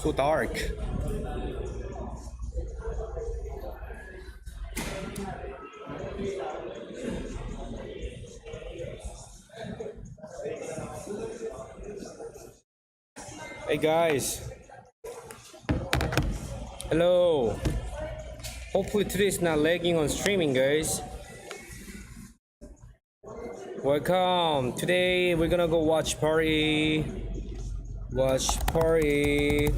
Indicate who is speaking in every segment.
Speaker 1: So dark. Hey guys. Hello. Hopefully today's not lagging on streaming, guys. Welcome. Today we're gonna go watch party. Watch party.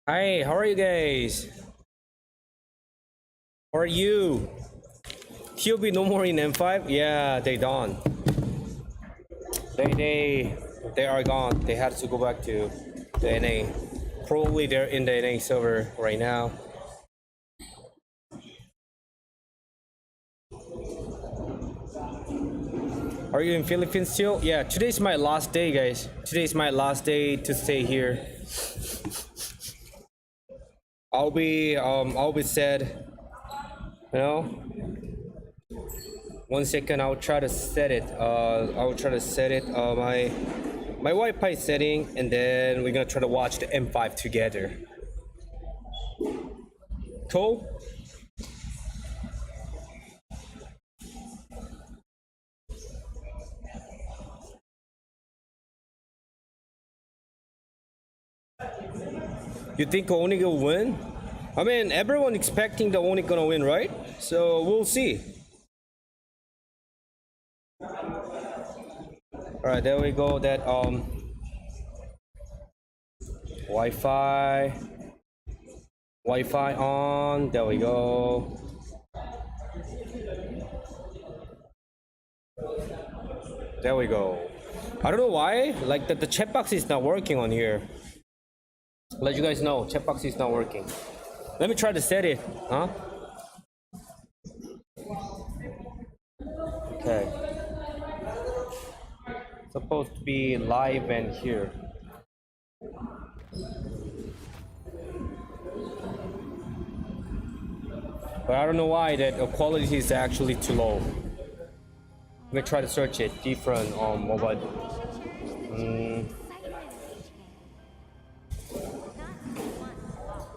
Speaker 1: Hi, how are you guys? How are you? TOB no more in M5? Yeah, they done. They are gone. They had to go back to the NA. Probably they're in the NA server right now. Are you in Philippines still? Yeah, today's my last day, guys. Today's my last day to stay here. I'll be sad. You know? 1 second, I'll try to set it. My Wi-Fi setting, and then we're gonna try to watch the M5 together. Cool? You think ONIC will win? I mean, everyone expecting the ONIC gonna win, right? So we'll see. All right, there we go. That Wi-Fi on. There we go. There we go. I don't know why. Like the chat box is not working on here. Let you guys know, chat box is not working. Let me try to set it. Huh? Okay. Supposed to be live and here. But I don't know why that the quality is actually too low. Let me try to search it different on mobile.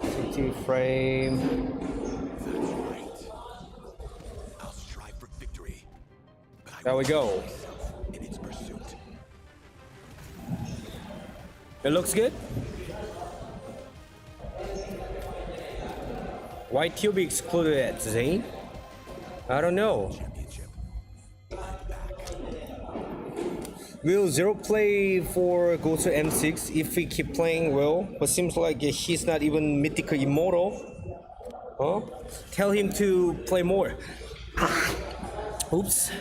Speaker 1: 60 frame.
Speaker 2: I'll strive for victory.
Speaker 1: There we go.
Speaker 2: In its pursuit.
Speaker 1: It looks good. Why TOB excluded at Zane? I don't know. Will Zero play for Gosu M6 if we keep playing well? But seems like he's not even mythical immortal. Huh? Tell him to play more. Oops.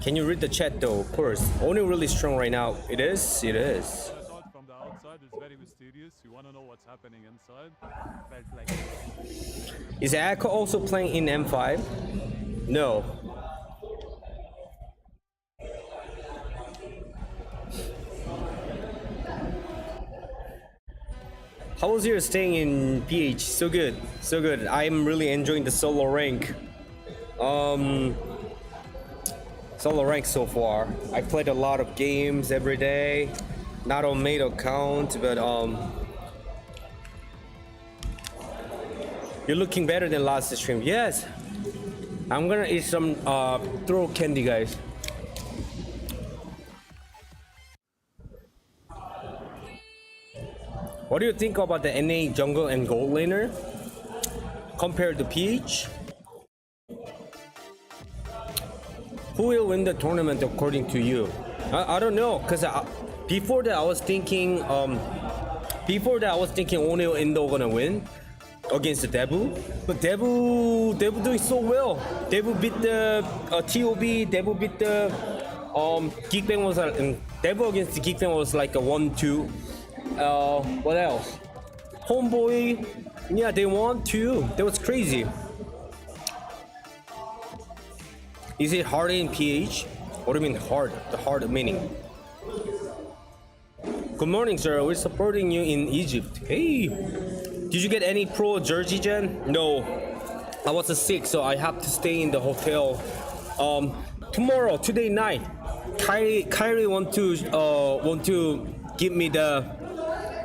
Speaker 1: Can you read the chat though? Of course. Only really strong right now. It is. It is.
Speaker 3: From the outside, it's very mysterious. You want to know what's happening inside? Felt like
Speaker 1: Is Echo also playing in M5? No. How was your staying in PH? So good, so good. I'm really enjoying the solo rank. Solo rank so far. I played a lot of games every day, not on main account, but you're looking better than last stream. Yes, I'm gonna eat some throw candy, guys. What do you think about the NA jungle and gold laner compared to PH? Who will win the tournament according to you? I don't know, cause before that I was thinking only Indo gonna win against the Debu, but Debu doing so well. Debu beat the TOB. Debu beat the Geek Fam was Debu against the Geek Fam was like a 1-2. What else? Homeboy, yeah, they won too. That was crazy. Is it hard in PH? What do you mean hard? The hard meaning. Good morning, sir. We're supporting you in Egypt. Hey, Did you get any pro jersey, Jen? No, I was sick, so I have to stay in the hotel. Today night, Kyrie want to give me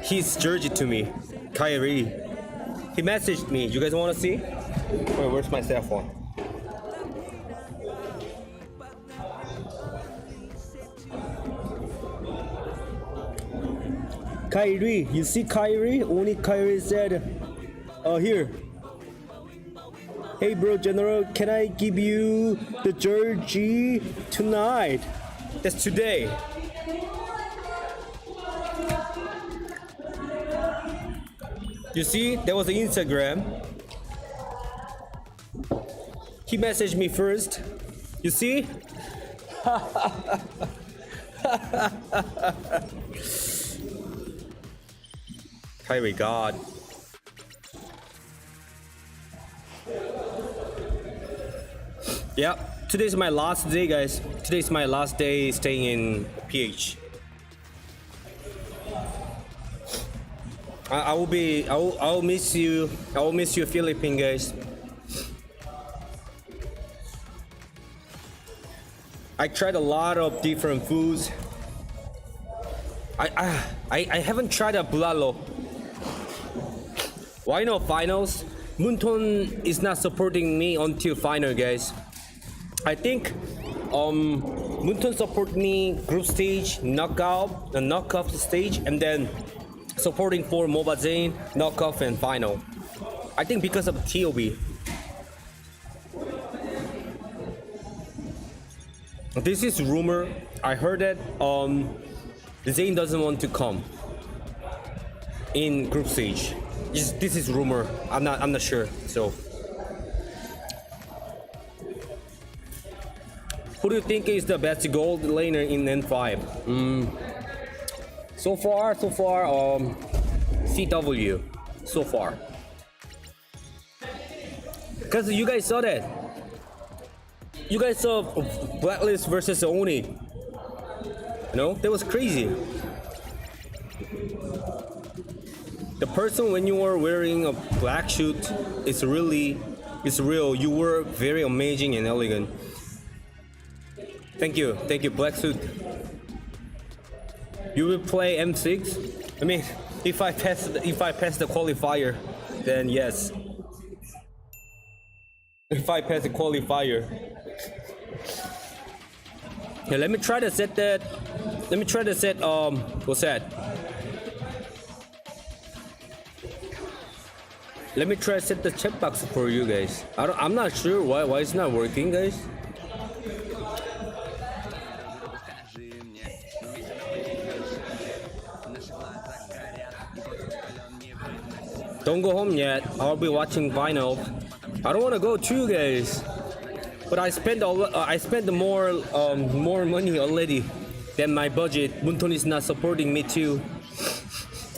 Speaker 1: his jersey to me. Kyrie, he messaged me. You guys want to see? Wait, where's my cell phone? Kyrie, you see Kyrie? ONIC Kyrie said, here. Hey bro, General, can I give you the jersey tonight? That's today. You see, that was the Instagram. He messaged me first. You see? Kyrie God. Yeah, today's my last day, guys. Today's my last day staying in PH. I will miss you. I will miss you, Philippines, guys. I tried a lot of different foods. I haven't tried a bulalo. Why no finals? Munton is not supporting me until final, guys. I think Munton support me group stage, knockout, the knockout stage, and then supporting for MOBA Zane, knockout, and final. I think because of TOB. This is rumor. I heard that Zane doesn't want to come in group stage. This is rumor. I'm not sure. So, who do you think is the best gold laner in N5? So far, CW. So far, because you guys saw that. You guys saw Blacklist versus ONIC. You know, that was crazy. The person when you are wearing a black suit is real. You were very amazing and elegant. Thank you, black suit. You will play M6. I mean, if I pass the qualifier, then yes. If I pass the qualifier. Yeah, let me try to set that. Let me try to set what's that? Let me try to set the checkbox for you guys. I'm not sure why it's not working, guys. Don't go home yet. I'll be watching final. I don't want to go too, guys. But I spent more money already than my budget. Munton is not supporting me too.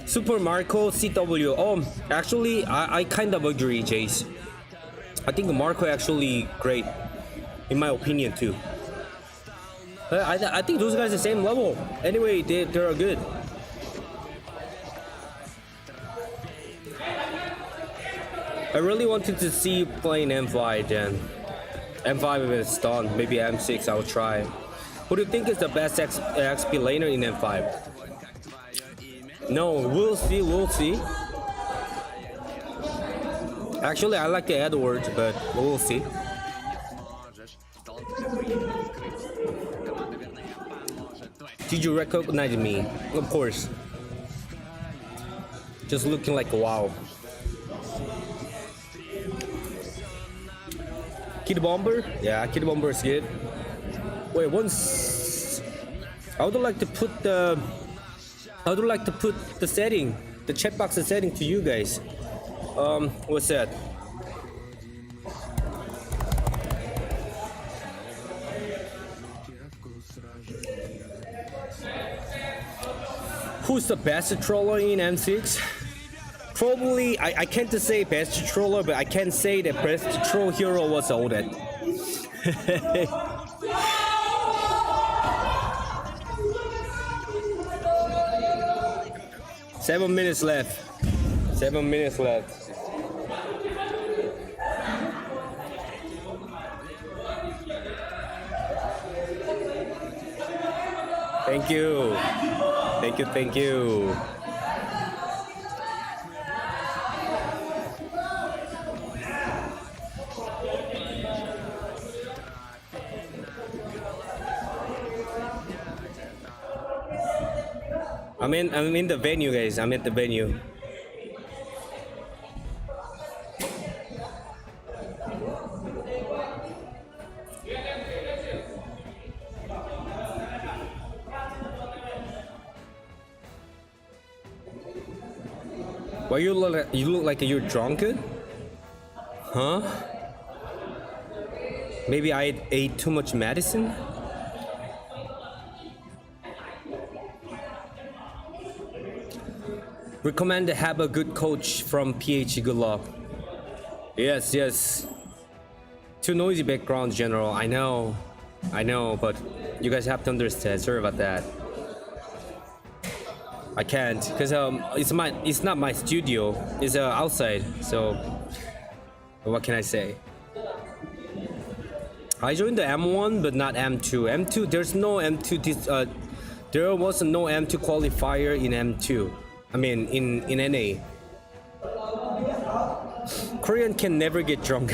Speaker 1: Super Marco CW. Actually, I kind of agree, Jace. I think Marco actually great, in my opinion too. I think those guys are the same level. Anyway, they're good. I really wanted to see you playing M5 then. M5 if it's done, maybe M6 I'll try. Who do you think is the best XP laner in M5? No, we'll see. Actually, I like the Edwards, but we'll see. Did you recognize me? Of course. Just looking like wow. Kid Bomber? Yeah, Kid Bomber is good. Wait, once I would like to put the setting, the checkbox setting to you guys. What's that? Who's the best troller in M6? Probably, I can't say best troller, but I can say the best troll hero was Odette. 7 minutes left. 7 minutes left. Thank you. Thank you, thank you. I'm in the venue, guys. I'm at the venue. Why you look like you're drunk? Huh? Maybe I ate too much medicine? Recommend to have a good coach from PH. Good luck. Yes, yes. Too noisy background, General. I know, but you guys have to understand. Sorry about that. I can't, cause it's not my studio. It's outside. So what can I say? I joined the M1, but not M2. M2, there's no M2. There was no M2 qualifier in M2. I mean, in NA. Korean can never get drunk.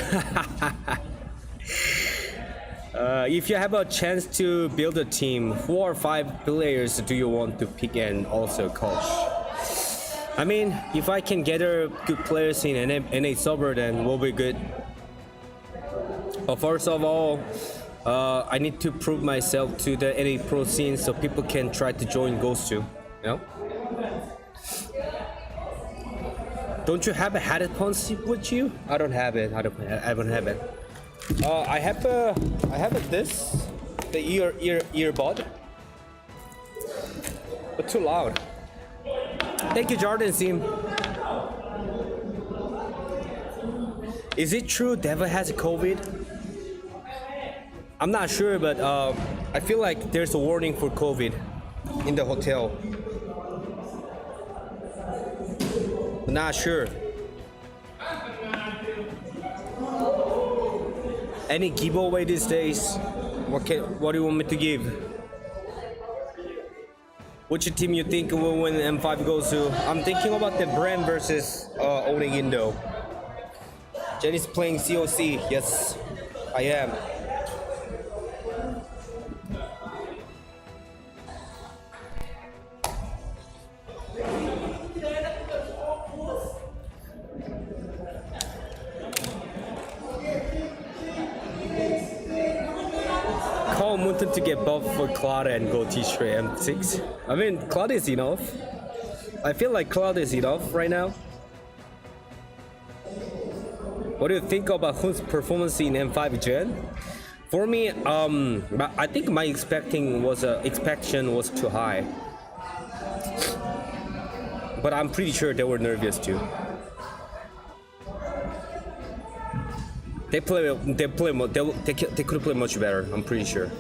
Speaker 1: If you have a chance to build a team, 4 or 5 players do you want to pick and also coach? I mean, if I can gather good players in NA server, then we'll be good. But first of all, I need to prove myself to the NA pro scene so people can try to join Gosu, you know? Don't you have a headphones with you? I don't have it. I don't have it. I have this, the earbud, but too loud. Thank you, Jordan Sim. Is it true Deva has COVID? I'm not sure, but I feel like there's a warning for COVID in the hotel. Not sure. Any giveaway these days? What do you want me to give? Which team you think will win M5 Gosu? I'm thinking about the Bren versus ONIC Indo. Jenny's playing COC. Yes, I am. Call Munton to get buffed for Cloud and go T-Stray M6. I mean, Cloud is enough. I feel like Cloud is enough right now. What do you think about Hun's performance in M5 Gen? For me, I think my expectation was too high. But I'm pretty sure they were nervous too. They could play much better. I'm pretty sure.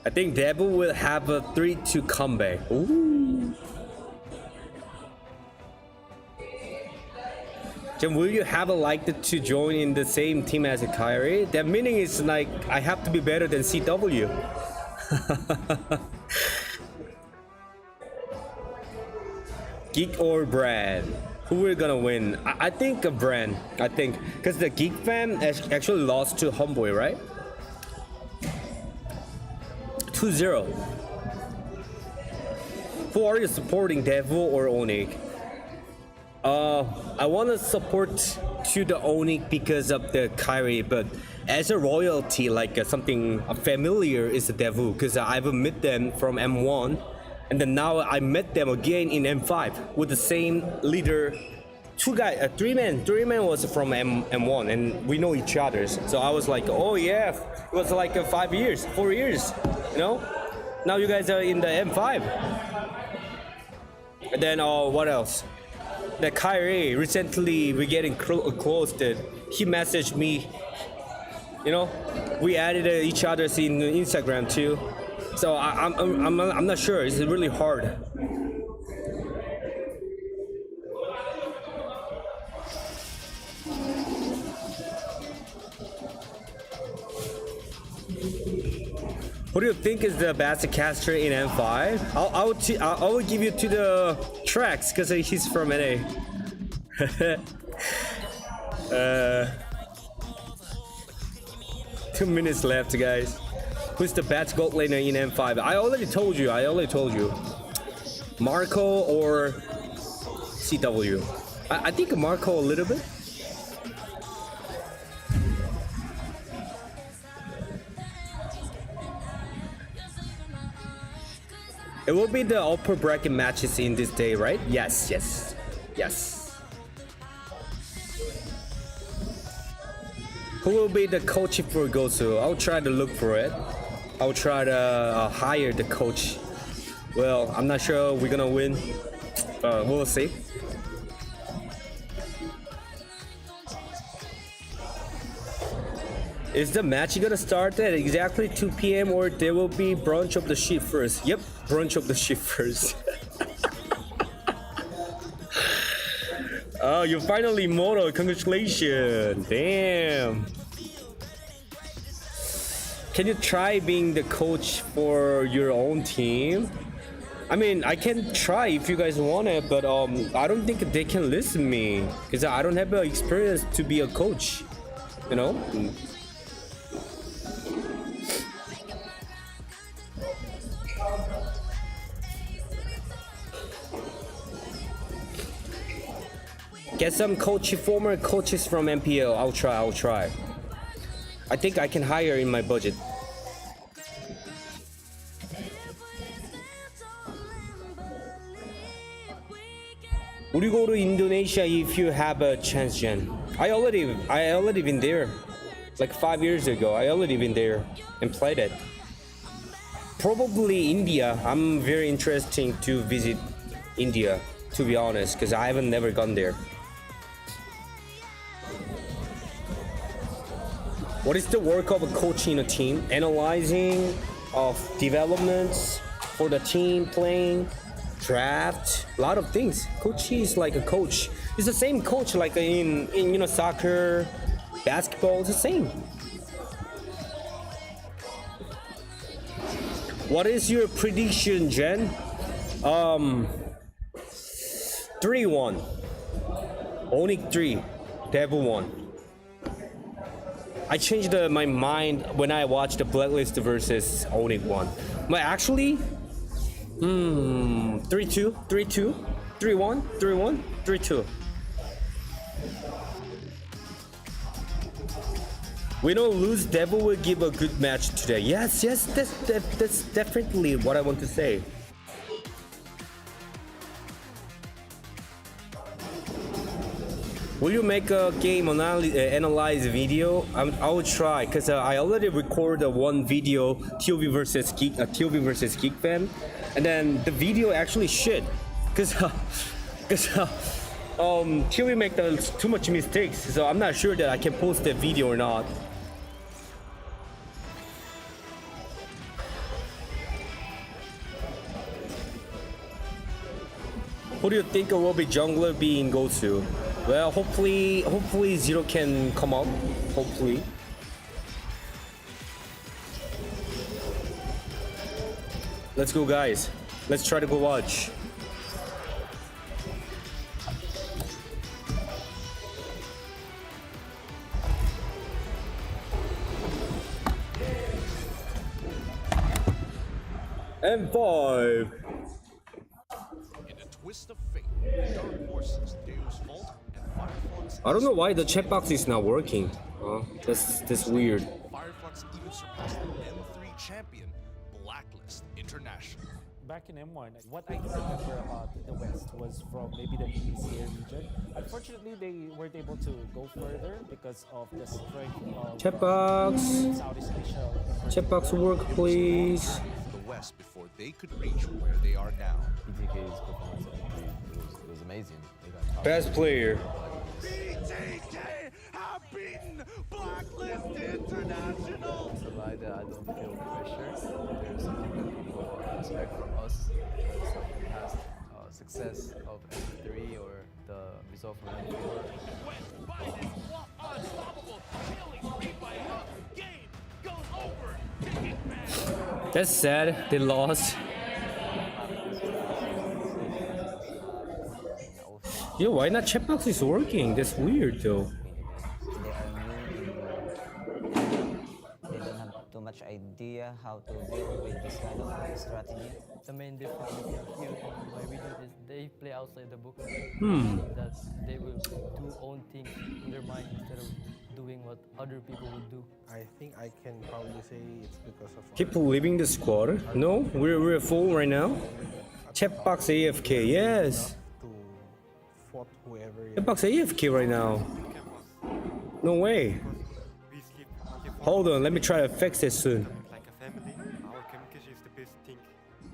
Speaker 1: I think Devil will have a 3-2 comeback. Ooh. Then will you have a like to join in the same team as a Kyrie? That meaning is like I have to be better than CW. Geek or Bren? Who will gonna win? I think Bren. I think because the Geek Fam actually lost to Homeboy, right? 2-0. Who are you supporting, Devil or ONIC? I want to support to the ONIC because of the Kyrie, but as a royalty, like something familiar is the Devil because I've met them from M1. And then now I met them again in M5 with the same leader. Three men was from M1 and we know each other. So I was like, oh yeah, it was like 4 years, you know? Now you guys are in the M5. And then what else? The Kyrie, recently we getting close. He messaged me You know, we added each other's in Instagram too. So I'm not sure. It's really hard. Who do you think is the best caster in M5? I will give you to the tracks because he's from NA. 2 minutes left, guys. Who's the best gold laner in M5? I already told you. Marco or CW. I think Marco a little bit. It will be the upper bracket matches in this day, right? Yes. Who will be the coach for Gosu? I'll try to look for it. I'll try to hire the coach. Well, I'm not sure we're gonna win. We'll see. Is the match gonna start at exactly 2 p.m. or there will be brunch of the ship first? Yep, brunch of the ship first. Oh, you finally immortal. Congratulations. Damn. Can you try being the coach for your own team? I mean, I can try if you guys want it, but I don't think they can listen to me because I don't have the experience to be a coach, you know? Get some former coaches from MPL. I'll try. I think I can hire in my budget. Would you go to Indonesia if you have a chance, Jen? I already been there. Like 5 years ago, I already been there and played it. Probably India. I'm very interested to visit India, to be honest, because I haven't never gone there. What is the work of a coach in a team? Analyzing of developments for the team, playing, draft, a lot of things. Coach is like a coach. It's the same coach like in you know, soccer, basketball. It's the same. What is your prediction, Jen? 3-1. ONIC 3, Devil 1. I changed my mind when I watched the Blacklist versus ONIC 1. But actually, 3-2, 3-2, 3-1, 3-1, 3-2. We don't lose, Devil will give a good match today. Yes, that's definitely what I want to say. Will you make a game analyze video? I will try because I already recorded one video TOV versus Geek Fam, and then the video actually shit because TOV make too much mistakes, so I'm not sure that I can post that video or not. Who do you think will be jungler being Gosu? Well, hopefully Zero can come up. Hopefully. Let's go, guys. Let's try to go watch. M5.
Speaker 2: In a twist of fate, dark forces, Deus Vult, and Fireflux.
Speaker 1: I don't know why the chat box is not working. That's weird.
Speaker 2: Fireflux even surpassed the M3 champion, Blacklist International.
Speaker 4: Back in M1, what I can remember about the West was from maybe the ECA region. Unfortunately, they weren't able to go further because of the strength of
Speaker 1: Chat box.
Speaker 4: Southeast Asia.
Speaker 1: Chat box work, please.
Speaker 2: The West before they could reach where they are now.
Speaker 5: BTK's performance it was amazing. They got top
Speaker 1: Best player.
Speaker 2: BTK have beaten Blacklist International.
Speaker 5: lie that I don't feel pressure. There's something that people expect from us because of the past success of MP3 or the result from MP4.
Speaker 2: West by this unstoppable, killing speed by Hook. Game goes over. Ticket back.
Speaker 1: That's sad. They lost. Yo, why not checkbox is working? That's weird though.
Speaker 6: They are new they don't have too much idea how to deal with this kind of strategy.
Speaker 7: The main difference here in my region is they play outside the book. That they will do own things in their mind instead of doing what other people would do.
Speaker 8: I think I can probably say it's because of
Speaker 1: Keep leaving the squad. No, we're full right now. Checkbox AFK. Yes.
Speaker 8: to fought whoever.
Speaker 1: Checkbox AFK right now. No way. Hold on. Let me try to fix this soon.
Speaker 9: Like a family, our communication is the best thing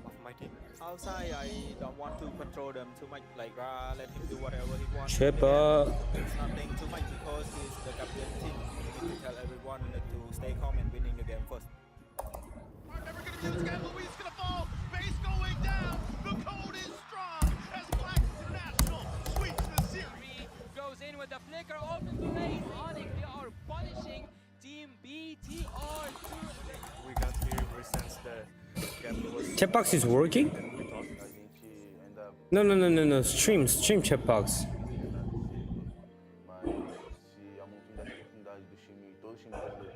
Speaker 9: of my team.
Speaker 10: Outside, I don't want to control them too much. Like, let him do whatever he wants.
Speaker 1: Chip up.
Speaker 10: It's nothing too much because he's the captain team. You need to tell everyone to stay calm and winning the game first.
Speaker 2: Never gonna be this guy. Louis gonna fall. Base going down. The code is strong as Black International sweeps the series.
Speaker 7: Goes in with the flicker, open place. ONIC, they are punishing Team BTR.
Speaker 9: We got here ever since the gap was
Speaker 1: Checkbox is working? No. Stream checkbox.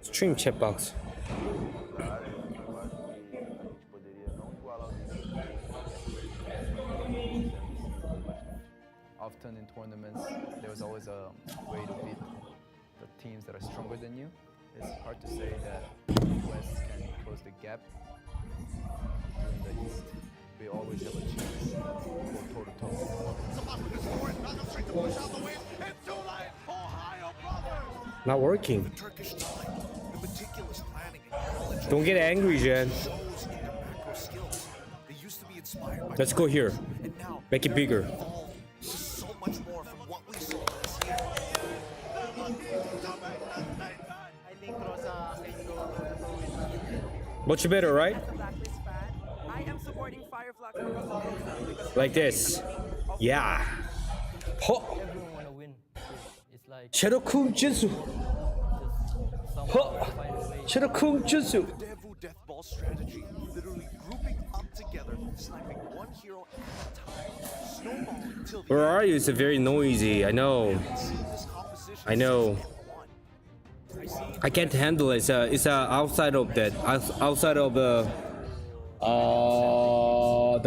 Speaker 1: Stream checkbox.
Speaker 5: Often in tournaments, there's always a way to beat the teams that are stronger than you. It's hard to say that West can close the gap in the East. We always have a chance to go toe-to-toe.
Speaker 1: Not working. Don't get angry, Jen. Let's go here. Make it bigger. Much better, right?
Speaker 10: I am supporting Firefly because
Speaker 1: Like this. Yeah. Ho.
Speaker 7: Everyone wanna win. It's like
Speaker 1: Cherokum Jutsu.
Speaker 7: someone
Speaker 1: Ho.
Speaker 7: find a way.
Speaker 1: Cherokum Jutsu.
Speaker 2: Devu death ball strategy, literally grouping up together, sniping one hero at a time. Snowball until the
Speaker 1: Where are you? It's very noisy. I know.
Speaker 2: this composition.
Speaker 1: I know. I can't handle it. It's outside of that. Outside of the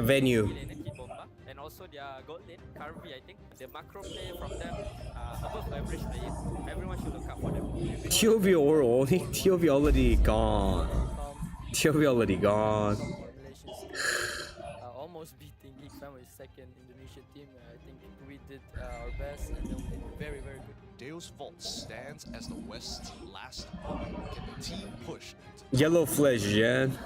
Speaker 1: venue.
Speaker 7: And also their gold lane, Carvey, I think. The macro play from them, above average player. Everyone should look up for them.
Speaker 1: TOB or ONIC? TOB already gone. TOB already gone.
Speaker 7: Almost beating Geek Fam is second Indonesian team. I think we did our best and we did very, very good.
Speaker 2: Deus Vult stands as the West's last hope. Can the team push into
Speaker 1: Yellow flash, Jan.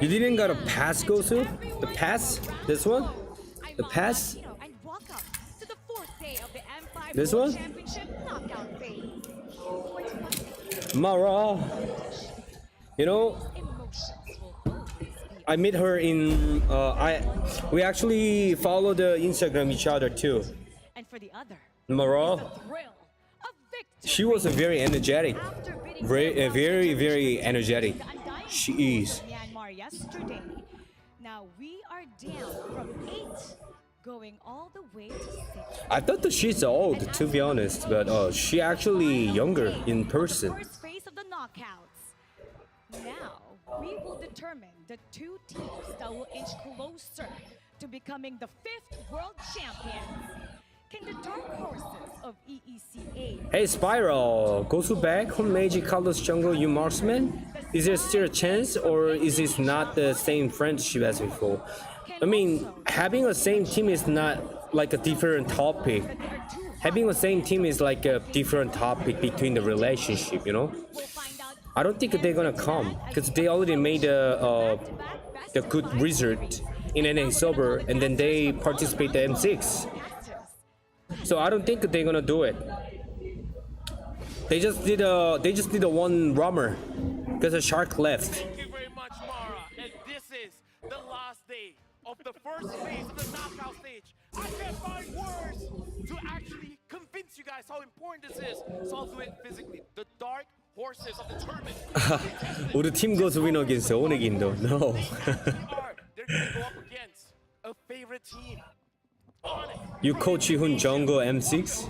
Speaker 1: You didn't got a pass, Gosu? The pass? This one? The pass?
Speaker 11: And welcome to the fourth day of the M5
Speaker 1: This
Speaker 11: World
Speaker 1: one?
Speaker 11: Championship knockout phase.
Speaker 1: Mara. You know,
Speaker 11: Emotions will always be
Speaker 1: I met her in we actually follow the Instagram each other too.
Speaker 11: and for the other,
Speaker 1: Mara,
Speaker 11: thrill of victory.
Speaker 1: she was a very energetic.
Speaker 11: After beating
Speaker 1: Very energetic.
Speaker 11: the undying
Speaker 1: She
Speaker 11: Gosu
Speaker 1: is.
Speaker 11: from Myanmar yesterday. Now we are down from 8, going all the way to 6.
Speaker 1: I thought that she's old, to be honest, but she actually younger in person.
Speaker 11: First phase of the knockouts. Now we will determine the 2 teams that will inch closer to becoming the 5th world champions. Can the dark horses of EECA
Speaker 1: Hey Spiral, Gosu back? Home Magic Colors Jungle, you marksman? Is there still a chance, or is this not the same friendship as before? I mean, having a same team is not like a different topic. Having the same team is like a different topic between the relationship, you know? I don't think they're gonna come, because they already made the good result in NA server, and then they participate the M6. So I don't think they're gonna do it. They just did a one rummer because the shark left.
Speaker 2: Thank you very much, Mara. And this is the last day of the first phase of the knockout stage. I can't find words to actually convince you guys how important this is. So I'll do it physically. The dark horses of the tournament.
Speaker 1: 우리 팀 Gosu win against ONIC Indo. No.
Speaker 2: They're gonna go up against a favorite team. ONIC.
Speaker 1: You coach Hun Jungle M6?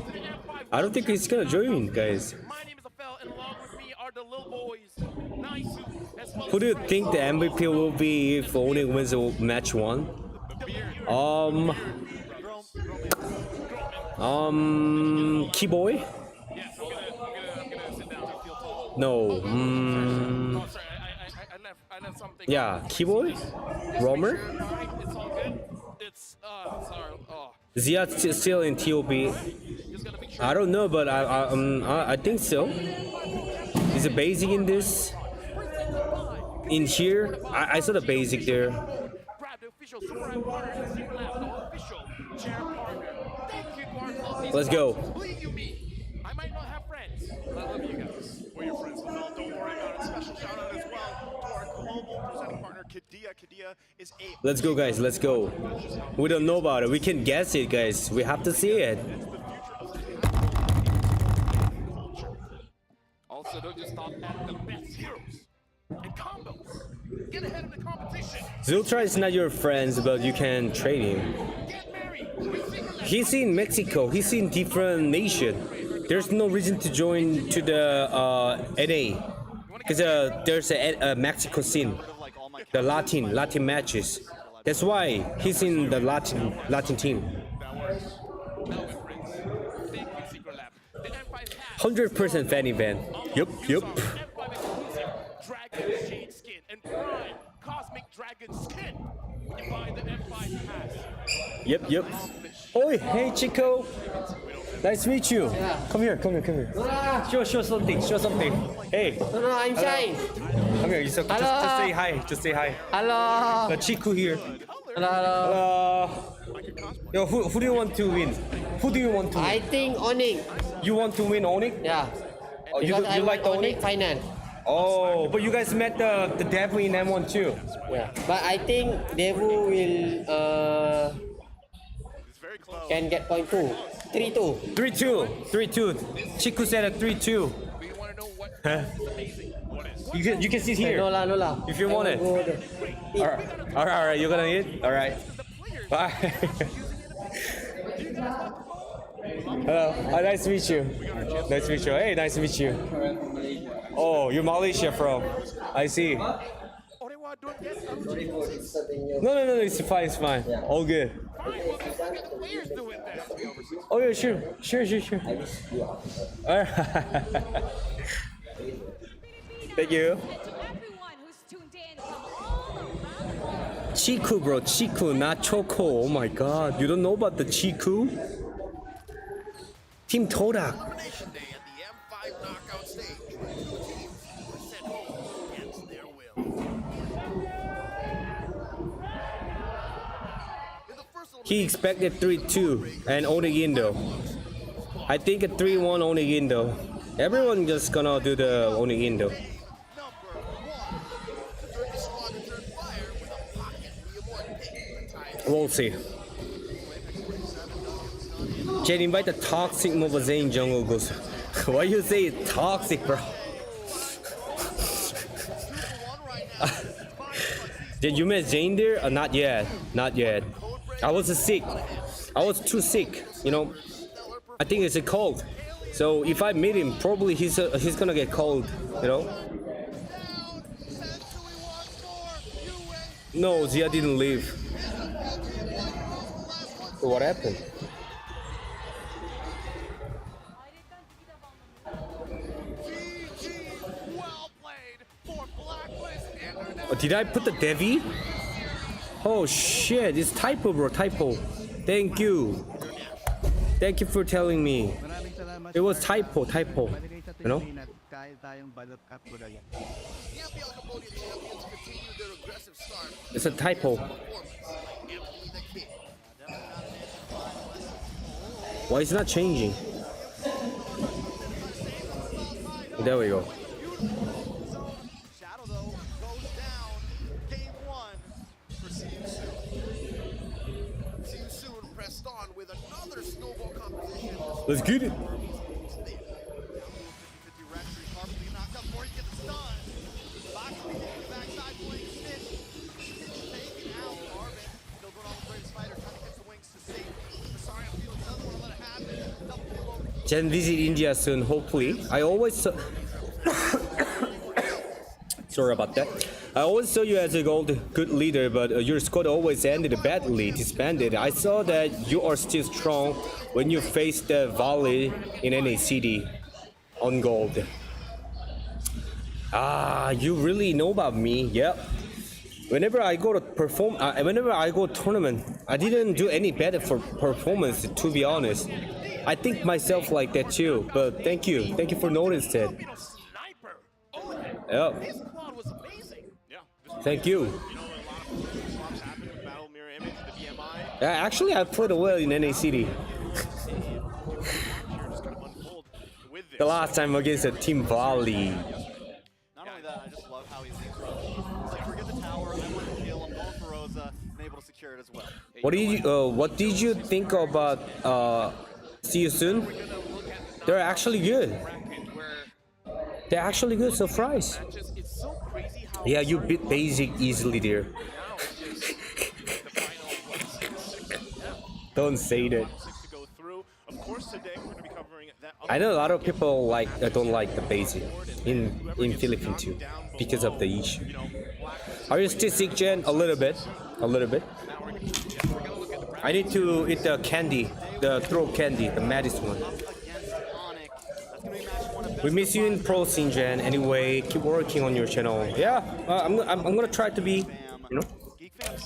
Speaker 1: I don't think he's gonna join, guys.
Speaker 2: My name is Afel, and along with me are the little boys. Naisu, as well
Speaker 1: Who do you
Speaker 2: as
Speaker 1: think the MVP will be if ONIC wins match 1? Keyboy?
Speaker 2: Yes, I'm gonna sit down.
Speaker 1: No.
Speaker 2: Oh, sorry, I left something.
Speaker 1: Yeah, Keyboy? Romer?
Speaker 2: It's all good. It's sorry. Oh.
Speaker 1: Zia still in TOP? I don't know, but I think so. Is it basic in this? In here? I saw the basic there. Let's go.
Speaker 2: Believe you me, I might not have friends, but I love you guys. We're your friends, but don't worry about it. Special shout out as well to our global presenting partner, Kadia. Kadia is a.
Speaker 1: Let's go, guys. Let's go. We don't know about it. We can guess it, guys. We have to see it.
Speaker 2: Also, don't just stop at the best heroes and combos. Get ahead of the competition.
Speaker 1: Zultra is not your friend, but you can trade him. He's in Mexico. He's in different nation. There's no reason to join to the NA because there's a Mexico scene, the Latin matches. That's why he's in the Latin team. 100% fan event. Yup.
Speaker 2: Dragon Shade Skin and Prime Cosmic Dragon Skin when you buy the M5 pass.
Speaker 1: Yep. Oi, hey Chico. Nice to meet you.
Speaker 12: Yeah.
Speaker 1: Come here. Show something. Hey.
Speaker 12: No, I'm shy.
Speaker 1: Come here. Just say hi.
Speaker 12: Hello.
Speaker 1: The Chico here.
Speaker 12: Hello.
Speaker 1: Yo, who do you want to win?
Speaker 12: I think ONIC.
Speaker 1: You want to win ONIC?
Speaker 12: Yeah.
Speaker 1: Oh, you
Speaker 12: Because I
Speaker 1: like
Speaker 12: want
Speaker 1: ONIC?
Speaker 12: finance.
Speaker 1: Oh, but you guys met the devil in M1 too.
Speaker 12: Yeah. But I think Devu will can get point 2. 3-2.
Speaker 1: 3-2. Chico said a 3-2. You can sit here.
Speaker 12: No lah.
Speaker 1: If you want it. All right. You're gonna eat. All right. Bye. Hello. Nice to meet you. Hey, nice to meet you. Oh, you're Malaysia from. I see. No. It's fine. All good. Oh yeah, sure. All right. Thank you. Chiku, bro. Chiku, not Choco. Oh my god. You don't know about the Chiku? Team Todak. He expected 3-2 and ONIC Indo. I think a 3-1 ONIC Indo. Everyone just gonna do the ONIC Indo. We'll see. Jane, invite the toxic Mobile Zane jungle Gosu. Why you say it's toxic, bro? Did you met Jane there? Not yet. I was sick. I was too sick. You know. I think it's a cold. So if I meet him, probably he's gonna get cold. You know. No, Zia didn't leave. So what happened? Oh, did I put the Devi? Oh shit, it's typo, bro, typo. Thank you for telling me. It was typo, you know? It's a typo. Why is it not changing? There we go.
Speaker 13: Shadow though goes down. Game 1 for Soon pressed on with another snowball composition.
Speaker 1: Let's get it. Jen visit India soon, hopefully. I always saw sorry about that. I always saw you as a good leader, but your squad always ended badly, disbanded. I saw that you are still strong when you faced the Valley in any city on gold. Ah, you really know about me. Yep. Whenever I go to perform, whenever I go tournament, I didn't do any better for performance, to be honest. I think myself like that too, but thank you for noticing it. Yeah. Thank you. Yeah, actually, I played well in NACD. The last time against the Team Valley.
Speaker 13: Not only that, I just love how he's like, forget the tower, I want to kill, I'm going for Rosa, and able to secure it as well.
Speaker 1: What did you think about See You Soon? They're actually good. They're actually good, surprise. Yeah, you beat Basic easily there. Don't say that. I know a lot of people don't like the Basic in Philippines too because of the issue. Are you still sick, Jen? A little bit. I need to eat the candy, the throat candy, the medicine one. We miss you in pro scene, Jen. Anyway, keep working on your channel. Yeah, I'm gonna try to be,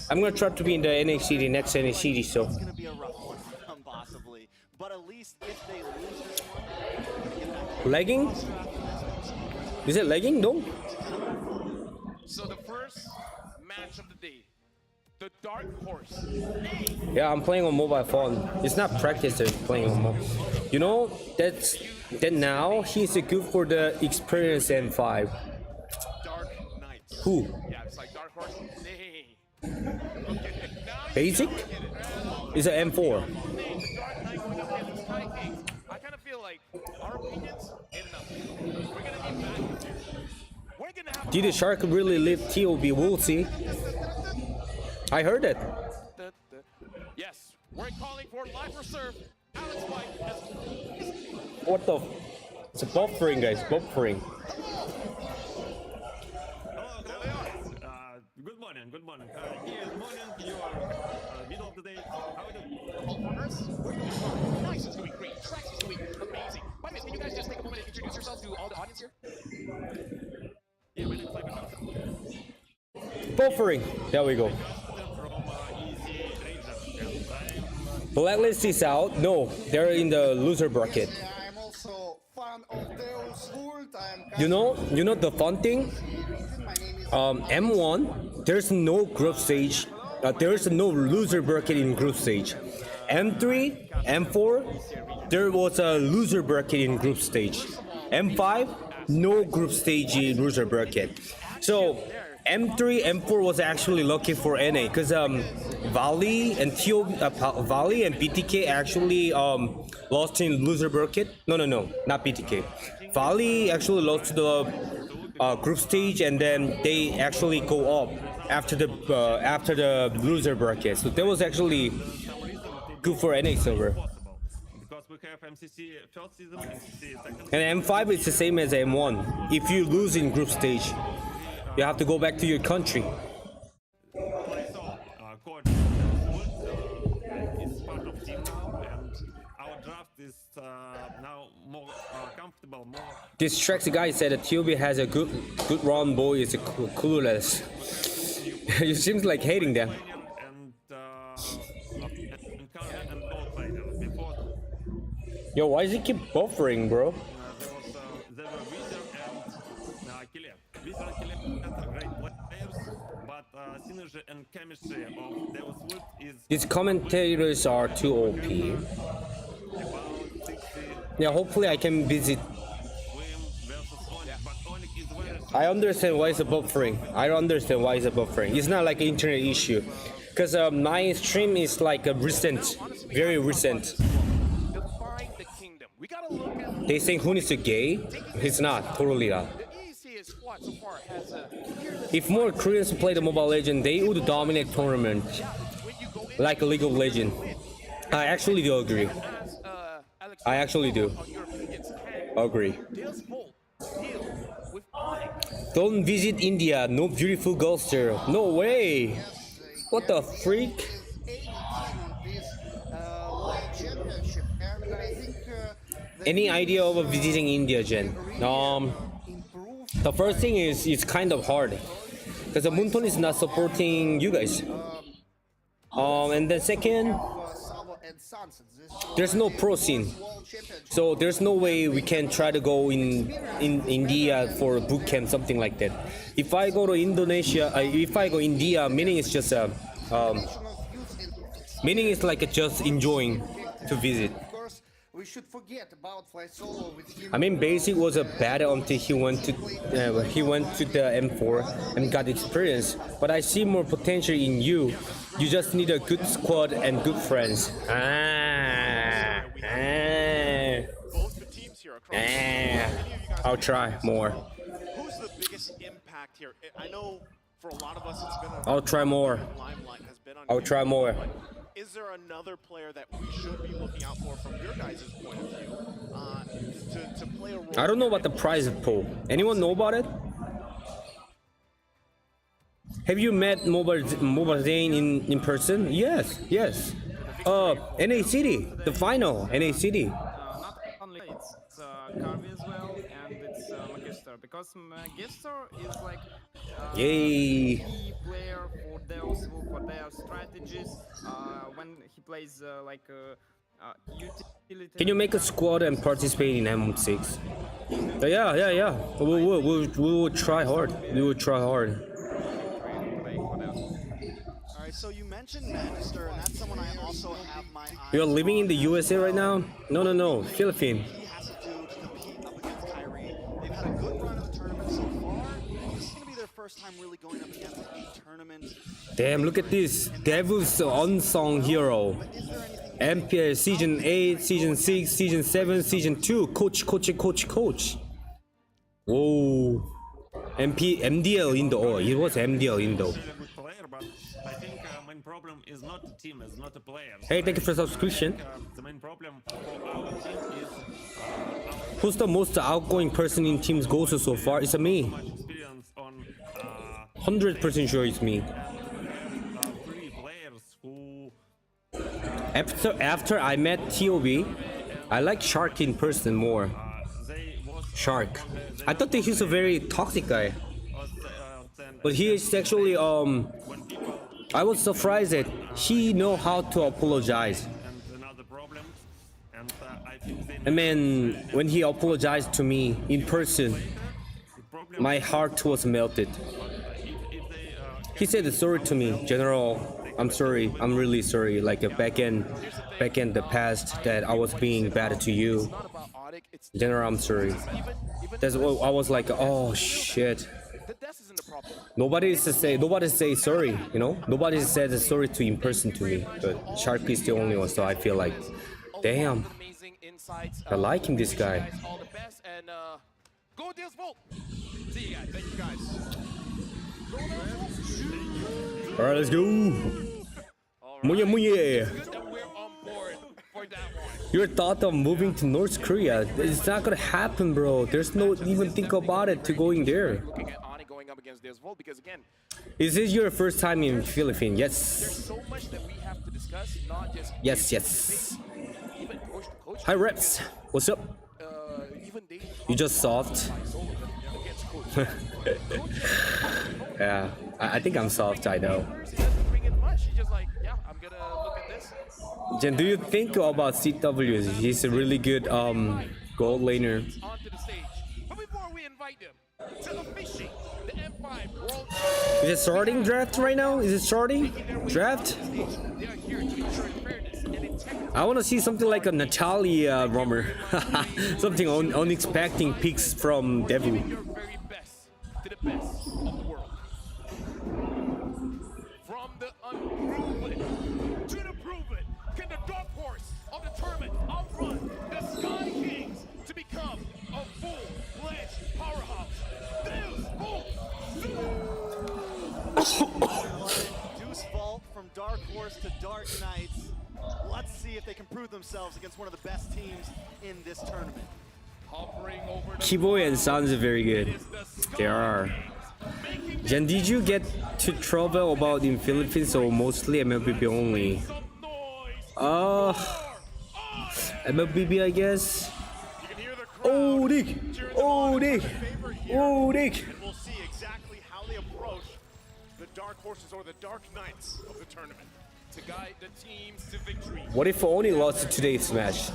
Speaker 1: I'm gonna try to be in the NACD, next NACD. So.
Speaker 13: It's gonna be a rough one for them, possibly. But at least if they lose this one,
Speaker 1: Lagging? Is it lagging? No.
Speaker 2: So the first match of the day, the Dark Horse.
Speaker 1: Yeah, I'm playing on mobile phone. It's not practice playing on mobile. You know, that now he's good for the experience M5.
Speaker 2: Dark Knights.
Speaker 1: Who?
Speaker 2: Yeah, it's like Dark Horse. Nay.
Speaker 1: Basic? It's an M4.
Speaker 2: The Dark Knight going up against the Sky Kings. I kind of feel like our opinions ain't enough. We're gonna be back. We're gonna have.
Speaker 1: Did the Shark really live TOB? We'll see. I heard it.
Speaker 2: Yes, we're calling for live reserve. Alex White.
Speaker 1: What the? It's a buffering, guys. Buffering.
Speaker 14: Good morning. Here in the morning, you are middle of the day. How are you doing?
Speaker 2: We're doing fine. Nice, it's doing great. Tracks is doing amazing. By the way, can you guys just take a moment and introduce yourselves to all the audience here?
Speaker 14: Yeah, my name is
Speaker 1: Buffering. There we go. Blacklist is out. No, they're in the loser bracket.
Speaker 13: I'm also fan of Deus Vult.
Speaker 1: You know the fun thing? M1, there's no group stage. There's no loser bracket in group stage. M3, M4, there was a loser bracket in group stage. M5, no group stage in loser bracket. So M3, M4 was actually lucky for NA because Valley and Valley and BTK actually lost in loser bracket. No, not BTK. Valley actually lost to the group stage, and then they actually go up after the loser bracket. So that was actually good for NA server. And M5 is the same as M1. If you lose in group stage, you have to go back to your country.
Speaker 14: Is part of team now, and our draft is now more comfortable, more.
Speaker 1: This Trexy guy said that TOB has a good round boy is clueless. You seems like hating them. Yo, why does he keep buffering, bro? These commentators are too OP. Yeah, hopefully I can visit I understand why it's a buffering. I don't understand why it's a buffering. It's not like an internet issue, because my stream is like a recent, very recent.
Speaker 2: Define the kingdom. We gotta look at
Speaker 1: They think Hun is a gay. He's not. Totally not.
Speaker 2: the EC squad so far has a
Speaker 1: If more Koreans play the Mobile Legend, they would dominate tournament like a League of Legends. I actually do agree. I actually do agree.
Speaker 2: Deus Vult deal with ONIC.
Speaker 1: Don't visit India. No beautiful girls there. No way. What the freak? Any idea of visiting India, Jen? The first thing is it's kind of hard because the Moonton is not supporting you guys. And then second, there's no pro scene, so there's no way we can try to go in India for boot camp, something like that. If I go to Indonesia, if I go India, meaning it's just meaning it's like just enjoying to visit.
Speaker 15: We should forget about Fly Solo with him.
Speaker 1: I mean, Basic was a bad until he went to the M4 and got experience. But I see more potential in you. You just need a good squad and good friends. I'll try more.
Speaker 13: Who's the biggest impact here? I know for a lot of us it's been
Speaker 1: I'll try more.
Speaker 13: limelight has been on
Speaker 1: I'll
Speaker 13: you,
Speaker 1: try more.
Speaker 13: but is there another player that we should be looking out for from your guys' point of view to play a role?
Speaker 1: I don't know about the prize pool. Anyone know about it? Have you met Mobile Zane in person? Yes, yes. NA City, the final, NA City.
Speaker 16: Not only it's Carvey as well, and it's Magister, because Magister is like
Speaker 1: Yay.
Speaker 16: key player for Deus Vult, for their strategies. When he plays utility.
Speaker 1: Can you make a squad and participate in M6? Yeah. We will try hard. We will try hard.
Speaker 13: Alright, so you mentioned Magister, and that's someone I also have my eye
Speaker 1: You're living in the USA right now? No, Philippines.
Speaker 13: he has to do to compete up against Kyrie. They've had a good run in the tournament so far. This is going to be their first time really going up against a tournament.
Speaker 1: Damn, look at this. Devil's unsung hero. MPL season 8, season 6, season 7, season 2. Coach. Whoa. MDL Indo. Oh, it was MDL Indo.
Speaker 14: I think main problem is not the team, it's not the player.
Speaker 1: Hey, thank you for subscription.
Speaker 14: The main problem for our team is
Speaker 1: Who's the most outgoing person in Team's Gosu so far? It's me. 100% sure it's me.
Speaker 14: three players who
Speaker 1: After I met TOB, I like Shark in person more. Shark. I thought that he's a very toxic guy. But he is actually I was surprised that he know how to apologize. I mean, when he apologized to me in person, my heart was melted. He said sorry to me, General. I'm sorry. I'm really sorry. Like back in the past that I was being bad to you. General, I'm sorry. That's what I was like. Oh shit. Nobody say sorry. You know, nobody said sorry to in person to me. But Shark is the only one. So I feel like, damn. I like him, this guy.
Speaker 2: All the best, and go Deus Vult. See you guys. Thank you guys.
Speaker 1: All right, let's go. Muye. Your thought of moving to North Korea? It's not gonna happen, bro. There's no even think about it to going there.
Speaker 2: Looking at ONIC going up against Deus Vult because again,
Speaker 1: Is this your first time in Philippines?
Speaker 2: there's
Speaker 1: Yes.
Speaker 2: so much that we have to discuss, not just
Speaker 1: Yes.
Speaker 2: even coach to coach.
Speaker 1: Hi, Reps. What's up?
Speaker 2: Even they
Speaker 1: You just soft.
Speaker 2: against coach.
Speaker 1: Yeah, I think I'm soft. I know.
Speaker 2: He doesn't bring in much. He's just like, yeah, I'm gonna look at this.
Speaker 1: Jen, do you think about CW? He's a really good gold laner.
Speaker 2: Onto the stage. But before we invite them to officiate the M5 World
Speaker 1: Is it starting draft right now? Is it starting draft?
Speaker 2: they are here to ensure fairness and integrity.
Speaker 1: I want to see something like a Natalia rumor. Something unexpected picks from Devu.
Speaker 2: Your very best to
Speaker 13: Dark Horse to Dark Knights. Let's see if they can prove themselves against one of the best teams in this tournament.
Speaker 1: Kiboy and Sans are very good. They are. Jen, did you get to travel about in Philippines or mostly MLBB only? MLBB, I guess. ONIC! ONIC! ONIC!
Speaker 2: And we'll see exactly how they approach the Dark Horses or the Dark Knights of the tournament to guide the teams to victory.
Speaker 1: What if ONIC lost today's match?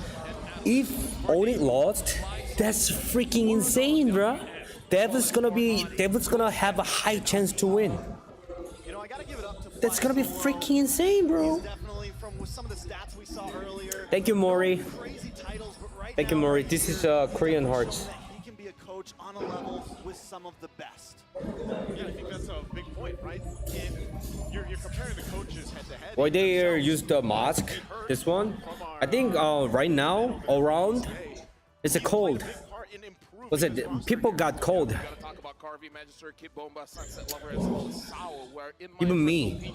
Speaker 1: If ONIC lost, that's freaking insane, bruh. Devil's gonna have a high chance to win.
Speaker 13: You know, I gotta give it up to
Speaker 1: That's gonna be freaking insane, bro.
Speaker 13: definitely from some of the stats we saw earlier.
Speaker 1: Thank you, Mori.
Speaker 13: Crazy titles, but right
Speaker 1: Thank you,
Speaker 13: now,
Speaker 1: Mori. This is Korean Hearts.
Speaker 13: he can be a coach on a level with some of the best.
Speaker 2: Yeah, I think that's a big point, right? If you're comparing the coaches head to head.
Speaker 1: Why they use the mask? This one? I think right now, around, it's a cold. What's it? People got cold. Even me.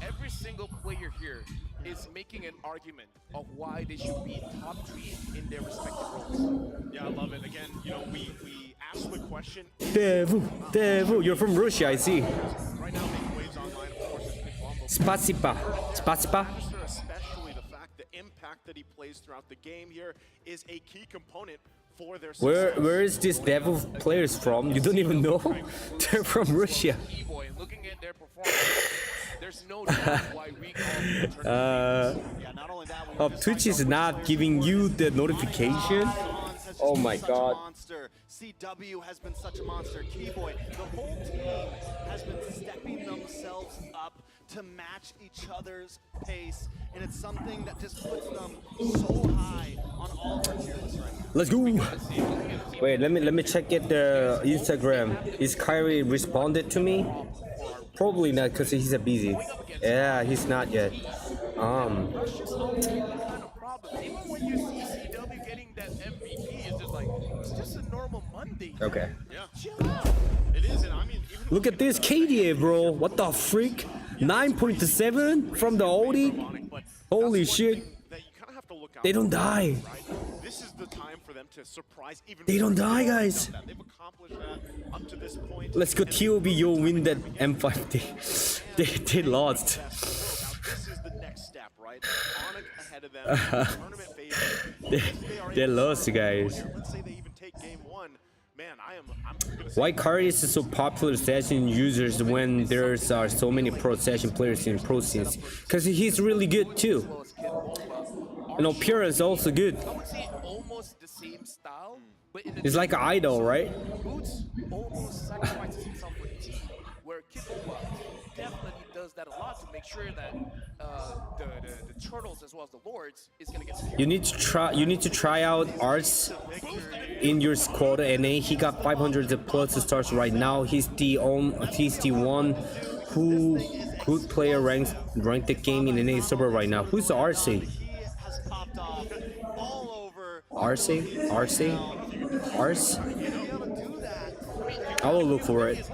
Speaker 2: Every single player here is making an argument of why they should be top 3 in their respective roles. Yeah, I love it. Again, you know, we asked the question.
Speaker 1: Devu, you're from Russia, I see.
Speaker 2: Right now, making waves online, of course, is Big Bombo.
Speaker 1: Spasiba. Spasiba.
Speaker 2: Especially the fact, the impact that he plays throughout the game here is a key component for their success.
Speaker 1: Where is this Devil players from? You don't even know? They're from Russia.
Speaker 2: Looking at their performance, there's no doubt why we call
Speaker 1: Twitch is not giving you the notification. Oh my god.
Speaker 13: CW has been such a monster. Keyboy, the whole team has been stepping themselves up to match each other's pace, and it's something that just puts them so high on all of our tier lists right now.
Speaker 1: Let's go. Wait, let me check it the Instagram. Is Kyrie responded to me? Probably not, because he's busy. Yeah, he's not yet.
Speaker 2: Even when you see CW getting that MVP, it's just like, it's just a normal Monday.
Speaker 1: Okay.
Speaker 2: Yeah. It is, and I mean, even
Speaker 1: Look at this KDA, bro. What the freak? 9.7 from the ONIC. Holy shit. They don't die.
Speaker 2: this is the time for them to surprise even.
Speaker 1: They don't die, guys.
Speaker 2: They've accomplished that up to this point.
Speaker 1: Let's go TOB, yo, win that M5. They lost.
Speaker 2: This is the next step, right? ONIC ahead of them. Tournament phase.
Speaker 1: They lost, guys.
Speaker 2: Let's say they even take game 1. Man, I'm gonna say
Speaker 1: Why Kari is so popular session users when there's so many pro session players in pro scenes? Because he's really good too. And appearance also good.
Speaker 2: I would say almost the same style, but in
Speaker 1: He's like an idol, right?
Speaker 2: Boots almost sacrifices himself for the team, where Kid Bomba definitely does that a lot to make sure that the turtles as well as the lords is gonna get secured.
Speaker 1: You need to try out Arts in your squad. NA. He got 500 plus stars right now. He's the one who good player ranked the game in NA server right now. Who's the RC? RC? Ars? I will look for it.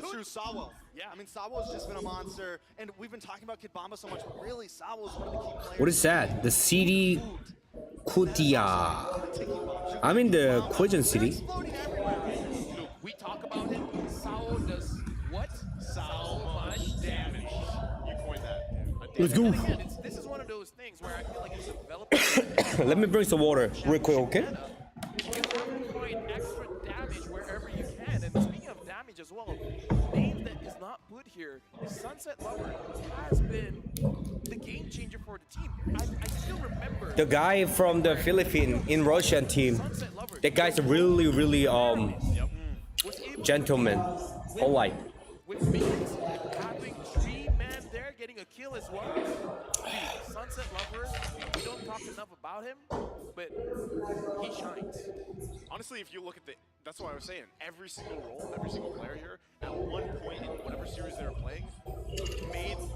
Speaker 13: True Sawo. Yeah, I mean Sawo's just been a monster, and we've been talking about Kid Bomba so much, but really Sawo's one of the key players.
Speaker 1: What is that? The city Kutia. I'm in the Quejan city.
Speaker 2: We talk about it. Sao does what? So much damage. You coined that.
Speaker 1: Let's go.
Speaker 2: Again, this is one of those things where I feel like it's developing.
Speaker 1: Let me bring some water real quick, okay?
Speaker 2: You have to find extra damage wherever you can. And speaking of damage as well, name that is not put here is Sunset Lover has been the game changer for the team. I still remember
Speaker 1: The guy from the Philippines in Russian team. That guy's really gentleman. Polite.
Speaker 2: with Phoenix having 3 men there getting a kill as well. Sunset Lover, we don't talk enough about him, but he shines. Honestly, if you look at that's what I was saying, every single role, every single player here, at one point in whatever series they were playing,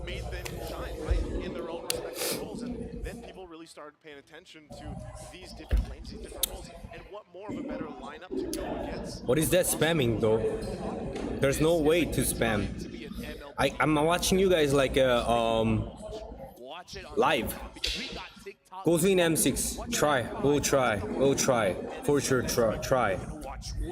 Speaker 2: made them shine, right, in their own respective roles, and then people really started paying attention to these different lanes, these different roles, and what more of a better lineup to go against.
Speaker 1: What is that spamming though? There's no way to spam.
Speaker 2: To be a
Speaker 1: I'm watching you guys like
Speaker 2: Watch it on
Speaker 1: live.
Speaker 2: TikTok, because we got TikTok.
Speaker 1: Gosu in M6. Try. We'll try. We'll try. For sure. Try.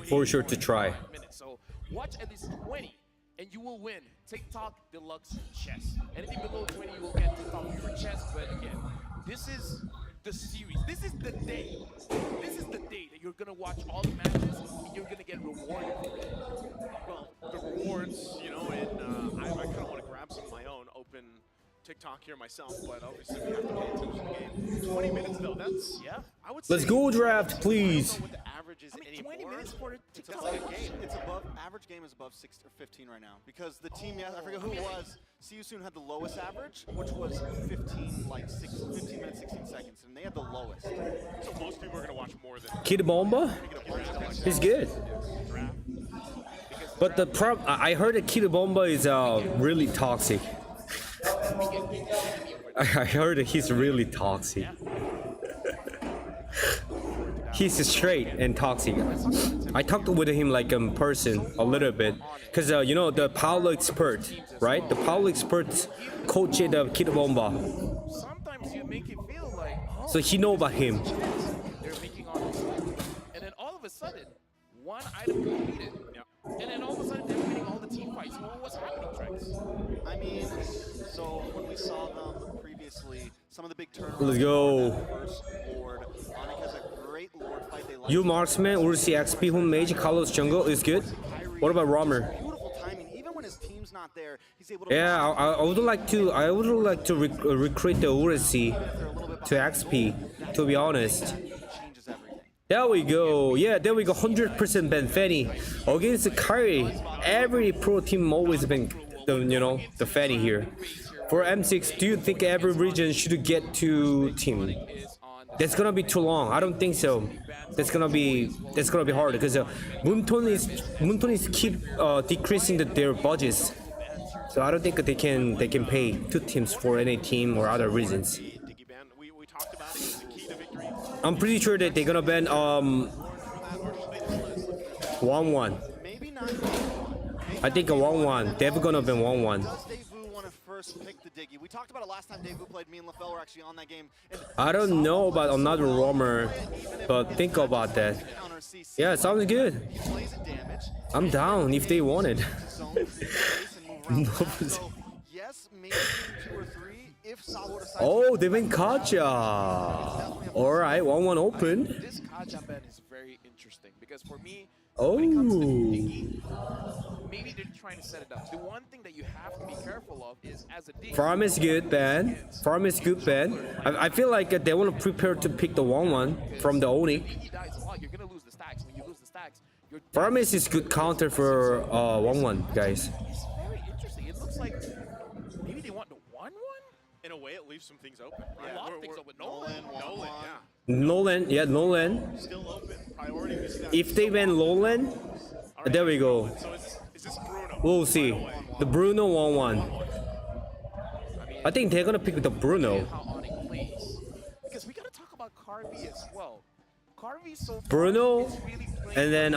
Speaker 1: For sure to try.
Speaker 2: So watch at least 20 and you will win TikTok Deluxe Chess. Anything below 20 you will get TikTok Pure Chess. But again, this is the series. This is the day. This is the day that you're gonna watch all the matches and you're gonna get rewarded for it.
Speaker 17: Well, the rewards, you know, and I kind of want to grab some of my own open TikTok here myself, but obviously we have to pay attention to the game. 20 minutes though, that's, yeah, I would say.
Speaker 1: Let's go draft, please.
Speaker 17: I don't know what the average is anymore.
Speaker 2: 20 minutes for
Speaker 17: It's
Speaker 2: TikTok.
Speaker 17: above a game.
Speaker 13: It's above, average game is above 6 or 15 right now. Because the team, yeah, I forget who it was, See You Soon had the lowest average, which was 15 minutes, 16 seconds, and they had the lowest.
Speaker 17: So most people are going to watch more than
Speaker 1: Kid Bomba? He's good. But the problem, I heard that Kid Bomba is really toxic. I heard that he's really toxic. He's straight and toxic. I talked with him like in person a little bit, cause you know the Paulo expert, right? The Paulo expert coached the Kid Bomba,
Speaker 2: Sometimes you make it feel like, oh,
Speaker 1: so he know about him.
Speaker 2: they're making on this team. And then all of a sudden, one item completed. And then all of a sudden they're winning all the team fights. Well, what's happening, Trex?
Speaker 13: I mean, so when we saw them previously, some of the big turnarounds.
Speaker 1: Let's go.
Speaker 13: First Lord, ONIC has a great Lord fight. They like
Speaker 1: You marksman, Ursi XP, home mage, Carlos jungle is good. What about Romer?
Speaker 13: beautiful timing. Even when his team's not there, he's able to.
Speaker 1: Yeah, I would like to recruit the Ursi to XP. To be honest. There we go. Yeah, there we go. 100% Ben Fanny against Curry. Every pro team always been the Fanny here. For M6, do you think every region should get 2 team? That's gonna be too long. I don't think so. That's gonna be hard because Moonton is keep decreasing their budgets. So I don't think they can pay 2 teams for any team or other reasons. I'm pretty sure that they're gonna ban 1-1. I think a 1-1. They're gonna ban 1-1.
Speaker 13: Does Deus Vult want to first pick the Diggy? We talked about it last time Deus Vult played. Me and LaFell were actually on that game.
Speaker 1: I don't know about another roamer, but think about that. Yeah, sounds good. I'm down if they want it.
Speaker 13: Yes, maybe 2 or 3 if Sabo decides.
Speaker 1: Oh, they went Kaja. Alright, 1-1 open.
Speaker 2: This Kaja ban is very interesting because for me,
Speaker 1: Oh.
Speaker 2: when it comes to Diggy, maybe they're trying to set it up. The one thing that you have to be careful of is as a Diggy.
Speaker 1: Farm is good, Ben. Farm is good, Ben. I feel like they want to prepare to pick the 1-1 from the ONIC.
Speaker 2: Diggy dies a lot, you're gonna lose the stacks. When you lose the stacks, you're
Speaker 1: Farm is good counter for 1-1, guys.
Speaker 2: It's very interesting. It looks like maybe they want the 1-1.
Speaker 17: in a way it leaves some things open.
Speaker 2: A lot of things open. Nolan,
Speaker 17: yeah.
Speaker 1: Nolan.
Speaker 17: Still open. Priority we see that.
Speaker 1: If they win Nolan, there we go.
Speaker 17: So is this Bruno?
Speaker 1: We'll see. The Bruno 1-1. I think they're gonna pick the Bruno.
Speaker 2: Because we gotta talk about Carvey as well. Carvey so far
Speaker 1: Bruno,
Speaker 2: is really playing
Speaker 1: and then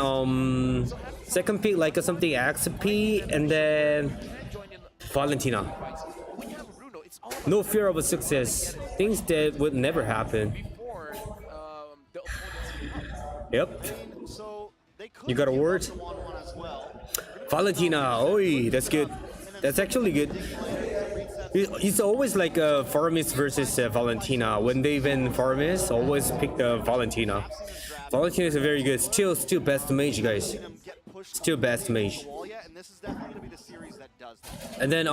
Speaker 1: second pick like something XP, and then Valentina. No fear of a success. Things that would never happen. Yep. You got a word? Valentina. Oi, that's good. That's actually good. It's always like Farmis versus Valentina. When they win Farmis, always pick the Valentina. Valentina is very good. Still best mage, guys. Still best mage. And then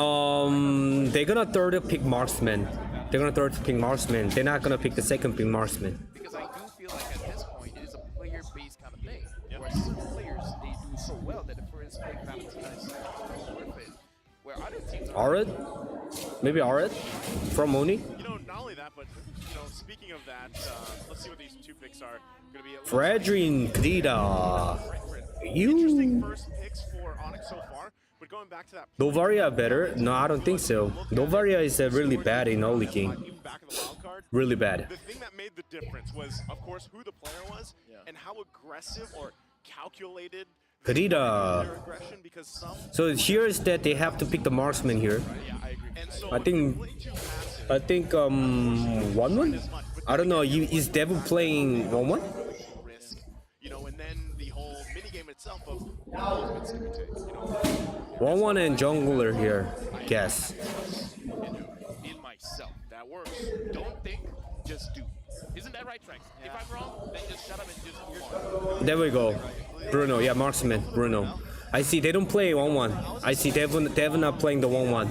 Speaker 1: they're gonna third pick marksman. They're gonna third pick marksman. They're not gonna pick the second pick marksman.
Speaker 2: Because I do feel like at this point it is a player-based kind of thing. Where some players they do so well that the first pick Valentina is worth it. Where other teams are
Speaker 1: Arid? Maybe Arid from ONIC?
Speaker 17: You know, not only that, but you know, speaking of that, let's see what these 2 picks are going to be.
Speaker 1: Fredrin Grida.
Speaker 17: Interesting first picks for ONIC so far, but going back to that.
Speaker 1: Novaria better? No, I don't think so. Novaria is really bad in early game. Really bad.
Speaker 17: The thing that made the difference was, of course, who the player was and how aggressive or calculated
Speaker 1: Karita. So here is that they have to pick the marksman here. I think 1-1. I don't know. Is Devil playing 1-1?
Speaker 17: You know, and then the whole mini game itself of ultimates can take. You know,
Speaker 1: 1-1 and jungler here. Guess.
Speaker 17: in myself, that works. Don't think, just do. Isn't that right, Trax? If I'm wrong, then just shut up and just move on.
Speaker 1: There we go. Bruno, yeah, marksman. Bruno. I see they don't play 1-1. I see Devon not playing the 1-1.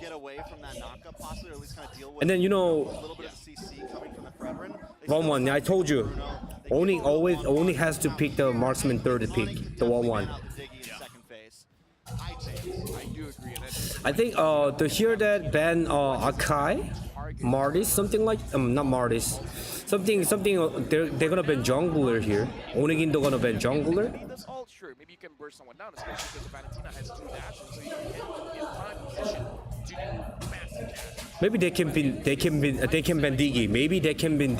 Speaker 13: Get away from that knockup, possibly, or at least kind of deal with
Speaker 1: And then you know,
Speaker 13: a little bit of CC coming from the Bren.
Speaker 1: 1-1. I told you. Only has to pick the marksman third pick. The 1-1.
Speaker 17: I do agree.
Speaker 1: I think to hear that ban Akai, Martis, something like not Martis, something they're gonna ban jungler here. Onigin도 gonna ban jungler.
Speaker 17: That's all true. Maybe you can burst someone down, especially because Valentina has 2 dashes, so you can get in prime position to do massive damage.
Speaker 1: Maybe they can ban Digi. Maybe they can ban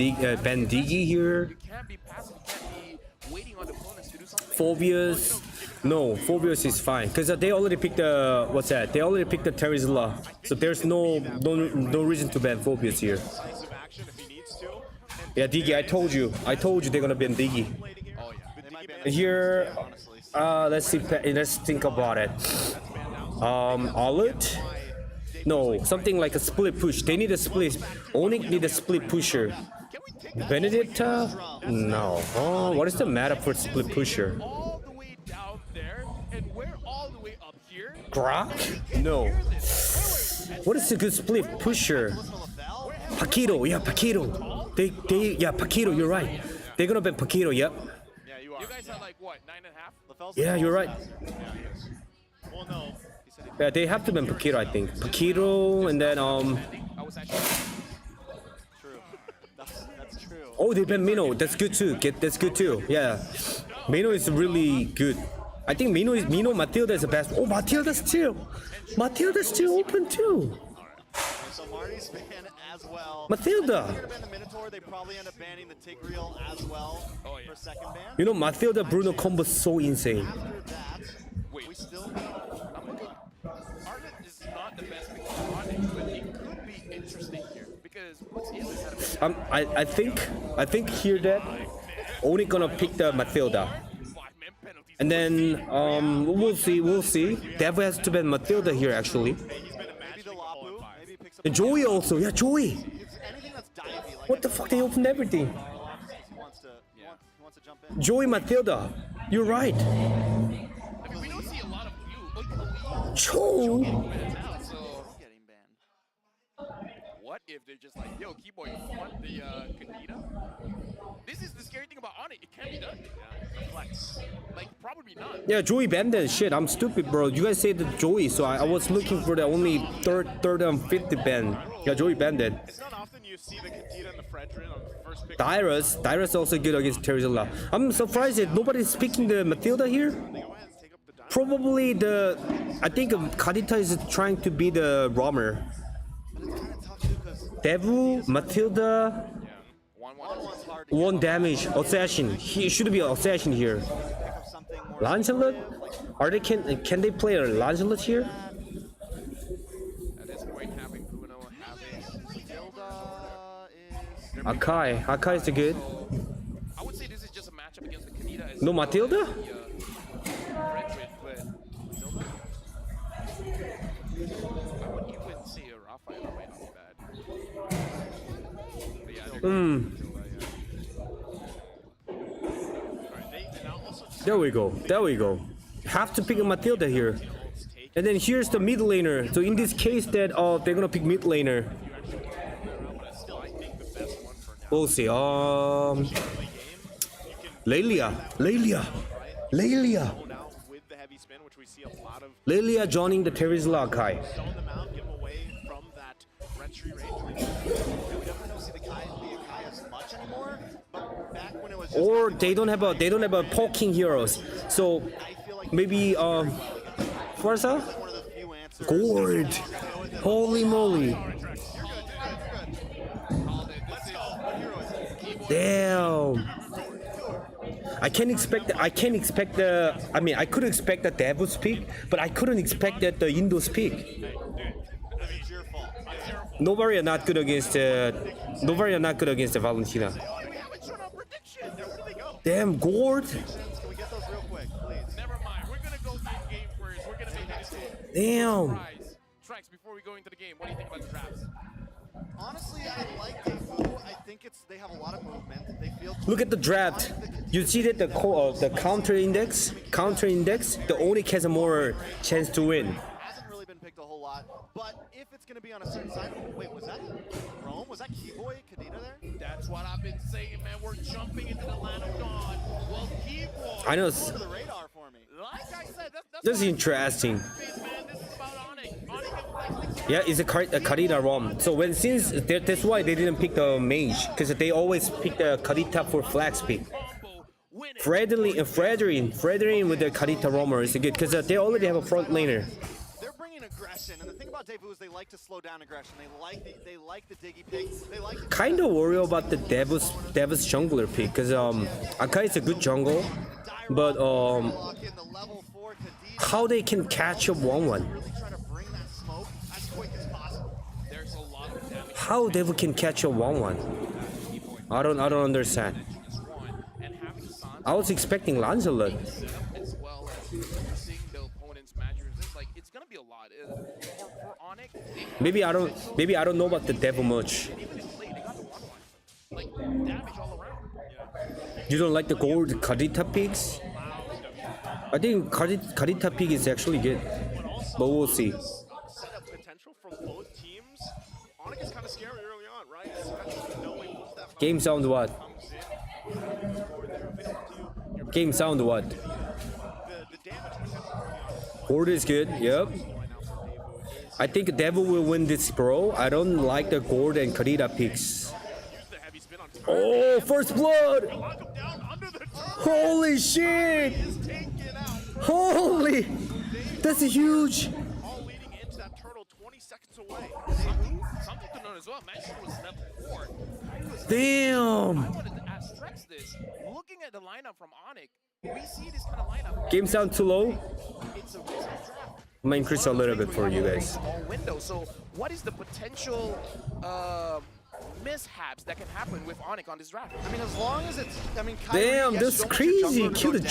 Speaker 1: Digi here.
Speaker 17: You can't be passive. You can't be waiting on the opponents to do something.
Speaker 1: Phobias. No, Phobias is fine because they already picked the what's that? They already picked the Terizla, so there's no reason to ban Phobias here. Yeah, Digi, I told you they're gonna ban Digi. Here, let's see, let's think about it. Alert? No, something like a split push. They need a split. ONIC need a split pusher. Benedicta? No. Oh, what is the meta for split pusher? Grok? No. What is a good split pusher? Paquito, yeah, Paquito. Yeah, Paquito, you're right. They're gonna ban Paquito, yep.
Speaker 17: Yeah, you guys are like what, 9.5?
Speaker 1: Yeah, you're right. Yeah, they have to ban Paquito, I think. Paquito, and then oh, they ban Mino. That's good too. That's good too. Yeah, Mino is really good. I think Mino Matilda is the best. Oh, Matilda's still open too.
Speaker 13: So Marty's banned as well.
Speaker 1: Matilda.
Speaker 13: The Minotaur, they probably end up banning the Tigreal as well for second ban.
Speaker 1: You know, Matilda Bruno combo is so insane.
Speaker 17: Wait, we still Arlet is not the best pick for ONIC, but it could be interesting here because what's in this out of
Speaker 1: I think here that only gonna pick the Matilda. And then we'll see. Dev has to ban Matilda here actually. And Joey also, yeah, Joey. What the fuck? They opened everything. Joey Matilda, you're right.
Speaker 17: we don't see a lot of
Speaker 1: Joe.
Speaker 17: What if they're just like, yo, Keyboy, you want the Kadita? This is the scary thing about ONIC. It can be done. Yeah, flex. Like, probably not.
Speaker 1: Yeah, Joey banned that shit. I'm stupid, bro. You guys said the Joey, so I was looking for the only third and fifth ban. Yeah, Joey banned it.
Speaker 17: It's not often you see the Kadita and the Fredrin on the first pick.
Speaker 1: Dyrus also good against Terizla. I'm surprised that nobody's picking the Matilda here. Probably I think Kadita is trying to be the roamer. Devu, Matilda, 1 damage, assassin. He should be an assassin here. Lancelot? Can they play a Lancelot here? Akai is good.
Speaker 17: I would say this is just a matchup against the Kadita.
Speaker 1: No Matilda? There we go. Have to pick a Matilda here. And then here's the mid laner. So in this case that they're gonna pick mid laner. We'll see. Lelia joining the Terizla Kai. Or they don't have a poking heroes. So maybe Forza? Gourd. Holy moly. Damn. I can't expect the. I mean, I could expect the Devil's pick, but I couldn't expect that the Indo's pick.
Speaker 13: It's your fault.
Speaker 1: Nobody are not good against nobody are not good against the Valentina. Damn, Gord.
Speaker 13: Can we get those real quick, please?
Speaker 2: Never mind. We're gonna go game first. We're gonna make this
Speaker 1: Damn.
Speaker 2: Tracks before we go into the game. What do you think about the drafts?
Speaker 13: Honestly, I like Deus Vult. I think they have a lot of movement. They feel.
Speaker 1: Look at the draft. You see that the counter index, the ONIC has a more chance to win.
Speaker 13: Hasn't really been picked a whole lot, but if it's going to be on a certain side, wait, was that Rome? Was that Keyboy Kadita there?
Speaker 2: That's what I've been saying, man. We're jumping into the land of dawn. Well, Keyboy.
Speaker 1: I know.
Speaker 13: Under the radar for me.
Speaker 2: Like I said,
Speaker 1: This is interesting. Yeah, it's a Karita ROM. So that's why they didn't pick the mage, because they always pick the Karita for flags pick. Fredrin with the Karita roamer is good because they already have a front laner.
Speaker 13: They're bringing aggression, and the thing about Deus Vult is they like to slow down aggression. They like the diggy pick. They like.
Speaker 1: Kind of worry about the Devil's jungler pick because Akai is a good jungle, but how they can catch up 1-1? How Devil can catch a 1-1? I don't understand. I was expecting Lancelot.
Speaker 2: As well as seeing the opponent's matches, it's gonna be a lot. For ONIC,
Speaker 1: Maybe I don't know about the Devil much.
Speaker 2: like damage all around.
Speaker 1: You don't like the gold Karita picks? I think Karita pick is actually good, but we'll see.
Speaker 17: Setup potential from both teams. ONIC is kind of scary early on, right? Especially knowing what's that
Speaker 1: Game sound what? Game sound what? Gold is good, yep. I think Devil will win this, bro. I don't like the Gold and Karita picks. Oh, first blood! Holy shit! Holy! That's huge!
Speaker 2: All leading into that turtle 20 seconds away. Something to note as well. Manchester was level 4.
Speaker 1: Damn!
Speaker 2: I wanted to ask Trex this. Looking at the lineup from ONIC, we see this kind of lineup.
Speaker 1: Game sound too low?
Speaker 2: It's a risky draft.
Speaker 1: I'm gonna increase a little bit for you guys.
Speaker 2: Small window. So, what is the potential mishaps that can happen with ONIC on this draft?
Speaker 13: I mean, as long as it's, Kyrie,
Speaker 1: Damn,
Speaker 13: yes,
Speaker 1: that's
Speaker 13: you don't want your
Speaker 1: crazy.
Speaker 13: jungler to
Speaker 1: Kill
Speaker 13: go
Speaker 1: the
Speaker 13: down,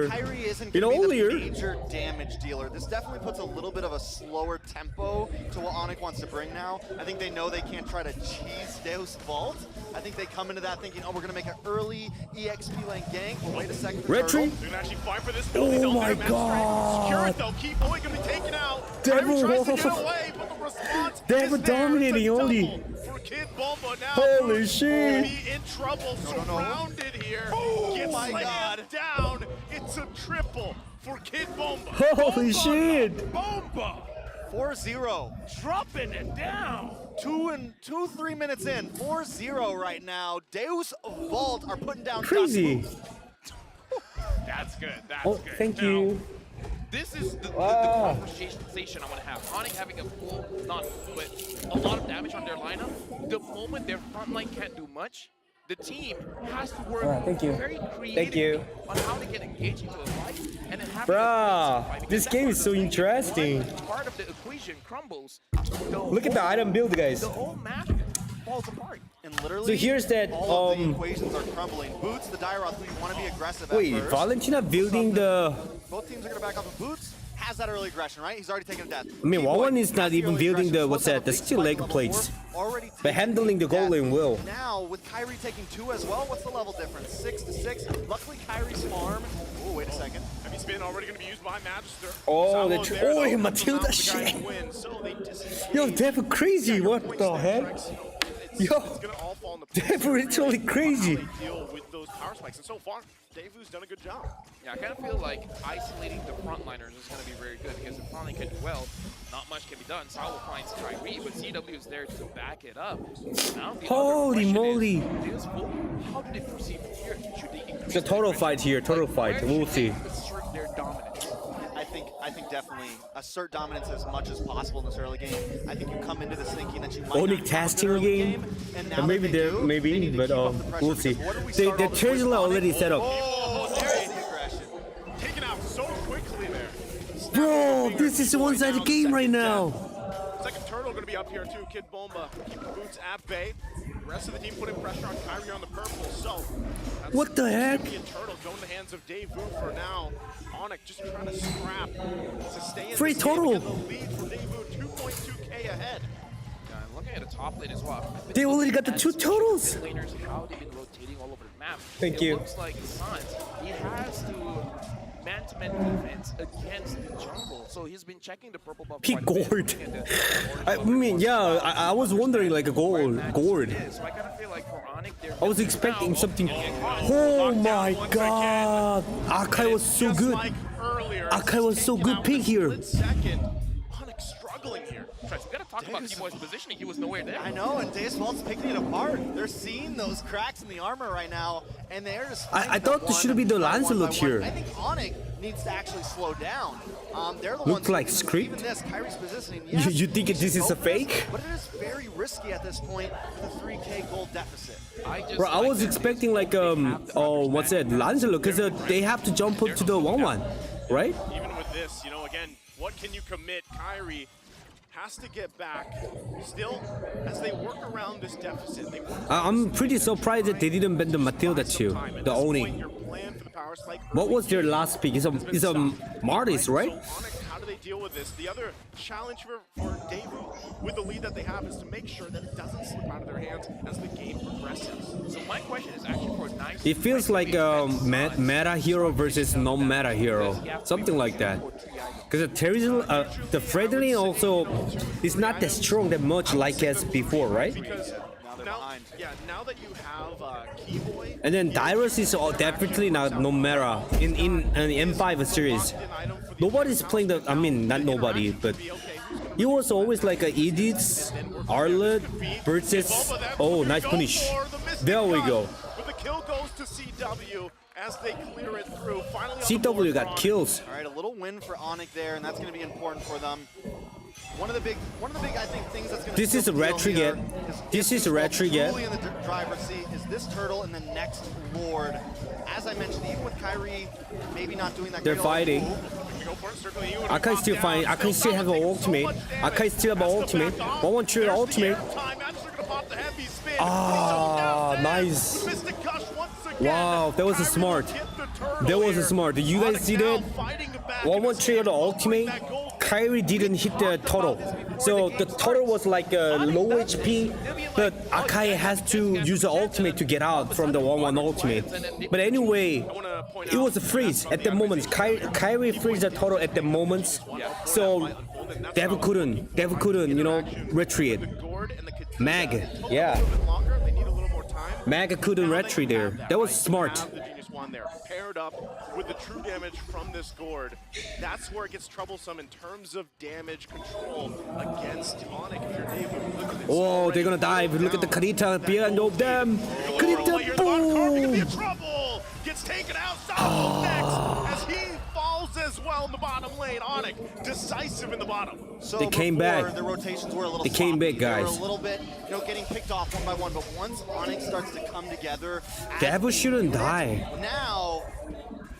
Speaker 1: jungler.
Speaker 13: But Kyrie isn't
Speaker 1: You know,
Speaker 13: going to be
Speaker 1: earlier.
Speaker 13: the major damage dealer. This definitely puts a little bit of a slower tempo to what ONIC wants to bring now. I think they know they can't try to cheese Deus Vult. I think they come into that thinking, oh, we're going to make an early EXP lane gank. Well, wait a second.
Speaker 1: Retreat.
Speaker 17: They're gonna actually fight for this.
Speaker 1: Oh my god!
Speaker 17: Secure it though. Keyboy gonna be taken out.
Speaker 1: Devil
Speaker 17: Kyrie tries to get away, but the response
Speaker 1: Devil
Speaker 17: is there.
Speaker 1: dominating
Speaker 17: It's a
Speaker 1: only.
Speaker 17: double for Kid Bomba now.
Speaker 1: Holy
Speaker 17: Will
Speaker 1: shit!
Speaker 17: be in trouble, surrounded here. Gets
Speaker 13: my
Speaker 17: laid
Speaker 13: God.
Speaker 17: down. It's a triple for Kid Bomba.
Speaker 1: Holy shit!
Speaker 17: Bomba
Speaker 13: 4-0.
Speaker 17: dropping it down.
Speaker 13: 3 minutes in. 4-0 right now. Deus Vult are putting down
Speaker 1: Crazy.
Speaker 17: That's good. That's
Speaker 1: Oh,
Speaker 17: good.
Speaker 1: thank
Speaker 17: Now,
Speaker 1: you.
Speaker 2: This is the
Speaker 1: Wow.
Speaker 2: conversation I want to have. ONIC having a full, not full, but a lot of damage on their lineup. The moment their front line can't do much, the team has to work
Speaker 1: Thank you.
Speaker 2: very
Speaker 1: Thank
Speaker 2: creatively
Speaker 1: you.
Speaker 2: on how they can engage into a fight and then have
Speaker 1: Bruh, this game is so interesting.
Speaker 2: part of the equation crumbles.
Speaker 1: Look at the item build, guys.
Speaker 2: The whole map falls apart.
Speaker 13: And literally,
Speaker 1: So here's that,
Speaker 13: all of the equations are crumbling. Boots, the Dairoth, who you want to be aggressive
Speaker 1: Wait,
Speaker 13: at first.
Speaker 1: Valentina building the...
Speaker 13: Both teams are going to back up. And Boots has that early aggression, right? He's already taken a death.
Speaker 1: I mean,
Speaker 13: Keyboy
Speaker 1: 1-1 is not
Speaker 13: has the
Speaker 1: even
Speaker 13: early
Speaker 1: building
Speaker 13: aggression.
Speaker 1: the, what's
Speaker 13: Supposed to have
Speaker 1: that, the
Speaker 13: a big
Speaker 1: steel
Speaker 13: spike
Speaker 1: leg
Speaker 13: level
Speaker 1: plates.
Speaker 13: 4, already
Speaker 1: But handling the goal lane well.
Speaker 13: Now, with Kyrie taking 2 as well, what's the level difference? 6-6. Luckily, Kyrie's farm. Oh, wait a second.
Speaker 17: Heavy spin already going to be used by Magister.
Speaker 1: Oh,
Speaker 17: Salo
Speaker 1: that's
Speaker 17: there,
Speaker 1: oh,
Speaker 17: though,
Speaker 1: Matilda
Speaker 17: comes out with the guys
Speaker 1: shit.
Speaker 17: to win, so they disengage.
Speaker 1: Yo, Devil crazy, what the heck? Yo,
Speaker 17: It's going to all fall in the
Speaker 1: Devil literally crazy.
Speaker 17: How they deal with those power spikes, and so far, Devu's done a good job.
Speaker 2: Yeah, I kind of feel like isolating the frontliners is going to be very good because if frontline can do well, not much can be done. Salo finds Kyrie, but CW is there to back it up. Now, the
Speaker 1: Holy
Speaker 2: other question
Speaker 1: moly.
Speaker 2: is, Deus Vult, how do they proceed from here? Should they increase
Speaker 1: It's a total fight here, total fight. We'll see.
Speaker 13: Assert their dominance. I think definitely assert dominance as much as possible in this early game. I think you come into this thinking that you might
Speaker 1: ONIC
Speaker 13: not have a
Speaker 1: testing
Speaker 13: good early
Speaker 1: game,
Speaker 13: and now
Speaker 1: and
Speaker 13: that
Speaker 1: maybe
Speaker 13: they
Speaker 1: they're
Speaker 13: do, they need to
Speaker 1: but
Speaker 13: keep up the pressure,
Speaker 1: we'll see.
Speaker 13: because what do we
Speaker 1: The
Speaker 13: start all this with?
Speaker 1: Tesla already set up.
Speaker 13: Oh,
Speaker 1: Bro, this is a one-sided game right now.
Speaker 17: Second turtle going to be up here too. Kid Bomba keep the boots at bay. The rest of the team putting pressure on Kyrie on the purple. So
Speaker 1: What the heck?
Speaker 17: Turtle going in the hands of Deus Vult for now. ONIC just trying to scrap to stay in
Speaker 1: Free
Speaker 17: this game
Speaker 1: turtle.
Speaker 17: and get the lead for Deus Vult, 2.2k ahead.
Speaker 18: Yeah, and looking at the top lane as well.
Speaker 1: They already got the 2 totals.
Speaker 18: Laners, how they've been rotating all over the map.
Speaker 1: Thank you.
Speaker 18: It looks like Sans, he has to man-to-man defense against the jungle. So he's been checking the purple buff.
Speaker 1: Pick
Speaker 18: quite a bit,
Speaker 1: gourd.
Speaker 18: looking at the-
Speaker 1: I mean, yeah, I was wondering like a gourd.
Speaker 18: So I kind of feel like for ONIC, they're
Speaker 1: I was expecting something. Oh my god! Akai was so good. Akai was so good pick here.
Speaker 17: Second, ONIC struggling here.
Speaker 18: Trent, we gotta talk about T-Boy's positioning. He was nowhere there.
Speaker 13: I know, and Deus Vult's picking it apart. They're seeing those cracks in the armor right now, and they're just.
Speaker 1: I thought this should be the Lancelot here.
Speaker 13: I think ONIC needs to actually slow down. They're the
Speaker 1: Looked
Speaker 13: ones
Speaker 1: like
Speaker 13: who-
Speaker 1: script.
Speaker 13: Even this, Kyrie's positioning.
Speaker 1: You,
Speaker 13: Yes,
Speaker 1: you think this is a fake?
Speaker 13: But it is very risky at this point with a 3k gold deficit.
Speaker 1: Bro, I was expecting like what's that, Lancelot, because they have to jump up to the 1-1, right?
Speaker 17: Even with this, you know, again, what can you commit? Kyrie has to get back. Still, as they work around this deficit, they work
Speaker 1: I'm pretty surprised that they didn't ban the Matilda too, the ONIC. What was their last pick? It's a Martis, right?
Speaker 17: How do they deal with this? The other challenge for Deus Vult with the lead that they have is to make sure that it doesn't slip out of their hands as the game progresses.
Speaker 18: So my question is actually for Nice.
Speaker 1: It feels like meta hero versus non-meta hero, something like that. Because the Fredolin also is not that strong that much like as before, right?
Speaker 17: Because now that you have Keyboy,
Speaker 1: And then Dyrus is definitely not non-meta in an M5 series. Nobody's playing the, I mean, not nobody, but it was always like a Edith's, Arlet versus, oh, nice punish. There we go.
Speaker 17: but the kill goes to CW as they clear it through. Finally,
Speaker 1: CW got kills.
Speaker 13: All right, a little win for ONIC there, and that's going to be important for them. One of the big, I think, things that's going to.
Speaker 1: This is a red trigger. This is a red trigger.
Speaker 13: Truly in the driver's seat is this turtle and the next Lord. As I mentioned, even with Kyrie maybe not doing that.
Speaker 1: They're fighting. Akai still fighting. Akai still have an ultimate. Akai still have an ultimate. 1-1 trigger ultimate. Ah, nice. Wow, that was a smart. That was a smart. Did you guys see that? 1-1 trigger the ultimate. Kyrie didn't hit the total. So the total was like low HP, but Akai has to use the ultimate to get out from the 1-1 ultimate. But anyway, it was a freeze at the moment. Kyrie freeze the total at the moment. So Dev couldn't, you know, retreat. Mag, yeah. Mag couldn't retreat there. That was smart.
Speaker 17: Paired up with the true damage from this gourd, that's where it gets troublesome in terms of damage control against ONIC. If you're Deus Vult, look at this.
Speaker 1: Oh, they're gonna dive. Look at the Karita behind of them. Karita, boom!
Speaker 17: Trouble gets taken out. Solid next as he falls as well in the bottom lane. ONIC decisive in the bottom.
Speaker 13: So
Speaker 1: They came back.
Speaker 13: The rotations were a little
Speaker 1: They came back,
Speaker 13: sloppy. They were
Speaker 1: guys.
Speaker 13: a little bit, you know, getting picked off one by one. But once ONIC starts to come together,
Speaker 1: Dev shouldn't die.
Speaker 13: now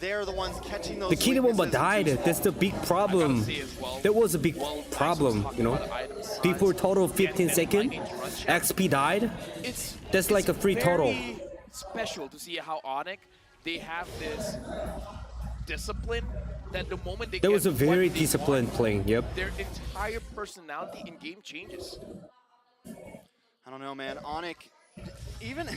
Speaker 13: they're the ones catching those.
Speaker 1: The Kitty Bomba
Speaker 13: weaknesses.
Speaker 1: died. That's the big problem. That was a big problem, you know. Before total 15 seconds, XP died. That's like a free total.
Speaker 18: Very special to see how ONIC, they have this discipline that the moment they
Speaker 1: That
Speaker 18: get
Speaker 1: was a very
Speaker 18: what they
Speaker 1: disciplined
Speaker 18: want,
Speaker 1: playing, yep.
Speaker 18: their entire personality in game changes.
Speaker 13: I don't know, man. ONIC, even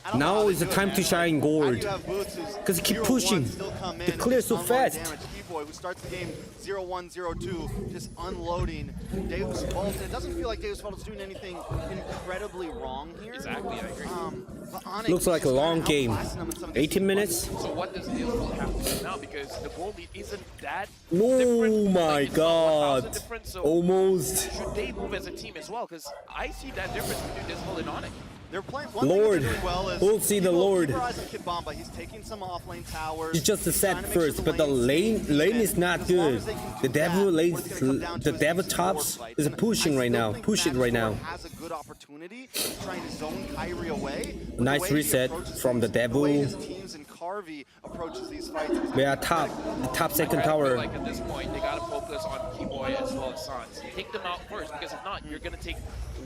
Speaker 13: I don't know
Speaker 1: Now
Speaker 13: how
Speaker 1: is
Speaker 13: they
Speaker 1: the
Speaker 13: do it,
Speaker 1: time
Speaker 13: man.
Speaker 1: to shine
Speaker 13: Like, how do
Speaker 1: gold.
Speaker 13: you have Boots who's
Speaker 1: Because keep
Speaker 13: 0-1
Speaker 1: pushing.
Speaker 13: still come
Speaker 1: They
Speaker 13: in,
Speaker 1: clear so
Speaker 13: unload
Speaker 1: fast.
Speaker 13: damage. Keyboy, who starts the game 0-1, 0-2, just unloading. Deus Vult. It doesn't feel like Deus Vult is doing anything incredibly wrong here.
Speaker 18: Exactly, I agree.
Speaker 13: But ONIC
Speaker 1: Looks like a
Speaker 13: just
Speaker 1: long
Speaker 13: kinda
Speaker 1: game.
Speaker 13: outclassing them in some of
Speaker 1: 18 minutes.
Speaker 18: So what does Deus Vult have to do now? Because the goal lead isn't that
Speaker 1: Oh
Speaker 18: different.
Speaker 1: my
Speaker 18: Like, it's not 1,000
Speaker 1: god.
Speaker 18: different, so
Speaker 1: Almost.
Speaker 18: should they move as a team as well? Because I see that difference between Deus Vult and ONIC.
Speaker 13: They're playing one
Speaker 1: Lord.
Speaker 13: thing they're doing well is
Speaker 1: We'll see the
Speaker 13: keep
Speaker 1: Lord.
Speaker 13: your eyes on Kid Bomba. He's taking some offlane towers.
Speaker 1: It's just a
Speaker 13: He's
Speaker 1: set
Speaker 13: trying to make sure
Speaker 1: first, but the
Speaker 13: lane's
Speaker 1: lane
Speaker 13: even.
Speaker 1: is not
Speaker 13: As long
Speaker 1: good.
Speaker 13: as they can
Speaker 1: The
Speaker 13: do
Speaker 1: devil
Speaker 13: that,
Speaker 1: lane,
Speaker 13: what's gonna come down to
Speaker 1: the
Speaker 13: is
Speaker 1: devil
Speaker 13: these
Speaker 1: tops
Speaker 13: sword fights.
Speaker 1: is
Speaker 13: And
Speaker 1: pushing
Speaker 13: I
Speaker 1: right
Speaker 13: still
Speaker 1: now.
Speaker 13: think
Speaker 1: Push it right now.
Speaker 13: Manasor has a good opportunity trying to zone Kyrie away. But the
Speaker 1: Nice
Speaker 13: way he
Speaker 1: reset
Speaker 13: approaches
Speaker 1: from the
Speaker 13: things, the way
Speaker 1: devil.
Speaker 13: his teams and Carvey approaches these fights.
Speaker 1: Yeah, top second
Speaker 18: I feel
Speaker 1: tower.
Speaker 18: like at this point, they gotta focus on Keyboy as well as Sans. Take them out first, because if not, you're gonna take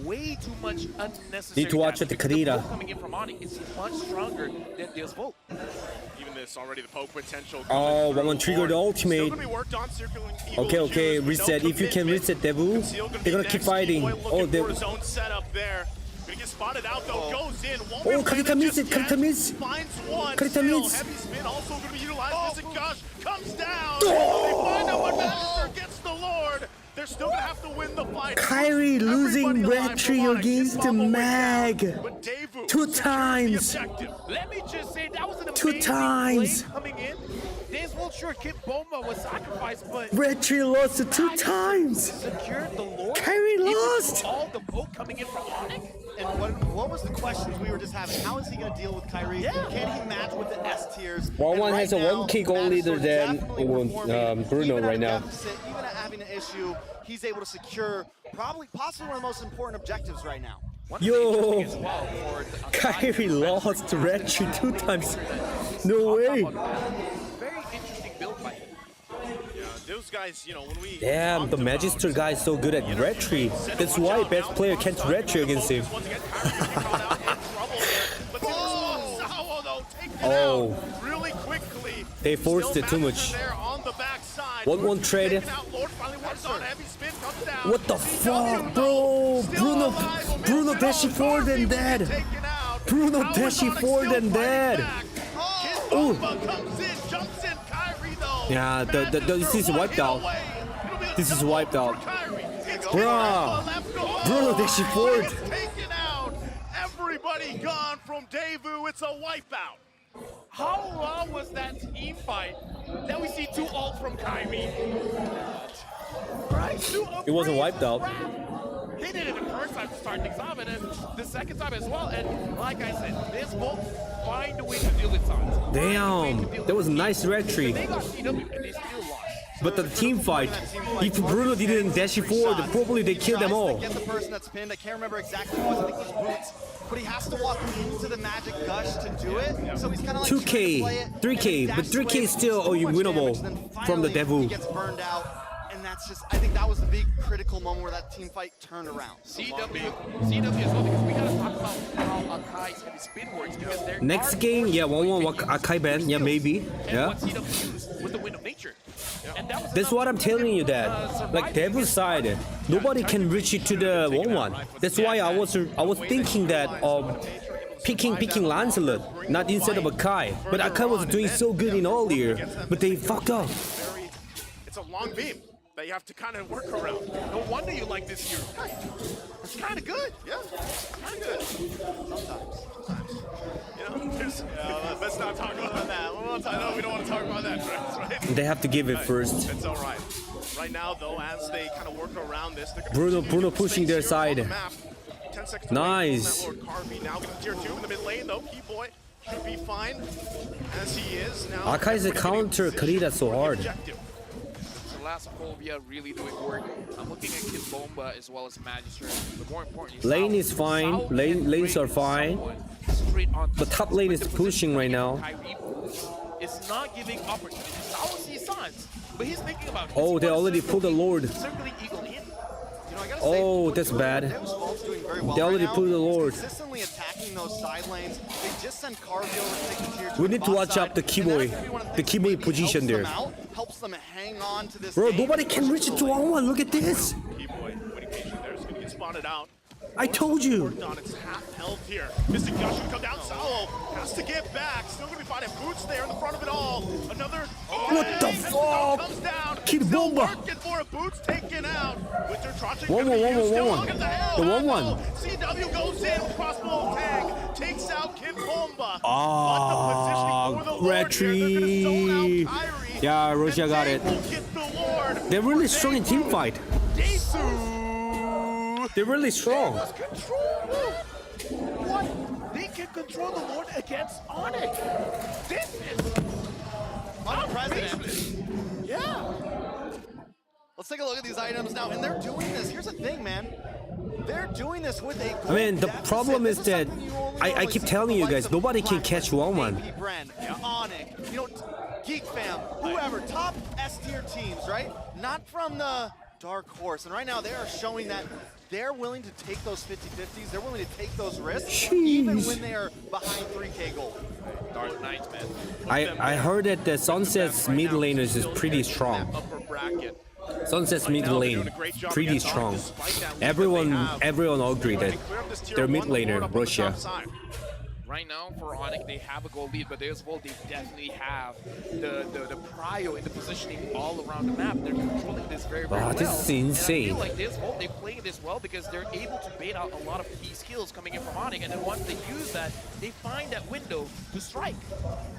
Speaker 18: way too much unnecessary
Speaker 1: Need to watch
Speaker 18: damage.
Speaker 1: the
Speaker 18: Because
Speaker 1: Karita.
Speaker 18: poke coming in from ONIC is much stronger than Deus Vult.
Speaker 17: Even this already, the poke potential.
Speaker 1: Oh, one trigger the ultimate.
Speaker 17: Still gonna be worked on, circling Eagle
Speaker 1: Okay,
Speaker 17: Shoes, but
Speaker 1: reset.
Speaker 17: no
Speaker 1: If you can
Speaker 17: commitment.
Speaker 1: reset Devu,
Speaker 17: Conceal
Speaker 1: they're gonna
Speaker 17: be
Speaker 1: keep
Speaker 17: next.
Speaker 1: fighting.
Speaker 17: Keyboy
Speaker 1: Oh,
Speaker 17: looking
Speaker 1: they.
Speaker 17: for his own setup there. Gonna get spotted out though. Goes in. Won't
Speaker 1: Oh,
Speaker 17: be
Speaker 1: Karita
Speaker 17: landed
Speaker 1: missed
Speaker 17: just
Speaker 1: it. Karita
Speaker 17: yet.
Speaker 1: missed.
Speaker 17: Finds one.
Speaker 1: Karita
Speaker 17: Still,
Speaker 1: missed.
Speaker 17: heavy spin also gonna be utilized. Missing Gush comes down.
Speaker 1: Oh!
Speaker 17: They find out what Magister gets the Lord. They're still gonna have to win the fight.
Speaker 1: Kyrie losing red tree against the Mag.
Speaker 17: But Devu
Speaker 1: 2
Speaker 17: secures
Speaker 1: times.
Speaker 17: the objective.
Speaker 18: Let me just say, that was an
Speaker 1: 2
Speaker 18: amazing
Speaker 1: times.
Speaker 18: play coming in. Deus Vult sure Kid Bomba was sacrificed, but
Speaker 1: Red tree lost it 2 times.
Speaker 18: secured the Lord.
Speaker 1: Kyrie
Speaker 18: Even
Speaker 1: lost.
Speaker 18: all the poke coming in from ONIC.
Speaker 13: And what was the questions we were just having? How is he going to deal with Kyrie? Can he match with the S tiers?
Speaker 1: One
Speaker 13: And
Speaker 1: has a
Speaker 13: right now,
Speaker 1: 1K goal leader than
Speaker 13: definitely performing.
Speaker 1: Bruno
Speaker 13: Even at
Speaker 1: right
Speaker 13: a
Speaker 1: now.
Speaker 13: deficit, even at having an issue, he's able to secure possibly one of the most important objectives right now.
Speaker 1: Yo, Kyrie lost red tree 2 times. No way.
Speaker 18: Very interesting build by him.
Speaker 17: Yeah, those guys, you know, when we
Speaker 1: Damn, the Magister guy is so good at red tree. That's why best player can't red tree against him. Oh,
Speaker 17: really quickly.
Speaker 1: they forced it too much. 1-1 trade. What the fuck, bro? Bruno dashing forward and dead. Bruno dashing forward and dead. Ooh. Yeah, this is wiped out. This is wiped out. Bruh. Bruno dashing forward.
Speaker 17: Everybody gone from Devu. It's a wipeout.
Speaker 18: How long was that team fight that we see 2 ults from Kyrie? Right?
Speaker 1: It wasn't wiped out.
Speaker 18: He did it the first time to start things off, and then the second time as well. And like I said, this will find a way to deal with Sans.
Speaker 1: Damn, that was a nice red tree.
Speaker 18: They got CW and they still lost.
Speaker 1: But the team fight, if Bruno didn't dash forward, probably they killed them all.
Speaker 13: Get the person that's pinned. I can't remember exactly who it was. I think it was Boots. But he has to walk into the magic gush to do it. So he's kind of like
Speaker 1: 2K, 3K, but 3K is still winnable from the Devu.
Speaker 13: He gets burned out. And that's just, I think that was the big critical moment where that team fight turned around.
Speaker 18: CW as well, because we gotta talk about how Akai's heavy spin works, because they're
Speaker 1: Next game, yeah, 1-1 Akai ban, yeah, maybe, yeah.
Speaker 18: what CW used with the wind of nature. And that was
Speaker 1: That's what I'm telling you, that like Devu's side, nobody can reach it to the 1-1. That's why I was thinking that picking Lancelot, not instead of Akai. But Akai was doing so good in earlier, but they fucked up.
Speaker 17: It's a long beam that you have to kind of work around.
Speaker 18: No wonder you like this hero.
Speaker 17: It's kind of good, yeah. Kind of good. Sometimes. You know, let's not talk about that. I know we don't want to talk about that, right?
Speaker 1: They have to give it first.
Speaker 17: It's all right. Right now, though, as they kind of work around this,
Speaker 1: Bruno pushing their side.
Speaker 17: 10 seconds
Speaker 1: Nice.
Speaker 17: Lord Carvey now getting tier 2 in the mid lane, though. Keyboy should be fine, as he is now.
Speaker 1: Akai's counter Karita so hard.
Speaker 18: Sokovia really doing work. I'm looking at Kid Bomba as well as Magister. But more importantly,
Speaker 1: Lane is fine. Lanes are fine. The top lane is pushing right now.
Speaker 18: It's not giving opportunities. Sao sees Sans, but he's thinking about.
Speaker 1: Oh, they already pulled the Lord.
Speaker 18: Circling Eagle in.
Speaker 1: Oh, that's bad. They already pulled the Lord.
Speaker 13: Consistently attacking those side lanes. They just send Carvey over to take the tier 2.
Speaker 1: We need to watch out the Keyboy. The Keyboy position there.
Speaker 13: Helps them hang on to this.
Speaker 1: Bro, nobody can reach it to 1-1. Look at this.
Speaker 17: Keyboy winning patient there is going to get spotted out.
Speaker 1: I told you.
Speaker 17: Worked on its half health here. Mr. Gush will come down. Sao has to get back. Still going to be fighting Boots there in the front of it all. Another.
Speaker 1: What the fuck?
Speaker 17: Comes down.
Speaker 1: Kid Bomba.
Speaker 17: Working for a Boots taken out. Winter Trotching.
Speaker 1: 1-1. The 1-1.
Speaker 17: CW goes in with crossbow tag. Takes out Kid Bomba.
Speaker 1: Ah, red tree. Yeah, Russia got it. They're really strong in team fight. They're really strong.
Speaker 18: What? They can control the Lord against ONIC. This is
Speaker 13: unprecedented. Yeah. Let's take a look at these items now, and they're doing this. Here's the thing, man. They're doing this with a
Speaker 1: I mean, the
Speaker 13: gold
Speaker 1: problem
Speaker 13: deficit.
Speaker 1: is
Speaker 13: This
Speaker 1: that
Speaker 13: something you only
Speaker 1: I
Speaker 13: normally
Speaker 1: keep
Speaker 13: see
Speaker 1: telling
Speaker 13: from the
Speaker 1: you guys,
Speaker 13: likes of
Speaker 1: nobody can
Speaker 13: Black
Speaker 1: catch
Speaker 13: Bren,
Speaker 1: 1-1.
Speaker 13: AP.Bren, ONIC, Geek Fam, whoever, top S tier teams, right? Not from the dark horse. And right now they are showing that they're willing to take those 50-50s. They're willing to take those risks, even when they are behind 3K gold.
Speaker 18: Dark Knights, man.
Speaker 1: I heard that the Sunset's mid laners is pretty strong.
Speaker 18: Upper bracket.
Speaker 1: Sunset's mid lane pretty strong. Everyone agree that their mid laner, Russia.
Speaker 18: Right now, for ONIC, they have a goal lead, but Deus Vult, they definitely have the prio in the positioning all around the map. They're controlling this very, very well.
Speaker 1: This is insane.
Speaker 18: And I feel like Deus Vult, they play this well because they're able to bait out a lot of key skills coming in from ONIC, and then once they use that, they find that window to strike.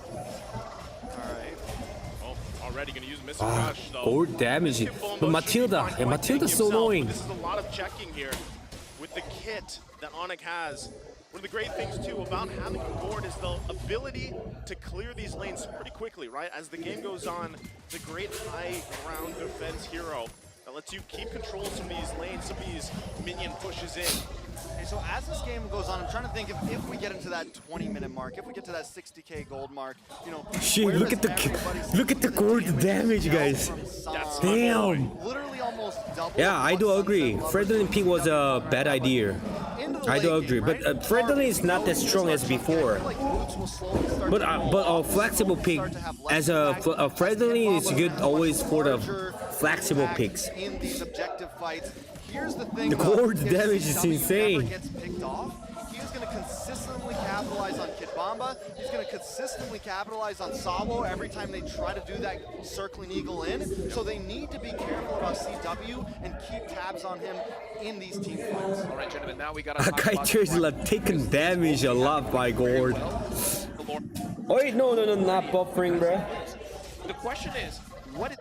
Speaker 17: Alright. Already going to use Mr. Rush, though.
Speaker 1: Gold damage. But Matilda, yeah, Matilda's so annoying.
Speaker 17: This is a lot of checking here with the kit that ONIC has. One of the great things, too, about having a gourd is the ability to clear these lanes pretty quickly, right? As the game goes on, the great high ground defense hero that lets you keep control of some of these lanes, some of these minion pushes in.
Speaker 13: Okay, so as this game goes on, I'm trying to think if we get into that 20-minute mark, if we get to that 60K gold mark, you know,
Speaker 1: Shit, look at the gold damage, guys. Damn.
Speaker 13: Literally almost double.
Speaker 1: Yeah, I do agree. Fredolin pick was a bad idea. I do agree, but Fredolin is not as strong as before. But a flexible pick, as a Fredolin is good always for the flexible picks.
Speaker 13: In these objective fights, here's the thing.
Speaker 1: The gold damage is insane.
Speaker 13: Gets picked off. He's going to consistently capitalize on Kitbamba. He's going to consistently capitalize on Sawo every time they try to do that circling eagle in. So they need to be careful about CW and keep tabs on him in these team fights.
Speaker 18: All right, gentlemen, now we got
Speaker 1: Kaiser's like taking damage a lot by gold. Oh wait, no, not buffering, bro.
Speaker 18: The question is, what is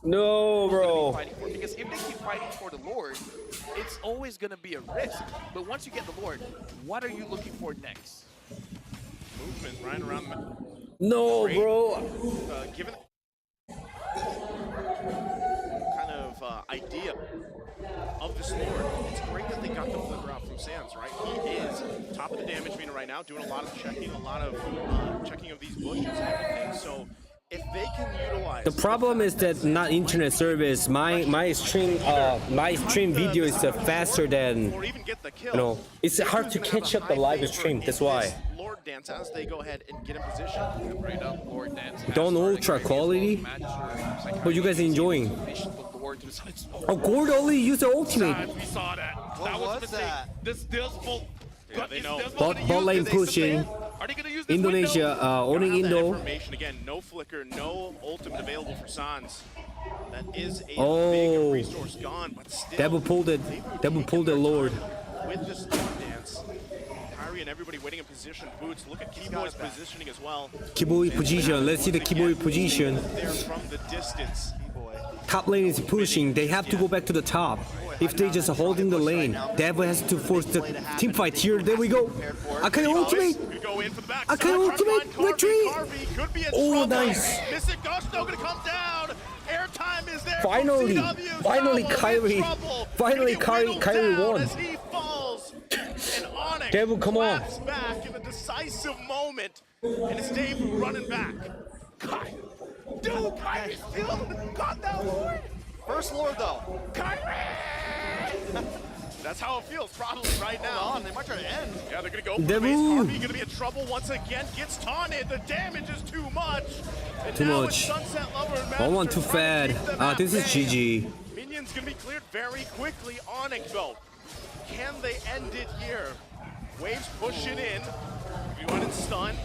Speaker 1: no, bro?
Speaker 18: Because if they keep fighting for the Lord, it's always going to be a risk. But once you get the Lord, what are you looking for next?
Speaker 17: Movement right around the...
Speaker 1: No, bro.
Speaker 17: Given kind of idea of this Lord, it's great that they got the flicker out from Sans, right? He is top of the damage meter right now, doing a lot of checking, checking of these bushes and everything. So if they can utilize
Speaker 1: the problem is that not internet service. My stream video is faster than, you know, it's hard to catch up the live stream. That's why.
Speaker 17: Lord dance as they go ahead and get in position.
Speaker 18: Right up, Lord dance.
Speaker 1: Don't ultra quality, but you guys enjoying. Oh, Gord only used the ultimate.
Speaker 18: We saw that. That was a mistake. This Deus Vult.
Speaker 17: Yeah, they know.
Speaker 1: Bot lane pushing. Indonesia, owning Indo.
Speaker 17: Again, no flicker, no ultimate available for Sans. That is a big resource gone, but still.
Speaker 1: Devil pulled it. Devil pulled the Lord.
Speaker 17: With this Lord dance, Kyrie and everybody waiting in position. Boots, look at Keyboy's positioning as well.
Speaker 1: Keyboy position. Let's see the Keyboy position.
Speaker 17: There from the distance.
Speaker 1: Top lane is pushing. They have to go back to the top. If they just holding the lane, Devil has to force the team fight here. There we go. Akai ultimate. Akai ultimate. Retreat. Oh, nice. Finally, Kyrie. Finally, Kyrie won. Devil, come on.
Speaker 17: Back in a decisive moment, and it's Dave running back. Dude, Kyrie still got that Lord.
Speaker 13: First Lord, though.
Speaker 17: Kyrie! That's how it feels probably right now.
Speaker 13: They might try to end.
Speaker 17: Yeah, they're going to go for the base. Harvey going to be in trouble once again. Gets taunted. The damage is too much. And
Speaker 1: too
Speaker 17: now
Speaker 1: much.
Speaker 17: It's Sunset Lover and
Speaker 1: 1-1 too fad. This is GG.
Speaker 17: Minions going to be cleared very quickly. ONIC, though. Can they end it here? Waves pushing in. We want it stun.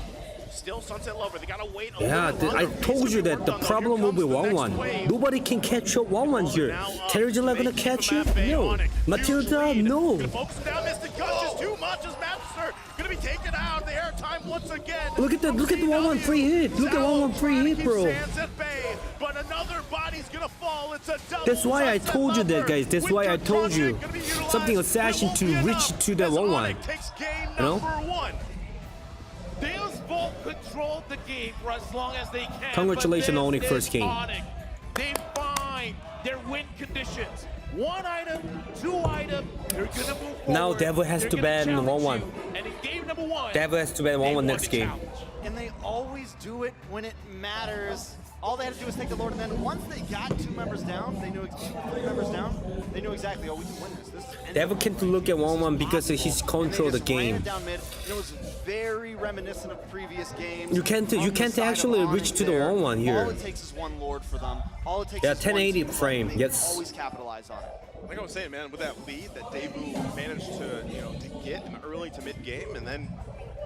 Speaker 17: Still Sunset Lover. They gotta wait a little
Speaker 1: I told you that the problem will be 1-1. Nobody can catch up 1-1 here. Terragilla gonna catch it? No. Matilda? No. Look at the 1-1 free hit. Look at 1-1 free hit, bro. That's why I told you that, guys. That's why I told you. Something assassin to reach to the 1-1. You know?
Speaker 18: Deus Vult controlled the game for as long as they can.
Speaker 1: Congratulations, ONIC first game.
Speaker 18: They find their win conditions.
Speaker 2: One item, two item, they're gonna move forward.
Speaker 1: Now Devil has
Speaker 2: they're
Speaker 1: to
Speaker 2: gonna
Speaker 1: ban
Speaker 2: challenge
Speaker 1: 1-1.
Speaker 2: you, and in game number 1,
Speaker 1: Devil has to ban 1-1 next game.
Speaker 13: And they always do it when it matters. All they had to do was take the Lord, and then once they got 2 members down, they knew 3 members down, they knew exactly, oh, we can win this.
Speaker 1: Devil can't look at 1-1 because he's control the game.
Speaker 13: Down mid, and it was very reminiscent of previous games.
Speaker 1: You can't actually reach to the 1-1 here.
Speaker 13: All it takes is 1 Lord for them. All it takes
Speaker 1: Yeah,
Speaker 13: is
Speaker 1: 1080
Speaker 13: 1
Speaker 1: frame.
Speaker 13: They
Speaker 1: Yes.
Speaker 13: always capitalize on it.
Speaker 17: Like I was saying, man, with that lead that Deus Vult managed to, to get in early to mid game, and then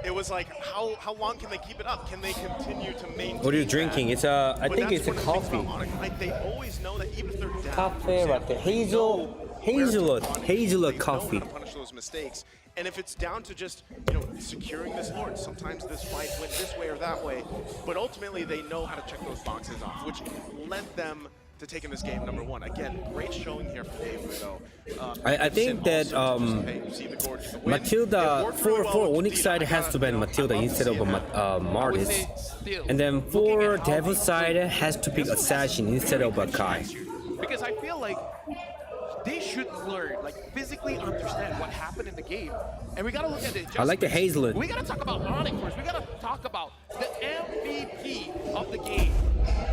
Speaker 17: it was like, how long can they keep it up? Can they continue to maintain?
Speaker 1: What are you drinking?
Speaker 17: that?
Speaker 1: It's a, I
Speaker 17: But
Speaker 1: think
Speaker 17: that's
Speaker 1: it's a
Speaker 17: one of the things
Speaker 1: coffee.
Speaker 17: about ONIC. Like they always know that even if they're down,
Speaker 1: Cafe right there. Hazelnut coffee.
Speaker 17: to punish those mistakes. And if it's down to just, securing this Lord, sometimes this fight went this way or that way, but ultimately they know how to check those boxes off, which led them to taking this game number 1. Again, great showing here from Deus though.
Speaker 1: I think that Matilda for ONIC side has to ban Matilda instead of Martis, and then for Devil side has to pick Assassin instead of Kai.
Speaker 18: Because I feel like they should learn, like physically understand what happened in the game, and we gotta look at it.
Speaker 1: I like the hazelnut.
Speaker 18: We gotta talk about ONIC first. We gotta talk about the MVP of the game.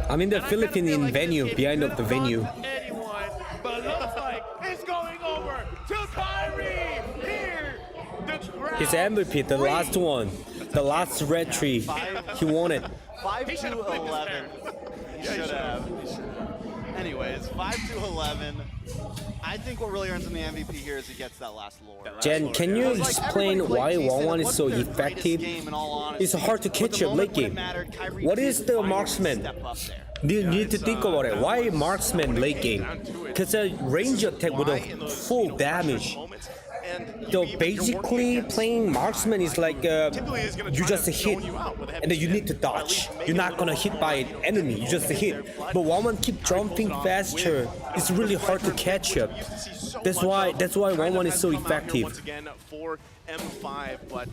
Speaker 1: I'm in the Philippines in venue, behind of the venue.
Speaker 2: Anyone, but looks like it's going over to Kyrie here. The crowd.
Speaker 1: His MVP, the last one, the last red tree, he won it.
Speaker 13: 5-11. He should have. Anyways, 5-11. I think what really earns him the MVP here is he gets that last Lord. Right?
Speaker 1: Jen, can you explain why 1-1 is so effective? It's hard to catch up late game. What is the marksman? You need to think about it. Why marksman late game? Because a range attack with a full damage. So basically, playing marksman is like you just hit, and then you need to dodge. You're not gonna hit by an enemy. You just hit. But 1-1 keep jumping faster. It's really hard to catch up. That's why 1-1 is so effective.
Speaker 17: Once again for M5, but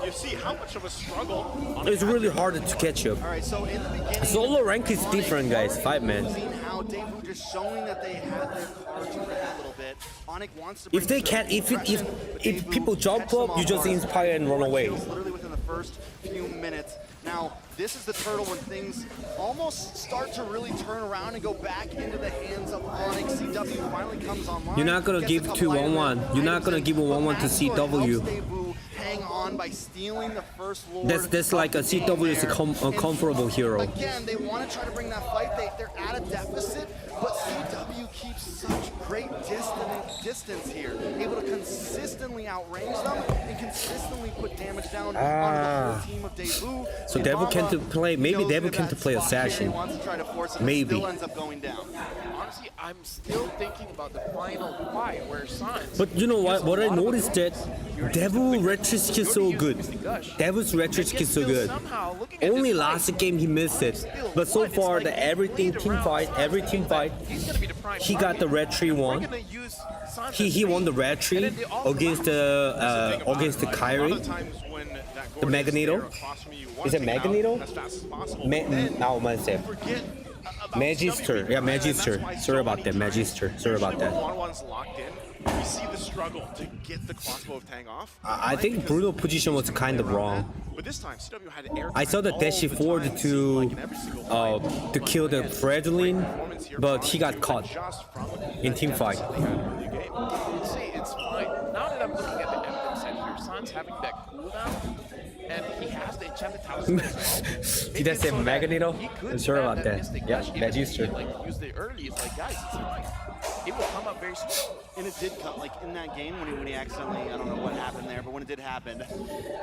Speaker 17: you see how much of a struggle.
Speaker 1: It's really hard to catch up.
Speaker 13: All right, so in the beginning,
Speaker 1: Solo rank is different, guys. 5-man.
Speaker 13: How Deus Vult just showing that they had their cards ready a little bit. ONIC wants to
Speaker 1: If they can't, if people jump up, you just inspire and run away.
Speaker 13: Literally within the first few minutes. Now, this is the turtle when things almost start to really turn around and go back into the hands of ONIC. CW finally comes online.
Speaker 1: You're not gonna give to 1-1. You're not gonna give a 1-1 to CW.
Speaker 13: Hang on by stealing the first Lord.
Speaker 1: That's like a CW is a comfortable hero.
Speaker 13: Again, they want to try to bring that fight. They're at a deficit, but CW keeps such great distance here, able to consistently outrange them and consistently put damage down on the whole team of Deus Vult.
Speaker 1: So Devil can't play. Maybe Devil can't play Assassin. Maybe.
Speaker 13: Still ends up going down.
Speaker 18: Honestly, I'm still thinking about the final fight where Sans.
Speaker 1: But you know what? What I noticed that Devil retro skill so good. Devil's retro skill so good. Only last game he missed it. But so far, every team fight, he got the red tree one. He won the red tree against the Kyrie. The Magneto. Is it Magneto? No, man, say. Magister. Yeah, Magister. Sorry about that, Magister. Sorry about that.
Speaker 17: 1-1's locked in. We see the struggle to get the crossbow of Tang off.
Speaker 1: I think Bruno position was kind of wrong.
Speaker 17: But this time, CW had air.
Speaker 1: I saw the dash forward to kill the Bradlin, but he got caught in team fight.
Speaker 18: See, it's fine. Now that I'm looking at the evidence set here, Sans having that cooldown, and he has the enchanted talisman.
Speaker 1: Did I say Magneto? I'm sure about that. Yeah, Magister.
Speaker 18: Like use the early, it's like guys, it's fine. It will come up very soon.
Speaker 13: And it did come, like in that game when he accidentally, I don't know what happened there, but when it did happen.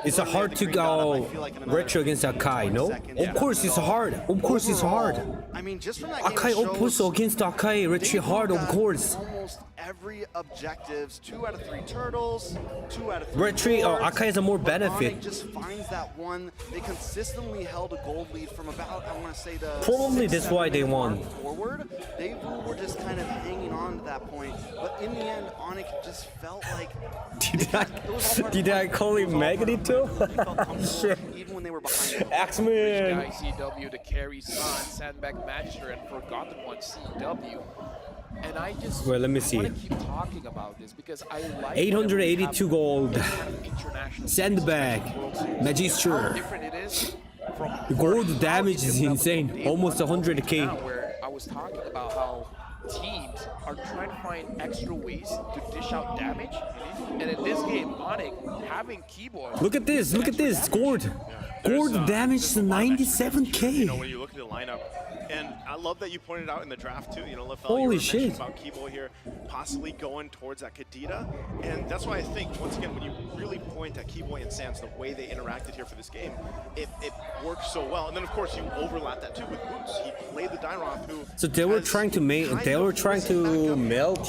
Speaker 1: It's hard to go retro against Akai, no? Of course it's hard. Of course it's hard.
Speaker 13: I mean, just from that game
Speaker 1: Akai also against Akai, retro hard, of course.
Speaker 13: Almost every objectives, 2 out of 3 turtles, 2 out of 3
Speaker 1: retro or Akai is a more benefit.
Speaker 13: ONIC just finds that one. They consistently held a gold lead from about, I want to say the
Speaker 1: Probably that's why they won.
Speaker 13: Forward, they were just kind of hanging on to that point, but in the end, ONIC just felt like.
Speaker 1: Did I call him Magneto? Shit.
Speaker 13: Even when they were behind.
Speaker 1: X-Men.
Speaker 18: Guy CW to carry Sun, Sandbag Magister, and Forgotten One CW. And I just
Speaker 1: Well, let me see.
Speaker 18: want to keep talking about this because I like
Speaker 1: 882 gold.
Speaker 18: international
Speaker 1: Sandbag.
Speaker 18: how
Speaker 1: Magister.
Speaker 18: different it is from
Speaker 1: The gold damage is insane. Almost 100k.
Speaker 18: now, where I was talking about how teams are trying to find extra ways to dish out damage, and in this game, ONIC having keyboard.
Speaker 1: Look at this. Look at this. Gold. Gold damage is
Speaker 17: You know,
Speaker 1: 97k.
Speaker 17: when you look at the lineup, and I love that you pointed out in the draft too. You know, Lefel,
Speaker 1: Holy
Speaker 17: you were
Speaker 1: shit.
Speaker 17: mentioning about Keyboy here possibly going towards that Kadita, and that's why I think once again when you really point at Keyboy and Sans, the way they interacted here for this game, it worked so well. And then of course you overlap that too with Boots. He played the Dairoth who.
Speaker 1: So they were trying to melt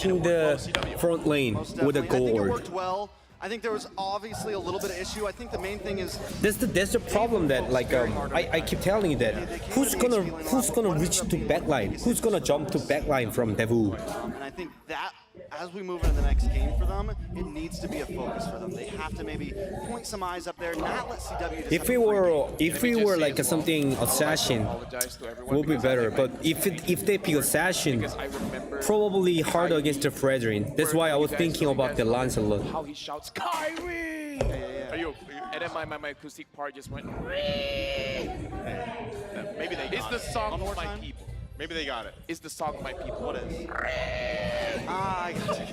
Speaker 1: in the front lane with a
Speaker 13: I think it
Speaker 1: gold.
Speaker 13: worked well. I think there was obviously a little bit of issue. I think the main thing is
Speaker 1: That's the problem that like I keep telling you that who's gonna reach to backline? Who's gonna jump to backline from Deus Vult?
Speaker 13: and I think that as we move into the next game for them, it needs to be a focus for them. They have to maybe point some eyes up there, not let CW just
Speaker 1: If we were like something assassin, will be better. But if they pick assassin, probably harder against the Fredrin. That's why I was thinking about the Lancelot.
Speaker 18: How he shouts, Kyrie!
Speaker 17: Are you?
Speaker 18: And then my acoustic part just went.
Speaker 17: Maybe they.
Speaker 18: It's the song of my people.
Speaker 17: Maybe they got it.
Speaker 18: It's the song of my people.
Speaker 13: What is? I got you.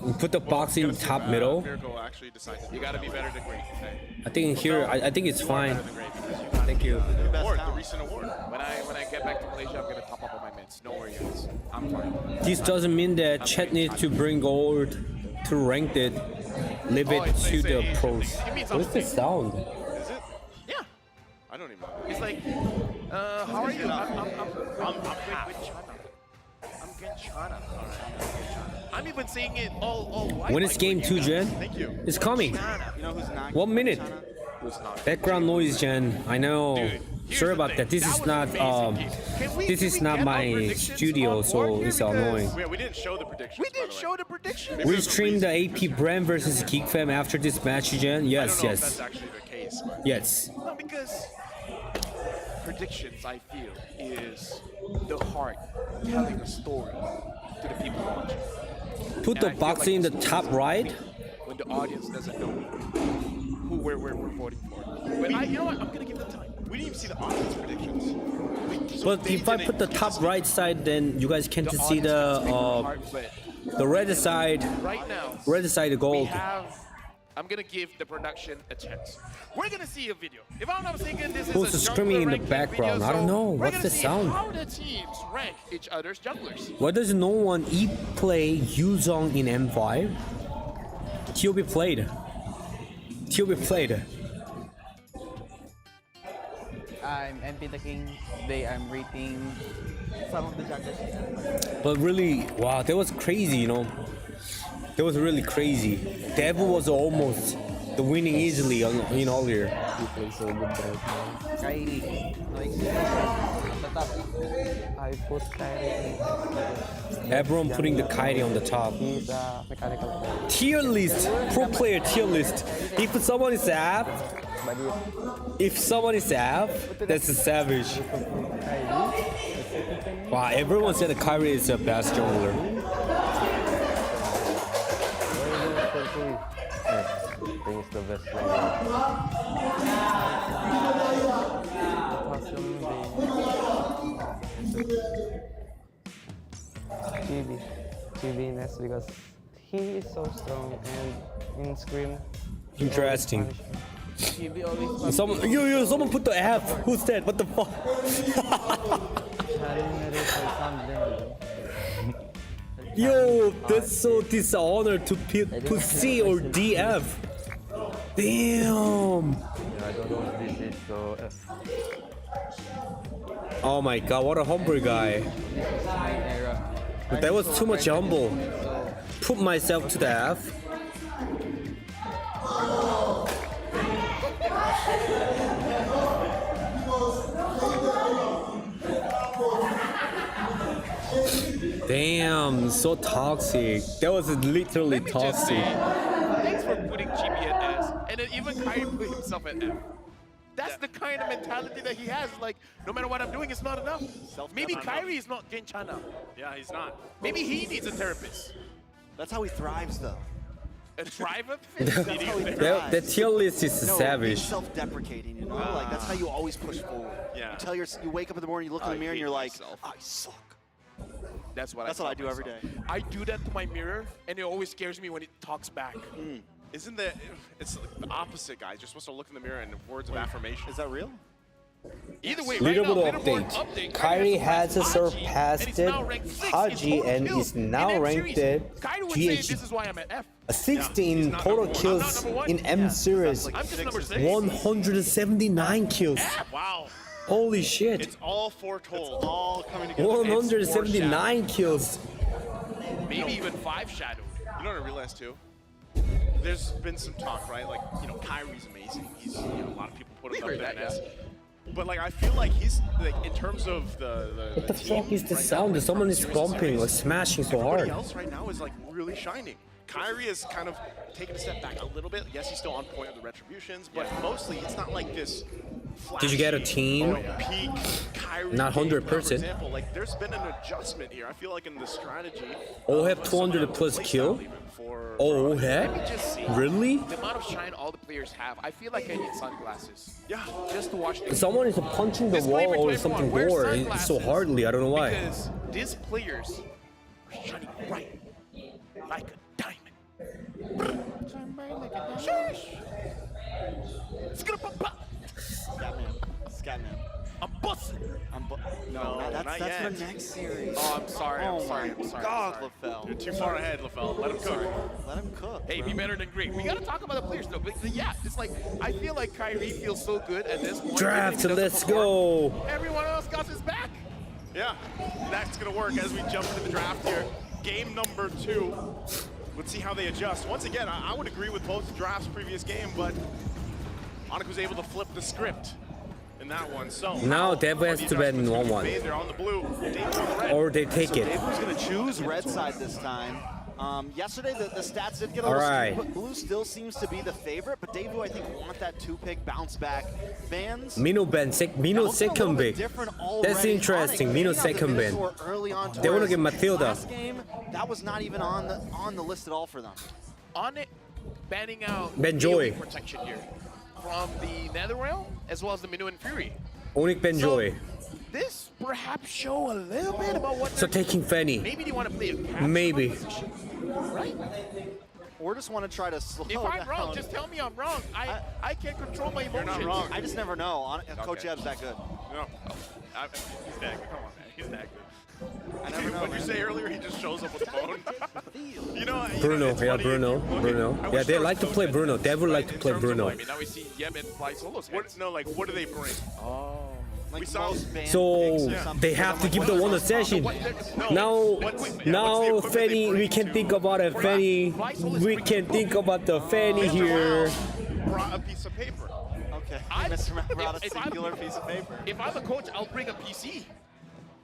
Speaker 1: We put the box in top middle.
Speaker 17: Miracle actually decided.
Speaker 18: You gotta be better than great.
Speaker 1: I think here, I think it's fine. Thank you.
Speaker 17: Award, the recent award.
Speaker 18: When I get back to Malaysia, I'm gonna top up on my mids. Don't worry, guys. I'm fine.
Speaker 1: This doesn't mean that Chet needs to bring gold to ranked it. Leave it to the pros. What's the sound?
Speaker 17: Is it?
Speaker 18: Yeah.
Speaker 17: I don't even know.
Speaker 18: It's like, how are you? I'm Chana. I'm even saying it all white.
Speaker 1: When is game 2, Jen?
Speaker 17: Thank you.
Speaker 1: It's coming.
Speaker 13: You know who's not?
Speaker 1: 1 minute.
Speaker 18: Who's not?
Speaker 1: Background noise, Jen. I know.
Speaker 18: Dude,
Speaker 1: Sorry about that. This is not my studio, so it's annoying.
Speaker 17: We didn't show the predictions.
Speaker 18: We didn't show the prediction.
Speaker 1: We streamed the AP.Bren vs Geek Fam after this match, Jen. Yes,
Speaker 17: I don't know if
Speaker 1: yes,
Speaker 17: that's actually the case, but
Speaker 1: yes.
Speaker 18: No, because predictions, I feel, is the heart telling a story to the people watching.
Speaker 1: Put the box in the top right.
Speaker 18: When the audience doesn't know who we're voting for. But you know what? I'm gonna give them time.
Speaker 17: we didn't even see the audience predictions.
Speaker 1: But if I put the top right side, then you guys can't see the red side.
Speaker 18: Right now,
Speaker 1: red side gold.
Speaker 18: I'm gonna give the production a chance. We're gonna see a video. If I'm not mistaken, this
Speaker 1: Who's
Speaker 18: is a
Speaker 1: screaming in the
Speaker 18: jungler
Speaker 1: background?
Speaker 18: ranking
Speaker 1: I don't know.
Speaker 18: video, so
Speaker 1: What's the sound?
Speaker 18: How the teams rank each other's junglers.
Speaker 1: Why does no one play Yuzong in M5? TOB played. TOB played.
Speaker 19: I'm MP the King. Today I'm rating some of the junglers.
Speaker 1: But really, wow, that was crazy, you know. That was really crazy. Devil was almost the winning easily in earlier.
Speaker 19: You play so good right now. Kyrie. I put Kyrie.
Speaker 1: Everyone putting the Kyrie on the top.
Speaker 19: He's a mechanical player.
Speaker 1: Tier list, pro player tier list. If someone is F, that's a savage. Wow, everyone said that Kyrie is the best jungler.
Speaker 19: I think it's the best GB Ness because he is so strong and in Scream.
Speaker 1: Interesting.
Speaker 19: GB always
Speaker 1: Someone put the F. Who's that? What the fuck? Yo, that's so dishonored to put C or DF. Damn.
Speaker 19: Yeah, I don't know what this is, so F.
Speaker 1: Oh my god, what a humble guy. But that was too much humble. Put myself to the F. Damn, so toxic. That was literally toxic.
Speaker 18: Thanks for putting GB at S, and then even Kyrie put himself at F. That's the kind of mentality that he has. Like, no matter what I'm doing, it's not enough. Maybe Kyrie is not Genchana.
Speaker 17: Yeah, he's not.
Speaker 18: Maybe he needs a therapist.
Speaker 13: That's how he thrives, though.
Speaker 18: A driver?
Speaker 12: The tier list is
Speaker 13: No,
Speaker 12: savage.
Speaker 13: he's self-deprecating, you know? Like, that's how you always push forward.
Speaker 17: Yeah.
Speaker 13: You wake up in the morning, you look in the mirror, and you're like, I suck.
Speaker 18: That's what
Speaker 13: I do every day.
Speaker 18: I do that to my mirror, and it always scares me when it talks back.
Speaker 17: Isn't that, it's like the opposite, guys. You're supposed to look in the mirror and words of affirmation.
Speaker 13: Is that real?
Speaker 18: Either way, right now,
Speaker 12: Leaderboard update. Kyrie has surpassed Haji and is now ranked at
Speaker 18: Kyrie would say,
Speaker 12: GH.
Speaker 18: this is why I'm at F.
Speaker 12: 16 total kills in M series.
Speaker 18: I'm just number 6.
Speaker 12: 179 kills.
Speaker 17: Wow.
Speaker 12: Holy shit.
Speaker 17: It's all foretold. It's all coming together.
Speaker 12: 179 kills.
Speaker 18: Maybe even 5 shadowed.
Speaker 17: You know what I realized too? There's been some talk, right? Like, you know, Kyrie's amazing. He's, you know, a lot of people put him up there as. But like, I feel like he's like, in terms of the
Speaker 12: What the fuck is the sound? Someone is bumping or smashing so hard.
Speaker 17: Everybody else right now is like really shining. Kyrie is kind of taking a step back a little bit. Yes, he's still on point with the retributions, but mostly it's not like this.
Speaker 12: Did you get a team?
Speaker 17: Peak Kyrie
Speaker 12: Not
Speaker 17: game,
Speaker 12: 100%.
Speaker 17: For example, like there's been an adjustment here. I feel like in the strategy.
Speaker 12: Oh, have 200 plus kill? Oh, heck? Really?
Speaker 18: The amount of shine all the players have, I feel like I need sunglasses. Yeah. Just to watch the
Speaker 12: Someone is punching the wall or something more so hardly. I don't know why.
Speaker 18: Because these players are shining bright like a diamond. Sheesh. It's gonna pop.
Speaker 13: Scatman.
Speaker 18: I'm busting.
Speaker 13: No, that's
Speaker 17: yet.
Speaker 13: for next series.
Speaker 18: Oh, I'm sorry.
Speaker 13: Oh
Speaker 18: I'm sorry.
Speaker 13: my
Speaker 18: I'm sorry.
Speaker 13: God,
Speaker 18: I'm sorry.
Speaker 13: LaFell.
Speaker 17: You're too far ahead, LaFell. Let him cook.
Speaker 13: Let him cook.
Speaker 18: Hey, be better than great. We gotta talk about the players though. But yeah, it's like I feel like Kyrie feels so good at this point.
Speaker 12: Draft,
Speaker 18: Even if he
Speaker 12: let's
Speaker 18: doesn't perform,
Speaker 12: go.
Speaker 18: Everyone else got his back.
Speaker 17: Yeah, that's gonna work as we jump into the draft here. Game number 2. Let's see how they adjust. Once again, I would agree with both drafts previous game, but ONIC was able to flip the script in that one. So
Speaker 12: Now Dev has to bet in 1-1.
Speaker 17: They're on the blue. Dave's on the red.
Speaker 12: Or they take it.
Speaker 13: Who's going to choose red side this time? Yesterday, the stats did get a little
Speaker 12: Alright.
Speaker 13: skewed, but blue still seems to be the favorite. But Davu, I think, want that 2-pick bounce back. Vans.
Speaker 12: Mino second pick. That's interesting. Mino second ban. They want to get Matilda.
Speaker 13: Last game, that was not even on the list at all for them.
Speaker 18: On it, banning out
Speaker 12: Benjoy.
Speaker 18: AoE protection here from the Netherrealm as well as the Minu and Fury.
Speaker 12: ONIC Benjoy.
Speaker 18: This perhaps show a little bit about what
Speaker 12: So taking Fanny.
Speaker 18: maybe they want to play a cap
Speaker 12: Maybe.
Speaker 18: position, right?
Speaker 13: Or just want to try to slow
Speaker 18: If I'm
Speaker 13: down.
Speaker 18: wrong, just tell me I'm wrong. I can't control my emotions.
Speaker 17: You're not wrong.
Speaker 13: I just never know. Coach Eb's that good.
Speaker 17: No, he's that good. Come on, man. He's that good.
Speaker 13: I never know,
Speaker 17: What did you
Speaker 13: man.
Speaker 17: say earlier? He just shows up with the phone.
Speaker 12: Bruno,
Speaker 17: it's
Speaker 12: yeah,
Speaker 17: funny.
Speaker 12: Bruno. Yeah, they like to play Bruno. They would like to play Bruno.
Speaker 18: I mean, now we see Yemen fly solos.
Speaker 17: What do they bring?
Speaker 18: Oh.
Speaker 13: Like
Speaker 17: We saw
Speaker 12: So they have to give the one session. Now Fanny, we can think about a Fanny. We can think about the Fanny here.
Speaker 17: Brought a piece of paper.
Speaker 13: Okay, Mr. Matt brought a singular piece of paper.
Speaker 18: If I'm a coach, I'll bring a PC.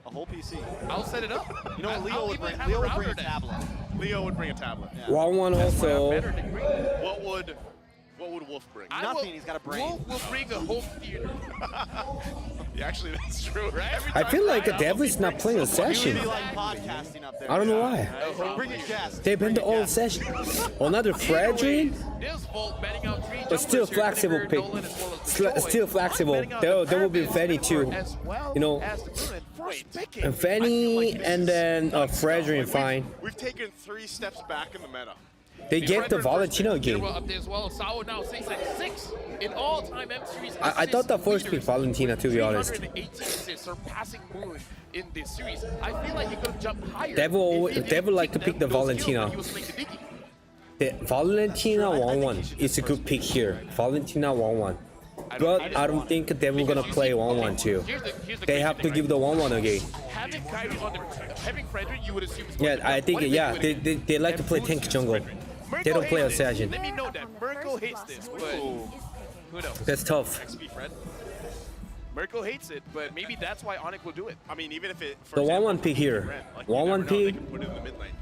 Speaker 13: A whole PC.
Speaker 18: I'll set it up.
Speaker 13: You know what Leo
Speaker 18: I'll
Speaker 13: would
Speaker 18: even
Speaker 13: bring?
Speaker 18: have
Speaker 13: Leo
Speaker 18: a
Speaker 13: would bring a
Speaker 18: router then.
Speaker 13: tablet.
Speaker 17: Leo would bring a tablet.
Speaker 13: Yeah.
Speaker 12: 1-1 also.
Speaker 17: What would Wolf bring?
Speaker 13: Nothing. He's got a brain.
Speaker 18: Wolf will bring a whole theater.
Speaker 17: Yeah, actually, that's true. Right?
Speaker 12: I feel like the Devil is not playing a session.
Speaker 13: He like podcasting up there.
Speaker 12: I don't know why.
Speaker 13: Bring a guest.
Speaker 12: They been the all session. Another fragile,
Speaker 18: Deus Vult banning out 3
Speaker 12: but still
Speaker 18: junglers here,
Speaker 12: flexible
Speaker 18: Grimmer,
Speaker 12: pick.
Speaker 18: Nolan, as well as Joy.
Speaker 12: Still flexible.
Speaker 18: Banning out
Speaker 12: There
Speaker 18: the
Speaker 12: will be
Speaker 18: Carbis,
Speaker 12: Fanny too.
Speaker 18: as well
Speaker 12: You know,
Speaker 18: as the Bruno. And first picking.
Speaker 12: and Fanny and then fragile fine.
Speaker 17: We've taken 3 steps back in the meta.
Speaker 12: They gave the Valentino
Speaker 18: Game.
Speaker 12: game.
Speaker 18: Up there as well. Sao now sits at 6 in all-time M series.
Speaker 12: I thought the first pick Valentina, to be honest.
Speaker 18: 318 assists, surpassing Moon in this series. I feel like he could have jumped higher.
Speaker 12: Devil like to pick the Valentina. The Valentina 1-1 is a good pick here. Valentina 1-1. But I don't think Devil gonna play 1-1 too. They have to give the 1-1 again.
Speaker 18: Having Kyrie on the having Frederick, you would assume.
Speaker 12: Yeah, I think they like to play tank jungle. They don't play assassin.
Speaker 18: Let me know that Merkel hates this, but who knows?
Speaker 12: That's tough.
Speaker 17: XP Fred.
Speaker 18: Merkel hates it, but maybe that's why ONIC will do it.
Speaker 17: I mean, even if it.
Speaker 12: The 1-1 pick here. 1-1 pick.
Speaker 17: Put it in the mid lane.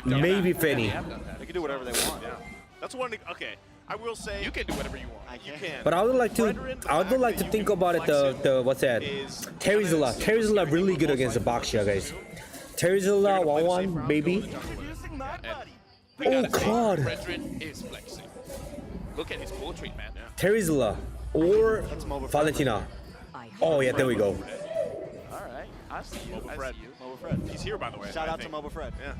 Speaker 12: Maybe Fanny.
Speaker 13: They can do whatever they want.
Speaker 17: Yeah. That's one. Okay. I will say
Speaker 18: You can do whatever you want.
Speaker 17: you can.
Speaker 12: But I would like to think about it. The what's that? Terizilla. Terizilla really good against the Baxia guys. Terizilla 1-1 baby. Oh god.
Speaker 18: Bren is flexing. Look at his portrait, man.
Speaker 12: Terizilla or Valentina. Oh yeah, there we go.
Speaker 18: All right, I see you.
Speaker 17: Moba
Speaker 18: I
Speaker 17: Fred.
Speaker 18: see you.
Speaker 17: Moba Fred. He's here, by the way.
Speaker 10: Shout out to Moba Fred.
Speaker 17: Yeah.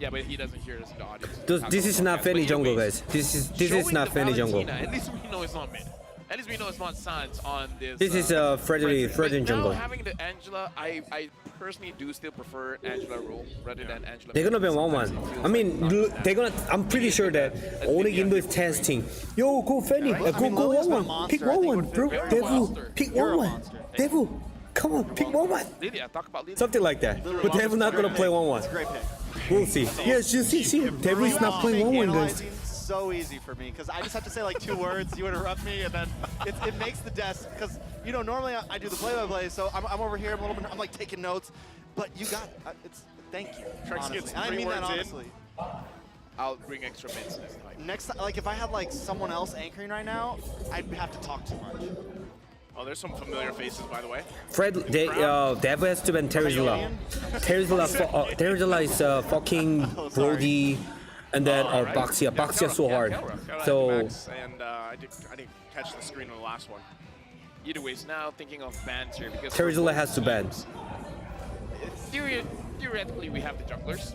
Speaker 18: Yeah, but he doesn't hear us in the audience.
Speaker 12: This is not Fanny jungle, guys. This is not Fanny jungle.
Speaker 18: At least we know it's not mid. At least we know it's not Sans on this.
Speaker 12: This is Frederick jungle.
Speaker 18: Now having the Angela, I personally do still prefer Angela role rather than Angela.
Speaker 12: They're gonna be 1-1. I mean, they're gonna. I'm pretty sure that ONIC Indo is testing. Yo, go Fanny, go 1-1. Pick 1-1, bro. Devil, pick 1-1. Devil, come on, pick 1-1.
Speaker 18: Lydia, talk about Lydia.
Speaker 12: Something like that. But Devil not gonna play 1-1.
Speaker 10: Great pick.
Speaker 12: We'll see. Yes, you see. Devil is not playing 1-1, guys.
Speaker 10: So easy for me because I just have to say like 2 words. You interrupt me, and then it makes the desk because normally I do the play-by-play, so I'm over here a little bit. I'm like taking notes, but you got it. Thank you. Honestly. And I mean that honestly.
Speaker 18: I'll bring extra minutes next time.
Speaker 10: Next time, like if I had like someone else anchoring right now, I'd have to talk too much.
Speaker 17: Oh, there's some familiar faces, by the way.
Speaker 12: Devil has to ban Terizilla. Terizilla is fucking Brody. And then Baxia. Baxia so hard. So
Speaker 17: And I didn't catch the screen on the last one.
Speaker 18: Either way, it's now thinking of bans here because
Speaker 12: Terizilla has to ban.
Speaker 18: Theoretically, we have the junglers.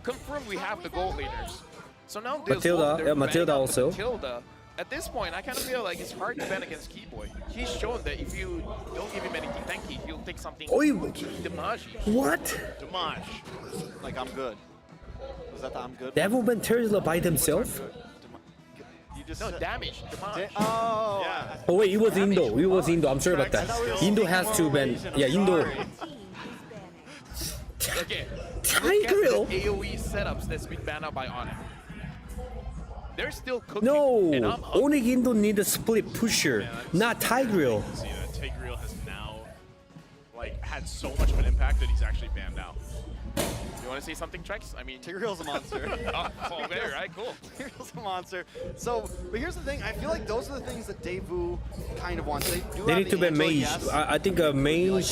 Speaker 18: Confirmed, we have the gold leaders. So now Deus
Speaker 12: Matilda,
Speaker 18: Vult,
Speaker 12: yeah, Matilda also.
Speaker 18: Matilda. At this point, I kind of feel like it's hard to ban against Keyboy. He's shown that if you don't give him anything tanky, he'll take something damage.
Speaker 12: What?
Speaker 17: Damage.
Speaker 10: Like I'm good. Was that the I'm good?
Speaker 12: Devil ban Terizilla by themselves?
Speaker 10: You just
Speaker 18: no, damage. Damage.
Speaker 10: Oh.
Speaker 17: Yeah.
Speaker 12: Oh wait, it was Indo. It was Indo. I'm sorry about that. Indo has to ban. Yeah, Indo.
Speaker 18: Okay.
Speaker 12: Tigreal?
Speaker 18: Look at the AoE setups that's been banned out by ONIC. They're still cooking.
Speaker 12: No,
Speaker 18: and I'm
Speaker 12: ONIC Indo need a split pusher, not Tigreal.
Speaker 17: See that Tigreal has now had so much of an impact that he's actually banned out.
Speaker 18: You want to say something, Trex? I mean,
Speaker 10: Tigreal's a monster.
Speaker 18: Oh, there, right? Cool.
Speaker 10: Tigreal's a monster. So, but here's the thing. I feel like those are the things that Deus Vult kind of wants.
Speaker 12: They need to ban mage. I think a mage.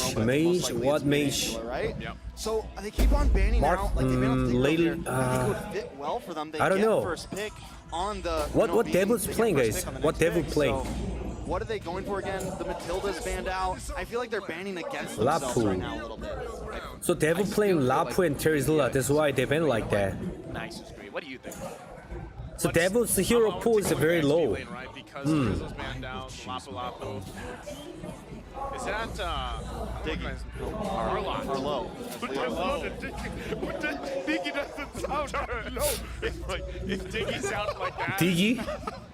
Speaker 12: What mage?
Speaker 10: Right? Yep. So they keep on banning out. Like they ban out Tigreal. I think it would fit well for them. They
Speaker 12: I don't know.
Speaker 10: First pick on the.
Speaker 12: What Devil's playing, guys? What Devil playing?
Speaker 10: What are they going for again? The Matilda's banned out. I feel like they're banning against themselves right now a little bit.
Speaker 12: So Devil playing Lapu and Terizilla. That's why they ban like that.
Speaker 18: Nice, great. What do you think?
Speaker 12: So Devil's hero pool is very low.
Speaker 17: Right? Because Terizzilla's banned out, Lapu. Is that Diggy?
Speaker 10: Arlo.
Speaker 17: Diggy doesn't sound low. If Diggy sounds like that.
Speaker 12: Diggy?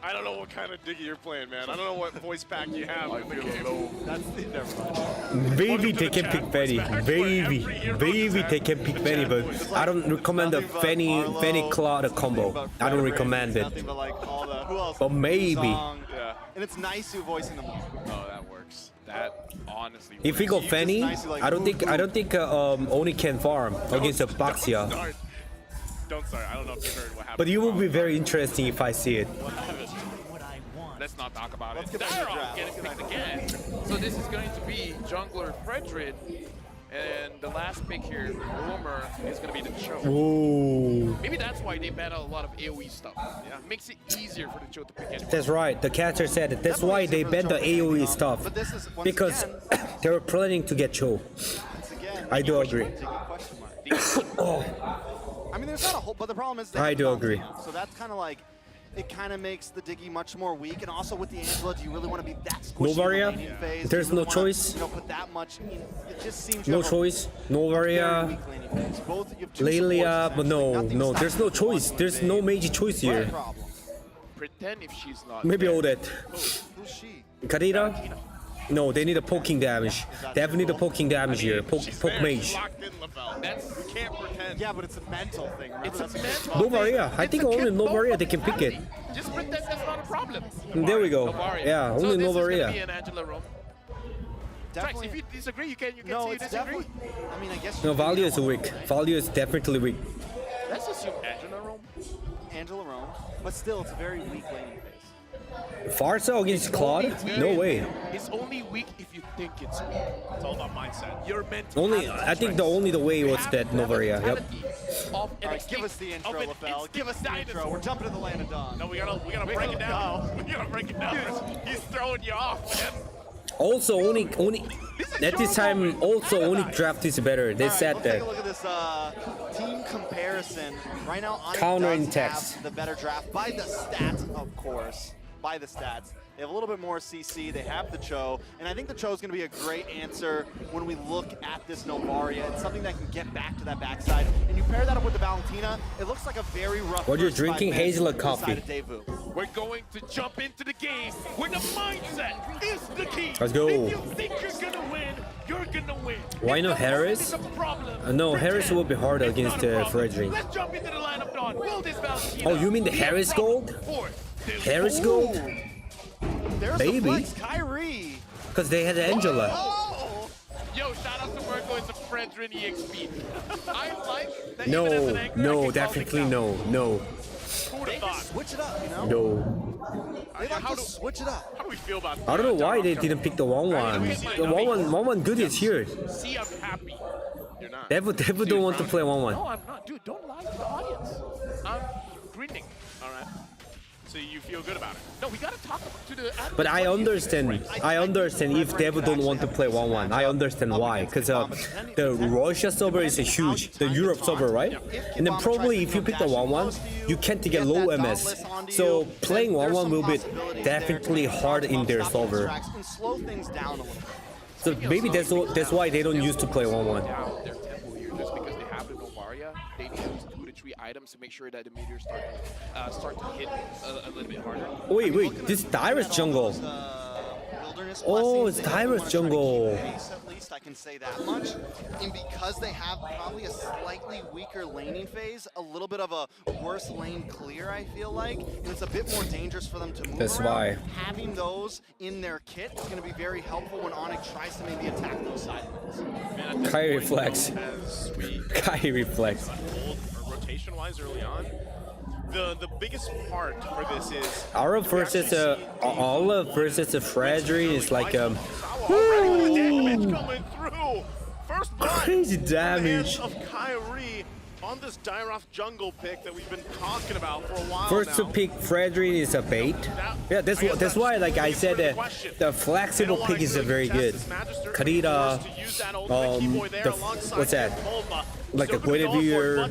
Speaker 17: I don't know what kind of Diggy you're playing, man. I don't know what voice pack you have in the game.
Speaker 10: That's the never mind.
Speaker 12: Baby, they can pick Fanny. Baby, they can pick Fanny, but I don't recommend the Fanny Claude combo. I don't recommend it. But maybe.
Speaker 17: Yeah.
Speaker 10: And it's nice voicing them all.
Speaker 17: Oh, that works. That honestly.
Speaker 12: If we go Fanny, I don't think ONIC can farm against a Baxia.
Speaker 17: Don't start. I don't know if you heard what happened.
Speaker 12: But it will be very interesting if I see it.
Speaker 18: Let's not talk about it. Dairov getting picked again. So this is going to be jungler Fredrid. And the last pick here, Rumor, is going to be the Cho.
Speaker 12: Whoa.
Speaker 18: Maybe that's why they ban a lot of AoE stuff. Yeah. It makes it easier for the Cho to pick anyone.
Speaker 12: That's right. The catcher said it. That's why they banned the AoE stuff. Because they were planning to get Cho. I do agree.
Speaker 10: Oh. I mean, there's not a whole, but the problem is.
Speaker 12: I do agree.
Speaker 10: So that's kind of like. It kind of makes the Diggy much more weak, and also with the Angela, do you really want to be that squishy
Speaker 12: Novaria?
Speaker 10: in the laning phase?
Speaker 12: There's
Speaker 10: Do you
Speaker 12: no
Speaker 10: really wanna,
Speaker 12: choice.
Speaker 10: put that much in? It just seems
Speaker 12: No choice. Novaria. Lelia, but no. There's no choice. There's no major choice here.
Speaker 18: Pretend if she's not.
Speaker 12: Maybe
Speaker 18: there.
Speaker 12: Odette.
Speaker 10: Who's she?
Speaker 12: Karina? No, they need a poking damage. They have need a poking damage here. Poke mage.
Speaker 17: That's, you can't pretend.
Speaker 10: Yeah, but it's a mental thing. Remember?
Speaker 18: It's a
Speaker 10: That's
Speaker 18: mental
Speaker 12: Novaria. I think only Novaria they can pick it.
Speaker 18: Just pretend that's not a problem.
Speaker 12: There we go.
Speaker 18: Novaria.
Speaker 12: Yeah, only
Speaker 18: so this
Speaker 12: Novaria.
Speaker 18: is going to be an Angela roam. Trax, if you disagree, you can say you disagree.
Speaker 10: I mean, I guess.
Speaker 12: No, Value is weak. Value is definitely weak.
Speaker 18: Let's assume Angela roam.
Speaker 10: Angela Rome, but still, it's a very weak laning phase.
Speaker 12: Farsa against Claude? No way.
Speaker 18: It's only weak if you think it's weak. It's all about mindset. You're meant to
Speaker 12: Only I think the way was that Novaria. Yep.
Speaker 10: All right, give us the intro, LaFell. Give us the intro. We're jumping to the land of dawn.
Speaker 18: No, we gotta break it down. We gotta break it down. He's throwing you off, man.
Speaker 12: Also, ONIC at this time, also ONIC draft is better. They said
Speaker 10: let's
Speaker 12: that.
Speaker 10: take a look at this team comparison. Right now, ONIC
Speaker 12: Counter in
Speaker 10: does
Speaker 12: text.
Speaker 10: have the better draft by the stats, of course. By the stats. They have a little bit more CC, they have the Cho, and I think the Cho is going to be a great answer when we look at this Novaria. It's something that can get back to that backside. And you pair that up with the Valentina, it looks like a very rough
Speaker 12: What you're
Speaker 10: first 5
Speaker 12: drinking?
Speaker 10: minutes
Speaker 12: Hazelnut
Speaker 10: inside
Speaker 12: coffee.
Speaker 10: of Deus Vult.
Speaker 18: We're going to jump into the game where the mindset is the key.
Speaker 12: Let's go.
Speaker 18: If you think you're gonna win, you're gonna win.
Speaker 12: Why no Harris? No, Harris will be hard against Frederick.
Speaker 18: Let's jump into the lineup, Dawn. Will this Valentina?
Speaker 12: Oh, you mean the Harris gold? Harris gold?
Speaker 10: There's
Speaker 12: Baby.
Speaker 10: the flex, Kyrie.
Speaker 12: Because they had Angela.
Speaker 18: Oh! Yo, shout out to Mergo and to Fredrin EXP. I like that even as an
Speaker 12: No,
Speaker 18: anchor, I
Speaker 12: no,
Speaker 18: can
Speaker 12: definitely
Speaker 18: call
Speaker 12: no, no,
Speaker 18: Who would
Speaker 10: They
Speaker 18: have thought?
Speaker 10: just switch it up, you know?
Speaker 12: no.
Speaker 10: They like to switch it up.
Speaker 18: How do we feel about
Speaker 12: I don't know why they didn't pick the 1-1. The 1-1 good is here.
Speaker 18: See, I'm happy. You're not.
Speaker 12: Devu don't want to play 1-1.
Speaker 18: No, I'm not. Dude, don't lie to the audience. I'm grinning. All right. So you feel good about it? No, we gotta talk to the.
Speaker 12: But I understand if Devu don't want to play 1-1. I understand why. Because the Russia server is a huge, the Europe server, right? And then probably if you pick the 1-1, you can't get low MS. So playing 1-1 will be definitely hard in their server.
Speaker 10: And slow things down a little bit.
Speaker 12: So maybe that's why they don't used to play 1-1.
Speaker 18: Their tempo here, just because they have the Novaria, they need to use 2 to 3 items to make sure that the meteors start to hit a little bit harder.
Speaker 12: Wait, this Dyrus jungle. Oh, it's Dyrus jungle.
Speaker 10: At least I can say that much. And because they have probably a slightly weaker laning phase, a little bit of a worse lane clear, I feel like, and it's a bit more dangerous for them to move
Speaker 12: That's
Speaker 10: around.
Speaker 12: why.
Speaker 10: Having those in their kit is going to be very helpful when ONIC tries to maybe attack those side lanes.
Speaker 12: Kai reflex. Kai reflex.
Speaker 17: Rotation-wise early on, the biggest part for this is
Speaker 12: Olive versus Olive versus Frederick is like
Speaker 17: damage coming through. First blood
Speaker 12: crazy damage.
Speaker 17: of Kyrie on this Dyroth jungle pick that we've been talking about for a while
Speaker 12: First
Speaker 17: now.
Speaker 12: to pick Frederick is a bait. Yeah, that's why, like I said, the flexible pick is very good. Karita, what's that? Like a Guinevere,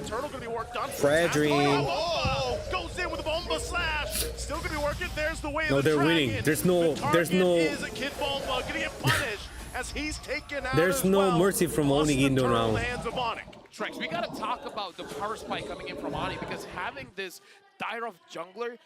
Speaker 12: Frederick.
Speaker 17: Goes in with a bomba slash. Still gonna be working. There's the way.
Speaker 12: No,
Speaker 17: of the
Speaker 12: they're
Speaker 17: dragon.
Speaker 12: winning. There's no.
Speaker 17: Is a Kid Bomba gonna get punished as he's taken out.
Speaker 12: There's
Speaker 17: as
Speaker 12: no
Speaker 17: well.
Speaker 12: mercy from ONIC in the round.
Speaker 17: Hands of ONIC.
Speaker 18: Trex, we gotta talk about the power spike coming in from Ani because having this Dyroth jungler,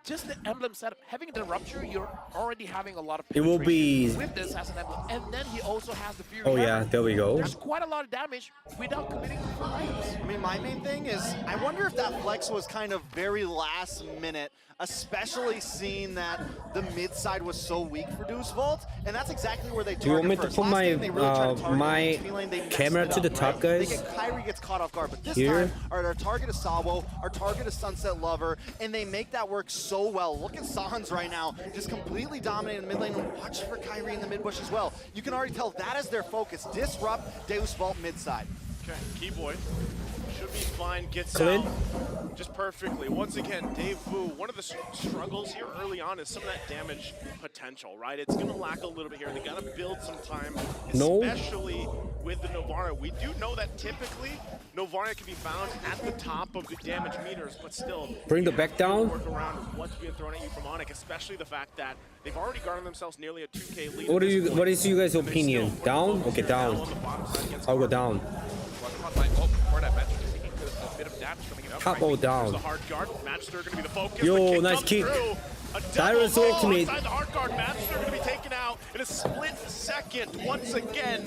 Speaker 18: just the emblem setup, having the rupture, you're already having a lot of
Speaker 12: It will be.
Speaker 18: with this as an emblem, and then he also has the Fury.
Speaker 12: Oh yeah,
Speaker 18: Hammer.
Speaker 12: there we go.
Speaker 18: There's quite a lot of damage without committing to full items.
Speaker 10: I mean, my main thing is, I wonder if that flex was kind of very last minute, especially seeing that the mid side was so weak for Deus Vult, and that's exactly where they target
Speaker 12: Do you want me to
Speaker 10: first.
Speaker 12: put
Speaker 10: Last
Speaker 12: my
Speaker 10: game, they really tried to target
Speaker 12: my
Speaker 10: the T lane, they messed
Speaker 12: camera
Speaker 10: it
Speaker 12: to the
Speaker 10: up,
Speaker 12: top,
Speaker 10: right?
Speaker 12: guys?
Speaker 10: They get Kyrie gets caught off guard, but this
Speaker 12: Here.
Speaker 10: time, our target is Sawo, our target is Sunset Lover, and they make that work so well. Look at Sans right now, just completely dominating the mid lane, and watch for Kyrie in the mid bush as well. You can already tell that is their focus, disrupt Deus Vult mid side.
Speaker 17: Okay, Keyboy should be fine. Gets
Speaker 12: Clint?
Speaker 17: out just perfectly. Once again, Deus Vult, one of the struggles here early on is some of that damage potential, right? It's going to lack a little bit here. They got to build some time,
Speaker 12: No.
Speaker 17: especially with the Novaria. We do know that typically Novaria can be found at the top of the damage meters, but still
Speaker 12: Bring the
Speaker 17: you
Speaker 12: back
Speaker 17: have to
Speaker 12: down.
Speaker 17: work around what's being thrown at you from ONIC, especially the fact that they've already garnered themselves nearly a 2K lead.
Speaker 12: What is you guys' opinion? Down? Okay, down. I'll go down. Top or down. Yo, nice kick. Dyrus ultimate.
Speaker 17: Inside the hard guard, Magister going to be taken out in a split second once again,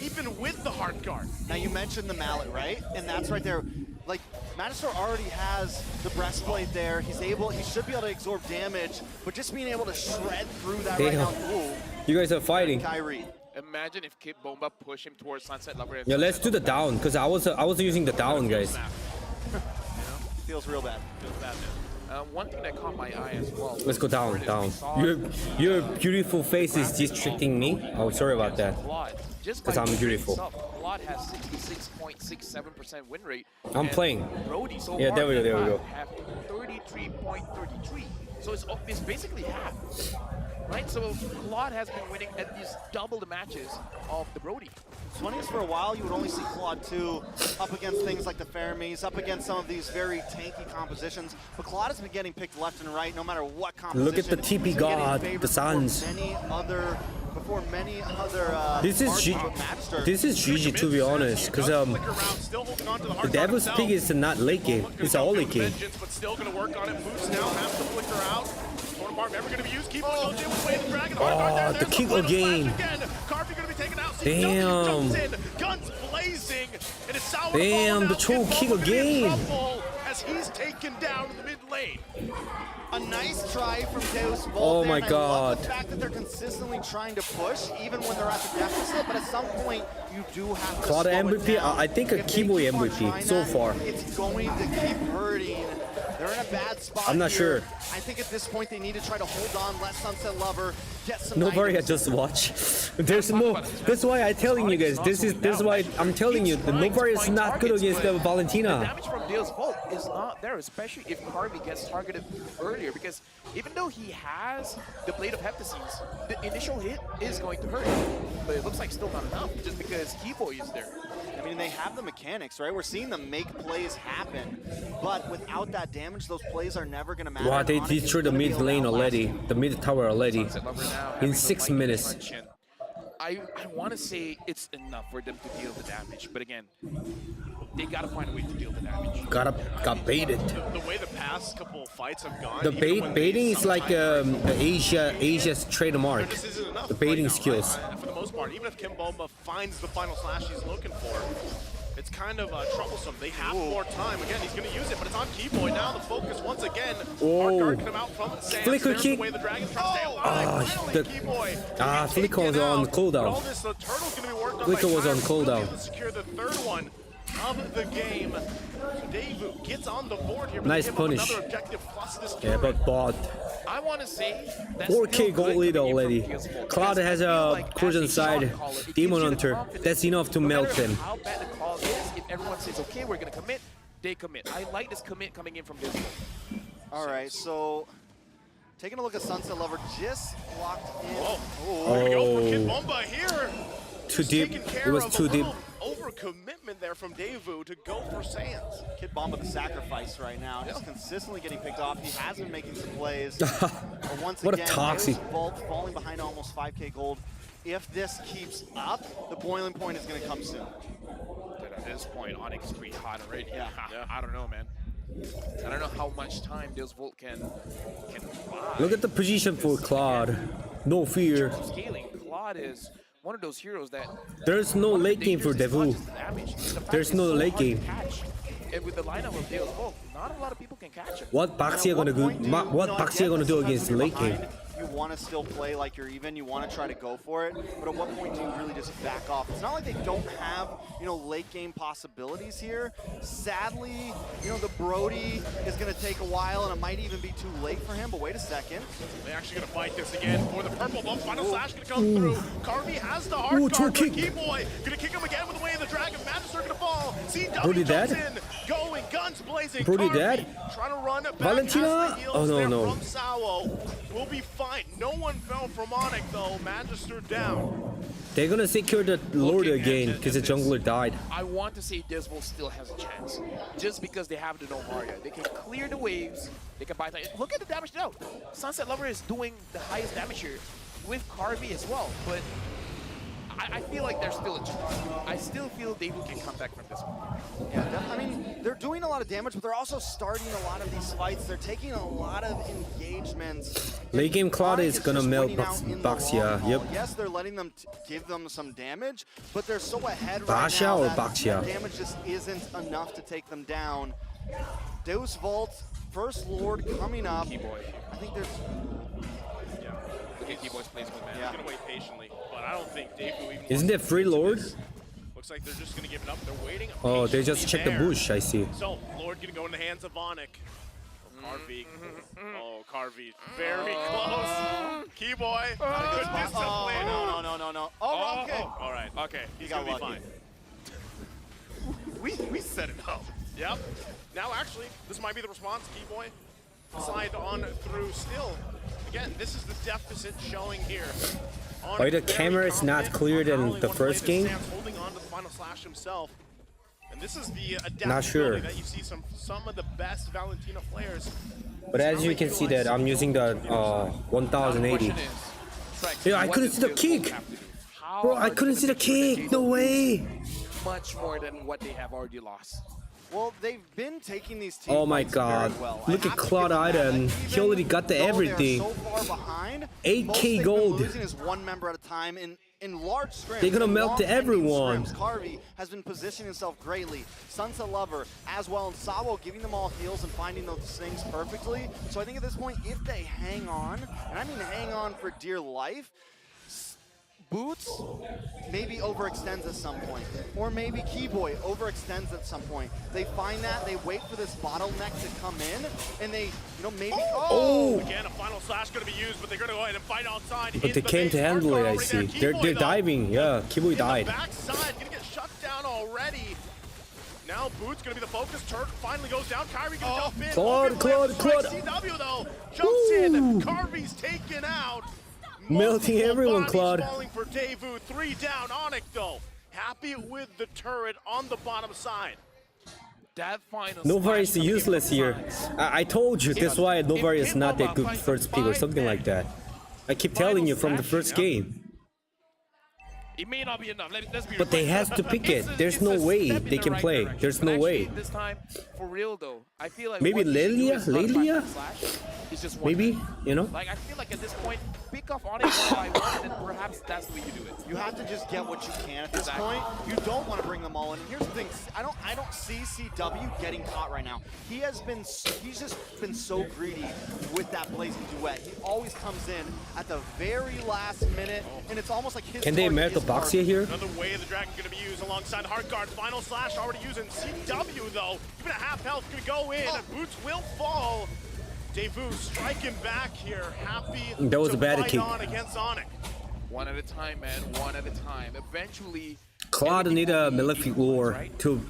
Speaker 17: even with the hard guard.
Speaker 10: Now you mentioned the mallet, right? And that's right there. Like, Magister already has the breastplate there. He should be able to absorb damage, but just being able to shred through that right now. Ooh,
Speaker 12: You guys are fighting.
Speaker 10: Kyrie.
Speaker 18: Imagine if Kid Bomba push him towards Sunset Lover.
Speaker 12: Yeah, let's do the down, because I was using the down, guys.
Speaker 10: Feels real bad.
Speaker 17: Feels bad, man.
Speaker 18: One thing that caught my eye as well.
Speaker 12: Let's go down, down. Your beautiful face is distracting me. Oh, sorry about that. Because I'm beautiful.
Speaker 18: Claude has 66.67% win rate.
Speaker 12: I'm playing.
Speaker 18: Brody so
Speaker 12: Yeah,
Speaker 18: far
Speaker 12: there we go, there we go.
Speaker 18: have 33.33. So it's basically half. Right? So Claude has been winning at least double the matches of the Brody.
Speaker 10: It's funny is for a while you would only see Claude 2 up against things like the Fermis, up against some of these very tanky compositions. But Claude has been getting picked left and right no matter what composition.
Speaker 12: Look at the TP god, the Suns.
Speaker 10: Before many other
Speaker 12: This is GG to be honest, because the Devil's Peak is not late game, it's all late game.
Speaker 17: But still going to work on it. Boots now has to flicker out. Corner bar never going to be used. Keep goes in with way the dragon.
Speaker 12: Oh, the kick again.
Speaker 17: Carvey going to be taken out.
Speaker 12: Damn.
Speaker 17: Guns blazing. And it's Sour
Speaker 12: Damn, the troll kick again.
Speaker 17: As he's taken down in the mid lane.
Speaker 10: A nice try from Deus Vult.
Speaker 12: Oh my
Speaker 10: I
Speaker 12: god.
Speaker 10: love the fact that they're consistently trying to push, even when they're at the deficit, but at some point, you do have to
Speaker 12: Claude
Speaker 10: slow it
Speaker 12: MVP,
Speaker 10: down.
Speaker 12: I think a
Speaker 10: If they
Speaker 12: Keyboy
Speaker 10: keep on
Speaker 12: MVP
Speaker 10: trying
Speaker 12: so
Speaker 10: that,
Speaker 12: far.
Speaker 10: It's going to keep hurting. They're in a bad spot
Speaker 12: I'm not
Speaker 10: here.
Speaker 12: sure.
Speaker 10: I think at this point, they need to try to hold on, let Sunset Lover get some
Speaker 12: Nobody
Speaker 10: items.
Speaker 12: just watch. There's no. That's why I'm telling you guys. This is why I'm telling you. The nobody is not good against the
Speaker 18: The
Speaker 12: Valentina.
Speaker 18: damage from Deus Vult is not there, especially if Carvey gets targeted earlier, because even though he has the Blade of Heptases, the initial hit is going to hurt, but it looks like still not enough, just because Keyboy is there.
Speaker 10: I mean, they have the mechanics, right? We're seeing them make plays happen, but without that damage, those plays are never going to matter.
Speaker 12: Wow, they
Speaker 10: ONIC is
Speaker 12: destroyed the
Speaker 10: gonna be
Speaker 12: mid lane
Speaker 10: allowed
Speaker 12: already. The mid tower already. In 6 minutes.
Speaker 18: I want to say it's enough for them to deal the damage, but again, they gotta find a way to deal the damage.
Speaker 12: Got baited.
Speaker 17: The way the past couple of fights have gone.
Speaker 12: The baiting is like the Asia's trademark.
Speaker 17: This isn't enough
Speaker 12: The baiting
Speaker 17: right now,
Speaker 12: skills.
Speaker 17: right? For the most part, even if Kimbomba finds the final slash he's looking for, it's kind of troublesome. They have more time. Again, he's going to use it, but it's on Keyboy now. The focus once again.
Speaker 12: Oh,
Speaker 17: Him out from Sands.
Speaker 12: flicker
Speaker 17: There's
Speaker 12: kick.
Speaker 17: The way the Dragon's trying to stay alive. Finally,
Speaker 12: Flicker was on cooldown.
Speaker 17: All this, the turtle's going to be worked on
Speaker 12: Flicker
Speaker 17: by
Speaker 12: was on
Speaker 17: Kyrie. Will be able
Speaker 12: cooldown.
Speaker 17: to secure the third one of the game. So Devu gets on the board here. But
Speaker 12: Nice
Speaker 17: they give up
Speaker 12: punish.
Speaker 17: another objective plus this
Speaker 12: Yeah, but bot.
Speaker 18: I want to say that's
Speaker 12: 4K gold lead already. Cloud has a cruiser side Demon Hunter. That's enough to melt him.
Speaker 18: How bad the call is, if everyone says, okay, we're going to commit, they commit. I like this commit coming in from this one.
Speaker 10: All right, so taking a look at Sunset Lover, just locked in.
Speaker 17: Oh, there we go for Kid Bomba here.
Speaker 12: Too deep. It was too deep.
Speaker 17: Overcommitment there from Devu to go for Sands.
Speaker 10: Kid Bomba the sacrifice right now, just consistently getting picked off. He has been making some plays. But once
Speaker 12: What a
Speaker 10: again,
Speaker 12: toxic.
Speaker 10: Deus Vult falling behind almost 5K gold. If this keeps up, the boiling point is going to come soon.
Speaker 18: But at this point, ONIC is pretty hot already.
Speaker 10: Yeah.
Speaker 18: I don't know, man. I don't know how much time Deus Vult can buy.
Speaker 12: Look at the position for Claude. No fear.
Speaker 18: Scaling, Claude is one of those heroes that
Speaker 12: There's no late game for Devu. There's no late game.
Speaker 18: And with the lineup of Deus Vult, not a lot of people can catch him.
Speaker 12: What Baxia gonna do? What Baxia gonna do against the late game?
Speaker 10: You want to still play like you're even. You want to try to go for it. But at what point do you really just back off? It's not like they don't have, late game possibilities here. Sadly, the Brody is going to take a while, and it might even be too late for him. But wait a second.
Speaker 17: They're actually going to fight this again for the purple bump. Final slash going to come through. Carvey has the hard card for Keyboy. Going to kick him again with the way of the dragon. Magister going to fall. CW
Speaker 12: Brody
Speaker 17: jumps
Speaker 12: dead?
Speaker 17: in. Going, guns blazing.
Speaker 12: Brody
Speaker 17: Carvey
Speaker 12: dead?
Speaker 17: trying to run back.
Speaker 12: Valentina?
Speaker 17: Has the heals
Speaker 12: Oh, no,
Speaker 17: there
Speaker 12: no.
Speaker 17: From Sawo. Will be fine. No one fell from ONIC though. Magister down.
Speaker 12: They're gonna secure the Lord again because the jungler died.
Speaker 18: I want to say Deus Vult still has a chance, just because they have the Novaria. They can clear the waves, they can buy time. Look at the damage now. Sunset Lover is doing the highest damage here with Carvey as well, but I feel like there's still a chance. I still feel Devu can come back from this one.
Speaker 10: Yeah, I mean, they're doing a lot of damage, but they're also starting a lot of these fights. They're taking a lot of engagements.
Speaker 12: Late game Claude is gonna melt
Speaker 10: Baxia.
Speaker 12: Baxia. Yep.
Speaker 10: Yes, they're letting them give them some damage, but they're so ahead right
Speaker 12: Basha
Speaker 10: now
Speaker 12: or
Speaker 10: that
Speaker 12: Baxia?
Speaker 10: that damage just isn't enough to take them down. Deus Vult, first Lord coming up. I think there's...
Speaker 18: Look at Keyboy's placement, man.
Speaker 17: He's going to wait patiently, but I don't think Devu even
Speaker 12: Isn't it free Lord?
Speaker 17: Looks like they're just gonna give it up. They're waiting.
Speaker 12: Oh, they just
Speaker 17: patiently
Speaker 12: checked the
Speaker 17: there.
Speaker 12: bush, I see.
Speaker 17: So, Lord gonna go in the hands of ONIC. Carvey. Oh, Carvey. Very close. Keyboy. Good discipline.
Speaker 10: No. Oh, okay.
Speaker 17: All right. Okay. He's
Speaker 10: got
Speaker 17: gonna be
Speaker 10: lucky.
Speaker 17: fine. We set it up. Yep. Now, actually, this might be the response. Keyboy slide on through still. Again, this is the deficit showing here.
Speaker 12: Why the camera is not clearer than the first game?
Speaker 17: Sam's holding on to the final slash himself. And this is the
Speaker 12: Not sure.
Speaker 17: adaptability that you see some of the best Valentina players.
Speaker 12: But as you can see that I'm using the 1080. Yeah, I couldn't see the kick. Bro, I couldn't see the kick. No way.
Speaker 18: Much more than what they have already lost.
Speaker 10: Well, they've been taking these team
Speaker 12: Oh my
Speaker 10: fights
Speaker 12: god.
Speaker 10: very well.
Speaker 12: Look at Cloud Item. He already got the everything.
Speaker 10: So far behind,
Speaker 12: 8K gold.
Speaker 10: losing is one member at a time in large scrims.
Speaker 12: They're gonna
Speaker 10: in
Speaker 12: melt
Speaker 10: long-ending
Speaker 12: everyone.
Speaker 10: scrims. Carvey has been positioning himself greatly. Sunset Lover as well, and Sawo giving them all heals and finding those things perfectly. So I think at this point, if they hang on, and I mean hang on for dear life, Boots maybe overextends at some point, or maybe Keyboy overextends at some point. They find that, they wait for this bottleneck to come in, and they, maybe.
Speaker 12: Oh!
Speaker 17: Again, a final slash going to be used, but they're going to go ahead and fight outside.
Speaker 12: But they came to handle it, I see. They're diving. Yeah, Keyboy died.
Speaker 17: Backside, going to get shut down already. Now Boots going to be the focus. Turk finally goes down. Kyrie going to jump in.
Speaker 12: Claude.
Speaker 17: CW though jumps in. Carvey's taken out.
Speaker 12: Melting everyone, Claude.
Speaker 17: Falling for Deus Vult. 3 down. ONIC though, happy with the turret on the bottom side.
Speaker 18: That final
Speaker 12: Novari is useless here. I told you that's why Novari is not that good first pick or something like that. I keep telling you from the first game.
Speaker 18: It may not be enough. Let's be
Speaker 12: But they has to pick it. There's no way they can play. There's no way.
Speaker 18: This time, for real though, I feel like
Speaker 12: Maybe Lelia? Maybe, you know?
Speaker 18: Like I feel like at this point, pick off ONIC one by one, and then perhaps that's the way you do it.
Speaker 10: You have to just get what you can at this point. You don't want to bring them all in. And here's the thing: I don't see CW getting caught right now. He's just been so greedy with that blazing duet. He always comes in at the very last minute, and it's almost like his.
Speaker 12: Can they melt the Boxia here?
Speaker 17: Another way of the Dragon going to be used alongside Heartguard. Final slash already using CW though. Even a half health going to go in. Boots will fall. Deus Vult striking back here. Happy
Speaker 12: that was
Speaker 17: to
Speaker 12: a bad
Speaker 17: fight
Speaker 12: kick.
Speaker 17: on against ONIC.
Speaker 18: One at a time, man. One at a time. Eventually.
Speaker 12: Cloud need a Malefic Lure to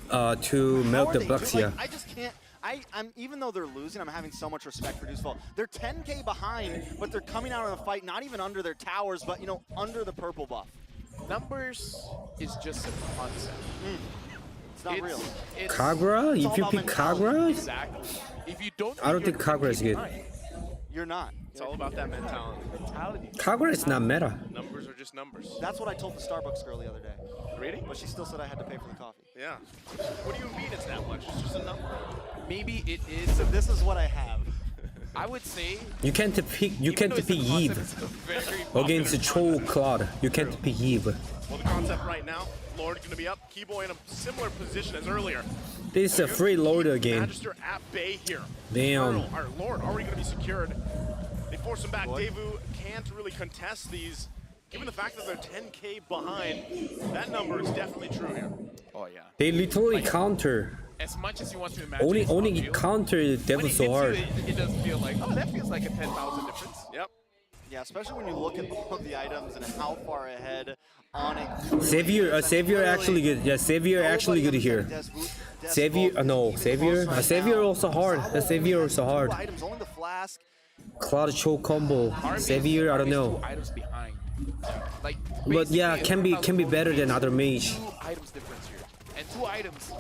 Speaker 12: melt the Boxia.
Speaker 10: I just can't. I'm even though they're losing, I'm having so much respect for Deus Vult. They're 10K behind, but they're coming out of the fight not even under their towers, but under the purple buff.
Speaker 18: Numbers is just a concept.
Speaker 10: It's not real.
Speaker 12: Kagura? If you pick Kagura?
Speaker 18: Exactly. If you don't,
Speaker 12: I don't think Kagura is good.
Speaker 10: You're not.
Speaker 17: It's all about that mentality.
Speaker 12: Kagura is not meta.
Speaker 17: Numbers are just numbers.
Speaker 10: That's what I told the Starbucks girl the other day.
Speaker 17: Really?
Speaker 10: But she still said I had to pay for the coffee.
Speaker 17: Yeah. What do you mean it's that much? It's just a number.
Speaker 18: Maybe it is.
Speaker 10: So this is what I have.
Speaker 18: I would say
Speaker 12: You can't pick Eve against Troll Cloud. You can't pick Eve.
Speaker 17: Well, the concept right now, Lord going to be up. Keyboy in a similar position as earlier.
Speaker 12: This is a free loader again.
Speaker 17: Magister at bay here.
Speaker 12: Damn.
Speaker 17: Our Lord already going to be secured. They force him back. Deus Vult can't really contest these. Given the fact that they're 10K behind, that number is definitely true here.
Speaker 18: Oh yeah.
Speaker 12: They literally counter.
Speaker 18: As much as you want to imagine.
Speaker 12: Only counter Devil so hard.
Speaker 18: It does feel like, oh, that feels like a 10,000 difference.
Speaker 17: Yep.
Speaker 10: Yeah, especially when you look at all of the items and how far ahead ONIC.
Speaker 12: Savior actually good. Yeah, Savior actually good here. Savior also hard. Savior also hard.
Speaker 10: Items, only the flask.
Speaker 12: Cloud choke combo. Savior, I don't know.
Speaker 18: Items behind. Like,
Speaker 12: but yeah, can be better than other mage.
Speaker 18: 2 items difference here, and 2 items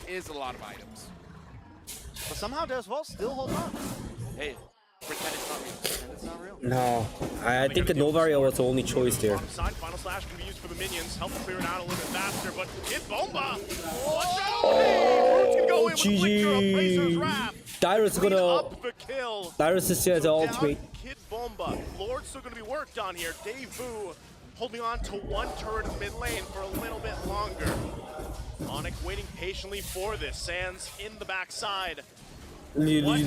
Speaker 18: is a lot of items.
Speaker 10: But somehow Deus Vult still holds on.
Speaker 18: Hey, pretend it's not real.
Speaker 10: Pretend it's not real.
Speaker 12: No, I think Novaria was the only choice there.
Speaker 17: Final slash can be used for the minions. Help clear it out a little bit faster, but Kid Bomba! One shot away! Can go in with a flicker of Razor's Wrath.
Speaker 12: Dyrus
Speaker 17: Clean
Speaker 12: gonna.
Speaker 17: up the kill.
Speaker 12: Dyrus is the ultimate.
Speaker 17: Kid Bomba. Lord's still going to be worked on here. Deus Vult holding on to one turret mid lane for a little bit longer. ONIC waiting patiently for this. Sands in the backside.
Speaker 12: Look.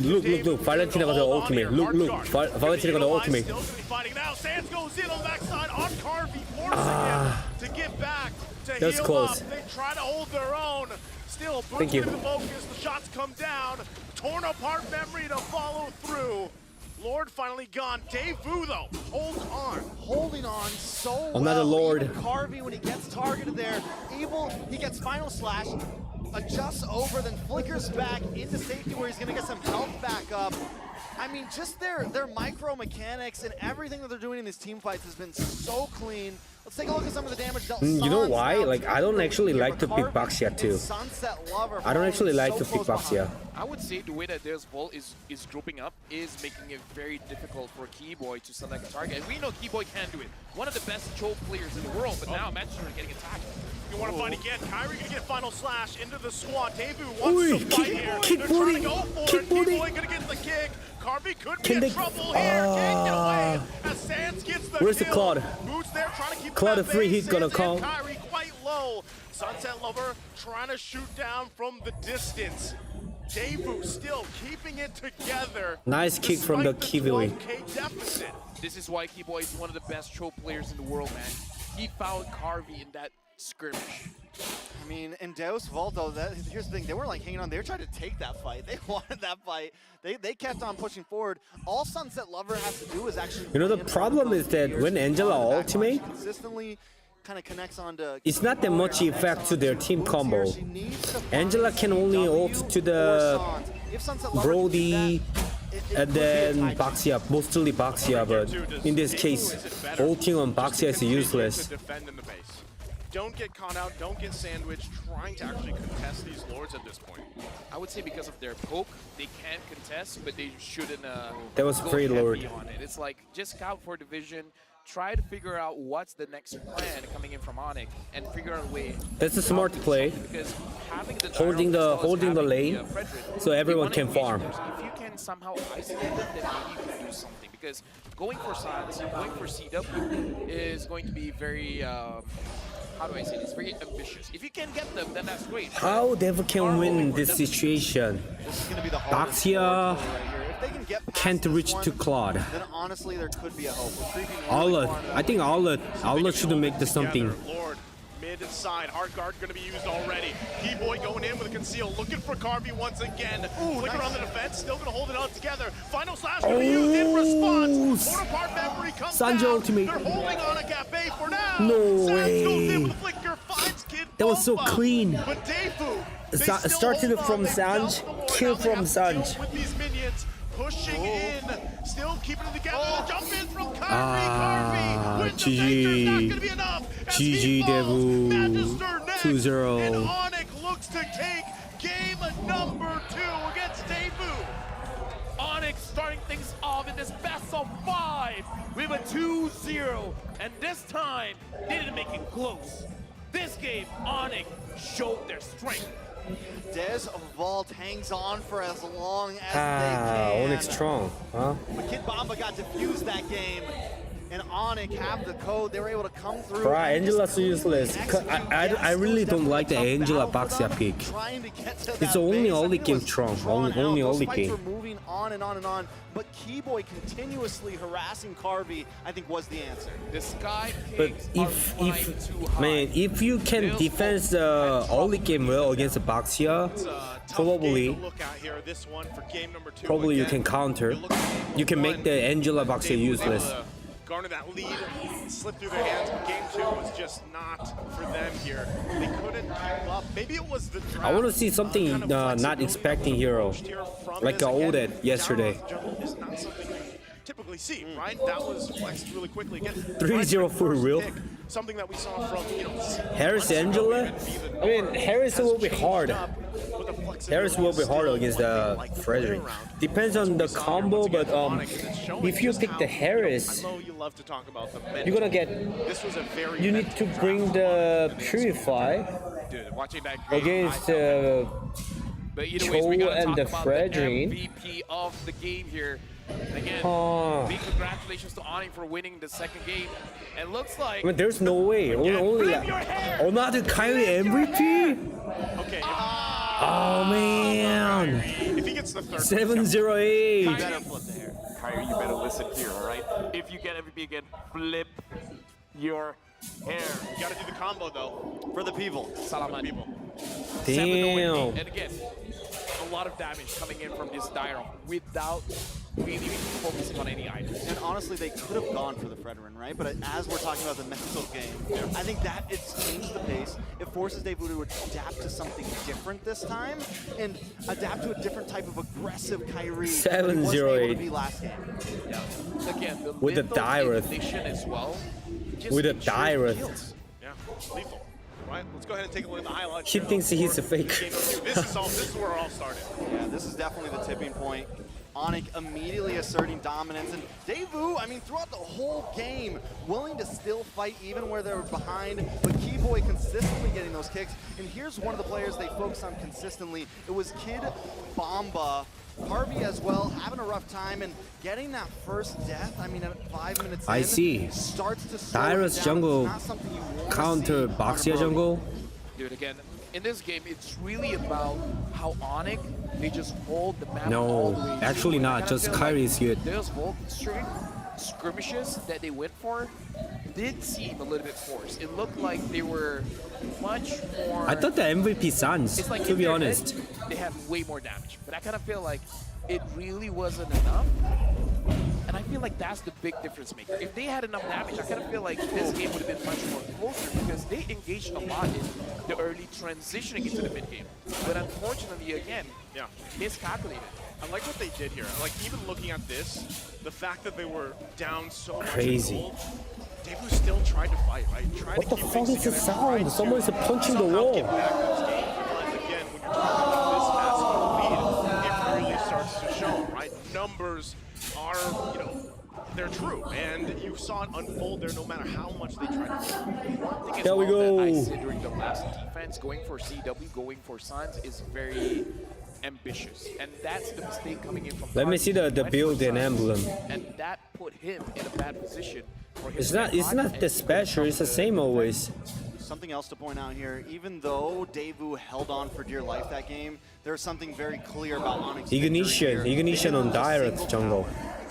Speaker 12: Valentina got the ultimate. Look. Valentina got the ultimate.
Speaker 17: Still fighting now. Sands goes in on the backside on Carvey, forcing him to get back.
Speaker 2: to
Speaker 12: That's
Speaker 2: heal
Speaker 12: close.
Speaker 2: up. They try to hold their own. Still,
Speaker 12: Thank you.
Speaker 2: with the focus, the shots come down. Torn apart memory to follow through. Lord finally gone. Deus Vult, though, holds on.
Speaker 10: Holding on so
Speaker 12: Another
Speaker 10: well.
Speaker 12: Lord.
Speaker 10: Even Carvey, when he gets targeted there, he gets final slash, adjusts over, then flickers back into safety where he's going to get some health back up. I mean, just their micro mechanics and everything that they're doing in these team fights has been so clean. Let's take a look at some of the damage dealt.
Speaker 12: You know why?
Speaker 10: Sans
Speaker 12: Like, I don't actually like to pick Baxia too.
Speaker 10: Sunset Lover
Speaker 12: I don't actually like
Speaker 10: so
Speaker 12: to pick
Speaker 10: close
Speaker 12: Baxia.
Speaker 18: I would say the way that Deus Vult is grouping up is making it very difficult for Keyboy to select a target. And we know Keyboy can do it. One of the best choke players in the world, but now Manchester are getting attacked.
Speaker 2: You want to fight again. Kyrie gonna get final slash into the squad. Deus Vult wants
Speaker 12: Oi,
Speaker 2: to fight here.
Speaker 12: keep
Speaker 2: They're trying
Speaker 12: booting,
Speaker 2: to go for
Speaker 12: keep
Speaker 2: it.
Speaker 12: booting.
Speaker 2: Keyboy gonna get the kick. Carvey could
Speaker 12: Can
Speaker 2: be
Speaker 12: they-
Speaker 2: in trouble here. Can't get away. As Sands gets the
Speaker 12: Where's the
Speaker 2: kill.
Speaker 12: Claude?
Speaker 2: Boots there trying to keep
Speaker 12: Claude,
Speaker 2: him
Speaker 12: a
Speaker 2: at
Speaker 12: free
Speaker 2: bay.
Speaker 12: hit gonna
Speaker 2: Sands and
Speaker 12: come.
Speaker 2: Kyrie quite low. Sunset Lover trying to shoot down from the distance. Deus Vult still keeping it together.
Speaker 12: Nice kick from the
Speaker 2: despite
Speaker 12: Kiwi.
Speaker 2: 12K deficit.
Speaker 18: This is why Keyboy is one of the best choke players in the world, man. He found Carvey in that skirmish.
Speaker 10: I mean, in Deus Vult, though, here's the thing. They weren't like hanging on. They were trying to take that fight. They wanted that fight. They kept on pushing forward. All Sunset Lover has to do is actually...
Speaker 12: You know, the problem is that when Angela ultimate,
Speaker 10: consistently kind of connects on to...
Speaker 12: it's not that much effect to their team combo. Angela can only ult to the Brody and then Baxia, mostly Baxia, but in this case, ulting on Baxia is useless.
Speaker 17: Defend in the base. Don't get caught out, don't get sandwiched, trying to actually contest these lords at this point.
Speaker 18: I would say because of their poke, they can't contest, but they shouldn't
Speaker 12: That was
Speaker 18: go
Speaker 12: pretty
Speaker 18: heavy
Speaker 12: lord.
Speaker 18: on it. It's like, just scout for division, try to figure out what's the next plan coming in from ONIC, and figure out a way.
Speaker 12: That's a smart play.
Speaker 18: Because having the
Speaker 12: Holding
Speaker 18: Gyro as well as
Speaker 12: holding the
Speaker 18: having
Speaker 12: lane,
Speaker 18: Frederick,
Speaker 12: so
Speaker 18: they
Speaker 12: everyone
Speaker 18: wanna
Speaker 12: can
Speaker 18: engage
Speaker 12: farm.
Speaker 18: first. If you can somehow isolate them, then maybe you can do something. Because going for Sans, going for CW is going to be very, how do I say this? Very ambitious. If you can get them, then that's great.
Speaker 12: How Devil can win this situation? Baxia can't reach to Claude.
Speaker 10: Then honestly, there could be a hope. We're creeping
Speaker 12: Outlet, I think Outlet should make this something.
Speaker 17: Lord, mid and side, hard guard going to be used already. Keyboy going in with a conceal, looking for Carvey once again. Flicker on the defense, still going to hold it all together. Final slash going to be used in response. Torn apart memory comes
Speaker 12: Sanjo
Speaker 17: down.
Speaker 12: ultimate.
Speaker 17: They're holding on a cafe for now.
Speaker 12: No
Speaker 17: Sands goes in
Speaker 12: way.
Speaker 17: with a flicker, finds Kid
Speaker 12: That was so
Speaker 17: Bomba.
Speaker 12: clean.
Speaker 17: But Deus Vult, they still
Speaker 12: Started
Speaker 17: hold on.
Speaker 12: from
Speaker 17: They've dealt
Speaker 12: Sanj,
Speaker 17: the Lord.
Speaker 12: kill
Speaker 17: Now they
Speaker 12: from
Speaker 17: have to deal
Speaker 12: Sanj.
Speaker 17: with these minions. Pushing in, still keeping it together. Jump in from Kyrie.
Speaker 12: Ah,
Speaker 17: Carvey. Win the Major's not
Speaker 12: GG.
Speaker 17: gonna be enough. As
Speaker 12: GG
Speaker 17: he falls,
Speaker 12: Devu.
Speaker 17: Magister next,
Speaker 12: 2-0.
Speaker 17: And ONIC looks to take game number 2 against Deus Vult.
Speaker 18: ONIC starting things off in this best of 5 with a 2-0, and this time they didn't make it close. This game, ONIC showed their strength.
Speaker 10: Deus Vult hangs on for as long as
Speaker 12: Ah,
Speaker 10: they can.
Speaker 12: ONIC strong, huh?
Speaker 10: But Kid Bomba got defused that game, and ONIC have the code. They were able to come through.
Speaker 12: Bruh,
Speaker 10: and just
Speaker 12: Angela's useless. I really don't like the Angela Baxia pick.
Speaker 10: trying to get to
Speaker 12: It's
Speaker 10: that
Speaker 12: only
Speaker 10: base. I
Speaker 12: Oli
Speaker 10: mean, it
Speaker 12: game
Speaker 10: was
Speaker 12: strong.
Speaker 10: drawn
Speaker 12: Only
Speaker 10: out. Those
Speaker 12: Oli
Speaker 10: fights
Speaker 12: game.
Speaker 10: were moving on and on and on, but Keyboy continuously harassing Carvey, I think, was the answer.
Speaker 18: The Sky
Speaker 12: But if you can defend the Oli game well against Baxia, probably you can counter. You can make the Angela Baxia useless.
Speaker 17: Garner that lead, slip through their hands, but game 2 was just not for them here. They couldn't keep up. Maybe it was the draft.
Speaker 12: I want to see something not expecting hero, like Odette yesterday.
Speaker 17: Is not something you typically see, right? That was flexed really quickly. Again,
Speaker 12: 3-0 for real.
Speaker 17: something that we saw from,
Speaker 12: Harris Angela? I mean, Harris will be hard. Harris will be hard against Frederick. Depends on the combo, but if you pick the Harris, you're gonna get. You need to bring the Purify against
Speaker 18: But either way, we
Speaker 12: Cho
Speaker 18: gotta
Speaker 12: and
Speaker 18: talk
Speaker 12: the
Speaker 18: about
Speaker 12: Frederick.
Speaker 18: the MVP of the game here. And again, big congratulations to ONIC for winning the second game. And looks like
Speaker 12: I mean, there's no way. Only another Kyrie MVP.
Speaker 17: Okay.
Speaker 12: Oh man.
Speaker 17: If he gets the third
Speaker 12: 708.
Speaker 18: Kyrie, you better listen here, all right? If you get MVP again, flip your
Speaker 17: Here, you gotta do the combo though.
Speaker 10: For the people.
Speaker 18: Salaman.
Speaker 17: People.
Speaker 12: Damn.
Speaker 18: And again, a lot of damage coming in from this Dyron without really focusing on any items.
Speaker 10: And honestly, they could have gone for the Fredrin, right? But as we're talking about the mental game, I think that it's changed the pace. It forces Deus Vult to adapt to something different this time and adapt to a different type of aggressive Kyrie.
Speaker 12: 7-0-8.
Speaker 10: Last game.
Speaker 18: Yeah. Again, the
Speaker 12: With the Dyrith.
Speaker 18: as well.
Speaker 12: With a Dyrith.
Speaker 17: Yeah, lethal. Right, let's go ahead and take a look at the highlights.
Speaker 12: He thinks he's a fake.
Speaker 17: This is where it all started.
Speaker 10: Yeah, this is definitely the tipping point. ONIC immediately asserting dominance, and Deus Vult, I mean, throughout the whole game, willing to still fight even where they were behind, but Keyboy consistently getting those kicks. And here's one of the players they focus on consistently. It was Kid Bomba. Harvey as well, having a rough time and getting that first death. I mean, at 5 minutes
Speaker 12: I
Speaker 10: in,
Speaker 12: see.
Speaker 10: starts to slow
Speaker 12: Dyrus
Speaker 10: it down.
Speaker 12: jungle
Speaker 10: It's not something you want to
Speaker 12: counter
Speaker 10: see
Speaker 12: Boxia
Speaker 10: on a
Speaker 12: jungle.
Speaker 18: Dude, again, in this game, it's really about how ONIC, they just hold the map all the way
Speaker 12: No,
Speaker 18: through.
Speaker 12: actually
Speaker 18: And I
Speaker 12: not.
Speaker 18: kinda
Speaker 12: Just
Speaker 18: feel like
Speaker 12: Kyrie is good.
Speaker 18: Deus Vult certain skirmishes that they went for did seem a little bit forced. It looked like they were much more...
Speaker 12: I thought the MVP Suns,
Speaker 18: It's like
Speaker 12: to
Speaker 18: in
Speaker 12: be
Speaker 18: their
Speaker 12: honest.
Speaker 18: head, they had way more damage. But I kind of feel like it really wasn't enough. And I feel like that's the big difference maker. If they had enough damage, I kind of feel like this game would have been much more closer because they engaged a lot in the early transitioning into the mid game. But unfortunately, again, miscalculated.
Speaker 17: I like what they did here. Like, even looking at this, the fact that they were down so much
Speaker 12: Crazy.
Speaker 17: in gold, Deus Vult still tried to fight, right? Tried
Speaker 12: What
Speaker 17: to
Speaker 12: the
Speaker 17: keep
Speaker 12: fuck
Speaker 17: things
Speaker 12: is this
Speaker 17: together,
Speaker 12: sound?
Speaker 17: tried to
Speaker 12: Someone's punching the
Speaker 17: somehow
Speaker 12: wall.
Speaker 17: get back this game. But again, when you're talking about this massive lead, it really starts to show, right? Numbers are, you know, they're true, and you saw it unfold there no matter how much they tried to do.
Speaker 18: One thing
Speaker 12: There
Speaker 18: as
Speaker 12: we
Speaker 18: well that I
Speaker 12: go.
Speaker 18: said during the last defense, going for CW, going for Suns is very ambitious. And that's the mistake coming in from
Speaker 12: Let me
Speaker 18: Harvey.
Speaker 12: see the
Speaker 18: He went for
Speaker 12: build and
Speaker 18: Suns,
Speaker 12: emblem.
Speaker 18: And that put him in a bad position for his
Speaker 12: It's not the special, it's the same always.
Speaker 10: Something else to point out here, even though Deus Vult held on for dear life that game, there's something very clear about ONIC's
Speaker 12: Ignition on Dyrith jungle.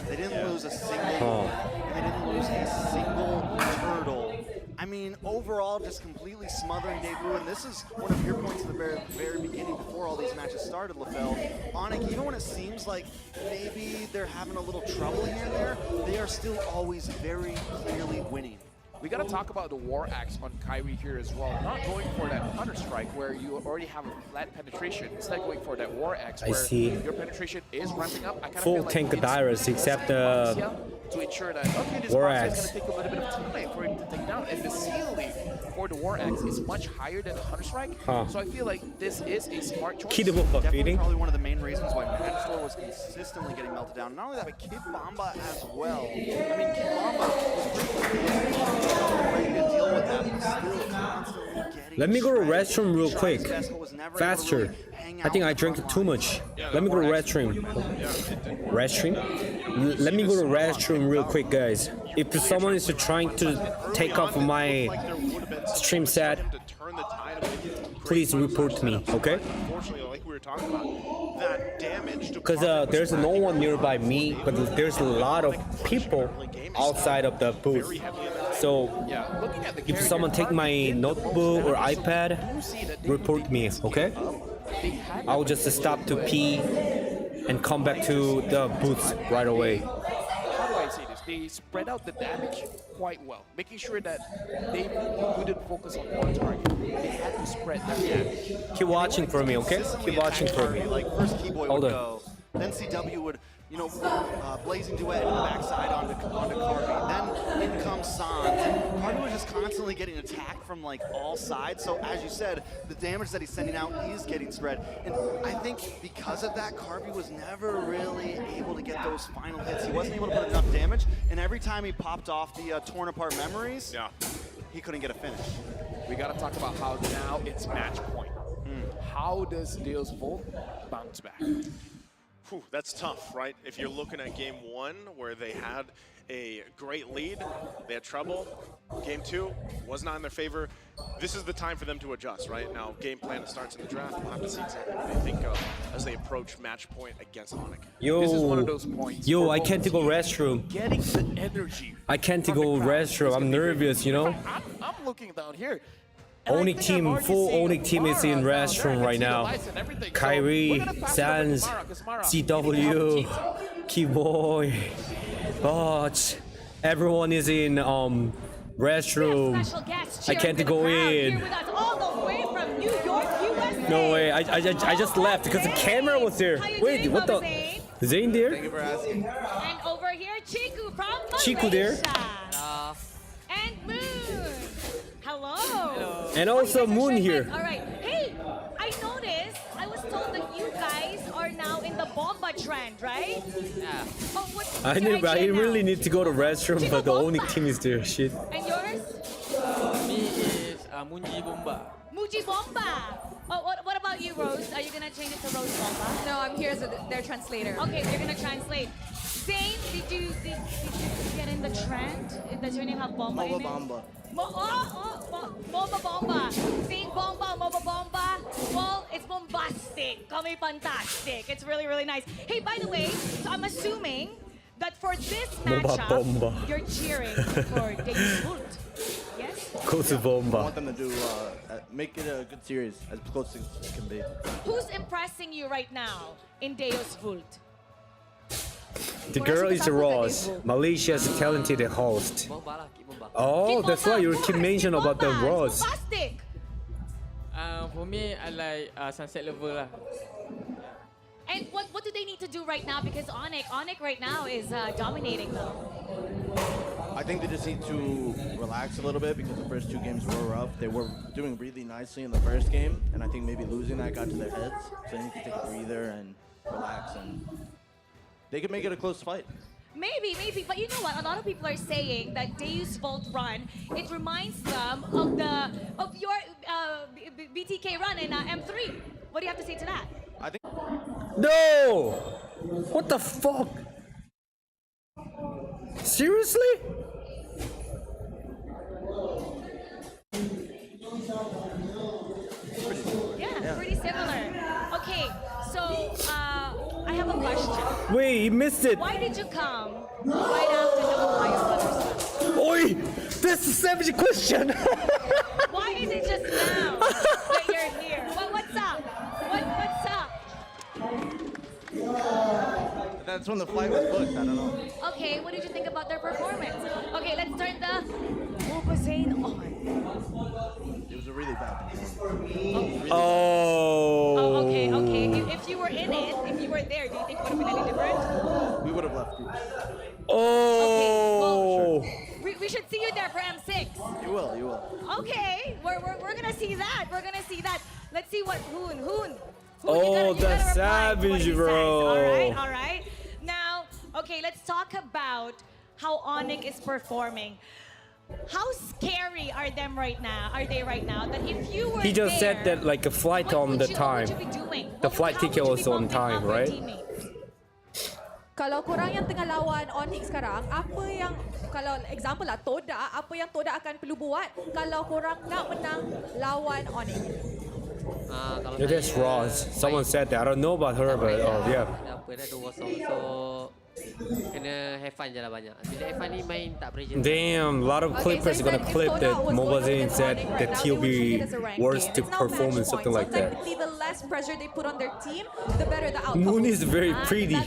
Speaker 10: They didn't lose a single
Speaker 12: Oh.
Speaker 10: and they didn't lose a single turtle. I mean, overall, just completely smothering Deus Vult, and this is one of your points at the very, very beginning before all these matches started, LaFell. ONIC, even when it seems like maybe they're having a little trouble here and there, they are still always very clearly winning.
Speaker 18: We gotta talk about the War Axe on Kyrie here as well. Not going for that Hunter Strike where you already have a flat penetration. Instead going for that War Axe
Speaker 12: I
Speaker 18: where
Speaker 12: see.
Speaker 18: your penetration is ramping up. I kinda
Speaker 12: Full
Speaker 18: feel like
Speaker 12: tank
Speaker 18: it's
Speaker 12: Dyrus except the
Speaker 18: to ensure that, okay, this
Speaker 12: War
Speaker 18: Boxer is
Speaker 12: Axe.
Speaker 18: gonna take a little bit of time for him to take down. And the ceiling for the War Axe is much higher than the Hunter Strike.
Speaker 12: Huh.
Speaker 18: So I feel like this is a smart choice.
Speaker 12: Kid Wolf
Speaker 10: Definitely
Speaker 12: feeding.
Speaker 10: probably one of the main reasons why Magister was consistently getting melted down. Not only that, but Kid Bomba as well. I mean, Kid Bomba was ready to deal with that, but still constantly getting
Speaker 12: Let me go to
Speaker 10: shredded.
Speaker 12: restroom real
Speaker 10: Tried
Speaker 12: quick.
Speaker 10: his best, but was never able to
Speaker 12: Faster.
Speaker 10: really hang
Speaker 12: I think
Speaker 10: out
Speaker 12: I
Speaker 10: in the
Speaker 12: drank
Speaker 10: front
Speaker 12: too
Speaker 10: line.
Speaker 12: much. Let me go to restroom. Let me go to restroom real quick, guys. If someone is trying to take off my stream set, please report me, okay?
Speaker 17: Unfortunately, like we were talking about, that damage to
Speaker 12: Because there's no one nearby me, but there's a lot of people outside of the booth. So if someone take my notebook or iPad, report me, okay? I'll just stop to pee and come back to the booth right away.
Speaker 18: How do I say this? They spread out the damage quite well, making sure that they wouldn't focus on one target. They had to spread that damage.
Speaker 12: Keep watching for me, okay? Keep watching for me.
Speaker 10: Like first Keyboy
Speaker 12: Hold
Speaker 10: would
Speaker 12: on.
Speaker 10: go, then CW would, you know, blazing duet in the backside onto Carvey. Then in comes Sans, and Carvey was just constantly getting attacked from like all sides. So as you said, the damage that he's sending out is getting spread. And I think because of that, Carvey was never really able to get those final hits. He wasn't able to put enough damage, and every time he popped off the torn apart memories, he couldn't get a finish.
Speaker 18: We gotta talk about how now it's match point. How does Deus Vult bounce back?
Speaker 17: Whew, that's tough, right? If you're looking at game one where they had a great lead, they had trouble. Game two was not in their favor. This is the time for them to adjust, right? Now, game plan starts in the draft. We'll have to see exactly what they think of as they approach match point against ONIC.
Speaker 12: Yo,
Speaker 18: This is one of those points.
Speaker 12: yo,
Speaker 18: for
Speaker 12: I
Speaker 18: both
Speaker 12: can't go
Speaker 18: teams.
Speaker 12: restroom.
Speaker 18: Getting the energy.
Speaker 12: I can't
Speaker 18: from
Speaker 12: go
Speaker 18: the crowd
Speaker 12: restroom.
Speaker 18: is
Speaker 12: I'm
Speaker 18: gonna be really
Speaker 12: nervous, you know.
Speaker 18: I'm looking down here. And I
Speaker 12: ONIC
Speaker 18: think I've
Speaker 12: team,
Speaker 18: already
Speaker 12: full
Speaker 18: seen
Speaker 12: ONIC team is in
Speaker 18: Mara down there. I
Speaker 12: restroom
Speaker 18: can
Speaker 12: right
Speaker 18: see the
Speaker 12: now.
Speaker 18: lights and everything. So
Speaker 12: Kyrie,
Speaker 18: we're gonna pass it over to
Speaker 12: Sans,
Speaker 18: Mara, 'cause Mara
Speaker 12: CW, Keyboy, Botch. Everyone is in restroom.
Speaker 11: Special guest
Speaker 12: I
Speaker 11: cheering
Speaker 12: can't
Speaker 11: for the
Speaker 12: go
Speaker 11: crowd
Speaker 12: in.
Speaker 11: here with us all the way from New York, USA.
Speaker 12: No way. I just left because the camera was there.
Speaker 11: How you
Speaker 12: Wait,
Speaker 11: doing,
Speaker 12: what the?
Speaker 11: Baba Zane?
Speaker 12: Zayn there?
Speaker 15: Thank you for asking.
Speaker 11: And over here, Chiku from Malaysia.
Speaker 12: Chiku there.
Speaker 11: And Moon. Hello.
Speaker 12: And also Moon here.
Speaker 11: All right. Hey, I noticed. I was told that you guys are now in the bomba trend, right? Yeah. Oh, what's
Speaker 12: I really need to go to restroom, but the ONIC team is there. Shit.
Speaker 11: And yours?
Speaker 7: Me is Munji Bomba.
Speaker 11: Muji Bomba. Oh, what about you, Rose? Are you gonna change it to Rose Bomba?
Speaker 20: No, I'm here as their translator.
Speaker 11: Okay, you're gonna translate. Zane, did you get in the trend? Does your name have Bomba in it?
Speaker 15: Bomba.
Speaker 11: Bomba Bomba. Zane Bomba, Moba Bomba. Well, it's bombastic. Kami fantastic. It's really, really nice. Hey, by the way, so I'm assuming that for this matchup,
Speaker 12: Bomba.
Speaker 11: you're cheering for Deus Vult. Yes?
Speaker 12: Gosu
Speaker 15: I
Speaker 12: Bomba.
Speaker 15: want them to do make it a good series, as close as it can be.
Speaker 11: Who's impressing you right now in Deus Vult?
Speaker 12: The girl is Ross, Malaysia's talented host. Oh, that's why you keep mentioning about the Ross.
Speaker 11: Bombastic.
Speaker 7: For me, I like Sunset Lover lah.
Speaker 11: And what do they need to do right now? Because ONIC right now is dominating them.
Speaker 15: I think they just need to relax a little bit because the first two games were rough. They were doing really nicely in the first game, and I think maybe losing that got to their heads. So they need to take a breather and relax, and they could make it a close fight.
Speaker 11: Maybe, but you know what? A lot of people are saying that Deus Vult run, it reminds them of your BTK run in M3. What do you have to say to that?
Speaker 15: I think.
Speaker 12: No! What the fuck? Seriously?
Speaker 11: Yeah, pretty similar. Okay, so I have a question.
Speaker 12: Wait, he missed it.
Speaker 11: Why did you come right after the Ohio Brothers?
Speaker 12: Oi! That's a savage question!
Speaker 11: Why is it just now that you're here? What's up? What's up?
Speaker 15: That's when the flight was booked. I don't know.
Speaker 11: Okay, what did you think about their performance? Okay, let's turn the Boba Zane on.
Speaker 15: It was a really bad performance.
Speaker 12: Oh.
Speaker 11: Okay. If you were in it, if you were there, do you think it would have been any different?
Speaker 15: We would have left groups.
Speaker 12: Oh.
Speaker 11: We should see you there for M6.
Speaker 15: You will.
Speaker 11: Okay, we're gonna see that. We're gonna see that. Let's see what Hoon.
Speaker 12: Oh, that's savage, bro.
Speaker 11: All right. Now, okay, let's talk about how ONIC is performing. How scary are they right now? That if you were
Speaker 12: He just
Speaker 11: there,
Speaker 12: said that like a flight on the time.
Speaker 11: what would you be doing?
Speaker 12: The flight ticket was on time, right?
Speaker 20: Kalau korang yang tengah lawan ONIC sekarang, apa yang, kalau example lah, Toda, apa yang Toda akan perlu buat kalau korang nak menang lawan ONIC?
Speaker 12: Yeah, that's Ross. Someone said that. I don't know about her, but yeah.
Speaker 7: Apa dah 2-0. So kena have fun je lah banyak. Bila have fun ni main tak pressure.
Speaker 12: Damn, a lot of clippers are gonna clip that Mobazine said that he'll be worse to perform and something like that.
Speaker 20: Technically, the less pressure they put on their team, the better the outcome.
Speaker 12: Moon is very pretty.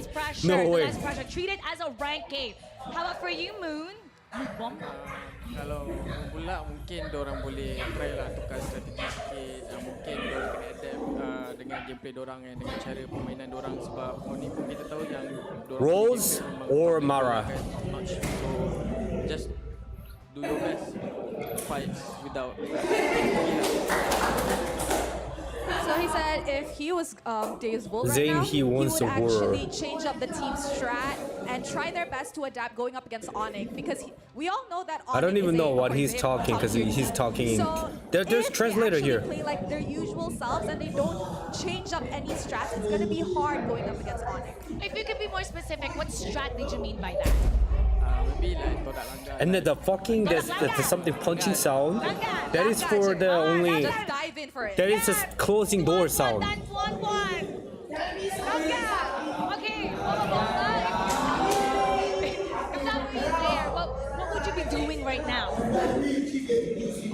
Speaker 12: No way.
Speaker 11: Less pressure. Treat it as a rank game. How about for you, Moon?
Speaker 7: Kalau pula mungkin diorang boleh try lah tukar strategi sikit. Mungkin diorang kena adapt dengan gameplay diorang dengan cara permainan diorang sebab ONIC pun kita tahu yang
Speaker 12: Rose or Mara?
Speaker 7: So just do your best. Fight without
Speaker 20: So he said if he was Deus Vult right
Speaker 12: Zayn,
Speaker 20: now,
Speaker 12: he wants
Speaker 20: would
Speaker 12: a war.
Speaker 20: actually change up the team's strat and try their best to adapt going up against ONIC because we all know that ONIC
Speaker 12: I don't even
Speaker 20: is
Speaker 12: know
Speaker 20: a
Speaker 12: what he's
Speaker 20: very
Speaker 12: talking because he's talking.
Speaker 20: So
Speaker 12: There's
Speaker 20: if
Speaker 12: translator
Speaker 20: they
Speaker 12: here.
Speaker 20: play like their usual selves and they don't change up any strats, it's gonna be hard going up against ONIC.
Speaker 11: If you could be more specific, what strat did you mean by that?
Speaker 7: Maybe like Todak Langgar.
Speaker 12: And then the fucking there's something punching sound. That is for the only.
Speaker 20: Just dive in for it.
Speaker 12: That is just closing door sound.
Speaker 11: That's 1-1. Okay, if that were you there, what would you be doing right now?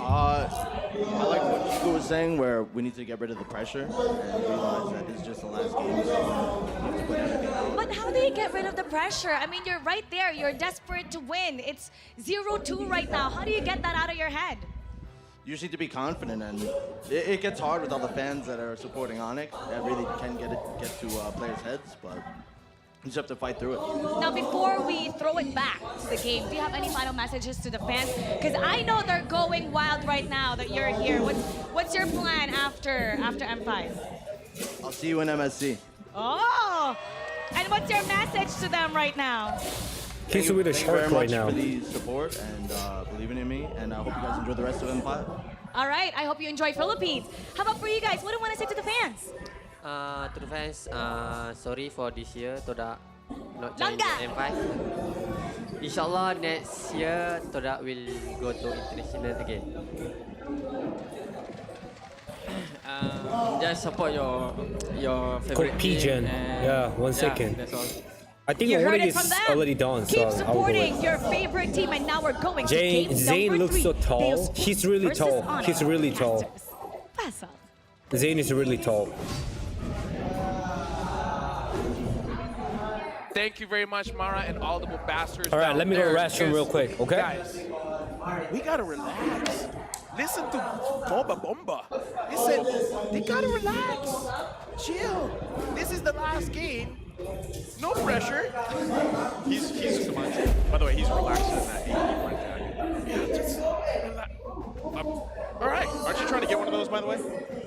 Speaker 15: I like what Chico was saying, where we need to get rid of the pressure and realize that this is just the last game. So we have to put everything out.
Speaker 11: But how do you get rid of the pressure? I mean, you're right there. You're desperate to win. It's 0-2 right now. How do you get that out of your head?
Speaker 15: You just need to be confident, and it gets hard with all the fans that are supporting ONIC. That really can get to players' heads, but you just have to fight through it.
Speaker 11: Now, before we throw it back to the game, do you have any final messages to the fans? Because I know they're going wild right now that you're here. What's your plan after M5?
Speaker 15: I'll see you in MSC.
Speaker 11: Oh! And what's your message to them right now?
Speaker 12: He's with a shark right now.
Speaker 15: Thank you very much for the support and believing in me, and I hope you guys enjoy the rest of M5.
Speaker 11: All right, I hope you enjoy Philippines. How about for you guys? What do you want to say to the fans?
Speaker 21: To the fans, sorry for this year, Todak not joining
Speaker 11: Langgar.
Speaker 21: M5. Inshallah, next year, Todak will go to international again. Just support your favorite
Speaker 12: Code
Speaker 21: team.
Speaker 12: P.Gen.
Speaker 21: and
Speaker 12: Yeah, 1 second.
Speaker 21: That's all.
Speaker 12: I think
Speaker 11: You heard
Speaker 12: already
Speaker 11: it from
Speaker 12: is
Speaker 11: them.
Speaker 12: already done.
Speaker 11: Keep
Speaker 12: So I'll go
Speaker 11: supporting
Speaker 12: with.
Speaker 11: your favorite team, and now we're going to game
Speaker 12: Zayn
Speaker 11: number
Speaker 12: looks
Speaker 11: 3.
Speaker 12: so tall.
Speaker 11: Deus
Speaker 12: He's really
Speaker 11: versus
Speaker 12: tall.
Speaker 11: ONIC
Speaker 12: He's really tall.
Speaker 11: casters. Pass up.
Speaker 12: Zayn is really tall.
Speaker 18: Thank you very much, Mara, and all the bastards.
Speaker 12: All right,
Speaker 18: down
Speaker 12: let me go to the
Speaker 18: there,
Speaker 12: restroom
Speaker 18: because,
Speaker 12: real quick, okay?
Speaker 18: Guys, we gotta relax. Listen to Boba Bomba. He said, they gotta relax. Chill. This is the last game. No pressure.
Speaker 17: He's by the way, he's relaxing in that AP.Bren jacket.
Speaker 18: Yeah, just relax.
Speaker 17: All right. Aren't you trying to get one of those, by the way?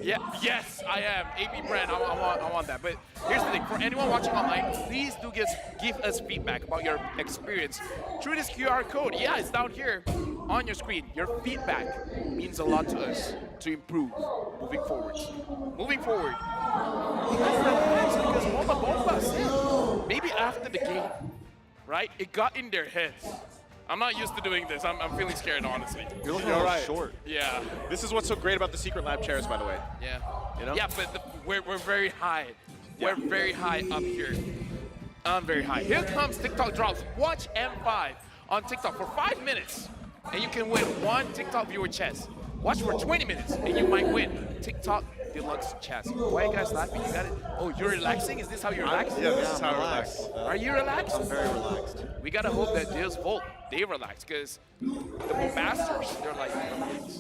Speaker 18: Yeah, yes, I am. AP.Bren, I want that. But here's the thing, for anyone watching online, please do give us feedback about your experience through this QR code. Yeah, it's down here on your screen. Your feedback means a lot to us to improve moving forward. Moving forward, you gotta relax because Bomba said maybe after the game, right? It got in their heads. I'm not used to doing this. I'm feeling scared, honestly.
Speaker 17: You're looking all right. Short.
Speaker 18: Yeah.
Speaker 17: This is what's so great about the secret lab chairs, by the way.
Speaker 18: Yeah.
Speaker 17: You know?
Speaker 18: Yeah, but we're very high. We're very high up here. I'm very high. Here comes TikTok drops. Watch M5 on TikTok for 5 minutes, and you can win 1 TikTok viewer chest. Watch for 20 minutes, and you might win TikTok Deluxe chest. Why are you guys laughing? You got it? Oh, you're relaxing? Is this how you relax?
Speaker 17: Yeah, this is how I relax.
Speaker 18: Are you relaxed?
Speaker 17: I'm very relaxed.
Speaker 18: We gotta hope that Deus Vult, they relax, because the masters, they're like,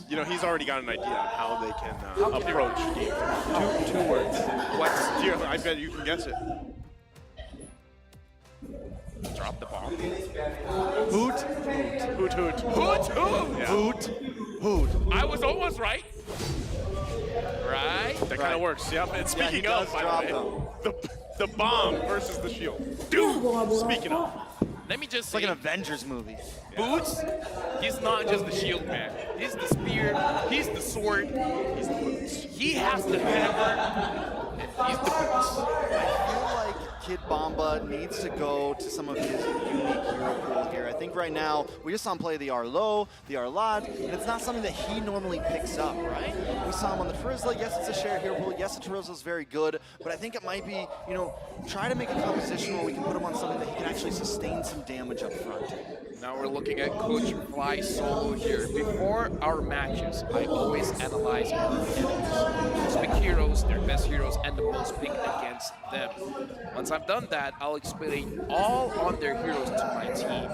Speaker 17: You know, he's already got an idea on how they can
Speaker 18: they
Speaker 17: approach game. Two words. What's here? I bet you can guess it.
Speaker 18: drop the bomb.
Speaker 17: Hoot. Hoot. Hoot.
Speaker 18: Hoot, hoot.
Speaker 17: Yeah.
Speaker 15: Hoot. Hoot.
Speaker 18: I was almost right. Right?
Speaker 17: That kind of works. Yep. And speaking
Speaker 10: he
Speaker 17: of,
Speaker 10: does
Speaker 17: by
Speaker 10: drop
Speaker 17: the way, the bomb versus the shield.
Speaker 18: Dude,
Speaker 17: Speaking of,
Speaker 18: let me just
Speaker 10: It's like
Speaker 18: say,
Speaker 10: an Avengers movie.
Speaker 18: Boots, he's not just the shield man. He's the spear, he's the sword, he's the boots. He has the hammer, and he's the boots.
Speaker 10: I feel like Kid Bomba needs to go to some of his unique hero pool here. I think right now, we just saw him play the Arlo, the Arlad, and it's not something that he normally picks up, right? We saw him on the Frizzla. Yes, it's a shared hero pool. Yes, the Terizla is very good, but I think it might be, you know, try to make a composition where we can put him on something that he can actually sustain some damage up front.
Speaker 18: Now we're looking at Coach Fly solo here. Before our matches, I always analyze our enemies. Most pick heroes, their best heroes, and the most pick against them. Once I've done that, I'll explain all on their heroes to my team.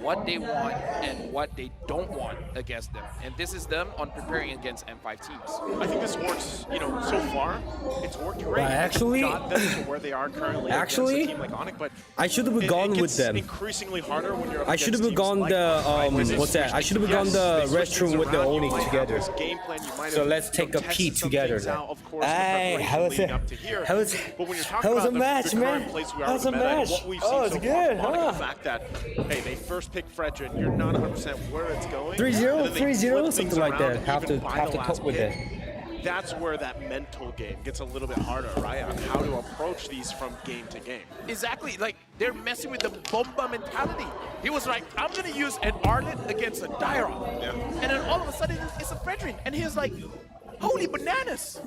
Speaker 18: what they want and what they don't want against them. And this is them on preparing against M5 teams.
Speaker 17: I think this works, you know, so far. It's worked great.
Speaker 12: Actually,
Speaker 17: It's got them to where they are currently against a team like ONIC, but
Speaker 12: I should have gone with them.
Speaker 17: Increasingly harder when you're up
Speaker 12: I should have
Speaker 17: against
Speaker 12: gone
Speaker 17: teams
Speaker 12: the
Speaker 17: like
Speaker 12: what's that? I should have gone the restroom with the ONIC together. So let's take a pee together. Hey, how was it? How was a match, man? How was a match? Oh, it's good, huh?
Speaker 17: The fact that hey, they first pick Fredrin, you're not 100% where it's going.
Speaker 12: 3-0, 3-0,
Speaker 17: flip
Speaker 12: something
Speaker 17: things
Speaker 12: like that.
Speaker 17: around
Speaker 12: Have to
Speaker 17: even by the last
Speaker 12: cope with
Speaker 17: pick.
Speaker 12: it.
Speaker 17: That's where that mental game gets a little bit harder, right? On how to approach these from game to game.
Speaker 18: Exactly, like they're messing with the Bomba mentality. He was like, I'm gonna use an Arlet against a Dyron.
Speaker 17: Yeah.
Speaker 18: And then all of a sudden it's a Fredrin. And he's like, holy bananas.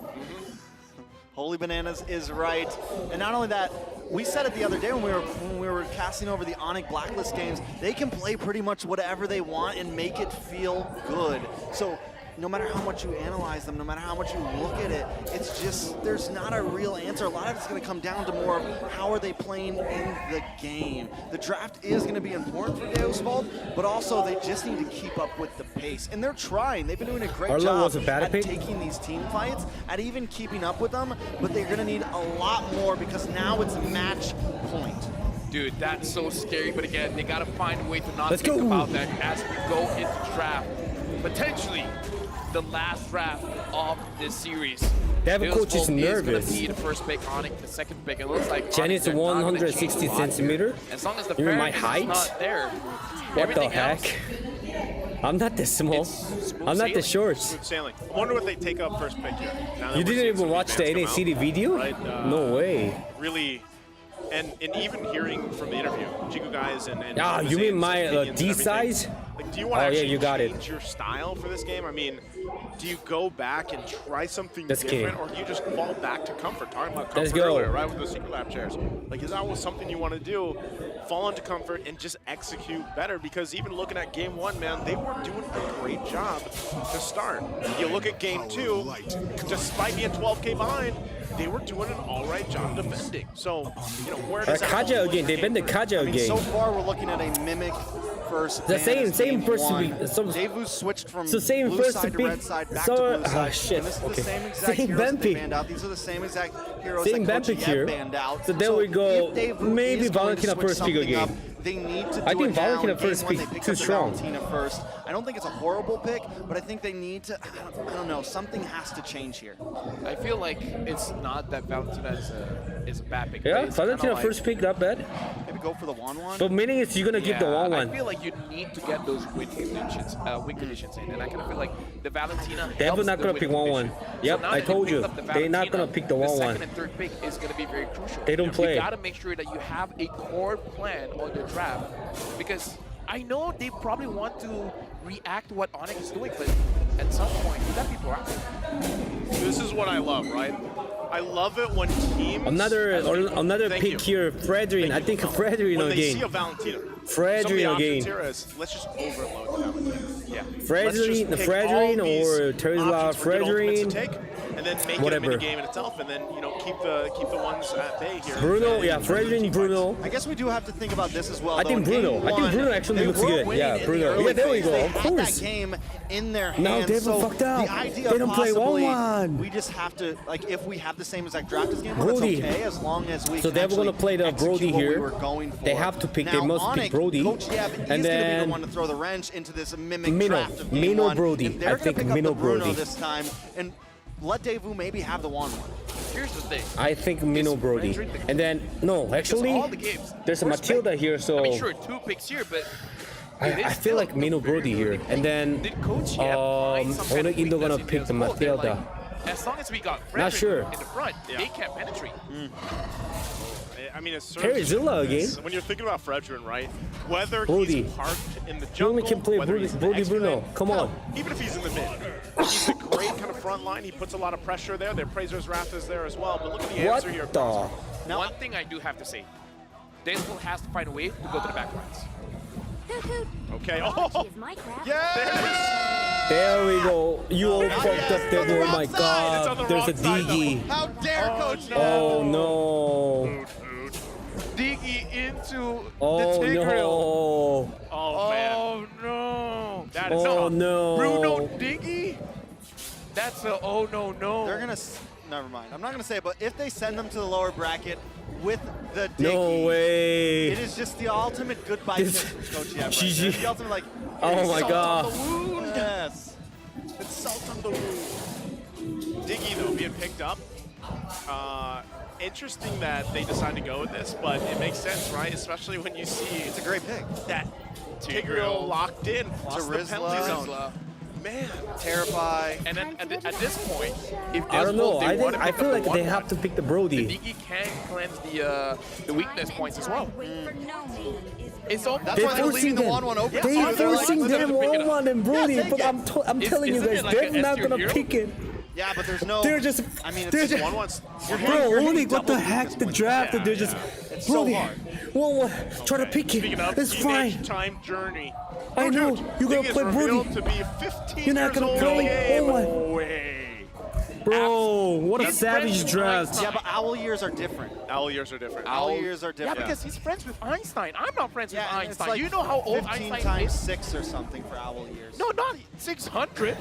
Speaker 10: Holy bananas is right. And not only that, we said it the other day when we were casting over the ONIC Blacklist games, they can play pretty much whatever they want and make it feel good. So no matter how much you analyze them, no matter how much you look at it, it's just, there's not a real answer. A lot of it's going to come down to more of how are they playing in the game. The draft is going to be important for Deus Vult, but also they just need to keep up with the pace. And they're trying. They've been doing a great job at taking these team fights, at even keeping up with them, but they're going to need a lot more because now it's match point.
Speaker 18: Dude, that's so scary. But again, they got to find a way to not think about that as we go into draft. Potentially the last draft of this series.
Speaker 12: Devil coach is nervous.
Speaker 18: Going to be the first pick, ONIC the second pick. It looks like
Speaker 12: Jenny's 160 centimeter.
Speaker 18: As long as the
Speaker 12: You're my
Speaker 18: fairness is
Speaker 12: height.
Speaker 18: not there,
Speaker 12: What the heck? I'm not this small. I'm not this short.
Speaker 17: Smooth sailing. I wonder what they take up first pick here. Now that
Speaker 12: You
Speaker 17: we're
Speaker 12: didn't
Speaker 17: seeing
Speaker 12: even
Speaker 17: some
Speaker 12: watch the
Speaker 17: advance come
Speaker 12: NACD
Speaker 17: out,
Speaker 12: video?
Speaker 17: right?
Speaker 12: No way.
Speaker 17: Really, and even hearing from the interview, Jiku guys and
Speaker 12: Ah, you mean my D size?
Speaker 17: Like, do you want to
Speaker 12: you got it.
Speaker 17: change your style for this game? I mean, do you go back and try something
Speaker 12: Let's
Speaker 17: different,
Speaker 12: go.
Speaker 17: or do you just fall back to comfort? Talking about comfort
Speaker 12: Let's go.
Speaker 17: earlier, right, with the Secret Lab chairs. Like, is that something you want to do? Fall into comfort and just execute better? Because even looking at game one, man, they were doing a great job to start. You look at game two, despite being 12K behind, they were doing an all right job defending. So, you know, where does that
Speaker 12: Kaja
Speaker 17: fall
Speaker 12: again.
Speaker 17: in
Speaker 12: They've been the Kaja
Speaker 10: I mean,
Speaker 12: game.
Speaker 10: so far we're looking at a Mimic first.
Speaker 12: The
Speaker 10: ban as
Speaker 12: same
Speaker 10: game
Speaker 12: person.
Speaker 10: one. Devu switched from
Speaker 12: So same
Speaker 10: blue
Speaker 12: first
Speaker 10: side to
Speaker 12: pick.
Speaker 10: red side back
Speaker 12: So
Speaker 10: to blue side.
Speaker 12: shit.
Speaker 10: And this is
Speaker 12: Okay.
Speaker 10: the same exact
Speaker 12: Same
Speaker 10: heroes that they
Speaker 12: Bampi.
Speaker 10: banned out. These are the same exact heroes
Speaker 12: Same
Speaker 10: that Coach
Speaker 12: Bampi
Speaker 10: Yeb
Speaker 12: here.
Speaker 10: banned out.
Speaker 12: So there we go.
Speaker 10: if Devu
Speaker 12: Maybe
Speaker 10: is going to
Speaker 12: Valentina
Speaker 10: switch
Speaker 12: first pick
Speaker 10: something up,
Speaker 12: again.
Speaker 10: they need to do
Speaker 12: I think
Speaker 10: it now.
Speaker 12: Valentina
Speaker 10: In game
Speaker 12: first
Speaker 10: one,
Speaker 12: pick
Speaker 10: they picked
Speaker 12: too
Speaker 10: up the
Speaker 12: strong.
Speaker 10: Valentina first. I don't think it's a horrible pick, but I think they need to, I don't know, something has to change here.
Speaker 18: I feel like it's not that Valentina is a bad pick.
Speaker 12: Yeah,
Speaker 18: It's kinda
Speaker 12: Valentina
Speaker 18: like,
Speaker 12: first pick, not bad.
Speaker 10: Maybe go for the 1-1.
Speaker 12: But meaning is you're gonna keep the
Speaker 18: I
Speaker 12: 1-1.
Speaker 18: feel like you need to get those win conditions in, and I kind of feel like the Valentina.
Speaker 12: They're
Speaker 18: helps
Speaker 12: not
Speaker 18: the
Speaker 12: gonna
Speaker 18: win
Speaker 12: pick 1-1.
Speaker 18: condition.
Speaker 12: Yep,
Speaker 18: so now
Speaker 12: I
Speaker 18: that they
Speaker 12: told
Speaker 18: picked
Speaker 12: you.
Speaker 18: up the
Speaker 12: They're not gonna
Speaker 18: Valentina,
Speaker 12: pick the
Speaker 18: The
Speaker 12: 1-1.
Speaker 18: second and third pick is going to be very crucial.
Speaker 12: They don't play.
Speaker 18: You got to make sure that you have a core plan on the draft, because I know they probably want to react to what ONIC is doing, but at some point you got to be proactive.
Speaker 17: This is what I love, right? I love it when teams.
Speaker 12: Another
Speaker 17: Thank
Speaker 12: pick
Speaker 17: you.
Speaker 12: here, Fredrin. I think Fredrin
Speaker 17: When they see
Speaker 12: again.
Speaker 17: a Valentina.
Speaker 12: Fredrin
Speaker 17: some of the
Speaker 12: again.
Speaker 17: options here is, let's just overload the Valentina. Yeah.
Speaker 12: Fredrin, Fredrin or Tesla, Fredrin.
Speaker 17: And then make
Speaker 12: Whatever.
Speaker 17: it a mini game in itself, and then keep the ones at bay here.
Speaker 12: Bruno, yeah, Fredrin, Bruno.
Speaker 10: I guess we do have to think about this as well.
Speaker 12: I think Bruno. I think Bruno actually looks good. Yeah, Bruno. Yeah, there we go. Of course.
Speaker 10: That game in their hands.
Speaker 12: No, they
Speaker 10: so
Speaker 12: fucked up.
Speaker 10: The idea
Speaker 12: They don't play
Speaker 10: possibly,
Speaker 12: 1-1.
Speaker 10: We just have to, like, if we have the same exact draft as game one,
Speaker 12: Brody.
Speaker 10: it's okay as long as we
Speaker 12: So
Speaker 10: can
Speaker 12: they're gonna
Speaker 10: actually
Speaker 12: play the
Speaker 10: execute
Speaker 12: Brody
Speaker 10: what we
Speaker 12: here.
Speaker 10: were going for.
Speaker 12: They have to pick.
Speaker 10: Now,
Speaker 12: They must
Speaker 10: ONIC,
Speaker 12: pick Brody.
Speaker 10: Coach Yeb is
Speaker 12: And
Speaker 10: going to be
Speaker 12: then
Speaker 10: the one to throw the wrench into this Mimic
Speaker 12: Mino.
Speaker 10: draft of game
Speaker 12: Mino
Speaker 10: one.
Speaker 12: Brody.
Speaker 10: And they're
Speaker 12: I
Speaker 10: gonna
Speaker 12: think
Speaker 10: pick
Speaker 12: Mino
Speaker 10: up the Bruno
Speaker 12: Brody.
Speaker 10: this time and let Devu maybe have the 1-1.
Speaker 18: Here's the thing.
Speaker 12: I think Mino Brody. And then, no, actually,
Speaker 18: all the games,
Speaker 12: there's a
Speaker 18: first pick.
Speaker 12: Matilda here, so
Speaker 18: I mean, sure, 2 picks here, but
Speaker 12: I feel like Mino Brody here. And then, ONIC Indo gonna pick the Matilda.
Speaker 18: As long as we got
Speaker 12: Not
Speaker 18: Fredrin
Speaker 12: sure.
Speaker 18: in the front, they can't penetrate.
Speaker 17: I mean, it's
Speaker 12: Terizilla again.
Speaker 17: When you're thinking about Fredrin, right? Whether
Speaker 12: Brody.
Speaker 17: he's parked in the
Speaker 12: You
Speaker 17: jungle,
Speaker 12: only can play
Speaker 17: whether
Speaker 12: Brody,
Speaker 17: he's in
Speaker 12: Brody
Speaker 17: the
Speaker 12: Bruno.
Speaker 17: X-Plane,
Speaker 12: Come on.
Speaker 17: even if he's in the mid, he's a great kind of front line. He puts a lot of pressure there. Their Praisers Wrath is there as well. But look at the
Speaker 12: What
Speaker 17: answer here.
Speaker 12: the?
Speaker 18: Now, one thing I do have to say, Deus Vult has to find a way to go to the back lines.
Speaker 17: Okay. Oh, yeah.
Speaker 12: There we go. You all fucked up there. Oh my god. There's a Digi.
Speaker 10: How dare Coach Yeb?
Speaker 12: Oh no.
Speaker 18: Diggy into
Speaker 12: Oh
Speaker 18: the Tigreal.
Speaker 12: no.
Speaker 17: Oh
Speaker 18: that.
Speaker 12: Oh no.
Speaker 18: Bruno Diggy? That's a oh no.
Speaker 10: They're gonna. Never mind. I'm not gonna say it, but if they send them to the lower bracket with the Diggy,
Speaker 12: No way.
Speaker 10: it is just the ultimate goodbye kiss from Coach Yev.
Speaker 12: GG.
Speaker 10: It's the ultimate like.
Speaker 12: Oh my
Speaker 10: salt
Speaker 12: god.
Speaker 10: On the wound. Yes.
Speaker 17: It's salt on the wound. Diggy though being picked up. Interesting that they decided to go with this, but it makes sense, right? Especially when you see
Speaker 10: it's a great pick.
Speaker 17: That Tigreal locked in plus the penalty zone.
Speaker 10: Rizla.
Speaker 17: Man,
Speaker 10: Terrify.
Speaker 18: And then at this point, if
Speaker 12: I don't know. I feel like they
Speaker 18: have
Speaker 12: have to pick the Brody.
Speaker 18: The Diggy can cleanse the weakness points as well. It's all
Speaker 10: That's why they're leaving the 1-1 open.
Speaker 12: They're forcing them 1-1 and Brody, but I'm telling you guys, they're not gonna pick it.
Speaker 10: Yeah, but there's no.
Speaker 12: They're just.
Speaker 10: I mean,
Speaker 12: they're
Speaker 10: it's
Speaker 12: just.
Speaker 10: 1-1.
Speaker 12: Bro, ONIC, what the heck? The draft,
Speaker 17: Yeah,
Speaker 12: they're just.
Speaker 10: It's
Speaker 12: Brody,
Speaker 10: so hard.
Speaker 12: 1-1. Try to pick it.
Speaker 17: Speaking of
Speaker 12: It's fine.
Speaker 17: teenage time journey.
Speaker 12: I know. You gotta
Speaker 17: Diggy
Speaker 12: play
Speaker 17: is revealed
Speaker 12: Brody.
Speaker 17: to be 15
Speaker 12: You're not gonna
Speaker 17: years
Speaker 12: play.
Speaker 17: old.
Speaker 12: Oh my.
Speaker 17: way.
Speaker 12: Bro, what a
Speaker 18: He's
Speaker 12: savage
Speaker 18: friends with
Speaker 12: draft.
Speaker 18: Einstein.
Speaker 10: Yeah, but owl years are different.
Speaker 17: Owl years are different.
Speaker 10: Owl years are different.
Speaker 18: Yeah, because he's friends with Einstein. I'm not friends with
Speaker 10: and it's
Speaker 18: Einstein.
Speaker 10: like
Speaker 18: You know how old
Speaker 10: 15
Speaker 18: Einstein
Speaker 10: times
Speaker 18: is?
Speaker 10: 6 or something for owl years.
Speaker 18: No, not 600.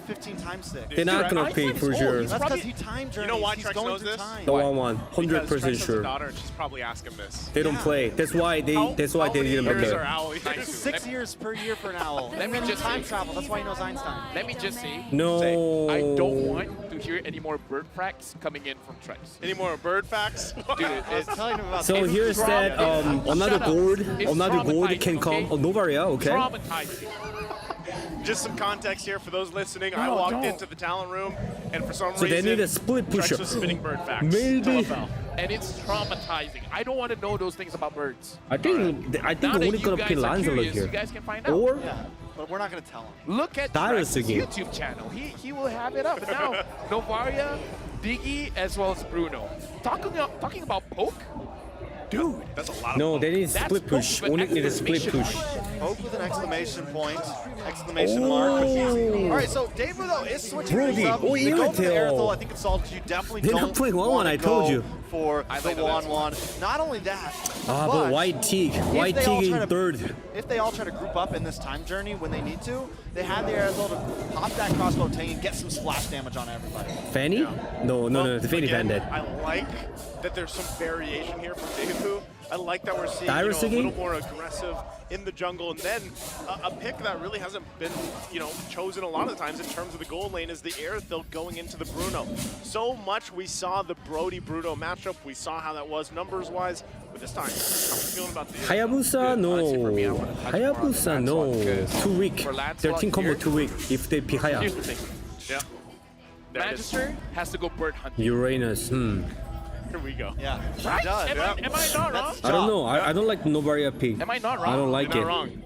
Speaker 10: 15 times 6.
Speaker 12: They're not gonna
Speaker 18: Einstein
Speaker 12: pick
Speaker 18: is
Speaker 12: for
Speaker 18: old.
Speaker 12: sure.
Speaker 18: He's
Speaker 10: That's
Speaker 18: probably-
Speaker 10: because he time journeys.
Speaker 17: You know why
Speaker 10: He's
Speaker 17: Trex
Speaker 10: going
Speaker 17: knows
Speaker 10: through
Speaker 17: this?
Speaker 10: time.
Speaker 12: The 1-1.
Speaker 17: Because
Speaker 12: 100%
Speaker 17: Trex has a
Speaker 12: sure.
Speaker 17: daughter and she's probably asking this.
Speaker 12: They don't play. That's why they. That's why
Speaker 17: How
Speaker 12: they
Speaker 17: many
Speaker 12: didn't
Speaker 17: years
Speaker 12: pick
Speaker 17: are
Speaker 12: it.
Speaker 17: owl years?
Speaker 10: 6 years per year for an owl.
Speaker 18: Let me
Speaker 10: And
Speaker 18: just
Speaker 10: time
Speaker 18: say-
Speaker 10: travel. That's why he knows Einstein.
Speaker 18: Let me just say,
Speaker 12: No.
Speaker 18: I don't want to hear any more bird facts coming in from Trex.
Speaker 17: Any more bird facts?
Speaker 18: Dude,
Speaker 10: It's telling him about
Speaker 12: So here's that another gourd.
Speaker 18: It's
Speaker 12: Another gourd
Speaker 18: traumatizing,
Speaker 12: can come.
Speaker 18: okay?
Speaker 12: Oh, Novaria, okay.
Speaker 18: Traumatizing.
Speaker 17: Just some context here for those listening. I
Speaker 18: No,
Speaker 17: walked
Speaker 18: don't.
Speaker 17: into the talent room, and for some
Speaker 12: So they
Speaker 17: reason,
Speaker 12: need a split pusher.
Speaker 17: Trex was spinning bird facts.
Speaker 12: Maybe.
Speaker 17: Till it fell.
Speaker 18: And it's traumatizing. I don't want to know those things about birds.
Speaker 12: I think
Speaker 18: Now that
Speaker 12: only
Speaker 18: you
Speaker 12: gonna
Speaker 18: guys
Speaker 12: pick
Speaker 18: are
Speaker 12: Lanzalo
Speaker 18: curious,
Speaker 12: here.
Speaker 18: you guys can find out.
Speaker 12: Or
Speaker 10: Yeah, but we're not going to tell him.
Speaker 18: Look at
Speaker 12: Darius
Speaker 18: Trex's
Speaker 12: again.
Speaker 18: YouTube channel. He will have it up. And now, Novaria, Diggy, as well as Bruno. Talking about poke? Dude.
Speaker 17: That's a lot of
Speaker 12: no,
Speaker 17: poke.
Speaker 12: they need
Speaker 18: That's
Speaker 12: split push.
Speaker 18: poke with
Speaker 12: ONIC need a split
Speaker 18: exclamation
Speaker 12: push.
Speaker 10: Poke with an exclamation point. Exclamation mark. All right, so Dave though is switching
Speaker 12: Brody,
Speaker 10: things up.
Speaker 12: oh,
Speaker 10: They go for the
Speaker 12: Irritil.
Speaker 10: Aerithal. I think it's solid because you definitely
Speaker 12: They're not
Speaker 10: don't
Speaker 12: playing 1-1,
Speaker 10: wanna
Speaker 12: I told
Speaker 10: go
Speaker 12: you.
Speaker 10: for
Speaker 18: I
Speaker 10: the
Speaker 18: like that.
Speaker 10: 1-1. Not only that,
Speaker 12: But White Teak. White
Speaker 10: they all
Speaker 12: Teak
Speaker 10: try
Speaker 12: in
Speaker 10: to-
Speaker 12: third.
Speaker 10: if they all try to group up in this time journey when they need to, they have the Aerithal to pop that crossbow tank and get some splash damage on everybody.
Speaker 12: Fanny? No, the Fanny
Speaker 17: Again,
Speaker 12: Bandit.
Speaker 17: I like that there's some variation here from Devu. I like that we're seeing
Speaker 12: Dyrus
Speaker 17: a
Speaker 12: again?
Speaker 17: little more aggressive in the jungle, and then a pick that really hasn't been chosen a lot of the times in terms of the gold lane is the Aerithil going into the Bruno. So much we saw the Brody Bruno matchup. We saw how that was numbers wise, but this time, how are you feeling about the
Speaker 12: Hayabusa, no.
Speaker 18: Honestly, for me, I wanna touch more on
Speaker 12: Hayabusa,
Speaker 18: the
Speaker 12: no.
Speaker 18: Lancelot, because
Speaker 12: Too weak.
Speaker 18: for Lancelot
Speaker 12: Their team combo
Speaker 18: here-
Speaker 12: too weak if they pick Haya.
Speaker 18: Here's the thing.
Speaker 17: Yeah. There it is.
Speaker 18: Magister has to go bird hunting.
Speaker 12: Uranus,
Speaker 17: Here we go.
Speaker 10: Yeah,
Speaker 18: Right?
Speaker 10: he does.
Speaker 18: Am I not wrong?
Speaker 12: I don't know. I don't like Novaria pick.
Speaker 18: Am I not wrong?
Speaker 12: I don't like
Speaker 17: You're
Speaker 12: it.
Speaker 17: not wrong.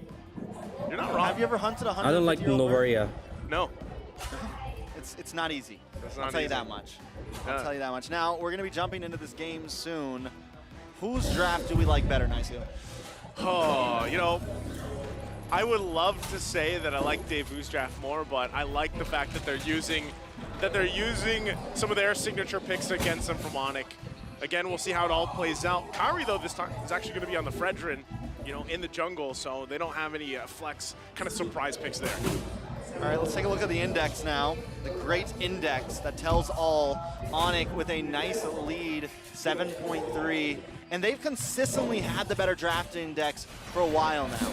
Speaker 17: You're not wrong.
Speaker 10: Have you ever hunted a 100?
Speaker 12: I don't like Novaria.
Speaker 17: No.
Speaker 10: It's not easy.
Speaker 17: It's
Speaker 10: I'll
Speaker 17: not
Speaker 10: tell you
Speaker 17: easy.
Speaker 10: that much.
Speaker 17: Yeah.
Speaker 10: I'll tell you that much. Now, we're going to be jumping into this game soon. Whose draft do we like better, Niceo?
Speaker 17: Oh, I would love to say that I like Devu's draft more, but I like the fact that they're using some of their signature picks against them from ONIC. Again, we'll see how it all plays out. Kari, though, this time is actually going to be on the Fredrin, in the jungle, so they don't have any flex kind of surprise picks there.
Speaker 10: All right, let's take a look at the index now. The great index that tells all. ONIC with a nice lead, 7.3. And they've consistently had the better draft index for a while now.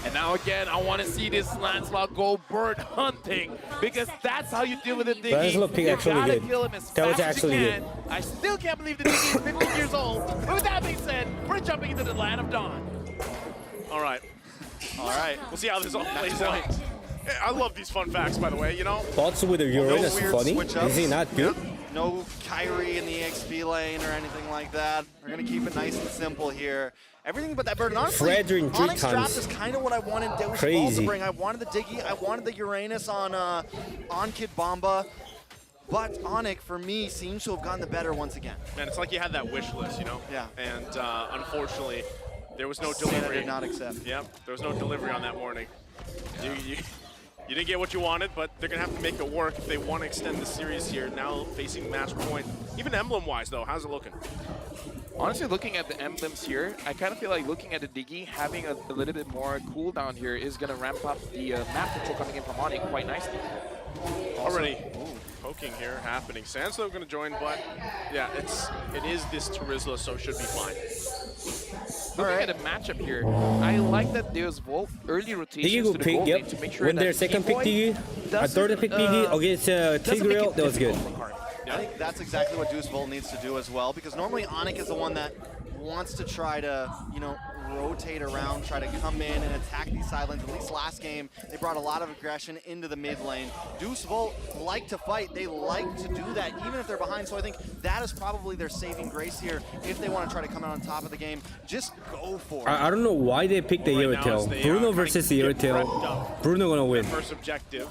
Speaker 18: And now again, I want to see this Lancelot go bird hunting because that's how you deal with a Diggy.
Speaker 12: Lancelot pick
Speaker 18: You
Speaker 12: actually
Speaker 18: gotta
Speaker 12: good.
Speaker 18: kill him as
Speaker 12: That was
Speaker 18: fast as you
Speaker 12: actually
Speaker 18: can. I still can't believe the Diggy is 15 years old. But with that being said, we're jumping into the land of dawn.
Speaker 17: All right. We'll see how this all plays out. I love these fun facts, by the way,
Speaker 12: Thoughts with the Uranus
Speaker 10: weird
Speaker 12: funny?
Speaker 10: switch-ups.
Speaker 12: Is he not good?
Speaker 10: No Kyrie in the EXP lane or anything like that. We're going to keep it nice and simple here. Everything but that bird. And honestly,
Speaker 12: Fredrin 3
Speaker 10: ONIC's draft
Speaker 12: times.
Speaker 10: is kind of what I wanted Deus Vult
Speaker 12: Crazy.
Speaker 10: to bring. I wanted the Diggy. I wanted the Uranus on Kid Bomba. But ONIC, for me, seems to have gotten the better once again.
Speaker 17: Man, it's like you had that wish list,
Speaker 10: Yeah.
Speaker 17: And unfortunately, there was no
Speaker 10: Santa
Speaker 17: delivery.
Speaker 10: did not accept.
Speaker 17: Yep, there was no delivery on that morning. You didn't get what you wanted, but they're going to have to make it work if they want to extend the series here. Now facing match point. Even emblem-wise, though, how's it looking?
Speaker 18: Honestly, looking at the emblems here, I kind of feel like looking at the Diggy, having a little bit more cooldown here is going to ramp up the map control coming in from ONIC quite nicely.
Speaker 17: Already poking here happening. Sanslow going to join, but yeah, it is this Terizla, so it should be fine.
Speaker 18: Looking at the matchup here, I like that Deus Vult early rotations
Speaker 12: Diggy
Speaker 18: to the
Speaker 12: pick,
Speaker 18: gold
Speaker 12: yep.
Speaker 18: lane to make sure
Speaker 12: When
Speaker 18: that
Speaker 12: their second pick
Speaker 18: T-Boy
Speaker 12: Diggy, third pick Diggy against Tigreal, that was good.
Speaker 10: I think that's exactly what Deus Vult needs to do as well, because normally ONIC is the one that wants to try to, you know, rotate around, try to come in and attack these side lanes. At least last game, they brought a lot of aggression into the mid lane. Deus Vult like to fight. They like to do that, even if they're behind. So I think that is probably their saving grace here. If they want to try to come out on top of the game, just go for it.
Speaker 12: I don't know why they picked the Irritel. Bruno versus the Irritel. Bruno gonna win.
Speaker 17: First objective.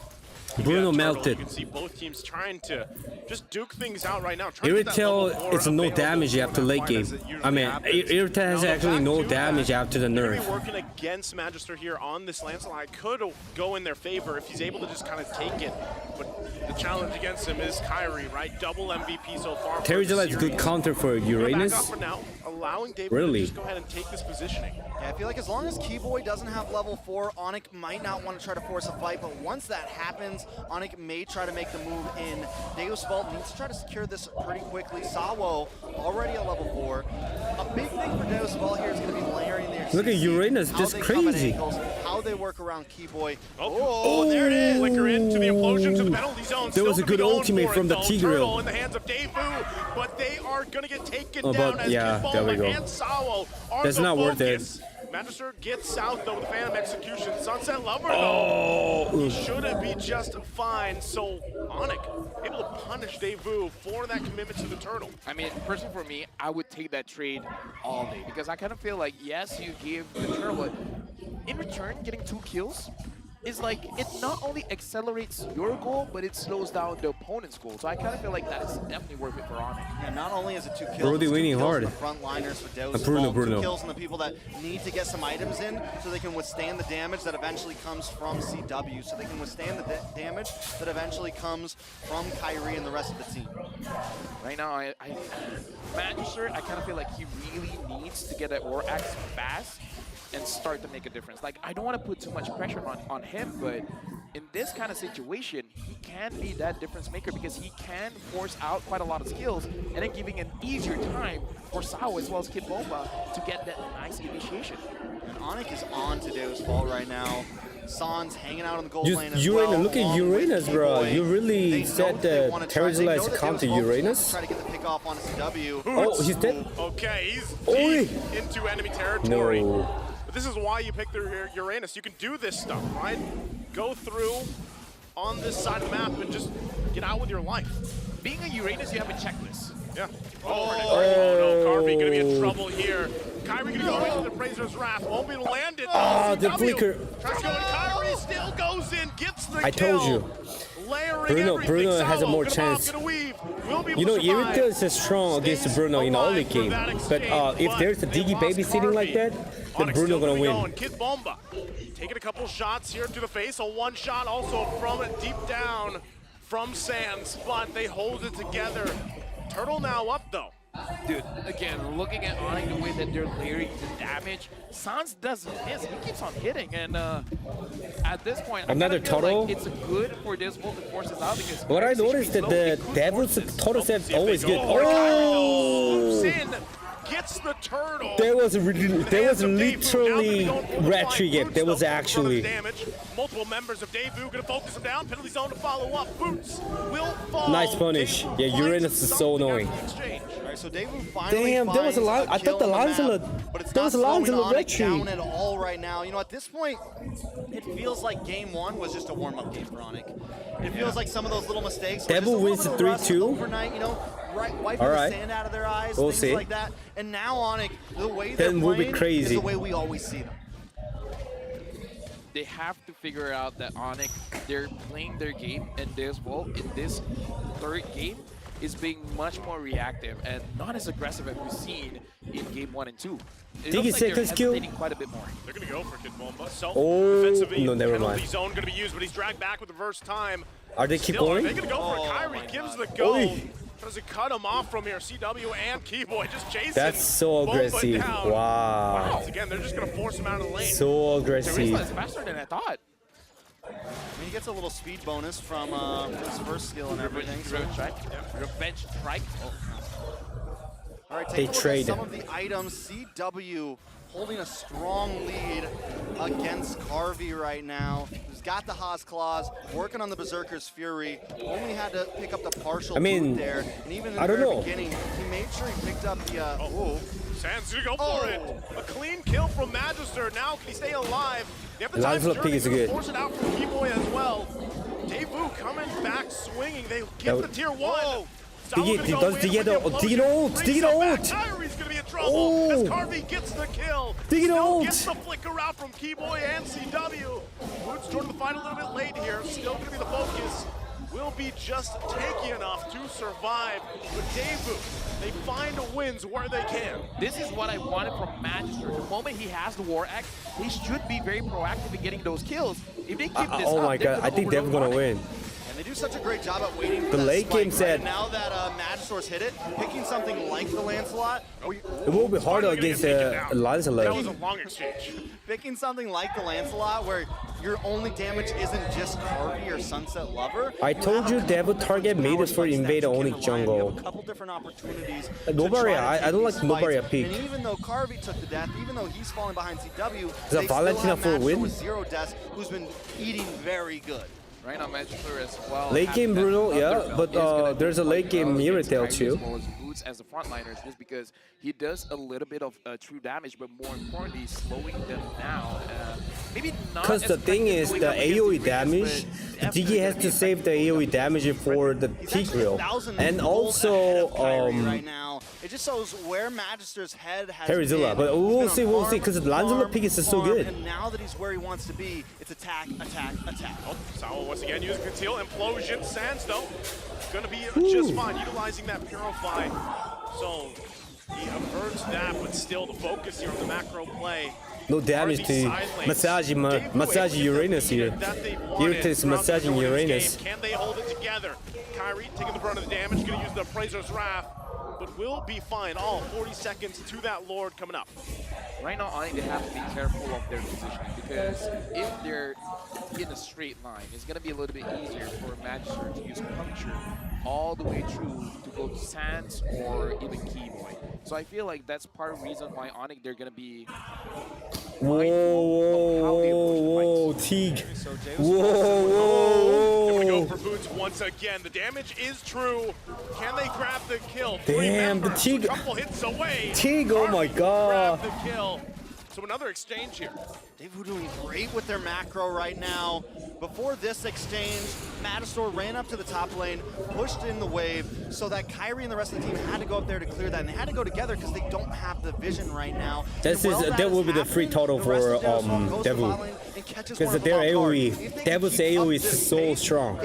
Speaker 12: Bruno
Speaker 17: Yeah,
Speaker 12: melted.
Speaker 17: You can see both teams trying to just duke things out right now. Trying to get that level
Speaker 12: Irritel,
Speaker 17: four
Speaker 12: it's no
Speaker 17: available
Speaker 12: damage
Speaker 17: for
Speaker 12: after
Speaker 17: that
Speaker 12: late
Speaker 17: fight
Speaker 12: game.
Speaker 17: as it usually
Speaker 12: I mean,
Speaker 17: happens.
Speaker 12: Irritel has
Speaker 17: Now,
Speaker 12: actually
Speaker 17: the
Speaker 12: no
Speaker 17: fact, too,
Speaker 12: damage
Speaker 17: that
Speaker 12: after the
Speaker 17: they're gonna
Speaker 12: nerf.
Speaker 17: be working against Magister here on this landslide. Could go in their favor if he's able to just kind of take it. But the challenge against him is Kyrie, right? Double MVP so far.
Speaker 12: Terizla is good counter for
Speaker 17: Back off
Speaker 12: Uranus.
Speaker 17: for now, allowing David
Speaker 12: Really?
Speaker 17: to just go ahead and take this positioning.
Speaker 10: Yeah, I feel like as long as Keyboy doesn't have level 4, ONIC might not want to try to force a fight, but once that happens, ONIC may try to make the move in. Deus Vult needs to try to secure this pretty quickly. Sawo already at level 4. A big thing for Deus Vult here is going to be layering their
Speaker 12: Look at
Speaker 10: CC,
Speaker 12: Uranus,
Speaker 10: how
Speaker 12: just
Speaker 10: they come at
Speaker 12: crazy.
Speaker 10: angles, how they work around Keyboy.
Speaker 17: Oh, there it is. Flicker into the implosion to the penalty zone.
Speaker 12: There was a good ultimate from the Tigreal.
Speaker 17: Turtle in the hands of Devu, but they are going to get taken
Speaker 12: Oh,
Speaker 17: down
Speaker 12: but
Speaker 17: as
Speaker 12: yeah, there we
Speaker 17: Kidbomba
Speaker 12: go.
Speaker 17: and Sawo are
Speaker 12: That's
Speaker 17: the
Speaker 12: not worth it.
Speaker 17: focus. Magister gets out though with a Phantom Execution. Sunset Lover
Speaker 12: Oh.
Speaker 17: though, he should be just fine. So ONIC able to punish Devu for that commitment to the turtle.
Speaker 18: I mean, personally for me, I would take that trade all day because I kind of feel like, yes, you give the turtle, but in return, getting 2 kills is like, it not only accelerates your goal, but it slows down the opponent's goal. So I kind of feel like that's definitely worth it for ONIC.
Speaker 10: Yeah, not only is it 2 kills,
Speaker 12: Brody
Speaker 10: it's 2
Speaker 12: winning
Speaker 10: kills
Speaker 12: hard.
Speaker 10: on the front liners for Deus
Speaker 12: Bruno,
Speaker 10: Vult, 2 kills on the people that need to get some items in so they can withstand the damage that eventually comes from CW, so they can withstand the damage that eventually comes from Kyrie and the rest of the team.
Speaker 18: Right now, Magister, I kind of feel like he really needs to get that War Axe fast and start to make a difference. Like, I don't want to put too much pressure on him, but in this kind of situation, he can be that difference maker because he can force out quite a lot of skills and then giving an easier time for Sao as well as Kidbomba to get that nice initiation.
Speaker 10: And ONIC is on to Deus Vult right now. Sans hanging out on the gold lane as
Speaker 12: Uranus,
Speaker 10: well.
Speaker 12: look at
Speaker 10: along with
Speaker 12: Uranus, bro.
Speaker 10: Keyboy.
Speaker 12: You
Speaker 10: They
Speaker 12: really
Speaker 10: know
Speaker 12: said
Speaker 10: that they
Speaker 12: that
Speaker 10: wanna try- they
Speaker 12: Terizla
Speaker 10: know
Speaker 12: is
Speaker 10: that
Speaker 12: counter
Speaker 10: Deus Vult wants
Speaker 12: Uranus.
Speaker 10: to try to get the pick off on CW.
Speaker 12: Oh, he's dead.
Speaker 17: Okay, he's
Speaker 12: Oi.
Speaker 17: deep into enemy territory.
Speaker 12: No.
Speaker 17: But this is why you pick the Uranus. You can do this stuff, right? Go through on this side of the map and just get out with your life.
Speaker 18: Being a Uranus, you have a checklist.
Speaker 17: Yeah. Oh, no, Carvey gonna be in trouble here. Kyrie gonna go into the Razor's Wrath. Won't be landed.
Speaker 12: Ah, the
Speaker 17: CW
Speaker 12: flicker.
Speaker 17: tries to go in. Kyrie still goes in, gets the
Speaker 12: I
Speaker 17: kill.
Speaker 12: told you.
Speaker 17: Layering
Speaker 12: Bruno
Speaker 17: everything.
Speaker 12: has a
Speaker 17: Sawo
Speaker 12: more
Speaker 17: gonna
Speaker 12: chance.
Speaker 17: Gonna weave. Will be able
Speaker 12: You know,
Speaker 17: to survive.
Speaker 12: Irritel is strong against Bruno in all the game. But if there's a Diggy babysitting like that, then Bruno gonna win.
Speaker 17: Kidbomba taking a couple shots here to the face. A one shot also from it deep down from Sands, but they hold it together. Turtle now up though.
Speaker 18: Dude, again, looking at ONIC, the way that they're layering the damage, Sans doesn't miss. He keeps on hitting, and at this point,
Speaker 12: Another
Speaker 18: I kinda feel
Speaker 12: turtle?
Speaker 18: like it's good for Deus Vult to force this out because
Speaker 12: What I noticed that the Devil's total set always good. Oh!
Speaker 17: Gets the turtle.
Speaker 12: There was literally rat trigger. There was actually.
Speaker 17: Damage. Multiple members of Devu gonna focus him down. Penalty zone to follow up. Boots will fall.
Speaker 12: Nice punish. Yeah, Uranus is so annoying.
Speaker 10: Alright, so Devu finally
Speaker 12: Damn, there was a lot. I thought the Lancelot. There was a Lancelot red tree.
Speaker 10: down at all right now. You know, at this point, it feels like game 1 was just a warm-up game for ONIC. It feels like some of those little mistakes. were
Speaker 12: Devil
Speaker 10: just a
Speaker 12: wins
Speaker 10: little bit of rust
Speaker 12: 3-2.
Speaker 10: overnight, you know, wiping
Speaker 12: All
Speaker 10: the
Speaker 12: right.
Speaker 10: sand out of their eyes,
Speaker 12: We'll
Speaker 10: things
Speaker 12: see.
Speaker 10: like that. And now ONIC, the way they're
Speaker 12: Then we'll be
Speaker 10: playing
Speaker 12: crazy.
Speaker 10: is the way we always see them.
Speaker 18: they have to figure out that ONIC, they're playing their game, and Deus Vult in this third game is being much more reactive and not as aggressive as we've seen in game 1 and 2. It
Speaker 12: Think
Speaker 18: looks
Speaker 12: it's
Speaker 18: like they're
Speaker 12: second skill?
Speaker 18: hesitating quite a bit more.
Speaker 17: They're gonna go for Kidbomba. So
Speaker 12: Oh,
Speaker 17: defensive
Speaker 12: no, never
Speaker 17: penalty
Speaker 12: mind.
Speaker 17: zone gonna be used, but he's dragged back with the first time.
Speaker 12: Are they keep
Speaker 17: Still,
Speaker 12: going?
Speaker 17: They're gonna go for it. Kyrie gives the go.
Speaker 12: Oi.
Speaker 17: Tries to cut him off from here. CW and Keyboy just chasing.
Speaker 12: That's so
Speaker 17: Bomba
Speaker 12: aggressive.
Speaker 17: down.
Speaker 12: Wow.
Speaker 17: Once again, they're just going to force him out of the lane.
Speaker 12: So aggressive.
Speaker 18: Terizla is faster than I thought.
Speaker 10: I mean, he gets a little speed bonus from his first skill and everything.
Speaker 18: Revenge strike. Yeah. Revenge strike. Oh.
Speaker 10: All right,
Speaker 12: They
Speaker 10: take a look
Speaker 12: trade.
Speaker 10: at some of the items. CW holding a strong lead against Carvey right now. He's got the Haas Claws, working on the Berserker's Fury. Only had to pick up the partial
Speaker 12: I mean,
Speaker 10: boot there. And even in the
Speaker 12: I don't
Speaker 10: very
Speaker 12: know.
Speaker 10: beginning, he made sure he picked up the...
Speaker 17: Sans gonna go for it. A clean kill from Magister. Now can he stay alive? They have the time
Speaker 12: Lancelot pick is
Speaker 17: to
Speaker 12: good.
Speaker 17: force it out from Keyboy as well. Deus Vult coming back swinging. They get the tier 1.
Speaker 12: Diggy does Diggy the ult. Diggy the ult.
Speaker 17: Kyrie's gonna be in trouble as Carvey gets the kill.
Speaker 12: Diggy the
Speaker 17: Still
Speaker 12: ult.
Speaker 17: gets the flicker out from Keyboy and CW. Boots joining the fight a little bit late here. Still gonna be the focus. Will be just tanky enough to survive. But Deus Vult, they find wins where they can.
Speaker 18: This is what I wanted from Magister. The moment he has the War Axe, he should be very proactive in getting those kills. If they keep this
Speaker 12: Oh
Speaker 18: up,
Speaker 12: my
Speaker 18: they're
Speaker 12: god, I think they're
Speaker 18: overload
Speaker 12: gonna
Speaker 18: Onyx.
Speaker 12: win.
Speaker 10: And they do such a great job at waiting for
Speaker 12: The
Speaker 10: that
Speaker 12: late
Speaker 10: spike,
Speaker 12: game
Speaker 10: right?
Speaker 12: said-
Speaker 10: And now that Magister's hit it, picking something like the Lancelot, or
Speaker 12: It will be harder against Lancelot.
Speaker 17: That was a long exchange.
Speaker 10: picking something like the Lancelot where your only damage isn't just Carvey or Sunset Lover.
Speaker 12: I told you Devil target made it for invade ONIC jungle.
Speaker 10: A couple different opportunities.
Speaker 12: Nobaria, I don't like Nobaria
Speaker 10: And
Speaker 12: pick.
Speaker 10: even though Carvey took the death, even though he's falling behind CW,
Speaker 12: Is that
Speaker 10: they still
Speaker 12: Valentina
Speaker 10: have
Speaker 12: for a
Speaker 10: Magister
Speaker 12: win?
Speaker 10: with 0 deaths, who's been eating very good.
Speaker 18: Right now, Magister as well.
Speaker 12: Late game brutal, yeah, but there's a late game Mirror-Tail too.
Speaker 18: As well as Boots as the frontliners, just because he does a little bit of true damage, but more importantly, slowing them down. Maybe not.
Speaker 12: Because the thing is, the AoE damage, Diggy has to save the AoE damage for the Tigreal. And also,
Speaker 10: right now, it just shows where Magister's head has
Speaker 12: Terizla,
Speaker 10: been.
Speaker 12: but
Speaker 10: He's
Speaker 12: we'll
Speaker 10: been
Speaker 12: see,
Speaker 10: on
Speaker 12: we'll see,
Speaker 10: farm,
Speaker 12: because Lancelot
Speaker 10: farm,
Speaker 12: pick is so
Speaker 10: farm,
Speaker 12: good.
Speaker 10: And now that he's where he wants to be, it's attack, attack, attack.
Speaker 17: Oh, Sawa once again using Conceal. Implosion. Sands, though, gonna be just fine, utilizing that Purify. So he averts that, but still the focus here on the macro play.
Speaker 12: No damage to massage Uranus here. Irritate massaging Uranus.
Speaker 17: Can they hold it together? Kyrie taking the brunt of the damage, gonna use the Appraiser's Wrath, but will be fine. All 40 seconds to that Lord coming up.
Speaker 18: Right now, I think they have to be careful of their positioning, because if they're in a straight line, it's going to be a little bit easier for Magister to use Puncture all the way through to go to Sans or even Keyboy. So I feel like that's part of the reason why ONIC, they're going to be...
Speaker 12: Whoa, Teague.
Speaker 17: Here we go for Boots once again. The damage is true. Can they grab the kill?
Speaker 12: Damn, the Teague.
Speaker 17: A couple hits away.
Speaker 12: Teague, oh my god.
Speaker 17: Grab the kill. So another exchange here.
Speaker 10: Deus Vult doing great with their macro right now. Before this exchange, Magister ran up to the top lane, pushed in the wave, so that Kyrie and the rest of the team had to go up there to clear that, and they had to go together because they don't have the vision right now.
Speaker 12: That will be the free total for Devil. Because their AoE, Devil's AoE is so strong.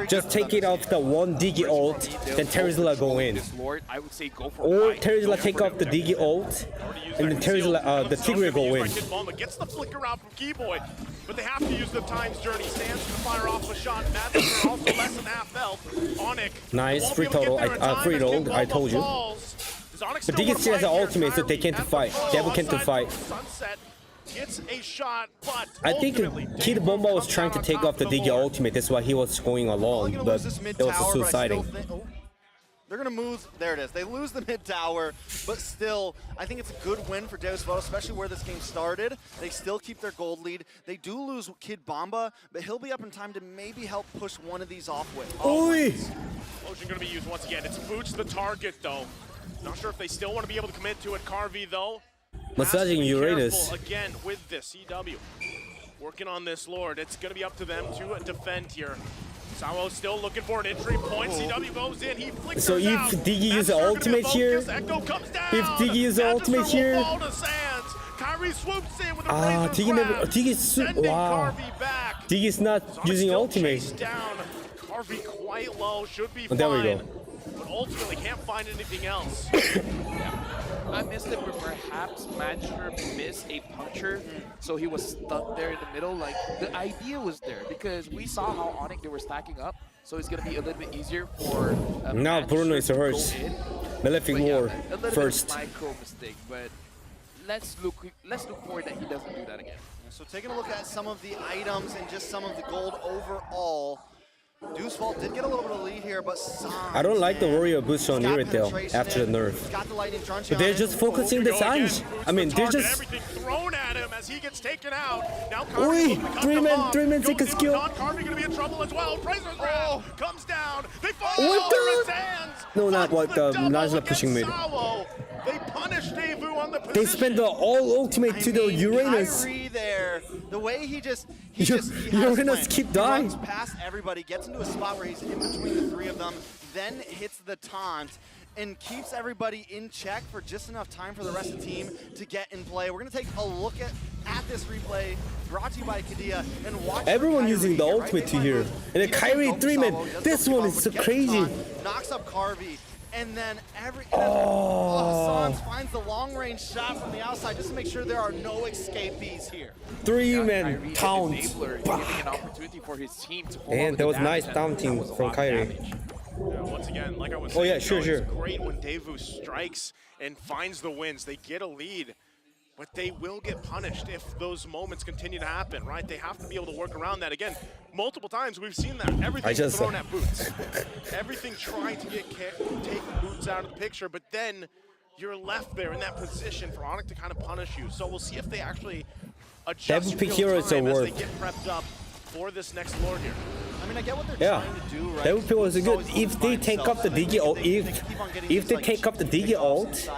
Speaker 12: Just take it off the one Diggy ult, then Terizla go in.
Speaker 18: I would say go for
Speaker 12: Or Terizla take off the Diggy ult, and then Terizla, the Tigreal go in.
Speaker 17: Gets the flicker out from Keyboy, but they have to use the Time's Journey. Stands to fire off a shot. Magister also less than half health. ONIC.
Speaker 12: Nice, free total, free roll, I told you. But Diggy still has an ultimate, so they can't fight. Devil can't fight.
Speaker 17: Sunset gets a shot, but
Speaker 12: I think Kid Bomba was trying to take off the Diggy ultimate, that's why he was going along, but it was suiciding.
Speaker 10: They're going to move. There it is. They lose the mid tower, but still, I think it's a good win for Deus Vult, especially where this game started. They still keep their gold lead. They do lose Kid Bomba, but he'll be up in time to maybe help push one of these off with.
Speaker 12: Oi!
Speaker 17: Potion going to be used once again. It's Boots the target, though. Not sure if they still want to be able to commit to it. Carvey, though,
Speaker 12: massaging Uranus.
Speaker 17: Again with this CW. Working on this Lord. It's going to be up to them to defend here. Sawo still looking for an entry point. CW goes in. He flicks
Speaker 12: So if Diggy uses ultimate here, Diggy uses ultimate here,
Speaker 17: Kyrie swoops in with a
Speaker 12: wow. Diggy's not using ultimate.
Speaker 17: Down. Carvey quite low, should be fine.
Speaker 12: There we go.
Speaker 17: But ultimately can't find anything else.
Speaker 18: I missed it, but perhaps Magister missed a puncture, so he was stuck there in the middle. Like, the idea was there, because we saw how ONIC, they were stacking up. so it's gonna be a little bit easier for.
Speaker 12: Now Bruno is hurt. Malefic War
Speaker 18: A little
Speaker 12: first.
Speaker 18: bit of micro mistake, but let's look forward that he doesn't do that again.
Speaker 10: So taking a look at some of the items and just some of the gold overall, Deus Vult did get a little bit of lead here, but
Speaker 12: I don't like the warrior boost on Irritel after the nerf. But they're just focusing the Sanj. I mean, they're just.
Speaker 17: Everything thrown at him as he gets taken out. Now
Speaker 12: Oi! 3-man second skill.
Speaker 17: Carvey gonna be in trouble as well. Fraser's grab comes down. They fall
Speaker 12: What
Speaker 17: over
Speaker 12: the?
Speaker 17: his hands.
Speaker 12: No, not what the Najla pushing mid.
Speaker 17: They punish Deus Vult on the position.
Speaker 12: They spent the all ultimate to the Uranus.
Speaker 10: Kyrie there, the way he
Speaker 12: Uranus keep dying.
Speaker 10: Runs past everybody, gets into a spot where he's in between the three of them, then hits the taunt, and keeps everybody in check for just enough time for the rest of the team to get in play. We're gonna take a look at this replay, brought to you by Kadia, and watch.
Speaker 12: Everyone using the ultimate to here. And the Kyrie 3-man. This one is so crazy.
Speaker 10: Knocks up Carvey. And then Sans finds the long-range shot from the outside just to make sure there are no escapees here.
Speaker 12: 3-man taunt.
Speaker 18: Giving an opportunity for his team to pull
Speaker 12: And that was nice taunting from Kyrie.
Speaker 17: Once again, like I was
Speaker 12: Oh
Speaker 17: saying,
Speaker 12: yeah, sure.
Speaker 17: it's great when Deus Vult strikes and finds the wins. They get a lead, but they will get punished if those moments continue to happen, right? They have to be able to work around that. Again, multiple times we've seen that. Everything's thrown at Boots. Everything trying to take Boots out of the picture, but then you're left there in that position for ONIC to kind of punish you. So we'll see if they actually adjust
Speaker 12: Pick Hero is a
Speaker 17: time as they
Speaker 12: worth.
Speaker 17: get prepped up for this next Lord here.
Speaker 10: I mean, I get what they're
Speaker 12: Yeah,
Speaker 10: trying to do, right?
Speaker 12: that would feel was good. If they take up the Digi ult, if they take up the Digi ult,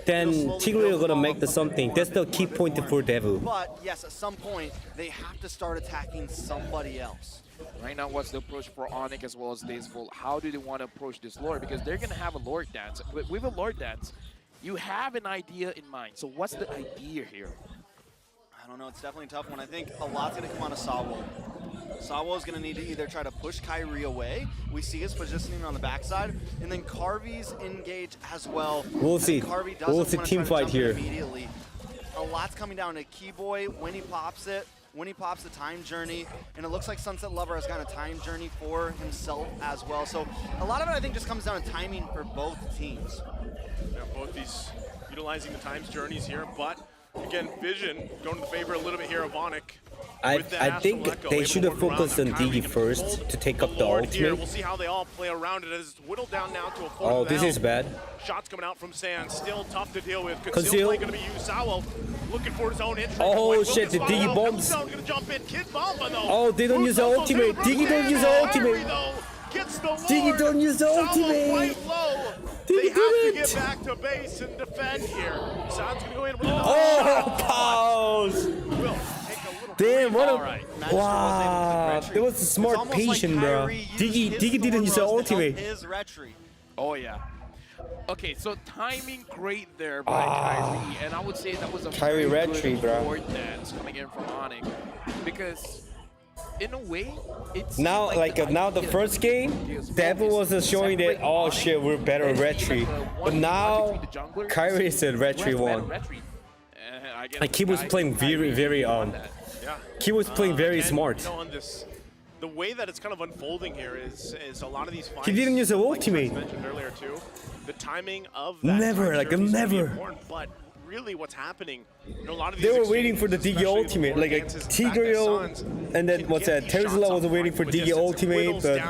Speaker 12: then Tigreal are gonna make the something. That's the key point for Devu.
Speaker 10: But yes, at some point they have to start attacking somebody else.
Speaker 18: Right now, what's the approach for ONIC as well as Deus Vult? How do they want to approach this Lord? Because they're going to have a Lord dance. With a Lord dance, you have an idea in mind. So what's the idea here?
Speaker 10: I don't know, it's definitely a tough one. I think a lot's going to come out of Sawo. Sawo is going to need to either try to push Kyrie away. We see his positioning on the backside, and then Carvey's engage as well.
Speaker 12: We'll see.
Speaker 10: Carvey doesn't
Speaker 12: We'll see
Speaker 10: wanna
Speaker 12: team
Speaker 10: try to
Speaker 12: fight
Speaker 10: jump in
Speaker 12: here.
Speaker 10: Immediately. A lot's coming down to Keyboy when he pops it. When he pops the time journey, and it looks like Sunset Lover has got a time journey for himself as well. So a lot of it, I think, just comes down to timing for both teams.
Speaker 17: Yeah, both these utilizing the times journeys here, but again, Vision going to the favor a little bit here of ONIC.
Speaker 12: I think they should have focused on Digi first to take up the ultimate.
Speaker 17: We'll see how they all play around it as it's whittled down now to a fourth.
Speaker 12: Oh, this is bad.
Speaker 17: Shots coming out from Sand, still tough to deal with.
Speaker 12: Conceal.
Speaker 17: Going to be used. Sawo looking for his own entry.
Speaker 12: Oh shit, the Digi bombs.
Speaker 17: Going to jump in. Kid Bomba though.
Speaker 12: Oh, they don't use the ultimate. Digi don't use the ultimate. Digi don't use the ultimate.
Speaker 17: They have to get back to base and defend here. Sound's going to go in with
Speaker 12: Oh, pause. Damn, what a wow! It was a smart patient, bro. Digi didn't use the ultimate.
Speaker 18: Oh yeah. Okay, so timing great there by Kyrie, and I would say that was a
Speaker 12: Kyrie
Speaker 18: very
Speaker 12: red tree,
Speaker 18: good
Speaker 12: bro.
Speaker 18: forward dance coming in from ONIC, because in a way, it's
Speaker 12: Now, now the first game, Devil was showing that, oh shit, we're better at red tree. But now, Kyrie is a red tree one. Like he was playing very he was playing very smart.
Speaker 17: You know, on this, the way that it's kind of unfolding here is a lot of these fights.
Speaker 12: He didn't use the ultimate.
Speaker 17: Like mentioned earlier too, the timing of that
Speaker 12: Never, like never.
Speaker 17: Important, but really, what's happening? You know, a lot of
Speaker 12: They
Speaker 17: these
Speaker 12: were waiting for the Digi ultimate, like a Tigreal, and then what's that? Terizla was waiting for Digi ultimate, but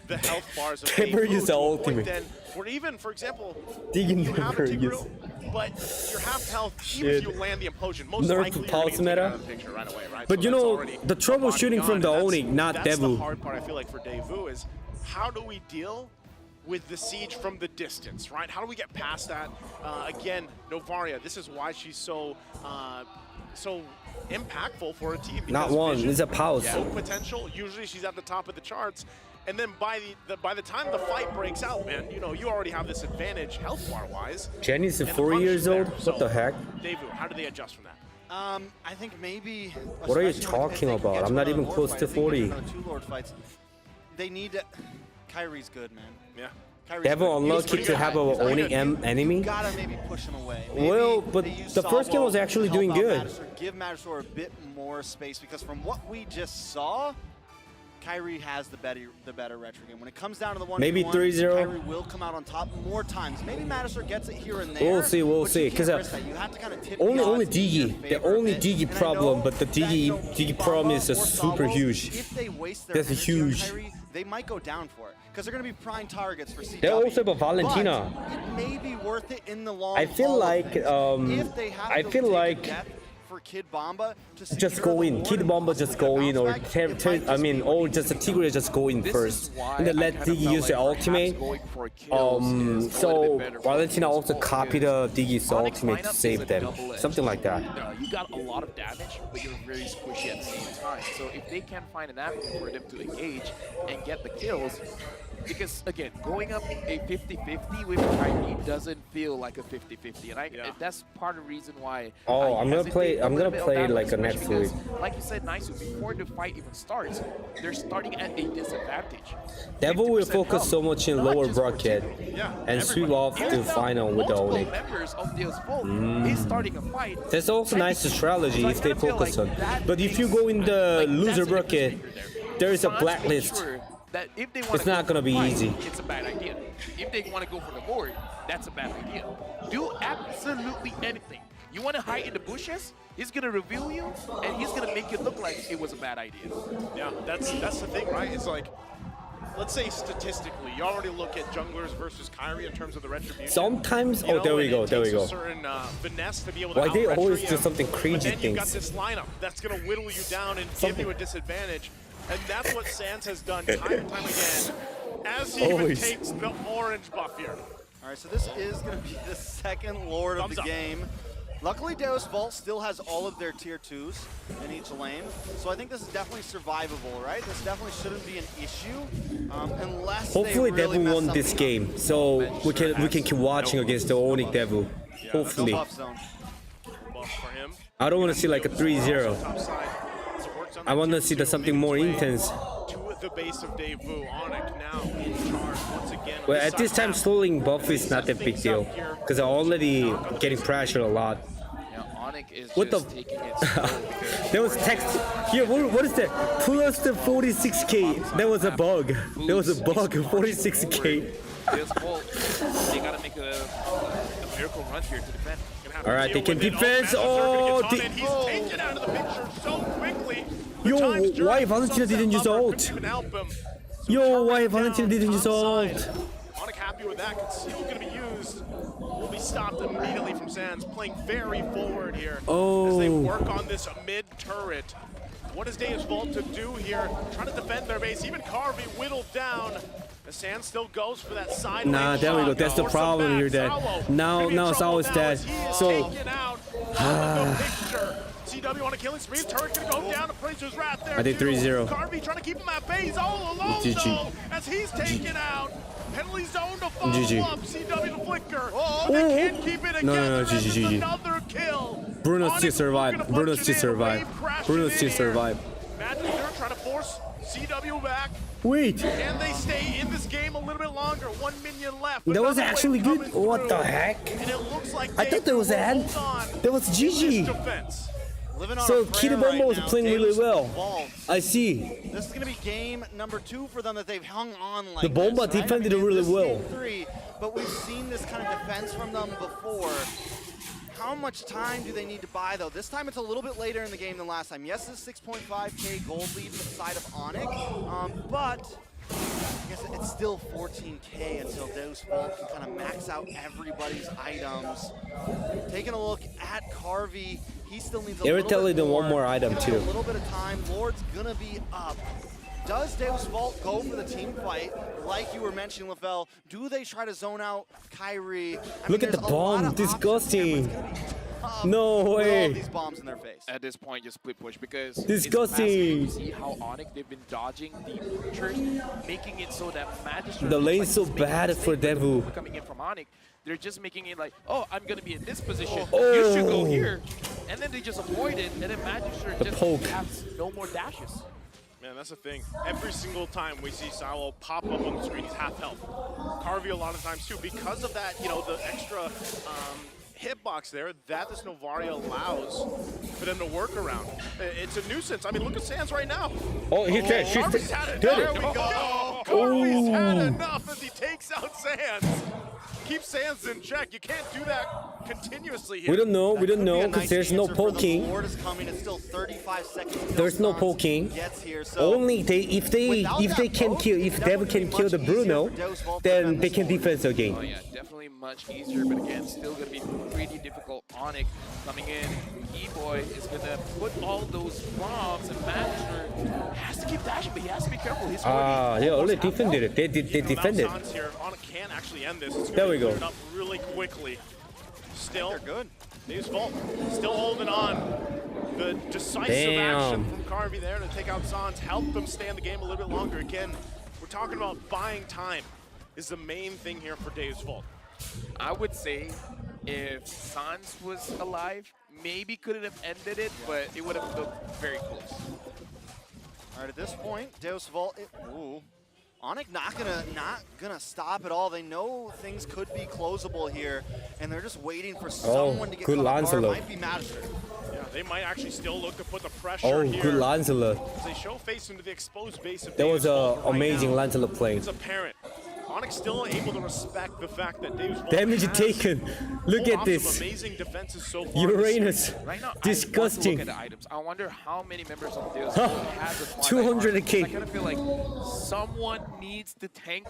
Speaker 17: the health bars of
Speaker 12: never
Speaker 17: Deus
Speaker 12: used the
Speaker 17: Vult to a point
Speaker 12: ultimate.
Speaker 17: then, or even, for example,
Speaker 12: Digi
Speaker 17: you have a
Speaker 12: never
Speaker 17: Tigreal,
Speaker 12: used.
Speaker 17: but you're half health. Even if
Speaker 12: Shit.
Speaker 17: you land the implosion, most
Speaker 12: Nerf
Speaker 17: likely you're
Speaker 12: pulse
Speaker 17: going to get
Speaker 12: meta.
Speaker 17: out of the picture right away, right?
Speaker 12: But
Speaker 17: So
Speaker 12: you
Speaker 17: that's
Speaker 12: know,
Speaker 17: already
Speaker 12: the troubleshooting from the ONIC, not
Speaker 17: that's the
Speaker 12: Devu.
Speaker 17: hard part, I feel like, for Deus Vult is how do we deal with the siege from the distance, right? How do we get past that? Again, Novaria, this is why she's so impactful for a team.
Speaker 12: Not
Speaker 17: because
Speaker 12: one,
Speaker 17: Vision,
Speaker 12: it's a pause.
Speaker 17: low potential. Usually she's at the top of the charts. And then by the time the fight breaks out, man, you know, you already have this advantage health bar wise.
Speaker 12: Jenny's
Speaker 17: and the
Speaker 12: 4 years
Speaker 17: punch is
Speaker 12: old?
Speaker 17: there.
Speaker 12: What the
Speaker 17: So,
Speaker 12: heck?
Speaker 17: Deus Vult, how do they adjust from that?
Speaker 10: I think maybe.
Speaker 12: What are you
Speaker 10: especially if
Speaker 12: talking
Speaker 10: they can
Speaker 12: about?
Speaker 10: get
Speaker 12: I'm
Speaker 10: to
Speaker 12: not
Speaker 10: another
Speaker 12: even
Speaker 10: Lord
Speaker 12: close
Speaker 10: fight,
Speaker 12: to
Speaker 10: if they can get
Speaker 12: 40.
Speaker 10: another 2 Lord fights. They need to. Kyrie's good, man.
Speaker 17: Yeah.
Speaker 10: Kyrie's
Speaker 12: Devil
Speaker 10: good. He's
Speaker 12: unlucky
Speaker 10: pretty
Speaker 12: to
Speaker 10: good.
Speaker 12: have a
Speaker 10: He's
Speaker 12: only
Speaker 10: good.
Speaker 12: enemy.
Speaker 10: You gotta maybe push him away. Maybe
Speaker 12: Well, but
Speaker 10: they use
Speaker 12: the first game was
Speaker 10: Salvo
Speaker 12: actually
Speaker 10: to
Speaker 12: doing
Speaker 10: help out
Speaker 12: good.
Speaker 10: Matador, give Matador a bit more space because from what we just saw,
Speaker 13: Kyrie has the better retro game. When it comes down to the 1v1,
Speaker 12: Maybe 3-0.
Speaker 13: Kyrie will come out on top more times. Maybe Madison gets it here and there.
Speaker 12: We'll see, we'll see. Because only Digi, the only Digi problem, but the Digi problem is super huge.
Speaker 13: If they waste their
Speaker 12: That's
Speaker 13: energy on
Speaker 12: huge.
Speaker 13: Kyrie, they might go down for it because they're going to be prime targets for CW.
Speaker 12: They also have a Valentina.
Speaker 13: But it may be worth it in the long
Speaker 12: I feel
Speaker 13: haul of
Speaker 12: like
Speaker 13: things. If they have to take a depth for Kid Bomba to
Speaker 12: just go in. Kid Bomba just go in, or or just Tigre just go in first, and then let Digi use the ultimate. So Valentina also copy the Digi's ultimate to save them, something like that.
Speaker 18: You got a lot of damage, but you're very squishy at the same time. So if they can find an avenue for them to engage and get the kills, because again, going up a 50-50 with Kyrie doesn't feel like a 50-50, and that's part of the reason why.
Speaker 12: Oh, I'm gonna play like a next week.
Speaker 18: Like you said, Nice, before the fight even starts, they're starting at a disadvantage.
Speaker 12: Devil will focus so much in lower bracket and sweep off the final with the ONIC.
Speaker 18: Members of Deus Vult is starting a fight.
Speaker 12: That's also nice strategy if they focus on. But if you go in the loser bracket, there is a blacklist.
Speaker 18: That if they
Speaker 12: It's not gonna be easy.
Speaker 18: It's a bad idea. If they want to go for the board, that's a bad idea. Do absolutely anything. You want to hide in the bushes? He's gonna reveal you, and he's gonna make it look like it was a bad idea.
Speaker 17: Yeah, that's the thing, right? It's like, let's say statistically, you already look at junglers versus Kyrie in terms of the retribution.
Speaker 12: Sometimes,
Speaker 17: You know,
Speaker 12: there we
Speaker 17: and
Speaker 12: go,
Speaker 17: it
Speaker 12: there we
Speaker 17: takes
Speaker 12: go.
Speaker 17: a certain finesse to be able to
Speaker 12: Why they always
Speaker 17: out-retro
Speaker 12: do
Speaker 17: you,
Speaker 12: something
Speaker 17: but
Speaker 12: crazy
Speaker 17: then you've got
Speaker 12: things?
Speaker 17: this lineup that's gonna whittle you down and give you a disadvantage, and that's what Sans has done time and time again, as he even
Speaker 12: Always.
Speaker 17: takes the orange buff here.
Speaker 13: All right, so this is going to be the second Lord of
Speaker 17: Thumbs
Speaker 13: the
Speaker 17: up.
Speaker 13: game. Luckily, Deus Vult still has all of their tier 2s in each lane, so I think this is definitely survivable, right? This definitely shouldn't be an issue, unless
Speaker 12: Hopefully
Speaker 13: they really
Speaker 12: Devil
Speaker 13: mess
Speaker 12: won this
Speaker 13: something up.
Speaker 12: game, so we can keep watching against the ONIC Devil. Hopefully.
Speaker 13: No buff zone.
Speaker 17: Buff for him.
Speaker 12: I don't want to see like a 3-0.
Speaker 17: Top side. So works on
Speaker 12: I want to see something more intense.
Speaker 17: to the base of Deus Vult. ONIC now in charge once again.
Speaker 12: Well, at this time, slowing buff is not that big deal, because I'm already getting pressured a lot.
Speaker 18: ONIC is
Speaker 12: What
Speaker 18: just
Speaker 12: the?
Speaker 18: taking it slow.
Speaker 12: There was text here. What is that? Plus the 46k. That was a bug. There was a bug. 46k.
Speaker 18: Deus Vult, they gotta make a miracle run here to defend.
Speaker 12: All right, they can defense. Oh,
Speaker 17: He's taken out of the picture so quickly.
Speaker 12: yo, why Valentina didn't use ult? Yo, why Valentina didn't use ult?
Speaker 17: ONIC happy with that. Conceal going to be used. Will be stopped immediately from Sans. Playing very forward here as they work on this mid turret. What is Deus Vult to do here? Trying to defend their base. Even Carvey whittled down. The Sans still goes for that side.
Speaker 12: Nah, there we go. That's the problem here. That now Sao is dead. So.
Speaker 17: CW on a killing spree. Turret gonna go down. Appraiser's Wrath there.
Speaker 12: I think 3-0.
Speaker 17: Carvey trying to keep him at bay. He's all alone
Speaker 12: GG.
Speaker 17: though, as he's taken out. Penalty zone to follow
Speaker 12: GG.
Speaker 17: up. CW to flicker. Oh, they can't keep it again.
Speaker 12: No,
Speaker 17: This is
Speaker 12: GG.
Speaker 17: another kill.
Speaker 12: Bruno
Speaker 17: ONIC
Speaker 12: still survived. Bruno still survived. Bruno still survived.
Speaker 17: Magic Leader trying to force CW back.
Speaker 12: Wait.
Speaker 17: And they stay in this game a little bit longer. 1 minion left.
Speaker 12: That was
Speaker 17: Another
Speaker 12: actually
Speaker 17: wave
Speaker 12: good.
Speaker 17: coming
Speaker 12: What the
Speaker 17: through.
Speaker 12: heck?
Speaker 17: And it looks like
Speaker 12: I thought there was an end. That was GG.
Speaker 17: Defense.
Speaker 12: So Kid Bomba was playing really well. I see.
Speaker 13: This is going to be game number 2 for them that they've hung on like
Speaker 12: The Bomba
Speaker 13: this, right?
Speaker 12: defended
Speaker 13: I mean,
Speaker 12: really
Speaker 13: this is
Speaker 12: well.
Speaker 13: game 3, but we've seen this kind of defense from them before. How much time do they need to buy, though? This time it's a little bit later in the game than last time. Yes, it's 6.5k gold lead for the side of ONIC, but I guess it's still 14k until Deus Vult can kind of max out everybody's items. Taking a look at Carvey, he still needs a little
Speaker 12: Irritated
Speaker 13: bit
Speaker 12: than one more item
Speaker 13: Gonna have
Speaker 12: too.
Speaker 13: A little bit of time. Lord's gonna be up. Does Deus Vult go for the team fight, like you were mentioning, LaFell? Do they try to zone out Kyrie?
Speaker 12: Look at the bomb. Disgusting. No
Speaker 13: With all
Speaker 12: way.
Speaker 13: of these bombs in their face.
Speaker 18: At this point, just split push because
Speaker 12: Disgusting.
Speaker 18: It's fascinating to see how ONIC they've been dodging the pushers, making it so that Magistrate
Speaker 12: The
Speaker 18: looks
Speaker 12: lane's
Speaker 18: like
Speaker 12: so
Speaker 18: he's making
Speaker 12: bad
Speaker 18: a
Speaker 12: for
Speaker 18: mistake
Speaker 12: Devil.
Speaker 18: coming in from ONIC. They're just making it like, oh, I'm gonna be in this position.
Speaker 12: Oh.
Speaker 18: You should go here, and then they just avoid it, and then Magistrate
Speaker 12: The
Speaker 18: just
Speaker 12: poke.
Speaker 18: has no more dashes.
Speaker 17: Man, that's the thing. Every single time we see Silo pop up on the screen, he's half health. Carvey a lot of times too, because of that, you know, the extra hitbox there that this Novaria allows for them to work around. It's a nuisance. I mean, look at Sands right now.
Speaker 12: Oh, he's dead. She's
Speaker 17: Carvy's had enough.
Speaker 12: dead.
Speaker 17: There we go. Carvy's had enough as he takes out Sands. Keep Sands in check. You can't do that continuously here.
Speaker 12: We don't know. We don't know because there's no
Speaker 10: The
Speaker 12: poking.
Speaker 10: ward is coming. It's still 35 seconds. until
Speaker 12: There's no
Speaker 10: Sans
Speaker 12: poking.
Speaker 10: Gets here, so
Speaker 12: Only if they can kill, if Dev can kill the Bruno, then they can defense again.
Speaker 18: Oh yeah, definitely much easier, but again, still gonna be pretty difficult. ONIC coming in. E-Boy is gonna put all those bombs, and Magister has to keep dashing, but he has to be careful. He's
Speaker 12: They already defended it. They defended.
Speaker 17: Sans here. ONIC can actually end this. It's
Speaker 12: There we go.
Speaker 17: cleared up really quickly. Still, they're good. Deus Vult still holding on. The decisive action from Carvy there to take out Sans helped them stay in the game a little bit longer. Again, we're talking about buying time is the main thing here for Deus Vult.
Speaker 18: I would say if Sans was alive, maybe couldn't have ended it, but it would have looked very close.
Speaker 10: All right, at this point, Deus Vult. ONIC not gonna stop at all. They know things could be closable here, and they're just waiting for someone to get
Speaker 12: good
Speaker 10: caught off guard.
Speaker 12: Lancelot.
Speaker 10: Might be Magister.
Speaker 17: Yeah, they might actually still look to put the pressure
Speaker 12: Oh,
Speaker 17: here.
Speaker 12: good Lancelot.
Speaker 17: As they show face into the exposed base of
Speaker 12: That was
Speaker 17: Deus Vult
Speaker 12: an
Speaker 17: right
Speaker 12: amazing
Speaker 17: now.
Speaker 12: Lancelot play.
Speaker 17: It's apparent. ONIC still able to respect the fact that Deus Vult
Speaker 12: Damage
Speaker 17: has
Speaker 12: taken. Look
Speaker 17: pulled
Speaker 12: at
Speaker 17: off
Speaker 12: this.
Speaker 17: some amazing defenses so far.
Speaker 12: Uranus.
Speaker 18: Right now,
Speaker 12: Disgusting.
Speaker 18: I want to look at the items. I wonder how many members of Deus Vult have the Twilight
Speaker 12: 200K.
Speaker 18: armor. I kind of feel like someone needs to tank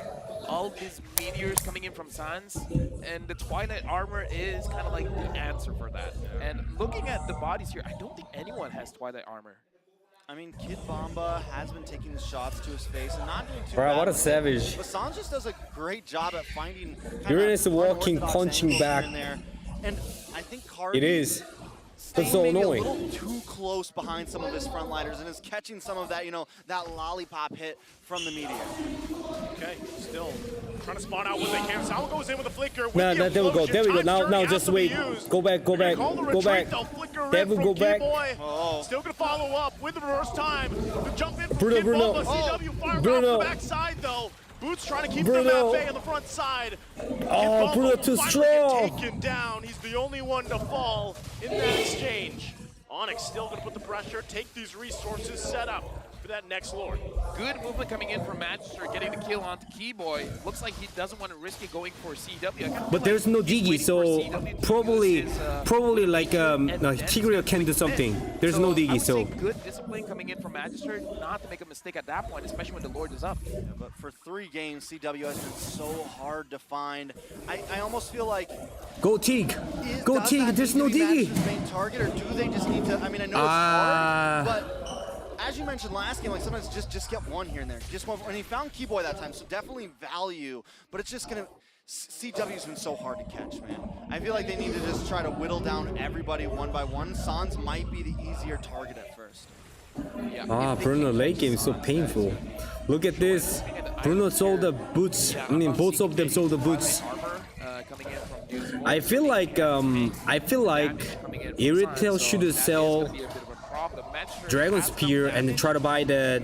Speaker 18: all these meteors coming in from Sans, and the Twilight armor is kind of like the answer for that. And looking at the bodies here, I don't think anyone has Twilight armor.
Speaker 10: I mean, Kid Bomba has been taking the shots to his face and not doing too
Speaker 12: Bro,
Speaker 10: bad.
Speaker 12: what a
Speaker 10: with it.
Speaker 12: savage.
Speaker 10: But Sans just does a great job at finding
Speaker 12: Uranus walking,
Speaker 10: unorthodox
Speaker 12: punching
Speaker 10: angles
Speaker 12: back.
Speaker 10: here and there. And I think Carvy
Speaker 12: It is. That's
Speaker 10: staying
Speaker 12: so
Speaker 10: maybe
Speaker 12: annoying.
Speaker 10: a little too close behind some of his frontliners and is catching some of that, that lollipop hit from the meteor.
Speaker 17: Okay, still trying to spawn out what they can. Sal goes in with a flicker. With
Speaker 12: Nah,
Speaker 17: the
Speaker 12: there we go.
Speaker 17: explosion.
Speaker 12: There we go.
Speaker 17: Time
Speaker 12: Now
Speaker 17: Journey has
Speaker 12: just
Speaker 17: to be
Speaker 12: wait.
Speaker 17: used.
Speaker 12: Go back. Go
Speaker 17: They're
Speaker 12: back.
Speaker 17: gonna call the
Speaker 12: Go
Speaker 17: retreat,
Speaker 12: back.
Speaker 17: though. Flicker in
Speaker 12: Devil,
Speaker 17: from
Speaker 12: go back.
Speaker 17: Keyboy. Still gonna follow up with the reverse time. The jump in from
Speaker 12: Bruno,
Speaker 17: Kid
Speaker 12: Bruno.
Speaker 17: Bomba. CW fire
Speaker 12: Bruno.
Speaker 17: off the backside though. Boots trying to keep
Speaker 12: Bruno.
Speaker 17: them at bay on the front side.
Speaker 12: Oh, Bruno too strong.
Speaker 17: Taken down. He's the only one to fall in that exchange. ONIC still gonna put the pressure, take these resources, set up for that next Lord.
Speaker 18: Good movement coming in from Magister, getting the kill onto Keyboy. Looks like he doesn't want to risk it going for CW.
Speaker 12: But there's no Digi, so probably like Tigreal can do something. There's no Digi, so.
Speaker 18: Good discipline coming in from Magister, not to make a mistake at that point, especially when the Lord is up.
Speaker 10: Yeah, but for 3 games, CW has been so hard to find. I almost feel like
Speaker 12: Go Tig. Go Tig. There's no Digi.
Speaker 10: main target, or do they just need to? I mean, I know it's hard, but as you mentioned last game, like sometimes just get one here and there. Just one, and he found Keyboy that time, so definitely value. But it's just gonna. CW's been so hard to catch, man. I feel like they need to just try to whittle down everybody one by one. Sans might be the easier target at first.
Speaker 12: Bruno late game is so painful. Look at this. Bruno sold the boots. I mean, both of them sold the boots. I feel like Irritel should sell Dragon Spear and try to buy the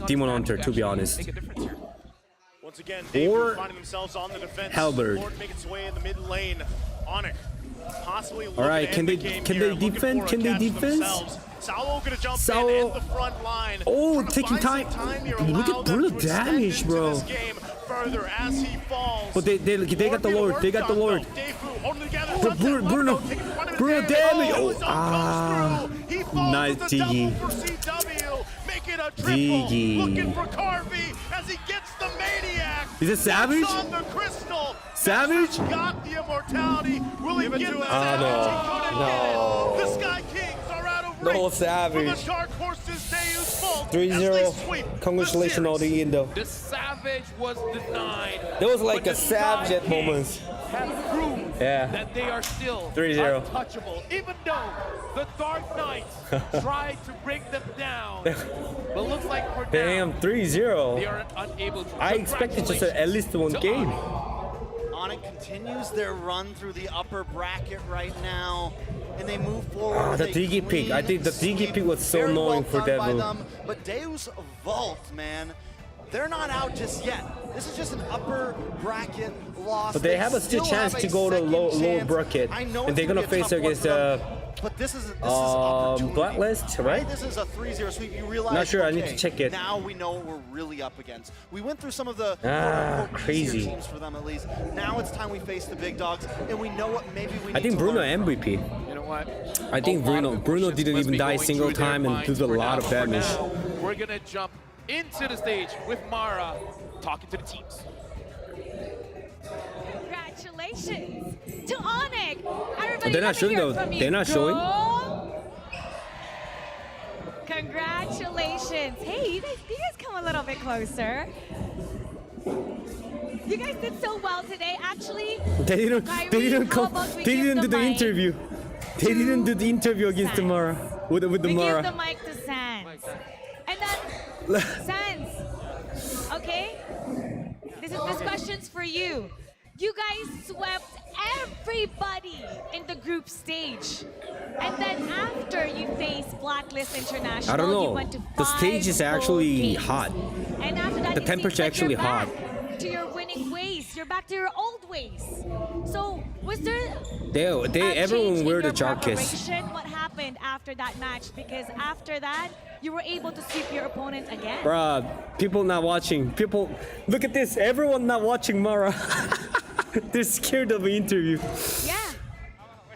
Speaker 12: Demon Hunter, to be honest.
Speaker 17: Once again,
Speaker 12: Or
Speaker 17: finding themselves on the defense.
Speaker 12: Halberd.
Speaker 17: Lord make its way in the mid lane. ONIC possibly.
Speaker 12: All right, can they defend? Can they defend?
Speaker 17: Saulo gonna jump
Speaker 12: Saulo.
Speaker 17: in at the front line.
Speaker 12: Oh, taking time. Look at Bruno damage, bro.
Speaker 17: Further as he falls.
Speaker 12: But they got the Lord. They got the Lord. But Bruno damage. Oh, nice Digi. Digi.
Speaker 17: Looking for Carvy as he gets the maniac.
Speaker 12: Is it Savage?
Speaker 17: On the crystal.
Speaker 12: Savage?
Speaker 17: Got the immortality. Will he get the Savage?
Speaker 12: No.
Speaker 17: The Sky Kings are out of
Speaker 12: No
Speaker 17: reach.
Speaker 12: Savage.
Speaker 17: For the Dark Horses, Deus Vult.
Speaker 12: 3-0. Congratulations on the end though.
Speaker 18: The Savage was denied.
Speaker 12: There was like a Savage at moments.
Speaker 18: Have proved that they are still
Speaker 12: 3-0.
Speaker 18: untouchable, even though the Dark Knights tried to bring them down. But looks like for
Speaker 12: Damn,
Speaker 18: now,
Speaker 12: 3-0.
Speaker 18: they are unable to.
Speaker 12: I expected just at least one game.
Speaker 10: ONIC continues their run through the upper bracket right now, and they move forward.
Speaker 12: The
Speaker 10: with a
Speaker 12: Digi pick. I
Speaker 10: clean
Speaker 12: think the Digi
Speaker 10: sweep.
Speaker 12: pick was so
Speaker 10: Very well
Speaker 12: annoying for
Speaker 10: done by
Speaker 12: Devil.
Speaker 10: them, but Deus Vult, man,
Speaker 13: they're not out just yet. This is just an upper bracket loss.
Speaker 12: But they have a still chance to go to lower bracket, and they're gonna face against
Speaker 13: but this is
Speaker 12: Blacklist, right?
Speaker 13: This is a 3-0 sweep. You realize,
Speaker 12: Not sure.
Speaker 13: okay,
Speaker 12: I need to check it.
Speaker 13: Now we know what we're really up against. We went through some of the
Speaker 12: crazy
Speaker 13: teams for them at least. Now it's time we face the big dogs, and we know what maybe we.
Speaker 12: I think Bruno MVP.
Speaker 18: You know what?
Speaker 12: I think Bruno didn't even die a single time and did a lot of damage.
Speaker 18: We're gonna jump into the stage with Mara talking to the teams.
Speaker 11: Congratulations to ONIC. Everybody,
Speaker 12: They're not showing though. They're not showing.
Speaker 11: Congratulations. Hey, you guys come a little bit closer. You guys did so well today. Actually,
Speaker 12: They didn't do the interview. They didn't do the interview against the Mara with the
Speaker 11: we
Speaker 12: Mara.
Speaker 11: give the mic to Sans. And then Sans. Okay? This question's for you. You guys swept everybody in the group stage. And then after you faced Blacklist International,
Speaker 12: I don't know.
Speaker 11: you went to
Speaker 12: The stage is actually
Speaker 11: games.
Speaker 12: hot.
Speaker 11: And after that,
Speaker 12: The
Speaker 11: it
Speaker 12: temperature
Speaker 11: seems like
Speaker 12: actually
Speaker 11: you're
Speaker 12: hot.
Speaker 11: back to your winning ways. You're back to your old ways. So was there
Speaker 12: Everyone wear the
Speaker 11: your
Speaker 12: jackets.
Speaker 11: preparation? What happened after that match? Because after that, you were able to sweep your opponent again.
Speaker 12: Bruh, people not watching. People, look at this. Everyone not watching Mara. They're scared of the interview.
Speaker 11: Yeah.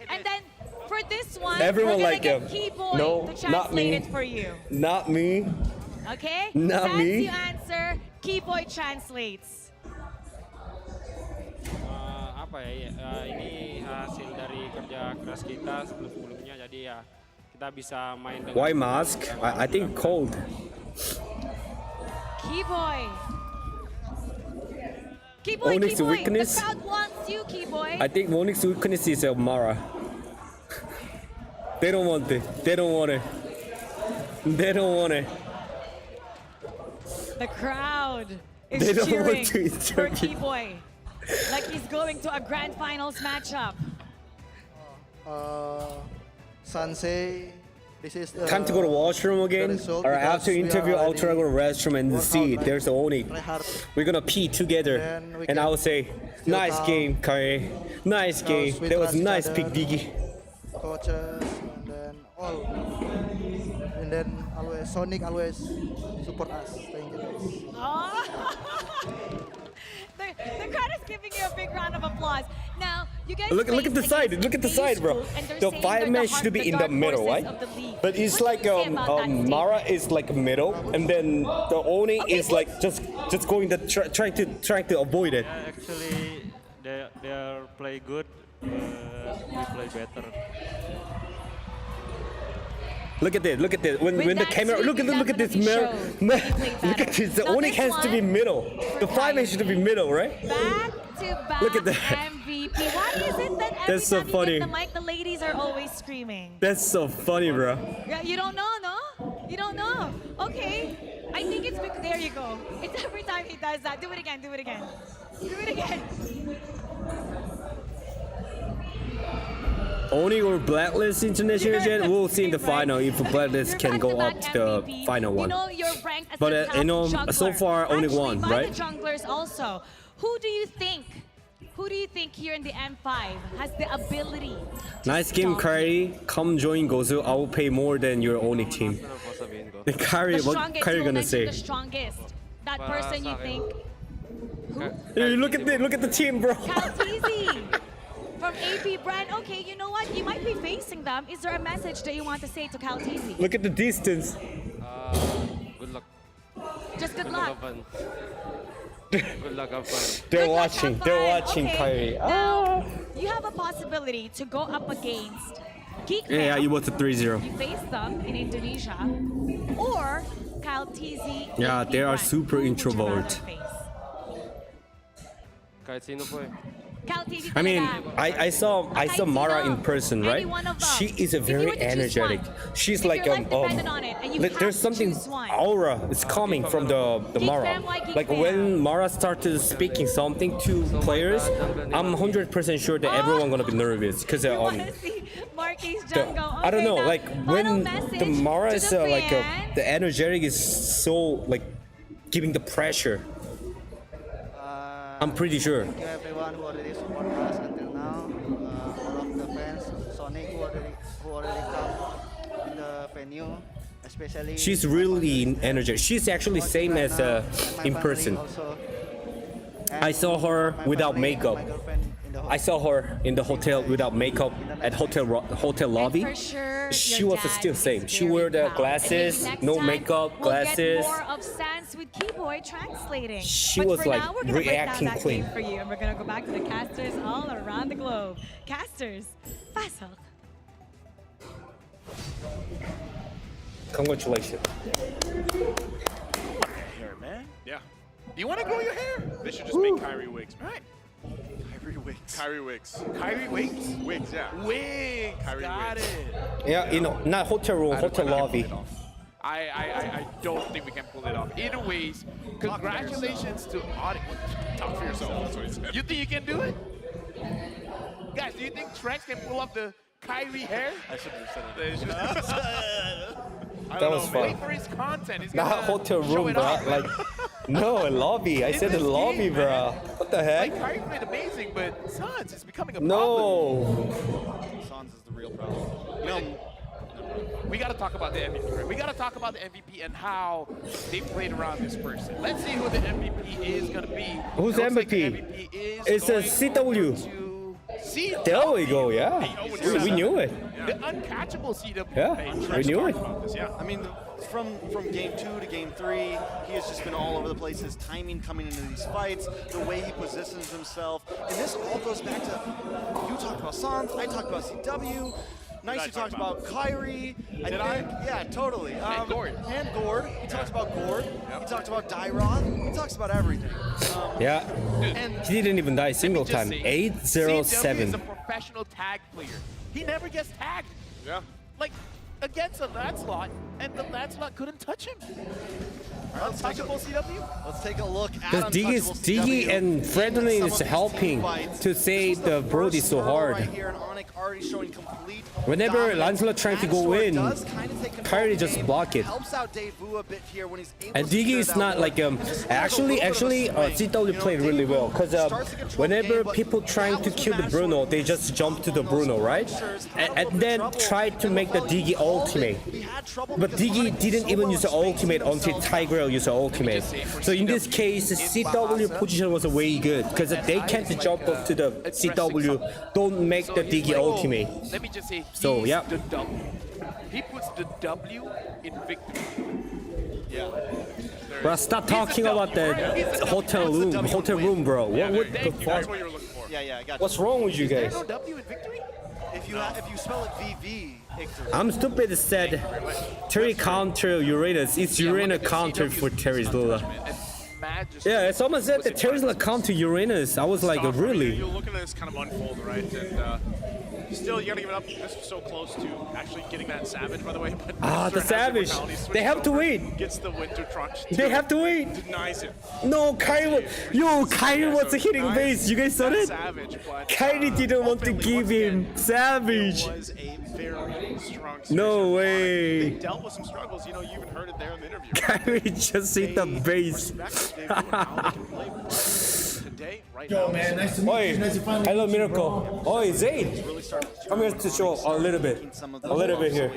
Speaker 11: And then for this one,
Speaker 12: Everyone
Speaker 11: we're gonna
Speaker 12: like
Speaker 11: get
Speaker 12: him.
Speaker 11: Keyboy
Speaker 12: No,
Speaker 11: to
Speaker 12: not me.
Speaker 11: translate it for you.
Speaker 12: Not me.
Speaker 11: Okay?
Speaker 12: Not
Speaker 11: Sans
Speaker 12: me.
Speaker 11: you answer, Keyboy translates.
Speaker 3: Apa ya, ini hasil dari kerja keras kita sebelum-sebelumnya, jadi ya kita bisa main dengan
Speaker 12: Why mask? I think cold.
Speaker 11: Keyboy. Keyboy,
Speaker 12: ONIC's
Speaker 11: Keyboy,
Speaker 12: weakness?
Speaker 11: the crowd wants you, Keyboy.
Speaker 12: I think ONIC's weakness is Mara. They don't want it. They don't want it. They don't want it.
Speaker 11: The crowd is
Speaker 12: They don't
Speaker 11: cheering
Speaker 12: want to
Speaker 11: for
Speaker 12: interview.
Speaker 11: Keyboy. Like he's going to a grand finals matchup.
Speaker 15: Sansei, this is
Speaker 12: Time to go to washroom again. Or after interview, I'll try to go to restroom and see there's the ONIC. We're gonna pee together, and I will say, nice game, Kare. Nice game. That was nice pick, Diggy.
Speaker 15: coaches, and then all. And then always Sonic always support us. Thank you guys.
Speaker 11: The crowd is giving you a big round of applause. Now, you guys
Speaker 12: Look at
Speaker 11: faced
Speaker 12: the side.
Speaker 11: against
Speaker 12: Look at the
Speaker 11: Deus
Speaker 12: side, bro.
Speaker 11: Vult, and they're
Speaker 12: The
Speaker 11: saying
Speaker 12: five
Speaker 11: they're
Speaker 12: man
Speaker 11: the
Speaker 12: should be
Speaker 11: the
Speaker 12: in the
Speaker 11: dark
Speaker 12: middle,
Speaker 11: horses
Speaker 12: right?
Speaker 11: of the league.
Speaker 12: But it's
Speaker 11: What
Speaker 12: like
Speaker 11: do you say about that
Speaker 12: Mara is like middle, and then the Oni is like just going to trying to avoid it.
Speaker 3: Yeah, actually, they are play good, we play better.
Speaker 12: Look at this. Look at this. When the camera. Look at this mirror. Look at this. The Oni has to be middle. The five man should be middle, right?
Speaker 11: Back-to-back
Speaker 12: Look at that.
Speaker 11: MVP. Why is it that every
Speaker 12: That's so
Speaker 11: time
Speaker 12: funny.
Speaker 11: you get the mic, the ladies are always screaming?
Speaker 12: That's so funny, bro.
Speaker 11: Yeah, you don't know, no? You don't know? Okay. I think it's because, there you go. It's every time he does that. Do it again, do it again. Do it again.
Speaker 12: Oni or Blacklist International Jet, we'll see in the final if Blacklist can go up to the final one.
Speaker 11: You know, you're ranked as
Speaker 12: But
Speaker 11: the top
Speaker 12: you know,
Speaker 11: jungler.
Speaker 12: so far only
Speaker 11: Actually,
Speaker 12: one,
Speaker 11: by
Speaker 12: right?
Speaker 11: the junglers also. Who do you think here in the M5 has the ability?
Speaker 12: Nice game, Kari. Come join Gosu. I will pay more than your Oni team. Kari,
Speaker 11: The
Speaker 12: what
Speaker 11: strongest,
Speaker 12: Kari
Speaker 11: you
Speaker 12: gonna
Speaker 11: mentioned
Speaker 12: say?
Speaker 11: the strongest. That person you think?
Speaker 12: Hey, look at the team, bro.
Speaker 11: Calteezy from AP.Bren. Okay, you know what? You might be facing them. Is there a message that you want to say to Calteezy?
Speaker 12: Look at the distance.
Speaker 3: Good luck.
Speaker 11: Just good luck.
Speaker 3: Good luck, have fun.
Speaker 12: They're watching. They're watching,
Speaker 11: Okay.
Speaker 12: Kari.
Speaker 11: Now, you have a possibility to go up against Geek Fam.
Speaker 12: Yeah, you was a 3-0.
Speaker 11: You face them in Indonesia, or Calteezy.
Speaker 12: Yeah, they are
Speaker 11: AP.Bren.
Speaker 12: super
Speaker 11: Who would you rather
Speaker 12: introvert.
Speaker 11: face?
Speaker 3: Kahit sino po eh.
Speaker 11: Calteezy
Speaker 12: I mean,
Speaker 11: talaga.
Speaker 12: I saw Mara in person, right?
Speaker 11: Any one of them.
Speaker 12: She is a
Speaker 11: If you
Speaker 12: very
Speaker 11: were to choose
Speaker 12: energetic.
Speaker 11: one,
Speaker 12: She's
Speaker 11: if
Speaker 12: like
Speaker 11: your life depended on it and you have
Speaker 12: there's
Speaker 11: to
Speaker 12: something
Speaker 11: choose one.
Speaker 12: aura is coming from the
Speaker 11: Geek
Speaker 12: Mara.
Speaker 11: Fam, why Geek
Speaker 12: Like
Speaker 11: Fam?
Speaker 12: when Mara started speaking something to players, I'm 100% sure that everyone gonna be nervous because
Speaker 11: Marquis Jungle.
Speaker 12: I don't know,
Speaker 11: now,
Speaker 12: like
Speaker 11: final
Speaker 12: when
Speaker 11: message
Speaker 12: the Mara
Speaker 11: to
Speaker 12: is
Speaker 11: the
Speaker 12: like
Speaker 11: fans.
Speaker 12: the energetic is so like giving the pressure. I'm pretty sure.
Speaker 4: Thank you everyone who already support us until now. All of the fans, Sonic who already come in the venue, especially.
Speaker 12: She's really energetic. She's actually same as in person. I saw her without makeup. I saw her in the hotel without makeup at hotel lobby.
Speaker 11: For sure,
Speaker 12: She
Speaker 11: your
Speaker 12: was
Speaker 11: dad
Speaker 12: still
Speaker 11: is
Speaker 12: same. She
Speaker 11: very
Speaker 12: wore the
Speaker 11: proud.
Speaker 12: glasses,
Speaker 11: And maybe
Speaker 12: no
Speaker 11: next
Speaker 12: makeup,
Speaker 11: time we'll
Speaker 12: glasses.
Speaker 11: get more of Sans with Keyboy translating.
Speaker 12: She
Speaker 11: But
Speaker 12: was,
Speaker 11: for
Speaker 12: like,
Speaker 11: now, we're gonna break down
Speaker 12: reacting
Speaker 11: that
Speaker 12: clean.
Speaker 11: game for you, and we're gonna go back to the casters all around the globe. Casters, Fasal.
Speaker 12: Congratulations.
Speaker 17: Hair, man. Yeah. Do you want to grow your hair? They should just make Kyrie wigs, right?
Speaker 10: Kyrie wigs.
Speaker 17: Kyrie wigs.
Speaker 18: Kyrie wigs?
Speaker 17: Wigs, yeah.
Speaker 18: Wigs.
Speaker 17: Kyrie
Speaker 18: Got
Speaker 17: wigs.
Speaker 18: it.
Speaker 12: Yeah, you know, not hotel room, hotel lobby.
Speaker 18: I don't think we can pull it off. Either ways, congratulations to ONIC.
Speaker 17: Talk for yourself. That's what he said.
Speaker 18: You think you can do it? Guys, do you think Trex can pull off the Kyrie hair?
Speaker 10: I should have said it.
Speaker 12: That was fun.
Speaker 18: Wait for his content. He's
Speaker 12: Not
Speaker 18: gonna
Speaker 12: hotel
Speaker 18: show
Speaker 12: room,
Speaker 18: it
Speaker 12: bro.
Speaker 18: off.
Speaker 12: Like, no, a lobby. I
Speaker 18: In
Speaker 12: said a
Speaker 18: this
Speaker 12: lobby,
Speaker 18: game,
Speaker 12: bro.
Speaker 18: man.
Speaker 12: What the heck?
Speaker 18: Like, Kyrie played amazing, but Sans is becoming a
Speaker 12: No.
Speaker 10: Sans is the real problem.
Speaker 18: We got to talk about the MVP. Right? We got to talk about the MVP and how they played around this person. Let's see who the MVP is going to be.
Speaker 12: Who's
Speaker 18: It looks like the
Speaker 12: MVP?
Speaker 18: MVP is
Speaker 12: It's a
Speaker 18: going
Speaker 12: CW.
Speaker 18: CW.
Speaker 12: There we go, yeah. We knew it.
Speaker 18: The uncatchable CW.
Speaker 12: Yeah, we knew it.
Speaker 10: I mean, from game 2 to game 3, he has just been all over the place. His timing coming into these fights, the way he positions himself, and this all goes back to you talked about Sans, I talked about CW. Nice, you talked about Kyrie.
Speaker 17: Did I?
Speaker 10: Yeah, totally.
Speaker 18: And Gord.
Speaker 10: And Gord. He talks about Gord. He talks about Dyroth. He talks about everything.
Speaker 12: Yeah. He didn't even die a single time.
Speaker 18: CW
Speaker 12: 807.
Speaker 18: is a professional tag player. He never gets tagged.
Speaker 17: Yeah.
Speaker 18: Like, against a Lancelot, and the Lancelot couldn't touch him. Untouchable CW?
Speaker 10: Let's take a look at
Speaker 12: Because Diggy and Fredolin is helping to save the Brody so hard. Whenever Lancelot trying to go in, Kyrie just block it. And Diggy is not like actually CW played really well because whenever people trying to kill the Bruno, they just jump to the Bruno, right? And then try to make the Diggy ultimate. But Diggy didn't even use the ultimate until Tigreal used the ultimate. So in this case, the CW position was way good because they can't jump up to the CW, don't make the Diggy ultimate.
Speaker 18: Let me just say,
Speaker 12: So, yeah.
Speaker 18: the W. He puts the W in victory. Yeah.
Speaker 12: Bro, stop talking about that hotel room, bro. What the fuck?
Speaker 10: Yeah, I got
Speaker 12: What's wrong with you guys?
Speaker 18: No W in victory?
Speaker 10: If you spell it VV, Victor.
Speaker 12: I'm stupid said Terry counter Uranus. It's Uranus counter for Terry's Lula. Yeah, someone said that Terry's Lula counter Uranus. I was like, really?
Speaker 17: You're looking at this kind of unfold, right? And still, you gotta give it up. This was so close to actually getting that Savage, by the way. But
Speaker 12: The Savage. They have to wait.
Speaker 17: Gets the Winter Trunch.
Speaker 12: They have to wait.
Speaker 17: Denies it.
Speaker 12: No, Kyrie was hitting base. You guys saw it?
Speaker 17: Savage, but
Speaker 12: Kyrie didn't want to give him Savage.
Speaker 17: It was a very strong series.
Speaker 12: No way.
Speaker 17: They dealt with some struggles. You know, you even heard it there in the interview.
Speaker 12: Kyrie just hit the base.
Speaker 17: Today, right
Speaker 22: Yo,
Speaker 17: now,
Speaker 22: man, nice to meet you. Nice to finally
Speaker 12: Hello,
Speaker 22: meet you,
Speaker 12: Miracle. Oi, Zayd. Come here to show a little bit. A little bit here.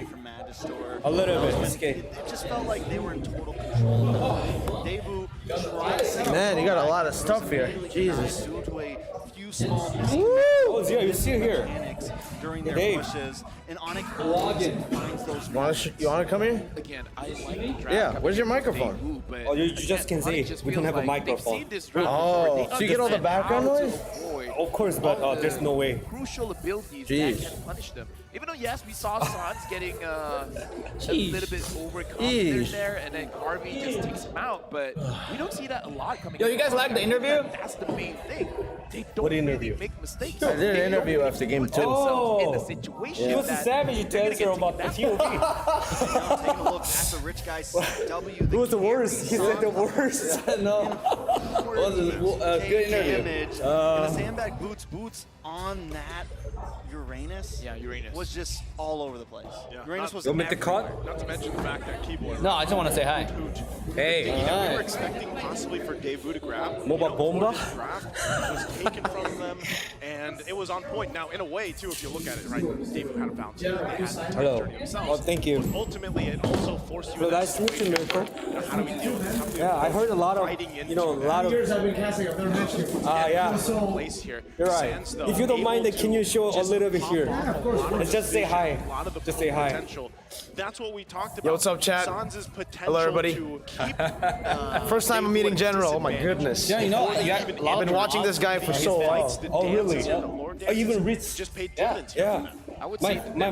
Speaker 12: A little bit. It's okay.
Speaker 10: It just felt like they were in total control. Daewoo tried.
Speaker 22: Man, you got a lot of stuff here. Jesus.
Speaker 10: Due to a few small
Speaker 12: Oh, Zio, you're still here.
Speaker 10: mechanics during their
Speaker 12: Dave.
Speaker 10: pushes, and ONIC finds those.
Speaker 22: You wanna come here?
Speaker 18: Again, I like the draft.
Speaker 22: Yeah. Where's your microphone?
Speaker 12: Oh, you just can say we don't have a microphone.
Speaker 22: Oh, so you get all the background noise?
Speaker 12: Of course, but there's no way.
Speaker 18: Crucial abilities
Speaker 22: Jeez.
Speaker 18: that can punish them. Even though, yes, we saw Sans getting a
Speaker 22: Jeez.
Speaker 18: little bit overconfident
Speaker 22: Jeez.
Speaker 18: there, and then Harvey just takes him out, but we don't see that a lot coming
Speaker 22: Yo,
Speaker 18: in.
Speaker 22: you guys like the interview?
Speaker 18: That's the main thing. They don't
Speaker 12: What
Speaker 18: really
Speaker 12: interview?
Speaker 18: make mistakes.
Speaker 22: I did an interview after game 2.
Speaker 12: Oh,
Speaker 18: in the situation
Speaker 12: it was a
Speaker 18: that
Speaker 12: savage to answer about the TOP.
Speaker 10: Taking a look at the rich guy CW.
Speaker 12: Who was the worst? He said the worst. No.
Speaker 22: good interview.
Speaker 13: Damage. And the sandbag boots on that Uranus.
Speaker 18: Yeah, Uranus
Speaker 13: was just all over the place.
Speaker 17: Yeah.
Speaker 13: Uranus was
Speaker 12: You want me to cut?
Speaker 17: Not to mention the fact that Keyboard.
Speaker 22: No, I just want to say hi.
Speaker 12: Hey.
Speaker 17: We were expecting possibly for Deus Vult to grab.
Speaker 12: Moba Bomba?
Speaker 17: Draft was taken from them, and it was on point. Now, in a way, too, if you look at it, right, Deus Vult had a bounce.
Speaker 12: Hello. Oh, thank you.
Speaker 17: Ultimately, it also forced you.
Speaker 12: Well, nice to meet you, Miracle.
Speaker 17: How do we deal with this?
Speaker 12: Yeah, I heard a lot of, you know, a lot of.
Speaker 6: I've been casting. I've never mentioned it.
Speaker 12: Yeah.
Speaker 17: Place here.
Speaker 12: You're right.
Speaker 17: Sans, though,
Speaker 12: If you don't mind,
Speaker 17: able
Speaker 12: can you show a little bit here?
Speaker 17: of course.
Speaker 12: And just say hi. Just say hi.
Speaker 17: Potential. That's what we talked about.
Speaker 22: Yo, what's up, chat?
Speaker 17: Sans's potential
Speaker 22: Hello, everybody.
Speaker 17: to keep,
Speaker 22: First time I'm meeting General. Oh my goodness.
Speaker 12: Yeah, you know,
Speaker 22: I've been watching this guy for so long.
Speaker 12: Oh, really? Oh, even Ritz.
Speaker 17: Just paid
Speaker 12: Yeah.
Speaker 17: dividends.
Speaker 12: Yeah.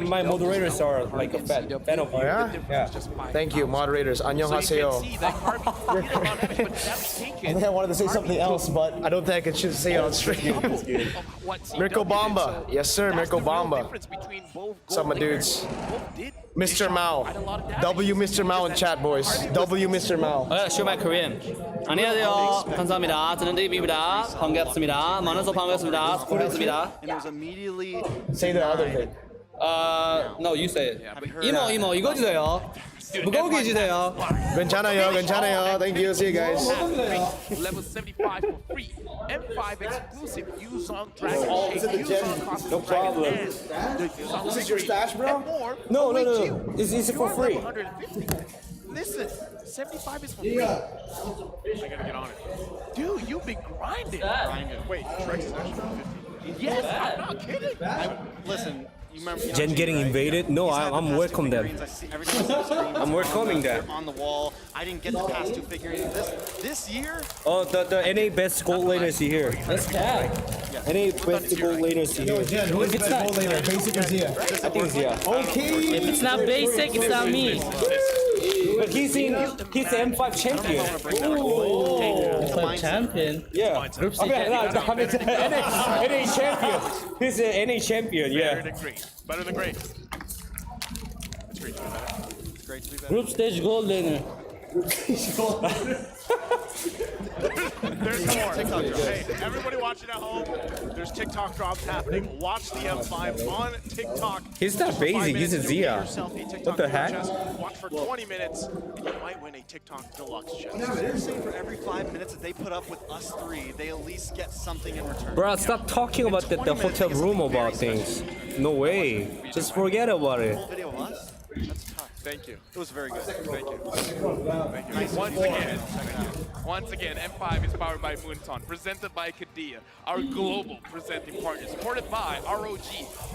Speaker 12: My moderators are like a fan of you.
Speaker 22: Yeah?
Speaker 12: Yeah.
Speaker 22: Thank you, moderators. Annyeonghaseyo. I think I wanted to say something else, but I don't think I should say it on stream. Mirko Bamba. Yes, sir, Mirko Bamba. What's up, my dudes? Mr. Mao. W Mr. Mao in chat, boys. W Mr. Mao.
Speaker 8: Show my Korean. 안녕하세요. 감사합니다. 저는 데이비입니다. 반갑습니다. 만나서 반갑습니다. 고맙습니다.
Speaker 13: And it was immediately
Speaker 22: Say the other thing.
Speaker 8: No, you say it. 이모, 이거 주세요. 무거우게 주세요.
Speaker 22: 괜찮아요, 괜찮아요. Thank you. See you guys.
Speaker 18: Level 75 for free. M5 exclusive. Use on Dragon
Speaker 22: Oh,
Speaker 18: Shake.
Speaker 22: is it the
Speaker 18: Use
Speaker 22: gem?
Speaker 18: on Cosmic
Speaker 22: No
Speaker 18: Dragon
Speaker 22: problem.
Speaker 18: and the use on
Speaker 22: This is your
Speaker 18: Victory.
Speaker 22: stash, bro?
Speaker 18: And more.
Speaker 12: No.
Speaker 18: ONIC.
Speaker 12: It's for
Speaker 18: You're
Speaker 12: free.
Speaker 18: level 150. Listen, 75 is for free.
Speaker 17: I gotta get on it.
Speaker 18: Dude, you've been grinding.
Speaker 17: Wait, Trex is actually 50.
Speaker 18: Yes, I'm not kidding.
Speaker 13: Listen, you remember
Speaker 12: Jen getting invaded? No, I'm welcome them. I'm welcoming that.
Speaker 13: On the wall. I didn't get the past two figurines. This year.
Speaker 12: Oh, the NA best gold laner is here.
Speaker 8: Let's go.
Speaker 12: NA best gold laner is here.
Speaker 6: Jen, who is the best gold laner? Basic or Zia?
Speaker 12: I think it's Zia.
Speaker 6: Okay.
Speaker 8: If it's not basic, it's not me.
Speaker 12: But he's the M5 champion.
Speaker 8: Oh, champion.
Speaker 12: Yeah. I mean, NA champion. He's an NA champion.
Speaker 17: Better
Speaker 12: Yeah.
Speaker 17: than great. Better than great. It's great to be better.
Speaker 13: It's great to be better.
Speaker 8: Group stage gold laner.
Speaker 17: There's more. Hey, everybody watching at home, there's TikTok drops happening. Watch the M5 on TikTok.
Speaker 12: He's not
Speaker 17: For 5
Speaker 12: basic, he's a
Speaker 17: minutes,
Speaker 12: Zia.
Speaker 17: you'll get yourself a TikTok
Speaker 12: What the heck?
Speaker 17: chest. Watch for 20 minutes, and you might win a TikTok deluxe chest.
Speaker 13: They're saying for every 5 minutes that they put up with us three, they at least get something in return.
Speaker 12: Bro, stop talking about the hotel room about things. No way. Just forget about it.
Speaker 13: Whole video of us? That's tough.
Speaker 17: Thank you.
Speaker 13: It was very good.
Speaker 17: Thank you. Thank you.
Speaker 13: Nice
Speaker 18: Once again, M5 is powered by Moonton, presented by Kadia, our global presenting partner, supported by ROG,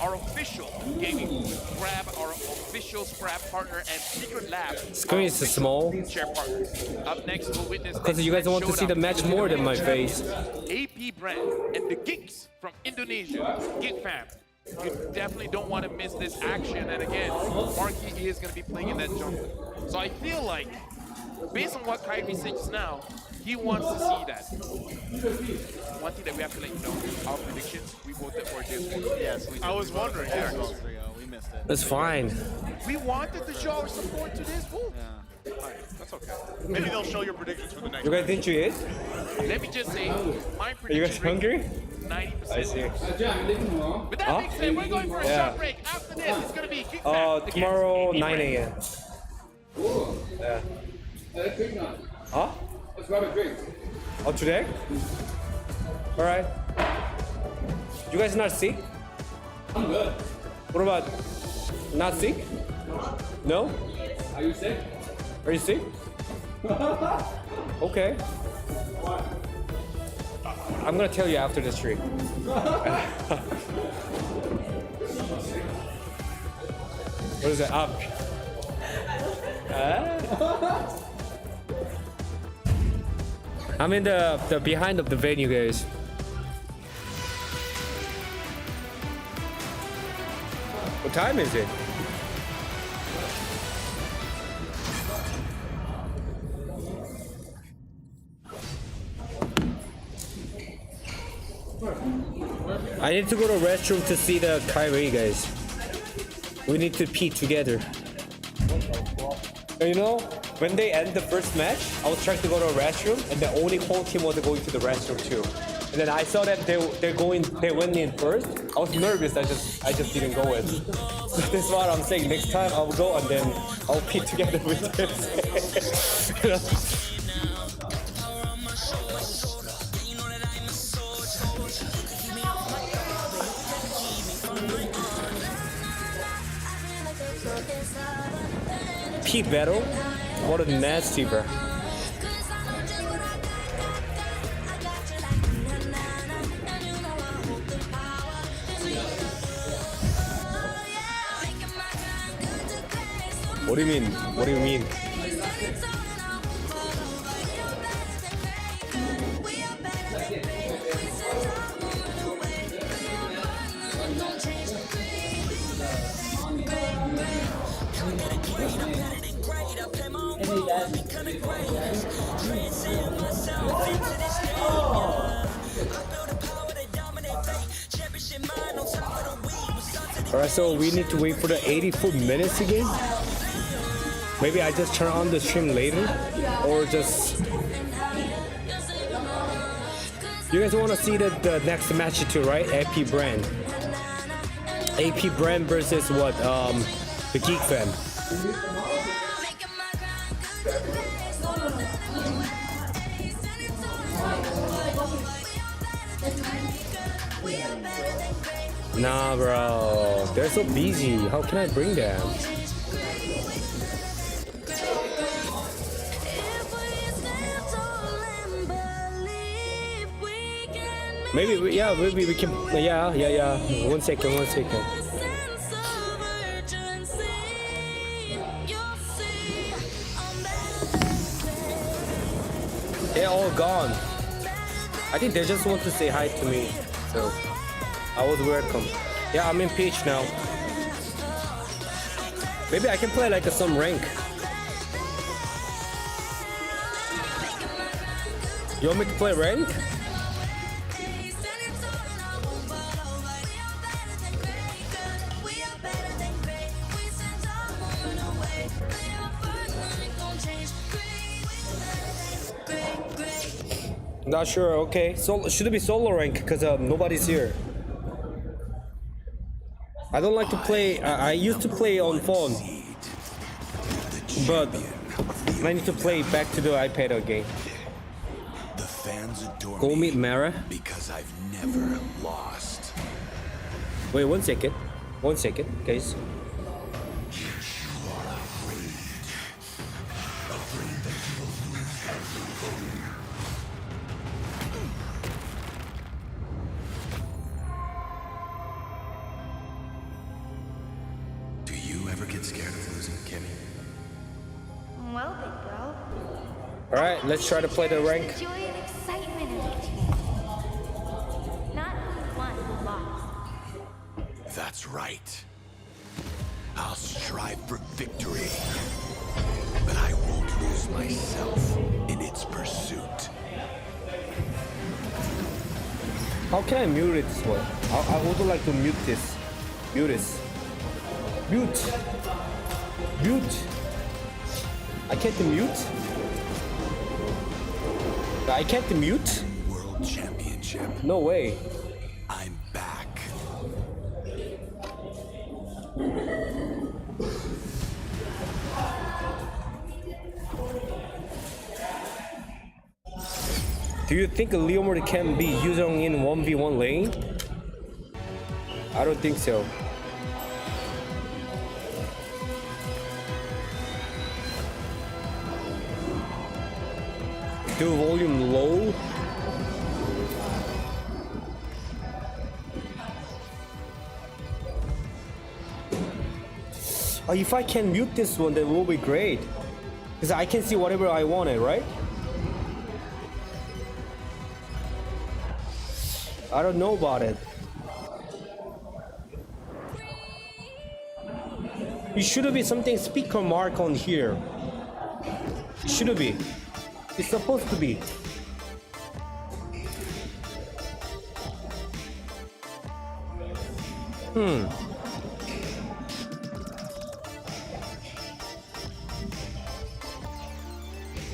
Speaker 18: our official gaming Scrap, our official Scrap partner, and Secret Lab.
Speaker 12: Screen is small.
Speaker 18: Share partners. Up next, we'll witness
Speaker 12: Because you guys want to see the match more than my face.
Speaker 18: AP.Bren and the Geeks from Indonesia, Geek Fam. You definitely don't want to miss this action. And again, Marky is going to be playing in that jungle. So I feel like, based on what Kyrie says now, he wants to see that. One thing that we have to let you know, our predictions, we voted for Deus Vult.
Speaker 13: Yes, we did.
Speaker 17: I was wondering.
Speaker 13: Yeah,
Speaker 17: Yeah.
Speaker 13: we missed it.
Speaker 12: That's fine.
Speaker 18: We wanted to show our support to Deus Vult.
Speaker 17: Alright, that's okay. Maybe they'll show your predictions for the next
Speaker 12: You guys didn't you eat?
Speaker 18: Let me just say, my
Speaker 12: Are you guys
Speaker 18: prediction
Speaker 12: hungry?
Speaker 18: 90%.
Speaker 12: I see.
Speaker 18: With that being said, we're going for a
Speaker 12: Yeah.
Speaker 18: short break. After this, it's going to be Geek Fam.
Speaker 12: Tomorrow 9 a.m. Yeah. Huh?
Speaker 6: Let's grab a drink.
Speaker 12: Oh, today? Alright. You guys not sick?
Speaker 6: I'm good.
Speaker 12: What about not sick? No?
Speaker 6: Are you sick?
Speaker 12: Are you sick? Okay. I'm gonna tell you after the stream. What is that? I'm in the behind of the venue, guys. What time is it? I need to go to the restroom to see the Kyrie, guys. We need to pee together. You know, when they end the first match, I was trying to go to a restroom, and the only whole team was going to the restroom too. And then I saw that they went in first. I was nervous. I just didn't go in. So this is what I'm saying. Next time I'll go and then I'll pit together with them. You know? P battle? What a nasty, bro. What do you mean? What do you mean? Alright, so we need to wait for the 84 minutes again? Maybe I just turn on the stream later? Or just... You guys want to see the next match too, right? AP.Bren. AP.Bren versus what? The Geek Fam. Nah, bro. They're so busy. How can I bring them? Maybe we can. Yeah. 1 second. They're all gone. I think they just want to say hi to me. So I was welcome. Yeah, I'm in pitch now. Maybe I can play like some rank. You want me to play rank? Not sure. Okay, so should it be solo rank because nobody's here. I don't like to play. I used to play on phone, but I need to play back to the iPad again.
Speaker 5: The fans adore
Speaker 12: Go meet Mara.
Speaker 5: Because I've never lost.
Speaker 12: Wait 1 second. 1 second, guys.
Speaker 9: Well, big bro.
Speaker 12: All right, let's try to play the rank.
Speaker 9: Joy and excitement of each game. Not who won, who lost.
Speaker 5: That's right. I'll strive for victory, but I won't lose myself in its pursuit.
Speaker 12: How can I mute it this way? I would like to mute this. Mute this. Mute. Mute. I can't mute. I can't mute.
Speaker 5: World Championship.
Speaker 12: No way.
Speaker 5: I'm back.
Speaker 12: Do you think Leomord can be using in 1v1 lane? I don't think so. Do volume low. Oh, if I can mute this one, that will be great. Because I can see whatever I wanted, right? I don't know about it. It should be something speaker mark on here. It should be. It's supposed to be.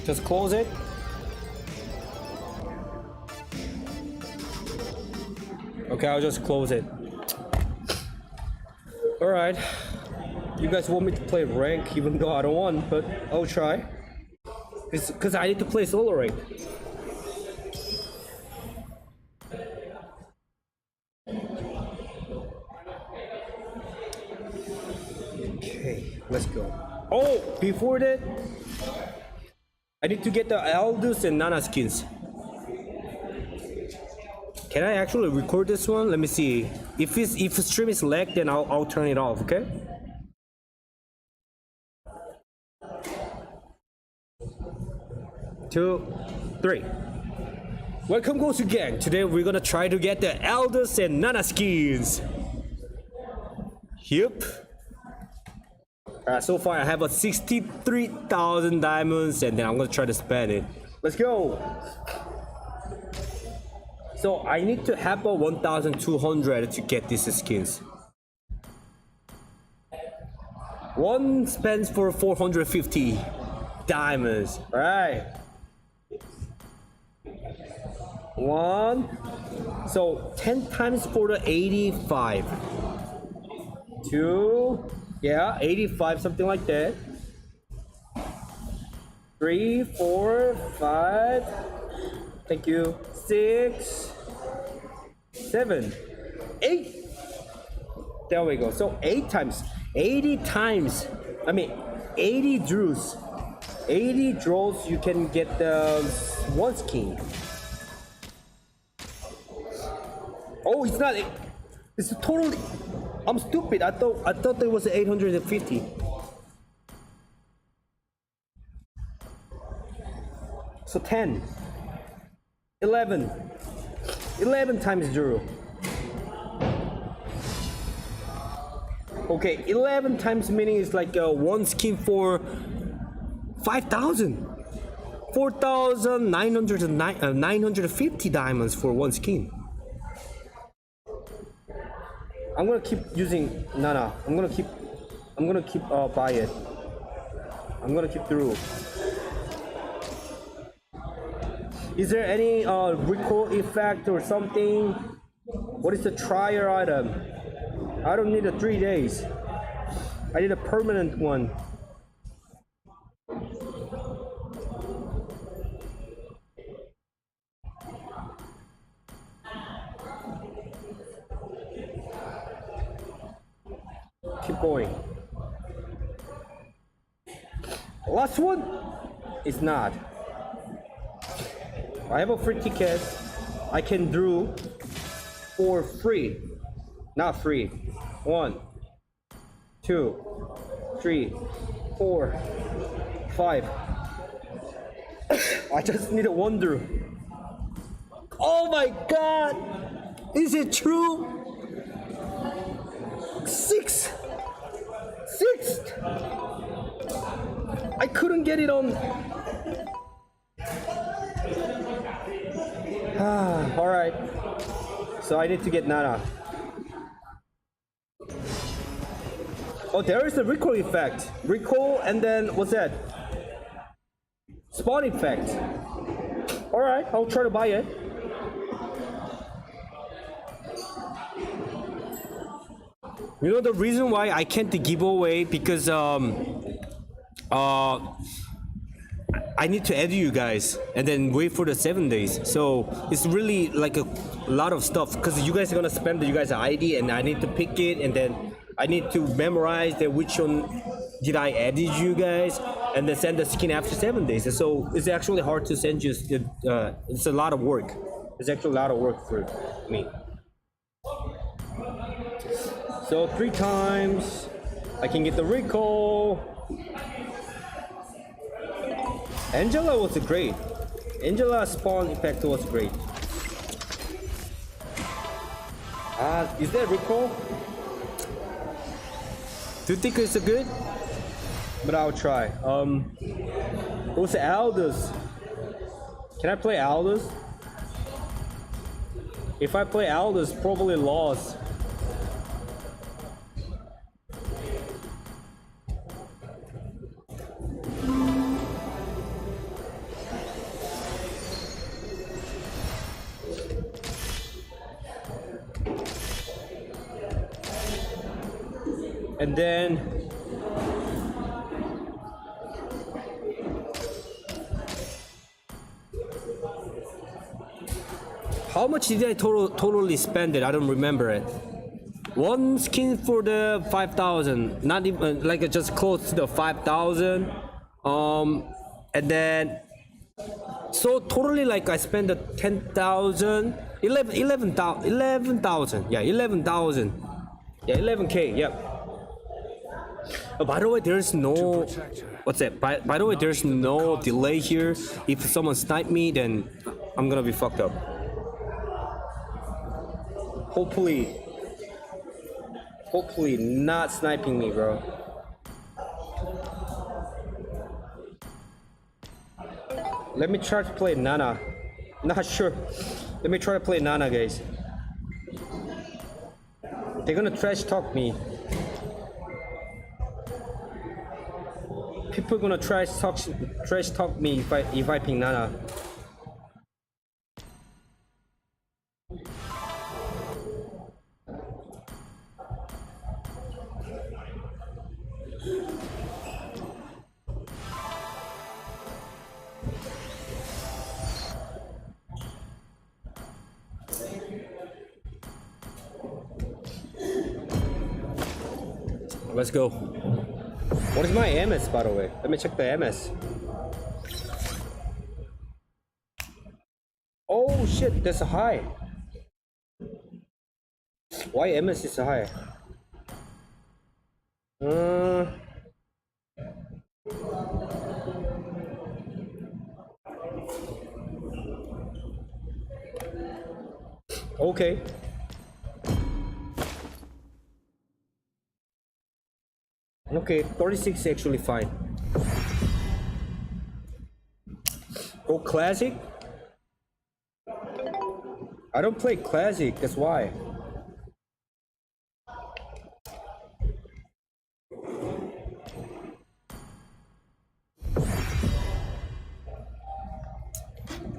Speaker 12: Just close it. Okay, I'll just close it. Alright. You guys want me to play rank even though I don't want, but I'll try. Because I need to play solo rank. Okay, let's go. Oh, before that, I need to get the Aldous and Nana skins. Can I actually record this one? Let me see. If the stream is lag, then I'll turn it off. Okay. Two, three. Welcome, Gosu gang. Today we're gonna try to get the Aldous and Nana skins. Yep. So far I have a 63,000 diamonds, and then I'm gonna try to spend it. Let's go. So I need to have a 1,200 to get these skins. One spends for 450 diamonds. All right. One. So 10 times for the 85. Two. Yeah, 85, something like that. 3, 4, 5. Thank you. 6, 7, 8. There we go. So 8 times, 80 times. I mean, 80 draws. 80 draws, you can get the one skin. Oh, it's not. It's totally. I'm stupid. I thought there was 850. So 10, 11 times 0. Okay, 11 times meaning is like one skin for 5,000. 4,950 diamonds for one skin. I'm gonna keep using Nana. I'm gonna keep buy it. I'm gonna keep through. Is there any recoil effect or something? What is the trial item? I don't need a 3 days. I need a permanent one. Keep going. Last one? It's not. I have a free ticket. I can draw for free. Not free. 1, 2, 3, 4, 5. I just need a one draw. Oh my god! Is it true? 6! I couldn't get it on. All right. So I need to get Nana. Oh, there is a recoil effect. Recoil, and then what's that? Spawn effect. All right, I'll try to buy it. You know the reason why I can't give away, because I need to add you guys and then wait for the 7 days. So it's really like a lot of stuff, because you guys are gonna spam you guys' ID and I need to pick it, and then I need to memorize that which one did I add you guys, and then send the skin after 7 days. So it's actually hard to send you. It's a lot of work. It's actually a lot of work for me. So 3 times I can get the recall. Angela was great. Angela's spawn effect was great. Is that recall? Do you think it's good? But I'll try. What's Aldous? Can I play Aldous? If I play Aldous, probably lost. And then how much did I totally spend it? I don't remember it. One skin for the 5,000, not even like just close to the 5,000. And then so totally like I spent the 10,000, 11,000. Yeah, 11,000. Yeah, 11K. Yep. By the way, there's no what's that? By the way, there's no delay here. If someone snipe me, then I'm gonna be fucked up. Hopefully not sniping me, bro. Let me try to play Nana. Not sure. Let me try to play Nana, guys. They're gonna trash talk me. People gonna trash talk me if I ping Nana. Let's go. What is my MS, by the way? Let me check the MS. Oh shit, that's a high. Why MS is high? Okay. Okay, 36 is actually fine. Go classic? I don't play classic, that's why.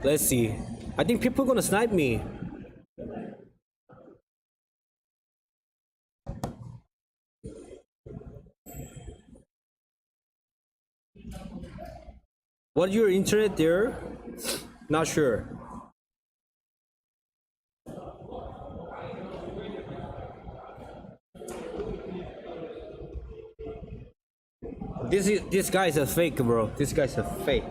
Speaker 12: Let's see. I think people are gonna snipe me. What your internet there? Not sure. This guy's a fake, bro. This guy's a fake.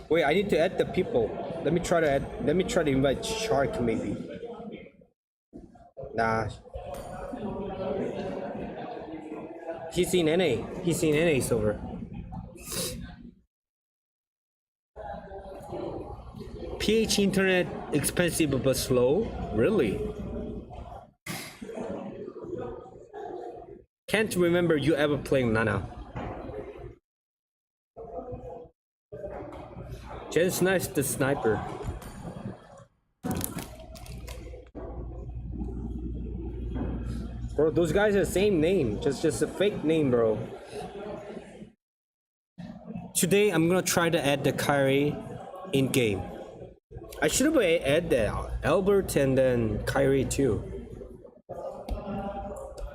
Speaker 12: Wait, I need to add the people. Let me try to invite Shark maybe. Nah. He's in NA. He's in NA server. PH internet expensive but slow? Really? Can't remember you ever playing Nana. Jen snipes the sniper. Bro, those guys are the same name, just a fake name, bro. Today I'm gonna try to add the Kyrie in game. I should have added that Albert and then Kyrie too.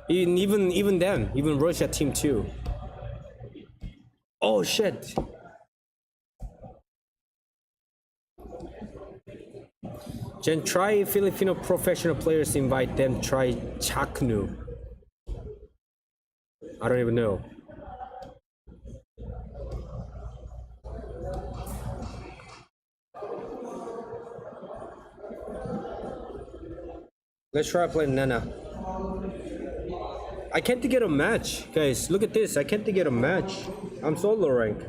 Speaker 12: Even them, even Russia team too. Oh shit. Jen, try Filipino professional players, invite them, try Chaknu. I don't even know. Let's try playing Nana. I can't get a match, guys. Look at this. I can't get a match. I'm solo rank.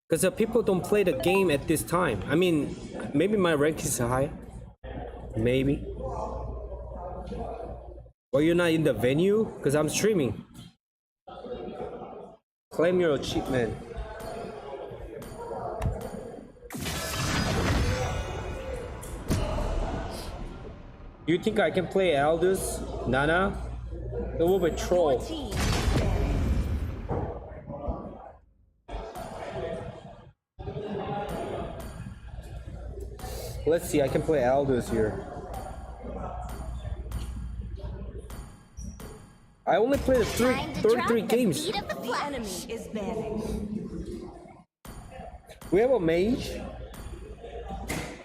Speaker 12: Because the people don't play the game at this time. I mean, maybe my rank is high. Maybe. Or you're not in the venue? Because I'm streaming. Claim your achievement. You think I can play Aldous, Nana? It will be troll. Let's see, I can play Aldous here. I only played 33 games.
Speaker 9: The enemy is banning.
Speaker 12: We have a mage.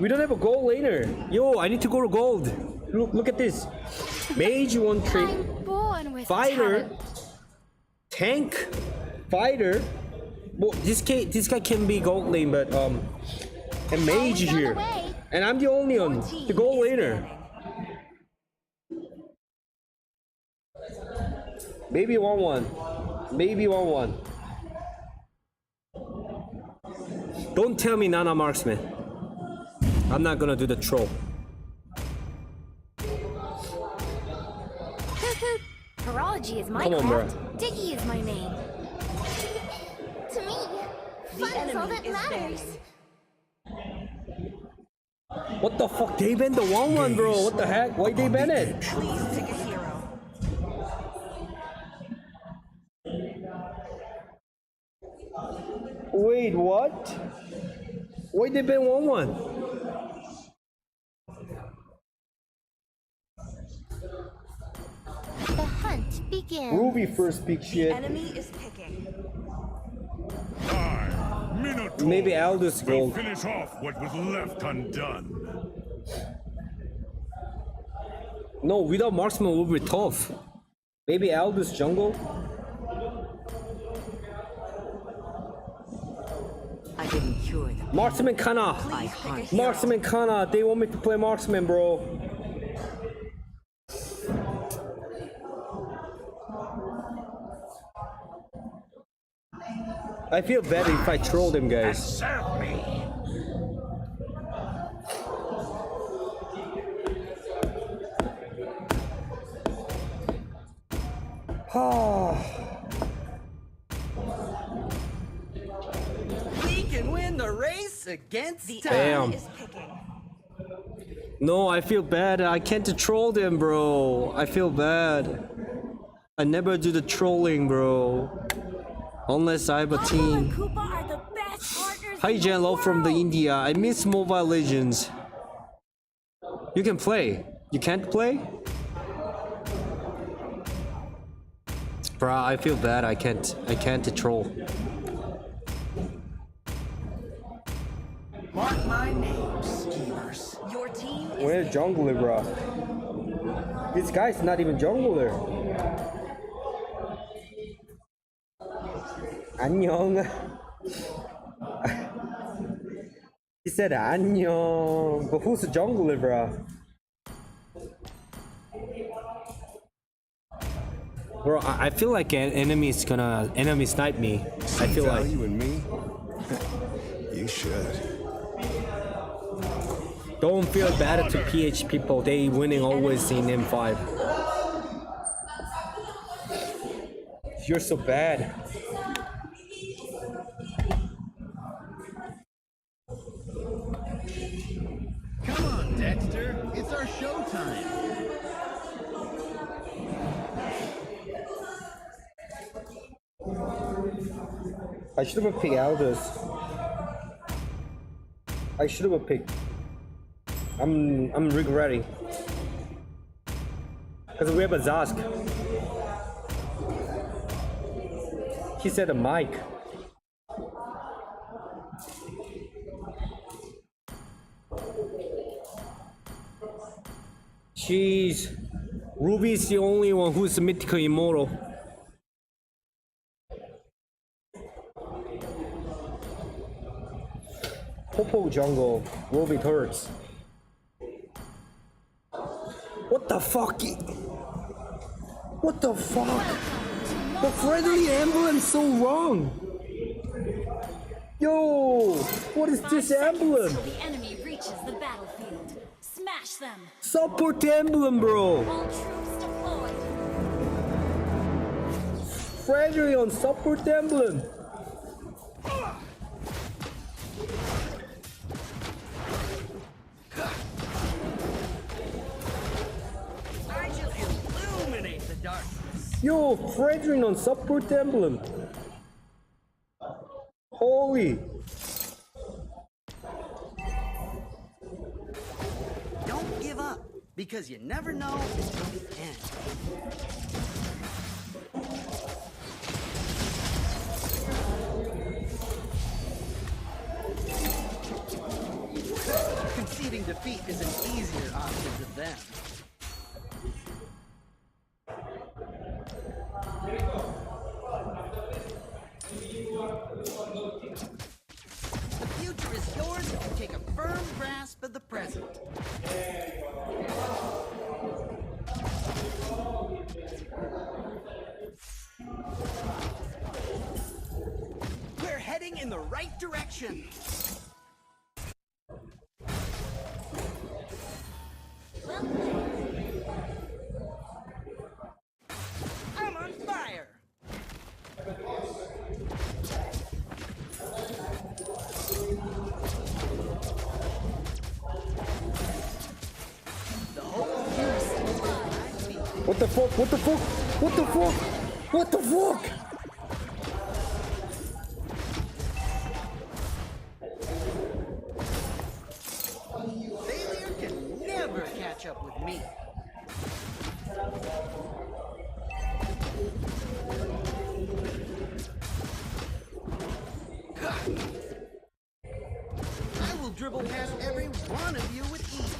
Speaker 12: We don't have a gold laner. Yo, I need to go to gold. Look at this. Mage 1 trick.
Speaker 9: Born with
Speaker 12: Fighter.
Speaker 9: talent.
Speaker 12: Tank. Fighter. Well, this guy can be gold lane, but and mage here. And I'm the only one, the gold laner. Maybe 1-1. Maybe 1-1. Don't tell me Nana marksman. I'm not gonna do the troll.
Speaker 9: Horology is my
Speaker 12: Come on,
Speaker 9: craft.
Speaker 12: bro.
Speaker 9: Diggy is my name. To me, fun is all that matters.
Speaker 12: What the fuck? They banned the 1-1, bro. What the heck? Why they ban it?
Speaker 9: Please pick a hero.
Speaker 12: Wait, what? Why they ban 1-1?
Speaker 9: The hunt begins.
Speaker 12: Ruby first pick shit.
Speaker 9: Enemy is picking.
Speaker 12: Maybe Aldous gold.
Speaker 14: Finish off what was left undone.
Speaker 12: No, without marksman will be tough. Maybe Aldous jungle.
Speaker 16: I didn't cure them.
Speaker 12: Marksman Kana. Marksman Kana. They want me to play marksman, bro. I feel bad if I troll them, guys.
Speaker 14: Serve me.
Speaker 16: We can win the race against the
Speaker 12: Damn. No, I feel bad. I can't troll them, bro. I feel bad. I never do the trolling, bro. Unless I have a team. Hi, Janlo from the India. I miss Mobile Legends. You can play. You can't play? Bruh, I feel bad. I can't troll.
Speaker 16: Mark my name, schemers. Your team is
Speaker 12: Where's jungler, bro? This guy's not even jungler. 안녕. He said 안녕. But who's the jungler, bro? Bro, I feel like an enemy's gonna snipe me. I feel like
Speaker 5: you and me. You should.
Speaker 12: Don't feel bad to PH people. They winning always in M5. You're so bad.
Speaker 23: Come on, Dexter. It's our showtime.
Speaker 12: I should have picked Aldous. I should have picked. I'm regretting. Because we have a Zask. He said a mic. Jeez. Ruby's the only one who's mythical immortal. Popo jungle. Ruby turrets. What the fuck? What the fuck? The friendly emblem so wrong. Yo, what is this emblem?
Speaker 9: Until the enemy reaches the battlefield. Smash them.
Speaker 12: Support emblem, bro.
Speaker 9: All troops deployed.
Speaker 12: Friendly on support emblem.
Speaker 16: I shall illuminate the darkness.
Speaker 12: Yo, Frederick on support emblem. Holy.
Speaker 16: Don't give up, because you never know until the end. defeat is an easier option to them. The future is yours if you take a firm grasp of the present. We're heading in the right direction. I'm on fire.
Speaker 12: What the fuck? What the fuck? What the fuck? What the fuck?
Speaker 16: Failure can never catch up with me. I will dribble past every one of you with ease.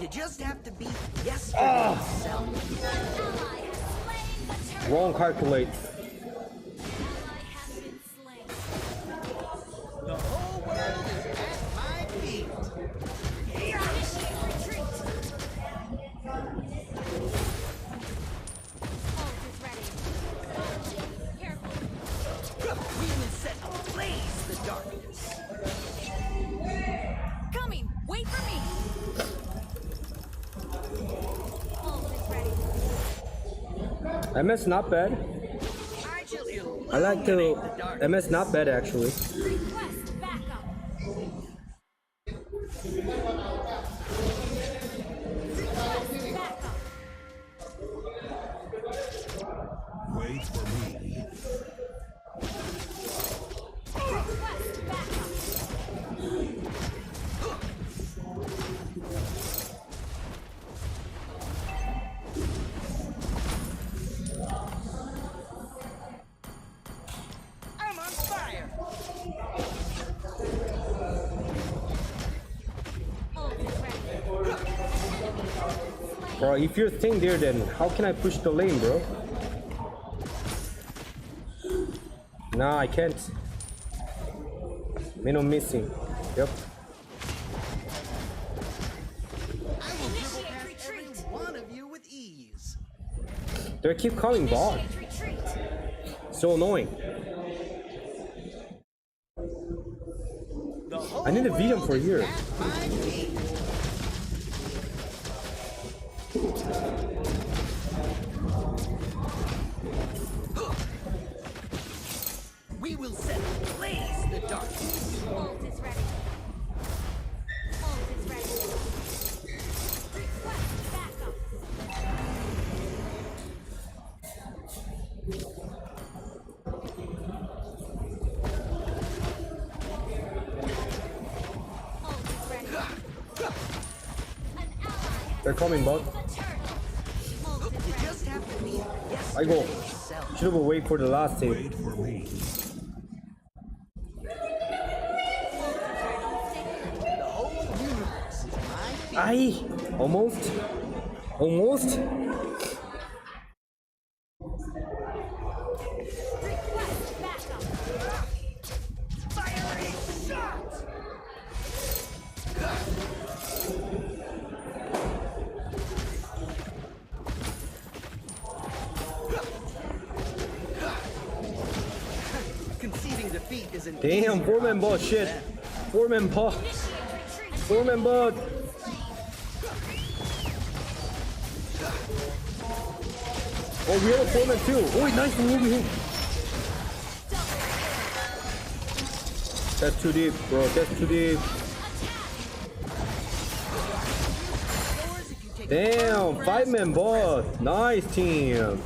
Speaker 16: You just have to be yesterday's self.
Speaker 12: Wrong calculate.
Speaker 16: The whole world is at my feet. We will set ablaze the darkness.
Speaker 11: Coming! Wait for me!
Speaker 12: MS not bad. I like to. MS not bad actually.
Speaker 11: Request backup!
Speaker 14: Wait for me.
Speaker 11: Request backup!
Speaker 16: I'm on fire.
Speaker 12: Bro, if you're thing there, then how can I push the lane, bro? Nah, I can't. Minnow missing. Yep.
Speaker 16: I will dribble past every one of you with ease.
Speaker 12: They keep calling bot. So annoying. I need a vision for a year.
Speaker 16: We will set ablaze the darkness.
Speaker 11: Ult is ready. Ult is ready. Request backup. Ult is ready.
Speaker 12: They're coming bot.
Speaker 16: You just have to be
Speaker 12: I go. Should have wait for the last save.
Speaker 14: Wait for me.
Speaker 16: the whole universe is my feet.
Speaker 12: Aye. Almost. Almost.
Speaker 11: Request backup.
Speaker 16: Fiery shot! Conceding defeat is an
Speaker 12: Damn,
Speaker 16: easier
Speaker 12: four-man bot
Speaker 16: option
Speaker 12: shit.
Speaker 16: than them.
Speaker 12: Four-man bot. Four-man bot. Oh, we have a four-man too. Oh, nice moving him. That's too deep, bro. That's too deep. Damn, five-man bot. Nice team.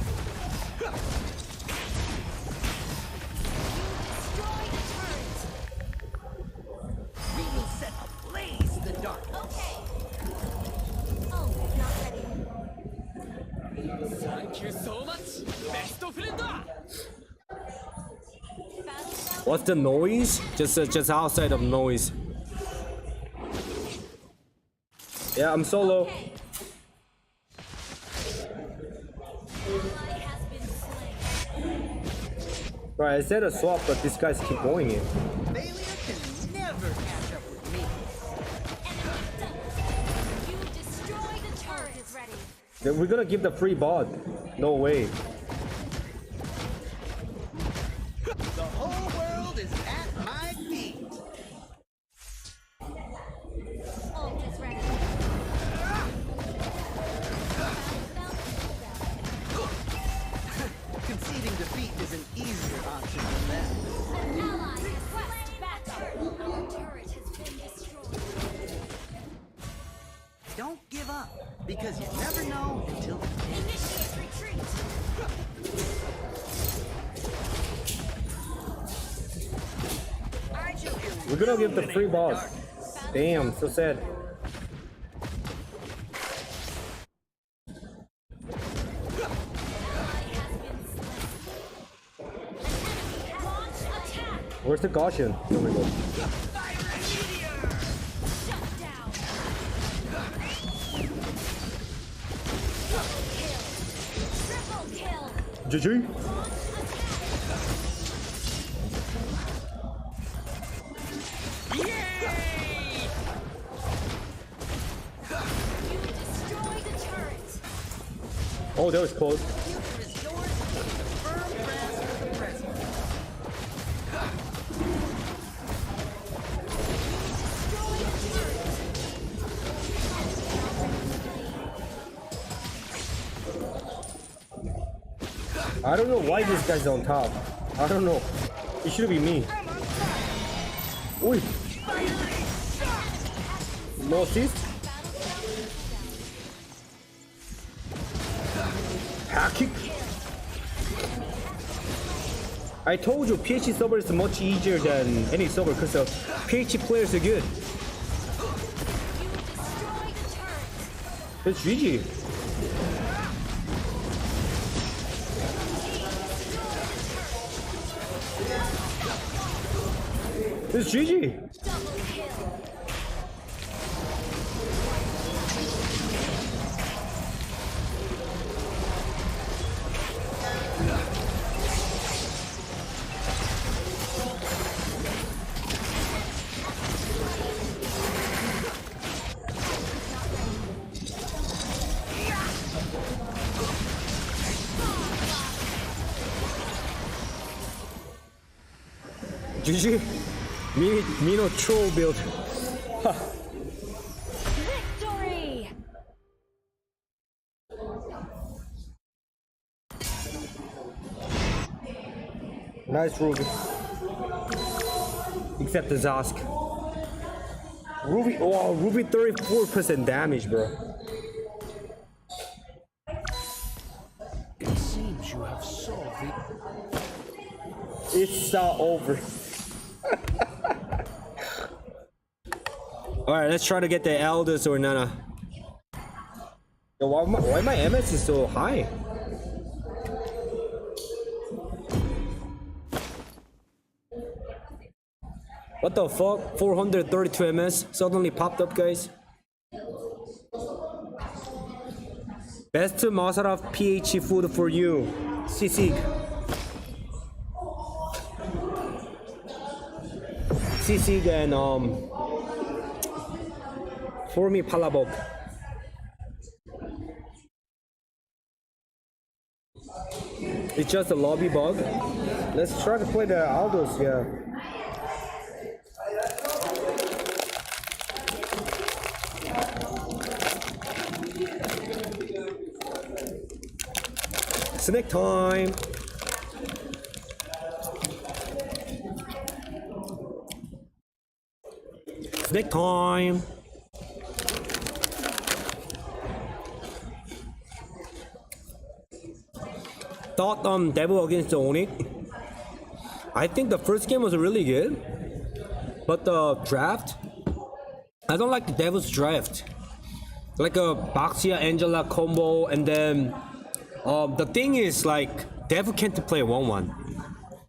Speaker 16: We will set ablaze the darkness.
Speaker 11: Oh, not ready.
Speaker 7: Thank you so much, best friend.
Speaker 12: What's the noise? Just outside of noise. Yeah, I'm solo. Right, I said a swap, but these guys keep going in.
Speaker 16: Failure can never catch up with me.
Speaker 9: You destroy the turret. Is ready.
Speaker 12: Then we're gonna give the free bot. No way.
Speaker 16: The whole world is at my feet.
Speaker 9: Ult is ready.
Speaker 16: Conceding defeat is an easier option than that.
Speaker 9: An ally has slain battle. Our turret has been destroyed.
Speaker 16: Don't give up, because you never know until the end.
Speaker 9: Initiate retreat.
Speaker 12: We're gonna give the free bot. Damn, so sad. Where's the caution? Oh my god. GG. Oh, that was close. I don't know why this guy's on top. I don't know. It should be me. Oi. No assist. Hack kick. I told you PH server is much easier than any server because the PH players are good. It's GG. It's GG. GG. Me no troll build.
Speaker 9: Victory!
Speaker 12: Nice Ruby. Except the Zosk. Ruby, oh, Ruby 34% damage, bro.
Speaker 14: It seems you have solved it.
Speaker 12: It's over. Alright, let's try to get the Elders or Nana. Yo, why my MS is so high? What the fuck? 432 MS suddenly popped up, guys. Best Masaraf PH food for you. Sisig. Sisig and for me palabok. It's just a lobby bug. Let's try to play the Aldos, yeah. Snack time. Snack time. Thought Devil against the ONIC. I think the first game was really good, but the draft, I don't like the Devil's draft. Like a Baxia Angela combo, and then the thing is like Devil can't play 1-1.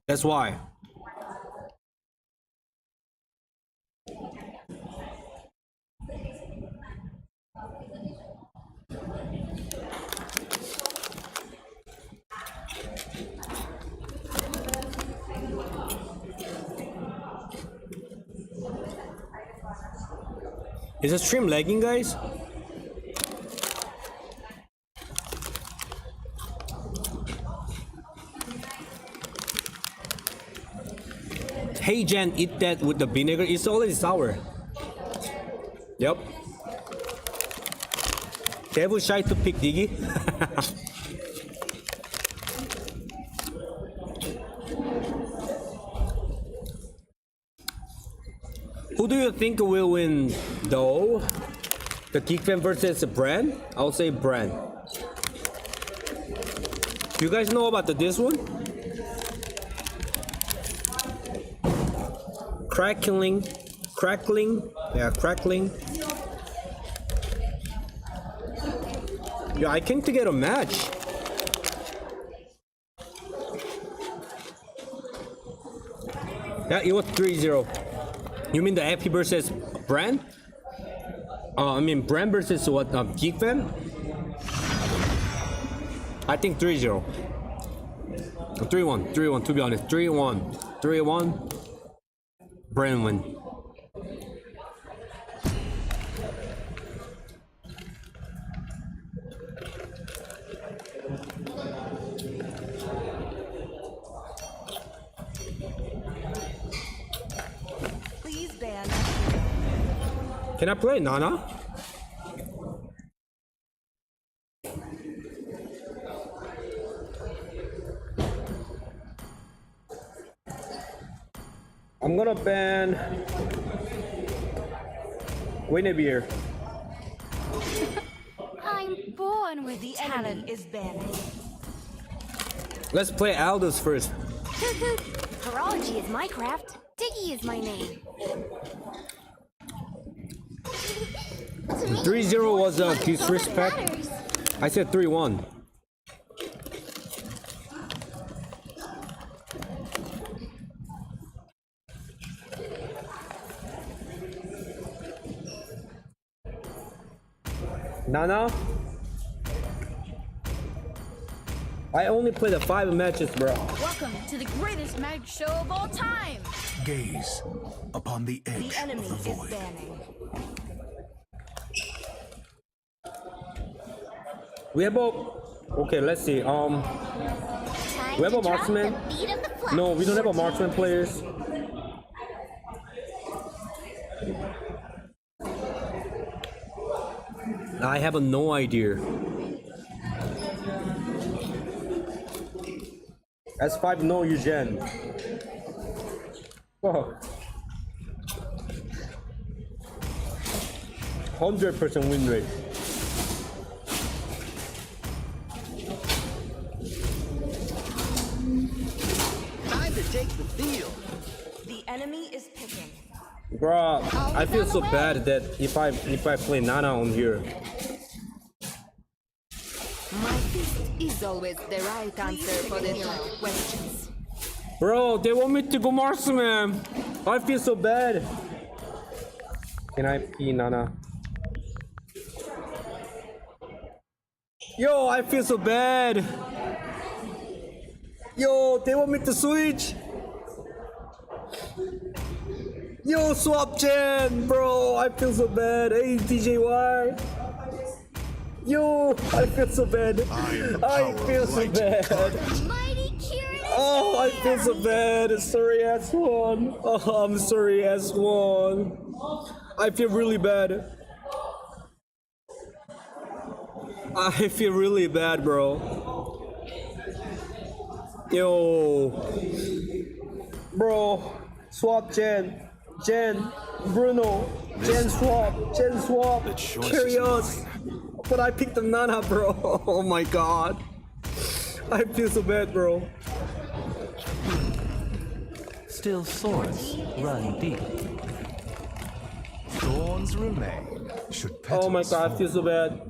Speaker 12: That's why. Is the stream lagging, guys? Hey Jen, eat that with the vinegar. It's already sour. Yep. Devil shy to pick Diggy. Who do you think will win though? The Geek Fam versus Bren? I'll say Bren. You guys know about this one? Crackling. Yeah, crackling. Yeah, I came to get a match. Yeah, it was 3-0. You mean the AP versus Bren? I mean Bren versus what? Geek Fam? I think 3-0. 3-1 to be honest. 3-1. Bren win.
Speaker 1: Please ban.
Speaker 12: Can I play Nana? I'm gonna ban Guinevere.
Speaker 1: I'm born with the talent is banned.
Speaker 12: Let's play Aldous first.
Speaker 9: Horology is my craft. Diggy is my name.
Speaker 12: 3-0 was a disrespect. I said 3-1. Nana? I only played the 5 matches, bro.
Speaker 1: Welcome to the greatest magic show of all time.
Speaker 5: Gaze upon the edge
Speaker 1: The enemy
Speaker 5: of the
Speaker 1: is
Speaker 5: void.
Speaker 1: banning.
Speaker 12: We have a... Okay, let's see. We have a marksman. No, we don't have a marksman players. I have no idea. S5 no Eugene. Fuck. 100% win rate.
Speaker 16: Time to take the field.
Speaker 1: The enemy is picking.
Speaker 12: Bruh, I feel so bad that if I play Nana on here.
Speaker 1: My fist is always the right answer for the tough questions.
Speaker 12: Bro, they want me to go marksman. I feel so bad. Can I pee Nana? Yo, I feel so bad. Yo, they want me to switch. Yo, swap gen, bro. I feel so bad. Hey, DJY. Yo, I feel so bad. I feel so bad. Oh, I feel so bad. Sorry, S1. Oh, I'm sorry, S1. I feel really bad. I feel really bad, bro. Yo. Bro, swap Jen. Bruno. Jen swap. Curious. But I picked the Nana, bro. Oh my god. I feel so bad, bro.
Speaker 5: Still swords run deep. Thorns remain. Should petals
Speaker 12: Oh my god, I feel so bad.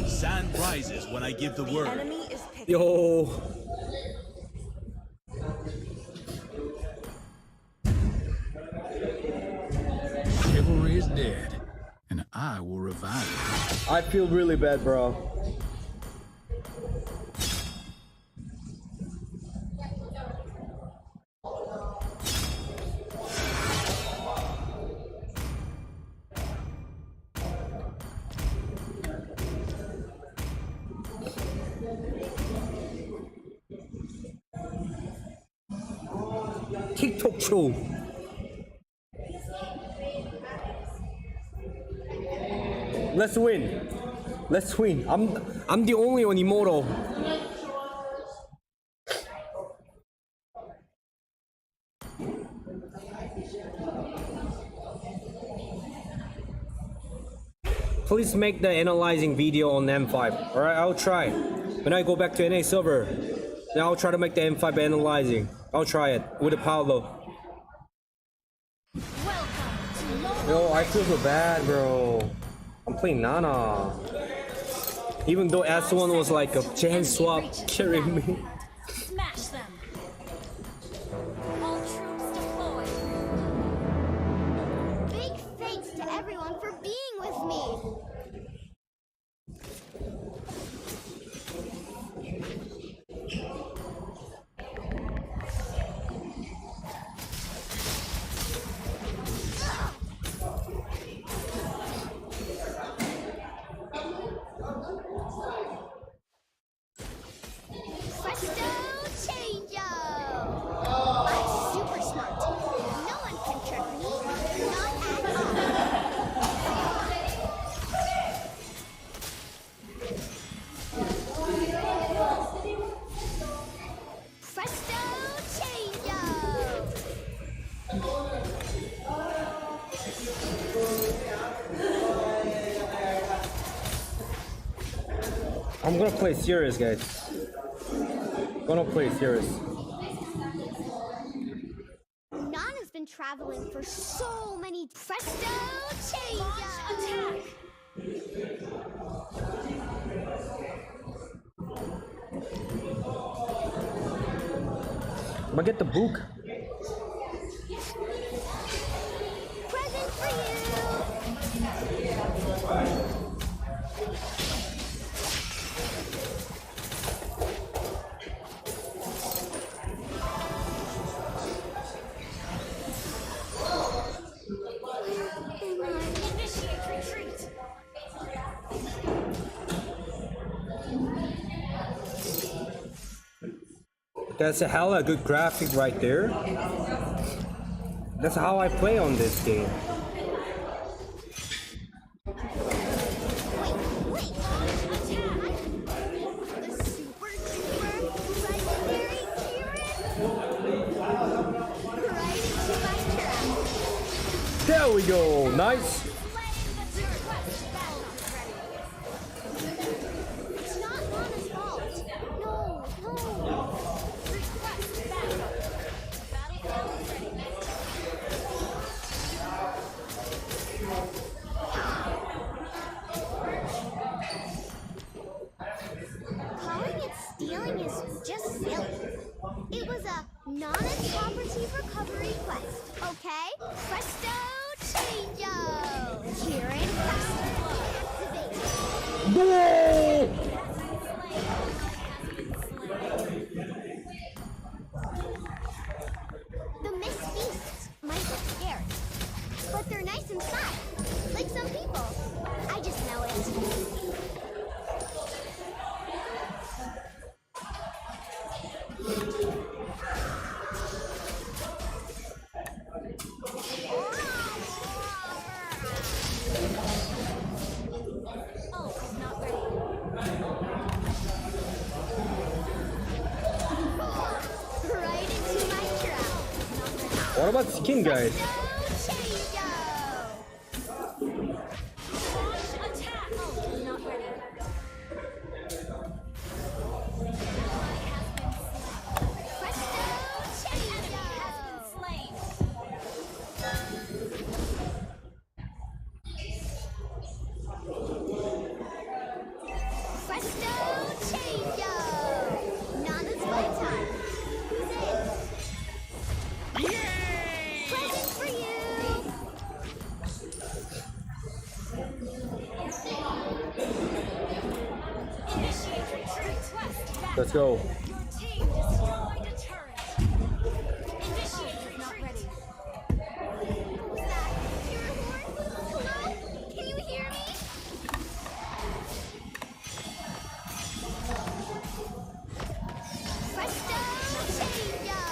Speaker 5: Sand rises when I give the word.
Speaker 1: Enemy is picking.
Speaker 12: Yo.
Speaker 14: Chivalry is dead, and I will revive it.
Speaker 12: I feel really bad, bro. TikTok show. Let's win. Let's win. I'm the only one immortal. Please make the analyzing video on M5. Alright, I'll try. When I go back to NA server, then I'll try to make the M5 analyzing. I'll try it with the Paolo. Yo, I feel so bad, bro. I'm playing Nana. Even though S1 was like a gen swap carrying me.
Speaker 9: Smash them. All troops deployed. Big thanks to everyone for being with me.
Speaker 12: I'm gonna play serious, guys. Gonna play serious.
Speaker 9: Nana's been traveling for so many. Presto change! Attack!
Speaker 12: I'm gonna get the book.
Speaker 9: Present for you! Initiate retreat!
Speaker 12: That's a hella good graphic right there. That's how I play on this game. There we go, nice.
Speaker 9: It's not Nana's fault. No, no. Request backup. Battlefield ready. Calling it stealing is just silly. It was a non-property recovery quest, okay? Presto change-o! Kieran The missed beasts might look scary, but they're nice inside, like some people. I just know it.
Speaker 12: What about skin, guys? Let's go.
Speaker 11: Team destroyed a turret. Initiate retreat.
Speaker 9: What was that? Hero horn? Hello? Can you hear me? Presto Chango!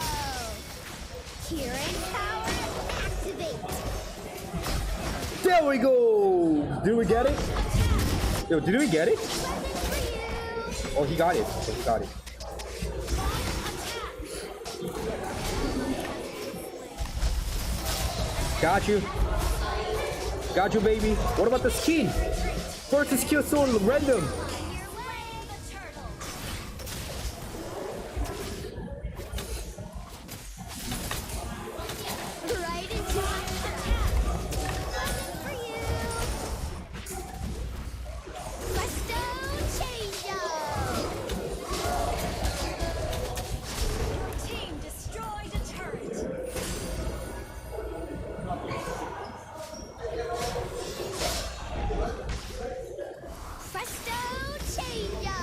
Speaker 9: Kieran power activate.
Speaker 12: There we go. Did we get it? Yo, did we get it? Oh, he got it. Oh, he got it. Got you. Got you, baby. What about the skin? First skill so random.
Speaker 9: Right into my trap. Nothing for you. Presto Chango!
Speaker 11: Team destroyed a turret.
Speaker 9: Presto Chango!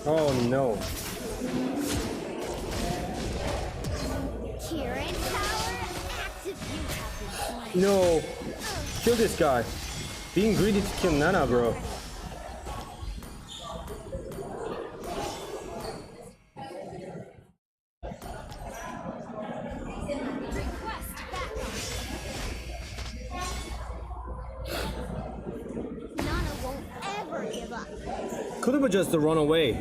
Speaker 12: Oh no.
Speaker 9: Kieran power activate.
Speaker 12: No. Kill this guy. Being greedy to kill Nana, bro.
Speaker 11: Request backup.
Speaker 9: Nana won't ever give up.
Speaker 12: Could have just run away.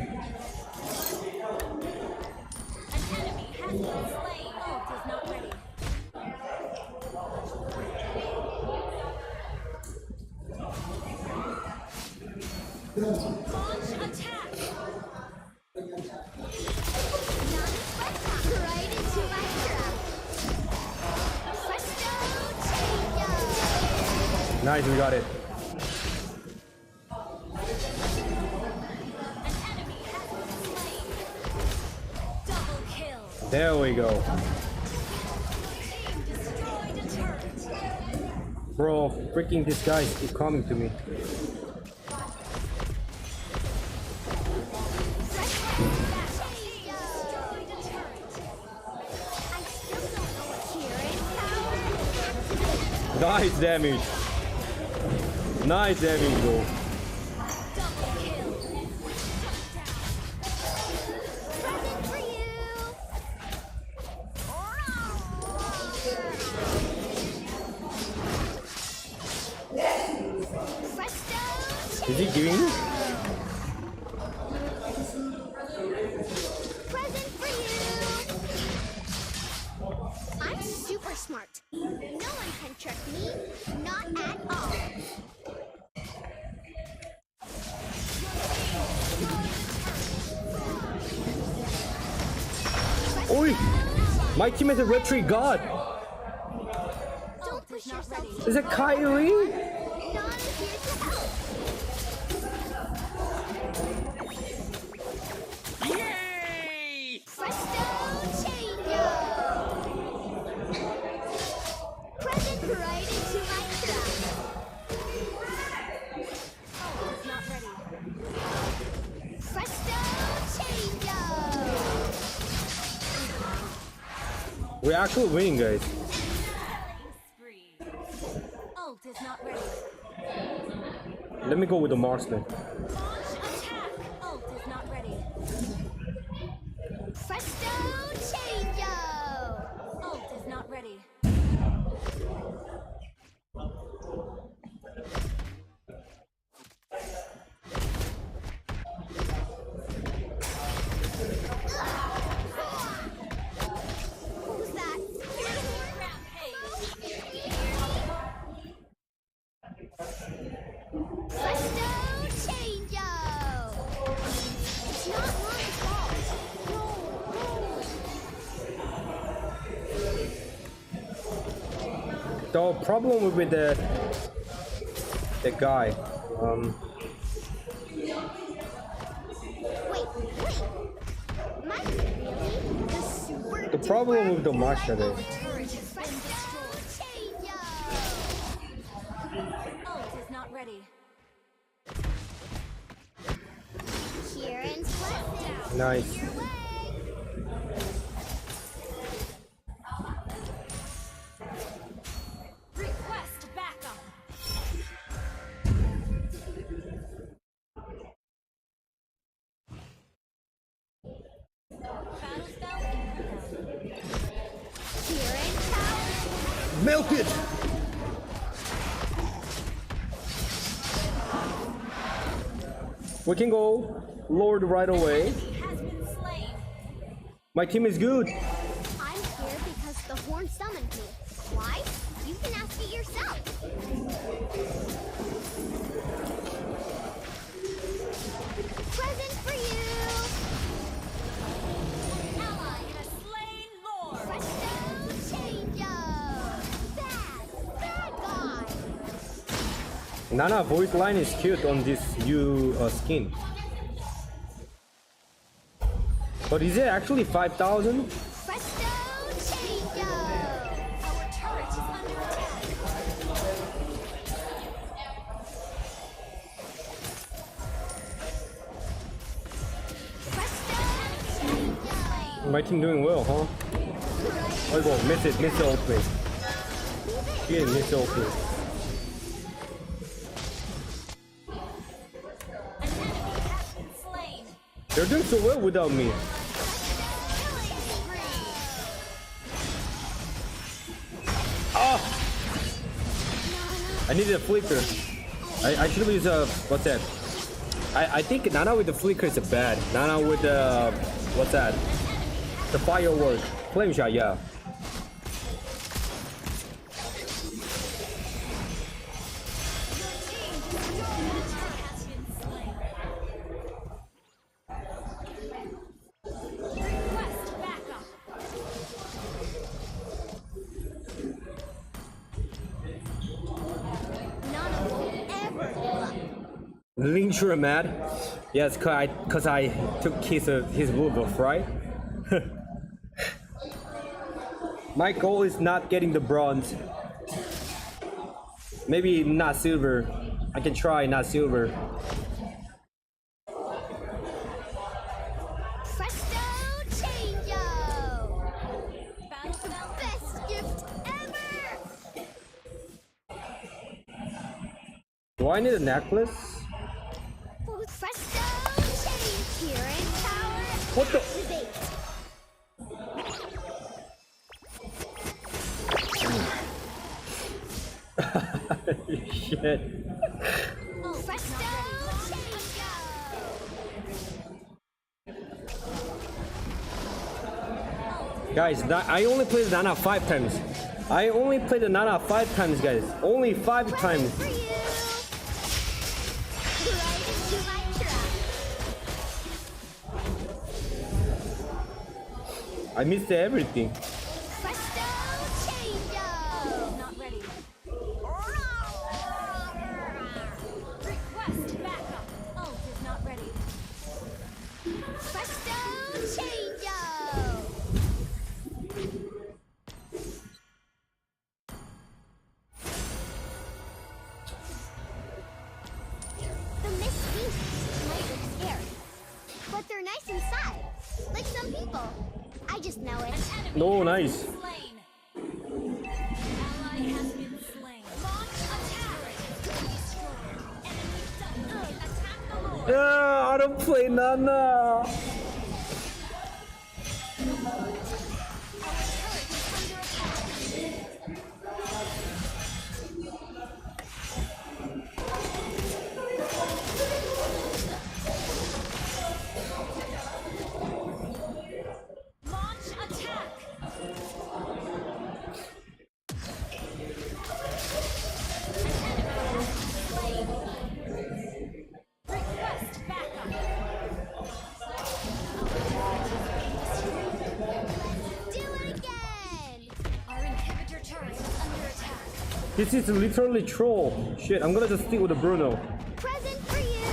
Speaker 11: An enemy has been slain. Ult is not ready. Launch attack.
Speaker 9: Right into my trap. Presto Chango!
Speaker 12: Nice, we got it.
Speaker 11: Double kill.
Speaker 12: There we go.
Speaker 11: Team destroyed a turret.
Speaker 12: Bro, freaking these guys keep coming to me. Nice damage. Nice damage, bro. Is he giving me?
Speaker 9: Present for you! I'm super smart. No one can trick me. Not at all.
Speaker 12: Oi! My team is a retreat god.
Speaker 9: Don't push yourself.
Speaker 12: Is it Kyrie?
Speaker 9: Nana here to help.
Speaker 18: Yay!
Speaker 9: Presto Chango! Present right into my trap.
Speaker 11: Ult is not ready.
Speaker 9: Presto Chango!
Speaker 12: We're actually winning, guys.
Speaker 11: Ult is not ready.
Speaker 12: Let me go with the marksman.
Speaker 11: Launch attack. Ult is not ready.
Speaker 9: Presto Chango!
Speaker 11: Ult is not ready.
Speaker 9: What was that? Presto Chango! It's not my fault.
Speaker 12: The problem with the guy.
Speaker 9: Wait. Mike, really? The super
Speaker 12: The problem with the Marsha there.
Speaker 11: Turret has been destroyed. Ult is not ready.
Speaker 9: Kieran's blessing.
Speaker 12: Nice.
Speaker 11: Request backup. Battle spell inbound.
Speaker 9: Here in tower.
Speaker 22: Melted!
Speaker 12: We can go Lord right away.
Speaker 11: Has been slain.
Speaker 12: My team is good.
Speaker 9: I'm here because the horn summoned me. Why? You can ask it yourself. Present for you.
Speaker 11: Ally has slain Lord.
Speaker 9: Presto changeo. Bad guy.
Speaker 12: Nana voice line is cute on this new skin. But is it actually 5,000?
Speaker 9: Presto changeo.
Speaker 11: Our turret is under attack.
Speaker 12: My team doing well, huh? Oh, go, miss the opening. Yeah, miss the opening. They're doing so well without me. Ah! I needed a flicker. I should use a what's that? I think Nana with the flicker is bad. Nana with the what's that? The firework. Flame shot, yeah. Linkshire mad? Yes, cause I took his move off, right? My goal is not getting the bronze. Maybe not silver. I can try not silver.
Speaker 9: Presto changeo. Best gift ever.
Speaker 12: Do I need a necklace?
Speaker 9: Presto change here in tower.
Speaker 12: What the?
Speaker 9: Activate.
Speaker 12: Shit.
Speaker 9: Presto changeo.
Speaker 12: Guys, I only played Nana 5 times. I only played the Nana 5 times, guys. Only 5 times.
Speaker 9: For you. Right into my trap.
Speaker 12: I missed everything.
Speaker 9: Presto changeo. Not ready.
Speaker 11: Request backup. Ult is not ready.
Speaker 9: Presto changeo. The mist beasts might look scary, but they're nice inside, like some people. I just know it.
Speaker 12: No, nice.
Speaker 11: Slain. Ally has been slain. Launch attack. Destroyed. Enemy double. Attack the Lord.
Speaker 12: Yeah, I don't play Nana.
Speaker 11: Launch attack. Request backup.
Speaker 9: Do it again.
Speaker 11: Our inhibitor turret is under attack.
Speaker 12: This is literally troll. Shit, I'm gonna just stick with the Bruno.
Speaker 9: Present for you.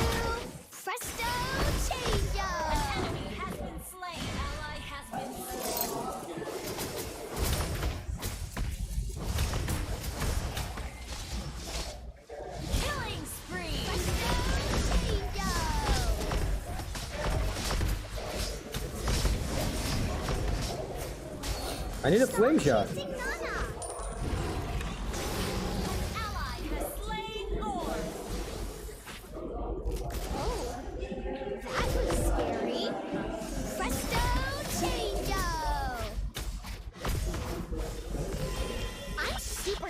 Speaker 9: Presto changeo.
Speaker 11: Enemy has been slain. Ally has been slain. Killing spree.
Speaker 9: Presto changeo.
Speaker 12: I need a flame shot.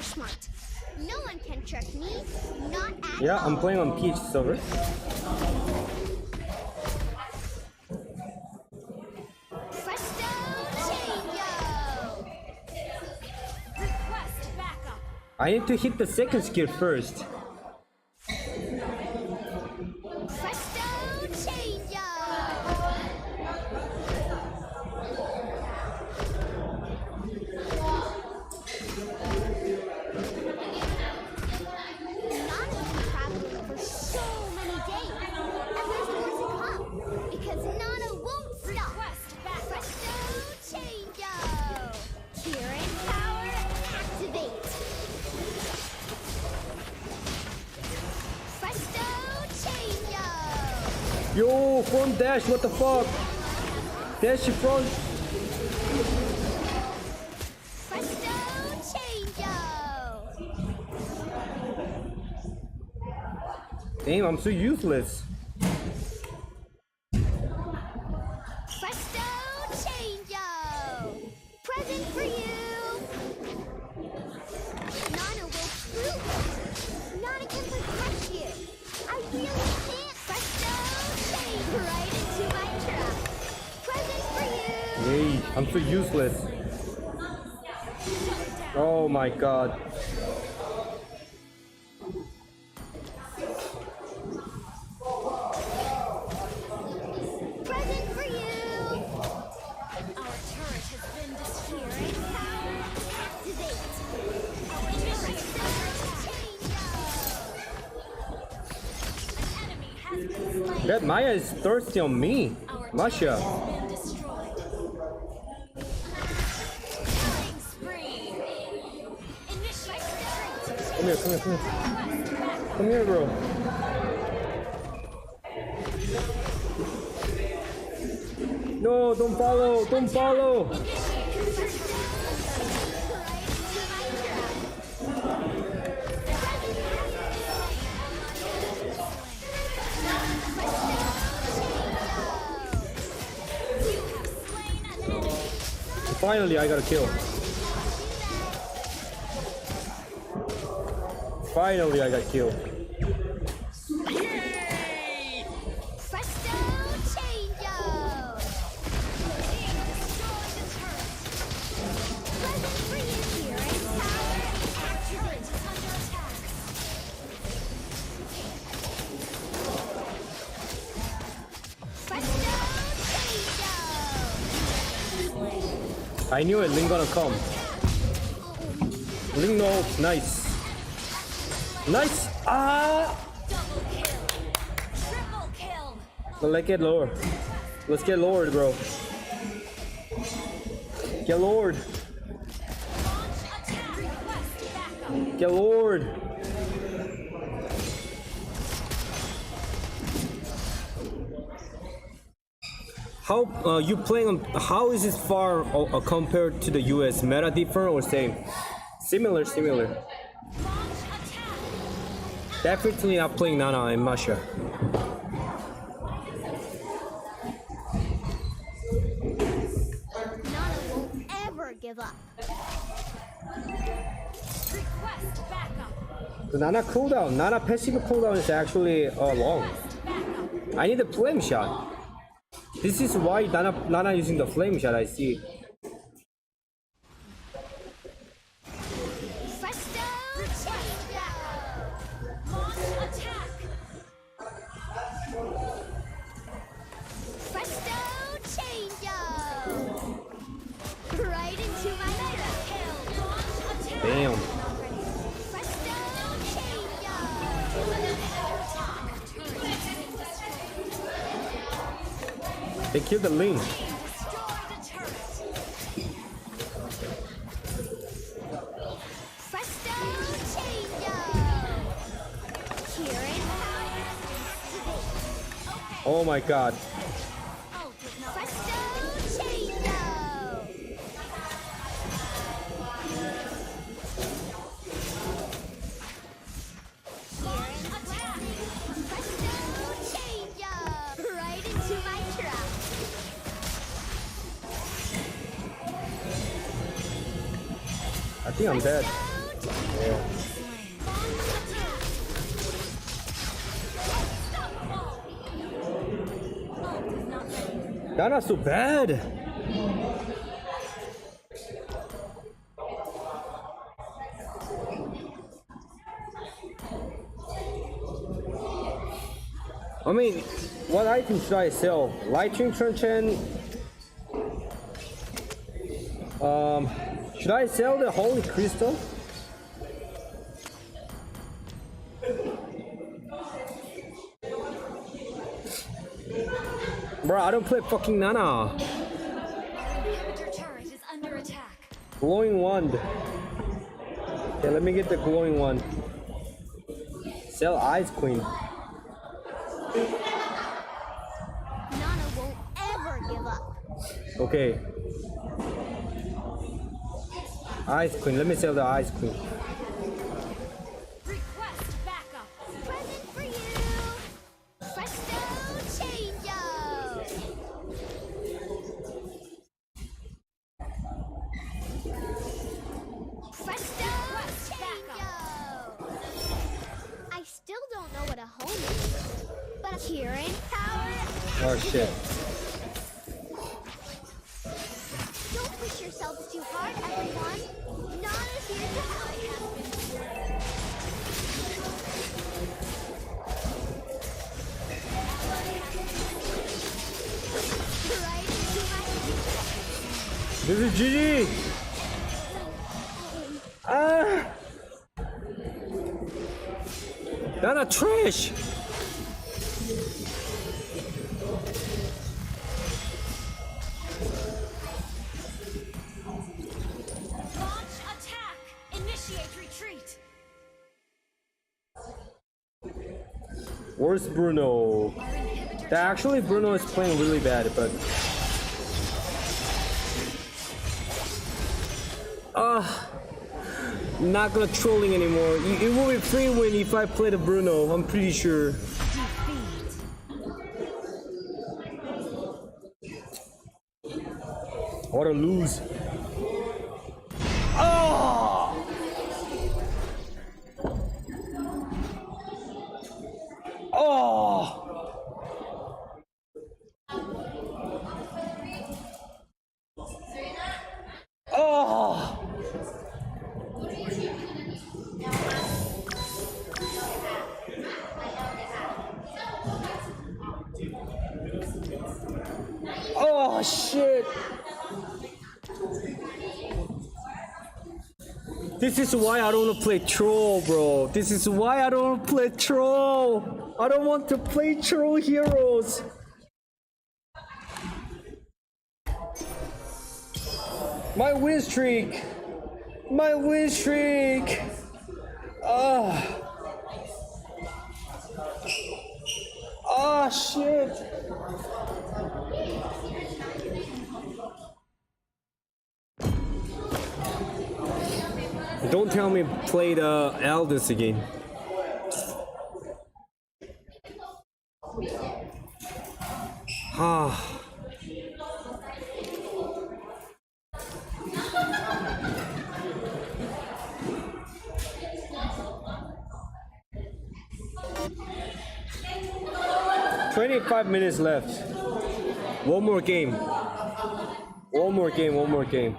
Speaker 9: Smart. No one can trick me. Not at
Speaker 12: Yeah,
Speaker 9: all.
Speaker 12: I'm playing on Peach server.
Speaker 9: Presto chango. Request backup.
Speaker 12: I need to hit the second skill first.
Speaker 9: Presto chango.
Speaker 12: Yo, front dash, what the fuck? Dash your front. Damn, I'm so useless.
Speaker 9: Presto chango. Present for you. Nana will prove it. Nana can protect you. I really can't. Presto chango right into my trap. Present for you.
Speaker 12: Yay, I'm so useless. Oh my god.
Speaker 9: Present for you. Our turret has been destroyed. Power activate. Our Presto chango. An enemy has been slain.
Speaker 12: That Maya is thirsty on me. Masha. Come here, come here, come here. Come here, bro. No, don't follow, don't follow. Finally, I got a kill. Finally, I got killed.
Speaker 9: Yay! Presto chango. Present for you here and power activate under attack. Presto chango.
Speaker 12: I knew it, Ling gonna come. Ling no, nice. Nice! Ah! Let's get lower. Let's get lowered, bro. Get lowered. Get lowered. How you playing on? How is it far compared to the US? Meta different or same? Similar, similar. Definitely not playing Nana and Masha.
Speaker 9: Nana won't ever give up. Request backup.
Speaker 12: The Nana cooldown, Nana passive cooldown is actually long. I need a flame shot. This is why Nana using the flame shot, I see.
Speaker 9: Right into my
Speaker 12: Damn. They killed the Ling. Oh my god. think I'm dead. Yeah. That's not so bad. I mean, what item should I sell? Lightning Truncheon. Should I sell the Holy Crystal? Bro, I don't play fucking Nana. Glowing Wand. Okay, let me get the Glowing Wand. Sell Ice Queen.
Speaker 9: Nana won't ever give up.
Speaker 12: Okay. Ice Queen. Let me sell the Ice Queen.
Speaker 9: Request backup. Present for you. Presto changeo. Presto changeo. I still don't know what a home is, but here in power.
Speaker 12: Oh shit.
Speaker 9: Don't push yourselves too hard, everyone. Nana's here to help. Right into my
Speaker 12: This is GG. Ah. Nana trash.
Speaker 11: Launch attack. Initiate retreat.
Speaker 12: Where's Bruno? Actually, Bruno is playing really bad, but not gonna trolling anymore. It will be free win if I play the Bruno. I'm pretty sure. What a lose. Oh! Oh! Oh! Oh shit! This is why I don't want to play troll, bro. This is why I don't want to play troll. I don't want to play troll heroes. My win streak. My win streak. Oh shit. Don't tell me play the Elders again. Ah. 25 minutes left. One more game. One more game, one more game.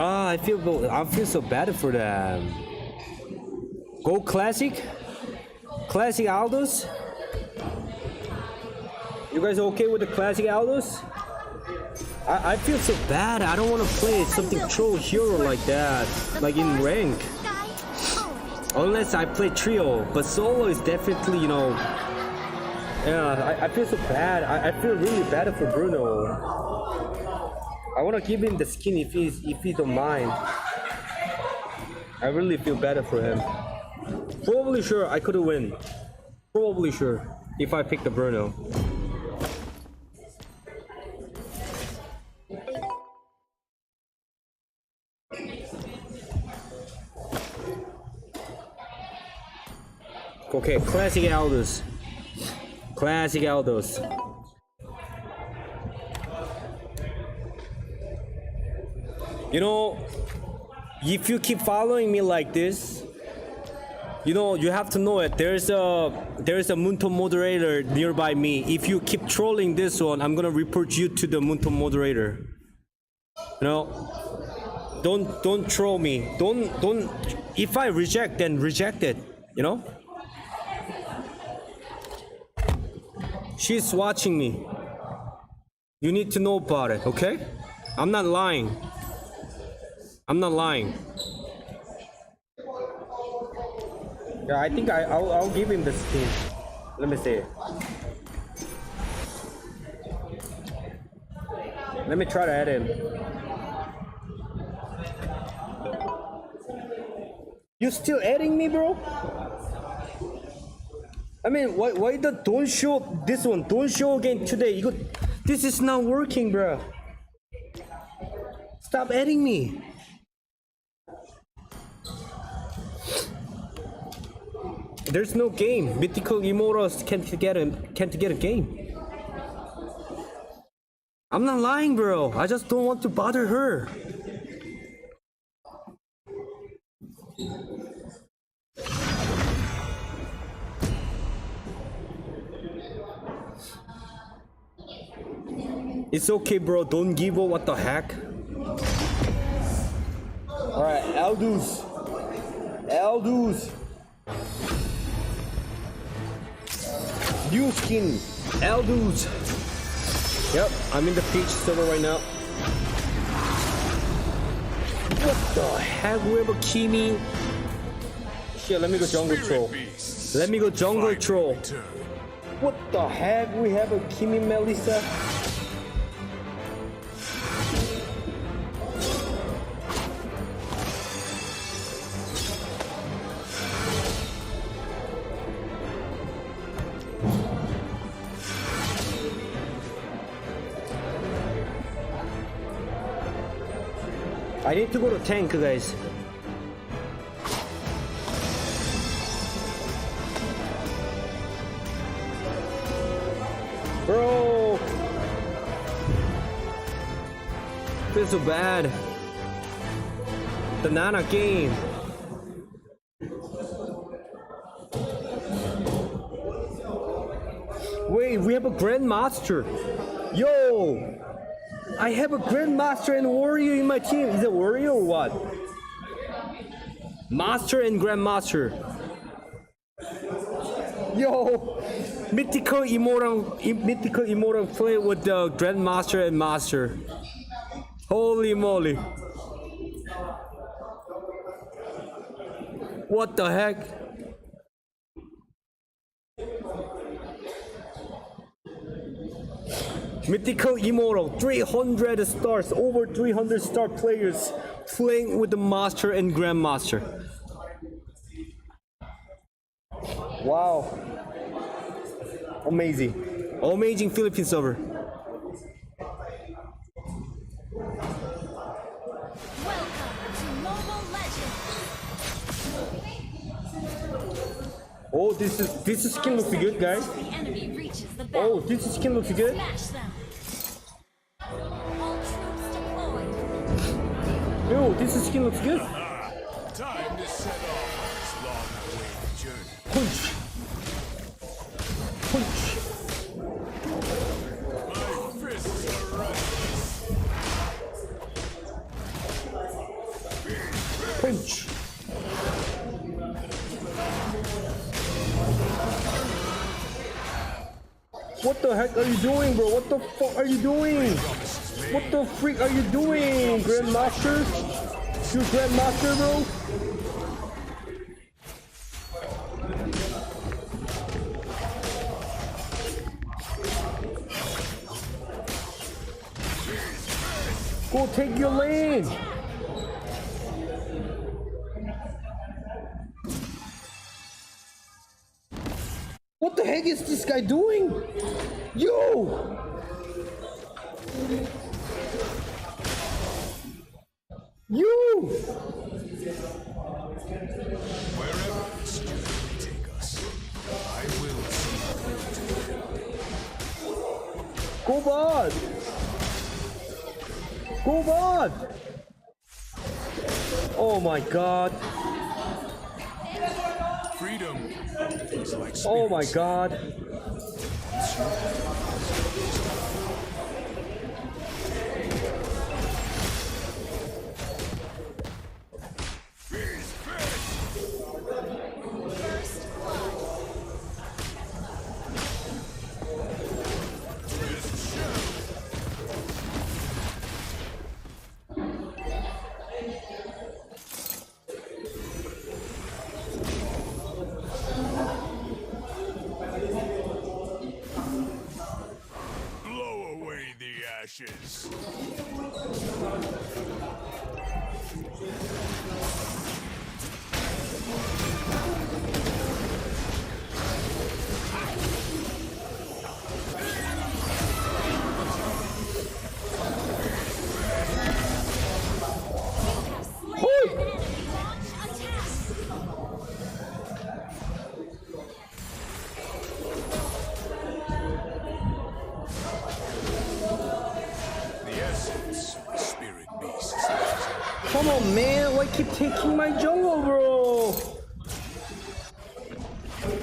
Speaker 12: I feel so bad for them. Go classic? Classic Aldos? You guys okay with the classic Aldos? I feel so bad. I don't want to play something troll hero like that, like in rank. Unless I play trio, but solo is definitely, you know. Yeah, I feel so bad. I feel really bad for Bruno. I want to give him the skin if he don't mind. I really feel bad for him. Probably sure I could win. Probably sure if I pick the Bruno. Okay, classic Aldous. Classic Aldous. You know, if you keep following me like this, you know, you have to know it. There's a Munto moderator nearby me. If you keep trolling this one, I'm gonna report you to the Munto moderator. You know, don't troll me. Don't. If I reject, then reject it. You know. She's watching me. You need to know about it, okay? I'm not lying. I'm not lying. Yeah, I think I'll give him the skin. Let me see. Let me try to add him. You still adding me, bro? I mean, why don't show this one? Don't show again today. This is not working, bro. Stop adding me. There's no game. Mythical Immortals can't get a game. I'm not lying, bro. I just don't want to bother her. It's okay, bro. Don't give up. What the heck? Alright, Aldous. Aldous. New skin. Aldous. Yep, I'm in the peach server right now. What the heck? We have a Kimi. Shit, let me go jungle troll. Let me go jungle troll. What the heck? We have a Kimi Melissa. I need to go to tank, guys. Bro, feels so bad. The Nana game. Wait, we have a Grandmaster. Yo! I have a Grandmaster and Warrior in my team. Is it Warrior or what? Master and Grandmaster. Yo, Mythical Immortal play with the Grandmaster and Master. Holy moly! What the heck? Mythical Immortal, 300 stars, over 300 star players playing with the Master and Grandmaster. Wow. Amazing. Amazing Philippine server. Oh, this skin looks good, guys. Oh, this skin looks good. Yo, this skin looks good.
Speaker 5: Time to set off this long-awaited journey.
Speaker 12: Punch. Punch.
Speaker 5: My fists are ready.
Speaker 12: Punch. What the heck are you doing, bro? What the fuck are you doing? What the freak are you doing, Grandmaster? You Grandmaster, bro? Go take your lane. What the heck is this guy doing? Yo!
Speaker 5: Wherever this journey take us.
Speaker 12: Go bot! Go bot! Oh my god.
Speaker 14: Freedom. Things like
Speaker 12: Oh my god.
Speaker 14: Blow away the ashes. The essence of the spirit beast.
Speaker 12: Come on, man. Why keep taking my jungle, bro?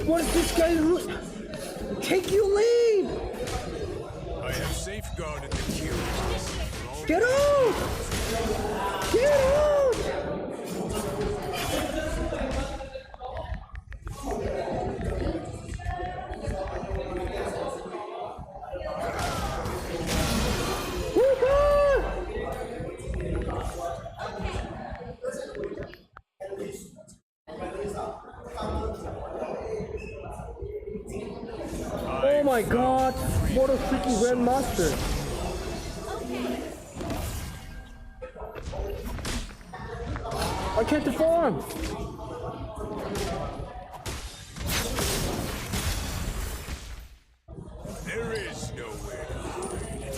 Speaker 12: What is this guy doing? Take your lane!
Speaker 14: I have safeguarded the cure.
Speaker 12: Get out! Get out! Oh my god! What a freaking grandmaster! I can't farm!
Speaker 14: There is nowhere to hide.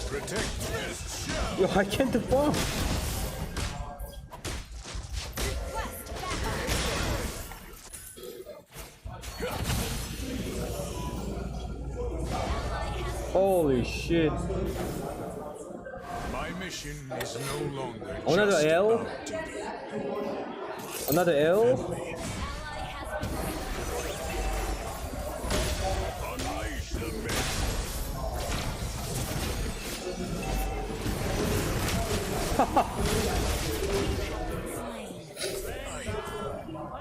Speaker 14: Protect this shell.
Speaker 12: Yo, I can't farm! Holy shit!
Speaker 14: My mission is no longer
Speaker 12: Another
Speaker 14: just
Speaker 12: L?
Speaker 14: about duty.
Speaker 12: Another L?
Speaker 14: Unleash the beast.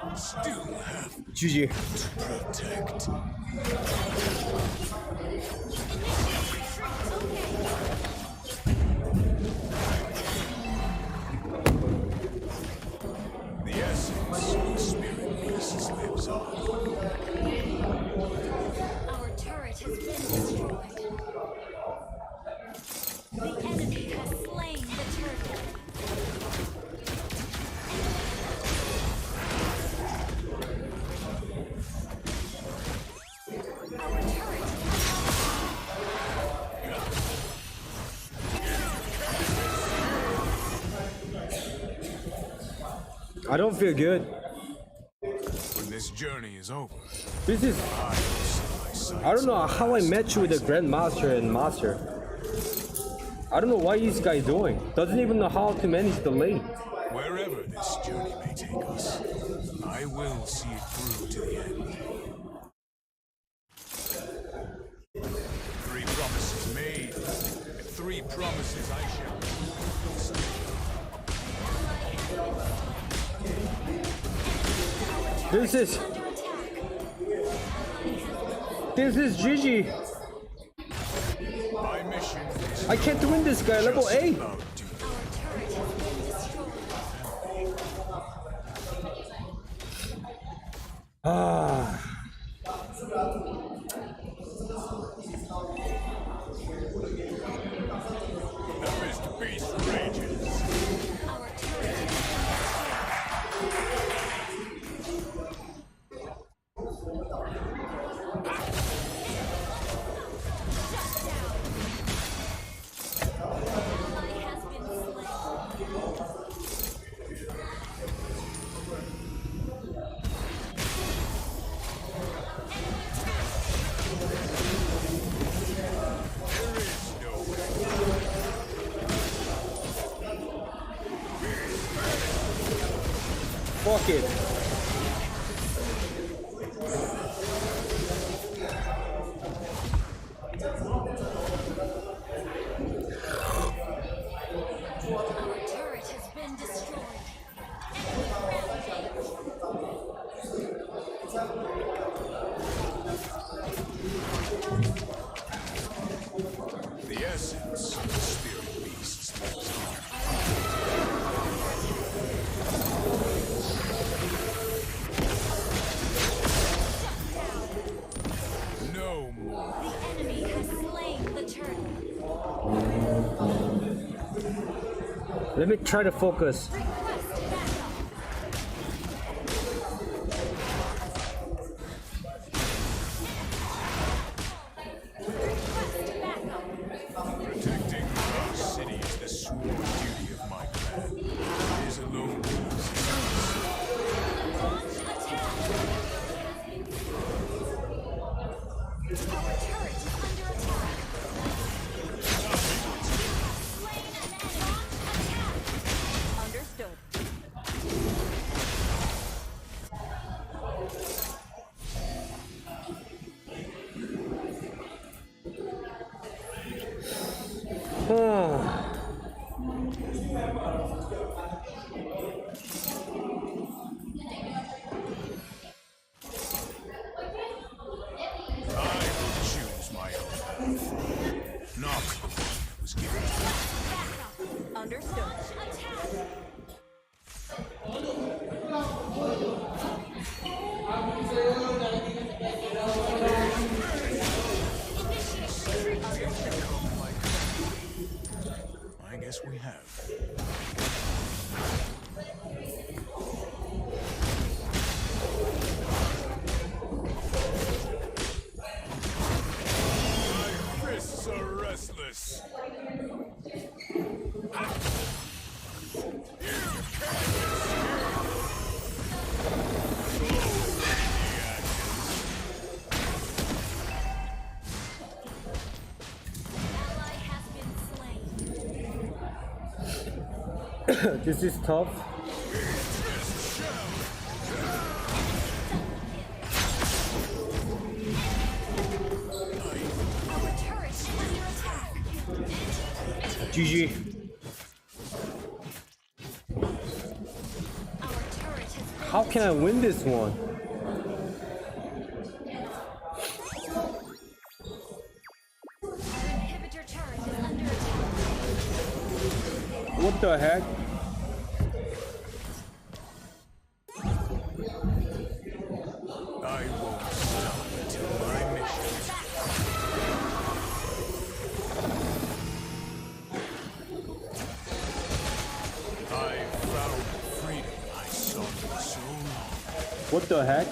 Speaker 14: I still have
Speaker 12: GG.
Speaker 14: to protect. The essence of the spirit beast lives on.
Speaker 9: Our turret has been destroyed. The enemy has slain the turret. Our turret
Speaker 12: I don't feel good.
Speaker 14: When this journey is over,
Speaker 12: This is... I don't know how I match with the Grandmaster and Master. I don't know what this guy doing. Doesn't even know how to manage the lane.
Speaker 14: wherever this journey may take us, I will see it through to the end. 3 promises made, and 3 promises I shall keep.
Speaker 12: This is GG.
Speaker 14: My mission is
Speaker 12: I can't win this guy, level 8. Ah.
Speaker 14: The Mr. Beast rages.
Speaker 12: take it.
Speaker 9: Our turret has been destroyed.
Speaker 14: The essence of the spirit beasts lives on. No more.
Speaker 9: The enemy has slain the turret.
Speaker 12: Let me try to focus.
Speaker 14: Protecting our city is the sworn duty of my clan. It is alone
Speaker 1: Understood.
Speaker 14: I will choose my own path. Not the one that was given to me.
Speaker 1: Understood.
Speaker 14: I guess we have. My fists are restless.
Speaker 12: This is tough. GG. How can I win this one? What the heck?
Speaker 14: I won't stop until my mission is I found the freedom I sought for so long.
Speaker 12: What the heck?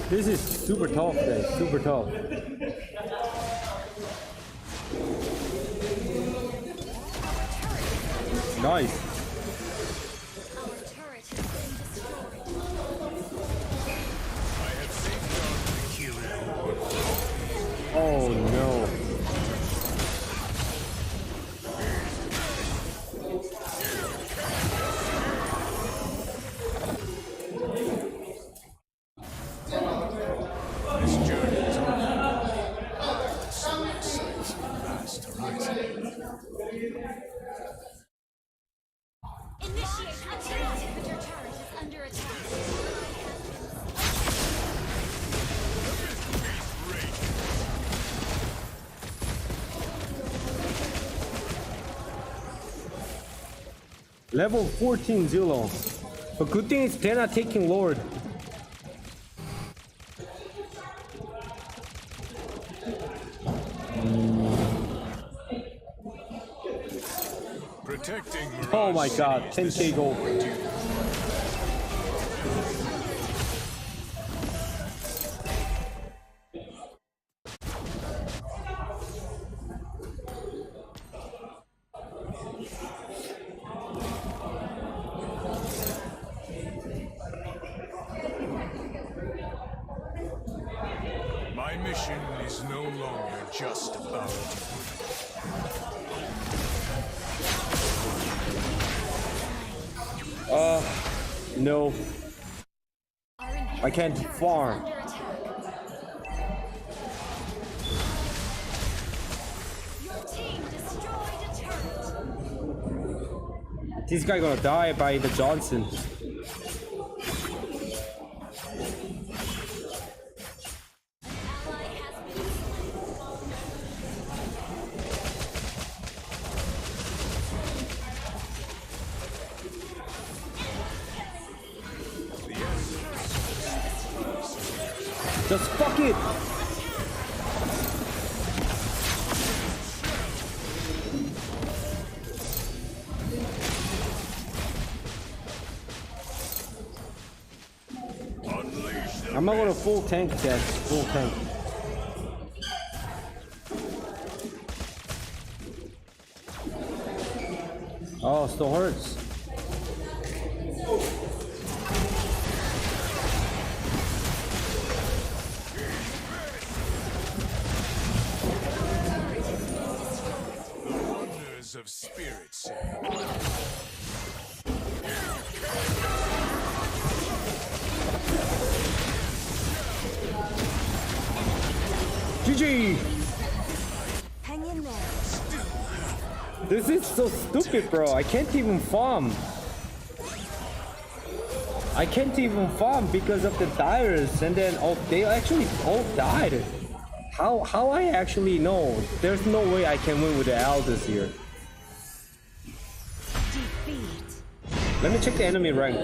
Speaker 12: This is super tough, guys. Super tough. Nice. Oh no.
Speaker 14: This journey is over. I will see the sights of the vast horizon.
Speaker 9: Initiate attack. Inhibitor turret is under attack.
Speaker 12: Level 14 Zillow. But good thing is they're not taking Lord.
Speaker 14: Protecting
Speaker 12: Oh my god, 10k gold. No. I can't farm. This guy gonna die by the Johnson. Just fuck it! I'm not gonna full tank, guys. Full tank. Oh, still hurts.
Speaker 14: Wonders of spirits.
Speaker 12: GG!
Speaker 9: Hang in there.
Speaker 12: This is so stupid, bro. I can't even farm. I can't even farm because of the dyers, and then they actually all died. How I actually know? There's no way I can win with the Aldous here.
Speaker 9: Defeat.
Speaker 12: Let me check the enemy rank.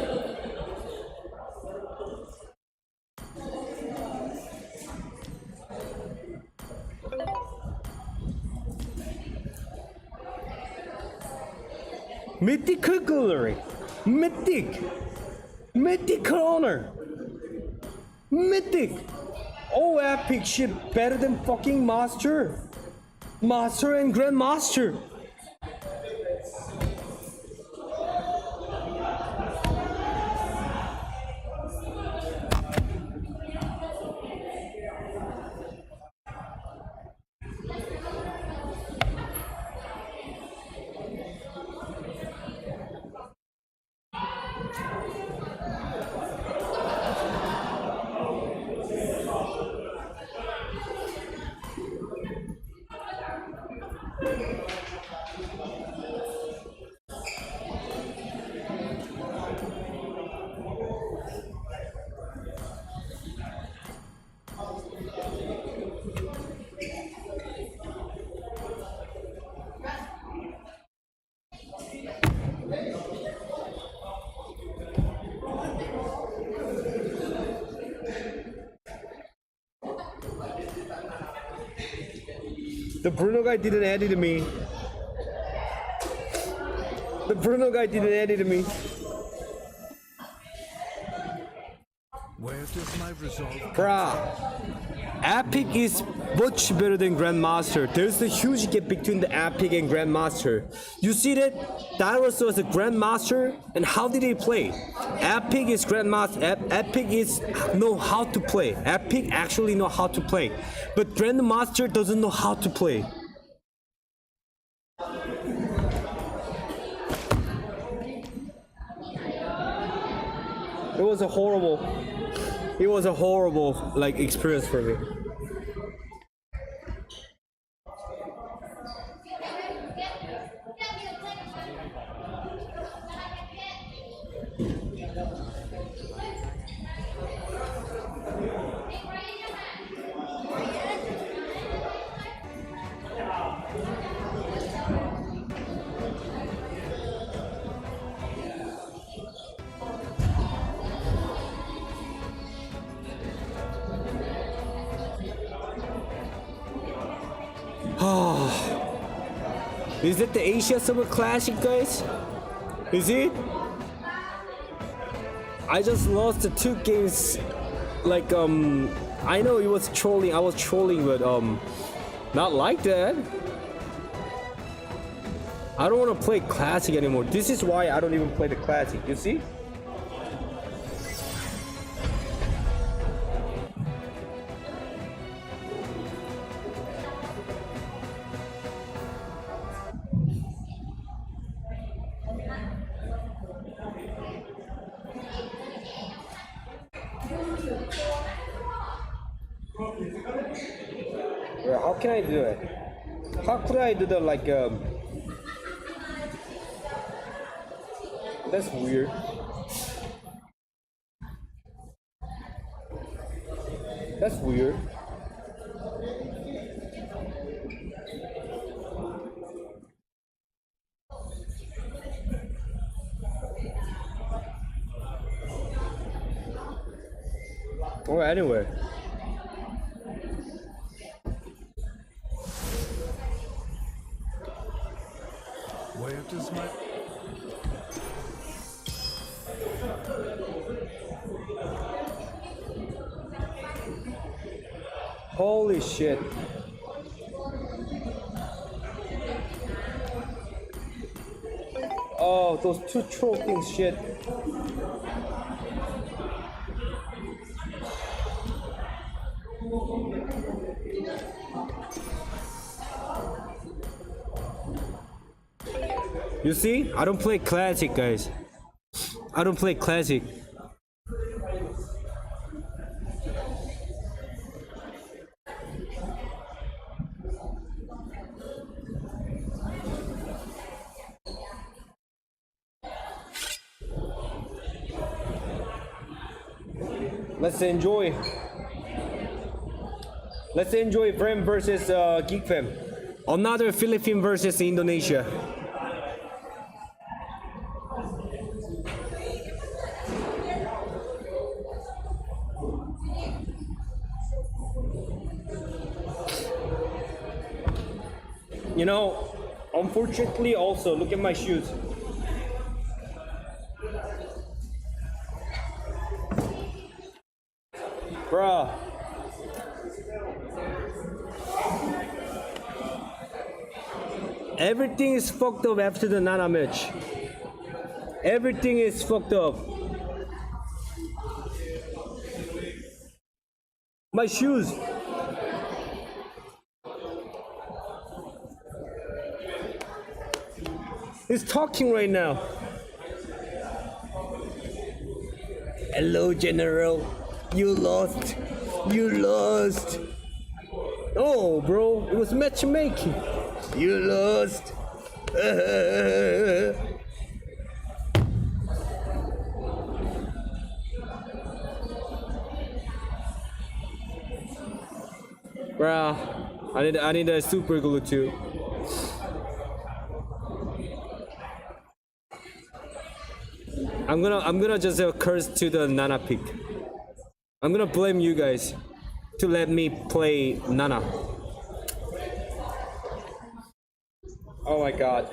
Speaker 12: Mythical Glory, Mythic Honor, Mythic. Oh, epic shit, better than fucking Master and Grandmaster. The Bruno guy didn't add it to me. The Bruno guy didn't add it to me.
Speaker 14: Where does my resolve?
Speaker 12: Bruh. Epic is much better than Grandmaster. There's a huge gap between the Epic and Grandmaster. You see that? Dyrus was a Grandmaster, and how did he play? Epic is Grandmaster. Epic is know how to play. Epic actually know how to play, but Grandmaster doesn't know how to play. It was a horrible like experience for me. Is it the Asia Summer Classic, guys? Is it? I just lost the 2 games. Like I know it was trolling. I was trolling, but not like that. I don't want to play Classic anymore. This is why I don't even play the Classic. You see? can I do it? How could I do the like That's weird. That's weird. Or anywhere.
Speaker 14: Where does my...
Speaker 12: Holy shit. Oh, those two choking shit. You see? I don't play classic, guys. I don't play classic. Let's enjoy. Let's enjoy Bren versus Geek Fam. Another Philippines versus Indonesia. You know, unfortunately also, look at my shoes. Bruh. Everything is fucked up after the Nana match. Everything is fucked up. My shoes. He's talking right now. Hello, General. You lost. You lost. Oh, bro, it was matchmaking. You lost. Bruh, I need a super glue too. I'm gonna just curse to the Nana pick. I'm gonna blame you guys to let me play Nana. Oh my god.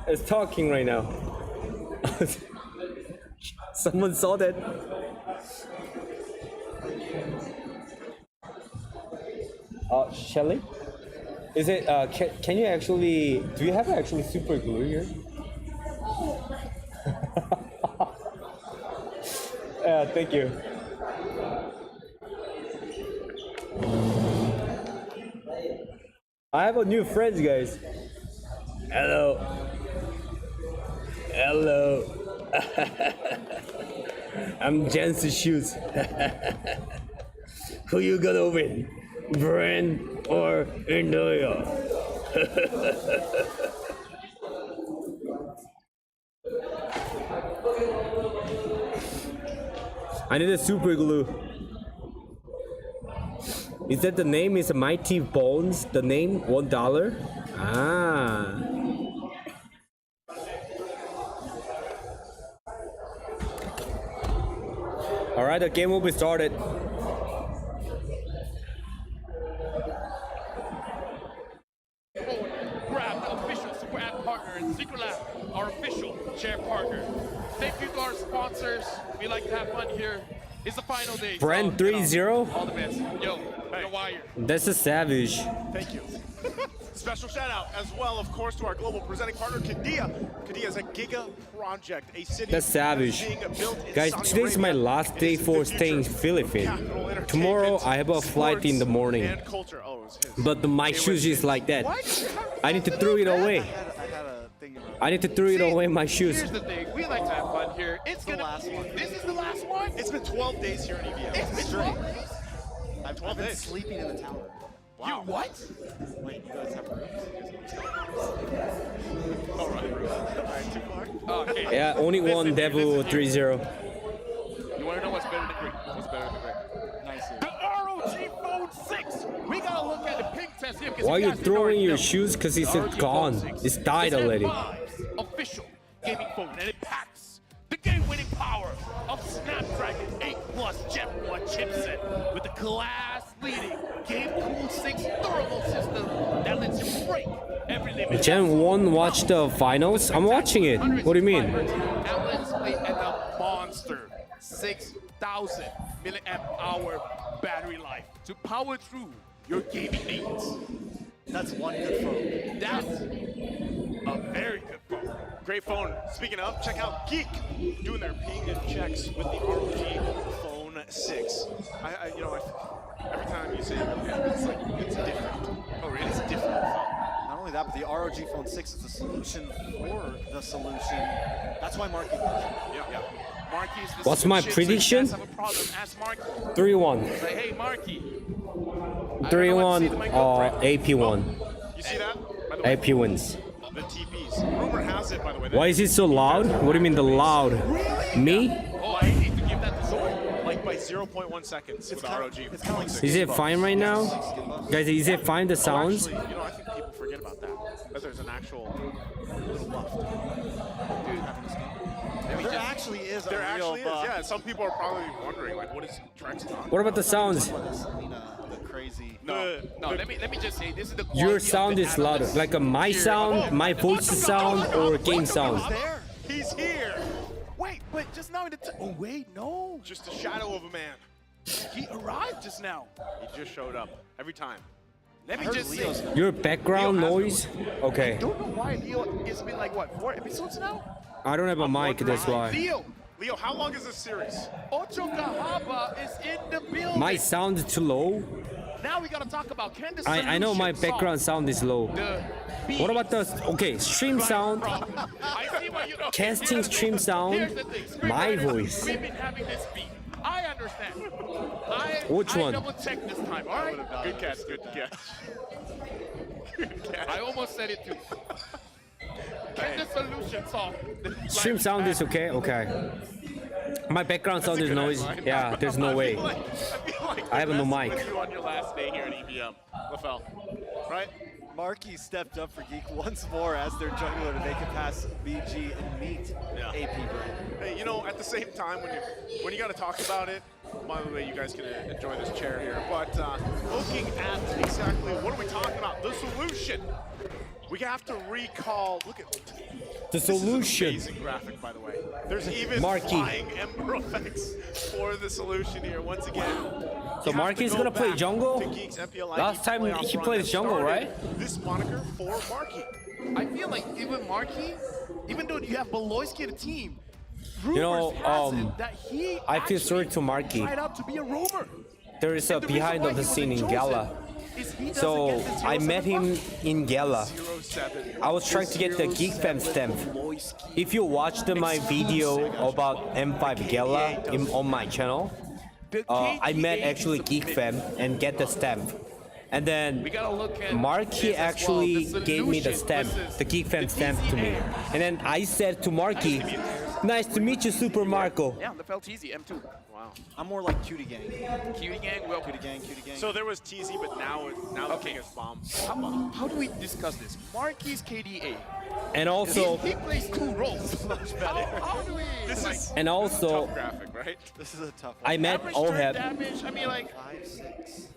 Speaker 12: It's talking right now. Someone saw that. Shelly? Is it, can you actually, do you have actually super glue here? Yeah, thank you. I have a new friend, guys. Hello. Hello. I'm Jensen's shoes. Who you gonna win? Bren or Indoya? I need a super glue. Is that the name? Is Mighty Bones the name? $1? Ah. All right, the game will be started.
Speaker 2: Grab the official Super Ad partner in Secret Lab, our official chair partner. Thank you to our sponsors. We like to have fun here. It's the final day.
Speaker 12: Bren 3-0?
Speaker 2: All the best. Yo, the wire.
Speaker 12: That's a savage.
Speaker 17: Thank you. Special shout out as well, of course, to our global presenting partner, Kadia. Kadia is a giga project, a city
Speaker 12: That's savage. Guys, today's my last day for staying in Philippines. Tomorrow I have a flight in the morning. But my shoes is like that. I need to throw it away. I need to throw it away, my shoes.
Speaker 2: Here's the thing. We like to have fun here. It's the last one. This is the last one?
Speaker 17: It's been 12 days here in EVO.
Speaker 2: It's been 12 days?
Speaker 10: I've been sleeping in the tower.
Speaker 18: You what?
Speaker 10: Wait, you guys have rooms?
Speaker 17: All right, too far.
Speaker 18: Okay.
Speaker 12: Yeah, only one Devil 3-0.
Speaker 18: You want to know what's better than Greek? What's better than Greek? Nice. The ROG Phone 6. We gotta look at the ping test here.
Speaker 12: Why are you throwing your shoes? Because it's gone. It's died already.
Speaker 18: Official gaming phone, and it packs the game-winning power of Snapdragon 8 Plus Gen 1 chipset with the class-leading Game Cool 6 thermal system that lets you break every limit.
Speaker 12: Gen 1 watched the finals? I'm watching it. What do you mean?
Speaker 18: Outlet display and a monster 6,000 milliamp hour battery life to power through your gaming needs.
Speaker 10: That's one good phone.
Speaker 18: That's a very good phone.
Speaker 17: Great phone. Speaking of, check out Geek doing their ping and checks with the ROG Phone 6. Every time you say it, it's like it's different. Oh, really? It's a different phone.
Speaker 10: Not only that, but the ROG Phone 6 is the solution for the solution. That's why Marky loves it.
Speaker 17: Yeah.
Speaker 18: Marky is the
Speaker 12: What's my
Speaker 18: solution,
Speaker 12: prediction?
Speaker 18: So if you guys have a problem, ask Marky.
Speaker 12: 3-1.
Speaker 18: Say, hey, Marky.
Speaker 12: 3-1 AP won.
Speaker 17: You see that? By the way,
Speaker 12: AP wins.
Speaker 17: the TPs. Rumor has it, by the way.
Speaker 12: Why is it so loud? What do you mean the loud? Me?
Speaker 17: Oh, I need to give that to Zoe. Like by 0.1 seconds with ROG. It's kind of like
Speaker 12: Is it fine right now? Guys, is it fine the sounds?
Speaker 17: Actually, I think people forget about that. That there's an actual little buff. Dude,
Speaker 10: There actually is
Speaker 17: There
Speaker 10: a real
Speaker 17: actually is,
Speaker 10: buff.
Speaker 17: yeah. Some people are probably wondering, like, what is Trex talking
Speaker 12: What about the sounds?
Speaker 10: The crazy.
Speaker 18: No, let me just say, this is the
Speaker 12: Your
Speaker 18: quality
Speaker 12: sound
Speaker 18: of the
Speaker 12: is louder.
Speaker 18: analysts.
Speaker 12: Like a my sound, my voice sound, or game sound.
Speaker 17: He's here.
Speaker 18: Wait, but just now in the oh wait, no.
Speaker 17: Just a shadow of a man.
Speaker 18: He arrived just now.
Speaker 17: He just showed up every time.
Speaker 18: Let me just say,
Speaker 12: Your background noise? Okay.
Speaker 18: I don't know why Leo it's been like what, 4 episodes now?
Speaker 12: I don't have a mic, that's why.
Speaker 17: Leo, how long is this series?
Speaker 18: Ocho Kahaba is in the building.
Speaker 12: My sound is too low.
Speaker 18: Now we gotta talk about can the
Speaker 12: I know my
Speaker 18: solution
Speaker 12: background sound is low. What about the okay stream sound?
Speaker 18: I see what you
Speaker 12: Casting stream sound.
Speaker 18: Here's the thing.
Speaker 12: My voice.
Speaker 18: We've been having this beat. I understand.
Speaker 12: Which one?
Speaker 18: I double checked this time, all right?
Speaker 17: Good catch, good catch.
Speaker 18: I almost said it too. Can the solution solve?
Speaker 12: Stream sound is okay. Okay. My background sound is noisy. Yeah, there's no way. I have no mic.
Speaker 17: You on your last day here at EBM, LaFell, right?
Speaker 10: Marky stepped up for Geek once more as their jungler to make it past BG and meet AP.Bren.
Speaker 17: Hey, you know, at the same time, when you got to talk about it, by the way, you guys can enjoy this chair here, but looking at exactly what are we talking about? The solution. We have to recall, look at
Speaker 12: the solution.
Speaker 17: This is an amazing graphic, by the way. There's even
Speaker 12: Marky.
Speaker 17: flying Ember effects for the solution here, once again.
Speaker 12: So Marky's gonna play jungle? Last time he played jungle, right?
Speaker 17: This moniker for Marky.
Speaker 18: I feel like even Marky, even though you have Beloyski in the team,
Speaker 12: You know,
Speaker 18: has it that he
Speaker 12: I feel sorry to Marky.
Speaker 18: tried out to be a roamer.
Speaker 12: There is a behind of the scene in Gala. So I met him in Gala. I was trying to get the Geek Fam stamp. If you watched my video about M5 Gala on my channel, I met actually Geek Fam and get the stamp. And then Marky actually gave me the stamp, the Geek Fam stamp to me. And then I said to Marky, nice to meet you, Super Marco.
Speaker 18: Yeah, the felt easy, M2.
Speaker 17: Wow.
Speaker 10: I'm more like Cutie Gang.
Speaker 18: Cutie Gang, well.
Speaker 10: Cutie Gang, Cutie Gang.
Speaker 17: So there was TZ, but now the king is bomb.
Speaker 18: How do we discuss this? Marky's KDA.
Speaker 12: And also,
Speaker 18: he plays 2 roles. How do we?
Speaker 17: This is
Speaker 12: and also,
Speaker 17: tough graphic, right?
Speaker 10: This is a tough
Speaker 12: I met
Speaker 18: Average turn
Speaker 12: Oheb.
Speaker 18: damage, I mean like
Speaker 10: 5, 6.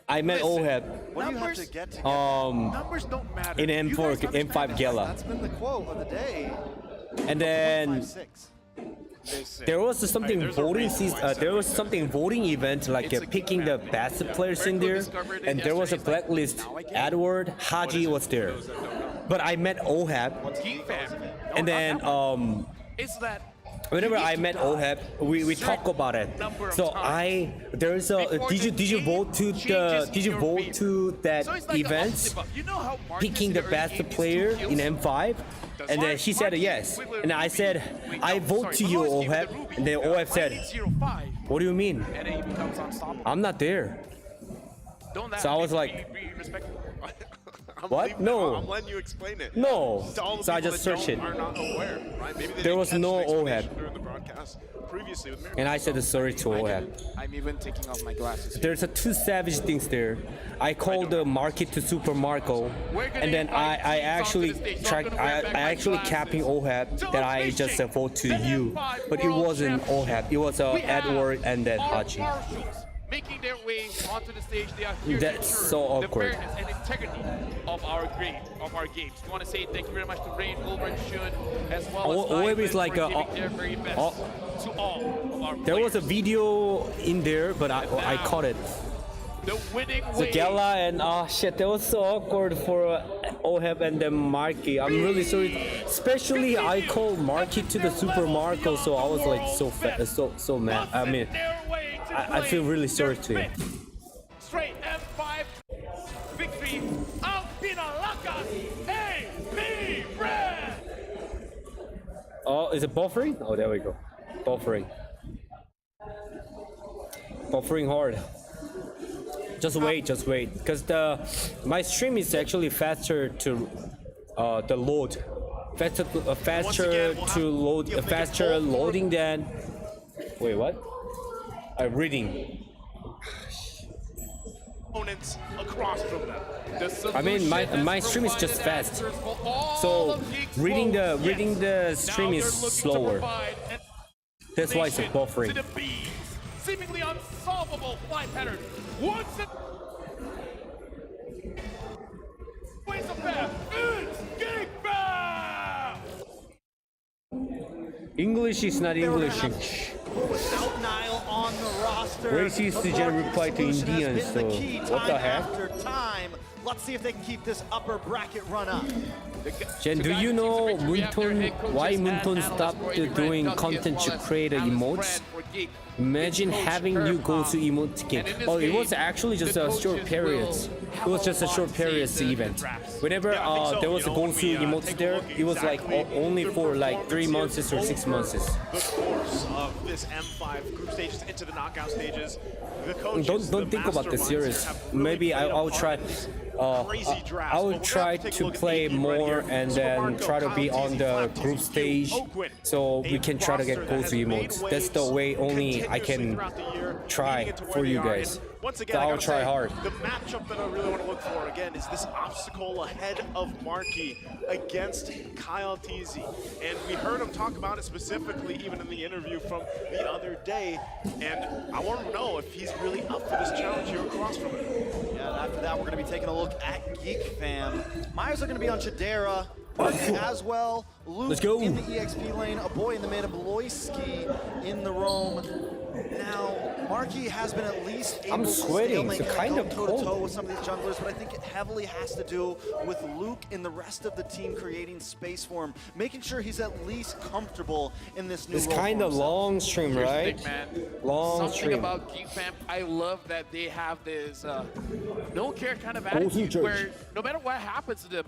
Speaker 12: I met Oheb.
Speaker 10: What do you have to get to get
Speaker 18: numbers don't matter.
Speaker 12: in M4, M5 Gala.
Speaker 10: That's been the quote of the day.
Speaker 12: And then
Speaker 10: 5, 6.
Speaker 12: there was something voting there was something voting event like picking the best players in there, and there was a blacklist. Edward Haji was there, but I met Oheb, and then
Speaker 18: it's that
Speaker 12: whenever I met Oheb, we talk about it. So there's a did you vote to that event, picking the best player in M5? And then she said yes. And I said, I vote to you, Oheb. And then Oheb said, what do you mean? I'm not there.
Speaker 17: Don't that
Speaker 12: So I was like,
Speaker 17: be respectful?
Speaker 12: what? No.
Speaker 17: I'm letting you explain it.
Speaker 12: No.
Speaker 17: To all the
Speaker 12: So I
Speaker 17: people
Speaker 12: just
Speaker 17: that
Speaker 12: searched it.
Speaker 17: are not aware, right? Maybe they
Speaker 12: There
Speaker 17: didn't
Speaker 12: was
Speaker 17: catch
Speaker 12: no
Speaker 17: the explanation
Speaker 12: OHEB.
Speaker 17: during the broadcast previously with Miracle.
Speaker 12: And I said sorry to OHEB.
Speaker 18: I'm even taking off my glasses.
Speaker 12: There's a two savage things there. I called the market to Super Marco, and then I actually capping OHEB that I just vote to you, but it wasn't OHEB. It was Edward and then Hachi.
Speaker 2: Making their way onto the stage, they are here
Speaker 12: That's
Speaker 2: to ensure
Speaker 12: so awkward.
Speaker 2: the fairness and integrity of our games. We want to say thank you very much to Bren, Gosu, and Shun, as well as
Speaker 12: OHEB is like
Speaker 2: for giving their very best to all of our
Speaker 12: There was a video in there, but I caught it.
Speaker 2: The winning
Speaker 12: So
Speaker 2: way.
Speaker 12: Gala and shit, that was so awkward for OHEB and then Marky. I'm really sorry. Especially I called Marky to the Super Marco, so I was like so mad. I mean, I feel really sorry to him.
Speaker 2: Straight M5 victory of Pinalacas AP.Bren.
Speaker 12: Oh, is it buffering? Oh, there we go. Buffering. Buffering hard. Just wait, because my stream is actually faster to the load, faster loading than. Wait, what? Reading.
Speaker 2: Opponents across from them.
Speaker 12: I mean, my stream is just fast, so reading the stream is slower. That's why it's buffering.
Speaker 2: To the B, seemingly unsolvable flight pattern. Once it ways of path, it's Geek Fam!
Speaker 12: English is not English.
Speaker 13: Without Nile on the roster,
Speaker 12: Racist to just reply to Indians, so what the heck?
Speaker 13: After time, let's see if they can keep this upper bracket run up.
Speaker 12: Jen, do you know why Moonton stopped doing content to create emotes? Imagine having you go to emote game. Oh, it was actually just a short period. It was just a short period event. Whenever there was a Gosu emote there, it was like only for like 3 months or 6 months.
Speaker 17: The course of this M5 group stages into the knockout stages, the coaches,
Speaker 12: Don't think about this series. Maybe I'll try. I will try to play more and then try to be on the group stage, so we can try to get Gosu emotes. That's the way only I can try for you guys.
Speaker 17: Once again,
Speaker 12: So I'll try hard.
Speaker 17: The matchup that I really want to look for again is this obstacle ahead of Marky against Kyle Teasy. And we heard him talk about it specifically even in the interview from the other day. And I want to know if he's really up for this challenge here across from him.
Speaker 13: Yeah, and after that, we're going to be taking a look at Geek Fam. Myers are going to be on Chidera. As well, Luke in the EXP lane, a boy in the mid, and Bloisky in the roam. Now, Marky has been at least able to stalemate and go toe-to-toe with some of these junglers, but I think it heavily has to do with Luke and the rest of the team creating space for him, making sure he's at least comfortable in this new role.
Speaker 12: It's kind of long stream, right? Long
Speaker 18: Something
Speaker 12: stream.
Speaker 18: about Geek Fam, I love that they have this no care kind of attitude where no matter what happens to them,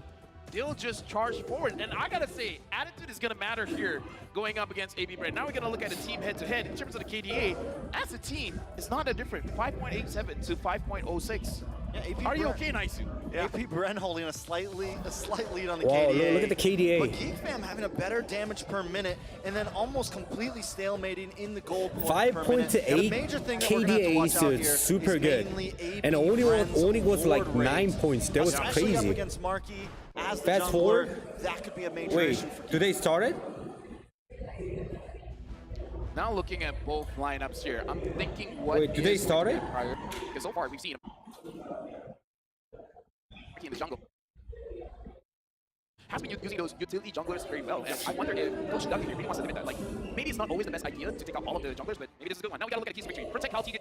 Speaker 18: they'll just charge forward. And I gotta say, attitude is gonna matter here going up against AP.Bren. Now we're gonna look at a team head-to-head. In terms of the KDA, as a team, it's not that different. 5.87 to 5.06.
Speaker 13: Yeah,
Speaker 18: Are you okay, Naisu?
Speaker 13: Yeah. AP.Bren holding a slight lead on the
Speaker 12: Wow,
Speaker 13: KDA.
Speaker 12: look at the KDA.
Speaker 13: But Geek Fam having a better damage per minute and then almost completely stalemating in the gold point
Speaker 12: 5.8 KDA is super good, and only was like 9 points. That was
Speaker 13: Especially up
Speaker 12: crazy.
Speaker 13: against Marky as the
Speaker 12: Fast
Speaker 13: jungler,
Speaker 12: forward.
Speaker 13: that could be a major
Speaker 12: Wait,
Speaker 13: issue for
Speaker 12: do they start it?
Speaker 18: Now looking at both lineups here, I'm thinking what
Speaker 12: Wait, do they
Speaker 18: is
Speaker 12: start
Speaker 18: going to
Speaker 12: it?
Speaker 18: be prior. Because so far we've seen him in the jungle. Has been using those utility junglers very well, and I wonder if Coach Doug really wants to limit that. Like, maybe it's not always the best idea to take out all of the junglers, but maybe this is a good one. Now we gotta look at Teasy's victory. Protect Kyle Teasy.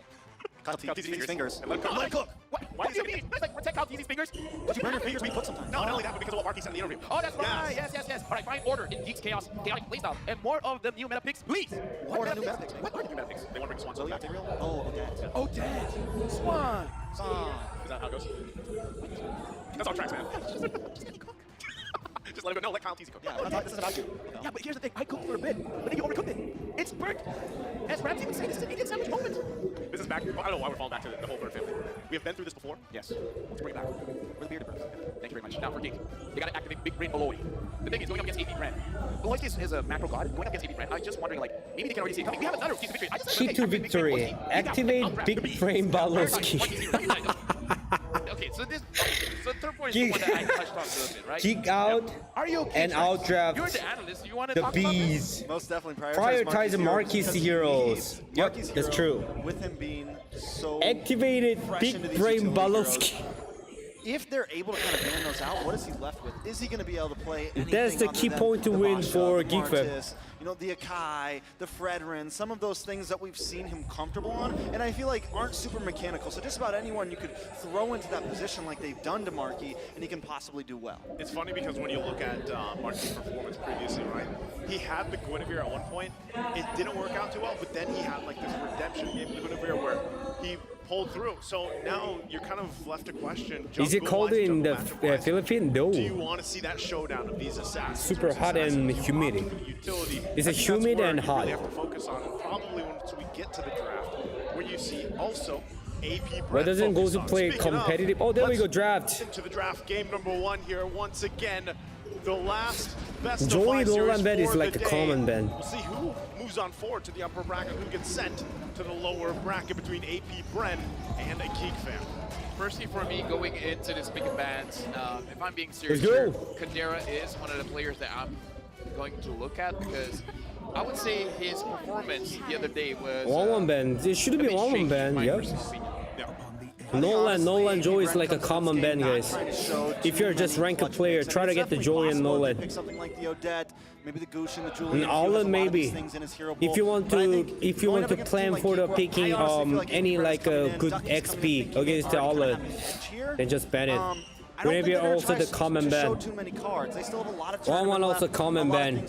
Speaker 13: Teasy's fingers.
Speaker 17: And let it cook.
Speaker 18: What do you mean? It's like protect Kyle Teasy's fingers?
Speaker 13: But you burn your fingers when you cook sometimes.
Speaker 17: No, not only that, but because of what Marky said in the interview.
Speaker 18: Oh, that's right. Yes. All right, find order in Geek's chaos, chaotic playstyle, and more of the new meta picks, please.
Speaker 13: What are the new meta picks?
Speaker 17: What are the new meta picks? They want to bring Swan Zone back.
Speaker 13: Oh, Dad.
Speaker 18: Oh, Dad. Swan.
Speaker 17: Is that how it goes? That's on tracks, man. Just let him go. No, let Kyle Teasy cook.
Speaker 10: Yeah, this is about you.
Speaker 18: Yeah, but here's the thing. I cooked for a bit, but then you overcooked it. It's burnt. As Ramsey would say, this is an Indian sandwich moment.
Speaker 17: This is back. Well, I don't know why we're falling back to the whole bird family. We have been through this before.
Speaker 18: Yes. Let's bring it back. We're the bearded birds. Thank you very much. Now for Geek. They got to activate Big Brain Beloy. The thing is, going up against AP.Bren. Beloy is a macro god. Going up against AP.Bren, I was just wondering, like, maybe they can already see it coming. We have another piece of victory. I just
Speaker 12: Key to victory. Activate Big Brain Balowski.
Speaker 18: Okay, so this, so the third point is the one that I touched on a little bit, right?
Speaker 12: Geek out
Speaker 18: Are you okay,
Speaker 12: and
Speaker 18: Trax?
Speaker 12: outdraft
Speaker 18: You're the analyst. You want to
Speaker 12: the
Speaker 18: talk
Speaker 12: bees.
Speaker 10: Most definitely
Speaker 12: Prioritize the Marquis heroes. Yep, that's true.
Speaker 10: With him being so
Speaker 12: Activated
Speaker 10: fresh
Speaker 12: Big
Speaker 10: into these
Speaker 12: Brain
Speaker 10: utility
Speaker 12: Balowski.
Speaker 10: heroes, if they're able to kind of ban those out, what is he left with? Is he going to be able to play anything
Speaker 12: That's the
Speaker 10: other
Speaker 12: key
Speaker 10: than
Speaker 12: point to
Speaker 10: the
Speaker 12: win
Speaker 10: Basha,
Speaker 12: for
Speaker 10: the
Speaker 12: Geek Fam.
Speaker 10: Martis, you know, the Akai, the Fredrin, some of those things that we've seen him comfortable on, and I feel like aren't super mechanical. So just about anyone you could throw into that position like they've done to Markey, and he can possibly do well.
Speaker 17: It's funny because when you look at Mark's performance previously, right? He had the Guinevere at one point. It didn't work out too well, but then he had like this redemption game, the Guinevere, where he pulled through. So now you're kind of left to question.
Speaker 12: Is it cold in the Philippines? No.
Speaker 17: Do you want to see that showdown of these assassins?
Speaker 12: Super hot and humid.
Speaker 17: Utility.
Speaker 12: Is it humid and hot?
Speaker 17: You really have to focus on it. Probably once we get to the draft, where you see also AP.Bren.
Speaker 12: Why doesn't Gosu play competitive? Oh, there we go, draft.
Speaker 17: Into the draft, game number 1 here once again. The last best
Speaker 12: Joey
Speaker 17: of 5 series
Speaker 12: Nolan bed is
Speaker 17: for
Speaker 12: like
Speaker 17: the
Speaker 12: a
Speaker 17: day.
Speaker 12: common band.
Speaker 17: We'll see who moves on forward to the upper bracket, who gets sent to the lower bracket between AP.Bren and a Geek Fam.
Speaker 18: Personally, for me, going into this big advance, if I'm being serious,
Speaker 12: Let's
Speaker 18: here,
Speaker 12: go.
Speaker 18: Kadera is one of the players that I'm going to look at because I would say his performance the other day was
Speaker 12: 1-1 band. It should be 1-1 band, yep. Nolan Joy is like a common band, guys. If you're just rank a player, try to get the Joy and Nolan.
Speaker 10: Pick something like the Odette, maybe the Gucci and the
Speaker 12: And
Speaker 10: Julian.
Speaker 12: Alan maybe. If you want to plan for the picking any like good XP against the Alan, then just ban it. Maybe also the common ban. 1-1 also common ban.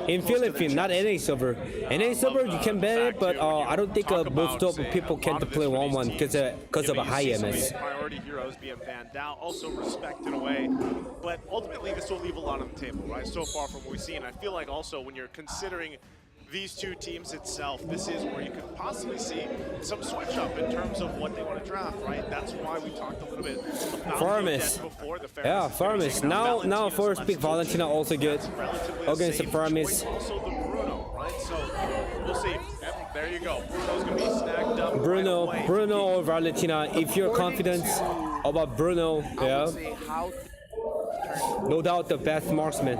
Speaker 12: In Philippines, not NA server. NA server you can ban it, but I don't think most of the people can play 1-1 because of a high MS.
Speaker 17: Priority heroes being banned out, also respect in a way, but ultimately this will leave a lot on the table, right? So far from what we've seen, I feel like also when you're considering these two teams itself, this is where you could possibly see some switch up in terms of what they want to draft, right? That's why we talked a little bit about
Speaker 12: Faramis.
Speaker 17: before the
Speaker 12: Yeah, Faramis. Now first pick Valentina also good against the Faramis.
Speaker 17: Also the Bruno, right? So we'll see. Yep, there you go. Bruno's gonna be snagged up.
Speaker 12: Bruno or Valentina. If you're confident about Bruno, yeah, no doubt the best marksman.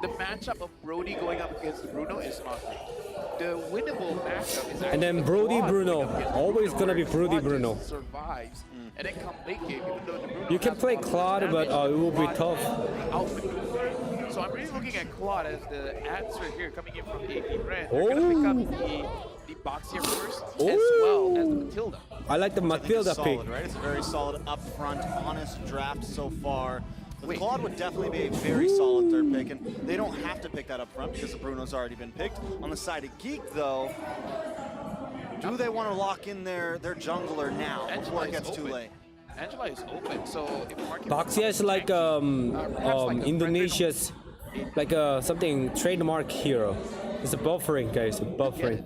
Speaker 18: The matchup of Brody going up against Bruno is not great. The winnable matchup is actually
Speaker 12: And then Brody Bruno, always gonna be Brody Bruno.
Speaker 18: Survives, and then come late game, even though the Bruno
Speaker 12: You can play Claude, but it will be tough.
Speaker 18: So I'm really looking at Claude as the answer here coming in from AP.Bren.
Speaker 12: Oh.
Speaker 18: They're gonna pick up the Boxier first, as well as the Matilda.
Speaker 12: I like the Matilda pick.
Speaker 10: Solid, right? It's a very solid, upfront, honest draft so far. The Claude would definitely be a very solid third pick, and they don't have to pick that up front because the Bruno's already been picked. On the side of Geek, though, do they want to lock in their jungler now before it gets too late?
Speaker 18: Angela is open, so if Marky
Speaker 12: Boxia is like Indonesia's like something trademark hero. It's a buffering, guys. Buffering.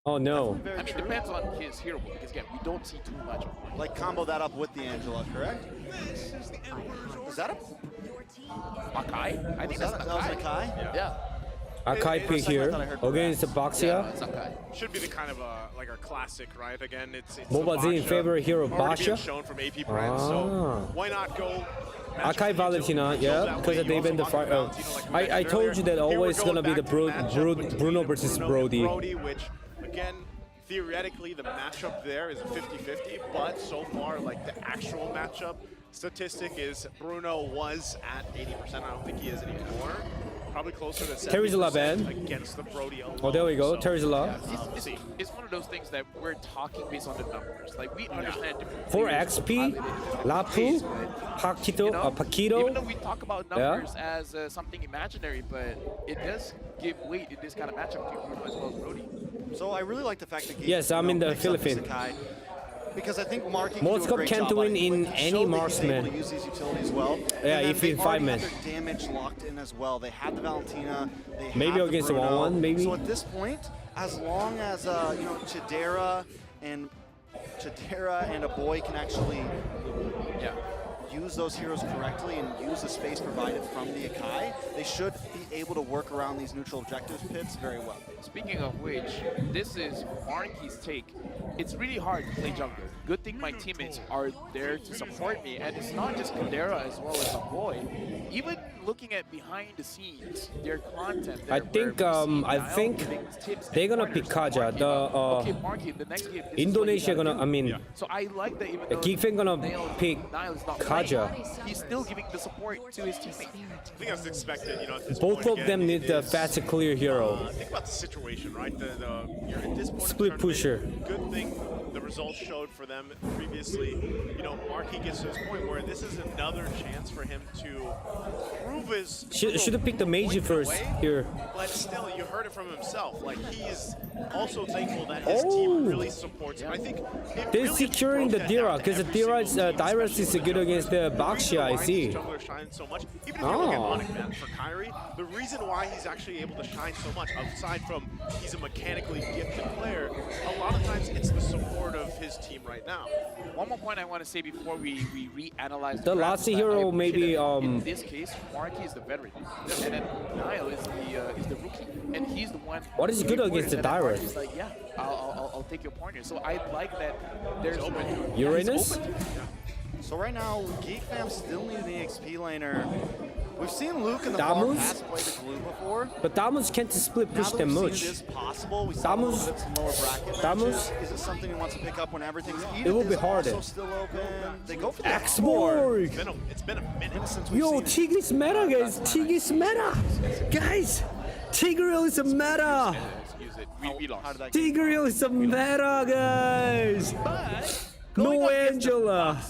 Speaker 12: Oh no.
Speaker 18: I mean, it depends on his hero pool, because again, we don't see too much of him.
Speaker 10: Like combo that up with the Angela, correct? Is that a
Speaker 18: Akai? I think that's
Speaker 10: that was an Akai?
Speaker 18: Yeah.
Speaker 12: Akai pick here against the Boxia.
Speaker 17: Should be the kind of like a classic, right? Again, it's
Speaker 12: Bobazi in favor of hero
Speaker 17: already being
Speaker 12: Basha.
Speaker 17: shown from AP.Bren, so why not go?
Speaker 12: Akai Valentina, yeah, because they've been the fight. I told you that always gonna be the Bruno versus Brody.
Speaker 17: Which again, theoretically, the matchup there is a 50-50, but so far, like the actual matchup statistic is Bruno was at 80%. I don't think he is anymore. Probably closer to 70% against the Brody alone.
Speaker 12: Oh, there we go. Terizala.
Speaker 18: It's one of those things that we're talking based on the numbers. Like, we understand different
Speaker 12: 4 XP, Lapu, Paquito.
Speaker 18: Even though we talk about numbers as something imaginary, but it does give weight in this kind of matchup to Bruno as well as Brody.
Speaker 10: So I really like the fact that
Speaker 12: yes, I'm in the Philippines.
Speaker 10: because I think Marky
Speaker 12: Most
Speaker 10: can do a great
Speaker 12: can't
Speaker 10: job
Speaker 12: win
Speaker 10: on it.
Speaker 12: in
Speaker 10: He
Speaker 12: any
Speaker 10: showed that he's able
Speaker 12: marksman.
Speaker 10: to use these utilities well.
Speaker 12: Yeah,
Speaker 10: And then
Speaker 12: if in
Speaker 10: they
Speaker 12: 5
Speaker 10: already
Speaker 12: men.
Speaker 10: have their damage locked in as well. They have the Valentina. They
Speaker 12: Maybe
Speaker 10: have
Speaker 12: against
Speaker 10: the
Speaker 12: the
Speaker 10: Bruno.
Speaker 12: 1-1, maybe?
Speaker 10: So at this point, as long as you know, Chidera and a boy can actually use those heroes correctly and use the space provided from the Akai, they should be able to work around these neutral objectives pits very well.
Speaker 18: Speaking of which, this is Marky's take. It's really hard to play jungle. Good thing my teammates are there to support me, and it's not just Kadera as well as a boy. Even looking at behind the scenes, their content there,
Speaker 12: I think they're gonna pick Kaja.
Speaker 18: okay, Marky, the next game, this is
Speaker 12: Indonesia
Speaker 18: what you gotta
Speaker 12: gonna.
Speaker 18: do.
Speaker 12: I mean,
Speaker 18: So I like that even
Speaker 12: the
Speaker 18: though
Speaker 12: Geek Fam gonna pick
Speaker 18: Niall is not
Speaker 12: Kaja.
Speaker 18: playing, he's still giving the support to his teammates.
Speaker 17: I think that's expected, you know, at this
Speaker 12: Both
Speaker 17: point
Speaker 12: of them
Speaker 17: again,
Speaker 12: need
Speaker 17: it
Speaker 12: the
Speaker 17: is,
Speaker 12: fast clear hero.
Speaker 17: Think about the situation, right? You're at this point
Speaker 12: Split
Speaker 17: of the
Speaker 12: pusher.
Speaker 17: tournament, good thing the results showed for them previously. You know, Marky gets to this point where this is another chance for him to prove his.
Speaker 12: Should have picked the Meiji first here.
Speaker 17: But still, you heard it from himself. Like, he's also thankful that his team really supports him. I think
Speaker 12: They're securing the Dira because the Dira's Dyrus is good against the Baxia, I see.
Speaker 17: Jungler shines so much. Even if you look at ONIC, man, for Kyrie, the reason why he's actually able to shine so much, aside from he's a mechanically gifted player, a lot of times it's the support of his team right now.
Speaker 18: One more point I want to say before we reanalyze
Speaker 12: The last hero maybe
Speaker 18: in this case, Marky is the veteran, and then Niall is the rookie, and he's the one.
Speaker 12: What is good against the Dyrus?
Speaker 18: He's like, yeah, I'll take your pointer. So I like that. There's open.
Speaker 12: Uranus?
Speaker 10: So right now, Geek Fam still need an EXP laner. We've seen Luke in the
Speaker 12: Damus?
Speaker 10: far past play the glue before.
Speaker 12: But Damus can't split push them much.
Speaker 10: It is possible. We saw a little bit some lower bracket
Speaker 12: Damus?
Speaker 10: matches. Is it something he wants to pick up when everything's Edith
Speaker 12: It will be
Speaker 10: is
Speaker 12: harder.
Speaker 10: also still open. They go for the
Speaker 12: X-Borg!
Speaker 17: It's been a minute
Speaker 10: since we've
Speaker 12: Yo,
Speaker 10: seen
Speaker 12: Tigris meta, guys! Tigris meta! Guys! Tigreal is a meta! Tigreal is a meta, guys! No Angela!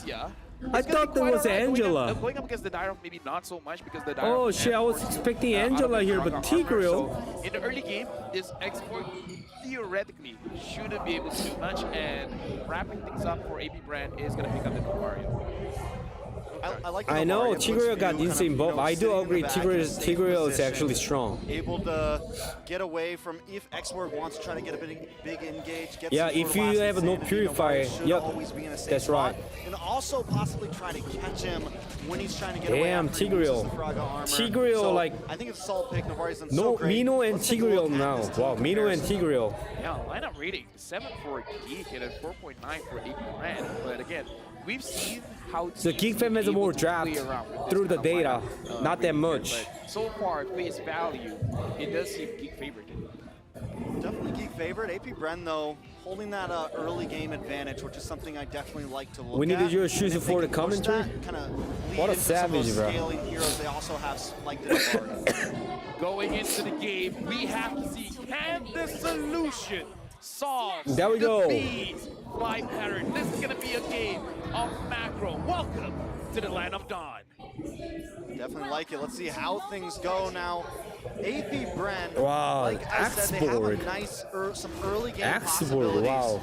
Speaker 12: I thought there was Angela.
Speaker 18: Going up against the Dire, maybe not so much because the Dire.
Speaker 12: Oh shit, I was expecting Angela here, but Tigreal.
Speaker 18: So in the early game, this export theoretically shouldn't be able to do much, and wrapping things up for AP.Bren is going to pick up the Novario.
Speaker 10: I like
Speaker 12: I know, Tigreal got insane buff. I do agree, Tigreal is actually strong.
Speaker 10: Able to get away from if X-Borg wants to try to get a big engage. Get
Speaker 12: Yeah,
Speaker 10: some
Speaker 12: if
Speaker 10: sort of
Speaker 12: you
Speaker 10: last
Speaker 12: have no
Speaker 10: insanity,
Speaker 12: purifier,
Speaker 10: should
Speaker 12: yep,
Speaker 10: always be in a safe
Speaker 12: that's
Speaker 10: spot.
Speaker 12: right.
Speaker 10: And also possibly try to catch him when he's trying to get away.
Speaker 12: Damn,
Speaker 10: after he loses the
Speaker 12: Tigreal.
Speaker 10: Fraga armor.
Speaker 12: Tigreal,
Speaker 10: So,
Speaker 12: like,
Speaker 10: I think it's a solid pick. Novari's done
Speaker 12: no,
Speaker 10: so great.
Speaker 12: Mino and
Speaker 10: Let's take a look
Speaker 12: Tigreal
Speaker 10: at
Speaker 12: now.
Speaker 10: this team
Speaker 12: Wow, Mino and
Speaker 10: comparison.
Speaker 12: Tigreal.
Speaker 18: Yeah, lineup rating 7 for Geek and a 4.9 for AP.Bren. But again, we've seen how
Speaker 12: The Geek Fam has a more draft through the data, not that much.
Speaker 18: But so far, face value, it does seem Geek favorite.
Speaker 10: Definitely Geek favorite. AP.Bren, though, holding that early game advantage, which is something I definitely like to look at.
Speaker 12: We need to do a shoes
Speaker 10: And if they
Speaker 12: for the
Speaker 10: can push
Speaker 12: commentary.
Speaker 10: that, kinda lead
Speaker 12: What a
Speaker 10: into some of
Speaker 12: savage,
Speaker 10: those
Speaker 12: bro.
Speaker 10: scaling heroes they also have, like the Novari.
Speaker 18: Going into the game, we have to see, can the solution solve
Speaker 12: There we
Speaker 18: the
Speaker 12: go.
Speaker 18: bees fly pattern? This is going to be a game of macro. Welcome to the land of dawn.
Speaker 10: Definitely like it. Let's see how things go now. AP.Bren,
Speaker 12: Wow,
Speaker 10: like I said, they have a
Speaker 12: X-Borg.
Speaker 10: nice some early game
Speaker 12: X-Borg, wow.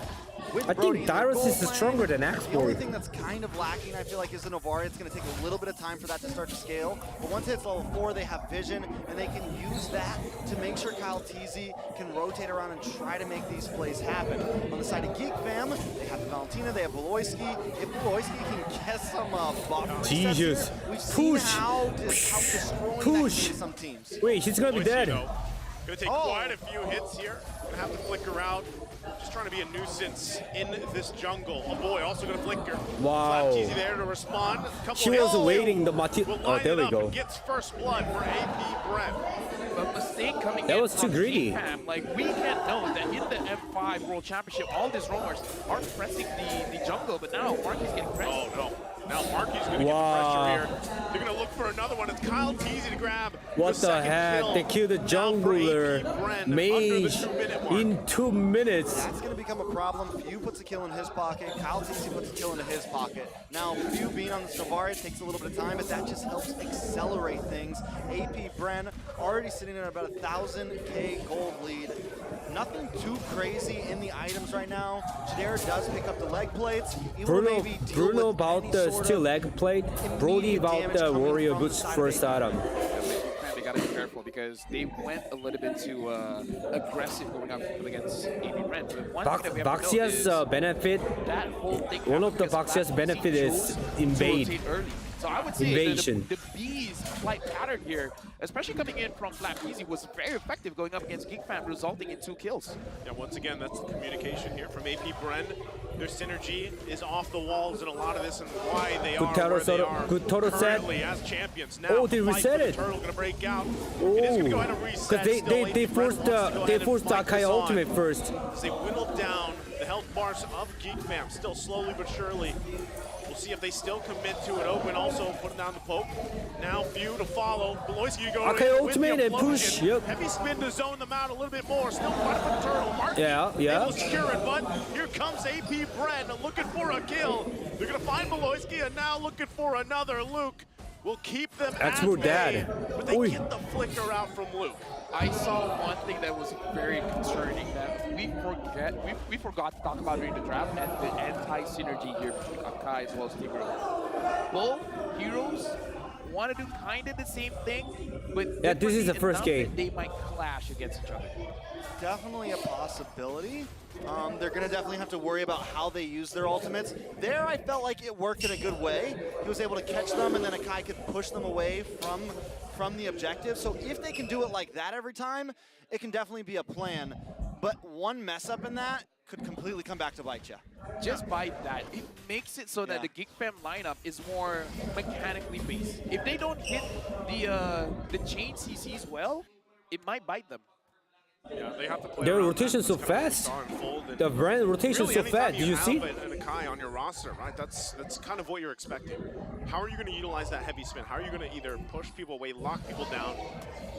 Speaker 10: With
Speaker 12: I
Speaker 10: Brody
Speaker 12: think
Speaker 10: in the
Speaker 12: Dyrus
Speaker 10: goal
Speaker 12: is
Speaker 10: lane.
Speaker 12: stronger than
Speaker 10: The only
Speaker 12: X-Borg.
Speaker 10: thing that's kind of lacking, I feel like, is the Novari. It's going to take a little bit of time for that to start to scale. But once it hits level 4, they have vision, and they can use that to make sure Kyle Teasy can rotate around and try to make these plays happen. On the side of Geek Fam, they have the Valentina, they have Beloyski. If Beloyski can get some buff resets
Speaker 12: Jesus.
Speaker 10: here, we've seen
Speaker 12: Push.
Speaker 10: how destroying that
Speaker 12: Push.
Speaker 10: can be to some teams.
Speaker 12: Wait, he's gonna be dead.
Speaker 17: Gonna take quite a few hits here. Gonna have to flicker out. Just trying to be a nuisance in this jungle. Oh boy, also gonna flicker.
Speaker 12: Wow.
Speaker 17: Slap Cheesy there to respond. Couple
Speaker 12: She was
Speaker 17: hits.
Speaker 12: waiting the Mati.
Speaker 17: Will
Speaker 12: Oh,
Speaker 17: line
Speaker 12: there
Speaker 17: it
Speaker 12: we
Speaker 17: up
Speaker 12: go.
Speaker 17: and gets first blood for AP.Bren.
Speaker 18: A mistake coming
Speaker 12: That
Speaker 18: in
Speaker 12: was too
Speaker 18: from
Speaker 12: greedy.
Speaker 18: G-Fam. Like, we can't know that in the M5 World Championship, all these roamers are pressing the jungle, but now Marky's getting pressed.
Speaker 17: Oh no. Now Marky's gonna
Speaker 12: Wow.
Speaker 17: get the pressure here. They're gonna look for another one. It's Kyle Teasy to grab.
Speaker 12: What the
Speaker 17: second
Speaker 12: heck?
Speaker 17: kill.
Speaker 12: They killed the jungler mage in 2 minutes.
Speaker 10: That's going to become a problem. Few puts a kill in his pocket. Kyle Teasy puts a kill into his pocket. Now, Few being on the Novari takes a little bit of time, but that just helps accelerate things. AP.Bren already sitting at about 1,000K gold lead. Nothing too crazy in the items right now. Jadera does pick up the leg plates. Able to maybe deal
Speaker 12: Bruno
Speaker 10: with
Speaker 12: about
Speaker 10: any
Speaker 12: the
Speaker 10: sort
Speaker 12: still
Speaker 10: of
Speaker 12: leg plate. Brody about
Speaker 10: damage
Speaker 12: the
Speaker 10: coming
Speaker 12: Warrior
Speaker 10: from the
Speaker 12: Boots
Speaker 10: side of
Speaker 12: first
Speaker 10: AP.
Speaker 12: item.
Speaker 18: They gotta be careful because they went a little bit too aggressive going up against AP.Bren. But one thing that we have to note is
Speaker 12: Baxia's benefit,
Speaker 18: that whole thing
Speaker 12: one of the
Speaker 18: happened
Speaker 12: Baxia's
Speaker 18: because
Speaker 12: benefit
Speaker 18: Black
Speaker 12: is
Speaker 18: chose to
Speaker 12: invade.
Speaker 18: rotate early. So I would say
Speaker 12: Invasion.
Speaker 18: the B's flight pattern here, especially coming in from Black Easy, was very effective going up against Geek Fam, resulting in 2 kills.
Speaker 17: Yeah, once again, that's the communication here from AP.Bren. Their synergy is off the walls in a lot of this and why they are where they are
Speaker 12: good total set.
Speaker 17: currently as champions. Now,
Speaker 12: Oh, they
Speaker 17: fight
Speaker 12: reset
Speaker 17: for the
Speaker 12: it.
Speaker 17: Turtle gonna break out.
Speaker 12: Oh,
Speaker 17: It is gonna go ahead and reset.
Speaker 12: because
Speaker 17: Still,
Speaker 12: they
Speaker 17: AP.Bren
Speaker 12: forced
Speaker 17: wants to go ahead and fight
Speaker 12: Akai
Speaker 17: this on
Speaker 12: ultimate first.
Speaker 17: as they whittle down the health bars of Geek Fam, still slowly but surely. We'll see if they still commit to it open, also putting down the poke. Now few to follow. Beloyski going
Speaker 12: Okay,
Speaker 17: in
Speaker 12: ultimate
Speaker 17: with the
Speaker 12: and push,
Speaker 17: explosion.
Speaker 12: yep.
Speaker 17: Heavy spin to zone them out a little bit more. Still fighting for the Turtle. Mark
Speaker 12: Yeah.
Speaker 17: able to secure it, but here comes AP.Bren looking for a kill. They're gonna find Beloyski and now looking for another. Luke will keep them at
Speaker 12: Expert
Speaker 17: bay,
Speaker 12: Dad.
Speaker 17: but they
Speaker 12: Oi.
Speaker 17: get the flicker out from Luke.
Speaker 18: I saw one thing that was very concerning that we forgot to talk about during the draft, and the anti-synergy here between Akai as well as Tigreal. Both heroes want to do kind of the same thing, but
Speaker 12: Yeah, this is the
Speaker 18: differently
Speaker 12: first
Speaker 18: enough
Speaker 12: game.
Speaker 18: that they might clash against each other.
Speaker 10: Definitely a possibility. They're going to definitely have to worry about how they use their ultimates. There, I felt like it worked in a good way. He was able to catch them, and then Akai could push them away from the objective. So if they can do it like that every time, it can definitely be a plan. But one mess up in that could completely come back to bite you.
Speaker 18: Just by that, it makes it so that the Geek Fam lineup is more mechanically based. If they don't hit the chain CCs well, it might bite them.
Speaker 17: Yeah, they have to play
Speaker 12: Their
Speaker 17: around
Speaker 12: rotation
Speaker 17: that.
Speaker 12: so
Speaker 17: That's kind of
Speaker 12: fast.
Speaker 17: star and fold, and
Speaker 12: The brand rotation
Speaker 17: really,
Speaker 12: so
Speaker 17: anytime
Speaker 12: fast. Did you see?
Speaker 17: have an Akai on your roster, right? That's kind of what you're expecting. How are you going to utilize that heavy spin? How are you going to either push people away, lock people down?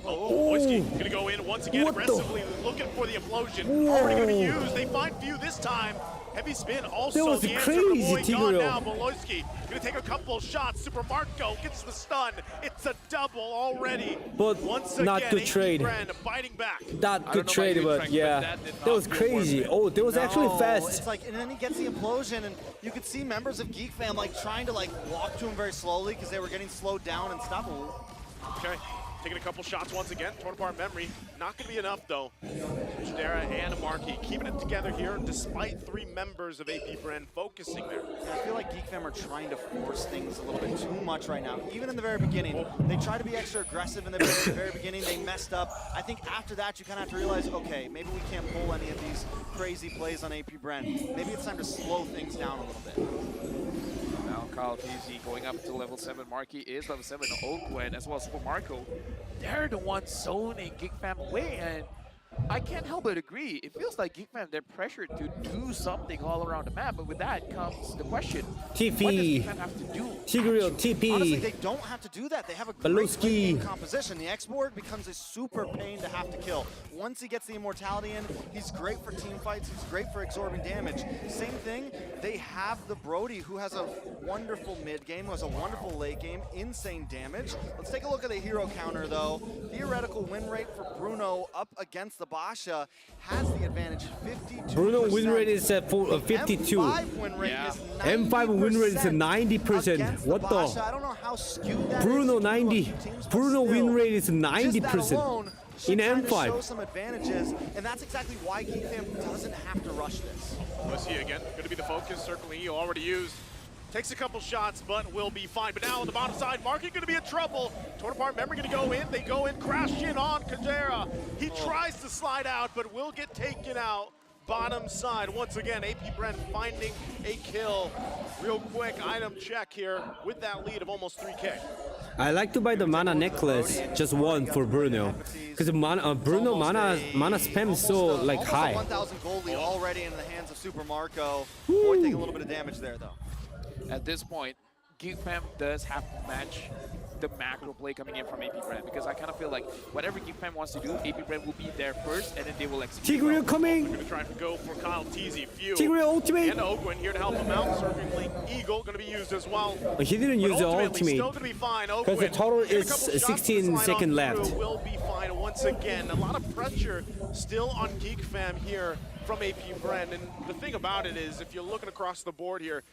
Speaker 17: Oh, Beloyski going to go in once again aggressively, looking for the implosion. Already going to be used. They find few this time. Heavy spin also
Speaker 12: That was
Speaker 17: the answer.
Speaker 12: crazy,
Speaker 17: Boy gone
Speaker 12: Tigreal.
Speaker 17: now. Beloyski going to take a couple shots. Super Marco gets the stun. It's a double already.
Speaker 12: But
Speaker 17: once
Speaker 12: not
Speaker 17: again,
Speaker 12: good trade.
Speaker 17: AP.Bren biting back.
Speaker 12: Not good trade, but yeah, that was crazy. Oh, that was actually fast.
Speaker 10: It's like, and then he gets the implosion, and you could see members of Geek Fam like trying to like walk to him very slowly because they were getting slowed down and stuff.
Speaker 17: Okay, taking a couple shots once again. Torn apart memory. Not going to be enough though. Jadera and Markey keeping it together here despite 3 members of AP.Bren focusing there.
Speaker 10: Yeah, I feel like Geek Fam are trying to force things a little bit too much right now. Even in the very beginning, they try to be extra aggressive in the very beginning. They messed up. I think after that, you kind of have to realize, okay, maybe we can't pull any of these crazy plays on AP.Bren. Maybe it's time to slow things down a little bit.
Speaker 18: Now Kyle PZ going up to level 7. Markey is level 7. Oakwen as well as Super Marco. They're the ones zoning Geek Fam away, and I can't help but agree. It feels like Geek Fam, they're pressured to do something all around the map, but with that comes the question, what does Geek Fam have to do?
Speaker 12: Tigreal, TP.
Speaker 10: Honestly, they don't have to do that. They have a great game composition. The export becomes a super pain to have to kill. Once he gets the immortality in, he's great for team fights. He's great for absorbing damage. Same thing, they have the Brody, who has a wonderful mid game, who has a wonderful late game, insane damage. Let's take a look at the hero counter, though. Theoretical win rate for Bruno up against the Basha has the advantage, 52%.
Speaker 12: Bruno win rate is at 52.
Speaker 10: M5 win rate is 90%.
Speaker 12: M5 win rate is at 90%. What
Speaker 10: Basha. I don't know how skewed that
Speaker 12: Bruno
Speaker 10: is
Speaker 12: 90. Bruno win rate is 90% in M5.
Speaker 10: Show some advantages, and that's exactly why Geek Fam doesn't have to rush this.
Speaker 17: Beloyski again, going to be the focus. Certainly he already used. Takes a couple shots, but will be fine. But now on the bottom side, Markey going to be in trouble. Torn apart memory going to go in. They go in, crash in on Kajera. He tries to slide out, but will get taken out. Bottom side, once again, AP.Bren finding a kill. Real quick item check here with that lead of almost 3K.
Speaker 12: I like to buy the mana necklace, just one for Bruno, because Bruno mana spam is so like
Speaker 10: almost
Speaker 12: high.
Speaker 10: A 1,000 gold lead already in the hands of Super Marco. Boy, taking a little bit of damage there though.
Speaker 18: At this point, Geek Fam does have to match the macro play coming in from AP.Bren, because I kind of feel like whatever Geek Fam wants to do, AP.Bren will be there first, and then they will execute.
Speaker 12: Tigreal coming.
Speaker 17: Going to try to go for Kyle Teasy. Few.
Speaker 12: Tigreal ultimate.
Speaker 17: And Ogwin here to help him out. Circling Eagle going to be used as well.
Speaker 12: He didn't use the ultimate
Speaker 17: Still going to be fine.
Speaker 12: because the total is 16 seconds left.
Speaker 17: Will be fine once again. A lot of pressure still on Geek Fam here from AP.Bren, and the thing about it is, if you're looking across the board here,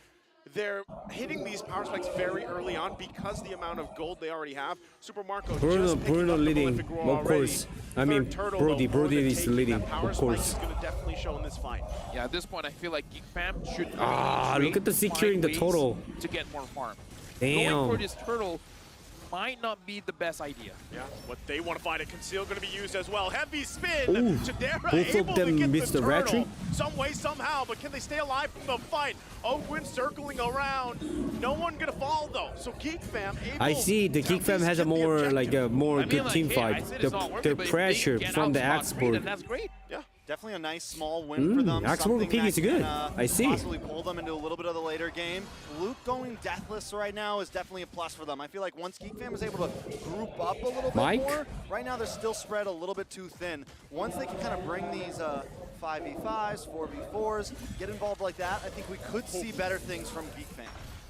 Speaker 17: they're hitting these power spikes very early on because the amount of gold they already have. Super Marco
Speaker 12: Bruno leading, of course. I mean, Brody is leading, of course.
Speaker 17: Is going to definitely show in this fight.
Speaker 18: Yeah, at this point, I feel like Geek Fam should.
Speaker 12: Look at the securing the total.
Speaker 18: To get more farm.
Speaker 12: Damn.
Speaker 18: Going for this turtle might not be the best idea.
Speaker 17: Yeah, what they want to find a conceal going to be used as well. Heavy spin.
Speaker 12: Ooh,
Speaker 17: Chidera
Speaker 12: both
Speaker 17: able
Speaker 12: of them
Speaker 17: to get
Speaker 12: missed
Speaker 17: the
Speaker 12: the
Speaker 17: turtle
Speaker 12: retry.
Speaker 17: some way, somehow, but can they stay alive from the fight? Ogwin circling around. No one going to fall, though. So Geek Fam able
Speaker 12: I see the Geek Fam has a more good team fight. The pressure from the Axborg.
Speaker 18: That's great.
Speaker 10: Yeah, definitely a nice small win for them.
Speaker 12: Axborg pick is good. I see.
Speaker 10: Possibly pull them into a little bit of the later game. Luke going deathless right now is definitely a plus for them. I feel like once Geek Fam is able to group up a little bit more, right now they're still spread a little bit too thin. Once they can kind of bring these 5v5s, 4v4s, get involved like that, I think we could see better things from Geek Fam.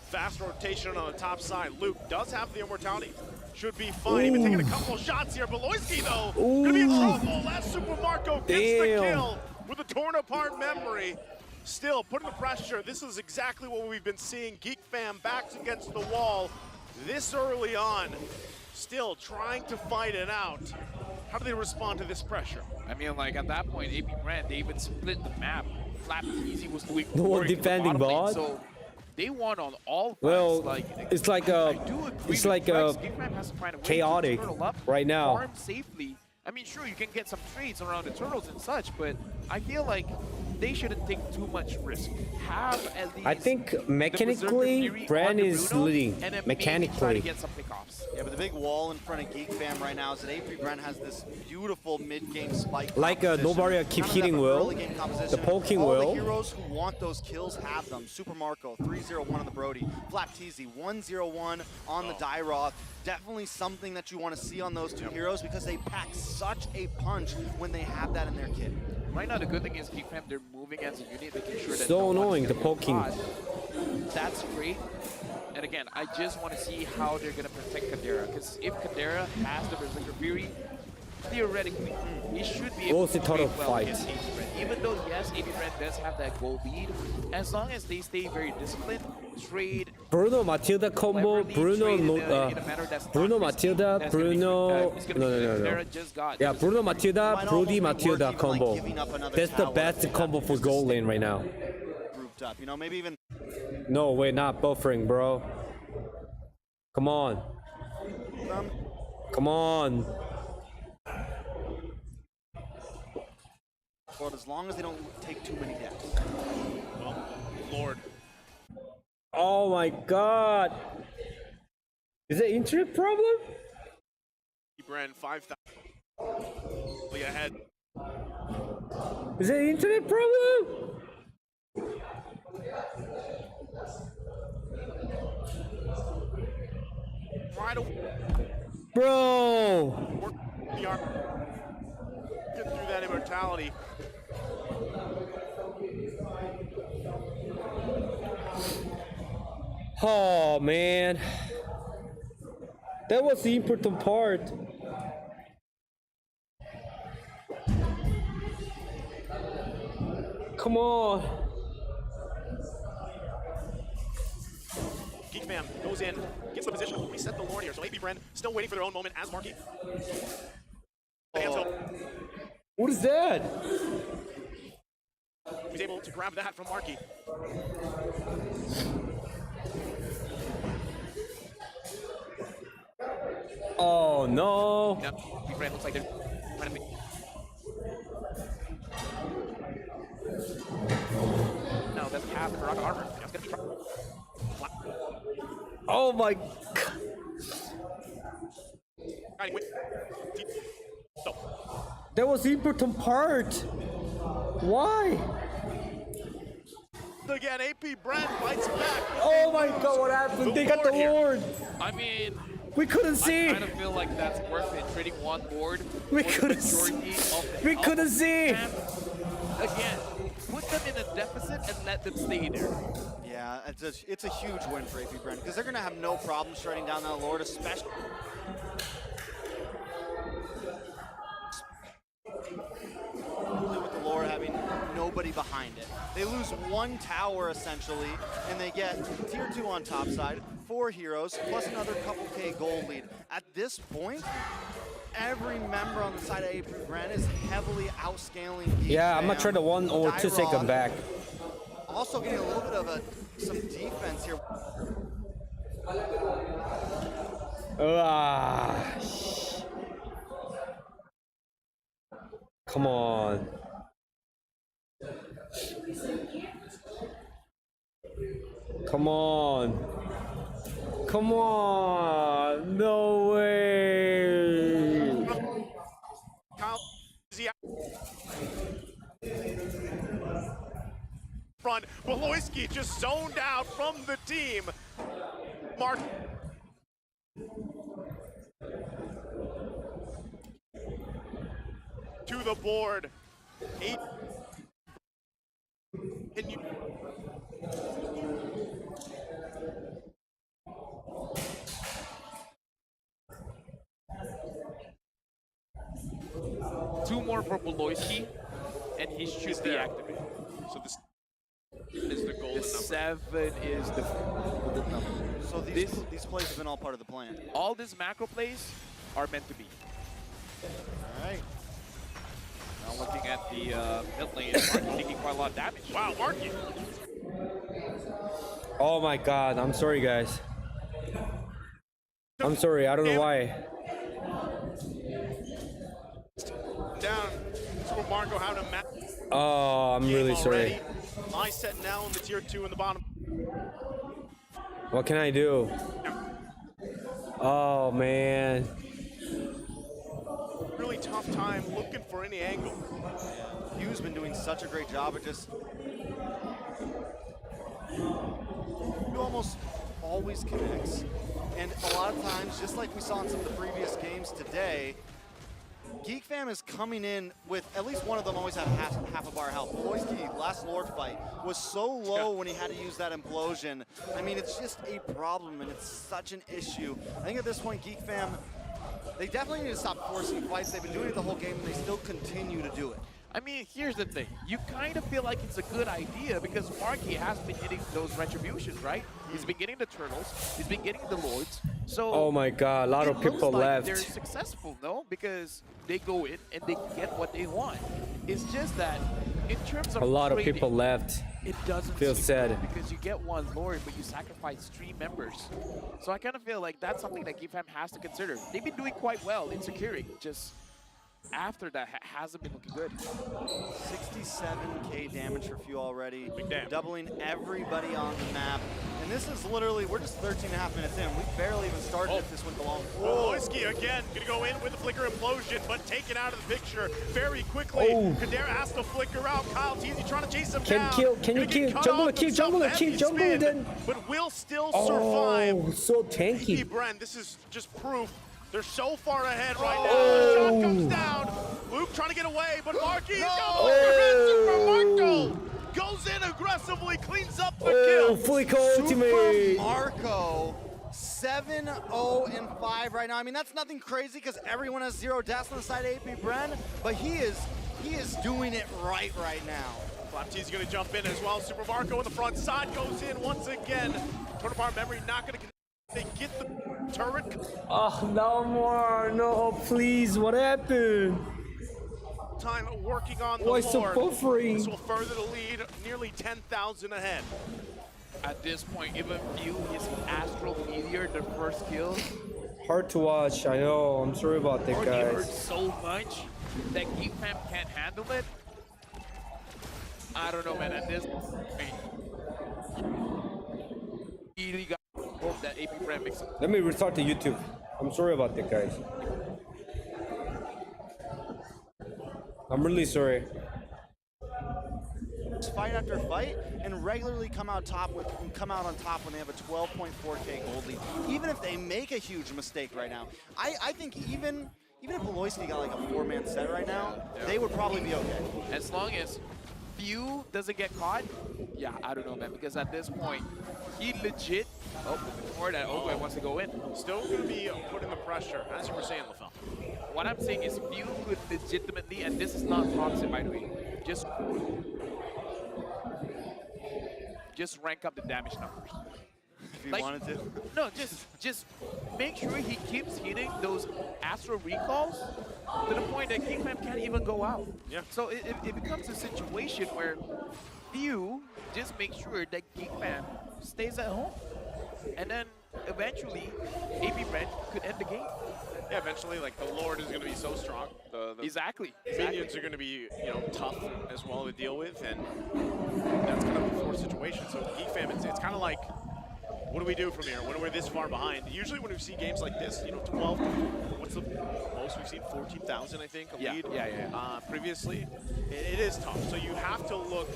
Speaker 17: Fast rotation on the top side. Luke does have the immortality. Should be fine. Even taking a couple shots here. Beloyski, though, gonna be awful. Last Super Marco gets the kill with a torn apart memory. Still putting the pressure. This is exactly what we've been seeing. Geek Fam backs against the wall this early on. Still trying to fight it out. How do they respond to this pressure?
Speaker 18: I mean, like at that point, AP.Bren, they even split the map. Flap Easy was doing
Speaker 12: No one defending bot.
Speaker 18: So they won on all
Speaker 12: well,
Speaker 18: fronts.
Speaker 12: it's like chaotic right now.
Speaker 18: Farm safely. I mean, sure, you can get some trades around the turtles and such, but I feel like they shouldn't take too much risk. Have at least
Speaker 12: I think mechanically, Bren is leading. Mechanically.
Speaker 18: Try to get some pickoffs.
Speaker 10: Yeah, but the big wall in front of Geek Fam right now is that AP.Bren has this beautiful mid-game spike.
Speaker 12: Like Nobaria keep hitting well, the poking
Speaker 10: All
Speaker 12: well.
Speaker 10: the heroes who want those kills have them. Super Marco, 3-0-1 on the Brody. Flap Teasy, 1-0-1 on the Dyroth. Definitely something that you want to see on those two heroes because they pack such a punch when they have that in their kit.
Speaker 18: Right now, the good thing is Geek Fam, they're moving as a unit, making sure that
Speaker 12: so annoying, the poking.
Speaker 18: That's great. And again, I just want to see how they're going to protect Kadera, because if Kadera has the Berserker Fury, theoretically, he should be able to play well against AP.Bren. Even though, yes, AP.Bren does have that goal lead, as long as they stay very disciplined, trade...
Speaker 12: Bruno Matilda combo, Bruno Matilda, Bruno... No. Yeah, Bruno Matilda, Brody Matilda combo. That's the best combo for gold lane right now.
Speaker 10: Grouped up, you know, maybe even...
Speaker 12: No, we're not buffering, bro. Come on. Come on.
Speaker 10: But as long as they don't take too many deaths.
Speaker 17: Well, Lord.
Speaker 12: Oh my god. Is it internet problem?
Speaker 17: Bren 5,000 ahead.
Speaker 12: Is it internet problem?
Speaker 17: Right away.
Speaker 12: Bro.
Speaker 17: Get through that immortality.
Speaker 12: Oh man, that was the important part. Come on.
Speaker 17: Geek Fam goes in, gets the position, reset the Lord here. So AP.Bren still waiting for their own moment as Marky. Hands up.
Speaker 12: What is that?
Speaker 17: He's able to grab that from Marky.
Speaker 12: Oh no.
Speaker 18: Yep, AP.Bren looks like they're trying to... No, that's half the rocket armor. That's gonna be
Speaker 12: Oh my That was the important part. Why?
Speaker 17: Again, AP.Bren fights back.
Speaker 12: Oh my god, what happened? They got the Lord.
Speaker 18: I mean,
Speaker 12: We couldn't see.
Speaker 18: I kind of feel like that's worth it. Trading one board.
Speaker 12: We
Speaker 18: for the
Speaker 12: couldn't see.
Speaker 18: majority of the
Speaker 12: We
Speaker 18: health.
Speaker 12: couldn't see.
Speaker 18: And again, put them in a deficit and let them stay there.
Speaker 10: Yeah, it's a huge win for AP.Bren because they're going to have no problem shredding down that Lord, especially with the Lord having nobody behind it. They lose one tower essentially, and they get tier 2 on top side, 4 heroes, plus another couple K gold lead. At this point, every member on the side of AP.Bren is heavily outscaling Geek
Speaker 12: Yeah, I'm gonna
Speaker 10: Fam.
Speaker 12: try to 1 or 2 second back.
Speaker 10: Also getting a little bit of some defense here.
Speaker 12: Come on. Come on. Come on. No way.
Speaker 17: Front, Beloyski just zoned out from the team. Mark. To the board. 8. Can you?
Speaker 18: Two more for Beloyski, and he should deactivate.
Speaker 17: So this is the golden
Speaker 18: The
Speaker 17: number.
Speaker 18: 7 is the golden number.
Speaker 10: So these plays have been all part of the plan.
Speaker 18: All these macro plays are meant to be.
Speaker 10: All right.
Speaker 18: Now looking at the mid lane, Marky taking quite a lot of damage.
Speaker 17: Wow, Marky.
Speaker 12: Oh my god, I'm sorry guys. I'm sorry, I don't know why.
Speaker 17: Down. Super Marco having a match.
Speaker 12: Oh, I'm really sorry.
Speaker 17: My set now in the tier 2 in the bottom.
Speaker 12: What can I do? Oh man.
Speaker 17: Really tough time looking for any angle.
Speaker 10: Hugh's been doing such a great job of just... Hugh almost always connects. And a lot of times, just like we saw in some of the previous games today, Geek Fam is coming in with at least one of them always have half a bar health. Beloyski, last Lord fight, was so low when he had to use that implosion. I mean, it's just a problem, and it's such an issue. I think at this point, Geek Fam, they definitely need to stop forcing fights. They've been doing it the whole game, and they still continue to do it.
Speaker 18: I mean, here's the thing. You kind of feel like it's a good idea because Marky has been hitting those retributions, right? He's been getting the turtles. He's been getting the lords. So
Speaker 12: Oh my god, a lot of people
Speaker 18: like
Speaker 12: left.
Speaker 18: They're successful, though, because they go in and they get what they want. It's just that in terms of
Speaker 12: A lot of
Speaker 18: trading,
Speaker 12: people left.
Speaker 18: it doesn't
Speaker 12: Feel
Speaker 18: seem
Speaker 12: sad.
Speaker 18: good because you get one lord, but you sacrifice 3 members. So I kind of feel like that's something that Geek Fam has to consider. They've been doing quite well in securing, just after that hasn't been looking good.
Speaker 10: 67k damage for Few already, doubling everybody on the map. And this is literally, we're just 13.5 minutes in. We barely even started if this went the long.
Speaker 17: Beloyski again, gonna go in with the flicker implosion, but taken out of the picture very quickly.
Speaker 12: Oh.
Speaker 17: Kader has to flicker out. Kyle Teasy trying to chase him
Speaker 12: Can
Speaker 17: down.
Speaker 12: kill, can you
Speaker 17: Gonna get
Speaker 12: kill?
Speaker 17: cut
Speaker 12: Jungle
Speaker 17: off
Speaker 12: kill,
Speaker 17: himself,
Speaker 12: jungle
Speaker 17: heavy
Speaker 12: kill, jungle
Speaker 17: spin,
Speaker 12: then.
Speaker 17: but will still survive.
Speaker 12: Oh, so tanky.
Speaker 17: AP.Bren, this is just proof. They're so far ahead right now.
Speaker 12: Oh.
Speaker 17: The shot comes down. Luke trying to get away, but Marky's got
Speaker 12: Oh.
Speaker 17: Super Marco. Goes in aggressively, cleans up the
Speaker 12: Oh,
Speaker 17: kill.
Speaker 12: Flico
Speaker 10: Super
Speaker 12: ultimate.
Speaker 10: Marco, 7-0-5 right now. I mean, that's nothing crazy because everyone has 0 deaths on the side of AP.Bren, but he is doing it right now.
Speaker 17: Flaptee's gonna jump in as well. Super Marco in the front side goes in once again. Tournament memory not gonna connect. They get the turret.
Speaker 12: Oh, no more. No, please. What happened?
Speaker 17: Time working on the
Speaker 12: Why so
Speaker 17: floor.
Speaker 12: buffering?
Speaker 17: This will further the lead, nearly 10,000 ahead.
Speaker 18: At this point, even Few, his Astral Meteor, the first kill,
Speaker 12: Hard to watch. I know. I'm sorry about that,
Speaker 18: already hurt
Speaker 12: guys.
Speaker 18: so much that Geek Fam can't handle it. I don't know, man. At this point, really got hope that AP.Bren makes it.
Speaker 12: Let me restart the YouTube. I'm sorry about that, guys. I'm really sorry.
Speaker 13: fight after fight and regularly come out on top when they have a 12.4K gold lead. Even if they make a huge mistake right now, I think even if Beloisky got like a 4-man set right now, they would probably be okay.
Speaker 18: As long as Few doesn't get caught, yeah, I don't know, man, because at this point, he legit, before that, wants to go in.
Speaker 17: Still going to be putting the pressure, as you were saying, LaFell.
Speaker 18: What I'm saying is Few could legitimately, and this is not toxic, by the way, just rank up the damage numbers.
Speaker 13: If you wanted to?
Speaker 18: No, just make sure he keeps hitting those Astro recalls to the point that Geek Fam can't even go out.
Speaker 17: Yeah.
Speaker 18: So it becomes a situation where Few just make sure that Geek Fam stays at home. And then eventually, AP.Bren could end the game.
Speaker 17: Yeah, eventually, like, the Lord is going to be so strong. The
Speaker 18: Exactly.
Speaker 17: minions are going to be, you know, tough as well to deal with, and that's kind of a forced situation. So Geek Fam, it's kind of like, what do we do from here when we're this far behind? Usually when we see games like this, you know, 12, what's the most we've seen? 14,000, I think, a lead. Previously. It is tough. So you have to look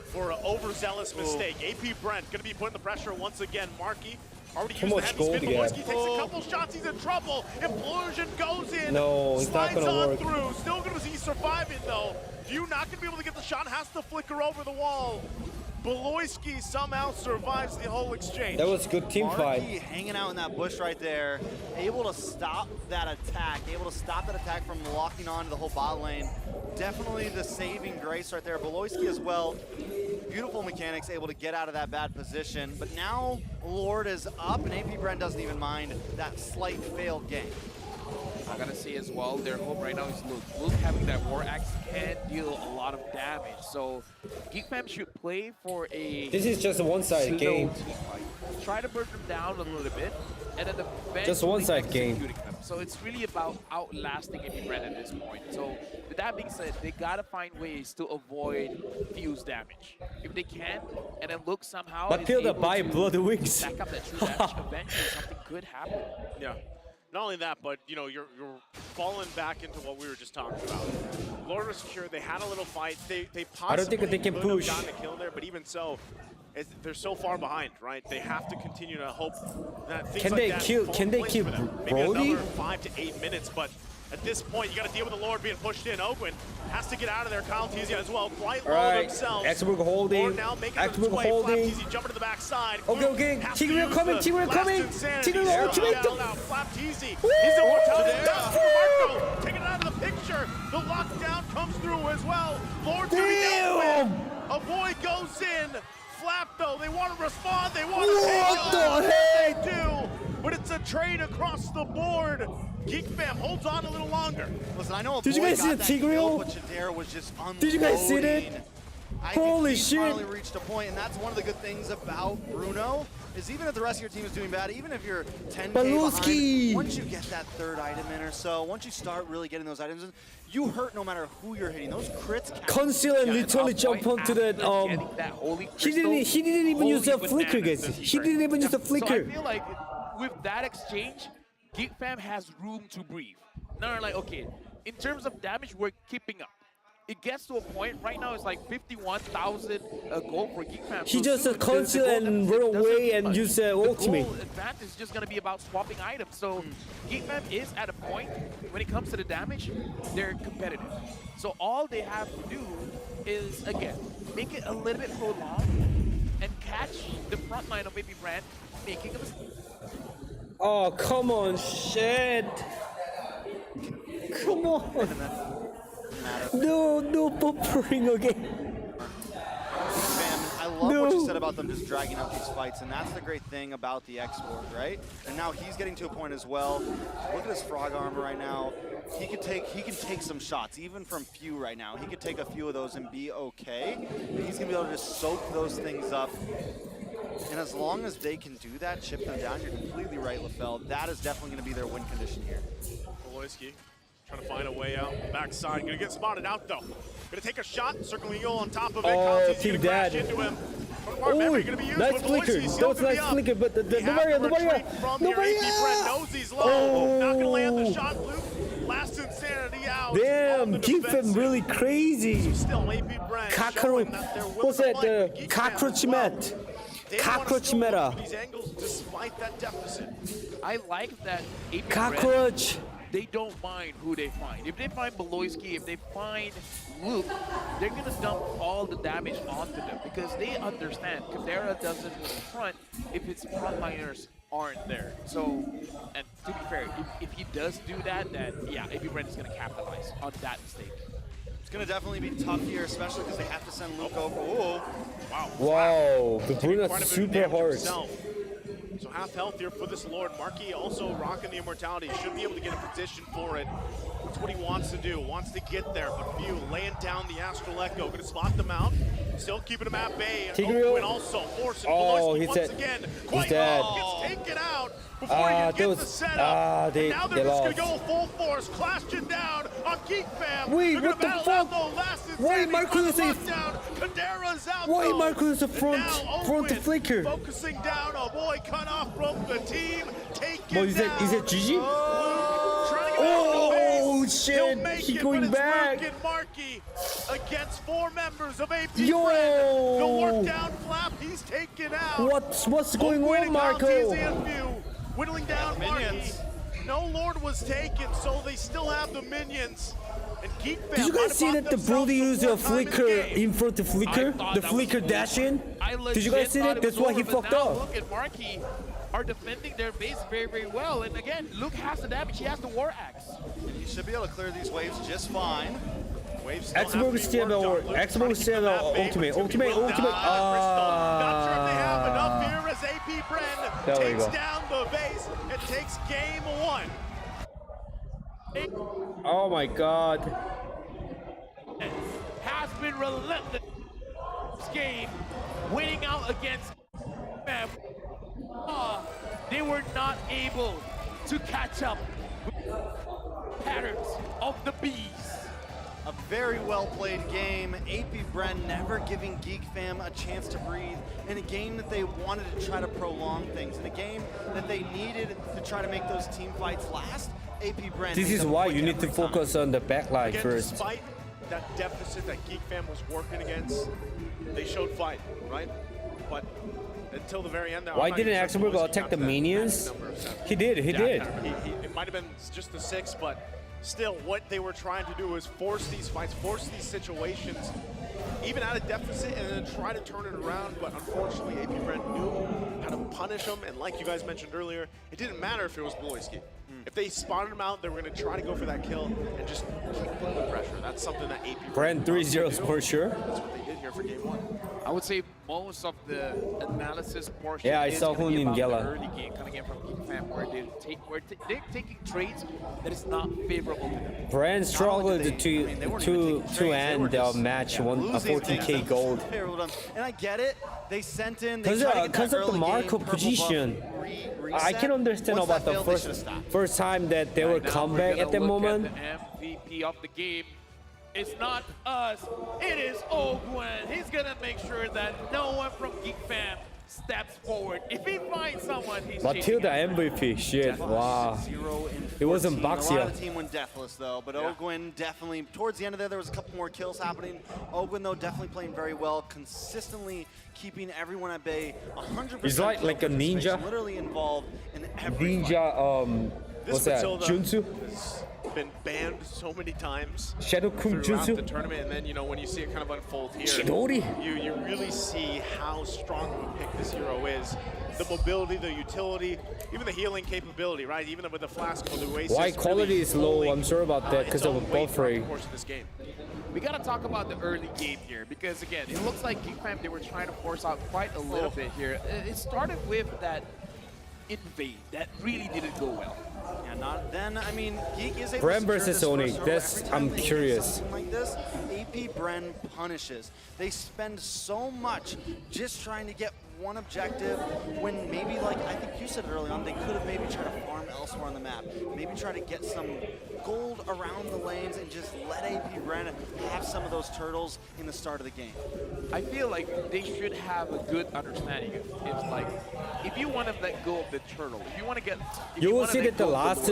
Speaker 17: for an overzealous mistake. AP.Bren going to be putting the pressure once again. Marky already used the heavy spin. Beloisky takes a couple shots. He's in trouble. Implosion goes in.
Speaker 12: No, it's not
Speaker 17: slides
Speaker 12: gonna
Speaker 17: on
Speaker 12: work.
Speaker 17: through. Still going to see surviving, though. Few not going to be able to get the shot. Has to flicker over the wall. Beloisky somehow survives the whole exchange.
Speaker 12: That was a good team fight.
Speaker 13: Marky hanging out in that bush right there, able to stop that attack, from locking on to the whole bot lane. Definitely the saving grace right there. Beloisky as well. Beautiful mechanics, able to get out of that bad position. But now Lord is up, and AP.Bren doesn't even mind that slight failed game.
Speaker 18: I gotta say as well, their hope right now is Luke. Luke having that War Axe can deal a lot of damage. So Geek Fam should play for a...
Speaker 12: This is just a one-sided game.
Speaker 18: Try to burn them down a little bit, and then eventually
Speaker 12: Just a one-sided game.
Speaker 18: them. So it's really about outlasting AP.Bren at this point. So with that being said, they gotta find ways to avoid Fuse damage. If they can, and then Luke somehow
Speaker 12: But feel the by blood wings.
Speaker 18: stack up that true damage, eventually something could happen.
Speaker 17: Yeah. Not only that, but you know, you're falling back into what we were just talking about. Lord was secure. They had a little fight. They possibly
Speaker 12: I don't think that they can
Speaker 17: could have
Speaker 12: push.
Speaker 17: gotten a kill there, but even so, they're so far behind, right? They have to continue to hope that things
Speaker 12: Can
Speaker 17: like
Speaker 12: they
Speaker 17: that
Speaker 12: kill?
Speaker 17: fall
Speaker 12: Can
Speaker 17: in
Speaker 12: they
Speaker 17: place
Speaker 12: kill
Speaker 17: for them. Maybe
Speaker 12: Brody?
Speaker 17: another 5 to 8 minutes, but at this point, you got to deal with the Lord being pushed in. Ogwin has to get out of there. Kyle Tizia as well, quite low
Speaker 12: Alright,
Speaker 17: themselves.
Speaker 12: Exburg holding.
Speaker 17: Lord now making his
Speaker 12: Exburg
Speaker 17: way.
Speaker 12: holding.
Speaker 17: Flap Tizia jumping to the backside.
Speaker 12: Okay. Tigreal coming. Tigreal coming. Tigreal ultimate.
Speaker 17: Flap Tizia. He's in mortality. Down for Marco. Taking it out of the picture. The lockdown comes through as well. Lord's going to be dealt with. A boy goes in. Flap though, they want to respond, they want to take
Speaker 12: the
Speaker 17: heck? They do, but it's a trade across the board. Geek Fam holds on a little longer.
Speaker 13: Listen, I know a
Speaker 12: Did you
Speaker 13: boy
Speaker 12: guys see
Speaker 13: got
Speaker 12: the
Speaker 13: that kill,
Speaker 12: Tigreal?
Speaker 13: but Jadare was just unloading.
Speaker 12: Did you guys see it?
Speaker 13: I
Speaker 12: Holy
Speaker 13: think he's
Speaker 12: shit.
Speaker 13: finally reached a point, and that's one of the good things about Bruno, is even if the rest of your team is doing bad, even if you're 10K
Speaker 12: Beloisky.
Speaker 13: behind, once you get that third item in or so, once you start really getting those items in, you hurt no matter who you're hitting. Those crits count.
Speaker 12: Conceal and literally jump onto that. He didn't even use a flicker, guys. He didn't even use a flicker.
Speaker 18: So I feel like with that exchange, Geek Fam has room to breathe. Now they're like, okay, in terms of damage, we're keeping up. It gets to a point right now. It's like 51,000 gold for Geek Fam.
Speaker 12: He just conceal and run away and use the ultimate.
Speaker 18: The goal advantage is just going to be about swapping items. So Geek Fam is at a point when it comes to the damage, they're competitive. So all they have to do is, again, make it a little bit prolonged and catch the front line of AP.Bren making a mistake.
Speaker 12: Oh, come on, shit. Come on. No buffering again.
Speaker 13: I love what you said about them just dragging out these fights, and that's the great thing about the export, right? And now he's getting to a point as well. Look at his frog armor right now. He can take some shots, even from few right now. He could take a few of those and be okay. And he's gonna be able to just soak those things up. And as long as they can do that, chip them down, you're completely right, LaFell. That is definitely gonna be their win condition here.
Speaker 17: Beloisky trying to find a way out. Backside, gonna get spotted out though. Gonna take a shot, circling Yule on top of it.
Speaker 12: Oh,
Speaker 17: Team
Speaker 12: Team
Speaker 17: Dad.
Speaker 12: Dad.
Speaker 17: Into him.
Speaker 12: Oh, nice flicker. That was nice flicker, but the Novaria.
Speaker 17: AP.Bren knows he's low. Not gonna land the shot, Luke. Last insanity out.
Speaker 12: Damn, Geek Fam really crazy.
Speaker 17: So still AP.Bren.
Speaker 12: cockroach. What's that? The cockroach mat. Cockroach meta.
Speaker 17: These angles despite that deficit.
Speaker 18: I like that AP.Bren,
Speaker 12: Cockroach.
Speaker 18: they don't mind who they find. If they find Beloyski, if they find Luke, they're gonna dump all the damage onto them because they understand Kadera doesn't front if its frontliners aren't there. So, and to be fair, if he does do that, then yeah, AP.Bren is gonna capitalize on that mistake.
Speaker 10: It's going to definitely be tough here, especially because they have to send Luke over. Whoa.
Speaker 17: Wow.
Speaker 12: Wow, the
Speaker 17: Quite a
Speaker 12: Bruno's
Speaker 17: bit of
Speaker 12: super
Speaker 17: damage
Speaker 12: hard.
Speaker 17: himself. So half health here for this Lord. Marky also rocking the immortality. Should be able to get a position for it. That's what he wants to do. Wants to get there. But few laying down the Astral Echo. Going to spot them out. Still keeping them at bay. Owen also forcing Beloyski once again.
Speaker 12: He's dead.
Speaker 17: Gets taken out before he can get the setup.
Speaker 12: They
Speaker 17: now they're just going to
Speaker 12: lost.
Speaker 17: go full force. Clashing down on Geek Fam.
Speaker 12: Wait,
Speaker 17: They're
Speaker 12: what the
Speaker 17: gonna
Speaker 12: fuck?
Speaker 17: battle out, though. Last
Speaker 12: Why
Speaker 17: insanity
Speaker 12: Marco is
Speaker 17: on
Speaker 12: a-
Speaker 17: the lockdown. Kadera's out,
Speaker 12: Why
Speaker 17: though.
Speaker 12: Marco is a
Speaker 17: And
Speaker 12: front
Speaker 17: now
Speaker 12: front
Speaker 17: Owen
Speaker 12: flicker?
Speaker 17: focusing down. A boy cut off from the team. Taken
Speaker 12: Well, is it GG? Oh shit! He going back.
Speaker 17: Marky against 4 members of AP.Bren.
Speaker 12: Yo!
Speaker 17: The work down flap, he's taken out.
Speaker 12: What's going on, Marco?
Speaker 17: Whittling down Marky. No Lord was taken, so they still have the minions. And Geek Fam
Speaker 12: Did you guys see that the Brody used a flicker in front of flicker? The flicker dash in? Did you guys see that? That's why he fucked up.
Speaker 18: Luke and Marky are defending their base very, very well. And again, Luke has the damage. He has the War Axe.
Speaker 10: He should be able to clear these waves just fine. Waves still have to
Speaker 12: Xbox
Speaker 10: be
Speaker 12: still
Speaker 10: worked on. Luke
Speaker 12: Xbox still ultimate.
Speaker 17: Not sure if they have enough here as AP.Bren
Speaker 12: There we
Speaker 17: takes
Speaker 12: go.
Speaker 17: down the base and takes game 1.
Speaker 12: Oh my god.
Speaker 18: Has been relentless this game, winning out against them. They were not able to catch up with patterns of the bees.
Speaker 10: A very well played game. AP.Bren never giving Geek Fam a chance to breathe in a game that they wanted to try to prolong things, in a game that they needed to try to make those team fights last. AP.Bren.
Speaker 12: This is why you need to focus on the backline
Speaker 17: Again,
Speaker 12: first.
Speaker 17: despite that deficit that Geek Fam was working against, they showed fight, right? But until the very end,
Speaker 12: Why didn't Axelberg attack the minions? He did.
Speaker 17: It might have been just the 6, but still, what they were trying to do was force these fights, force these situations, even at a deficit, and then try to turn it around. But unfortunately, AP.Bren knew how to punish them. And like you guys mentioned earlier, it didn't matter if it was Beloyski. If they spotted him out, they were going to try to go for that kill and just keep putting the pressure. That's something that AP.Bren
Speaker 12: 3-0 for sure.
Speaker 17: That's what they did here for game 1.
Speaker 18: I would say most of the analysis portion
Speaker 12: Yeah, I
Speaker 18: is
Speaker 12: saw
Speaker 18: gonna be
Speaker 12: Hun in
Speaker 18: about
Speaker 12: Gala.
Speaker 18: the early game coming in from Geek Fam, where they're taking trades that is not favorable to them.
Speaker 12: Bren struggled to end the match, won a 40k gold.
Speaker 10: And I get it. They sent in.
Speaker 12: Because of the Marco position. I can understand about the first time that they will come back at the moment.
Speaker 18: The MVP of the game. It's not us, it is Ogwen. He's gonna make sure that no one from Geek Fam steps forward. If he finds someone, he's
Speaker 12: Matilda MVP, shit, wow. It wasn't
Speaker 10: A lot
Speaker 12: Baxia.
Speaker 10: of the team went deathless though, but Ogwen definitely, towards the end of there was a couple more kills happening. Ogwen though definitely playing very well, consistently keeping everyone at bay, 100%.
Speaker 12: He's like a ninja.
Speaker 10: Literally involved in every
Speaker 12: Ninja, what's that, Junsu?
Speaker 17: Been banned so many times
Speaker 12: Shadow Kun
Speaker 17: throughout
Speaker 12: Jutsu?
Speaker 17: the tournament, and then when you see it kind of unfold here,
Speaker 12: Chidori?
Speaker 17: you really see how strong of a pick this hero is. The mobility, the utility, even the healing capability, right? Even with the flask or the Oasis.
Speaker 12: Why quality is low? I'm sure about that because of a buffering.
Speaker 18: We gotta talk about the early game here because again, it looks like Geek Fam, they were trying to force out quite a little bit here. It started with that invade that really didn't go well.
Speaker 10: Yeah, I mean, Geek is able
Speaker 12: Bren
Speaker 10: to
Speaker 12: versus
Speaker 10: secure this
Speaker 12: ONIC,
Speaker 10: first
Speaker 12: that's,
Speaker 10: every time
Speaker 12: I'm
Speaker 10: they do
Speaker 12: curious.
Speaker 10: something like this, AP.Bren punishes. They spend so much just trying to get
Speaker 13: one objective when maybe, like I think you said early on, they could have maybe tried to farm elsewhere on the map. Maybe try to get some gold around the lanes and just let AP.Bren have some of those turtles in the start of the game.
Speaker 18: I feel like they should have a good understanding of it's like, if you want to let go of the turtle, if you want to get...
Speaker 12: You will see that the last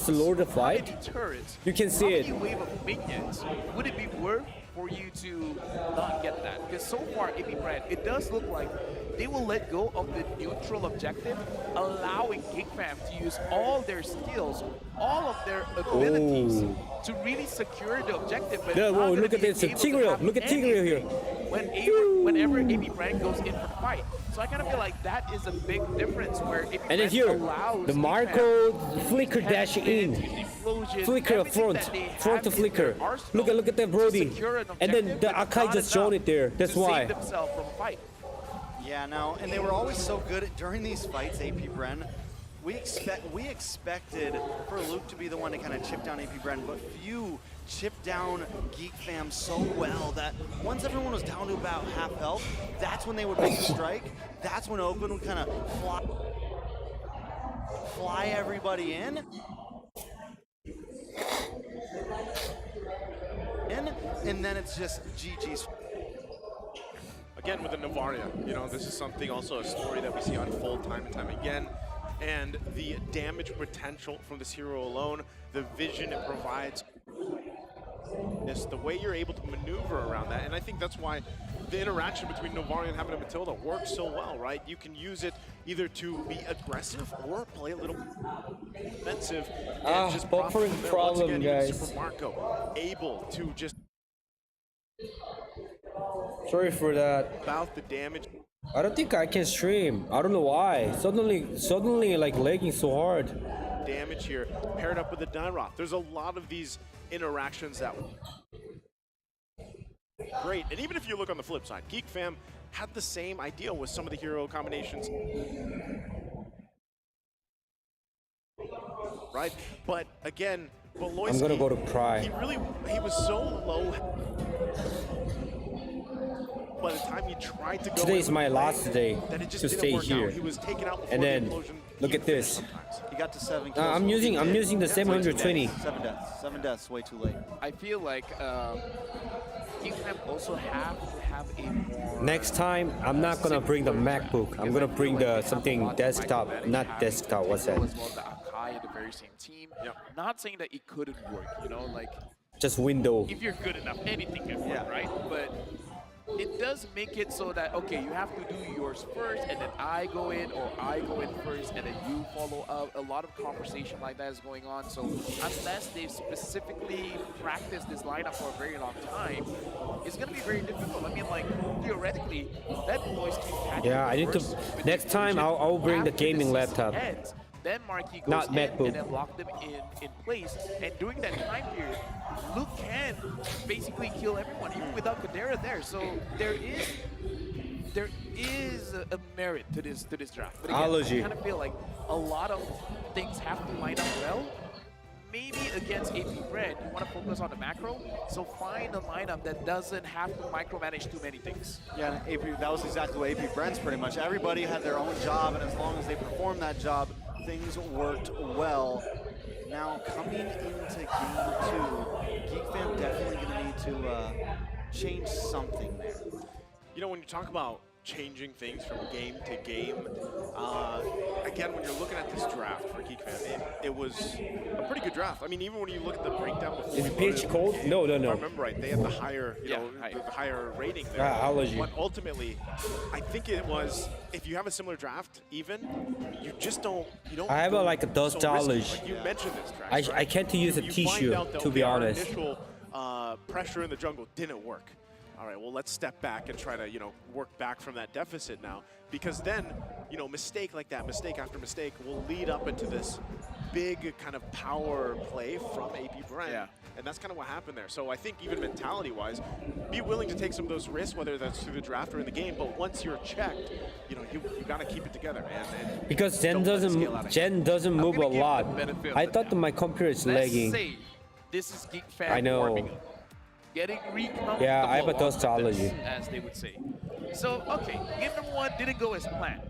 Speaker 12: Lord fight,
Speaker 18: turrets,
Speaker 12: you can see it.
Speaker 18: How many wave of minions would it be worth for you to not get that? Because so far, AP.Bren, it does look like they will let go of the neutral objective, allowing Geek Fam to use all their skills, all of their abilities to really secure the objective. But
Speaker 12: Yeah, whoa, look at this, Tigreal, look at Tigreal here.
Speaker 18: Whenever AP.Bren goes in for the fight. So I kind of feel like that is a big difference where AP.Bren
Speaker 12: And then here,
Speaker 18: allows
Speaker 12: the Marco flicker dash in. Flicker front to flicker. Look at that Brody. And then the Akai just shown it there. That's why.
Speaker 13: Yeah, no, and they were always so good during these fights, AP.Bren. We expected for Luke to be the one to kind of chip down AP.Bren, but few chipped down Geek Fam so well that once everyone was down to about half health, that's when they would make a strike. That's when Oakland would kind of fly everybody in. And then it's just GG's.
Speaker 17: Again, with the Novaria, you know, this is something also a story that we see unfold time and time again. And the damage potential from this hero alone, the vision it provides, the way you're able to maneuver around that. And I think that's why the interaction between Novaria and having a Matilda works so well, right? You can use it either to be aggressive or play a little defensive. Just
Speaker 12: buffering problem,
Speaker 17: again,
Speaker 12: guys.
Speaker 17: Super Marco able to just...
Speaker 12: Sorry for that.
Speaker 17: About the damage.
Speaker 12: I don't think I can stream. I don't know why. Suddenly like lagging so hard.
Speaker 17: Damage here, paired up with the Dynroth. There's a lot of these interactions that great. And even if you look on the flip side, Geek Fam had the same idea with some of the hero combinations. Right? But again, Beloyski,
Speaker 12: I'm gonna go to Pry.
Speaker 17: He was so low. By the time he tried to go
Speaker 12: Today is my last day
Speaker 17: just
Speaker 12: to stay here.
Speaker 17: He was taken out
Speaker 12: and then look at this.
Speaker 13: He got to 7 kills.
Speaker 12: I'm using the 720.
Speaker 13: 7 deaths, way too late.
Speaker 18: I feel like Geek Fam also have to have a more...
Speaker 12: Next time, I'm not gonna bring the MacBook. I'm gonna bring the something desktop, not desktop. What's that?
Speaker 18: As well, the Akai and the very same team. Not saying that it couldn't work, you know, like...
Speaker 12: Just window.
Speaker 18: If you're good enough, anything can work, right? But it does make it so that, okay, you have to do yours first, and then I go in, or I go in first, and then you follow up. A lot of conversation like that is going on. So unless they've specifically practiced this lineup for a very long time, it's going to be very difficult. I mean, like, theoretically, that boys can...
Speaker 12: Yeah, I need to... Next time, I'll bring the gaming laptop.
Speaker 18: Then Marquis goes
Speaker 12: Not
Speaker 18: in
Speaker 12: MacBook.
Speaker 18: and then lock them in place. And during that time period, Luke can basically kill everyone, even without Kadera there. So there is a merit to this draft. But again, I kind of feel like a lot of things have to line up well. Maybe against AP.Bren, you want to focus on the macro, so find a lineup that doesn't have to micromanage too many things.
Speaker 13: Yeah, that was exactly what AP.Bren's pretty much. Everybody had their own job, and as long as they performed that job, things worked well. Now, coming into Game 2, Geek Fam definitely going to need to change something there.
Speaker 17: You know, when you talk about changing things from game to game, again, when you're looking at this draft for Geek Fam, it was a pretty good draft. I mean, even when you look at the breakdown before...
Speaker 12: Is Page cold? No.
Speaker 17: If I remember right, they had the higher, the higher rating there.
Speaker 12: Allergy.
Speaker 17: But ultimately, I think it was, if you have a similar draft, even, you just don't...
Speaker 12: I have like a dust allergy.
Speaker 17: Like you mentioned this draft,
Speaker 12: I can't use a tissue, to be honest.
Speaker 17: Initial pressure in the jungle didn't work. All right, well, let's step back and try to, work back from that deficit now. Because then, mistake like that, mistake after mistake, will lead up into this big kind of power play from AP.Bren.
Speaker 18: Yeah.
Speaker 17: And that's kind of what happened there. So I think even mentality-wise, be willing to take some of those risks, whether that's through the draft or in the game. But once you're checked, you got to keep it together, man. And
Speaker 12: because Jen doesn't move a lot. I thought that my computer is lagging.
Speaker 18: Let's say this is Geek Fam
Speaker 12: I know.
Speaker 18: warming up. Getting recoming
Speaker 12: I have a dust allergy.
Speaker 18: as they would say. So, okay, game number 1 didn't go as planned.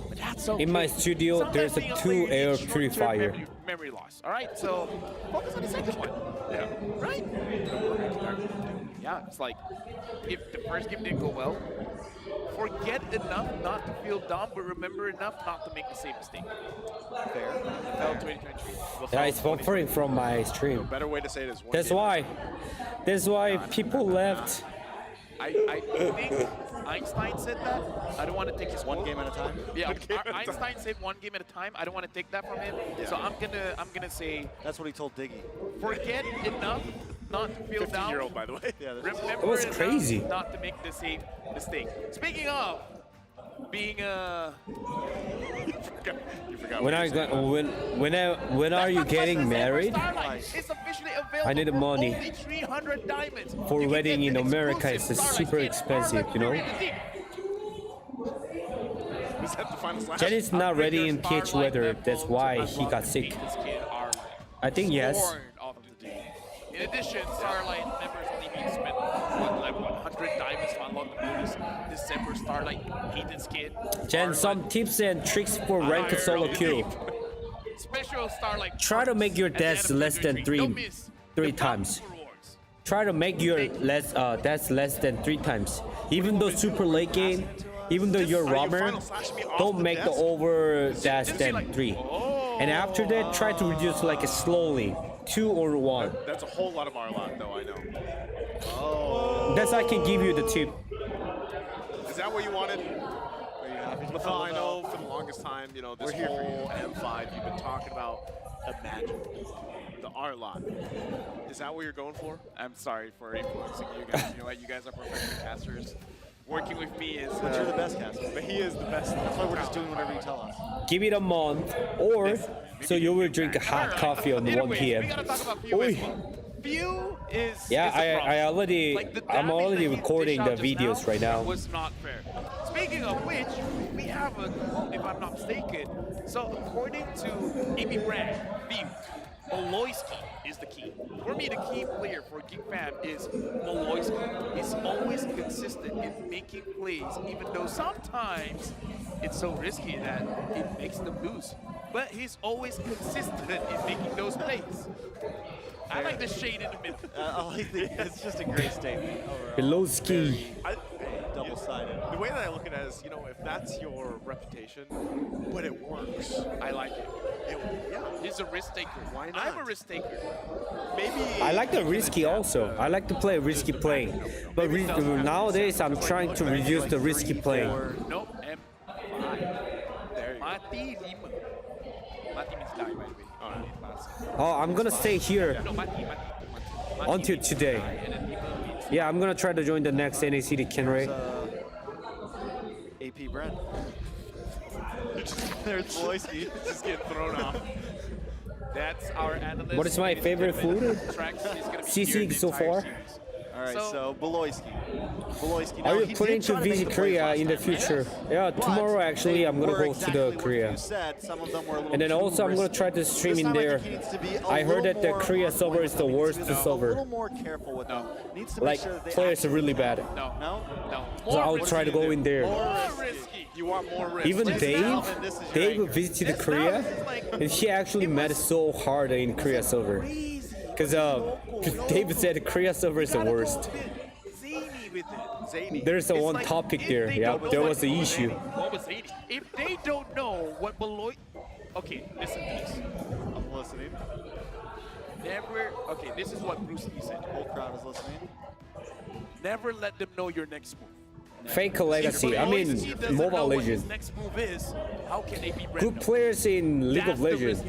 Speaker 18: But that's okay.
Speaker 12: In my studio,
Speaker 18: Sometimes
Speaker 12: there's
Speaker 18: when
Speaker 12: a
Speaker 18: you
Speaker 12: 2
Speaker 18: play, you
Speaker 12: air
Speaker 18: need short-term
Speaker 12: purifier.
Speaker 18: Memory loss. All right, so focus on the second one.
Speaker 17: Yeah.
Speaker 18: Right? Yeah, it's like if the first game didn't go well, forget enough not to feel dumb, but remember enough not to make the same mistake.
Speaker 10: Fair.
Speaker 18: Fell 2023.
Speaker 12: Yeah, it's buffering from my stream.
Speaker 17: Better way to say it is one
Speaker 12: That's
Speaker 17: game
Speaker 12: why. That's why people left.
Speaker 18: I think Einstein said that. I don't want to take his
Speaker 10: One
Speaker 18: quote.
Speaker 10: game at a time.
Speaker 18: Yeah, Einstein said 1 game at a time. I don't want to take that from him.
Speaker 10: Yeah.
Speaker 18: So I'm gonna say
Speaker 10: That's what he told Diggy.
Speaker 18: forget enough not to feel down.
Speaker 17: 15-year-old, by the way.
Speaker 10: Yeah, that's
Speaker 18: Remember
Speaker 12: It was
Speaker 18: enough
Speaker 12: crazy.
Speaker 18: not to make the same mistake. Speaking of being
Speaker 17: You forgot
Speaker 12: When
Speaker 17: what
Speaker 12: are
Speaker 17: you
Speaker 12: you when are you getting married?
Speaker 18: It's officially available
Speaker 12: I need the
Speaker 18: for
Speaker 12: money.
Speaker 18: only 300 diamonds.
Speaker 12: For
Speaker 18: You can
Speaker 12: wedding
Speaker 18: get
Speaker 12: in
Speaker 18: the
Speaker 12: America,
Speaker 18: exclusive
Speaker 12: it's
Speaker 18: Starlight
Speaker 12: super
Speaker 18: skin,
Speaker 12: expensive,
Speaker 18: Starlight
Speaker 12: you know?
Speaker 18: Period Deep.
Speaker 17: Was that the final slash?
Speaker 12: Jen is not ready in PH weather. That's why he got sick. I think yes.
Speaker 18: Born off of the team. In addition, Starlight members only need to spend like 100 diamonds to unlock the bonus December Starlight painted skin.
Speaker 12: Jen, some tips and tricks for ranked solo queue.
Speaker 18: Special Starlight.
Speaker 12: Try to make your
Speaker 18: at the end
Speaker 12: deaths
Speaker 18: of
Speaker 12: less than
Speaker 18: 2023. Don't miss
Speaker 12: three
Speaker 18: the
Speaker 12: times.
Speaker 18: bountiful rewards.
Speaker 12: Try to make your deaths less than 3 times. Even though super late game, even though you're roamer, don't make the over dash than 3. And after that, try to reduce like slowly, 2 or 1.
Speaker 17: That's a whole lot of Arlot, though, I know.
Speaker 12: That's I can give you the tip.
Speaker 17: Is that what you wanted? Well, I know for the longest time, you know, this whole M5, you've been talking about Imagine, the Arlot. Is that what you're going for?
Speaker 18: I'm sorry for influencing you guys. You know what? You guys are professional casters. Working with me is.
Speaker 10: But you're the best caster.
Speaker 17: But he is the best.
Speaker 10: That's why we're just doing whatever you tell us.
Speaker 12: Give it a month, or so you will drink hot coffee on 1 p.m.
Speaker 18: We gotta talk about Few as well. Few is.
Speaker 12: Yeah,
Speaker 18: is a problem.
Speaker 12: I'm already
Speaker 18: that he
Speaker 12: recording
Speaker 18: dished
Speaker 12: the
Speaker 18: out just
Speaker 12: videos right now.
Speaker 18: Was not fair. Speaking of which, we have a quote, if I'm not mistaken. So according to AP.Bren, Few, Moloyski is the key. For me, the key player for Geek Fam is Moloyski. He's always consistent in making plays, even though sometimes it's so risky that it makes them lose. But he's always consistent in making those plays. I like the shade in the middle.
Speaker 10: It's just a great statement.
Speaker 12: Below ski.
Speaker 10: Double-sided.
Speaker 17: The way that I look at it is, you know, if that's your reputation, but it works.
Speaker 18: I like it.
Speaker 17: Yeah.
Speaker 18: He's a risk taker.
Speaker 17: Why not?
Speaker 18: I'm a risk taker.
Speaker 17: Maybe.
Speaker 12: I like the risky also. I like to play risky playing. But nowadays, I'm trying to reduce the risky playing.
Speaker 18: Nope. M5. There you go. Mati 5. Mati means die, by the way.
Speaker 12: Oh, I'm gonna stay here
Speaker 18: No, Mati.
Speaker 12: until today. Yeah, I'm gonna try to join the next NACD Kenray.
Speaker 10: AP.Bren. There's Moloyski.
Speaker 17: Just getting thrown off.
Speaker 18: That's our analyst.
Speaker 12: What is my favorite food? Sisig so far.
Speaker 10: All right, so Beloyski.
Speaker 12: Are you planning to visit Korea in the future? Yeah, tomorrow actually I'm gonna go to the Korea. And then also I'm gonna try to stream in there. I heard that the Korea server is the worst server. Like players are really bad.
Speaker 18: No.
Speaker 12: So I'll try to go in there.
Speaker 18: More risky.
Speaker 17: You want more risk.
Speaker 12: Even Dave visited Korea, and he actually met so hard in Korea server. Because David said Korea server is the worst. There's a one topic there. Yeah, there was an issue.
Speaker 18: What was 80? If they don't know what Beloy... Okay, listen to this.
Speaker 10: I'm listening.
Speaker 18: Never... Okay, this is what Bruce Lee said.
Speaker 10: Whole crowd is listening.
Speaker 18: Never let them know your next move.
Speaker 12: Fake legacy. I mean, Mobile Legends.
Speaker 18: Next move is, how can AP.Bren
Speaker 12: Good players in League of Legends.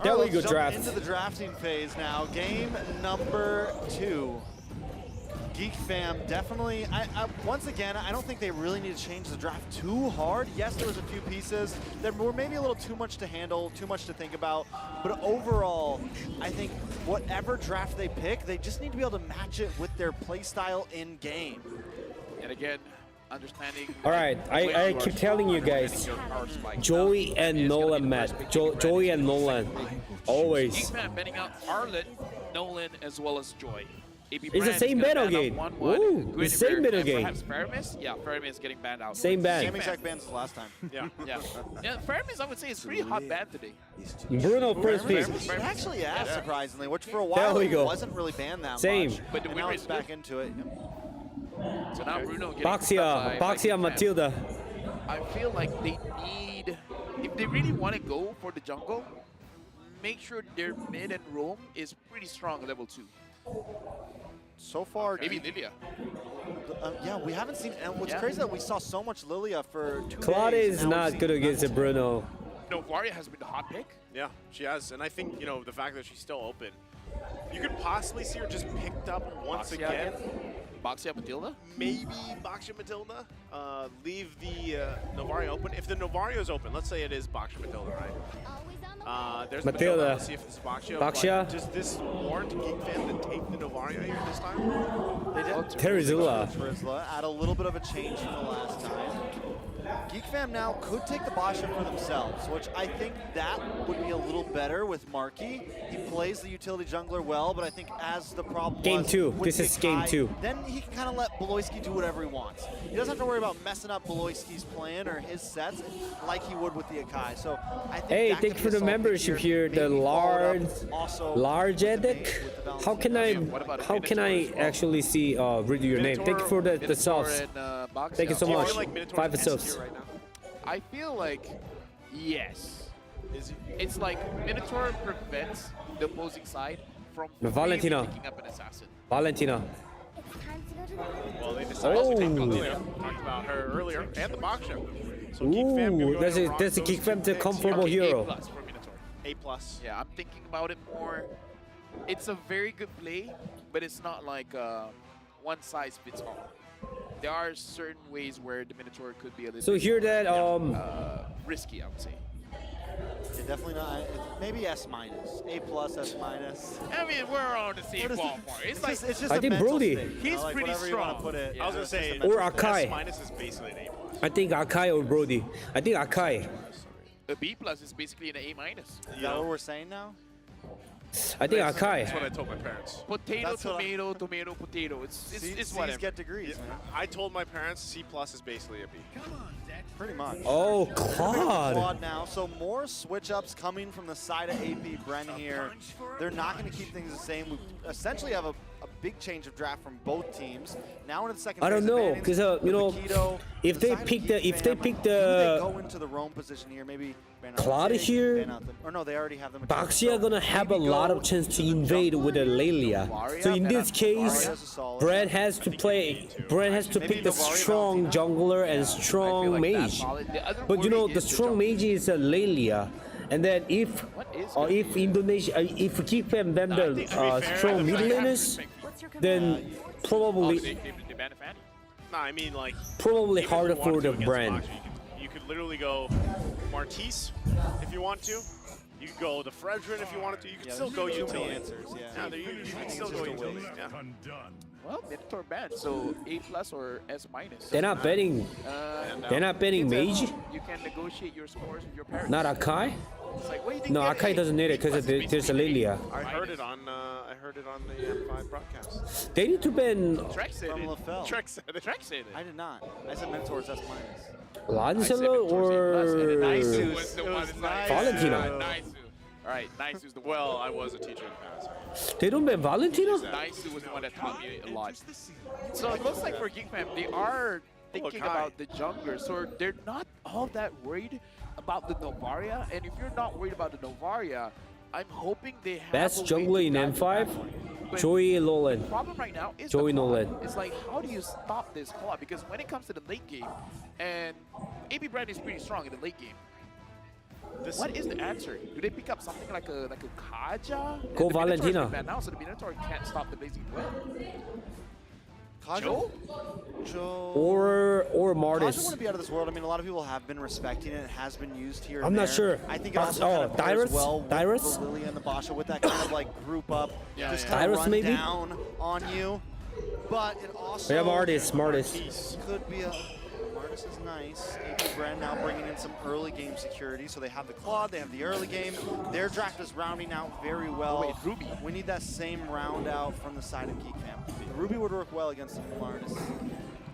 Speaker 12: There we go, draft.
Speaker 10: Into the drafting phase now. Game number 2. Geek Fam definitely, once again, I don't think they really need to change the draft too hard. Yes, there was a few pieces that were maybe a little too much to handle, too much to think about. But overall, I think whatever draft they pick, they just need to be able to match it with their play style in game.
Speaker 18: And again, understanding...
Speaker 12: All right, I keep telling you guys, Joey and Nolan met. Joey and Nolan, always.
Speaker 18: Geek Fam betting out Arlet, Nolan, as well as Joy. AP.Bren
Speaker 12: the same battle game. Woo, the same battle game.
Speaker 18: Perhaps Faramis? Yeah, Faramis getting banned out.
Speaker 12: Same ban.
Speaker 10: Same exact bans as last time.
Speaker 18: Yeah. Faramis, I would say, is pretty hot ban today.
Speaker 12: Bruno first pick.
Speaker 10: He actually has, surprisingly, which for a
Speaker 12: There
Speaker 10: while
Speaker 12: we go.
Speaker 10: wasn't really banned that
Speaker 12: Same.
Speaker 10: much.
Speaker 18: But the
Speaker 10: And
Speaker 18: win
Speaker 10: now
Speaker 18: rate
Speaker 10: he's
Speaker 18: is
Speaker 10: back
Speaker 18: good.
Speaker 10: into it.
Speaker 18: So now Bruno getting
Speaker 12: Boxia, Matilda.
Speaker 18: I feel like they need, if they really want to go for the jungle, make sure their mid and roam is pretty strong level 2.
Speaker 10: So far,
Speaker 18: Maybe Lilia.
Speaker 10: yeah, we haven't seen. And what's crazy that we saw so much Lilia for 2
Speaker 12: Claude
Speaker 10: days.
Speaker 12: is
Speaker 10: and now
Speaker 12: not
Speaker 10: we've
Speaker 12: good
Speaker 10: seen
Speaker 12: against
Speaker 10: none.
Speaker 12: Bruno.
Speaker 18: No, Varia has been the hot pick.
Speaker 17: Yeah, she has. And I think, you know, the fact that she's still open, you could possibly see her just picked up once again.
Speaker 18: Boxia Matilda?
Speaker 17: Maybe Boxia Matilda. Leave the Novaria open. If the Novaria is open, let's say it is Boxia Matilda, right? There's
Speaker 12: Matilda.
Speaker 17: Let's see if it's Boxia.
Speaker 12: Boxia.
Speaker 17: Does this warrant Geek Fam to take the Novaria here this time?
Speaker 10: They did.
Speaker 12: Terizula.
Speaker 10: Add a little bit of a change from the last time. Geek Fam now could take the Basha for themselves, which I think that would be a little better with Marky. He plays the utility jungler well, but I think as the problem
Speaker 12: Game
Speaker 10: was
Speaker 12: 2.
Speaker 10: with
Speaker 12: This
Speaker 10: the
Speaker 12: is game
Speaker 10: Kai,
Speaker 12: 2.
Speaker 10: Then he can kind of let Beloyski do whatever he wants. He doesn't have to worry about messing up Beloyski's plan or his sets like he would with the Akai. So I think
Speaker 12: Hey,
Speaker 10: that
Speaker 12: thank
Speaker 10: could
Speaker 12: you for
Speaker 10: be a
Speaker 12: the
Speaker 10: solid
Speaker 12: membership
Speaker 10: pick
Speaker 12: here. The
Speaker 10: Maybe followed
Speaker 12: large,
Speaker 10: up also
Speaker 12: large edit. How can I actually see read your name? Thank you for the subs. Thank you so much. 5 subs.
Speaker 18: I feel like, yes. It's like Minotaur prevents the opposing side from
Speaker 12: Valentina.
Speaker 18: picking up an assassin.
Speaker 12: Valentina.
Speaker 17: Well, they decided to take Lilia. Talked about her earlier, and the Boxia. So Geek Fam
Speaker 12: Ooh,
Speaker 17: gonna go
Speaker 12: that's a Geek Fam to comfortable hero.
Speaker 18: A+ for Minotaur.
Speaker 17: A+.
Speaker 18: Yeah, I'm thinking about it more. It's a very good play, but it's not like one size fits all. There are certain ways where the Minotaur could be a little
Speaker 12: So
Speaker 18: bit
Speaker 12: here that
Speaker 18: risky, I would say.
Speaker 10: Yeah, definitely not. Maybe S-, A+, S-.
Speaker 18: I mean, we're on the same ballpark. It's like
Speaker 10: It's just
Speaker 12: I
Speaker 10: a
Speaker 12: think
Speaker 10: mental
Speaker 12: Brody.
Speaker 10: state, you
Speaker 18: He's
Speaker 10: know, like
Speaker 18: pretty
Speaker 10: whatever you wanna
Speaker 18: strong.
Speaker 10: put it.
Speaker 18: Yeah.
Speaker 17: I was gonna say,
Speaker 12: Or Akai.
Speaker 17: S- is basically an A+.
Speaker 12: I think Akai or Brody. I think Akai.
Speaker 18: a B+ is basically an A-.
Speaker 10: Is that what we're saying now?
Speaker 12: I think Akai.
Speaker 17: That's what I told my parents.
Speaker 18: Potato,
Speaker 10: That's what
Speaker 18: tomato, tomato, potato. It's
Speaker 10: C's
Speaker 18: whatever.
Speaker 10: get degrees, man.
Speaker 17: I told my parents C+ is basically a B.
Speaker 10: Pretty much.
Speaker 12: Oh,
Speaker 10: Claude
Speaker 12: Claude.
Speaker 10: now, so more switch-ups coming from the side of AP.Bren here. They're not going to keep things the same. We essentially have a big change of draft from both teams. Now into the second
Speaker 12: I don't
Speaker 10: phase of
Speaker 12: know,
Speaker 10: bannings,
Speaker 12: because you know,
Speaker 10: Makito,
Speaker 12: if they
Speaker 10: side of
Speaker 12: pick
Speaker 10: Geek
Speaker 12: the
Speaker 10: Fam, do they go into the roam position here? Maybe ban out
Speaker 12: Claude
Speaker 10: Jake,
Speaker 12: here,
Speaker 10: ban out or no, they already have them.
Speaker 12: Boxia gonna have a lot of chance to invade with a Lelia. So in this case, Bren has to play. Bren has to pick the strong jungler and strong mage. But you know, the strong mage is a Lelia. And then if Indonesia, if Geek Fam ban the strong mid laners, then probably
Speaker 17: No, I mean like
Speaker 12: probably
Speaker 17: even if
Speaker 12: harder
Speaker 17: you
Speaker 12: for
Speaker 17: wanted
Speaker 12: the
Speaker 17: to against
Speaker 12: brand.
Speaker 17: Boxia, you could literally go Martise if you want to. You could go the Fredrin if you wanted to. You could still go
Speaker 10: there's too many
Speaker 17: utility.
Speaker 10: answers, yeah.
Speaker 17: You can still go utility. Yeah.
Speaker 18: Well, Minotaur banned, so A+ or S-.
Speaker 12: They're not betting. They're not betting mage.
Speaker 18: You can negotiate your scores with your parents.
Speaker 12: Not Akai.
Speaker 18: It's like, what do you think
Speaker 12: No,
Speaker 18: they're
Speaker 12: Akai
Speaker 18: A?
Speaker 12: doesn't need it because there's a Lilia.
Speaker 17: I heard it on the M5 broadcast.
Speaker 12: They need to ban
Speaker 18: Trek said
Speaker 10: From
Speaker 18: it.
Speaker 10: LaFell.
Speaker 17: Trek said it.
Speaker 18: Trek said it.
Speaker 10: I did not. I said Minotaur's S-.
Speaker 12: Lancelot or
Speaker 18: Naisu was the one that's like,
Speaker 12: Valentina.
Speaker 18: Naisu. All right, Naisu's the one.
Speaker 17: Well, I was a teacher in the past.
Speaker 12: They don't ban Valentina?
Speaker 18: Naisu was the one that taught me a lot. So it looks like for Geek Fam, they are thinking about the jungler, so they're not all that worried about the Novaria. And if you're not worried about the Novaria, I'm hoping they have
Speaker 12: Best
Speaker 18: a way
Speaker 12: jungler
Speaker 18: to
Speaker 12: in
Speaker 18: guide
Speaker 12: M5?
Speaker 18: the point. But
Speaker 12: Joey
Speaker 18: the
Speaker 12: Nolan.
Speaker 18: problem right now is
Speaker 12: Joey
Speaker 18: the Claude.
Speaker 12: Nolan.
Speaker 18: It's like, how do you stop this Claude? Because when it comes to the late game, and AP.Bren is pretty strong in the late game. What is the answer? Do they pick up something like a Kaja?
Speaker 12: Go
Speaker 18: And the Minotaur's
Speaker 12: Valentina.
Speaker 18: been banned now, so the Minotaur can't stop the Blazing Duel.
Speaker 10: Joe?
Speaker 12: Or
Speaker 10: Kaja
Speaker 12: Martis.
Speaker 10: wouldn't be out of this world. I mean, a lot of people have been respecting it. It has been used here.
Speaker 12: I'm
Speaker 10: and
Speaker 12: not
Speaker 10: there.
Speaker 12: sure.
Speaker 10: I think it also kind of pairs
Speaker 12: Dyrus?
Speaker 10: well with
Speaker 12: Dyrus?
Speaker 10: the Lilia and the Basha with that kind of like group up, just
Speaker 12: yeah.
Speaker 10: kind of
Speaker 12: Dyrus
Speaker 10: run
Speaker 12: maybe?
Speaker 10: down on you. But it also
Speaker 12: Yeah, Martis.
Speaker 10: could be a Martis is nice. AP.Bren now bringing in some early game security. So they have the Claude, they have the early game. Their draft is rounding out very well.
Speaker 18: Wait, Ruby.
Speaker 10: We need that same round out from the side of Geek Fam. The Ruby would work well against the Martis.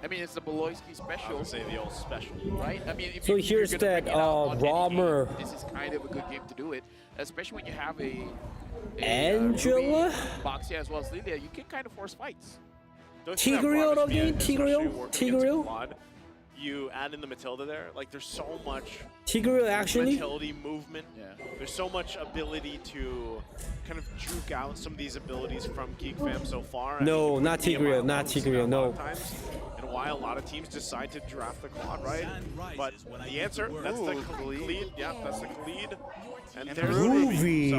Speaker 18: I mean, it's the Beloyski special.
Speaker 17: I would say the old special.
Speaker 18: Right? I mean, if
Speaker 12: So
Speaker 18: you're
Speaker 12: here's
Speaker 18: gonna
Speaker 12: that
Speaker 18: bring it out on any
Speaker 12: Romer.
Speaker 18: game, this is kind of a good game to do it, especially when you have a
Speaker 12: Angela?
Speaker 18: Boxia as well as Lilia. You can kind of force fights.
Speaker 12: Tigreal again? Tigreal?
Speaker 17: You add in the Matilda there, like there's so much
Speaker 12: Tigreal actually?
Speaker 17: utility movement. There's so much ability to kind of juke out some of these abilities from Geek Fam so far.
Speaker 12: No, not Tigreal, no.
Speaker 17: And why a lot of teams decide to draft the Claude, right? But the answer, that's the Khalid. Yeah, that's the Khalid. And there's the Ruby.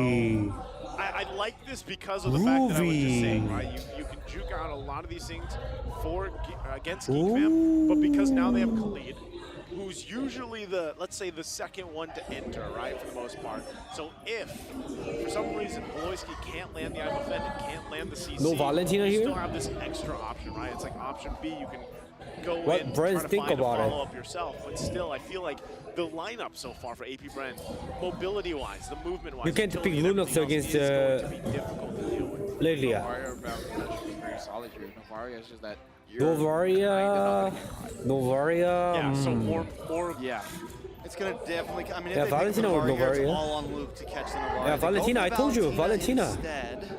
Speaker 17: So I like this because of the fact that I was just saying, right? You can juke out a lot of these things against Geek Fam, but because now they have Khalid, who's usually the, let's say, the second one to enter, right, for the most part. So if, for some reason, Beloyski can't land the I'm Offended, can't land the CC,
Speaker 12: No Valentina
Speaker 17: you
Speaker 12: here?
Speaker 17: still have this extra option, right? It's like option B, you can go
Speaker 12: What
Speaker 17: in,
Speaker 12: Bren's
Speaker 17: try to
Speaker 12: think
Speaker 17: find
Speaker 12: about
Speaker 17: a
Speaker 12: it?
Speaker 17: follow-up yourself, but still, I feel like the lineup so far for AP.Bren, mobility-wise, the movement-wise,
Speaker 12: You can't pick Lunox against Lilia.
Speaker 18: Very solid here. Novaria is just that.
Speaker 12: Novaria.
Speaker 17: Yeah, so more.
Speaker 18: Yeah.
Speaker 10: It's gonna definitely. I mean,
Speaker 12: Yeah,
Speaker 10: if they pick
Speaker 12: Valentina or
Speaker 10: Novaria, it's
Speaker 12: Novaria.
Speaker 10: all on Luke to catch the Novaria.
Speaker 12: Yeah,
Speaker 10: They go
Speaker 12: Valentina,
Speaker 10: for
Speaker 12: I told you, Valentina.
Speaker 10: Instead.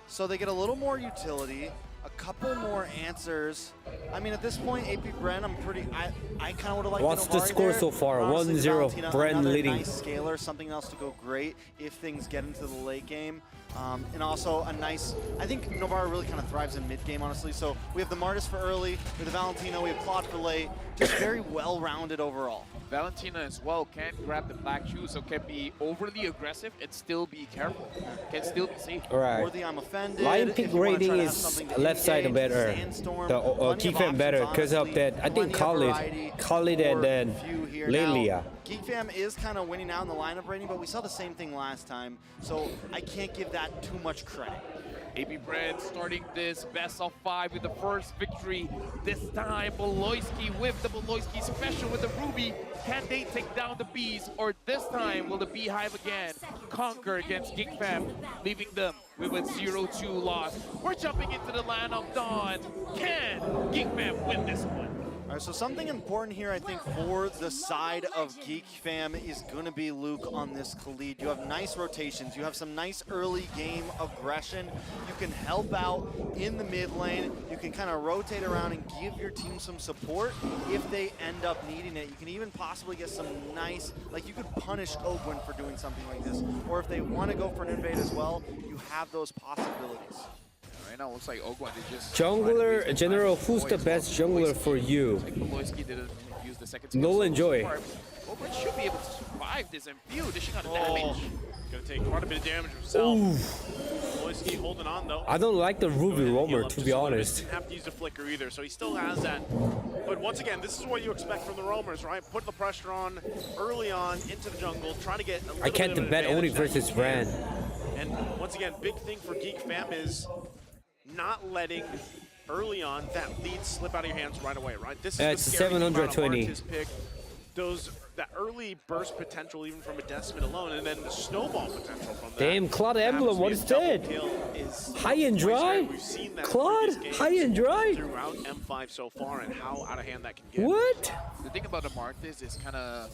Speaker 10: So they get a little more utility, a couple more answers. I mean, at this point, AP.Bren, I'm pretty. I kind of would have liked.
Speaker 12: What's the
Speaker 10: Novaria
Speaker 12: score
Speaker 10: there,
Speaker 12: so far?
Speaker 10: but honestly,
Speaker 12: 1-0,
Speaker 10: Valentina,
Speaker 12: Bren
Speaker 10: another
Speaker 12: leading.
Speaker 10: Nice scaler, something else to go great if things get into the late game. And also a nice, I think Novaria really kind of thrives in mid-game, honestly. So we have the Martis for early, we have the Valentina, we have Claude for late. Just very well-rounded overall.
Speaker 18: Valentina as well can grab the black shoes, so can be overly aggressive and still be careful. Can still be safe.
Speaker 12: Alright.
Speaker 10: Or the I'm Offended.
Speaker 12: Line
Speaker 10: if
Speaker 12: pick
Speaker 10: you wanna
Speaker 12: rating
Speaker 10: try to have
Speaker 12: is
Speaker 10: something to
Speaker 12: left side
Speaker 10: engage,
Speaker 12: better.
Speaker 10: Sandstorm,
Speaker 12: The
Speaker 10: plenty
Speaker 12: Geek
Speaker 10: of
Speaker 12: Fam
Speaker 10: options,
Speaker 12: better because of
Speaker 10: honestly.
Speaker 12: that. I think
Speaker 10: Plenty of variety,
Speaker 12: Khalid and
Speaker 10: or
Speaker 12: then
Speaker 10: few here.
Speaker 12: Lilia.
Speaker 10: Now, Geek Fam is kind of winning out in the lineup rating, but we saw the same thing last time, so I can't give that too much credit.
Speaker 18: AP.Bren starting this best of 5 with the first victory. This time, Beloyski with the Beloyski special with the Ruby. Can they take down the Bees? Or this time, will the Beehive again conquer against Geek Fam, leaving them with a 0-2 loss? We're jumping into the land of Dawn. Can Geek Fam win this one?
Speaker 10: All right, so something important here, I think, for the side of Geek Fam is going to be Luke on this Khalid. You have nice rotations. You have some nice early game aggression. You can help out in the mid lane. You can kind of rotate around and give your team some support if they end up needing it. You can even possibly get some nice, like you could punish Ogwin for doing something like this. Or if they want to go for an invade as well, you have those possibilities.
Speaker 18: Right now, it looks like Ogwin is just...
Speaker 12: Jungler, General, who's the best jungler for you?
Speaker 18: Beloyski didn't use the second skill.
Speaker 12: Nolan Joy.
Speaker 18: Ogwin should be able to survive this and few dishing out damage.
Speaker 17: Gonna take quite a bit of damage himself. Beloyski holding on though.
Speaker 12: I don't like the Ruby Roamer, to be honest.
Speaker 17: Didn't have to use the flicker either, so he still has that. But once again, this is what you expect from the roamers, right? Put the pressure on early on into the jungle, try to get a little
Speaker 12: I can't
Speaker 17: bit of an
Speaker 12: bet ONIC
Speaker 17: advantage
Speaker 12: versus
Speaker 17: that you can.
Speaker 12: Bren.
Speaker 17: And once again, big thing for Geek Fam is not letting early on that lead slip out of your hands right away, right? This is
Speaker 12: It's
Speaker 17: the scary thing about
Speaker 12: 720.
Speaker 17: Martis pick. That early burst potential even from a Desmond alone, and then the snowball potential from that.
Speaker 12: Damn, Claude Emblem, what is that? High and dry? Claude, high and dry?
Speaker 17: Throughout M5 so far, and how out of hand that can get.
Speaker 12: What?
Speaker 18: The thing about the Martis is kind of...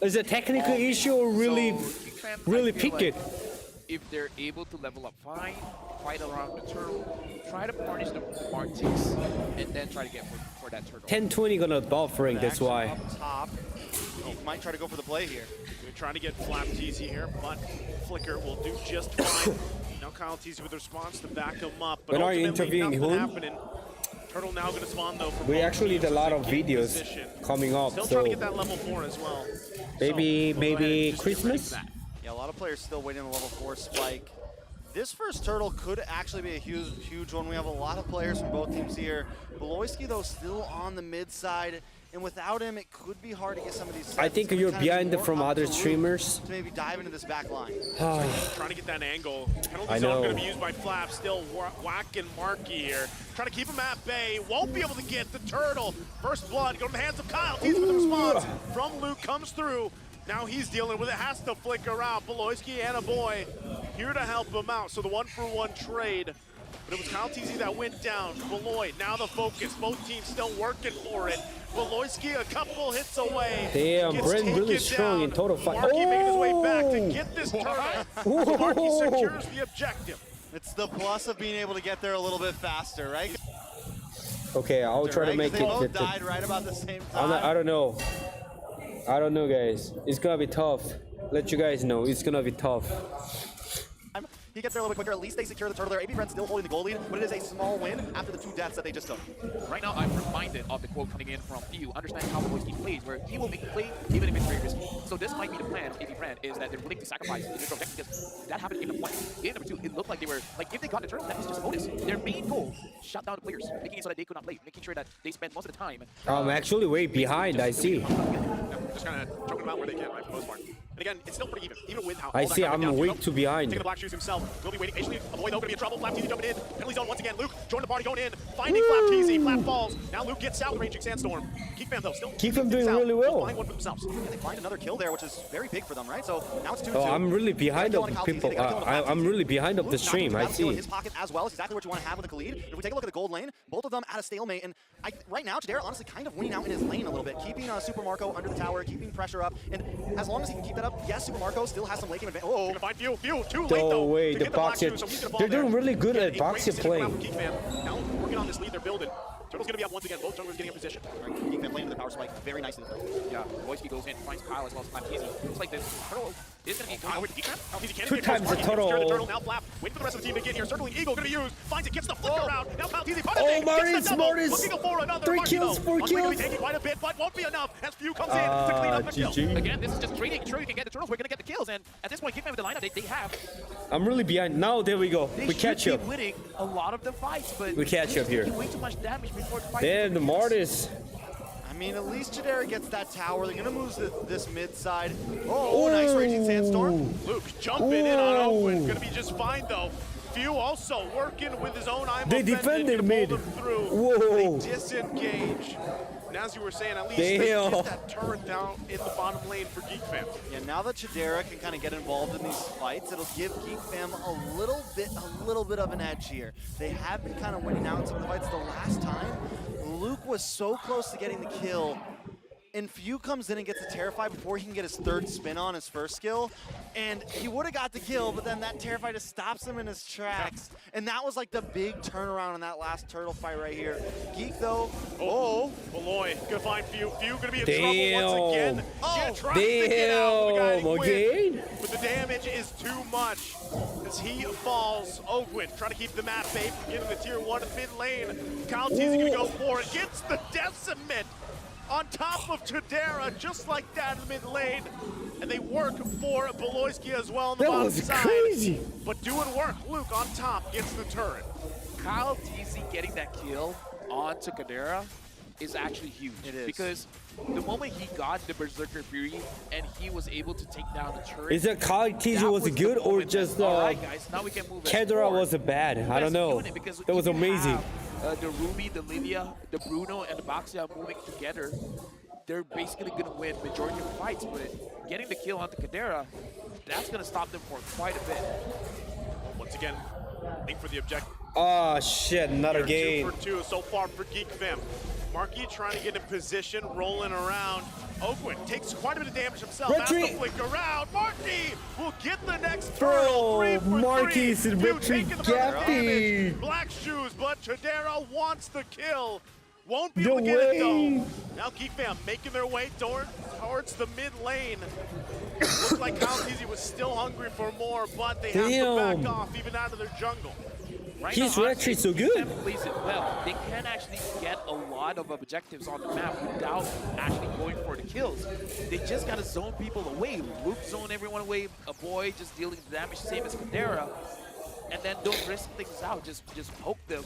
Speaker 12: Is a technical issue or really, really pick it?
Speaker 18: If they're able to level up fine, fight around the turtle, try to punish the Martix, and then try to get for that turtle.
Speaker 12: 10-20 gonna buff ring, that's why.
Speaker 10: Up top, he might try to go for the play here.
Speaker 17: We're trying to get Flap Teasy here, but Flicker will do just fine. Now Kyle Teasy with a response to back him up. But
Speaker 12: When are you
Speaker 17: ultimately,
Speaker 12: interviewing
Speaker 17: nothing
Speaker 12: whom?
Speaker 17: happening. Turtle now going to spawn though. For
Speaker 12: We
Speaker 17: both
Speaker 12: actually
Speaker 17: teams
Speaker 12: did a lot
Speaker 17: as
Speaker 12: of
Speaker 17: they keep
Speaker 12: videos
Speaker 17: position.
Speaker 12: coming up,
Speaker 17: Still
Speaker 12: so
Speaker 17: trying to get that level 4 as well.
Speaker 12: maybe
Speaker 17: So, go ahead and just get ready
Speaker 12: Christmas?
Speaker 17: for that.
Speaker 10: Yeah, a lot of players still waiting on the level 4 spike. This first turtle could actually be a huge one. We have a lot of players from both teams here. Beloyski, though, still on the mid side. and without him, it could be hard to get some of these sets.
Speaker 12: I think you're behind from other streamers.
Speaker 10: To maybe dive into this back line.
Speaker 17: Trying to get that angle. Penalty
Speaker 12: I
Speaker 17: zone
Speaker 12: know.
Speaker 17: going to be used by Flap. Still whacking Marky here. Trying to keep him at bay. Won't be able to get the turtle. First blood. Go to the hands of Kyle. Teasing with the response from Luke. Comes through. Now he's dealing with it. Has to flicker out. Beloyski and a boy here to help him out. So the 1-for-1 trade. But it was Kyle Teasy that went down. Beloy, now the focus. Both teams still working for it. Beloyski a couple hits away.
Speaker 12: Damn, Bren really strong in total fight.
Speaker 17: Marky making his way back to get this turtle. So Marky secures the objective.
Speaker 10: It's the plus of being able to get there a little bit faster, right?
Speaker 12: Okay, I'll try to make
Speaker 10: they
Speaker 12: it.
Speaker 10: both died right about the same time.
Speaker 12: I don't know. I don't know, guys. It's gonna be tough. Let you guys know, it's gonna be tough.
Speaker 10: He gets there a little bit quicker. At least they secure the turtle there. AP.Bren still holding the goal lead, but it is a small win after the 2 deaths that they just took.
Speaker 18: Right now, I'm reminded of the quote coming in from Few, understanding how Beloyski plays, where he will make the play even if it's very risky. So this might be the plan of AP.Bren, is that they're willing to sacrifice the neutral objective, because that happened in game number 1. Game number 2, it looked like they were, like, if they got the turtle, that was just a bonus. Their main goal, shut down the players, making it so that they could not play, making sure that they spent most of the time.
Speaker 12: I'm actually way behind, I see.
Speaker 17: Just kind of choking them out where they can, right, for the most part. And again, it's still pretty even with how
Speaker 12: I see, I'm way too behind.
Speaker 17: Taking the black shoes himself. Will be waiting patiently. Avoid though, gonna be in trouble. Flap Teasy jumping in. Penalty zone once again. Luke joined the party going in. Finding Flap Teasy. Flap falls. Now Luke gets out, raging sandstorm. Geek Fam though still.
Speaker 12: Geek Fam doing really well.
Speaker 10: Find one for themselves. And they find another kill there, which is very big for them, right? So now it's 2-2.
Speaker 12: Oh, I'm really behind of people. I'm really behind of the stream. I see.
Speaker 10: In his pocket as well is exactly what you want to have with a Khalid. If we take a look at the gold lane, both of them at a stalemate, and right now Jadera honestly kind of winning out in his lane a little bit, keeping Super Marco under the tower, keeping pressure up, and as long as he can keep that up, yes, Super Marco still has some late game advantage. Oh,
Speaker 17: find Few too late
Speaker 12: No
Speaker 17: though.
Speaker 12: way, the boxer. They're doing really good at boxer playing.
Speaker 17: Now working on this lead they're building. Turtle's gonna be up once again. Both junglers getting in position.
Speaker 10: Right, Geek Fam playing into the power spike very nicely.
Speaker 18: Yeah, Beloyski goes in, finds Kyle as well as Flap Teasy. It's like this turtle is gonna be
Speaker 17: Kyle with Geek Fam. Kyle Teasy can't
Speaker 12: 2
Speaker 17: get
Speaker 12: times
Speaker 17: close.
Speaker 12: the
Speaker 17: Marky secure
Speaker 12: turtle.
Speaker 17: the turtle. Now Flap. Wait for the rest of the team to get here. Circling Eagle gonna be used. Finds it, gets the flicker out. Now Kyle Teasy punishing.
Speaker 12: Morris, Morris.
Speaker 17: Looking for another.
Speaker 12: 3
Speaker 17: Marky,
Speaker 12: kills,
Speaker 17: though.
Speaker 12: 4
Speaker 17: Marky gonna be
Speaker 12: kills.
Speaker 17: taking quite a bit, but won't be enough as Few comes in to clean up the kill.
Speaker 12: GG.
Speaker 18: Again, this is just trading. Sure, you can get the turtles. We're gonna get the kills, and at this point, Geek Fam with the lineup they have.
Speaker 12: I'm really behind. Now there we go.
Speaker 18: They
Speaker 12: We catch
Speaker 18: should
Speaker 12: up.
Speaker 18: be winning a lot of the fights, but
Speaker 12: We catch up here.
Speaker 18: way too much damage before the fight.
Speaker 12: Then the Mortis.
Speaker 10: I mean, at least Jadera gets that tower. They're gonna move this mid side. Oh, nice raging sandstorm.
Speaker 17: Luke jumping in on Owen. Gonna be just fine though. Few also working with his own eye.
Speaker 12: They defended mid.
Speaker 17: They
Speaker 12: Whoa.
Speaker 17: disengage. And as you were saying, at least they
Speaker 12: Damn.
Speaker 17: get that turret down in the bottom lane for Geek Fam.
Speaker 10: Yeah, now that Jadera can kind of get involved in these fights, it'll give Geek Fam a little bit of an edge here. They have been kind of winning out in some of the fights. The last time, Luke was so close to getting the kill, and Few comes in and gets a Terrify before he can get his 3rd spin on his first skill, and he would have got the kill, but then that Terrify just stops him in his tracks, and that was like the big turnaround in that last turtle fight right here. Geek though,
Speaker 17: Beloy gonna find Few. Few gonna be in
Speaker 12: Damn.
Speaker 17: trouble once again. Trying to get out, but the guy
Speaker 12: Damn.
Speaker 17: wins.
Speaker 12: Again?
Speaker 17: But the damage is too much as he falls. Ogwin trying to keep the map safe, getting the tier 1 mid lane. Kyle Teasy gonna go for it, gets the decimate on top of Jadera, just like that in the mid lane. And they work for Beloyski as well on the
Speaker 12: That
Speaker 17: bottom
Speaker 12: was
Speaker 17: side.
Speaker 12: crazy.
Speaker 17: But doing work, Luke on top gets the turret.
Speaker 18: Kyle Teasy getting that kill onto Kadera is actually huge.
Speaker 10: It is.
Speaker 18: Because the moment he got the Berserker Fury and he was able to take down the turret.
Speaker 12: Is it Kyle Teasy was
Speaker 18: the
Speaker 12: good or
Speaker 18: moment
Speaker 12: just
Speaker 18: that, all right, guys, now we can move
Speaker 12: Kedra was bad? I don't know.
Speaker 18: Because
Speaker 12: That was
Speaker 18: if you
Speaker 12: amazing.
Speaker 18: have, the Ruby, the Lilia, the Bruno, and the Baxia moving together, they're basically going to win majority of fights. But getting the kill onto Kadera, that's going to stop them for quite a bit.
Speaker 17: Once again, aiming for the objective.
Speaker 12: Oh shit, not
Speaker 17: Here,
Speaker 12: again.
Speaker 17: 2 for 2 so far for Geek Fam. Marky trying to get in position, rolling around. Ogwin takes quite a bit of damage himself.
Speaker 12: Retreat.
Speaker 17: Has to flick around. Marky will get the next
Speaker 12: Bro,
Speaker 17: turtle. 3 for
Speaker 12: Marky's
Speaker 17: 3.
Speaker 12: in
Speaker 17: Few
Speaker 12: retreat
Speaker 17: taking the further
Speaker 12: gappy.
Speaker 17: damage. Black shoes, but Chidera wants the kill. Won't be
Speaker 12: No
Speaker 17: able to get it
Speaker 12: way.
Speaker 17: though. Now Geek Fam making their way towards the mid lane. Looks like Kyle Teasy was still hungry for more, but they have to
Speaker 12: Damn.
Speaker 17: back off even out of their jungle.
Speaker 18: Right
Speaker 12: His
Speaker 18: now,
Speaker 12: retreat so
Speaker 18: Geek
Speaker 12: good.
Speaker 18: Fam plays it well. They can actually get a lot of objectives on the map without actually going for the kills. They just gotta zone people away. Luke zone everyone away. A boy just dealing the damage, same as Kadera. And then don't risk things out. Just poke them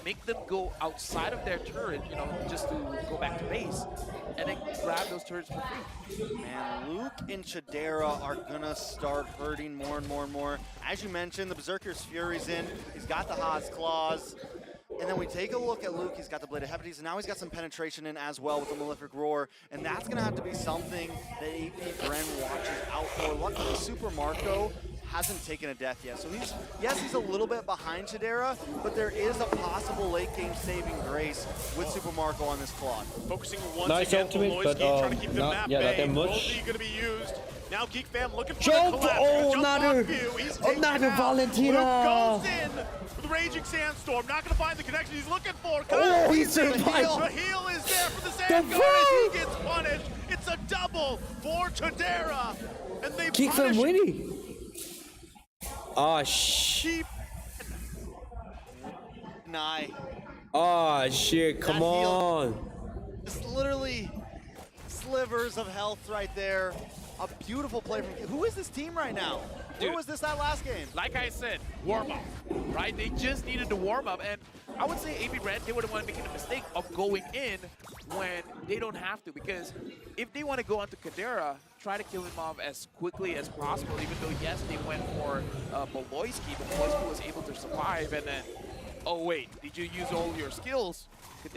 Speaker 18: make them go outside of their turret, you know, just to go back to base, and then grab those turrets for free.
Speaker 10: Man, Luke and Chidera are gonna start hurting more and more and more. As you mentioned, the Berserker's Fury's in. He's got the Haas Claws. And then we take a look at Luke. He's got the Blade of Hephaestus, and now he's got some penetration in as well with the Malefic Roar. And that's going to have to be something that AP.Bren watches out for. Luckily, Super Marco hasn't taken a death yet. So he's a little bit behind Chidera, but there is a possible late game saving grace with Super Marco on this Claude.
Speaker 17: Focusing once
Speaker 12: Nice
Speaker 17: again,
Speaker 12: ultimate,
Speaker 17: Loyski
Speaker 12: but
Speaker 17: trying to keep the
Speaker 12: not
Speaker 17: map
Speaker 12: that
Speaker 17: bay.
Speaker 12: much.
Speaker 17: Going to be used. Now Geek Fam looking for
Speaker 12: Jump!
Speaker 17: the collapse.
Speaker 12: Oh,
Speaker 17: Jump
Speaker 12: another!
Speaker 17: off view. He's
Speaker 12: Another
Speaker 17: taken out.
Speaker 12: Valentina!
Speaker 17: Luke goes in with Raging Sandstorm. Not going to find the connection he's looking for.
Speaker 12: Oh, he
Speaker 17: The
Speaker 12: survived!
Speaker 17: heal is there for the Sand Guard as he gets punished. It's a double for Chidera. And they
Speaker 12: Geek Fam
Speaker 17: punish
Speaker 12: winning! Ah, shit.
Speaker 10: Nye.
Speaker 12: Ah, shit, come
Speaker 10: That heal.
Speaker 12: on.
Speaker 10: It's literally slivers of health right there. A beautiful play from... Who is this team right now?
Speaker 18: Dude,
Speaker 10: Who was this that last game?
Speaker 18: Like I said, warm up, right? They just needed to warm up, and I would say AP.Bren, they wouldn't want to make the mistake of going in when they don't have to, because if they want to go onto Kadera, try to kill him off as quickly as possible, even though, yes, they went for Beloyski, but Beloyski was able to survive, and then, oh wait, did you use all your skills?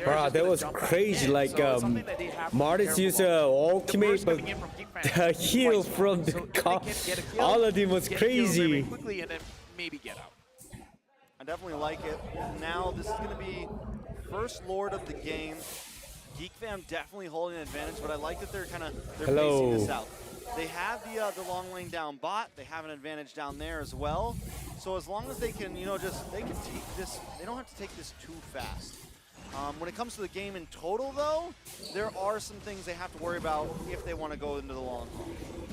Speaker 12: Bro, that was crazy. Like, Martis used a ultimate, but the heal from the all of them was crazy.
Speaker 18: Quickly and then maybe get out.
Speaker 10: I definitely like it. Now this is going to be first Lord of the game. Geek Fam definitely holding an advantage, but I like that they're pacing this out. They have the long lane down bot. They have an advantage down there as well. So as long as they can, they can take this. They don't have to take this too fast. When it comes to the game in total, though, there are some things they have to worry about if they want to go into the long haul.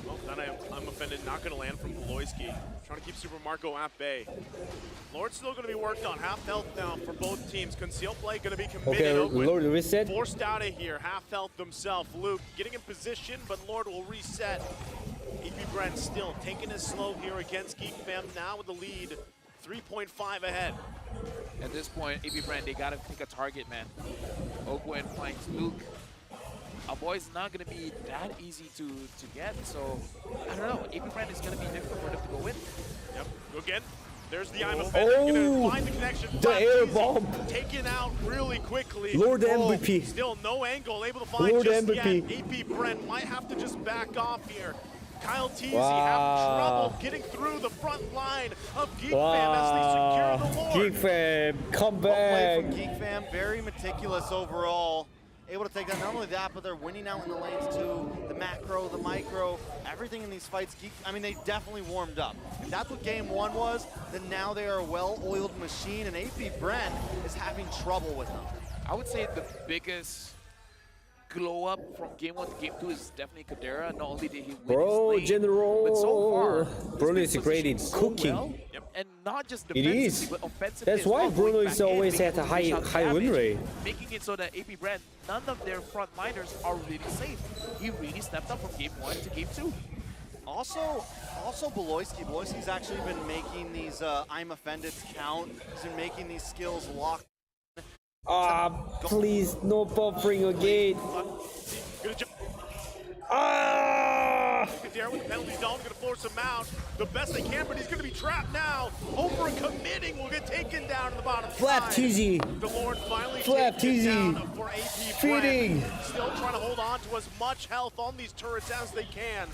Speaker 17: Well, then I'm offended. Not going to land from Beloyski. Trying to keep Super Marco at bay. Lord's still going to be worked on. Half health now for both teams. Conceal play going to be committed.
Speaker 12: Okay, Lord reset.
Speaker 17: Forced out of here. Half health themselves. Luke getting in position, but Lord will reset. AP.Bren still taking it slow here against Geek Fam. Now with the lead, 3.5 ahead.
Speaker 18: At this point, AP.Bren, they gotta pick a target, man. Ogwen flanks Luke. Our boy's not gonna be that easy to get, so I don't know. AP.Bren is gonna be difficult for them to go in.
Speaker 17: Yep, again. There's the I'm offended. Gonna find the connection.
Speaker 12: The air bomb.
Speaker 17: Taken out really quickly.
Speaker 12: Lord MVP.
Speaker 17: Still no angle, able to find
Speaker 12: Lord
Speaker 17: just
Speaker 12: MVP.
Speaker 17: yet. AP.Bren might have to just back off here. Kyle Teasy
Speaker 12: Wow.
Speaker 17: having trouble getting through the front line of Geek Fam as they secure the Lord.
Speaker 12: Geek Fam, come
Speaker 10: Well
Speaker 12: back.
Speaker 10: played from Geek Fam, very meticulous overall. Able to take down not only that, but they're winning out in the lanes too. The macro, the micro, everything in these fights. They definitely warmed up. If that's what game one was, then now they are a well-oiled machine, and AP.Bren is having trouble with them.
Speaker 18: I would say the biggest glow up from game 1 to game 2 is definitely Kadera. Not only did he win
Speaker 12: Bro,
Speaker 18: his lane,
Speaker 12: General.
Speaker 18: but so far,
Speaker 12: Bruno
Speaker 18: he's
Speaker 12: is
Speaker 18: been
Speaker 12: great in
Speaker 18: positioned so
Speaker 12: cooking.
Speaker 18: well, and not just
Speaker 12: It
Speaker 18: defensively,
Speaker 12: is.
Speaker 18: but offensively
Speaker 12: That's
Speaker 18: as
Speaker 12: why
Speaker 18: well,
Speaker 12: Bruno
Speaker 18: going
Speaker 12: is
Speaker 18: back in,
Speaker 12: always
Speaker 18: being
Speaker 12: at a
Speaker 18: able to dish out
Speaker 12: high win
Speaker 18: damage,
Speaker 12: rate.
Speaker 18: making it so that AP.Bren, none of their front liners are really safe. He really stepped up from game 1 to game 2.
Speaker 10: Also Beloyski. Beloyski's actually been making these I'm offended count. He's been making these skills lock.
Speaker 12: Please, no buffering again.
Speaker 17: Kadera with the penalty zone, going to force him out the best they can, but he's going to be trapped now. Over committing will get taken down in the bottom
Speaker 12: Flap
Speaker 17: side.
Speaker 12: Teasy.
Speaker 17: The Lord finally
Speaker 12: Flap
Speaker 17: taken
Speaker 12: Teasy.
Speaker 17: down for AP.Bren.
Speaker 12: Feeding.
Speaker 17: Still trying to hold on to as much health on these turrets as they can.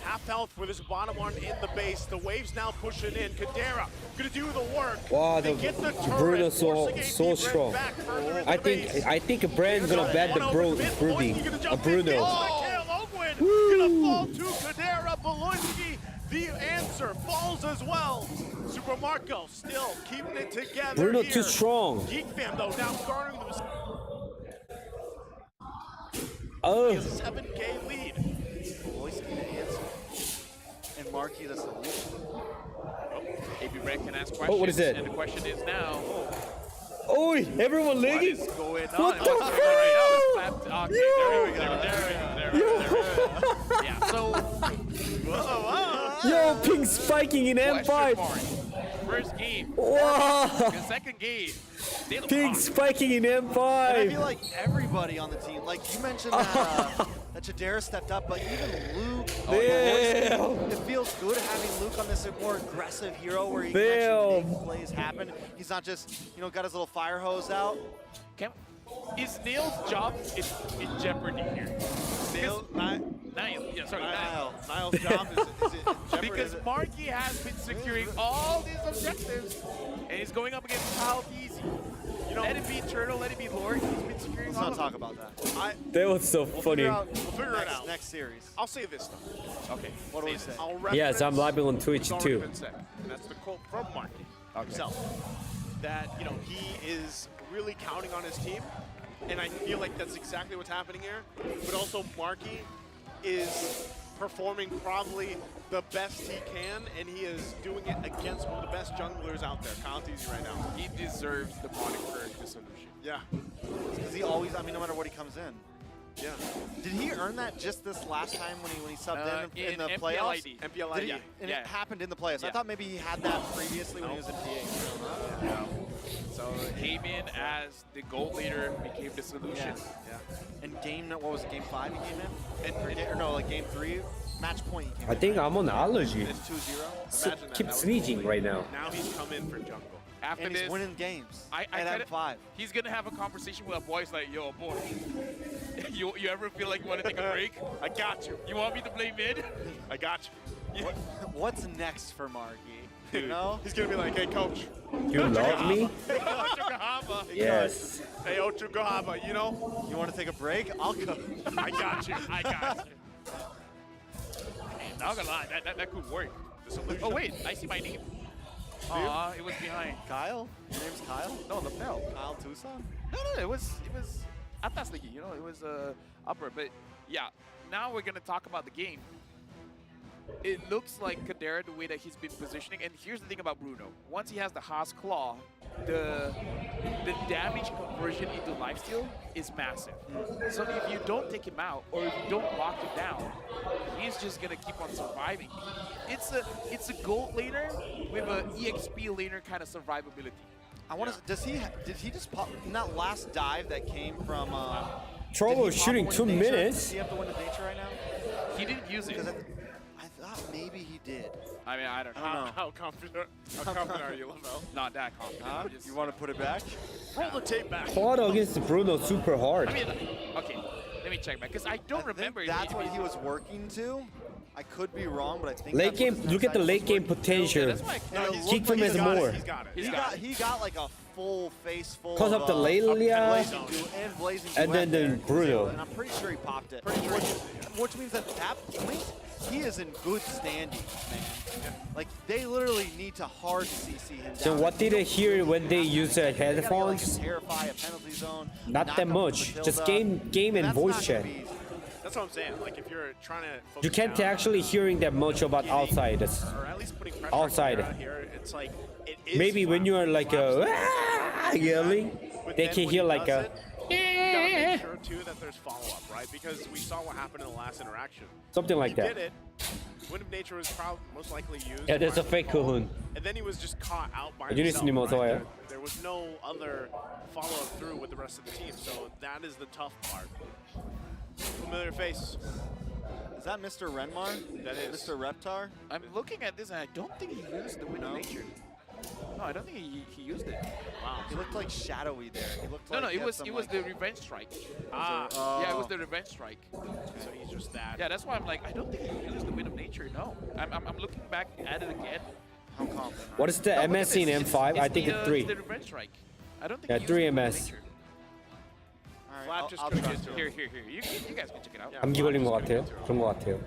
Speaker 17: Half health for this bottom one in the base. The waves now pushing in. Kadera gonna do the work.
Speaker 12: Wow,
Speaker 17: They
Speaker 12: the
Speaker 17: get the turret,
Speaker 12: Bruno so
Speaker 17: forcing AP.Bren
Speaker 12: strong.
Speaker 17: back further into
Speaker 12: I
Speaker 17: the
Speaker 12: think
Speaker 17: base.
Speaker 12: Bren's gonna bat the Brody. Bruno.
Speaker 17: Gonna fall to Kadera. Beloyski, the answer, falls as well. Super Marco still keeping it together.
Speaker 12: Bruno
Speaker 17: here.
Speaker 12: too strong.
Speaker 17: Geek Fam though now garnering the
Speaker 12: Oh.
Speaker 17: 7K lead.
Speaker 10: Beloyski the answer. And Marky the solution.
Speaker 18: AP.Bren can ask questions.
Speaker 12: Oh, what is it?
Speaker 18: And the question is now.
Speaker 12: Oi, everyone lagging?
Speaker 18: What is going on?
Speaker 12: What the
Speaker 18: What's going on right now? It's clapped. Okay, there we go. There we go. Yeah, so.
Speaker 12: Yo, ping spiking in M5.
Speaker 18: First game.
Speaker 12: Wow.
Speaker 18: The second game. they look
Speaker 12: Pig
Speaker 18: hot.
Speaker 12: spiking in
Speaker 10: And I feel
Speaker 12: M5.
Speaker 10: like everybody on the team, like you mentioned that, that Jadera stepped up, but even Luke,
Speaker 12: Damn.
Speaker 10: it feels good having Luke on this more aggressive hero where he can
Speaker 12: Damn.
Speaker 10: actually make plays happen. He's not just, you know, got his little fire hose out.
Speaker 18: Is Neil's job in jeopardy here?
Speaker 10: Niles,
Speaker 18: Niles' job is in jeopardy. Because Marky has been securing all these objectives, and he's going up against Kyle Easy. You know, let it be Turtle, let it be Lord. He's been securing
Speaker 10: Let's
Speaker 18: all
Speaker 10: not
Speaker 18: of
Speaker 10: talk
Speaker 18: them.
Speaker 10: about that.
Speaker 12: That was so funny.
Speaker 17: We'll figure it out.
Speaker 10: Next series.
Speaker 17: I'll say this though.
Speaker 18: Okay.
Speaker 10: What do we say?
Speaker 17: I'll
Speaker 12: Yes, I'm
Speaker 17: reference
Speaker 12: live on Twitch
Speaker 17: what's
Speaker 12: too.
Speaker 17: already been said, and that's the quote from Marky himself. That, you know, he is really counting on his team, and I feel like that's exactly what's happening here. But also Marky is performing probably the best he can, and he is doing it against one of the best junglers out there, Kyle Easy right now.
Speaker 18: He deserves the moniker Dissolution.
Speaker 17: Yeah.
Speaker 10: Because he always, I mean, no matter what he comes in.
Speaker 17: Yeah.
Speaker 10: Did he earn that just this last time when he subbed in the
Speaker 18: MPLID.
Speaker 10: playoffs?
Speaker 17: MPLID,
Speaker 10: Did he,
Speaker 17: yeah.
Speaker 10: and
Speaker 18: Yeah.
Speaker 10: it happened in the playoffs. I
Speaker 18: Yeah.
Speaker 10: thought maybe he had that previously when he was in PA.
Speaker 18: Yeah. So came in as the gold leader, became the solution.
Speaker 10: Yeah. And game, what was it, game 5 he came in? Or no, like game 3, match point he came
Speaker 12: I
Speaker 10: in.
Speaker 12: think I'm on allergy.
Speaker 10: It's 2-0.
Speaker 17: Imagine that.
Speaker 12: Keep
Speaker 17: That was-
Speaker 12: sneezing right now.
Speaker 17: Now he's come in for jungle.
Speaker 18: After
Speaker 10: And
Speaker 18: this,
Speaker 10: he's winning games
Speaker 18: I
Speaker 10: at
Speaker 18: kinda-
Speaker 10: M5.
Speaker 18: he's gonna have a conversation with a boys like, yo, boy, you ever feel like you want to take a break?
Speaker 17: I got you.
Speaker 18: You want me to play mid?
Speaker 17: I got you.
Speaker 10: What's next for Marky? You
Speaker 17: Dude,
Speaker 10: know?
Speaker 17: he's gonna be like, hey, coach.
Speaker 12: You love me?
Speaker 17: Ochugahama.
Speaker 12: Yes.
Speaker 17: Hey, Ochugahama, you know?
Speaker 10: You want to take a break? I'll go.
Speaker 17: I got you.
Speaker 18: I got you. Man, not gonna lie, that could work. Oh wait, I see my name. Aw, it was behind.
Speaker 10: Kyle? Your name's Kyle?
Speaker 18: No, lapel.
Speaker 10: Kyle Tucson?
Speaker 18: No, it was atas lagi, you know, it was upper. But yeah, now we're gonna talk about the game. It looks like Kadera, the way that he's been positioning, and here's the thing about Bruno. Once he has the Haas Claw, the damage conversion into lifesteal is massive. So if you don't take him out, or if you don't lock him down, he's just gonna keep on surviving. It's a gold laner with an EXP laner kind of survivability.
Speaker 10: I want to. Did he just pop in that last dive that came from?
Speaker 12: Troll was
Speaker 10: did he pop
Speaker 12: shooting
Speaker 10: a
Speaker 12: 2
Speaker 10: wind of nature?
Speaker 12: minutes.
Speaker 10: Does he have the wind of nature right now?
Speaker 18: He didn't use it.
Speaker 10: Because I thought maybe he did.
Speaker 18: I mean, I don't know.
Speaker 17: How confident are you, Lavelle?
Speaker 18: Not that confident.
Speaker 10: Huh?
Speaker 18: Just-
Speaker 10: You want to put it back?
Speaker 17: Roll the tape back.
Speaker 12: Claude against Bruno super hard.
Speaker 18: I mean, okay, let me check back, because I don't remember.
Speaker 10: That's what he was working to. I could be wrong, but I think
Speaker 12: Late
Speaker 10: that's
Speaker 12: game,
Speaker 10: what his
Speaker 12: look at the
Speaker 10: side
Speaker 12: late
Speaker 10: was
Speaker 12: game
Speaker 10: working to.
Speaker 12: potential.
Speaker 18: that's why-
Speaker 10: And it
Speaker 12: Geek
Speaker 10: looked
Speaker 12: Fam
Speaker 10: like
Speaker 12: has
Speaker 10: he got
Speaker 12: more.
Speaker 10: it.
Speaker 17: He's got it.
Speaker 10: He got like a full face full.
Speaker 12: Because of the Lelia
Speaker 10: and Blazing
Speaker 12: and then
Speaker 10: Duet
Speaker 12: the
Speaker 10: there.
Speaker 12: Bruno.
Speaker 10: And I'm pretty sure he popped it. Which means that point, he is in good standing, man. Like, they literally need to hard CC him
Speaker 12: So
Speaker 10: down.
Speaker 12: what did I hear when they use the
Speaker 10: They gotta get, like,
Speaker 12: headphones?
Speaker 10: a terrify, a penalty zone.
Speaker 12: Not
Speaker 10: knock
Speaker 12: that
Speaker 10: up the
Speaker 12: much. Just
Speaker 10: Matilda.
Speaker 12: game and
Speaker 10: That's
Speaker 12: voice
Speaker 10: not
Speaker 12: chat.
Speaker 10: gonna be easy.
Speaker 17: That's what I'm saying. Like, if you're trying to focus
Speaker 12: You can't
Speaker 17: down,
Speaker 12: actually hearing that much about
Speaker 17: getting-
Speaker 12: outside.
Speaker 17: or at least putting pressure
Speaker 12: Outside.
Speaker 17: on here, it's like, it is
Speaker 12: Maybe when you are like yelling,
Speaker 17: But
Speaker 12: they
Speaker 17: then
Speaker 12: can
Speaker 17: when
Speaker 12: hear
Speaker 17: he
Speaker 12: like
Speaker 17: does
Speaker 12: a.
Speaker 17: it, you gotta make sure too that there's follow-up, right? Because we saw what happened in the last interaction.
Speaker 12: Something like
Speaker 17: he
Speaker 12: that.
Speaker 17: did it. Wind of Nature was probably most likely used.
Speaker 12: Yeah, there's
Speaker 17: by
Speaker 12: a fake
Speaker 17: default,
Speaker 12: Cahoon.
Speaker 17: And then he was just caught out by
Speaker 12: You
Speaker 17: himself.
Speaker 12: listen to
Speaker 17: Right?
Speaker 12: Mozoya.
Speaker 17: There was no other follow-up through with the rest of the team, so that is the tough part. Familiar face.
Speaker 10: Is that Mr. Renmar?
Speaker 17: That is.
Speaker 10: Mr. Reptar?
Speaker 18: I'm looking at this, and I don't think he used the Wind of Nature. No, I don't think he used it.
Speaker 10: Wow. He looked like shadowy there. He looked like
Speaker 18: No,
Speaker 10: he
Speaker 18: it
Speaker 10: had
Speaker 18: was
Speaker 10: some,
Speaker 18: it was
Speaker 10: like-
Speaker 18: the Revenge Strike.
Speaker 10: Oh.
Speaker 18: Yeah, it was the Revenge Strike.
Speaker 17: So he's just that.
Speaker 18: Yeah, that's why I'm like, I don't think he used the Wind of Nature. No, I'm looking back at it again.
Speaker 10: How confident?
Speaker 12: What is the
Speaker 18: No, look at
Speaker 12: MS in
Speaker 18: this.
Speaker 12: M5? I think
Speaker 18: the,
Speaker 12: it's 3.
Speaker 18: It's the Revenge Strike. I don't think
Speaker 12: Yeah,
Speaker 18: he used
Speaker 12: 3
Speaker 18: the Wind of
Speaker 12: MS.
Speaker 18: Nature.
Speaker 10: All right,
Speaker 17: Flap
Speaker 10: I'll
Speaker 17: just couldn't
Speaker 10: trust
Speaker 17: get
Speaker 10: him.
Speaker 17: to him.
Speaker 18: Here. You guys can check it out.
Speaker 12: I'm 기걸린 것 같아요. 그런 것 같아요.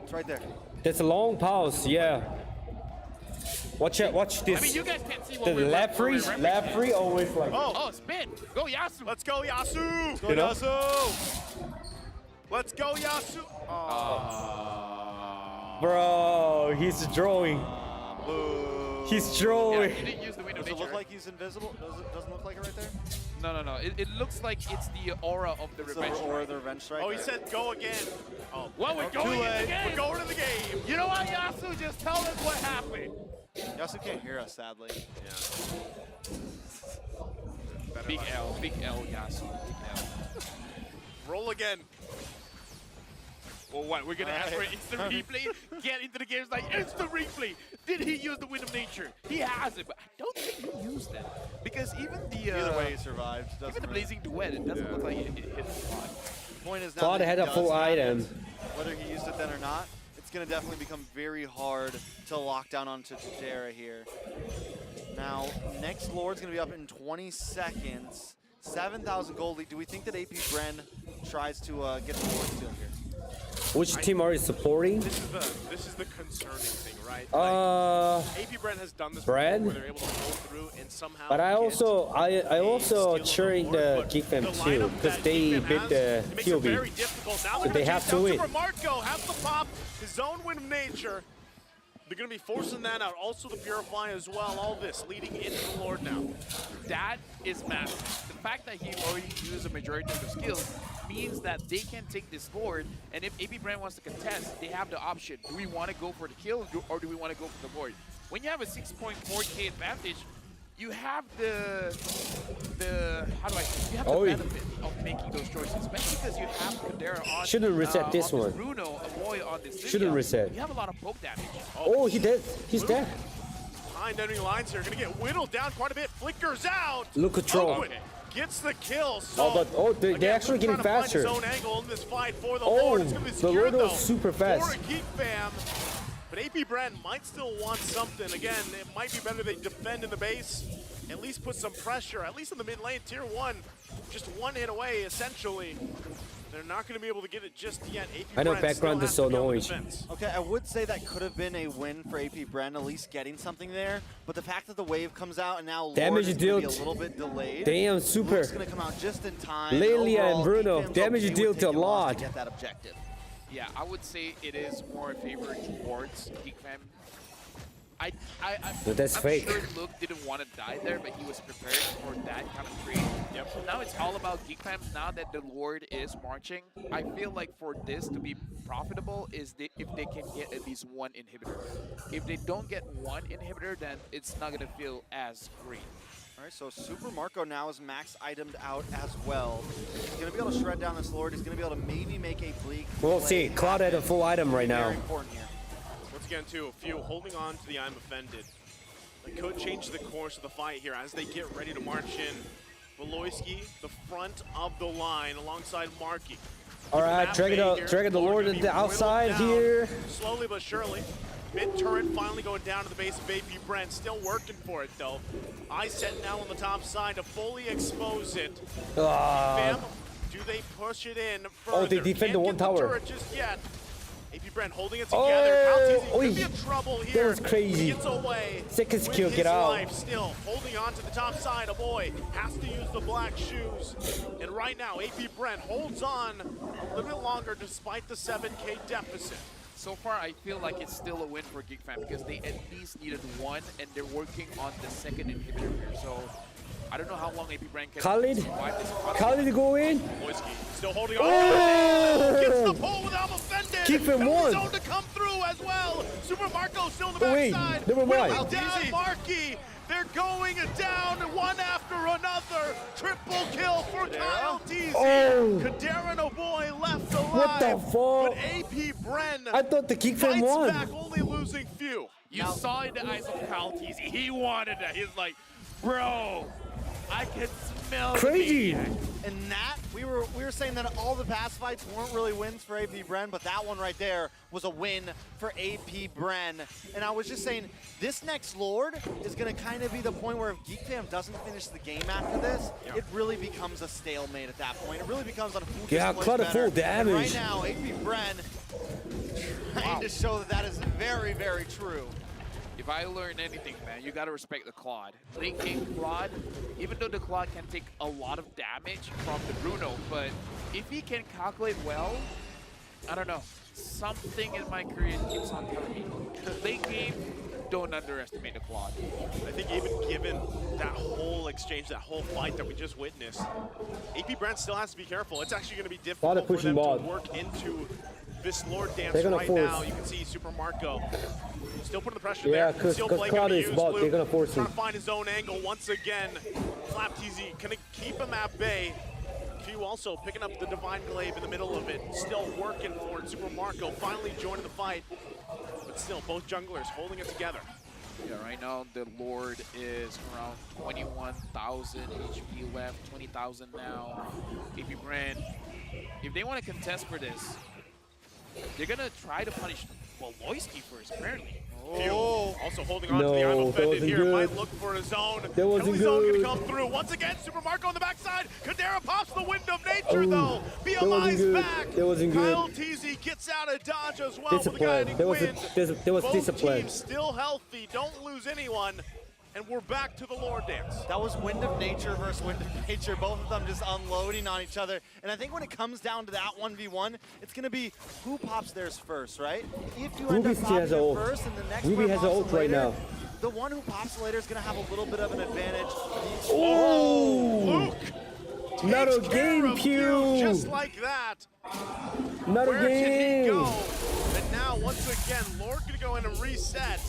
Speaker 10: It's right there.
Speaker 12: That's a long pause. Yeah. Watch it. Watch this.
Speaker 18: I mean, you guys can't see what
Speaker 12: The
Speaker 18: we're
Speaker 12: left free always like.
Speaker 18: Oh, spin! Go Yasu!
Speaker 17: Let's go, Yasu!
Speaker 10: Let's go,
Speaker 12: You know?
Speaker 10: Yasu!
Speaker 17: Let's go, Yasu!
Speaker 12: Bro, he's drawing. He's
Speaker 18: Yeah,
Speaker 12: drawing.
Speaker 18: he didn't use the Wind of
Speaker 10: Does it
Speaker 18: Nature.
Speaker 10: look like he's invisible? Doesn't look like it right there?
Speaker 18: No. It looks like it's the aura of the
Speaker 10: It's
Speaker 18: Revenge
Speaker 10: the, or
Speaker 18: Strike.
Speaker 10: the revenge strike.
Speaker 17: Oh, he said go again. Oh,
Speaker 18: Well, we're
Speaker 17: too
Speaker 18: going in
Speaker 17: late.
Speaker 18: the game.
Speaker 17: We're going to the game.
Speaker 18: You know what, Yasu? Just tell us what happened.
Speaker 10: Yo, Gosu can't hear us, sadly.
Speaker 17: Yeah.
Speaker 18: Big L, Gosu, big L.
Speaker 17: Roll again.
Speaker 18: Well, what? We're gonna ask for an instant replay? Get into the game, it's like instant replay. Did he use the Wind of Nature? He has it, but I don't think he used it because even the
Speaker 10: either way he survived.
Speaker 18: Even the Blazing Duet, it doesn't look like it hit the Claude.
Speaker 10: The point is now
Speaker 12: Claude
Speaker 10: that
Speaker 12: had
Speaker 10: he
Speaker 12: a full
Speaker 10: does have
Speaker 12: item.
Speaker 10: it, whether he used it then or not, it's gonna definitely become very hard to lock down onto Tadera here. Now, next Lord's gonna be up in 20 seconds. 7,000 gold lead. Do we think that AP.Bren tries to get the Lord still here?
Speaker 12: Which team are you supporting?
Speaker 17: This is the concerning thing, right? AP.Bren has done this
Speaker 12: Bren?
Speaker 17: before, where they're able to roll through and somehow.
Speaker 12: But I also cheering the Geek Fam too because they beat the QB. So they have to win.
Speaker 17: Super Marco has the pop, his own Wind of Nature. They're going to be forcing that out. Also the Purify as well. All this leading into the Lord now.
Speaker 18: That is massive. The fact that he already used a majority of the skills means that they can take this Lord, and if AP.Bren wants to contest, they have the option. Do we want to go for the kill, or do we want to go for the Lord? When you have a 6.4k advantage, you have the how do I say? You have the benefit of making those choices, especially because you have Kadera on.
Speaker 12: Shouldn't reset this
Speaker 18: on
Speaker 12: one.
Speaker 18: Bruno, Avoy on this.
Speaker 12: Shouldn't reset.
Speaker 18: You have a lot of poke damage.
Speaker 12: Oh, he dead. He's dead.
Speaker 17: Behind enemy lines here, gonna get whittled down quite a bit. Flickers out.
Speaker 12: Look control.
Speaker 17: Owen gets the kill. So
Speaker 12: they're actually getting faster.
Speaker 17: His own angle in this fight for the Lord. It's gonna be
Speaker 12: the
Speaker 17: secured,
Speaker 12: Lord
Speaker 17: though,
Speaker 12: is super fast.
Speaker 17: for a Geek Fam. But AP.Bren might still want something. Again, it might be better they defend in the base, at least put some pressure, at least in the mid lane. Tier 1, just one hit away, essentially. They're not going to be able to get it just yet. AP.Bren
Speaker 12: I know background is so noisy.
Speaker 10: Okay, I would say that could have been a win for AP.Bren, at least getting something there. But the fact that the wave comes out and now Lord
Speaker 12: damage
Speaker 10: is going to be
Speaker 12: dealt.
Speaker 10: a little bit delayed.
Speaker 12: Damn, super.
Speaker 10: Luke's going to come out just in time.
Speaker 12: Lilia and Bruno,
Speaker 10: Geek Fam's
Speaker 12: damage
Speaker 10: okay
Speaker 12: dealt
Speaker 10: with
Speaker 12: a
Speaker 10: taking loss
Speaker 12: lot.
Speaker 10: to get that objective.
Speaker 18: Yeah, I would say it is more in favor towards Geek Fam.
Speaker 12: But that's
Speaker 18: I'm
Speaker 12: fake.
Speaker 18: sure Luke didn't want to die there, but he was prepared for that kind of trade. Yep. So now it's all about Geek Fam. Now that the Lord is marching, I feel like for this to be profitable is if they can get at least one inhibitor. If they don't get one inhibitor, then it's not going to feel as great.
Speaker 10: All right, so Super Marco now is max itemed out as well. He's going to be able to shred down this Lord. He's going to be able to maybe make a bleak.
Speaker 12: We'll see. Cloud had a full item right now.
Speaker 10: Very important here.
Speaker 17: Once again, too, a few holding on to the I'm offended. They could change the course of the fight here as they get ready to march in. Voloisky, the front of the line, alongside Marky.
Speaker 12: All right, dragging the Lord to the outside here.
Speaker 17: Slowly but surely. Mid turret finally going down to the base of AP.Bren. Still working for it, though. Eye set now on the top side to fully expose it. Fam, do they push it in further?
Speaker 12: Oh, they defend the one tower.
Speaker 17: Turret just yet. AP.Bren holding it together. Could be in trouble here.
Speaker 12: That was crazy.
Speaker 17: He gets away.
Speaker 12: Second skill,
Speaker 17: with
Speaker 12: get
Speaker 17: his
Speaker 12: out.
Speaker 17: Life still holding on to the top side. A boy has to use the black shoes. And right now, AP.Bren holds on a little bit longer despite the 7K deficit.
Speaker 18: So far, I feel like it's still a win for Geek Fam because they at least needed one, and they're working on the second inhibitor here. So I don't know how long AP.Bren can survive this.
Speaker 12: Khalid go in.
Speaker 17: Wojcicki still holding on.
Speaker 12: Oh!
Speaker 17: Gets the pull without offended.
Speaker 12: Keep him one.
Speaker 17: Zone to come through as well. Super Marco still in the backside.
Speaker 12: Never mind.
Speaker 17: Whittling down Marky. They're going down one after another. Triple kill for Kyle TZ.
Speaker 12: Oh.
Speaker 17: Kadera and Avoy left alive.
Speaker 12: What the fuck?
Speaker 17: But AP.Bren
Speaker 12: I thought the Geek Fam
Speaker 17: fights
Speaker 12: won.
Speaker 17: back, only losing few.
Speaker 18: You saw in the eyes of Kyle TZ, he wanted that. He's like, bro, I can smell
Speaker 12: crazy.
Speaker 18: the maniac.
Speaker 10: And that, we were saying that all the past fights weren't really wins for AP.Bren, but that one right there was a win for AP.Bren. And I was just saying, this next Lord is going to kind of be the point where if Geek Fam doesn't finish the game after this, it really becomes a stalemate at that point. It really becomes on who just plays better.
Speaker 12: full damage.
Speaker 10: And right now, AP.Bren trying to show that that is very, very true.
Speaker 18: If I learn anything, man, you gotta respect the Claude. Late game Claude, even though the Claude can take a lot of damage from the Bruno, but if he can calculate well, I don't know, something in my career keeps on telling me. Late game, don't underestimate the Claude.
Speaker 17: I think even given that whole exchange, that whole fight that we just witnessed, AP.Bren still has to be careful. It's actually going to be difficult for them to work into this Lord dance
Speaker 12: They're gonna
Speaker 17: right
Speaker 12: force.
Speaker 17: now. You can see Super Marco still putting the pressure
Speaker 12: Yeah,
Speaker 17: there.
Speaker 12: because
Speaker 17: Still playing
Speaker 12: Cloud
Speaker 17: him to
Speaker 12: is
Speaker 17: use
Speaker 12: bot.
Speaker 17: Luke,
Speaker 12: They're gonna force
Speaker 17: trying
Speaker 12: him.
Speaker 17: to find his own angle once again. Flap TZ gonna keep him at bay. Q also picking up the Divine Glaive in the middle of it. Still working for it. Super Marco finally joining the fight. But still, both junglers holding it together.
Speaker 18: Yeah, right now the Lord is around 21,000 HP left, 20,000 now. AP.Bren, if they want to contest for this, they're gonna try to punish Loyski first, apparently.
Speaker 17: Oh, also holding on to the
Speaker 12: No,
Speaker 17: Arm
Speaker 12: that
Speaker 17: offended
Speaker 12: wasn't
Speaker 17: here.
Speaker 12: good.
Speaker 17: Might look for his own.
Speaker 12: That wasn't
Speaker 17: Penalty zone
Speaker 12: good.
Speaker 17: gonna come through. Once again, Super Marco on the backside. Kadera pops the Wind of Nature
Speaker 12: Oh,
Speaker 17: though.
Speaker 12: that wasn't
Speaker 17: BMI's
Speaker 12: good.
Speaker 17: back.
Speaker 12: That wasn't good.
Speaker 17: Kyle TZ gets out of dodge as well with the
Speaker 12: Discipline.
Speaker 17: guiding
Speaker 12: There was
Speaker 17: wind.
Speaker 12: there was
Speaker 17: Both
Speaker 12: discipline.
Speaker 17: teams still healthy. Don't lose anyone. And we're back to the Lord dance.
Speaker 10: That was Wind of Nature versus Wind of Nature, both of them just unloading on each other. And I think when it comes down to that 1v1, it's going to be who pops theirs first, right? If you end
Speaker 12: Ruby
Speaker 10: up
Speaker 12: still
Speaker 10: popping
Speaker 12: has an
Speaker 10: it
Speaker 12: ult.
Speaker 10: first and the next
Speaker 12: Ruby
Speaker 10: one
Speaker 12: has an
Speaker 10: pops
Speaker 12: ult
Speaker 10: it
Speaker 12: right
Speaker 10: later,
Speaker 12: now.
Speaker 10: the one who pops later is going to have a little bit of an advantage.
Speaker 12: Oh!
Speaker 17: Luke
Speaker 12: Not a
Speaker 17: takes care
Speaker 12: game,
Speaker 17: of Q
Speaker 12: Pew!
Speaker 17: just like that.
Speaker 12: Not a
Speaker 17: Where did he
Speaker 12: game!
Speaker 17: go? And now, once again, Lord gonna go in and reset.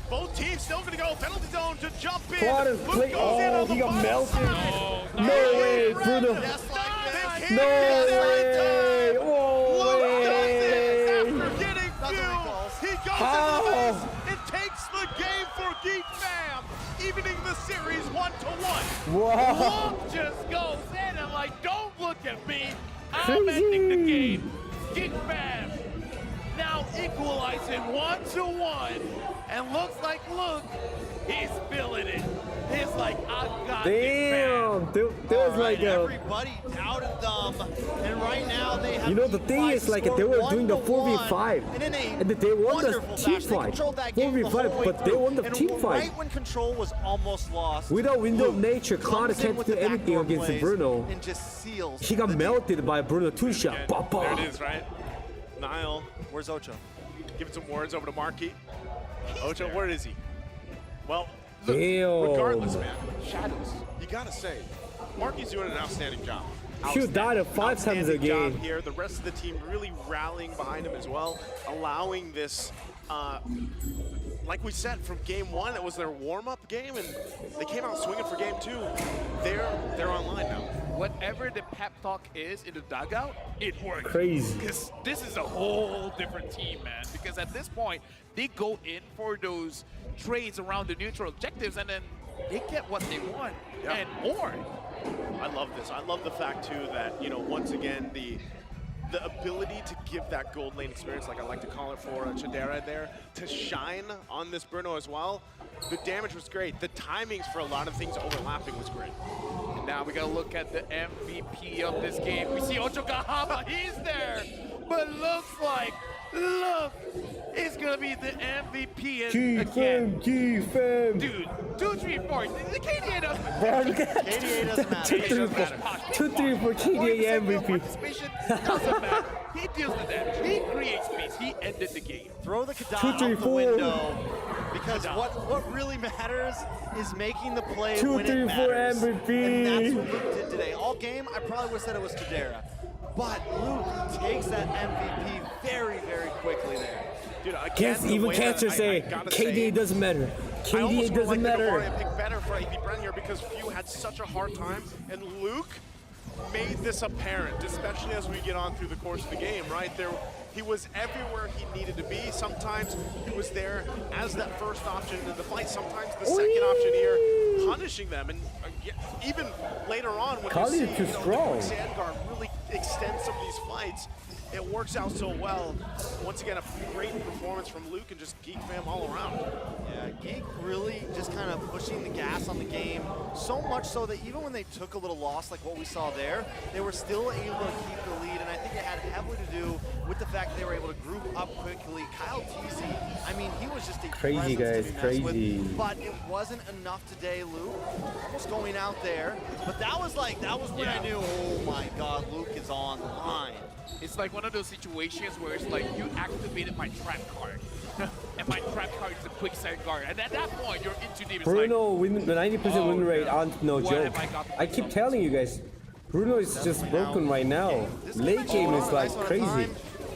Speaker 17: Both teams still gonna go penalty zone to jump in.
Speaker 12: Cloud is
Speaker 17: Luke
Speaker 12: play.
Speaker 17: goes in
Speaker 12: Oh,
Speaker 17: on the
Speaker 12: he got
Speaker 17: bottom
Speaker 12: melted.
Speaker 17: side.
Speaker 12: No way, Bruno.
Speaker 10: Just like
Speaker 17: They
Speaker 10: this.
Speaker 17: can't
Speaker 12: No
Speaker 17: get there in
Speaker 12: way!
Speaker 17: time.
Speaker 12: Oh
Speaker 17: Luke does it
Speaker 12: way!
Speaker 17: after getting fuel. He goes
Speaker 12: How?
Speaker 17: into the base and takes the game for Geek Fam, evening the series 1-1.
Speaker 12: Wow!
Speaker 18: Luke just goes in and like, don't look at me. I'm
Speaker 12: Crazy.
Speaker 18: ending the game. Geek Fam now equalizing 1-1. And looks like Luke, he's feeling it. He's like, I got
Speaker 12: Damn! There was like a.
Speaker 10: Everybody doubted them, and right now they have.
Speaker 12: You know, the thing is, like, they were doing the 4v5, and they won the team fight. 4v5, but they won the team fight.
Speaker 10: Right when control was almost lost,
Speaker 12: Without Wind of Nature, Cloud
Speaker 10: comes in
Speaker 12: can't
Speaker 10: with
Speaker 12: do
Speaker 10: the
Speaker 12: anything
Speaker 10: backdoor
Speaker 12: against
Speaker 10: plays
Speaker 12: Bruno.
Speaker 10: and just seals.
Speaker 12: He got melted by Bruno 2-shot.
Speaker 17: There it is, right? Nile,
Speaker 10: where's Ocho?
Speaker 17: Giving some words over to Marky. Ocho, where is he? Well,
Speaker 12: Damn.
Speaker 17: regardless, man, Shadows, you gotta say, Marky's doing an outstanding job.
Speaker 12: Q died 5 times a
Speaker 17: Outstanding job
Speaker 12: game.
Speaker 17: here. The rest of the team really rallying behind him as well, allowing this, like we said, from game 1, it was their warm-up game, and they came out swinging for game 2. They're online now.
Speaker 18: Whatever the pep talk is in the dugout, it works.
Speaker 12: Crazy.
Speaker 18: Because this is a whole different team, man. Because at this point, they go in for those trades around the neutral objectives, and then they get what they want and more.
Speaker 17: I love this. I love the fact too that, you know, once again the ability to give that gold lane experience, like I like to call it for Chidera there, to shine on this Bruno as well. The damage was great. The timings for a lot of things overlapping was great.
Speaker 18: And now we gotta look at the MVP of this game. We see Ocho Gahama, he's there. But looks like, look, it's gonna be the MVP again.
Speaker 12: Geek Fam.
Speaker 18: Dude, 2, 3, 4. The KDA doesn't
Speaker 10: KDA doesn't matter.
Speaker 12: 2, 3, 4. 2, 3, 4 KDA MVP.
Speaker 18: Participation doesn't matter. He deals the damage. He creates space. He ended the game.
Speaker 10: Throw the
Speaker 12: 2,
Speaker 10: Kadai
Speaker 12: 3,
Speaker 10: out the
Speaker 12: 4.
Speaker 10: window, because what really matters is making the play
Speaker 12: 2,
Speaker 10: when
Speaker 12: 3,
Speaker 10: it
Speaker 12: 4
Speaker 10: matters.
Speaker 12: MVP.
Speaker 10: And that's what Luke did today. All game, I probably would have said it was Kadera. But Luke takes that MVP very, very quickly there.
Speaker 17: Dude,
Speaker 12: Can't even Cancer say KDA doesn't matter. KDA doesn't matter.
Speaker 17: I pick better for AP.Bren here because Few had such a hard time, and Luke made this apparent, especially as we get on through the course of the game, right? He was everywhere he needed to be. Sometimes he was there as that first option in the fight. Sometimes the second option here, punishing them. And even later on, when
Speaker 12: Kali
Speaker 17: you
Speaker 12: is
Speaker 17: see
Speaker 12: too
Speaker 17: the
Speaker 12: strong.
Speaker 17: Sandguard really extend some of these fights, it works out so well. Once again, a great performance from Luke and just Geek Fam all around.
Speaker 10: Yeah, Geek really just kind of pushing the gas on the game, so much so that even when they took a little loss like what we saw there, they were still able to keep the lead, and I think it had heavily to do with the fact that they were able to group up quickly. Kyle TZ, I mean, he was just a
Speaker 12: Crazy,
Speaker 10: presence
Speaker 12: guys,
Speaker 10: to be messed
Speaker 12: crazy.
Speaker 10: with, but it wasn't enough today, Luke. Almost going out there, but that was when I knew, oh my God, Luke is on the line.
Speaker 18: It's like one of those situations where it's like you activated my trap card. And my trap card is a quick side guard. And at that point, you're into deep.
Speaker 12: Bruno, the 90% win rate aren't no
Speaker 18: What
Speaker 12: joke.
Speaker 18: have I got to
Speaker 12: I
Speaker 18: do
Speaker 12: keep
Speaker 18: something?
Speaker 12: telling you guys, Bruno is just broken right now. Late game is like crazy.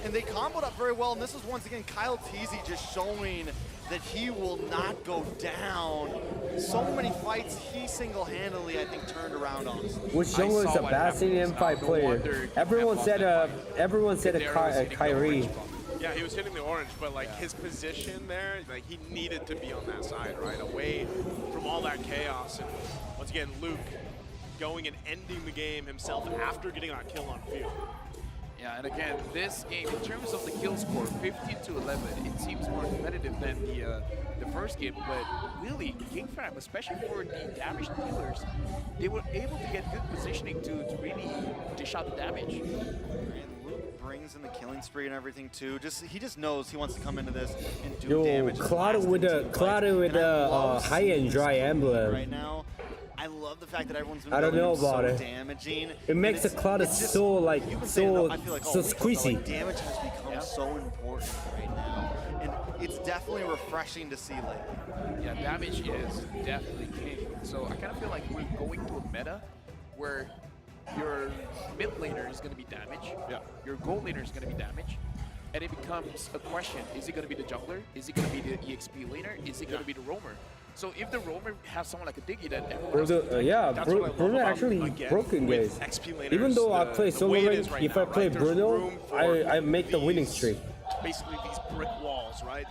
Speaker 13: and they comboed up very well. And this is once again Kyle Teasy just showing that he will not go down. So many fights he single-handedly, I think, turned around on.
Speaker 12: Which jungle is a Bastion M5 player? Everyone said a Kyrie.
Speaker 17: Yeah, he was hitting the orange, but like his position there, like he needed to be on that side, right? Away from all that chaos. And once again, Luke going and ending the game himself after getting that kill on field.
Speaker 18: Yeah, and again, this game, in terms of the kill score, 15-11, it seems more competitive than the first game, but really, Geek Fam, especially for the damage dealers, they were able to get good positioning to really dish out the damage.
Speaker 13: And Luke brings in the killing spree and everything too. He just knows he wants to come into this and do damage.
Speaker 12: Clouded with a high-end dry emblem.
Speaker 13: Right now. I love the fact that everyone's been
Speaker 12: I don't know about it.
Speaker 13: damaging.
Speaker 12: It makes the Clouded so like so squeezy.
Speaker 13: Like, damage has become so important right now, and it's definitely refreshing to see lately.
Speaker 18: Yeah, damage is definitely king. So I kind of feel like we're going to a meta where your mid laner is going to be damaged, your gold laner is going to be damaged, and it becomes a question: is it going to be the jungler? Is it going to be the EXP laner? Is it going to be the roamer? So if the roamer has someone like a Diggy, then
Speaker 12: Bruno actually broken guys. Even though I play solo rank, if I play Bruno, I make the winning streak.
Speaker 17: Basically these brick walls, right?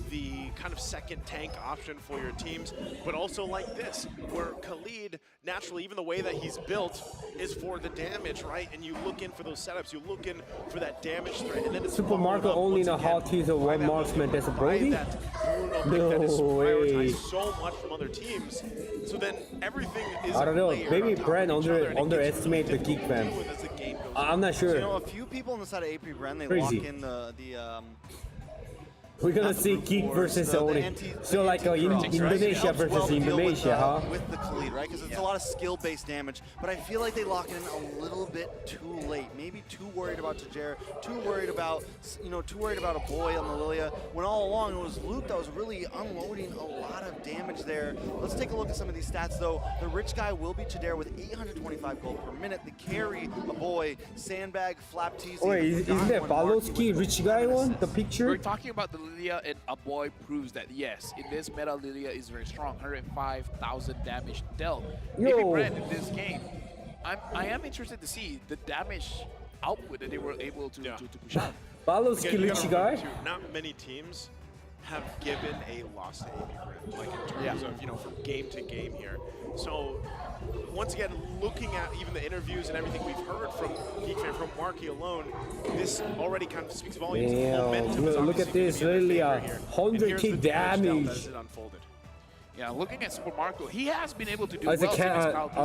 Speaker 17: The kind of second tank option for your teams, but also like this, where Khalid, naturally, even the way that he's built is for the damage, right? And you look in for those setups, you look in for that damage threat, and then it's
Speaker 12: Super Marco only know how to use a one marksman as a Brody?
Speaker 17: No way. So much from other teams, so then everything is
Speaker 12: I don't know, maybe Bren underestimate the Geek Fam. I'm not sure.
Speaker 13: So, you know, a few people on the side of AP.Bren, they lock in the
Speaker 12: we're gonna see Geek versus ONIC. So like Indonesia versus Indonesia, huh?
Speaker 13: With the Khalid, right? Because it's a lot of skill-based damage, but I feel like they lock it in a little bit too late. Maybe too worried about Tajir, too worried about a boy on the Lilia. When all along it was Luke that was really unloading a lot of damage there. Let's take a look at some of these stats though. The rich guy will be Tajir with 825 gold per minute. The carry, a boy, Sandbag, Flap TC.
Speaker 12: Wait, isn't that Balowski rich guy one? The picture?
Speaker 18: We're talking about the Lilia, and a boy proves that yes, in this meta, Lilia is very strong. 105,000 damage dealt. AP.Bren in this game, I am interested to see the damage output that they were able to push out.
Speaker 12: Balowski rich guy?
Speaker 17: Not many teams have given a loss to AP.Bren, like in terms of, from game to game here. So once again, looking at even the interviews and everything we've heard from Geek Fam, from Marky alone, this already kind of speaks volumes.
Speaker 12: Damn, look at this, really 100k damage.
Speaker 18: Yeah, looking at Super Marco, he has been able to do
Speaker 12: I'm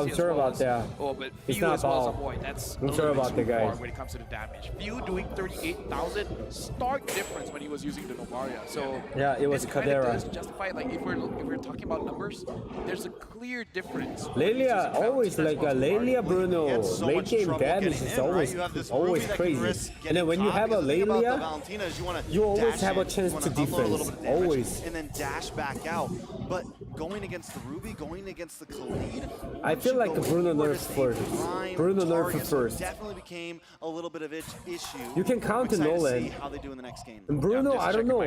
Speaker 12: sure about that.
Speaker 18: Oh, but
Speaker 12: it's
Speaker 18: Few
Speaker 12: not
Speaker 18: as well as a
Speaker 12: ball.
Speaker 18: boy. That's
Speaker 12: I'm sure about the guys.
Speaker 18: when it comes to the damage. Few doing 38,000, stark difference when he was using the Novaria. So
Speaker 12: yeah, it was
Speaker 18: this kind of
Speaker 12: Kadera.
Speaker 18: does justify, like if we're talking about numbers, there's a clear difference.
Speaker 12: Lelia always like a Lelia Bruno late game damage is always crazy. And then when you have a Lelia, you always have a chance to defense. Always.
Speaker 13: And then dash back out. But going against the Ruby, going against the Khalid,
Speaker 12: I feel like Bruno nerfs first. Bruno nerfs first.
Speaker 13: Definitely became a little bit of an issue.
Speaker 12: You can counter Nolan.
Speaker 13: See how they do in the next game.
Speaker 12: And Bruno, I don't know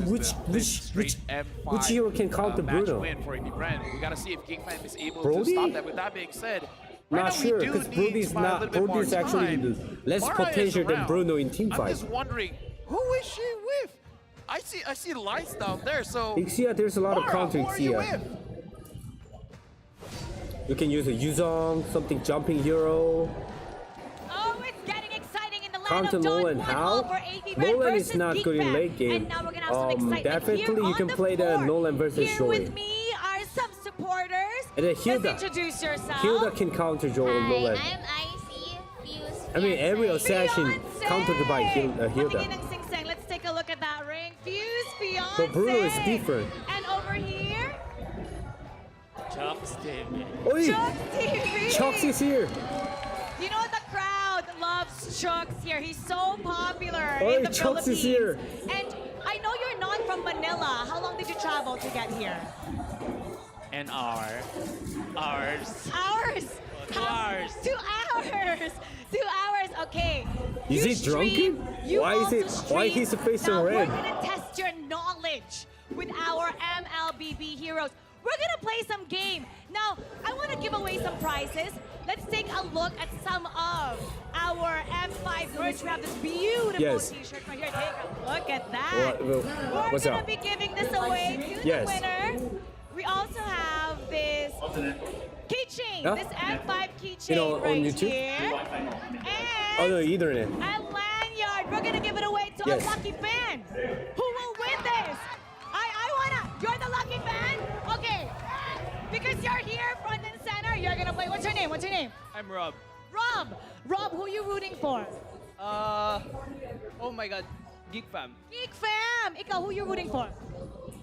Speaker 12: which hero can counter Bruno.
Speaker 18: Win for AP.Bren. We gotta see if Geek Fam is able
Speaker 12: Brody?
Speaker 18: to stop that. With that being said,
Speaker 12: Not sure, because Brody is actually less potential than Bruno in team
Speaker 18: I'm
Speaker 12: fight.
Speaker 18: just wondering, who is she with? I see lights down there, so
Speaker 12: Ixia, there's a lot of counter Ixia. You can use a Yuzong, something jumping hero.
Speaker 11: Oh, it's getting exciting in the land
Speaker 12: Counter
Speaker 11: of
Speaker 12: Nolan, how? Nolan is not good in late game. Definitely you can play the Nolan versus
Speaker 11: Here
Speaker 12: Joy.
Speaker 11: with me are some supporters.
Speaker 12: And then
Speaker 11: Just
Speaker 12: Hilda.
Speaker 11: introduce yourself.
Speaker 12: Hilda can counter Nolan.
Speaker 9: I'm Icy, Fuse.
Speaker 12: I mean, every assassin countered by Hilda.
Speaker 11: Let's take a look at that ring. Fuse, Beyonce.
Speaker 12: But Bruno is different.
Speaker 11: And over here,
Speaker 3: Chucks TV.
Speaker 12: Oi!
Speaker 11: Chucks TV.
Speaker 12: Chucks is here.
Speaker 11: You know the crowd loves Chucks here. He's so popular
Speaker 12: Oi,
Speaker 11: in the
Speaker 12: Chucks
Speaker 11: Philippines.
Speaker 12: is here.
Speaker 11: And I know you're not from Manila. How long did you travel to get here?
Speaker 3: An hour. Hours.
Speaker 11: Hours.
Speaker 19: hours.
Speaker 11: 2 hours. 2 hours. Okay.
Speaker 12: Is
Speaker 11: You
Speaker 12: he
Speaker 11: stream,
Speaker 12: drunken?
Speaker 11: you
Speaker 12: Why is
Speaker 11: also
Speaker 12: it? Why
Speaker 11: stream.
Speaker 12: is his face
Speaker 11: Now
Speaker 12: so red?
Speaker 11: we're gonna test your knowledge with our MLBB heroes. We're gonna play some game. Now, I want to give away some prizes. Let's take a look at some of our M5 merch. We have this beautiful
Speaker 12: Yes.
Speaker 11: t-shirt right here. Take a look at that.
Speaker 12: What's
Speaker 11: We're gonna
Speaker 12: up?
Speaker 11: be giving this away to
Speaker 12: Yes.
Speaker 11: the winner. We also have this keychain,
Speaker 12: Huh?
Speaker 11: this M5 keychain
Speaker 12: You know, on
Speaker 11: right
Speaker 12: YouTube?
Speaker 11: here.
Speaker 12: Oh no, Ethernet.
Speaker 11: A lanyard. We're gonna give it away to
Speaker 12: Yes.
Speaker 11: a lucky fan. Who will win this? I wanna. You're the lucky fan. Okay. Because you're here, front and center. You're gonna play. What's your name? What's your name?
Speaker 19: I'm Rob.
Speaker 11: Rob. Rob, who are you rooting for?
Speaker 19: Oh my God, Geek Fam.
Speaker 11: Geek Fam. Ikaw, who you rooting for?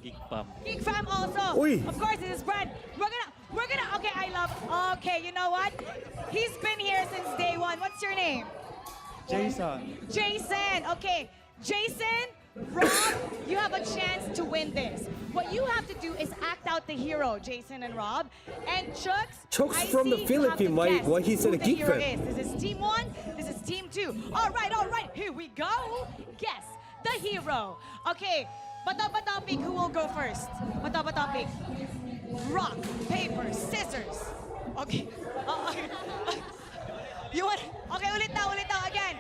Speaker 19: Geek Fam.
Speaker 11: Geek Fam also.
Speaker 12: Uy.
Speaker 11: Of course, this is Bren. We're gonna. Okay, I love. Okay, you know what? He's been here since day one. What's your name?
Speaker 19: Jason.
Speaker 11: Jason. Okay, Jason. Rob, you have a chance to win this. What you have to do is act out the hero, Jason and Rob. And Chucks,
Speaker 12: Chuck's
Speaker 11: I
Speaker 12: from the
Speaker 11: see you have to
Speaker 12: Philippines. Why
Speaker 11: guess
Speaker 12: he said
Speaker 11: who
Speaker 12: a
Speaker 11: the
Speaker 12: Geek
Speaker 11: hero
Speaker 12: Fam?
Speaker 11: is. This is team 1. This is team 2. All right. Here we go. Guess the hero. Okay, Bato pick. Who will go first? Bato pick. Rock, paper, scissors. Okay. You want? Okay, ulit na. Again.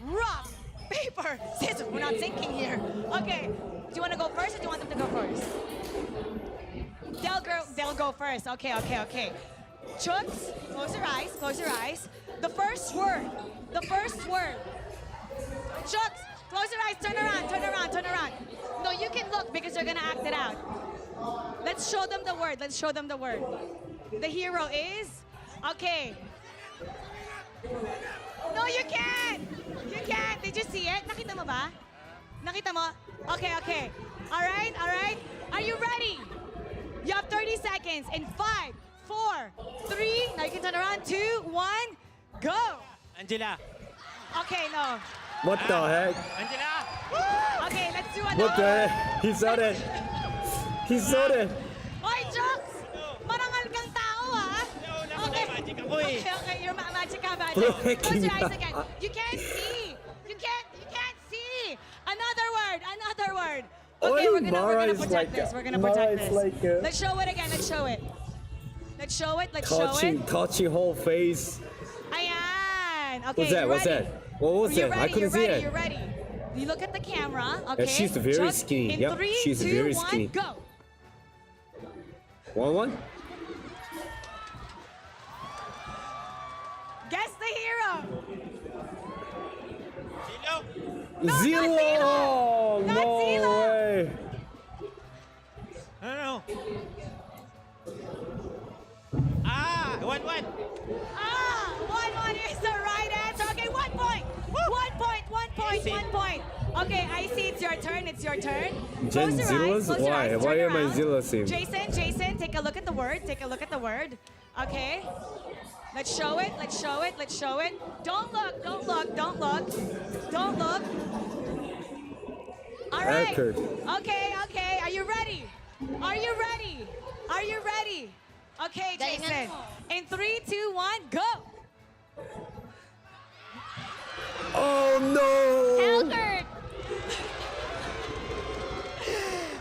Speaker 11: Rock, paper, scissors. We're not thinking here. Okay. Do you want to go first or do you want them to go first? They'll go first. Okay. Chucks, close your eyes. The first word. Chucks, close your eyes. Turn around. No, you can look because you're gonna act it out. Let's show them the word. The hero is? Okay. No, you can't. Did you see it? Nakita mo ba? Nakita mo? Okay. All right. Are you ready? You have 30 seconds. In 5, 4, 3. Now you can turn around. 2, 1, go.
Speaker 19: Angela.
Speaker 11: Okay, no.
Speaker 12: What the heck?
Speaker 19: Angela.
Speaker 11: Okay, let's do another.
Speaker 12: What the heck? He saw that.
Speaker 11: Oy, Jokes! Marangal kang tao, ha? Okay. Okay, you're magic ka, magic.
Speaker 12: Bro,
Speaker 11: Close your eyes
Speaker 12: hacking
Speaker 11: again.
Speaker 12: na.
Speaker 11: You can't see. You can't see. Another word.
Speaker 12: Oh,
Speaker 11: Okay, we're gonna
Speaker 12: Mara is
Speaker 11: protect
Speaker 12: like
Speaker 11: this.
Speaker 12: a-
Speaker 11: We're gonna
Speaker 12: Mara
Speaker 11: protect
Speaker 12: is
Speaker 11: this.
Speaker 12: like a-
Speaker 11: Let's show it again. Let's show it.
Speaker 12: Touching whole face.
Speaker 11: Ayan. Okay,
Speaker 12: What's that?
Speaker 11: you
Speaker 12: What's
Speaker 11: ready?
Speaker 12: that? What was
Speaker 11: You're
Speaker 12: that? I
Speaker 11: ready,
Speaker 12: couldn't see it.
Speaker 11: You're ready. You look at the camera. Okay.
Speaker 12: she's very
Speaker 11: Chuck,
Speaker 12: skinny.
Speaker 11: In
Speaker 12: Yep,
Speaker 11: 3,
Speaker 12: she's
Speaker 11: 2,
Speaker 12: very
Speaker 11: 1,
Speaker 12: skinny.
Speaker 11: Go.
Speaker 12: 1-1.
Speaker 11: Guess the hero.
Speaker 12: Zillow!
Speaker 11: Not
Speaker 12: No
Speaker 11: Zillow.
Speaker 12: way.
Speaker 19: No. 1-1.
Speaker 11: 1-1 is the right answer. Okay, 1 point. 1 point. Okay, I see it's your turn.
Speaker 12: Jen
Speaker 11: Close your
Speaker 12: Zillow's?
Speaker 11: eyes. Turn
Speaker 12: Why am I
Speaker 11: around.
Speaker 12: Zillow's him?
Speaker 11: Jason, take a look at the word. Okay. Let's show it. Don't look. All right.
Speaker 12: Record.
Speaker 11: Okay. Are you ready? Okay, Jason. In 3, 2, 1, go.
Speaker 12: Oh no!
Speaker 11: Elgert.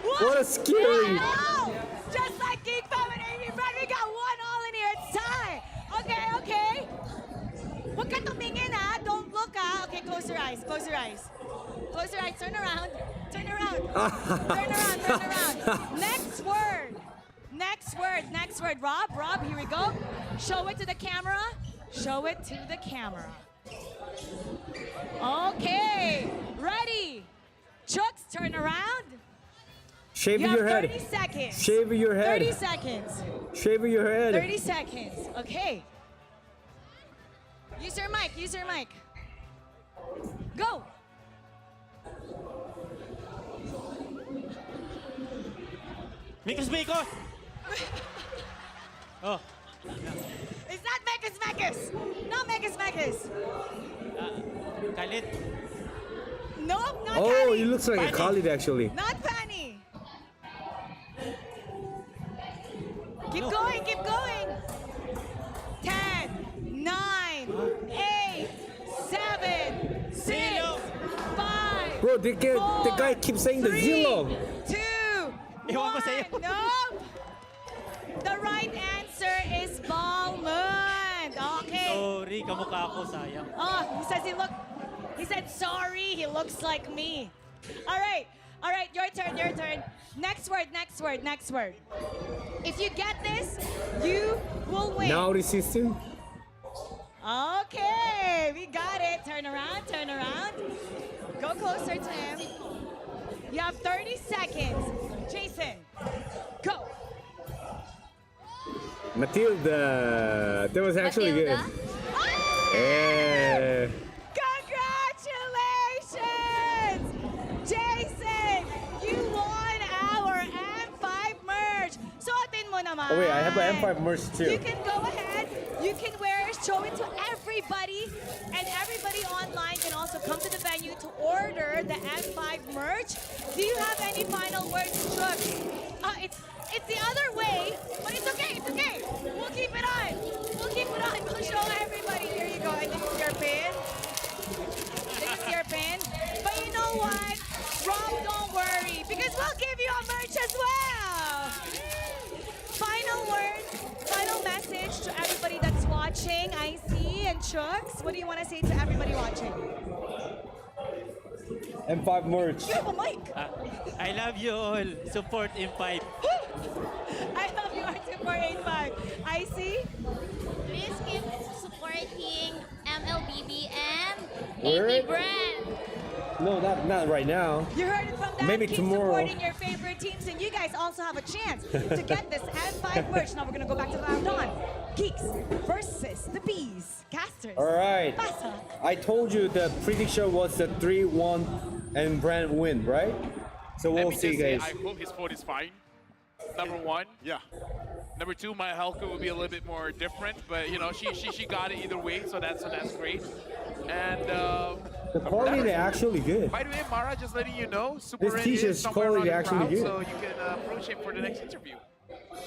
Speaker 12: What a scary!
Speaker 11: Wow. Just like Geek Fam and AP.Bren, we got 1-1 in here. It's tie. Okay. Huwag ka tumingin, ha? Don't look, ha? Okay, close your eyes. Turn around. Next word. Rob, here we go. Show it to the camera. Okay, ready. Chucks, turn around.
Speaker 12: Shave
Speaker 11: You
Speaker 12: your
Speaker 11: have
Speaker 12: head.
Speaker 11: 30 seconds.
Speaker 12: Shave your head.
Speaker 11: 30 seconds.
Speaker 12: Shave your head.
Speaker 11: 30 seconds. Okay. Use your mic. Go.
Speaker 19: Mikos. Oh.
Speaker 11: It's not Mekis. No Mekis.
Speaker 19: Kalit.
Speaker 11: Nope, not
Speaker 12: Oh,
Speaker 11: Kali.
Speaker 12: he looks like a Khalid actually.
Speaker 11: Not Fanny. Keep going, keep going. 10, 9, 8, 7, 6, 5.
Speaker 12: Bro, the guy keeps saying the 0.
Speaker 11: 2, 1. Nope. The right answer is Balmond. Okay.
Speaker 15: Sorry, kamukha ko, sayang.
Speaker 11: Oh, he said sorry, he looks like me. All right, your turn. Next word. If you get this, you will win.
Speaker 12: Now the system.
Speaker 11: Okay, we got it. Turn around. Go closer to him. You have 30 seconds. Jason, go.
Speaker 12: Matilda. That was actually good. Yeah.
Speaker 11: Congratulations! Jason, you won our M5 merch. Suotin mo naman.
Speaker 12: Oh wait, I have an M5 merch too.
Speaker 11: You can go ahead. You can show it to everybody, and everybody online can also come to the venue to order the M5 merch. Do you have any final words, Chuck? It's the other way, but it's okay. We'll keep it on. We'll show everybody. Here you go. And this is your pin. But you know what? Rob, don't worry, because we'll give you a merch as well. Final words, final message to everybody that's watching, IC and Chucks. What do you want to say to everybody watching?
Speaker 12: M5 merch.
Speaker 11: You have a mic.
Speaker 15: I love you all. Support M5.
Speaker 11: I love you all. Support M5. IC?
Speaker 9: Please keep supporting MLBB and
Speaker 12: Word?
Speaker 9: AP.Bren.
Speaker 12: No, not right now.
Speaker 11: You heard it from them.
Speaker 12: Maybe
Speaker 11: Keep
Speaker 12: tomorrow.
Speaker 11: supporting your favorite teams, and you guys also have a chance to get this M5 merch. Now we're gonna go back to the round on. Geeks versus the Bees. Casters.
Speaker 12: All right.
Speaker 11: Pasa.
Speaker 12: I told you the prediction was the 3-1 and Bren win, right? So we'll see, guys.
Speaker 2: I hope his vote is fine. Number one.
Speaker 10: Yeah.
Speaker 2: Number two, my Helka would be a little bit more different, but you know, she got it either way, so that's great. And
Speaker 12: The quality is actually good.
Speaker 2: by the way, Mara, just letting you know, Super
Speaker 12: This
Speaker 2: Ren
Speaker 12: t-shirt's
Speaker 2: is somewhere around
Speaker 12: quality
Speaker 2: the
Speaker 12: actually
Speaker 2: crowd,
Speaker 12: good.
Speaker 2: so you can approach him for the next interview.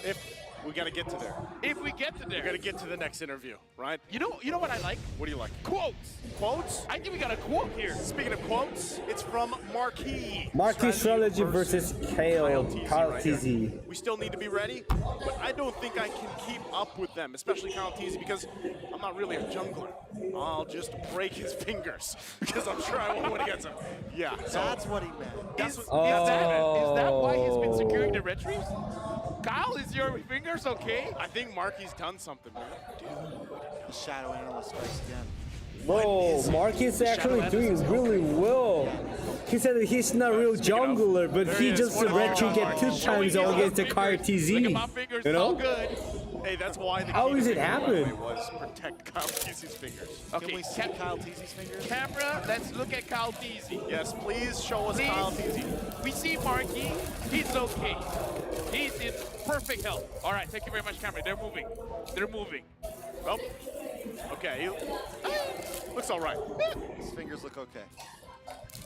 Speaker 10: If we got to get to there.
Speaker 2: If we get to there.
Speaker 10: We got to get to the next interview, right?
Speaker 2: You know what I like?
Speaker 10: What do you like?
Speaker 2: Quotes.
Speaker 10: Quotes?
Speaker 2: I think we got a quote here.
Speaker 10: Speaking of quotes, it's from Marquis.
Speaker 12: Marquis Strategy versus Kyle
Speaker 10: TZ. We still need to be ready, but I don't think I can keep up with them, especially Kyle TZ, because I'm not really a jungler. I'll just break his fingers because I'm sure I won't win against him. Yeah, so
Speaker 13: That's what he meant.
Speaker 2: Is that why he's been securing the red retriefs? Kyle, is your fingers okay?
Speaker 10: I think Marquis done something, man.
Speaker 13: Dude, the Shadow Analyst strikes again.
Speaker 12: Bro, Marquis is actually doing really well. He said that he's not a real jungler, but he just retreat get 2 times against the Kyle TZ. You know?
Speaker 10: Hey, that's why the
Speaker 12: How
Speaker 10: key
Speaker 12: is
Speaker 10: to
Speaker 12: it
Speaker 10: the
Speaker 12: happen?
Speaker 10: runway was protect Kyle TZ's fingers.
Speaker 2: Okay,
Speaker 13: Can we see Kyle TZ's fingers?
Speaker 2: Camera, let's look at Kyle TZ.
Speaker 10: Yes, please show us Kyle TZ.
Speaker 2: We see Marquis. He's okay. He's in perfect health. All right, thank you very much, camera. They're moving.
Speaker 10: Well, okay. Looks all right.
Speaker 13: His fingers look okay.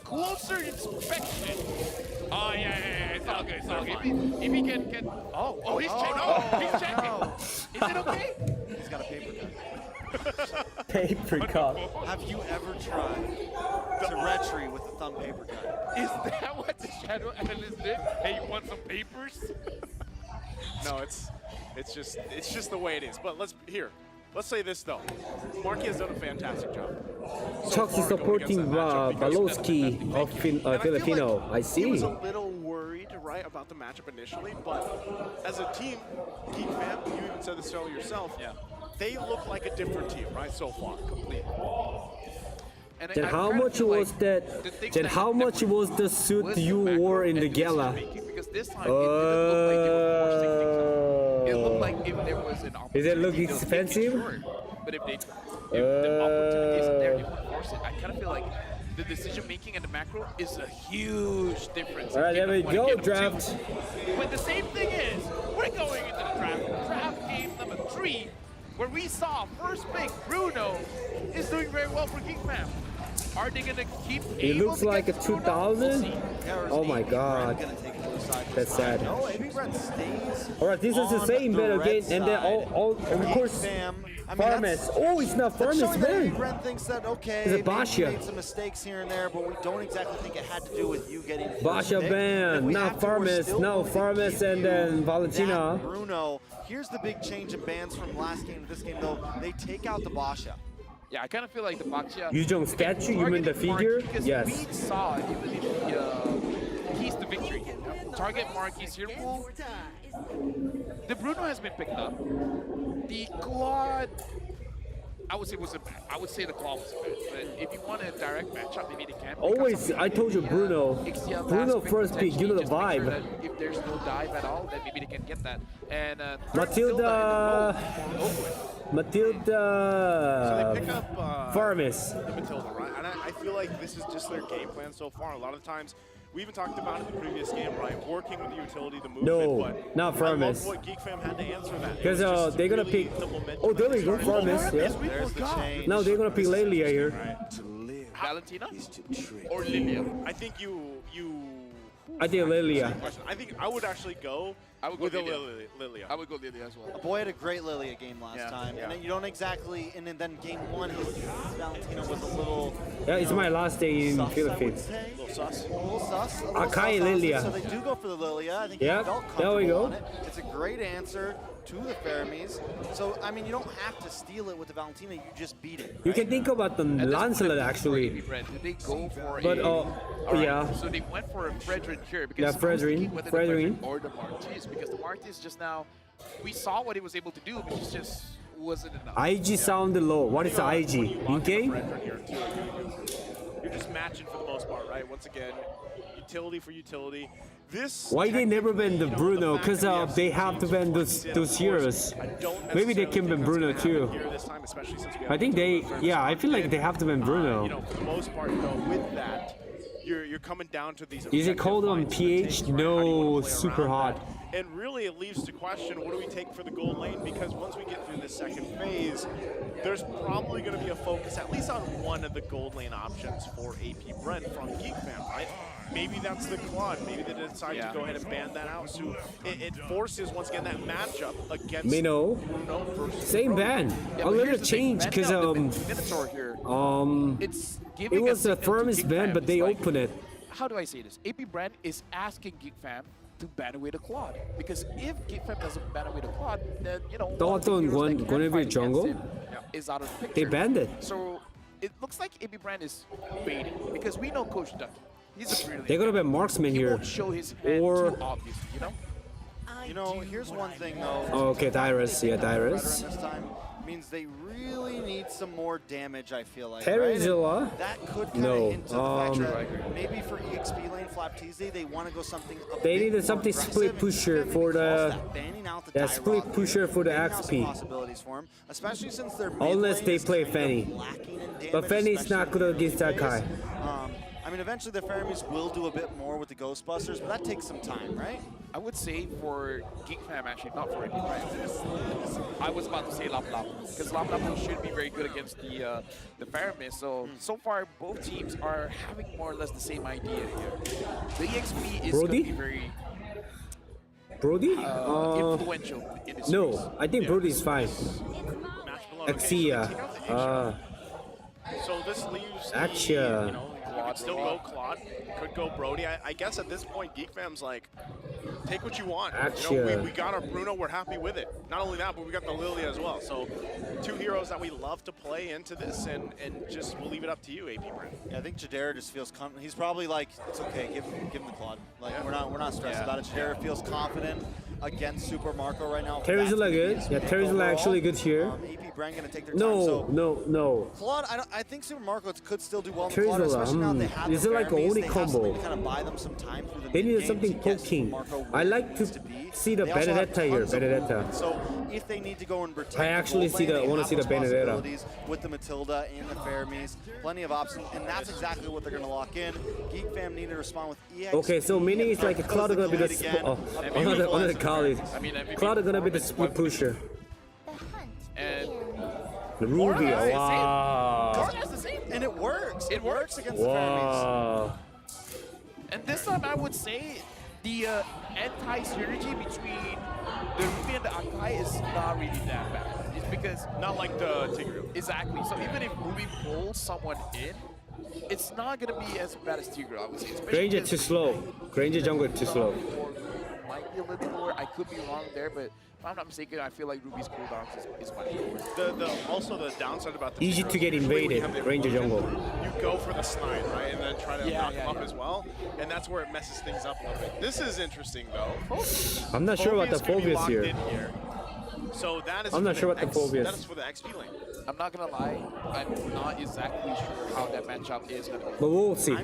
Speaker 2: Closer inspection. Oh, yeah. It's all good. If he can get... Oh, he's checking.
Speaker 13: no.
Speaker 2: He's checking. Is it okay?
Speaker 13: He's got a paper cut.
Speaker 12: Paper cut.
Speaker 13: Have you ever tried to retry with a thumb paper cut?
Speaker 2: Is that what the Shadow Analyst did? Hey, you want some papers?
Speaker 10: No, it's just the way it is. But let's say this though. Marquis has done a fantastic job.
Speaker 12: Chuck is supporting Balowski of Filipino. I
Speaker 10: He
Speaker 12: see.
Speaker 10: was a little worried, right, about the matchup initially, but as a team, Geek Fam, you even said this so yourself.
Speaker 2: Yeah.
Speaker 10: They look like a different team, right, so far, completely.
Speaker 2: And
Speaker 12: Then how much was that? Then how much was the suit you wore in the gala?
Speaker 18: Because this time it didn't look like they were forcing things out. It looked like if there was an opportunity.
Speaker 12: Is it look
Speaker 18: they'll make it
Speaker 12: expensive?
Speaker 18: short. But if the opportunity isn't there, they won't force it. I kind of feel like the decision making and the macro is a huge difference.
Speaker 12: All right, there we go, draft.
Speaker 2: But the same thing is, we're going into the draft. Draft game number 3, where we saw first pick Bruno is doing very well for Geek Fam. Are they gonna keep?
Speaker 12: It looks like a 2000. Oh my god.
Speaker 10: side.
Speaker 12: That's sad.
Speaker 10: No, AP.Bren stays.
Speaker 12: Alright, this is the
Speaker 10: on
Speaker 12: same bet
Speaker 10: red
Speaker 12: again, and then
Speaker 10: side.
Speaker 12: of course,
Speaker 10: Fam, I mean,
Speaker 12: Farmers. Oh, it's not
Speaker 10: that's
Speaker 12: Farmers,
Speaker 10: showing that
Speaker 12: man.
Speaker 10: AP.Bren thinks that, okay,
Speaker 12: It's a
Speaker 10: maybe you
Speaker 12: Basha.
Speaker 10: made some mistakes here and there, but we don't exactly think it had to do with you getting first
Speaker 12: Basha
Speaker 10: pick.
Speaker 12: ban,
Speaker 10: If we
Speaker 12: not
Speaker 10: have to, we're
Speaker 12: Farmers,
Speaker 10: still
Speaker 12: no
Speaker 10: going to
Speaker 12: Farmers,
Speaker 10: give
Speaker 12: and
Speaker 10: you
Speaker 12: then Valentina.
Speaker 10: that Bruno. Here's the big change in bans from last game to this game, though. They take out the Basha.
Speaker 18: Yeah, I kind of feel like the Baksha.
Speaker 12: Yuzhong statue, you mean the figure? Yes.
Speaker 18: We saw even in the keys to victory. Target Marquis here. The Bruno has been picked up. The Claude, I would say the Claude was bad. But if you want a direct matchup, maybe they can.
Speaker 12: Always, I told you Bruno. Bruno first pick, you know the vibe.
Speaker 18: If there's no dive at all, then maybe they can get that. And
Speaker 12: Matilda.
Speaker 17: So they pick up
Speaker 12: Farmis.
Speaker 17: the Matilda, right? And I feel like this is just their game plan so far. A lot of times, we even talked about it in the previous game, right? Working with the utility, the movement.
Speaker 12: No,
Speaker 17: but
Speaker 12: not
Speaker 17: I
Speaker 12: Farmis.
Speaker 17: love what Geek Fam had to answer that.
Speaker 12: Because they're gonna pick. Oh, there we go, Farmis. Yeah.
Speaker 10: There's the change.
Speaker 12: Now they're gonna pick Lelia here.
Speaker 18: Valentina or Lilia?
Speaker 17: I think
Speaker 12: I think Lilia.
Speaker 17: I think I would actually go with the Lilia.
Speaker 18: I would go Lilia as well.
Speaker 10: A boy had a great Lilia game last time, and then you don't exactly. And then game one, his Valentina was a little.
Speaker 12: Yeah, it's my last day in
Speaker 10: sus,
Speaker 12: Philippines.
Speaker 10: A little sus.
Speaker 12: Akai Lilia.
Speaker 10: So they do go for the Lilia. I think
Speaker 12: Yep,
Speaker 10: he felt
Speaker 12: there we
Speaker 10: comfortable
Speaker 12: go.
Speaker 10: on it. It's a great answer to the Faramis. So, I mean, you don't have to steal it with the Valentina, you just beat it.
Speaker 12: You can think about the Lancelot actually.
Speaker 18: Did they go for
Speaker 12: But yeah.
Speaker 18: So they went for a Fredrin here because
Speaker 12: Yeah,
Speaker 18: I was thinking
Speaker 12: Fredrin.
Speaker 18: whether
Speaker 12: Fredrin.
Speaker 18: the or the Martis, because the Martis just now, we saw what he was able to do, but it just wasn't enough.
Speaker 12: IG sounded low. What is the IG? In game?
Speaker 17: You're just matching for the most part, right? Once again, utility for utility. This
Speaker 12: Why they never ban the Bruno? Because they have to ban those heroes. Maybe they can ban Bruno too. I think they, yeah, I feel like they have to ban
Speaker 17: You
Speaker 12: Bruno.
Speaker 17: know, for the most part, though, with that, you're coming down to these.
Speaker 12: Is it cold on PH? No, super hot.
Speaker 17: And really, it leaves to question, what do we take for the gold lane? Because once we get through this second phase, there's probably going to be a focus, at least on one of the gold lane options for AP.Bren from Geek Fam, right? Maybe that's the Claude. Maybe they decide to go ahead and ban that out. So it forces, once again, that matchup against
Speaker 12: Mino.
Speaker 17: Bruno versus
Speaker 12: Same ban. A little change because it was the firmest ban, but they opened it.
Speaker 18: How do I say this? AP.Bren is asking Geek Fam to ban away the Claude, because if Geek Fam doesn't ban away the Claude, then
Speaker 12: Thought on Guinevere jungle.
Speaker 18: Is out of the picture.
Speaker 12: They banned it.
Speaker 18: So it looks like AP.Bren is baiting, because we know Coach Ducky. He's a brilliant.
Speaker 12: They're gonna ban marksman
Speaker 18: He
Speaker 12: here.
Speaker 18: won't show his hand
Speaker 12: Or
Speaker 18: too obviously, you know?
Speaker 10: You know, here's one thing though.
Speaker 12: Oh, okay, Dyrus. Yeah, Dyrus.
Speaker 10: This time means they really need some more damage, I feel like.
Speaker 12: Terizilla?
Speaker 10: Right? That could kind
Speaker 12: No,
Speaker 10: of hint to the fact that maybe for EXP lane Flap Tuesday, they want to go something a
Speaker 12: They
Speaker 10: bit
Speaker 12: needed
Speaker 10: more
Speaker 12: something
Speaker 10: aggressive.
Speaker 12: split pusher for the
Speaker 10: Banning out the
Speaker 12: yeah,
Speaker 10: die
Speaker 12: split
Speaker 10: rock
Speaker 12: pusher
Speaker 10: here,
Speaker 12: for the
Speaker 10: banning out some
Speaker 12: XP.
Speaker 10: possibilities for him, especially since their mid
Speaker 12: Unless
Speaker 10: lane
Speaker 12: they
Speaker 10: is
Speaker 12: play
Speaker 10: kind of
Speaker 12: Fanny.
Speaker 10: lacking in damage,
Speaker 12: But Fanny's not
Speaker 10: especially
Speaker 12: good
Speaker 10: in
Speaker 12: against
Speaker 10: the
Speaker 12: that guy.
Speaker 10: phase. I mean, eventually the Faramis will do a bit more with the Ghostbusters, but that takes some time, right?
Speaker 18: I would say for Geek Fam, actually, not for AP.Bren. I was about to say Lap Lap, because Lap Lap should be very good against the Faramis. So far, both teams are having more or less the same idea here. The EXP is going to be very
Speaker 12: Brody?
Speaker 18: influential in this
Speaker 12: No,
Speaker 18: series.
Speaker 12: I think Brody is fine. Axia.
Speaker 17: So this leaves the,
Speaker 12: Axia.
Speaker 17: you know, you could still go Claude, could go Brody. I guess at this point, Geek Fam's like, take what you want. You know, we got our Bruno, we're happy with it. Not only that, but we got the Lilia as well. So two heroes that we love to play into this, and just we'll leave it up to you, AP.Bren.
Speaker 10: Yeah, I think Jadera just feels confident. He's probably like, it's okay, give him the Claude. Like we're not stressed about it. Jadera feels confident against Super Marco right now.
Speaker 12: Terizilla good. Yeah, Terizilla actually good here.
Speaker 10: AP.Bren gonna take their time. So
Speaker 12: No.
Speaker 10: Claude, I think Super Marco could still do well in the Claude, especially now they have
Speaker 12: Is
Speaker 10: the
Speaker 12: it like a
Speaker 10: Faramis,
Speaker 12: ONIC
Speaker 10: they have
Speaker 12: combo?
Speaker 10: something to kind of buy them some time through the
Speaker 12: They needed
Speaker 10: mid-game
Speaker 12: something
Speaker 10: to get
Speaker 12: poking.
Speaker 10: Marco where
Speaker 12: I
Speaker 10: he
Speaker 12: like to
Speaker 10: needs be.
Speaker 12: see the
Speaker 10: They also have
Speaker 12: Benedetta here.
Speaker 10: tons of
Speaker 12: Benedetta.
Speaker 10: movement. So if they need to go and protect
Speaker 12: I actually
Speaker 10: the gold lane, they
Speaker 12: wanna
Speaker 10: have
Speaker 12: see the
Speaker 10: those
Speaker 12: Benedetta.
Speaker 10: possibilities with the Matilda and the Faramis. Plenty of options, and that's exactly what they're going to lock in. Geek Fam need to respond with EXP.
Speaker 12: Okay, so Mini is like a Cloud gonna be the another college. Cloud gonna be the split pusher.
Speaker 18: And
Speaker 12: The Ruby, wow.
Speaker 10: Card has the same, and it works. It works against the Faramis.
Speaker 12: Wow.
Speaker 18: And this time, I would say the anti-synergy between the Ruby and the Akai is not really that bad. It's because
Speaker 17: not like the Tigreal.
Speaker 18: Exactly. So even if Ruby pulls someone in, it's not gonna be as bad as Tigreal, I would say.
Speaker 12: Granger too slow. Granger jungle too slow.
Speaker 18: Might be a little bit lower. I could be wrong there, but if I'm not mistaken, I feel like Ruby's cooldowns is much lower.
Speaker 17: Also the downside about the
Speaker 12: Easy to get invaded. Granger jungle.
Speaker 17: You go for the snide, right, and then try to knock them up as well, and that's where it messes things up a little bit. This is interesting though.
Speaker 12: I'm not sure about the Phobius here.
Speaker 17: So that is
Speaker 12: I'm not sure what the Phobius.
Speaker 17: That is for the XP lane.
Speaker 18: I'm not gonna lie, I'm not exactly sure how that matchup is gonna be.
Speaker 12: But we'll see.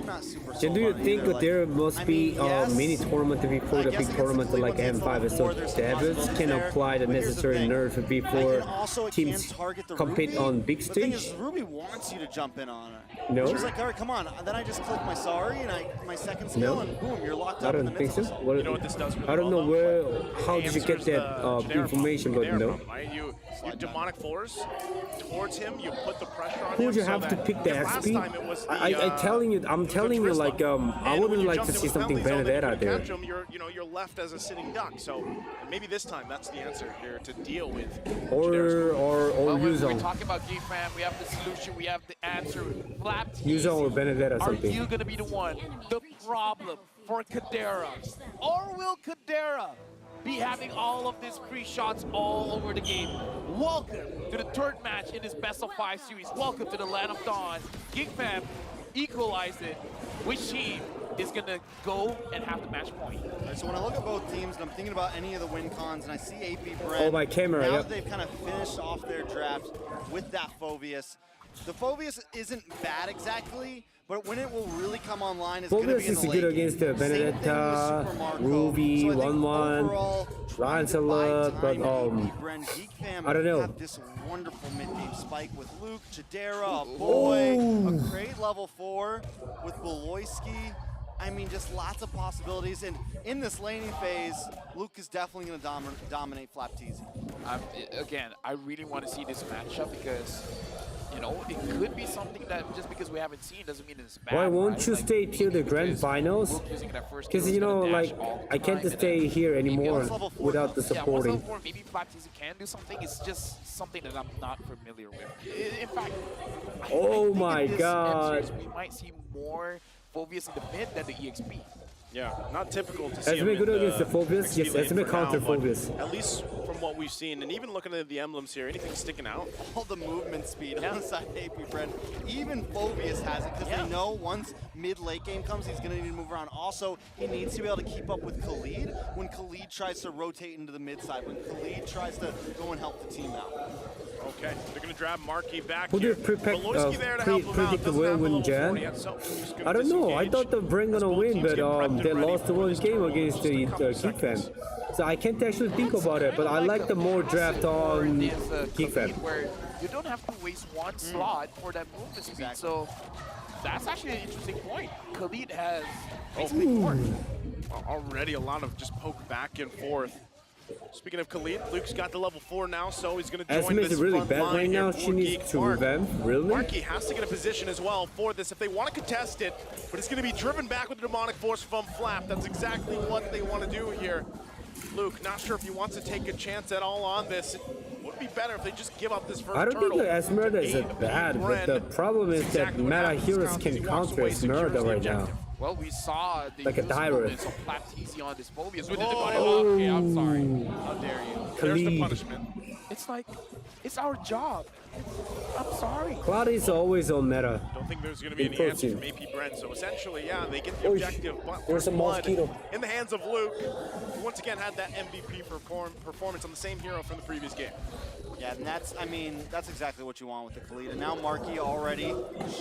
Speaker 12: Then do you think that there must be a mini tournament before the big tournament like M5, so devs can apply the necessary nerf before teams compete on big
Speaker 10: The thing
Speaker 12: stage?
Speaker 10: is, Ruby wants you to jump in on it.
Speaker 12: No.
Speaker 10: She's like, all right, come on. And then I just click my sorry and my second skill,
Speaker 12: No.
Speaker 10: and boom, you're locked
Speaker 12: I
Speaker 10: up in the
Speaker 12: don't think
Speaker 10: midst
Speaker 12: so.
Speaker 10: of
Speaker 12: What,
Speaker 17: You know what this does really
Speaker 12: I don't know
Speaker 17: well,
Speaker 12: where. How did you get that information? But no.
Speaker 17: Right? You demonic force towards him. You put the pressure on
Speaker 12: Who
Speaker 17: him.
Speaker 12: would you
Speaker 17: so
Speaker 12: have to
Speaker 17: that-
Speaker 12: pick the
Speaker 17: because last
Speaker 12: XP?
Speaker 17: time it was the,
Speaker 12: I'm telling you, like I would like to see something Benedetta there.
Speaker 17: Catch him, you're left as a sitting duck. So maybe this time that's the answer here to deal with.
Speaker 12: Or
Speaker 18: Well, when
Speaker 12: Yuzong.
Speaker 18: we talk about Geek Fam, we have the solution, we have the answer. Flap
Speaker 12: Yuzong or Benedetta or
Speaker 18: Are
Speaker 12: something.
Speaker 18: you gonna be the one, the problem for Kadera? Or will Kadera be having all of these free shots all over the game? Welcome to the third match in this best of 5 series. Welcome to the Land of Dawn. Geek Fam equalized it. Which team is gonna go and have the match point?
Speaker 10: Right, so when I look at both teams and I'm thinking about any of the win cons and I see AP.Bren,
Speaker 12: Oh, my camera,
Speaker 10: now
Speaker 12: yep.
Speaker 10: that they've kind of finished off their draft with that Phobius. The Phobius isn't bad exactly, but when it will really come online is going to
Speaker 12: Phobius
Speaker 10: be in
Speaker 12: is
Speaker 10: the
Speaker 12: good
Speaker 10: late
Speaker 12: against the
Speaker 10: game. Same thing with
Speaker 12: Benedetta,
Speaker 10: Super Marco.
Speaker 12: Ruby,
Speaker 10: So I think
Speaker 12: 1-1,
Speaker 10: overall,
Speaker 12: Lancelot, but
Speaker 10: AP.Bren Geek Fam
Speaker 12: I don't know.
Speaker 10: have this wonderful mid-game spike with Luke, Chidera, a boy, a great level 4 with Beloyski. I mean, just lots of possibilities. And in this laning phase, Luke is definitely going to dominate Flap Teasy.
Speaker 18: Again, I really want to see this matchup because, you know, it could be something that just because we haven't seen doesn't mean it's bad.
Speaker 12: Why won't
Speaker 18: right?
Speaker 12: you
Speaker 18: Like,
Speaker 12: stay till the grand finals? Because you know, like I can't stay here anymore without the supporting.
Speaker 18: Yeah, once level 4, maybe Flapteasy can do something. It's just something that I'm not familiar with. In fact, I
Speaker 12: Oh
Speaker 18: think
Speaker 12: my
Speaker 18: in this
Speaker 12: God.
Speaker 18: M-series, we might see more Phobius in the mid than the EXP.
Speaker 17: Yeah, not typical to see
Speaker 12: Esme
Speaker 17: him
Speaker 12: good
Speaker 17: in
Speaker 12: against the Phobius?
Speaker 17: XP
Speaker 12: Yes,
Speaker 17: lane
Speaker 12: Esme
Speaker 17: for
Speaker 12: counter
Speaker 17: now, but
Speaker 12: Phobius.
Speaker 17: At least from what we've seen, and even looking at the emblems here, anything sticking out?
Speaker 10: All the movement speed on the side of AP.Bren. Even Phobius has it because they know once mid-late game comes, he's going to need to move around. Also, he needs to be able to keep up with Khalid when Khalid tries to rotate into the mid side, when Khalid tries to go and help the team out.
Speaker 17: Okay, they're going to grab Markey back
Speaker 12: Who
Speaker 17: here.
Speaker 12: did predict
Speaker 17: Beloyski there to help him out.
Speaker 12: the
Speaker 17: Doesn't
Speaker 12: will
Speaker 17: have the
Speaker 12: win
Speaker 17: level 40
Speaker 12: Jan?
Speaker 17: yet, so he's gonna
Speaker 12: I don't know. I
Speaker 17: disengage.
Speaker 12: thought the Bren gonna win, but they lost the one
Speaker 17: this
Speaker 12: game
Speaker 17: turnover.
Speaker 12: against the
Speaker 17: Just a couple
Speaker 12: Geek Fam.
Speaker 17: seconds.
Speaker 12: So I can't actually think about it, but I like the more draft on Geek Fam.
Speaker 18: Where you don't have to waste one slot for that movement speed. So that's actually an interesting point. Khalid has basically more.
Speaker 17: Already a lot of just poke back and forth. Speaking of Khalid, Luke's got the level 4 now, so he's going to join
Speaker 12: Esme
Speaker 17: this
Speaker 12: is really
Speaker 17: front
Speaker 12: bad
Speaker 17: line
Speaker 12: right
Speaker 17: here
Speaker 12: now.
Speaker 17: for
Speaker 12: She needs
Speaker 17: Geek
Speaker 12: to
Speaker 17: Mark.
Speaker 12: revamp. Really?
Speaker 17: Markey has to get a position as well for this if they want to contest it, but it's going to be driven back with the demonic force from Flap. That's exactly what they want to do here. Luke, not sure if he wants to take a chance at all on this. It would be better if they just give up this first
Speaker 12: I don't think
Speaker 17: turtle
Speaker 12: the Esmeralda is
Speaker 17: to
Speaker 12: bad, but the problem is that meta heroes can counter Esmeralda right now.
Speaker 18: Well, we saw the
Speaker 12: Like a tyrant.
Speaker 18: of Flapteasy on this Phobius. We did the body block. Okay, I'm sorry. How dare you?
Speaker 17: There's the
Speaker 12: Khalid.
Speaker 17: punishment.
Speaker 18: It's like, it's our job. I'm sorry.
Speaker 12: Cloud is always on meta.
Speaker 17: Don't think there's going to be any
Speaker 12: Enforcing.
Speaker 17: answer from AP.Bren. So essentially, yeah, they get the
Speaker 12: Oy,
Speaker 17: objective, but
Speaker 12: there's a
Speaker 17: blood
Speaker 12: mosquito.
Speaker 17: in the hands of Luke, who once again had that MVP performance on the same hero from the previous game.
Speaker 10: Yeah, and that's, I mean, that's exactly what you want with the Khalid. And now Markey already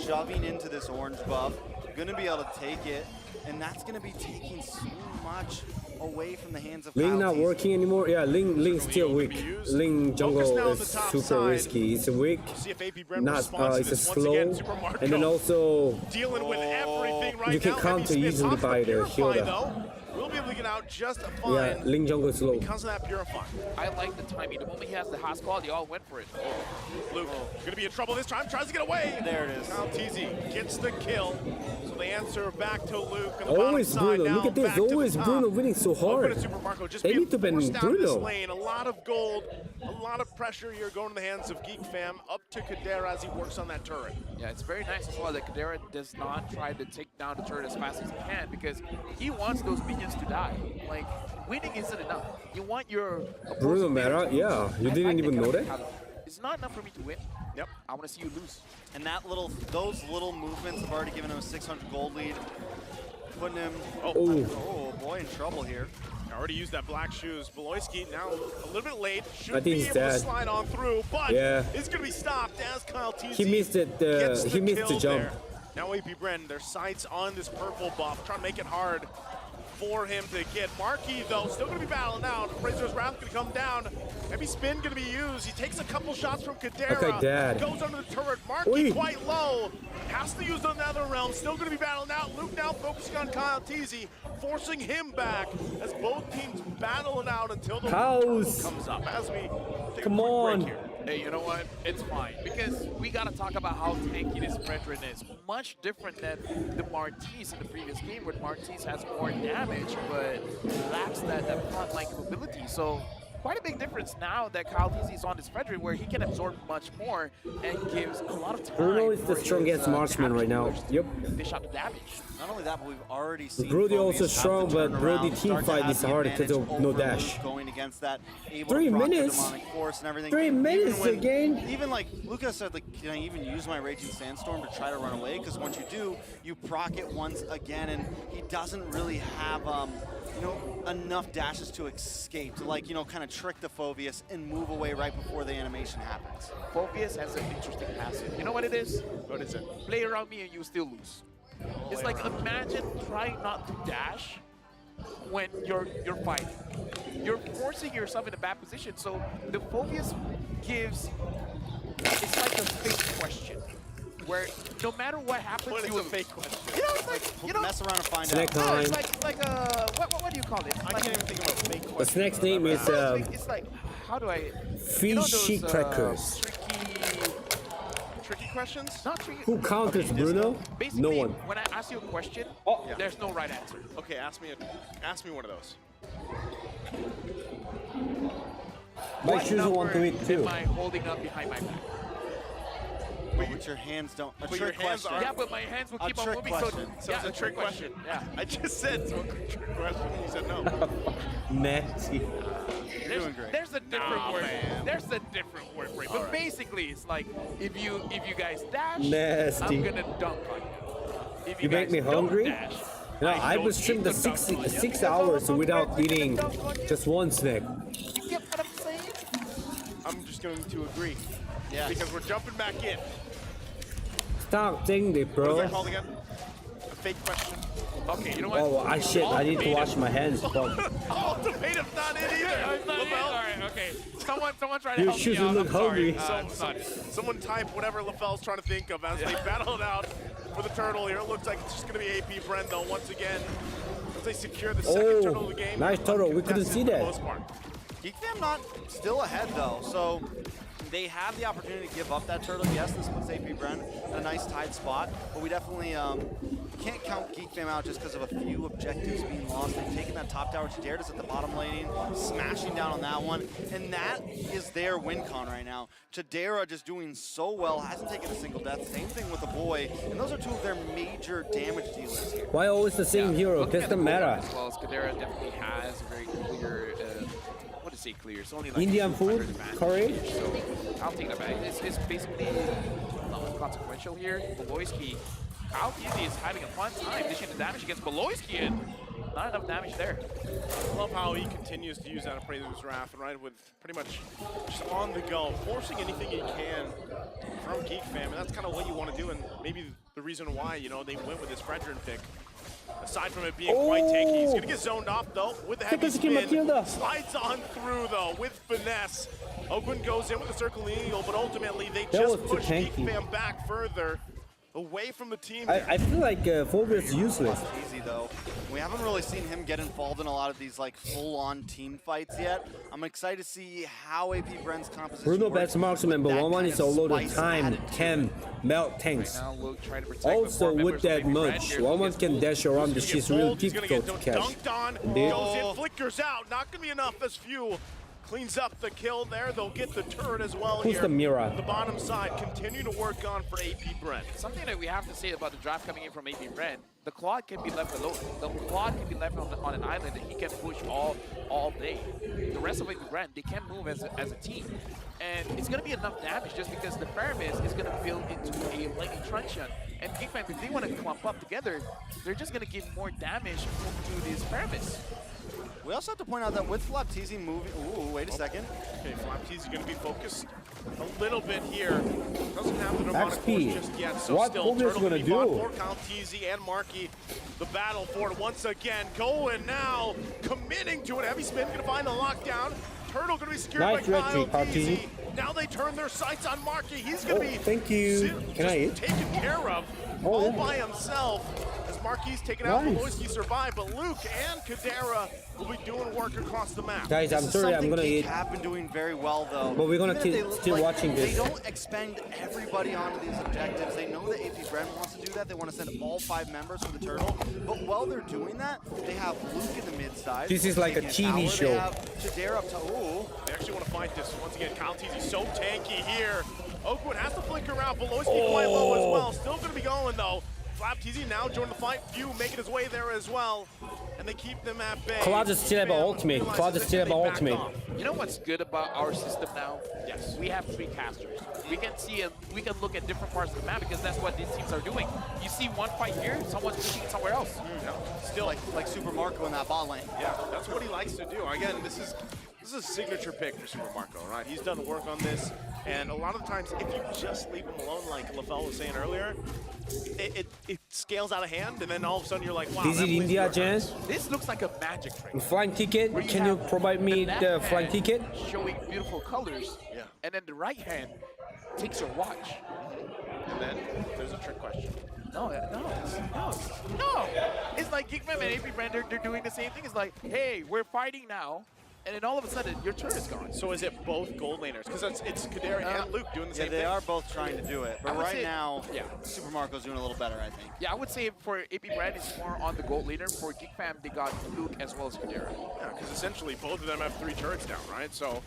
Speaker 10: shoving into this orange buff, gonna be able to take it, and that's gonna be taking so much away from the hands of
Speaker 12: Ling
Speaker 10: Kyle
Speaker 12: not
Speaker 10: Teasy.
Speaker 12: working anymore. Yeah, Ling's still weak. Ling jungle is super risky. It's weak.
Speaker 17: See if AP.Bren
Speaker 12: Not
Speaker 17: responds to
Speaker 12: it's a
Speaker 17: this. Once
Speaker 12: slow,
Speaker 17: again, Super Marco
Speaker 12: and then also
Speaker 17: dealing with everything right
Speaker 12: you can
Speaker 17: now.
Speaker 12: counter
Speaker 17: Maybe Smith
Speaker 12: easily
Speaker 17: opts for
Speaker 12: by the
Speaker 17: Purify,
Speaker 12: Hilda.
Speaker 17: though. Will be able to get out just fine.
Speaker 12: Yeah, Ling jungle slow.
Speaker 17: Because of that Purify.
Speaker 18: I like the timing. The moment he has the hot squad, they all went for it.
Speaker 17: Luke gonna be in trouble this time. Tries to get away.
Speaker 10: There it is.
Speaker 17: Kyle TZ gets the kill. So they answer back to Luke. On the
Speaker 12: Always
Speaker 17: bottom side
Speaker 12: Bruno.
Speaker 17: now,
Speaker 12: Look at this.
Speaker 17: back to the
Speaker 12: Always
Speaker 17: top.
Speaker 12: Bruno winning so
Speaker 17: Open
Speaker 12: hard.
Speaker 17: to Super Marco, just
Speaker 12: They
Speaker 17: being
Speaker 12: need to ban
Speaker 17: forced down this
Speaker 12: Bruno.
Speaker 17: lane. A lot of gold, a lot of pressure here going to the hands of Geek Fam. Up to Kadera as he works on that turret.
Speaker 18: Yeah, it's very nice as well that Kadera does not try to take down the turret as fast as he can because he wants those minions to die. Like, winning isn't enough. You want your
Speaker 12: Bruno Mera? Yeah, you didn't even know that?
Speaker 18: It's not enough for me to win.
Speaker 17: Yep.
Speaker 18: I want to see you lose.
Speaker 10: And those little movements have already given him a 600 gold lead. Putting him, oh boy, in trouble here.
Speaker 17: Already used that black shoes. Beloyski now a little bit late. Should
Speaker 12: I think
Speaker 17: be
Speaker 12: he's
Speaker 17: able to
Speaker 12: dead.
Speaker 17: slide on through, but
Speaker 12: Yeah.
Speaker 17: it's going to be stopped as Kyle TZ
Speaker 12: He missed it.
Speaker 17: gets
Speaker 12: He missed the
Speaker 17: kill
Speaker 12: jump.
Speaker 17: there. Now AP.Bren, their sights on this purple buff, trying to make it hard for him to get. Marquis, though, still going to be battling out. Razor's Wrath going to come down. Maybe spin going to be used. He takes a couple shots from Kadera.
Speaker 12: Okay, Dad.
Speaker 17: Goes under the turret. Marquis
Speaker 12: Oi.
Speaker 17: quite low. Has to use another realm. Still going to be battling out. Luke now focusing on Kyle TZ, forcing him back as both teams battle it out until the
Speaker 12: House.
Speaker 17: comes up. As we take
Speaker 12: Come
Speaker 17: a quick
Speaker 12: on.
Speaker 17: break here.
Speaker 18: Hey, you know what? It's fine because we gotta talk about how tanky this Brethren is. Much different than the Martins in the previous game, where Martins has more damage but lacks that frontline capability. So quite a big difference now that Kyle TZ is on this Frederick, where he can absorb much more and gives a lot of time.
Speaker 12: Bruno is the
Speaker 18: for his,
Speaker 12: strongest marksman right now. Yep.
Speaker 18: Dish out the damage.
Speaker 10: Not only that, but we've already seen
Speaker 12: Brody
Speaker 10: Phobius
Speaker 12: also
Speaker 10: have to
Speaker 12: strong,
Speaker 10: turn
Speaker 12: but Brody
Speaker 10: around,
Speaker 12: team
Speaker 10: start to
Speaker 12: fight
Speaker 10: have
Speaker 12: is
Speaker 10: the
Speaker 12: hard because
Speaker 10: advantage
Speaker 12: of no
Speaker 10: over
Speaker 12: dash.
Speaker 10: Luke going against that, able
Speaker 12: 3
Speaker 10: to proc the
Speaker 12: minutes?
Speaker 10: demonic force and everything.
Speaker 12: 3 minutes
Speaker 10: Even when-
Speaker 12: again?
Speaker 10: Even like Lucas said, like, can I even use my Raging Sandstorm to try to run away? Because once you do, you proc it once again, and he doesn't really have enough dashes to escape, to like, kind of trick the Phobius and move away right before the animation happens.
Speaker 18: Phobius has an interesting passive. You know what it is?
Speaker 17: What is it?
Speaker 18: Play around me and you still lose. It's like, imagine trying not to dash when you're fighting. You're forcing yourself in a bad position. So the Phobius gives, it's like a fake question, where no matter what happens,
Speaker 17: What is
Speaker 18: you
Speaker 17: a
Speaker 18: will
Speaker 17: fake question?
Speaker 18: You know, it's like,
Speaker 10: Mess around and find
Speaker 12: Snack
Speaker 10: out.
Speaker 18: no, it's
Speaker 12: time.
Speaker 18: like what do you call it? It's
Speaker 17: I
Speaker 18: like,
Speaker 17: can't even think of a fake
Speaker 12: The
Speaker 17: question.
Speaker 12: snack's name is
Speaker 18: it's like, how do I?
Speaker 12: Fishy crackers.
Speaker 17: Tricky questions?
Speaker 18: Not tricky.
Speaker 12: Who counters Bruno?
Speaker 18: Basically,
Speaker 12: No one.
Speaker 18: when I ask you a question, there's no right answer.
Speaker 17: Okay, ask me one of those.
Speaker 12: My
Speaker 18: What
Speaker 12: shoes want to
Speaker 18: number
Speaker 12: eat too.
Speaker 18: am I holding up behind my back?
Speaker 10: But your hands don't. A
Speaker 17: But
Speaker 10: trick
Speaker 17: your hands
Speaker 10: question.
Speaker 17: are-
Speaker 18: Yeah, but my hands will
Speaker 10: A
Speaker 18: keep on
Speaker 10: trick
Speaker 18: moving.
Speaker 10: question.
Speaker 17: So it's a trick question.
Speaker 18: Yeah.
Speaker 17: I just said so a trick question. You said no.
Speaker 12: Nasty.
Speaker 10: doing great.
Speaker 18: There's a different word.
Speaker 17: man.
Speaker 18: There's a different word for it. But
Speaker 17: All right.
Speaker 18: basically, it's like if you guys dash,
Speaker 12: Nasty.
Speaker 18: I'm gonna dunk on you. If
Speaker 12: You make
Speaker 18: guys
Speaker 12: me
Speaker 18: don't
Speaker 12: hungry?
Speaker 18: dash,
Speaker 12: No, I
Speaker 18: don't
Speaker 12: was streamed the
Speaker 18: need to dunk on you.
Speaker 12: 6 hours without eating just one snack.
Speaker 18: You get what I'm saying?
Speaker 17: I'm just going to agree.
Speaker 10: Yes.
Speaker 17: Because we're jumping back in.
Speaker 12: Stop saying it,
Speaker 17: What is
Speaker 12: bro.
Speaker 17: that called again? A fake question?
Speaker 18: Okay, you know what?
Speaker 12: Oh, I shit. I need to wash my hands. Fuck.
Speaker 17: Ultimatum's not in either.
Speaker 18: I'm not in. All right, okay. Someone try to
Speaker 12: Your
Speaker 18: help
Speaker 12: shoes
Speaker 18: me out.
Speaker 12: look
Speaker 18: I'm sorry.
Speaker 12: hungry.
Speaker 17: Someone type whatever LaFell's trying to think of as they battle it out for the turtle here. It looks like it's just going to be AP.Bren though once again as they secure the second turtle of the game.
Speaker 12: Nice turtle. We couldn't
Speaker 17: Contested
Speaker 12: see
Speaker 17: for the
Speaker 12: that.
Speaker 17: most part.
Speaker 10: Geek Fam not still ahead though, so they have the opportunity to give up that turtle. Yes, this puts AP.Bren in a nice tied spot, but we definitely can't count Geek Fam out just because of a few objectives being lost. They've taken that top tower. Chidera's at the bottom laning, smashing down on that one, and that is their win con right now. Chidera just doing so well, hasn't taken a single death. Same thing with the boy, and those are two of their major damage dealers here.
Speaker 12: Why always the same hero?
Speaker 18: Looking at
Speaker 12: Doesn't
Speaker 18: the
Speaker 12: matter.
Speaker 18: as well as Kadera definitely has a very clear, what to say clear? It's only like
Speaker 12: Indian food,
Speaker 18: 200 advantage
Speaker 12: curry.
Speaker 18: here, so I'll take that back. It's basically not consequential here. Beloyski, Kyle TZ is having a fun time dishing the damage against Beloyski, and not enough damage there.
Speaker 17: I love how he continues to use that Appraiser's Wrath, right, with pretty much just on the go, forcing anything he can from Geek Fam, and that's kind of what you want to do, and maybe the reason why, you know, they went with this Fredrin pick. Aside from it being quite tanky, he's going to get zoned off, though, with the heavy spin. Slides on through, though, with finesse. Ogun goes in with the Circling Eagle, but ultimately they just push Geek Fam back further. away from the team.
Speaker 12: I feel like Phobia's is useless.
Speaker 10: Easy though. We haven't really seen him get involved in a lot of these like full-on team fights yet. I'm excited to see how AP.Bren's composition
Speaker 12: Bruno
Speaker 10: works.
Speaker 12: best marksman, but 1-1 is a lot of time, can melt tanks.
Speaker 18: Now Luke trying to protect
Speaker 12: Also,
Speaker 18: the
Speaker 12: with that much, 1-1 can dash around, this is really difficult to catch.
Speaker 17: Dunked on,
Speaker 12: Indeed.
Speaker 17: goes in, flickers out, not gonna be enough as Few cleans up the kill there. They'll get the turret as well.
Speaker 12: Who's
Speaker 17: here.
Speaker 12: the Mira?
Speaker 17: The bottom side continue to work on for AP.Bren.
Speaker 18: Something that we have to say about the draft coming in from AP.Bren, the Claude can be left alone. The Claude can be left on an island and he can push all day. The rest of AP.Bren, they can move as a team. And it's going to be enough damage just because the Pyramis is going to build into a lightning truncheon. And Geek Fam, if they want to clump up together, they're just going to give more damage to these Pyramis.
Speaker 10: We also have to point out that with Flapteezy moving, ooh, wait a second.
Speaker 17: Okay, Flapteezy going to be focused a little bit here. Doesn't have the Nirvana
Speaker 12: XP.
Speaker 17: force just yet, so
Speaker 12: What
Speaker 17: still
Speaker 12: Phobia's
Speaker 17: Turtle
Speaker 12: gonna
Speaker 17: be fought
Speaker 12: do?
Speaker 17: for Calteezy and Marky. The battle for it once again. Going now, committing to it. Heavy Spin going to find the lockdown. Turtle going to be secured
Speaker 12: Nice
Speaker 17: by
Speaker 12: retry,
Speaker 17: Calteezy.
Speaker 12: Calteezy.
Speaker 17: Now they turn their sights on Marky. He's going to be
Speaker 12: Thank you. Can I eat?
Speaker 17: taken care of all by himself. As Marquis taken out,
Speaker 12: Nice.
Speaker 17: Beloyski survived, but Luke and Kadera will be doing work across the map.
Speaker 12: Guys, I'm sorry, I'm gonna eat.
Speaker 10: Have been doing very well though.
Speaker 12: But we're gonna
Speaker 10: Even if
Speaker 12: keep
Speaker 10: they-
Speaker 12: still watching this.
Speaker 10: They don't expend everybody onto these objectives. They know that AP.Bren wants to do that. They want to send all 5 members for the turtle. But while they're doing that, they have Luke in the mid side.
Speaker 12: This is like a
Speaker 10: taking
Speaker 12: TV
Speaker 10: tower.
Speaker 12: show.
Speaker 10: They have Kadera up to
Speaker 17: They actually want to fight this. Once again, Calteezy so tanky here. Oakwood has to flicker around. Beloyski quite low as well. Still going to be going though. Flapteezy now joining the fight. Few making his way there as well. And they keep them at bay.
Speaker 12: Cloud is still about ultimate. Cloud is still about ultimate.
Speaker 18: You know what's good about our system now? Yes. We have 3 casters. We can see we can look at different parts of the map because that's what these teams are doing. You see one fight here, someone's pushing it somewhere else.
Speaker 10: Still like Super Marco in that bot lane.
Speaker 17: Yeah, that's what he likes to do. Again, this is a signature pick for Super Marco, right? He's done work on this, and a lot of the times, if you just leave him alone, like LaFell was saying earlier, it scales out of hand, and then all of a sudden you're like, wow.
Speaker 12: Is it India, Jan?
Speaker 18: This looks like a magic trick.
Speaker 12: Flying ticket? Can you provide me the flying ticket?
Speaker 18: Showing beautiful colors.
Speaker 17: Yeah.
Speaker 18: And then the right hand takes your watch.
Speaker 17: And then there's a trick question.
Speaker 18: No. It's like Geek Fam and AP.Bren, they're doing the same thing. It's like, hey, we're fighting now. And then all of a sudden, your turret is gone.
Speaker 17: So is it both gold laners? Because it's Kadera and Luke doing the same
Speaker 10: Yeah,
Speaker 17: thing.
Speaker 10: they are both trying to do it. But
Speaker 18: I would
Speaker 10: right
Speaker 18: say-
Speaker 10: now,
Speaker 18: yeah.
Speaker 10: Super Marco's doing a little better, I think.
Speaker 18: Yeah, I would say for AP.Bren, it's more on the gold leader. For Geek Fam, they got Luke as well as Kadera.
Speaker 17: Yeah, because essentially both of them have 3 turrets down, right? So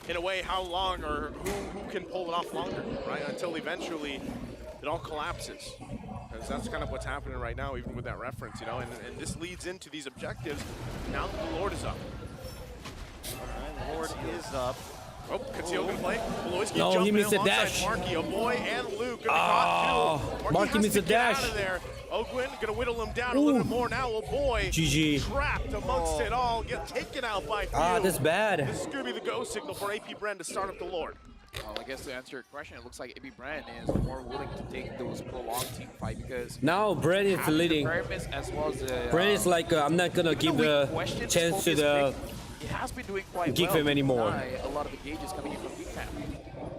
Speaker 17: in a way, how long or who can pull it off longer, right? Until eventually it all collapses. Because that's kind of what's happening right now, even with that reference, you know? And this leads into these objectives. Now that the Lord is up.
Speaker 10: Alright, Lord is up.
Speaker 17: Oh, Katil can play. Beloyski
Speaker 12: No, he
Speaker 17: jumping
Speaker 12: missed
Speaker 17: in
Speaker 12: a
Speaker 17: alongside
Speaker 12: dash.
Speaker 17: Marky, a boy and Luke gonna be caught too.
Speaker 12: Marky
Speaker 17: has
Speaker 12: missed
Speaker 17: to
Speaker 12: a
Speaker 17: get
Speaker 12: dash.
Speaker 17: out of there. Oakwood gonna whittle him down a little bit more now. Oh boy.
Speaker 12: GG.
Speaker 17: Trapped amongst it all. Get taken out by Few.
Speaker 12: That's bad.
Speaker 17: This is gonna be the go signal for AP.Bren to start up the Lord.
Speaker 18: Well, I guess to answer your question, it looks like AP.Bren is more willing to take those prolonged team fight because
Speaker 12: Now Bren is
Speaker 18: having the
Speaker 12: leading.
Speaker 18: Pyramis as well as the
Speaker 12: Bren is like, I'm not gonna give the chance to the
Speaker 18: It has been doing quite
Speaker 12: Geek
Speaker 18: well
Speaker 12: Fam
Speaker 18: to
Speaker 12: anymore.
Speaker 18: deny a lot of engages coming in from Geek Fam.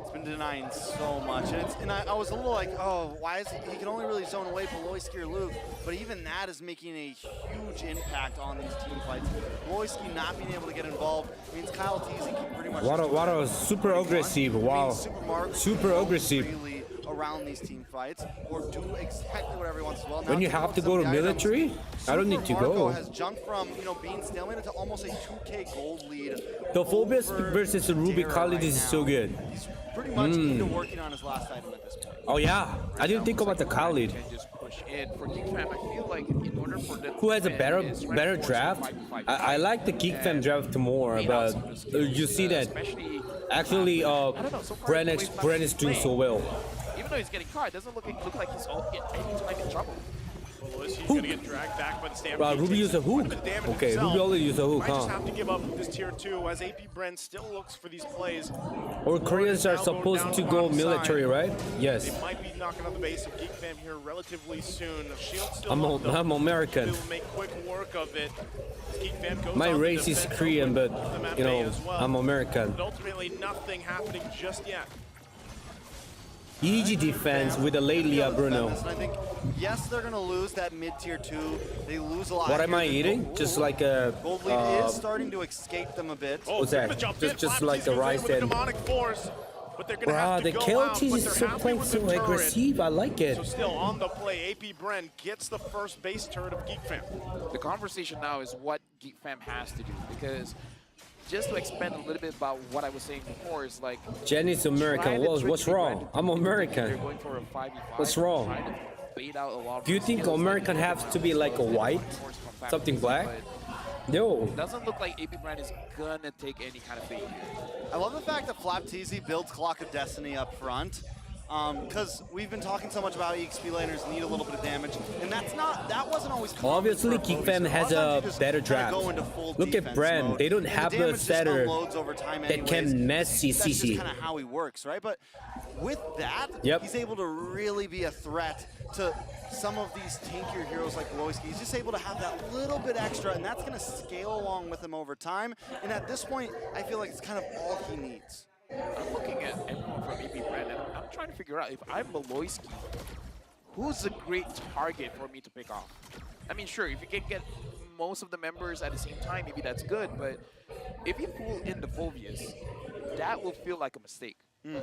Speaker 10: It's been denying so much. And I was a little like, oh, why is he can only really zone away Beloyski or Luke, but even that is making a huge impact on these team fights. Beloyski not being able to get involved means Calteezy can pretty much
Speaker 12: What a super aggressive. Wow. Super aggressive.
Speaker 10: Really around these team fights or do exactly whatever he wants as well.
Speaker 12: When you have to go to military, I don't need to
Speaker 10: Marco
Speaker 12: go.
Speaker 10: has jumped from, being stalemated to almost a 2K gold lead.
Speaker 12: The Phobias versus the Ruby Khalid is so good.
Speaker 10: Pretty much into working on his last item at this point.
Speaker 12: Oh yeah, I didn't think about the Khalid.
Speaker 18: Can just push in for Geek Fam. I feel like in order for them
Speaker 12: Who has a
Speaker 18: to
Speaker 12: better
Speaker 18: win is
Speaker 12: better
Speaker 18: reinforcing
Speaker 12: draft?
Speaker 18: 5v5.
Speaker 12: I like the Geek Fam draft more, but you see that actually Bren is doing so well.
Speaker 18: Even though he's getting caught, it doesn't look like he's anytime in trouble.
Speaker 17: Beloyski's gonna get dragged back by the Stampede.
Speaker 12: Ruby used a hook. Okay, Ruby already used a hook,
Speaker 17: Might just
Speaker 12: huh?
Speaker 17: have to give up this tier 2 as AP.Bren still looks for these plays.
Speaker 12: Or Koreans are supposed to go military, right? Yes.
Speaker 17: They might be knocking on the base of Geek Fam here relatively soon. Shield still
Speaker 12: I'm
Speaker 17: up, though.
Speaker 12: I'm American.
Speaker 17: Still make quick work of it. Geek Fam goes
Speaker 12: My
Speaker 17: on the
Speaker 12: race is
Speaker 17: defense
Speaker 12: Korean, but
Speaker 17: with them at
Speaker 12: you
Speaker 17: bay
Speaker 12: know
Speaker 17: as well.
Speaker 12: I'm American.
Speaker 17: But ultimately, nothing happening just yet.
Speaker 12: Easy defense with the late Bruno.
Speaker 13: And I think, yes, they're going to lose that mid-tier 2. They lose a lot.
Speaker 12: What am I eating? Just like a...
Speaker 13: Gold lead is starting to escape them a bit.
Speaker 12: What's that? Just like the rice and...
Speaker 17: But they're gonna
Speaker 12: Wow,
Speaker 17: have to
Speaker 12: the
Speaker 17: go
Speaker 12: KLT
Speaker 17: out,
Speaker 12: is so playing so aggressive. I like it.
Speaker 17: So still on the play, AP.Bren gets the first base turret of Geek Fam.
Speaker 18: The conversation now is what Geek Fam has to do, because just to expand a little bit about what I was saying before is like...
Speaker 12: Jenny's American. What's wrong? I'm American.
Speaker 18: They're going for a 5v5.
Speaker 12: What's wrong?
Speaker 18: Trying to bait out a lot of
Speaker 12: Do you think American has to be like a white? Something black? No.
Speaker 18: Doesn't look like AP.Bren is gonna take any kind of bait here.
Speaker 13: I love the fact that FlapTZ builds Clock of Destiny up front. Because we've been talking so much about EXP laners need a little bit of damage, and that wasn't always common.
Speaker 12: Obviously, Geek Fam has a better draft. Look at Bren. They don't have a setter that can mess CC.
Speaker 13: That's just kind of how he works, right? But with that, he's able to really be a threat to some of these tankier heroes like Loiski. He's just able to have that little bit extra, and that's going to scale along with him over time. And at this point, I feel like it's kind of all he needs.
Speaker 18: I'm looking at everyone from AP.Bren, and I'm trying to figure out if I'm Beloyski, who's a great target for me to pick off? I mean, sure, if you can get most of the members at the same time, maybe that's good, but if you pull in the Volvius, that will feel like a mistake.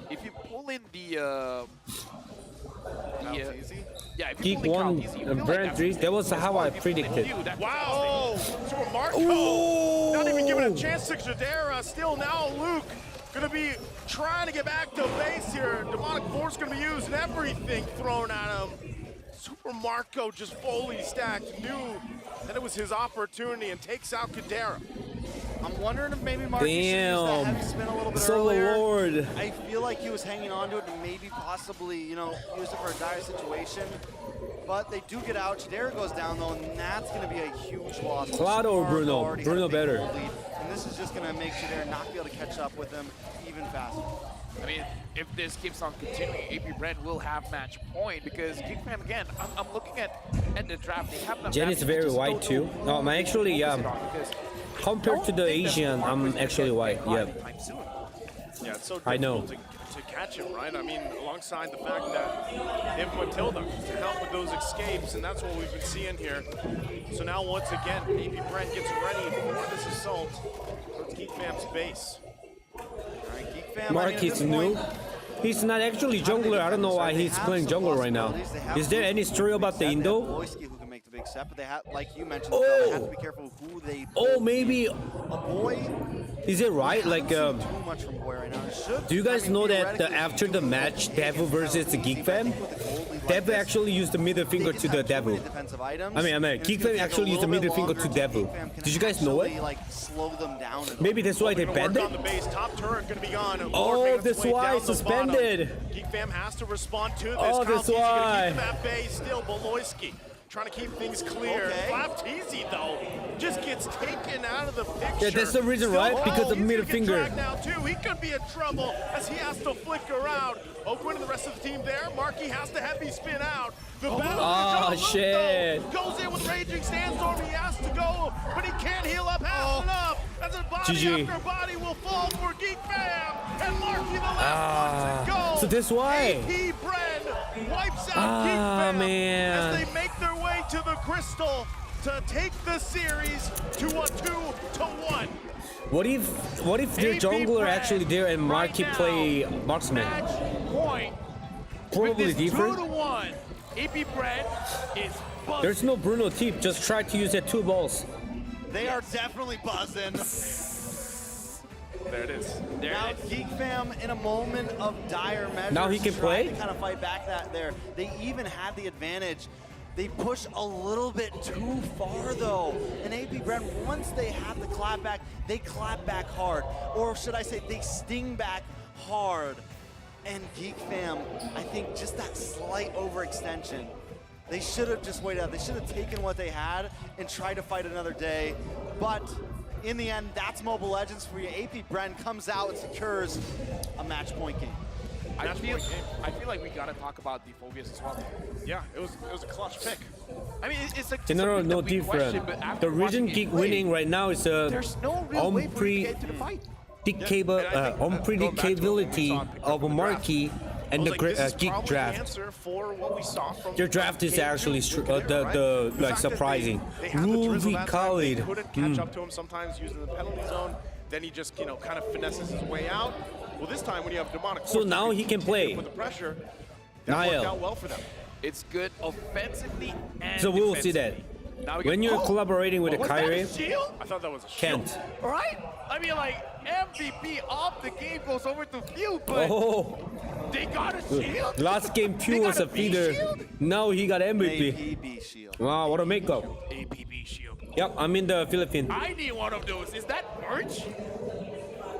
Speaker 18: If you pull in the yeah, if you
Speaker 12: Geek 1, Bren 3, that was how I predicted.
Speaker 17: Wow! Super Marco! Not even giving a chance to Jadera. Still now Luke gonna be trying to get back to base here. Demonic Force gonna be used and everything thrown at him. Super Marco just fully stacked, knew that it was his opportunity and takes out Kadera.
Speaker 13: I'm wondering if maybe Marky should use that heavy spin a little bit earlier.
Speaker 12: Lord.
Speaker 13: I feel like he was hanging on to it and maybe possibly, you know, use it for a dire situation. But they do get out. Chidera goes down though, and that's going to be a huge loss.
Speaker 12: Cloud or Bruno? Bruno better.
Speaker 13: And this is just going to make Chidera not be able to catch up with him even faster.
Speaker 18: I mean, if this keeps on continuing, AP.Bren will have match point because Geek Fam, again, I'm looking at the draft. They have enough.
Speaker 12: Jen is very white too. No, I'm actually, compared to the Asian, I'm actually white. Yeah.
Speaker 17: Yeah, it's so
Speaker 12: I know.
Speaker 17: difficult to catch him, right? I mean, alongside the fact that they have Matilda to help with those escapes, and that's what we've been seeing here. So now, once again, AP.Bren gets ready for this assault towards Geek Fam's base.
Speaker 13: All right, Geek Fam,
Speaker 12: Mark is new. He's not actually jungler. I don't know why he's playing jungle right now. Is there any story about the Indo?
Speaker 13: Big step, but they have, like you mentioned, they have to be careful who they pull.
Speaker 12: Oh, maybe
Speaker 13: a boy.
Speaker 12: Is it right? Like,
Speaker 13: too much from boy right now.
Speaker 12: Do you guys know that after the match, Devil versus the Geek Fam, Devil actually used the middle finger to the Devil. I mean, Geek Fam actually used the middle finger to Devil. Did you guys know it?
Speaker 13: Like, slow them down.
Speaker 12: Maybe that's why they banned it. Oh, that's why it's suspended.
Speaker 17: Geek Fam has to respond to this.
Speaker 12: Oh, that's why.
Speaker 17: That base still Beloyski. Trying to keep things clear. FlapTZ though just gets taken out of the picture.
Speaker 12: Yeah, that's the reason, right? Because of middle finger.
Speaker 17: Now too, he could be in trouble as he has to flicker out. Oakwood and the rest of the team there. Marky has to heavy spin out. The battle
Speaker 12: shit.
Speaker 17: goes in with Raging Sandstorm. He has to go, but he can't heal up half enough. As a body
Speaker 12: GG.
Speaker 17: after body will fall for Geek Fam, and Marky the last one to go.
Speaker 12: So that's why.
Speaker 17: AP.Bren wipes out Geek Fam
Speaker 12: man.
Speaker 17: as they make their way to the crystal to take the series to a 2-1.
Speaker 12: What if their jungler actually there and Marky play marksman?
Speaker 17: Point.
Speaker 12: Probably different.
Speaker 17: 2-1. AP.Bren is buzzing.
Speaker 12: There's no Bruno tip. Just try to use that 2 balls.
Speaker 13: They are definitely buzzing.
Speaker 17: There it is.
Speaker 13: Now Geek Fam in a moment of dire measures.
Speaker 12: Now he can play?
Speaker 13: To kind of fight back that there. They even had the advantage. They push a little bit too far though. And AP.Bren, once they have the clap back, they clap back hard. Or should I say they sting back hard. And Geek Fam, I think just that slight overextension. They should have just waited out. They should have taken what they had and tried to fight another day. But in the end, that's Mobile Legends for you. AP.Bren comes out and secures a match point game.
Speaker 18: I feel like we gotta talk about the Phobias as well.
Speaker 17: Yeah, it was a clutch pick.
Speaker 18: I mean, it's like
Speaker 12: no different. The reason Geek winning right now is
Speaker 18: there's no real way for you to get to the fight.
Speaker 12: Unpredictability of Marky and the
Speaker 17: this is
Speaker 12: geek
Speaker 17: probably
Speaker 12: draft.
Speaker 17: the answer for what we saw from
Speaker 12: Your draft is actually
Speaker 17: the
Speaker 12: like surprising. Ruby Khalid.
Speaker 17: Couldn't catch up to him sometimes using the penalty zone. Then he just kind of finesses his way out. Well, this time when you have demonic,
Speaker 12: So now he can play.
Speaker 17: With the pressure, that worked out well for them.
Speaker 18: It's good offensively and
Speaker 12: So we will see that. When you're collaborating with a Kyrie,
Speaker 17: I thought that was a shield.
Speaker 12: can't.
Speaker 2: Right? I mean, like, MVP off the game goes over to Few, but they got a shield?
Speaker 12: Last game Pew was a feeder. Now he got MVP.
Speaker 10: AP.B shield.
Speaker 12: Wow, what a makeup.
Speaker 2: AP.B shield.
Speaker 12: Yep, I'm in the Philippines.
Speaker 2: I need one of those. Is that merch?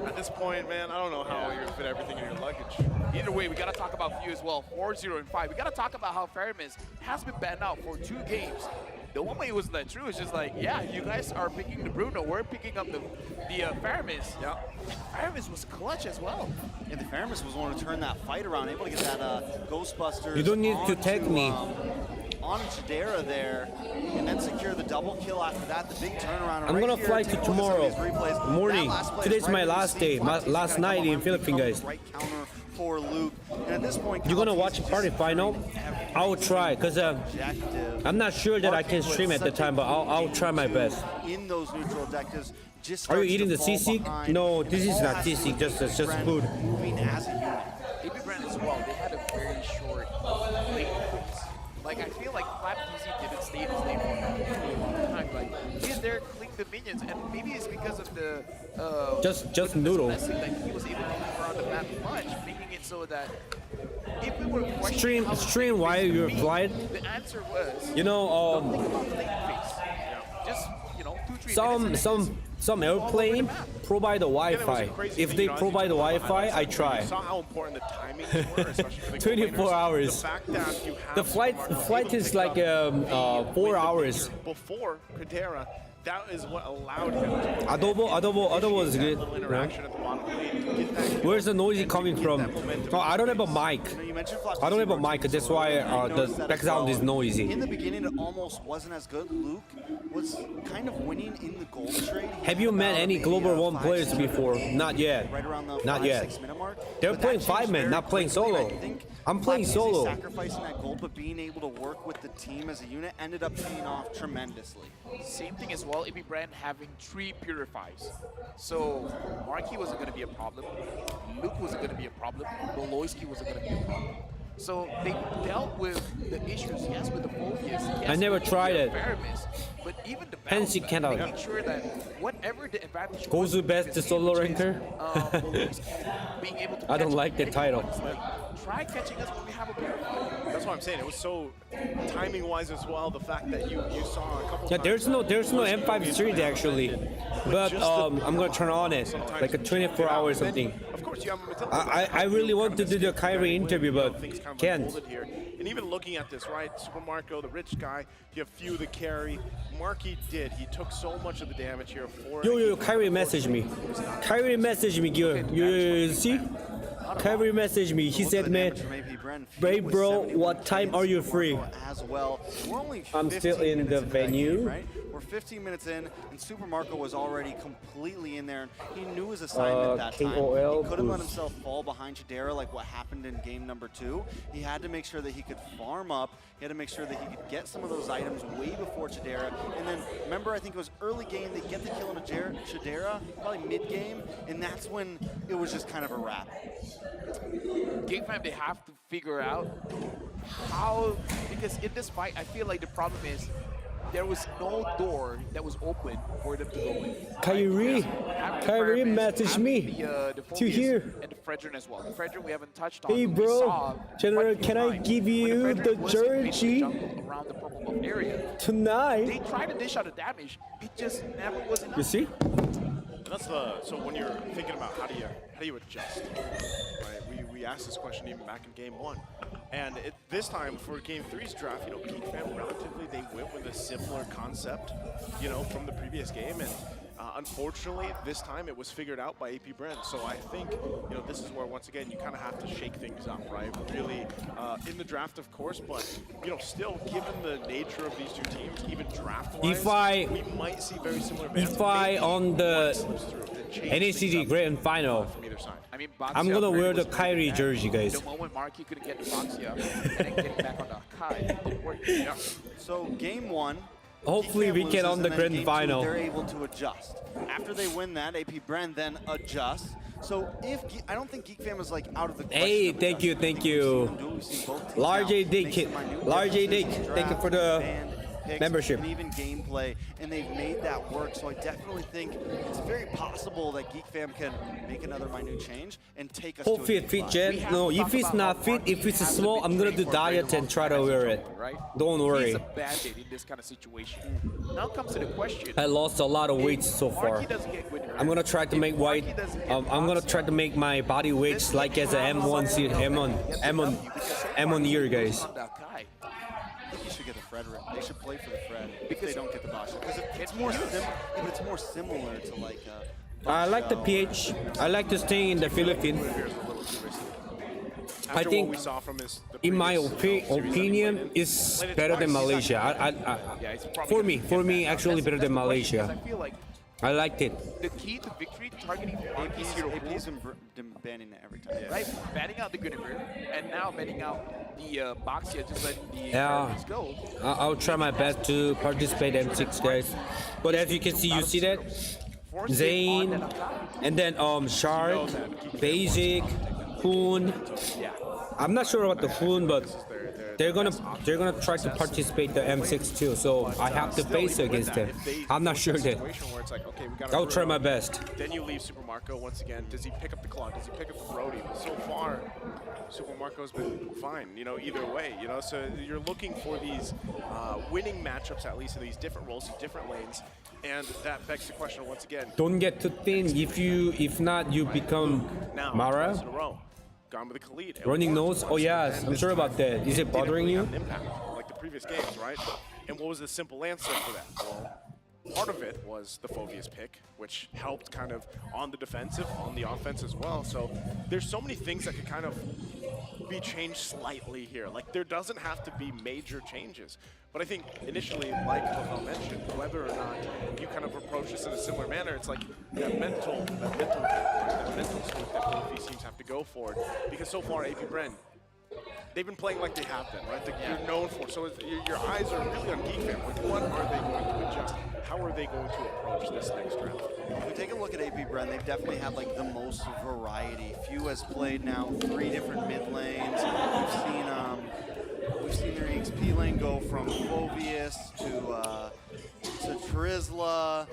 Speaker 17: At this point, man, I don't know how you're gonna fit everything in your luggage.
Speaker 18: Either way, we gotta talk about Few as well. 4-0 and 5. We gotta talk about how Faramis has been banned out for 2 games. The one way it wasn't that true is just like, yeah, you guys are picking the Bruno, we're picking up the Faramis.
Speaker 10: Yeah.
Speaker 18: Faramis was clutch as well.
Speaker 10: Yeah, the Faramis was one to turn that fight around, able to get that Ghostbusters.
Speaker 12: You don't need to tag me.
Speaker 10: On Chidera there, and then secure the double kill after that. The big turnaround.
Speaker 12: I'm gonna fly to tomorrow morning. Today's my last day, my last night in Philippines, guys.
Speaker 10: Right counter for Luke, and at this point,
Speaker 12: You're gonna watch party final? I will try, cause I'm not sure that I can stream at the time, but I'll try my best.
Speaker 10: In those neutral objectives, just
Speaker 12: Are you eating the sisig? No, this is not sisig. It's just food.
Speaker 10: Moving as a unit.
Speaker 18: AP.Bren as well, they had a very short late phase. Like, I feel like Flap TZ didn't stay in his lane for a really long time. Like, he's there cleaning the minions, and maybe it's because of the
Speaker 12: just noodle.
Speaker 18: that he was able to move around the map much, making it so that if we were questioning
Speaker 12: Stream while you're flying.
Speaker 18: the answer was,
Speaker 12: You know,
Speaker 18: don't think about late phase. Just, 2-3 minutes.
Speaker 12: Some airplane provide the Wi-Fi. If they provide the Wi-Fi, I try.
Speaker 17: You saw how important the timings were, especially for the
Speaker 12: 24 hours.
Speaker 17: The fact that you have
Speaker 12: The flight is like 4 hours.
Speaker 17: Before Kadera, that is what allowed him to
Speaker 12: Adobo is good.
Speaker 17: little
Speaker 12: Right?
Speaker 17: interaction at the bottom lane to get that
Speaker 12: Where's the noise coming from? Oh, I don't have a mic. I don't have a mic. That's why the background is noisy.
Speaker 10: In the beginning, it almost wasn't as good. Luke was kind of winning in the gold trade.
Speaker 12: Have you met any Global 1 players before? Not yet.
Speaker 10: Right around the
Speaker 12: Not
Speaker 10: 5-6
Speaker 12: yet.
Speaker 10: minute mark.
Speaker 12: They're
Speaker 10: But
Speaker 12: playing
Speaker 10: that changed
Speaker 12: 5-man,
Speaker 10: very
Speaker 12: not playing
Speaker 10: quickly.
Speaker 12: solo.
Speaker 10: I think
Speaker 12: I'm playing
Speaker 10: Flap
Speaker 12: solo.
Speaker 10: Sacrificing that gold, but being able to work with the team as a unit ended up paying off tremendously.
Speaker 18: Same thing as well, AP.Bren having 3 purifies. So Marky wasn't going to be a problem. Luke wasn't going to be a problem. Boloisky wasn't going to be a problem. So they dealt with the issues, yes, with the Phobias. Yes,
Speaker 12: I never
Speaker 18: with the
Speaker 12: tried it.
Speaker 18: Faramis, but even the
Speaker 12: Pansy
Speaker 18: balance,
Speaker 12: cannot.
Speaker 18: making sure that whatever the advantage
Speaker 12: Gosu best the solo ranker.
Speaker 18: being able to
Speaker 12: I don't
Speaker 18: catch
Speaker 12: like the title.
Speaker 18: try catching us when we have a purify.
Speaker 17: That's what I'm saying. It was so timing-wise as well. The fact that you saw a couple.
Speaker 12: Yeah,
Speaker 17: times
Speaker 12: there's no M5 street actually, but I'm gonna turn on it like a 24 hours or something.
Speaker 17: Of course, you have a
Speaker 12: I really want to do the Kyrie interview, but can't.
Speaker 17: Here. And even looking at this, right? Super Marco, the rich guy, you have Few the carry. Marky did. He took so much of the damage here.
Speaker 12: Yo, Kyrie messaged me. Kyrie messaged me, you see? Kyrie messaged me. He said, man, hey bro, what time are you free?
Speaker 10: As well. We're only
Speaker 12: I'm still in the venue.
Speaker 10: Right? We're 15 minutes in, and Super Marco was already completely in there. He knew his assignment that time.
Speaker 12: KOL
Speaker 10: He couldn't let
Speaker 12: boost.
Speaker 10: himself fall behind Chidera like what happened in game number 2. He had to make sure that he could farm up. He had to make sure that he could get some of those items way before Chidera. And then, remember, I think it was early game, they get the kill on Chidera, probably mid-game, and that's when it was just kind of a wrap.
Speaker 18: Geek Fam, they have to figure out how, because in this fight, I feel like the problem is there was no door that was open for them to go in.
Speaker 12: Kyrie messaged me to here.
Speaker 18: And the Fredrin as well. The Fredrin we haven't touched on.
Speaker 12: Hey
Speaker 18: but we
Speaker 12: bro,
Speaker 18: saw
Speaker 12: General, can I give you the jersey
Speaker 18: around the purple buff area. They
Speaker 12: tonight?
Speaker 18: tried to dish out the damage. It just never was enough.
Speaker 12: You see?
Speaker 17: That's so when you're thinking about how do you adjust, right? We asked this question even back in game 1, and this time for game 3's draft, Geek Fam relatively they went with a similar concept, from the previous game, and unfortunately this time it was figured out by AP.Bren. So I think this is where once again you kind of have to shake things up, right? Really in the draft, of course, but still given the nature of these two teams, even draft-wise, we might see very similar.
Speaker 12: If I on the NACD Grand Final,
Speaker 17: side.
Speaker 18: I mean,
Speaker 12: I'm
Speaker 18: Baxia
Speaker 12: gonna wear
Speaker 18: was
Speaker 12: the
Speaker 18: pretty
Speaker 12: Kyrie
Speaker 18: bad.
Speaker 12: jersey, guys.
Speaker 18: The moment Marky couldn't get to Baxia and then getting back on the Kai, it didn't work.
Speaker 10: Yeah. So game one.
Speaker 12: Hopefully
Speaker 10: Geek
Speaker 12: we
Speaker 10: Fam
Speaker 12: get
Speaker 10: loses,
Speaker 12: on the
Speaker 10: and then
Speaker 12: grand
Speaker 10: game
Speaker 12: final.
Speaker 10: Two, they're able to adjust. After they win that, AP.Bren then adjusts. So if I don't think Geek Fam is like out of the question.
Speaker 12: Hey, thank you. Large A Dick, Large A Dick, thank you for the membership.
Speaker 10: And even gameplay, and they've made that work. So I definitely think it's very possible that Geek Fam can make another minute change and take us
Speaker 12: Hope
Speaker 10: to a
Speaker 12: fit,
Speaker 10: game
Speaker 12: Jen. No, if it's not fit, if it's small, I'm gonna do diet and try to wear it. Don't worry.
Speaker 18: He's a band-aid in this kind of situation. Now comes to the question.
Speaker 12: I lost a lot of weight so far.
Speaker 18: Marky doesn't get good.
Speaker 12: I'm gonna try to make weight. I'm gonna try to make my body weight like as a M1 year, guys.
Speaker 10: I think you should get the Frederick. They should play for the Fred if they don't get the Bosch. Because it's more it's more similar to like.
Speaker 12: I like the PH. I like to stay in the Philippines. I think, in my opinion, it's better than Malaysia. For me, actually better than Malaysia. I liked it.
Speaker 18: The key to victory, targeting AP's hero pool.
Speaker 10: AP's been banning it every time.
Speaker 18: Right, banning out the Guinevere, and now banning out the Baxia, just letting the
Speaker 12: Yeah,
Speaker 18: go.
Speaker 12: I'll try my best to participate M6, guys. But as you can see, you see that Zane, and then Shark, Basic, Hoon. I'm not sure about the Hoon, but they're gonna try to participate the M6 too. So I have to face against them. I'm not sure that. I'll try my best.
Speaker 17: Then you leave Super Marco once again. Does he pick up the clock? Does he pick up the Brody? So far, Super Marco's been fine, you know, either way, you know. So you're looking for these winning matchups, at least in these different roles, in different lanes, and that begs the question once again.
Speaker 12: Don't get too thin. If not, you become Mara.
Speaker 17: Gone with the Khalid.
Speaker 12: Running nose? Oh yes, I'm sure about that. Is it bothering you?
Speaker 17: Impact, like the previous games, right? And what was the simple answer for that? Well, part of it was the Phobius pick, which helped kind of on the defensive, on the offense as well. So there's so many things that could kind of be changed slightly here. Like there doesn't have to be major changes. But I think initially, like Rafael mentioned, whether or not you kind of approach this in a similar manner, it's like that mental state that both these teams have to go for. Because so far, AP.Bren, they've been playing like they have been, right? You're known for. So your eyes are really on Geek Fam. Like, what are they going to adjust? How are they going to approach this next round?
Speaker 10: If we take a look at AP.Bren, they've definitely had like the most variety. Few has played now 3 different mid lanes. We've seen their EXP lane go from Phobius to Trizla,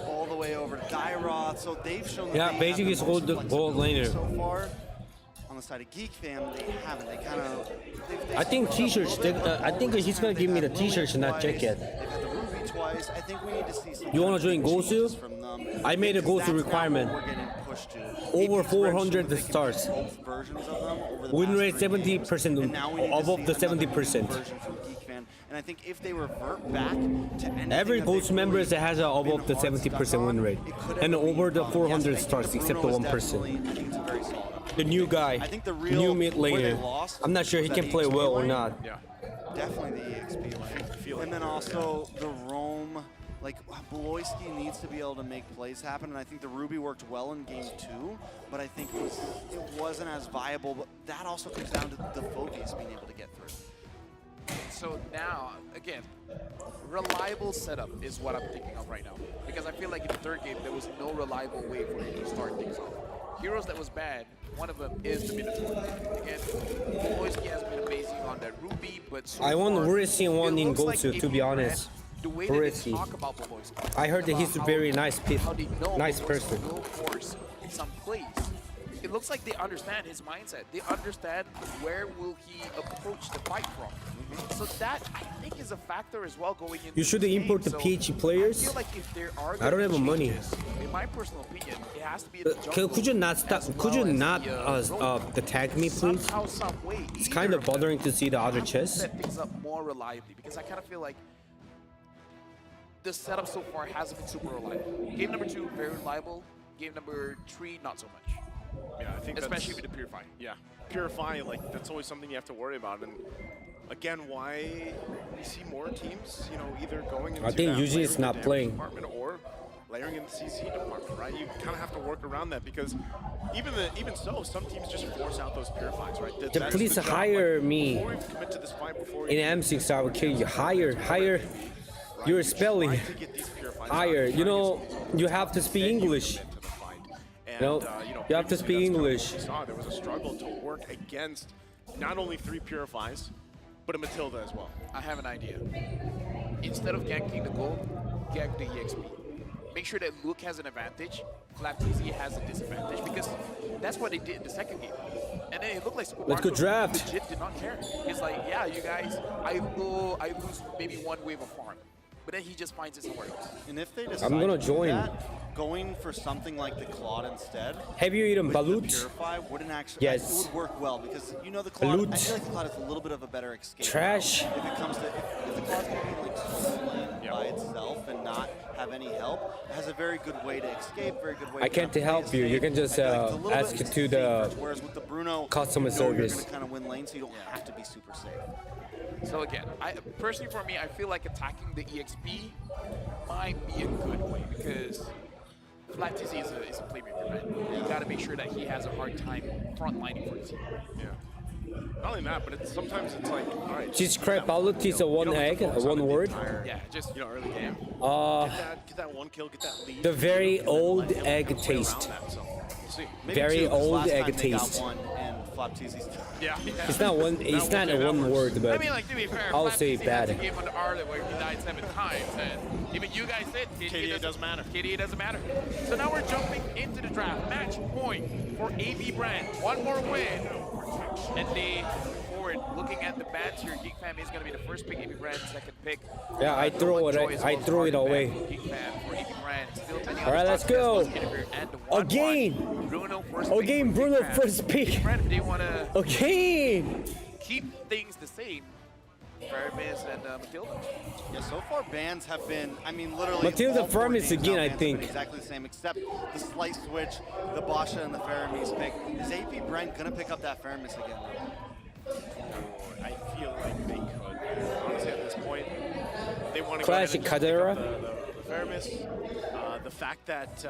Speaker 10: all the way over to Dyroth. So they've shown that they
Speaker 12: basically
Speaker 10: have the
Speaker 12: the
Speaker 10: most
Speaker 12: gold laner.
Speaker 10: so far. On the side of Geek Fam, they haven't. They kind of.
Speaker 12: I think t-shirts. I think he's gonna give me the t-shirts and not jacket.
Speaker 10: Twice. I think we need to see some.
Speaker 12: You wanna join Gosu? I made a Gosu requirement. Over 400 stars. Win rate 70%, above the 70%.
Speaker 10: And I think if they revert back to
Speaker 12: every Gosu member has a above the 70% win rate, and over the 400 stars, except the 1%. The new guy, new mid laner. I'm not sure he can play well or not.
Speaker 10: Definitely the EXP lane. And then also the roam. Like, Beloyski needs to be able to make plays happen, and I think the Ruby worked well in game 2, but I think it wasn't as viable. But that also comes down to the Phobius being able to get through.
Speaker 18: So now, again, reliable setup is what I'm thinking of right now. Because I feel like in the third game, there was no reliable way for you to start things off. Heroes that was bad, one of them is the Minotaur. Again, Beloyski has been amazing on that Ruby, but so
Speaker 12: I want Risky one in
Speaker 18: looks
Speaker 12: Gosu, to be honest.
Speaker 18: The way that they talk about Beloyski,
Speaker 12: I heard that he's a very nice person.
Speaker 18: Will force some plays. It looks like they understand his mindset. They understand where will he approach the fight from. So that, I think, is a factor as well going into
Speaker 12: You should
Speaker 18: this
Speaker 12: import
Speaker 18: game.
Speaker 12: the
Speaker 18: So
Speaker 12: PH players.
Speaker 18: I feel like if there are
Speaker 12: I don't have money.
Speaker 18: changes, in my personal opinion, it has to be in the jungle
Speaker 12: Could you not stop? Could you not attack me, please?
Speaker 18: somehow, some way.
Speaker 12: It's kind of bothering to see the other chest.
Speaker 18: Set things up more reliably because I kind of feel like the setup so far hasn't been super reliable. Game number 2, very reliable. Game number 3, not so much.
Speaker 17: Yeah, I think
Speaker 18: especially with the Purify.
Speaker 17: Yeah, Purify, like, that's always something you have to worry about. And again, why we see more teams, you know, either going into
Speaker 12: I think
Speaker 17: that
Speaker 12: usually it's not
Speaker 17: damage
Speaker 12: playing.
Speaker 17: department or layering in the CC department, right? You kind of have to work around that because even so, some teams just force out those purifies, right?
Speaker 12: Just please hire me
Speaker 17: Before we commit to this fight, before
Speaker 12: in M6, I will kill you. Hire. You're spelling. Hire. You know, you have to speak English. No, you have to speak English.
Speaker 17: We saw there was a struggle to work against not only 3 purifies, but a Matilda as well.
Speaker 18: I have an idea. Instead of ganking the gold, gank the EXP. Make sure that Luke has an advantage, FlapTZ has a disadvantage, because that's what they did in the second game. And then it looked like Super
Speaker 12: Let's go
Speaker 18: Mario
Speaker 12: draft.
Speaker 18: legit did not care. He's like, yeah, you guys, I lose maybe 1 wave of farm. But then he just finds it somewhere else.
Speaker 10: And if they decide
Speaker 12: I'm gonna
Speaker 10: to do
Speaker 12: join.
Speaker 10: that, going for something like the Claude instead.
Speaker 12: Have you eaten
Speaker 10: with the
Speaker 12: balut?
Speaker 10: Purify wouldn't actually.
Speaker 12: Yes.
Speaker 10: It would work well because you know the Claude.
Speaker 12: Balut.
Speaker 10: I feel like the Claude has a little bit of a better escape.
Speaker 12: Trash.
Speaker 10: If it comes to if the Claude's gonna be like slain by itself and not have any help, it has a very good way to escape. Very good way.
Speaker 12: I can't help you. You can just ask to the
Speaker 10: Whereas with the Bruno,
Speaker 12: customer
Speaker 10: you know
Speaker 12: service.
Speaker 10: You're gonna kind of win lane, so you don't have to be super safe.
Speaker 18: So again, personally for me, I feel like attacking the EXP might be a good way because FlapTZ is a playmaker, right? You got to make sure that he has a hard time frontlining for his team.
Speaker 17: Yeah. Not only that, but sometimes it's like, all right.
Speaker 12: Cheese crab balut is a one egg, one word.
Speaker 18: Yeah, just
Speaker 17: early game. Get that 1 kill, get that lead.
Speaker 12: The very old egg taste. Very old egg taste.
Speaker 17: Yeah.
Speaker 12: It's not one. It's not a one word, but
Speaker 18: I mean, like, to be fair,
Speaker 12: I'll say
Speaker 18: FlapTZ
Speaker 12: bad.
Speaker 18: has a game on the Arlet where he died 7 times, and even you guys said
Speaker 17: KDA doesn't matter.
Speaker 18: KDA doesn't matter. So now we're jumping into the draft. Match point for AP.Bren. 1 more win. And they forward. Looking at the bats here, Geek Fam is going to be the first pick. AP.Bren, second pick.
Speaker 12: Yeah, I throw it. I throw it away.
Speaker 18: Geek Fam for AP.Bren. Still pending
Speaker 12: All right, let's go.
Speaker 18: Again. Bruno first pick.
Speaker 12: Again, Bruno first pick.
Speaker 18: They want to
Speaker 12: Again.
Speaker 18: keep things the same. Fermis and Matilda.
Speaker 10: Yeah, so far bans have been, I mean, literally.
Speaker 12: Matilda
Speaker 10: all 4
Speaker 12: Fermis
Speaker 10: games
Speaker 12: again,
Speaker 10: now
Speaker 12: I
Speaker 10: bans have been
Speaker 12: think.
Speaker 10: Exactly the same, except the slight switch, the Basha and the Fermis pick. Is AP.Bren gonna pick up that Fermis again?
Speaker 17: I feel like they could. Honestly, at this point, they want to
Speaker 12: Classic Kadera.
Speaker 17: The Fermis, the fact that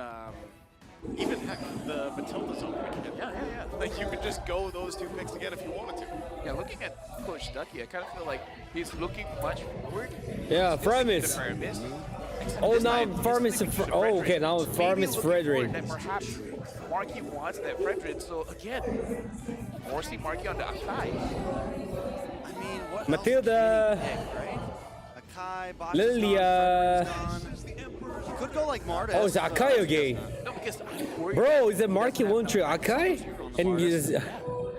Speaker 17: even heck, the Matilda zone. Yeah. Like you could just go those 2 picks again if you wanted to.
Speaker 18: Yeah, looking at Coach Ducky, I kind of feel like he's looking much forward.
Speaker 12: Yeah, Fermis. Oh, now Fermis. Oh, okay, now Fermis Frederick.
Speaker 18: That perhaps Marky wants that Frederick. So again, forcing Marky on the Akai.
Speaker 10: I mean, what
Speaker 12: Matilda.
Speaker 10: Akai, Basha's
Speaker 12: Lilia.
Speaker 10: gone, you could go like Marta.
Speaker 12: Oh, it's Akai again.
Speaker 18: No, because I'm worried.
Speaker 12: Bro, is it Marky one trick Akai? And you just.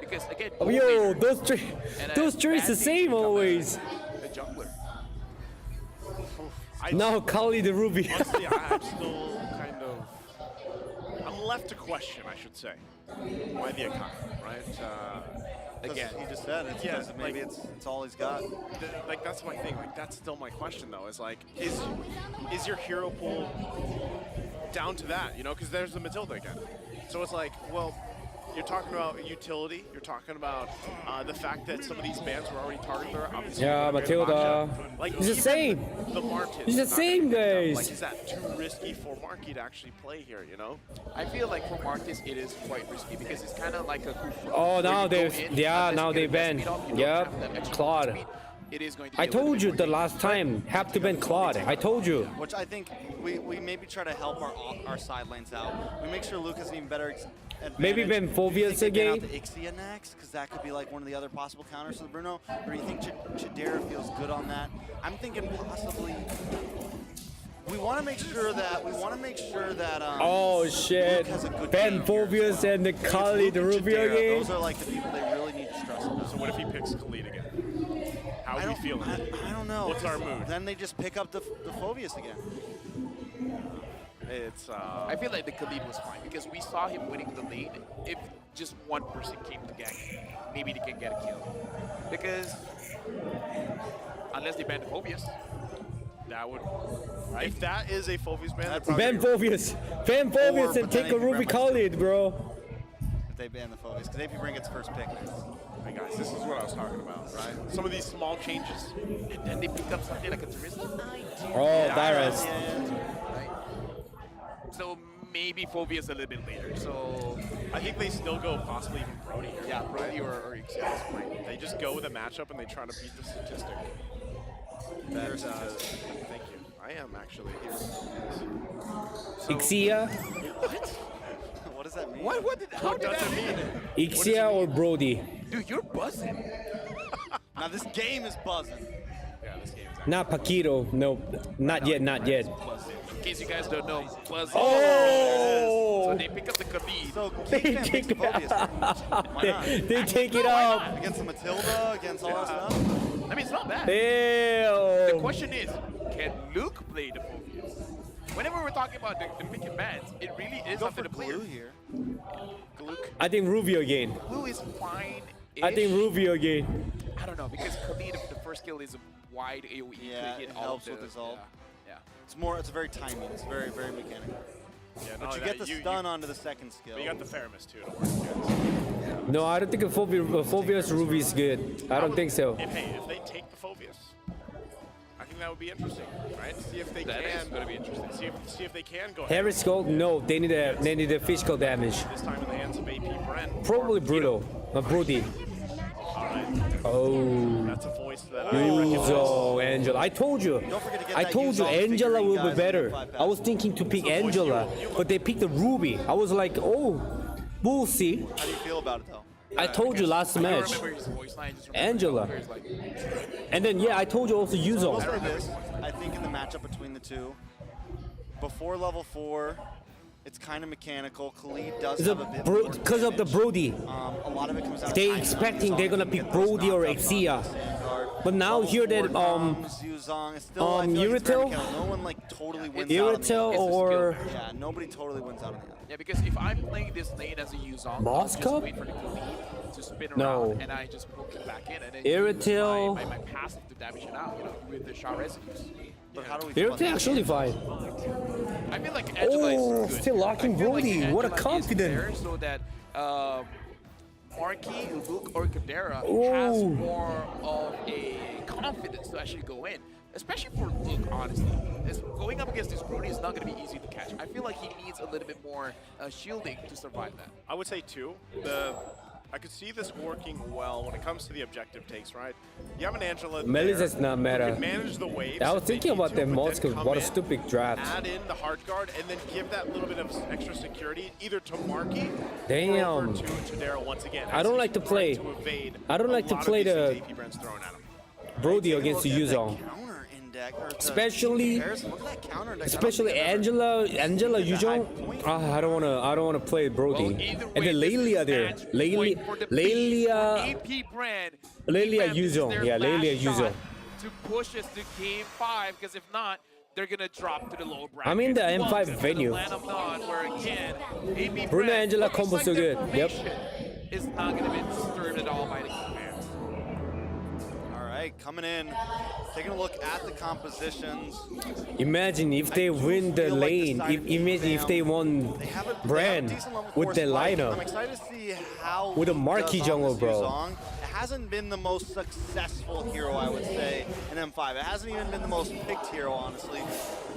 Speaker 18: Because again,
Speaker 12: Oh, yo, those three is the same always.
Speaker 18: The jungler.
Speaker 12: Now Kali the Ruby.
Speaker 17: Honestly, I'm still kind of. I'm left to question, I should say. Why the Akai, right?
Speaker 10: Again, he just said it's because maybe it's all he's got.
Speaker 17: Like that's my thing. Like that's still my question though. Is like, is your hero pool down to that? You know, because there's the Matilda again. So it's like, well, you're talking about utility. You're talking about the fact that some of these bans were already targeted. Obviously,
Speaker 12: Yeah, Matilda.
Speaker 17: like
Speaker 12: It's the same.
Speaker 17: The Martin.
Speaker 12: It's the same, guys.
Speaker 17: Like, is that too risky for Marky to actually play here? You know.
Speaker 18: I feel like for Marcus it is quite risky because it's kind of like a goof.
Speaker 12: Oh, now
Speaker 18: they
Speaker 12: now they ban. Yep, Claude.
Speaker 18: It is going to be
Speaker 12: I told you the last time, have to ban Claude. I told you.
Speaker 10: Which I think we maybe try to help our side lanes out. We make sure Luke has an even better advantage.
Speaker 12: Maybe ban Phobius again.
Speaker 10: Do you think they ban out the Ixia next? Because that could be like one of the other possible counters to the Bruno. Or do you think Chidera feels good on that? I'm thinking possibly. We want to make sure that
Speaker 12: Oh shit! Ben Phobius and the Kali the Rubio game.
Speaker 10: Those are like the people they really need to stress.
Speaker 17: So what if he picks Khalid again? How are we feeling?
Speaker 10: I don't know.
Speaker 17: What's our mood?
Speaker 10: Then they just pick up the Phobius again.
Speaker 17: It's.
Speaker 18: I feel like the Khalid was fine because we saw him winning the lead. If just one person came to gank, maybe they can get a kill. Because unless they ban the Phobius,
Speaker 17: that would. Right? If that is a Phobius ban,
Speaker 12: Ban Phobius. Ban Phobius and take a Ruby Khalid, bro.
Speaker 10: If they ban the Phobius, because AP.Bren gets first pick next.
Speaker 17: Hey guys, this is what I was talking about, right? Some of these small changes,
Speaker 18: and then they pick up something like a Teresa.
Speaker 12: Oh, Dyrus.
Speaker 18: Right. So maybe Phobius a little bit later. So
Speaker 17: I think they still go possibly even Brody.
Speaker 10: Yeah, Brody or Ixia at this point.
Speaker 17: They just go with a matchup and they try to beat the statistic. That, thank you. I am actually here. So,
Speaker 12: Ixia,
Speaker 10: What does that mean?
Speaker 18: How did that mean?
Speaker 12: Ixia or Brody?
Speaker 18: Dude, you're buzzing.
Speaker 10: Now this game is buzzing.
Speaker 17: Yeah, this game is
Speaker 12: Not Paquito. No, not yet. Not yet.
Speaker 18: In case you guys don't know, buzzing.
Speaker 12: Oh!
Speaker 18: So they pick up the Khabib.
Speaker 10: So
Speaker 12: They
Speaker 10: Geek Fam
Speaker 12: take
Speaker 10: picks Phobius.
Speaker 12: they take it off.
Speaker 10: Against the Matilda, against all that stuff.
Speaker 18: I mean, it's not bad.
Speaker 12: Ew.
Speaker 18: The question is, can Luke play the Phobius? Whenever we're talking about the picking bans, it really is
Speaker 10: Go
Speaker 18: up to
Speaker 10: for
Speaker 18: the player.
Speaker 10: Glue here.
Speaker 18: Gluke.
Speaker 12: I think Rubio again.
Speaker 18: Blue is fine.
Speaker 12: I think Rubio again.
Speaker 18: I don't know, because Khabib, the first kill is a wide AoE.
Speaker 10: Yeah,
Speaker 18: to hit
Speaker 10: it
Speaker 18: all
Speaker 10: helps
Speaker 18: of
Speaker 10: with
Speaker 18: the,
Speaker 10: his ult.
Speaker 18: Yeah.
Speaker 10: It's very timing. It's very, very mechanical.
Speaker 17: Yeah,
Speaker 10: But you get the stun onto the second skill.
Speaker 17: But you got the fairness too. Don't worry.
Speaker 12: No, I don't think a Phobius Ruby is good. I don't think so.
Speaker 17: If they take the Phobius, I think that would be interesting, right? See if they
Speaker 18: That
Speaker 17: can.
Speaker 18: is going to be interesting.
Speaker 17: See if they can go.
Speaker 12: Harris Gold, no, they need a physical damage.
Speaker 17: This time in the hands of AP.Bren.
Speaker 12: Probably Brutal, Brody.
Speaker 17: All right.
Speaker 12: Oh.
Speaker 17: That's a voice that I recognize.
Speaker 12: Oh, Angela. I told you. I told you Angela will be better. I was thinking to pick Angela, but they picked the Ruby. I was like, oh, we'll see.
Speaker 10: How do you feel about it though?
Speaker 12: I told you last match. Angela. And then, yeah, I told you also
Speaker 10: So I will
Speaker 12: Yuzo.
Speaker 10: say this, I think in the matchup between the two, before level 4, it's kind of mechanical. Khalid does have a bit more
Speaker 12: Because of the Brody.
Speaker 10: a lot of it comes down
Speaker 12: They
Speaker 10: to
Speaker 12: expecting they're gonna pick Brody or Exia. But now here that Iritel,
Speaker 10: no one like totally wins
Speaker 12: Iritel or
Speaker 10: yeah, nobody totally wins out on the end.
Speaker 18: Yeah, because if I'm playing this lane as a Yuzong, I'll just
Speaker 12: Moscow?
Speaker 18: wait for the Khalid to spin
Speaker 12: No.
Speaker 18: around, and I just poke it back in, and then
Speaker 12: Iritel.
Speaker 18: use my passive to damage it out, with the shot residues.
Speaker 10: But how do we
Speaker 12: Iritel actually fine.
Speaker 18: I feel like Angela
Speaker 12: Oh,
Speaker 18: is good.
Speaker 12: still locking
Speaker 18: I feel like
Speaker 12: Brody. What a
Speaker 18: Angela is
Speaker 12: confident.
Speaker 18: there so that Marky, Luke, or Kadera has
Speaker 12: Ooh.
Speaker 18: more of a confidence to actually go in. Especially for Luke, honestly. Going up against this Brody is not going to be easy to catch. I feel like he needs a little bit more shielding to survive that.
Speaker 17: I would say too, I could see this working well when it comes to the objective takes, right? You have an Angela
Speaker 12: Melissa's
Speaker 17: there
Speaker 12: not meta.
Speaker 17: who can manage the waves.
Speaker 12: I was
Speaker 17: if they
Speaker 12: thinking
Speaker 17: need
Speaker 12: about
Speaker 17: to,
Speaker 12: that
Speaker 17: but then
Speaker 12: Moscow.
Speaker 17: come
Speaker 12: What a
Speaker 17: in,
Speaker 12: stupid draft.
Speaker 17: Add in the hard guard and then give that little bit of extra security either to Marky
Speaker 12: Damn.
Speaker 17: or over to Chidera once again.
Speaker 12: I don't like to play. I don't like to play the Brody against the Yuzong. Especially Angela Yuzong. I don't wanna play Brody. And then Lelia there. Lelia
Speaker 18: AP.Bren.
Speaker 12: Yuzong. Yeah, Lelia Yuzong.
Speaker 18: To push us to game 5, because if not, they're gonna drop to the lower bracket.
Speaker 12: I'm in the M5 venue.
Speaker 18: Where again, AP.Bren,
Speaker 12: Bruno Angela combo so good. Yep.
Speaker 18: is not gonna be disturbed at all by the fans.
Speaker 10: All right, coming in, taking a look at the compositions.
Speaker 12: Imagine if they win the lane. Imagine if they won Bren with the lineup.
Speaker 10: I'm excited to see how
Speaker 12: with a
Speaker 10: he
Speaker 12: marquee
Speaker 10: does on
Speaker 12: jungle,
Speaker 10: this
Speaker 12: bro.
Speaker 10: Yuzong. It hasn't been the most successful hero, I would say, in M5. It hasn't even been the most picked hero, honestly.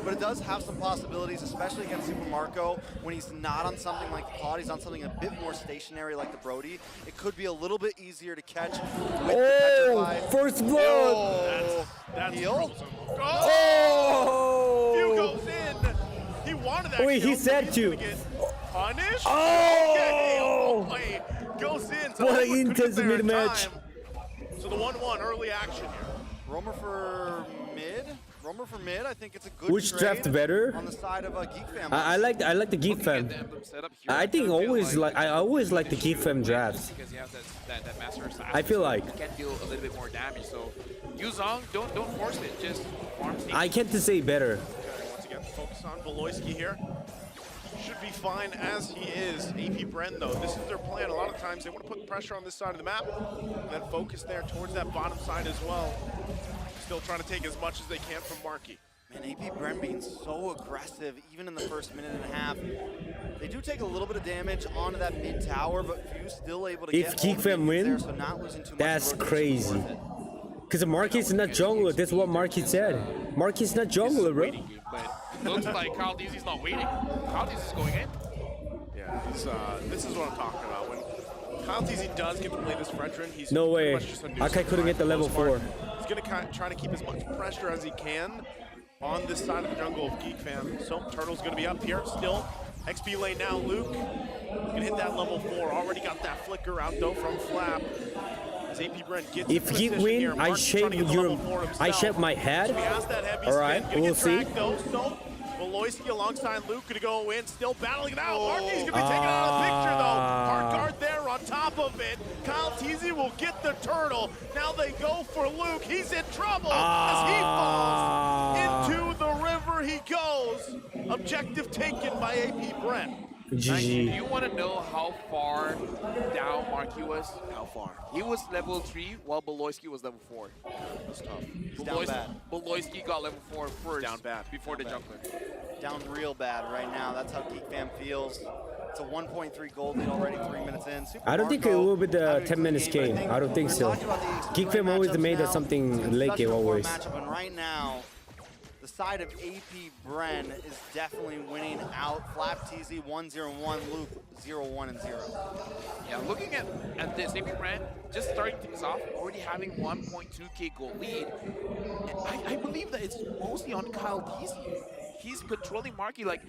Speaker 10: But it does have some possibilities, especially against Super Marco. When he's not on something like the Pod, he's on something a bit more stationary like the Brody. It could be a little bit easier to catch with the Petrified.
Speaker 12: First blood!
Speaker 17: That's
Speaker 10: Heal?
Speaker 17: frozen.
Speaker 12: Oh!
Speaker 17: Few goes in. He wanted that
Speaker 12: Wait,
Speaker 17: kill,
Speaker 12: he
Speaker 17: but
Speaker 12: said
Speaker 17: he's
Speaker 12: to.
Speaker 17: gonna get punished?
Speaker 12: Oh!
Speaker 17: Okay, goes in. So
Speaker 12: What an
Speaker 17: Romer couldn't
Speaker 12: intense
Speaker 17: get there in
Speaker 12: mid-match.
Speaker 17: time. So the 1-1 early action here.
Speaker 10: Romer for mid. Romer for mid. I think it's a good
Speaker 12: Which
Speaker 10: trade
Speaker 12: draft better?
Speaker 10: on the side of Geek Fam.
Speaker 12: I like the Geek Fam. I think I always like the Geek Fam drafts.
Speaker 18: Because he has that master assassin,
Speaker 12: I feel like
Speaker 18: he can deal a little bit more damage. So Yuzong, don't force it. Just farm safe.
Speaker 12: I can't say better.
Speaker 17: Once again, focus on Voloisky here. Should be fine as he is. AP.Bren though, this is their plan. A lot of times they want to put pressure on this side of the map and then focus there towards that bottom side as well. Still trying to take as much as they can from Marky.
Speaker 10: Man, AP.Bren being so aggressive, even in the first minute and a half. They do take a little bit of damage onto that mid tower, but Fuse still able to
Speaker 12: If
Speaker 10: get
Speaker 12: Geek
Speaker 10: all the
Speaker 12: Fam
Speaker 10: minions
Speaker 12: win,
Speaker 10: there, so not losing too much
Speaker 12: that's
Speaker 10: rotation
Speaker 12: crazy.
Speaker 10: worth it.
Speaker 12: Because Marky is not jungler. That's what Marky said. Marky is not jungler, bro.
Speaker 18: But looks like Kyle DZ's not waiting. Kyle DZ is going in.
Speaker 17: Yeah, This is what I'm talking about. When Kyle TZ does get to play this veteran, he's
Speaker 12: No
Speaker 17: pretty
Speaker 12: way.
Speaker 17: much just a nuisance,
Speaker 12: Akai couldn't get the level 4.
Speaker 17: He's going to try to keep as much pressure as he can on this side of the jungle of Geek Fam. So Turtle's going to be up here still. XP lane now, Luke. Can hit that level 4. Already got that flicker out though from Flap. As AP.Bren gets
Speaker 12: If he win, I shave my head. All right, we'll see.
Speaker 17: Beloyski alongside Luke gonna go in, still battling it out. Marky's gonna be taken out of the picture though. Hard guard there on top of it. Kyle TZ will get the turtle. Now they go for Luke. He's in trouble as he falls into the river. He goes. Objective taken by AP.Bren.
Speaker 18: Do you want to know how far down Marky was?
Speaker 10: How far?
Speaker 18: He was level 3 while Beloyski was level 4.
Speaker 10: That's tough. He's down bad.
Speaker 18: Beloyski got level 4 first.
Speaker 17: Down bad.
Speaker 18: Before the jungler.
Speaker 10: Down real bad right now. That's how Geek Fam feels. It's a 1.3 gold lead already 3 minutes in. Super
Speaker 12: I don't think it will be the 10 minutes game. I don't think so. Geek Fam always made it something late game always.
Speaker 10: And right now, the side of AP.Bren is definitely winning out. Flap TZ 1-0-1, Luke 0-1-0.
Speaker 18: Yeah, looking at this, AP.Bren just starting things off, already having 1.2k gold lead. And I believe that it's mostly on Kyle TZ. He's controlling Marky. Like,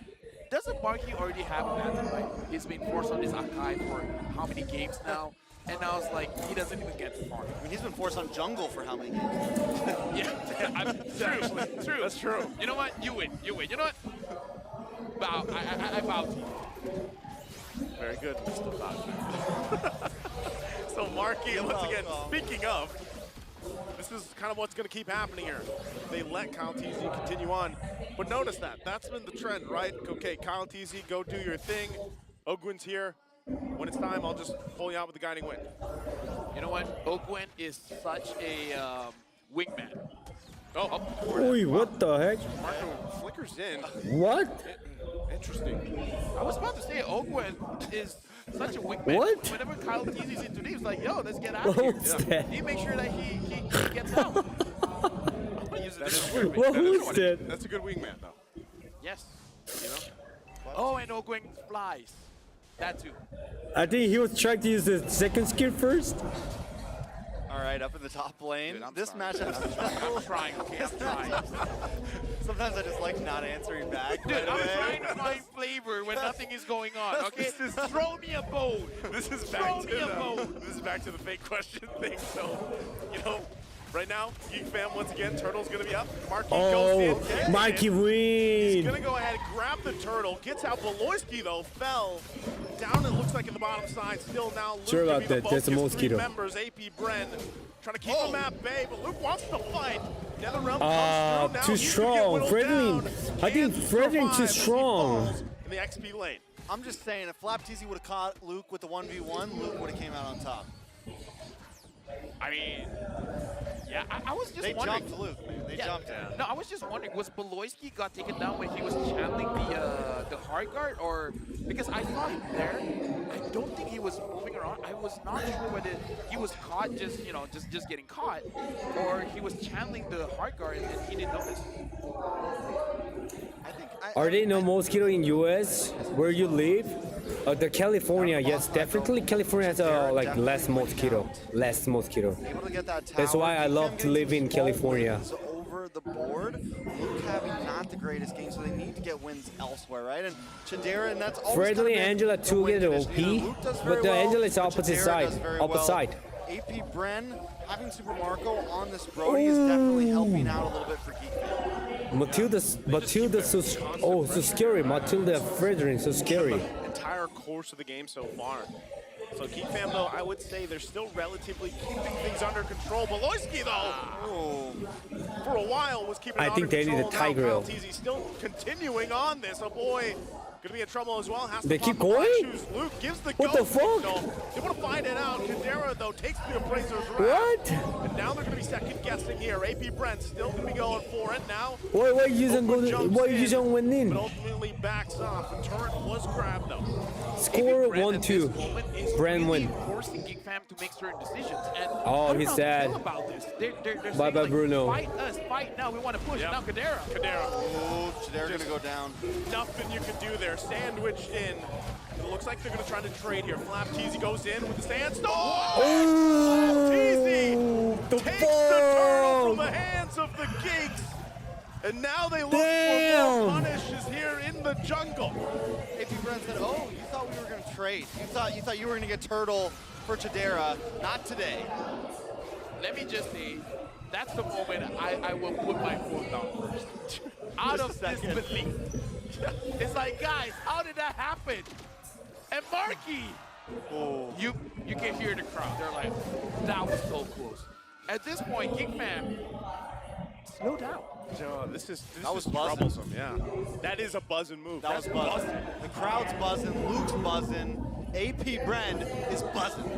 Speaker 18: doesn't Marky already have an answer, right? He's been forced on this Akai for how many games now? And now it's like, he doesn't even get far.
Speaker 10: I mean, he's been forced on jungle for how many games?
Speaker 18: True. That's true. You know what? You win. You know what? Bow. I bow to you.
Speaker 17: Very good, Mr. Bow. So Marky, once again, speaking of, this is kind of what's going to keep happening here. They let Kyle TZ continue on. But notice that. That's been the trend, right? Okay, Kyle TZ, go do your thing. Ogwin's here. When it's time, I'll just pull you out with the guiding wind.
Speaker 18: You know what? Ogwin is such a wingman.
Speaker 17: Oh,
Speaker 12: Oi, what the heck?
Speaker 17: Marco flickers in.
Speaker 12: What?
Speaker 18: Interesting. I was about to say Ogwin is such a wingman.
Speaker 12: What?
Speaker 18: Whenever Kyle TZ's in today, he's like, yo, let's get out of here.
Speaker 12: What's that?
Speaker 18: He makes sure that he gets out. I'm gonna use it this way.
Speaker 12: Who's that?
Speaker 17: That's a good wingman, though.
Speaker 18: Yes. You know? Oh, and Ogwin flies. That too.
Speaker 12: I think he was trying to use the second skill first.
Speaker 10: All right, up in the top lane.
Speaker 18: Dude,
Speaker 10: this matchup
Speaker 18: I'm trying, okay, I'm trying.
Speaker 10: Sometimes I just like not answering back.
Speaker 18: Dude, I'm trying to find flavor when nothing is going on, okay? Throw me a bone.
Speaker 17: This is back to the fake question thing. So, you know, right now, Geek Fam once again, Turtle's gonna be up. Marky goes in.
Speaker 12: Marky
Speaker 17: He's
Speaker 12: win.
Speaker 17: gonna go ahead and grab the turtle. Gets out. Beloyski though fell down. It looks like in the bottom side. Still now. Luke
Speaker 12: Sure about
Speaker 17: to be the
Speaker 12: that. There's a
Speaker 17: focus.
Speaker 12: mosquito.
Speaker 17: 3 members. AP.Bren trying to keep him at bay, but Luke wants to fight. NetherRealm comes through now.
Speaker 12: Too
Speaker 17: He's
Speaker 12: strong.
Speaker 17: gonna get whittled down.
Speaker 12: I think Fredlin too
Speaker 17: Survive as he
Speaker 12: strong.
Speaker 17: falls in the XP lane.
Speaker 10: I'm just saying, if Flap TZ would have caught Luke with the 1v1, Luke would have came out on top.
Speaker 18: I mean, yeah, I was just
Speaker 10: They
Speaker 18: wondering.
Speaker 10: jumped Luke, man. They jumped him.
Speaker 18: No, I was just wondering, was Beloyski got taken down when he was channeling the hard guard, or because I saw him there, I don't think he was moving around. I was not sure whether he was caught just getting caught, or he was channeling the hard guard and he didn't notice.
Speaker 12: Are there no mosquito in US where you live? The California, yes, definitely California has like less mosquito.
Speaker 10: Able to get that
Speaker 12: That's
Speaker 10: tower.
Speaker 12: why I love to live in California.
Speaker 10: Over the board, Luke having not the greatest game, so they need to get wins elsewhere, right? And Chidera, and that's always
Speaker 12: Fredley and Angela too get OP, but the Angela is opposite side.
Speaker 10: AP.Bren having Super Marco on this Brody is definitely helping out a little bit for Geek Fam.
Speaker 12: Matilda, so scary. Matilda Frederick, so scary.
Speaker 17: Entire course of the game so far. So Geek Fam, though, I would say they're still relatively keeping things under control. Beloyski, though, for a while was keeping it under control.
Speaker 12: I think they need a Tiger.
Speaker 17: Now Kyle TZ still continuing on this. Oh boy, gonna be in trouble as well. Has to
Speaker 12: they
Speaker 17: pop
Speaker 12: keep
Speaker 17: the black
Speaker 12: going?
Speaker 17: shoes. Luke gives the
Speaker 12: What
Speaker 17: go
Speaker 12: the fuck?
Speaker 17: signal. They want to find find it out. Kadera, though, takes the Appraiser's wrath.
Speaker 12: What?
Speaker 17: And now they're going to be second guessing here. AP.Bren still going to be going for it now.
Speaker 12: Why you don't win in?
Speaker 17: But ultimately backs off. The turret was grabbed, though.
Speaker 12: Score
Speaker 2: AP.Bren at this
Speaker 12: 1-2.
Speaker 2: moment is
Speaker 12: Bren
Speaker 2: really
Speaker 12: win.
Speaker 2: forcing Geek Fam to make certain decisions. And
Speaker 12: Oh,
Speaker 2: I don't
Speaker 12: he's
Speaker 2: know how to
Speaker 12: sad.
Speaker 2: feel about this. They're
Speaker 12: Bye
Speaker 2: saying,
Speaker 12: bye,
Speaker 2: like,
Speaker 12: Bruno.
Speaker 2: Fight us, fight now. We want to push.
Speaker 17: Yep.
Speaker 2: Now Kadera.
Speaker 10: Oh, they're going to go down.
Speaker 17: Nothing you can do there. Sandwiched in. It looks like they're going to try to trade here. Flap Teasy goes in with the sandstorm.
Speaker 12: Oh,
Speaker 17: Teasy
Speaker 12: the
Speaker 17: takes the turtle from
Speaker 12: bomb.
Speaker 17: the hands of the Geeks. And now they look for
Speaker 12: Damn.
Speaker 17: more punishes here in the jungle.
Speaker 10: AP.Bren said, oh, you thought we were going to trade. You thought you were going to get turtle for Chidera. Not today.
Speaker 2: Let me just say, that's the moment I will put my foot down first. Out of disbelief. It's like, guys, how did that happen? And Marky, you can hear the crowd. They're like, that was so close. At this point, Geek Fam, slow down.
Speaker 17: Joe, this is
Speaker 10: buzzing.
Speaker 17: troublesome, yeah. That is a buzzing move.
Speaker 10: That was buzzing. The crowd's buzzing. Luke's buzzing. AP.Bren is buzzing.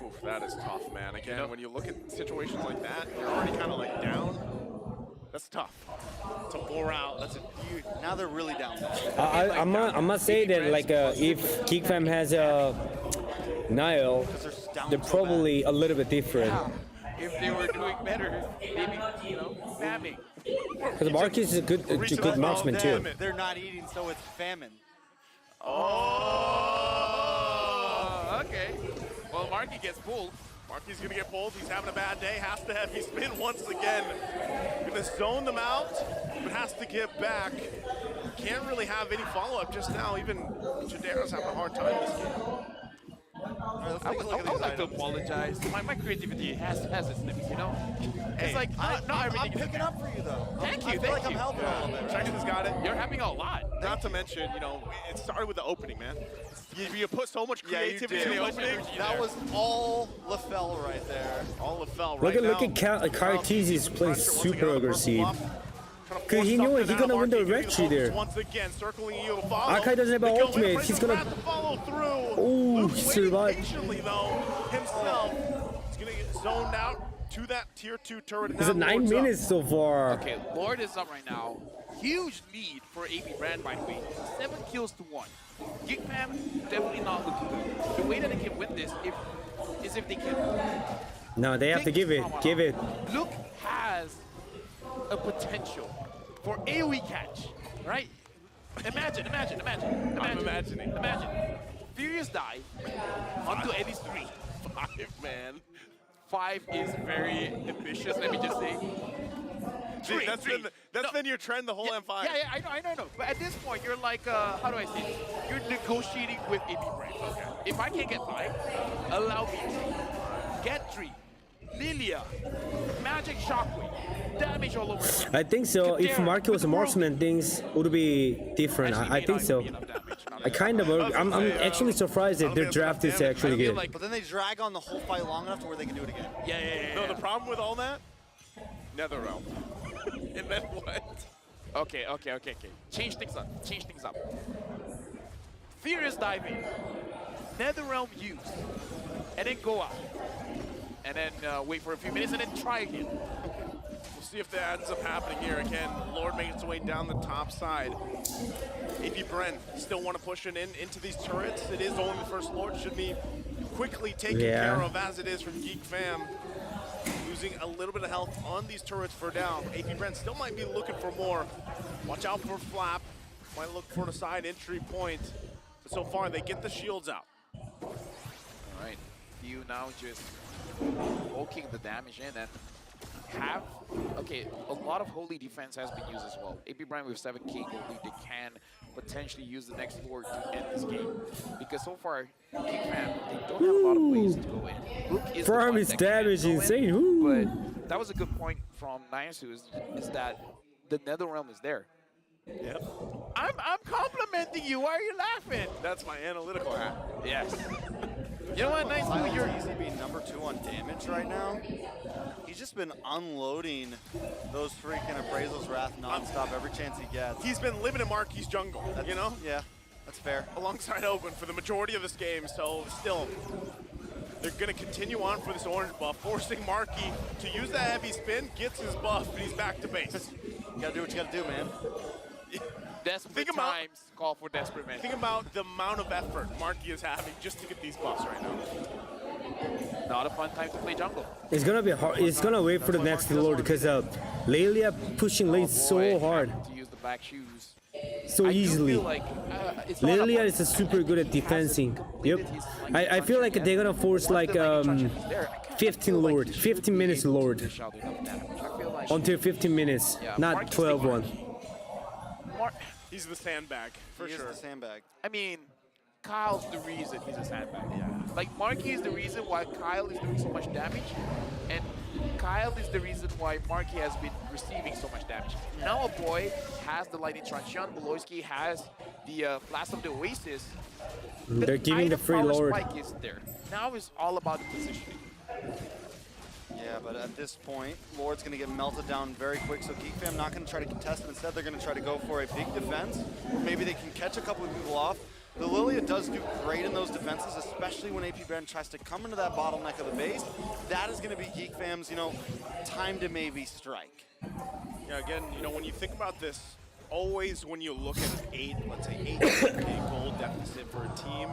Speaker 17: Oof, that is tough, man. Again, when you look at situations like that, you're already kind of like down. That's tough. It's a morale. That's a huge.
Speaker 10: Now they're really down.
Speaker 12: I must say that like if Geek Fam has a Nile, they're probably a little bit different.
Speaker 2: If they were doing better, maybe, spamming.
Speaker 12: Because Marcus is a good marksman too.
Speaker 10: They're not eating, so it's famine.
Speaker 2: Oh, okay. Well, Marky gets pulled.
Speaker 17: Marky's gonna get pulled. He's having a bad day. Has to heavy spin once again. Gonna zone them out, but has to get back. Can't really have any follow-up just now. Even Chidera's having a hard time this game.
Speaker 2: I would like to apologize. My creativity has its limits, you know? It's like, not everything
Speaker 10: I'm picking up for you, though.
Speaker 2: Thank you,
Speaker 10: I feel like I'm helping a little bit.
Speaker 17: Chinese has got it.
Speaker 2: You're helping a lot.
Speaker 17: Not to mention, it started with the opening, man. You put so much creativity in the opening.
Speaker 10: That was all LaFell right there.
Speaker 17: All LaFell right
Speaker 12: Look at Kartiz is playing super aggressive. Cause he knew he's gonna win the red tree there.
Speaker 17: Once again, circling you to follow.
Speaker 12: Akai doesn't have an ultimate. He's gonna
Speaker 17: follow through.
Speaker 12: Oh, he survived.
Speaker 17: Patiently though, himself. He's gonna get zoned out to that tier 2 turret.
Speaker 12: It's 9 minutes so far.
Speaker 2: Okay, Lord is up right now. Huge lead for AP.Bren, by the way. 7 kills to 1. Geek Fam definitely not looking good. The way that they can win this is if they can.
Speaker 12: No, they have to give it. Give it.
Speaker 2: Luke has a potential for AoE catch, right? Imagine.
Speaker 17: I'm imagining.
Speaker 2: Imagine. Furious dive onto at least 3.
Speaker 17: 5, man.
Speaker 2: 5 is very ambitious, let me just say.
Speaker 17: That's been your trend the whole M5.
Speaker 2: Yeah, I know. But at this point, you're like, how do I say this? You're negotiating with AP.Bren. Okay. If I can't get 5, allow me 3. Get 3. Lilia, Magic Shockwave, damage all over.
Speaker 12: I think so. If Marky was a marksman, things would be different. I think so. I'm actually surprised that their draft is actually good.
Speaker 10: But then they drag on the whole fight long enough to where they can do it again.
Speaker 2: Yeah.
Speaker 17: No, the problem with all that, Netherrealm. And then what?
Speaker 2: Okay. Change things up. Furious diving, Netherrealm use, and then go out. And then wait for a few minutes and then try again.
Speaker 17: We'll see if that ends up happening here. Again, Lord makes its way down the top side. AP.Bren still want to push it into these turrets. It is only the first Lord. Should be quickly taken care of as it is from Geek Fam. Losing a little bit of health on these turrets for now. AP.Bren still might be looking for more. Watch out for Flap. Might look for the side entry point. But so far, they get the shields out.
Speaker 2: All right. You now just poking the damage in and have, a lot of holy defense has been used as well. AP.Bren with 7k gold lead, they can potentially use the next Lord to end this game. Because so far, Geek Fam, they don't have a lot of ways to go in. Luke is
Speaker 12: Farm his damage insane.
Speaker 2: But that was a good point from Niasu is that the Netherrealm is there.
Speaker 17: Yep.
Speaker 2: I'm complimenting you. Why are you laughing?
Speaker 17: That's my analytical hat.
Speaker 2: Yes. You know what, Nice?
Speaker 10: You're easy being number 2 on damage right now. He's just been unloading those freaking Appraisal's Wrath nonstop every chance he gets.
Speaker 17: He's been living in Marky's jungle, you know?
Speaker 10: Yeah. That's fair.
Speaker 17: Alongside Open for the majority of this game, so still, they're going to continue on for this orange buff, forcing Marky to use that heavy spin, gets his buff, and he's back to base.
Speaker 10: You gotta do what you gotta do, man.
Speaker 18: Desperate times call for desperate men.
Speaker 17: Think about the amount of effort Marky is having just to get these buffs right now.
Speaker 18: Not a fun time to play jungle.
Speaker 12: It's gonna be hard. It's gonna wait for the next Lord because Lelia pushing lane so hard,
Speaker 18: To use the back shoes.
Speaker 12: so
Speaker 18: I do
Speaker 12: easily.
Speaker 18: feel like, it's not
Speaker 12: Lilia
Speaker 18: about-
Speaker 12: is super good at defending. Yep. I feel like they're gonna force like 15 Lord, 15 minutes Lord. Until 15 minutes, not 12 one.
Speaker 17: He's the sandbag, for sure.
Speaker 10: He is the sandbag.
Speaker 18: I mean, Kyle's the reason he's a sandbag. Yeah. Like, Marky is the reason why Kyle is doing so much damage, and Kyle is the reason why Marky has been receiving so much damage. Now a boy has the Lightning Transition, Beloyski has the Blast of the Oasis.
Speaker 12: They're giving the free
Speaker 18: power
Speaker 12: Lord.
Speaker 18: spike is there. Now it's all about the positioning.
Speaker 10: Yeah, but at this point, Lord's going to get melted down very quick, so Geek Fam not going to try to contest it. Instead, they're going to try to go for a big defense. Maybe they can catch a couple of people off. The Lilia does do great in those defenses, especially when AP.Bren tries to come into that bottleneck of the base. That is going to be Geek Fam's, time to maybe strike.
Speaker 17: Yeah, again, when you think about this, always when you look at let's say 8 goal deficit for a team,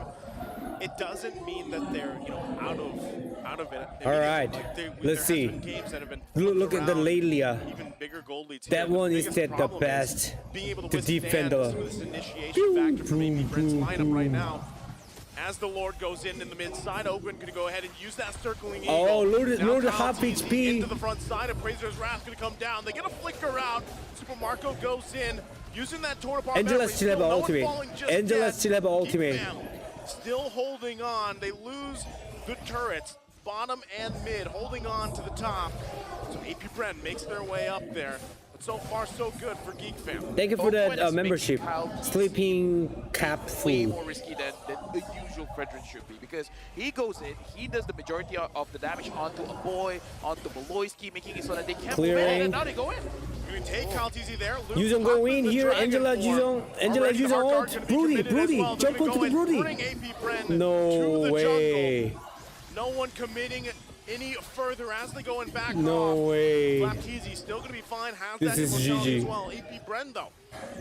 Speaker 17: it doesn't mean that they're out of it.
Speaker 12: All right, let's see. Look at the Lelia.
Speaker 17: Even bigger goal leads
Speaker 12: That
Speaker 17: here.
Speaker 12: one
Speaker 17: The
Speaker 12: is
Speaker 17: biggest
Speaker 12: the
Speaker 17: problem
Speaker 12: best
Speaker 17: being able
Speaker 12: to defend
Speaker 17: some of this initiation factor from AP.Bren's lineup right now. As the Lord goes in the mid side, Open going to go ahead and use that circling eagle.
Speaker 12: Oh, Lord,
Speaker 17: Now
Speaker 12: half
Speaker 17: Kyle TZ
Speaker 12: HP.
Speaker 17: into the front side, and Appraiser's Wrath going to come down. They get a flicker out. Super Marco goes in, using that torn apart
Speaker 12: Angela
Speaker 17: memory.
Speaker 12: still have
Speaker 17: No
Speaker 12: an
Speaker 17: one
Speaker 12: ultimate.
Speaker 17: falling just
Speaker 12: Angela
Speaker 17: yet.
Speaker 12: still have an ultimate.
Speaker 17: Geek Fam still holding on. They lose the turrets, bottom and mid, holding on to the top. So AP.Bren makes their way up there. But so far, so good for Geek Fam.
Speaker 12: Thank you for that membership. Sleeping cap
Speaker 18: Way
Speaker 12: food.
Speaker 18: more risky than the usual Frederick should be, because he goes in, he does the majority of the damage onto a boy, onto Beloyski, making it so that they can't move in,
Speaker 12: Clearing.
Speaker 18: and now they go in.
Speaker 17: Going to take Kyle TZ there.
Speaker 12: Yuzong go in here. Angela Yuzong ult. Broody, jump onto the Broody. No way.
Speaker 17: No one committing any further as they going back
Speaker 12: No
Speaker 17: off.
Speaker 12: way.
Speaker 17: Flapteezy still going to be fine. Has
Speaker 12: This
Speaker 17: that
Speaker 12: is
Speaker 17: immortality
Speaker 12: GG.
Speaker 17: as well. AP.Bren though,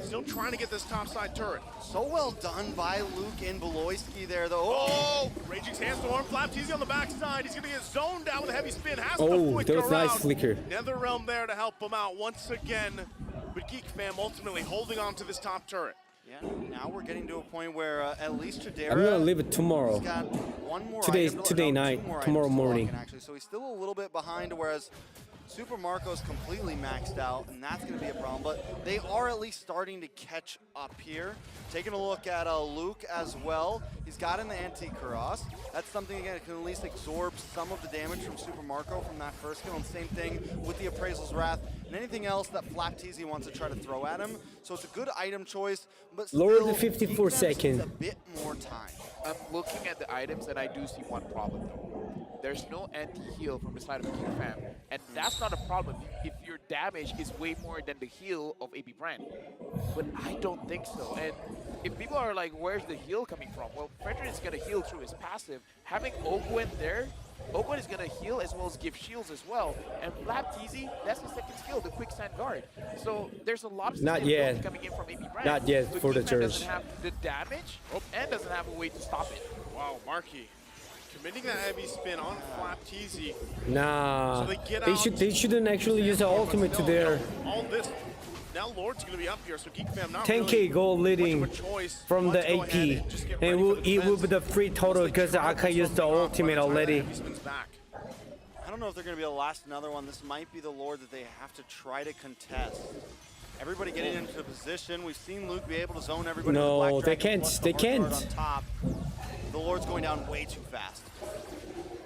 Speaker 17: still trying to get this top side turret.
Speaker 10: So well done by Luke and Beloyski there, though.
Speaker 17: Oh, Raging Sandstorm. Flapteezy on the backside. He's going to get zoned down with a heavy spin. Has
Speaker 12: Oh,
Speaker 17: to flicker
Speaker 12: that was nice
Speaker 17: out.
Speaker 12: flicker.
Speaker 17: NetherRealm there to help him out once again. But Geek Fam ultimately holding on to this top turret.
Speaker 10: Yeah, now we're getting to a point where at least Tradera.
Speaker 12: I'm gonna leave it tomorrow.
Speaker 10: He's got one more
Speaker 12: Today
Speaker 10: item
Speaker 12: night,
Speaker 10: two more
Speaker 12: tomorrow
Speaker 10: items to
Speaker 12: morning.
Speaker 10: lock in, actually. So he's still a little bit behind, whereas Super Marco's completely maxed out, and that's going to be a problem. But they are at least starting to catch up here. Taking a look at Luke as well. He's got in the anti-cross. That's something, again, that can at least absorb some of the damage from Super Marco from that first kill. And same thing with the Appraisal's Wrath and anything else that Flapteezy wants to try to throw at him. So it's a good item choice, but
Speaker 12: Lower
Speaker 10: still,
Speaker 12: the 54
Speaker 10: Geek Fam just needs
Speaker 12: second.
Speaker 10: a bit more time.
Speaker 18: I'm looking at the items and I do see one problem though. There's no anti-heal from the side of Geek Fam, and that's not a problem if your damage is way more than the heal of AP.Bren. But I don't think so. And if people are like, where's the heal coming from? Well, Frederick is gonna heal through his passive. Having Ogwen there, Ogwen is gonna heal as well as give shields as well. And Flapteezy, that's the second skill, the quicksand guard. So there's a lot of
Speaker 12: Not yet.
Speaker 18: coming in from AP.Bren.
Speaker 12: Not yet
Speaker 18: But
Speaker 12: for the
Speaker 18: Geek Fam
Speaker 12: church.
Speaker 18: doesn't have the damage and doesn't have a way to stop it.
Speaker 17: Wow, Marky committing that heavy spin on Flapteezy.
Speaker 12: Nah,
Speaker 17: So they get
Speaker 12: they
Speaker 17: out.
Speaker 12: shouldn't actually use the ultimate to their
Speaker 17: All this. Now Lord's going to be up here, so Geek Fam not
Speaker 12: 10k
Speaker 17: really
Speaker 12: gold leading
Speaker 17: much of a choice.
Speaker 12: from the
Speaker 17: Let's go ahead
Speaker 12: AP,
Speaker 17: and just get
Speaker 12: and
Speaker 17: ready for the
Speaker 12: it will be
Speaker 17: defense.
Speaker 12: the free total because Aka used the ultimate already.
Speaker 17: Heavy spins back.
Speaker 10: I don't know if they're going to be able to last another one. This might be the Lord that they have to try to contest. Everybody getting into position. We've seen Luke be able to zone everybody.
Speaker 12: No,
Speaker 10: with the Black
Speaker 12: they
Speaker 10: Dragon
Speaker 12: can't,
Speaker 10: plus the
Speaker 12: they
Speaker 10: hard guard
Speaker 12: can't.
Speaker 10: On top. The Lord's going down way too fast.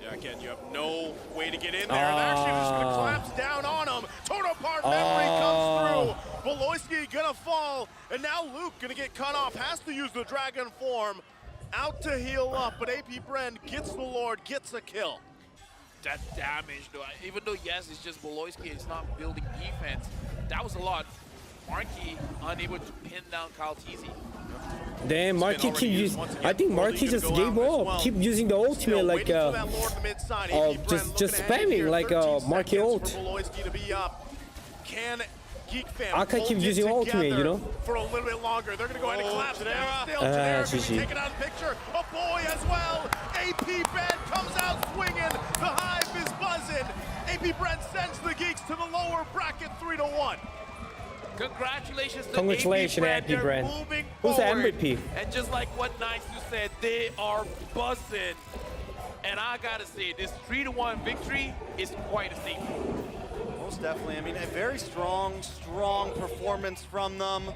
Speaker 17: Yeah, again, you have no way to get in there. And actually, just going to collapse down on him. Total part memory comes through. Beloyski going to fall. And now Luke going to get cut off. Has to use the dragon form. Out to heal up. But AP.Bren gets the Lord, gets a kill.
Speaker 18: That damage, though, even though, yes, it's just Beloyski, it's not building defense, that was a lot. Marky unable to pin down Kyle TZ.
Speaker 12: Damn, Marky keep using. I think Marky just gave up. Keep using the ultimate like just spamming like Marky ult.
Speaker 17: Can Geek Fam
Speaker 12: Aka keep using ultimate, you know.
Speaker 17: For a little bit longer. They're gonna go ahead and collapse down. Still,
Speaker 12: GG.
Speaker 17: taken out of the picture. A boy as well. AP.Bren comes out swinging. The hive is buzzing. AP.Bren sends the Geeks to the lower bracket 3-1.
Speaker 18: Congratulations to
Speaker 12: Congratulations,
Speaker 18: AP.Bren.
Speaker 12: AP.Bren. Who's the MVP?
Speaker 18: And just like what Nice said, they are buzzing. And I gotta say, this 3-1 victory is quite a statement.
Speaker 10: Most definitely. I mean, a very strong performance from them.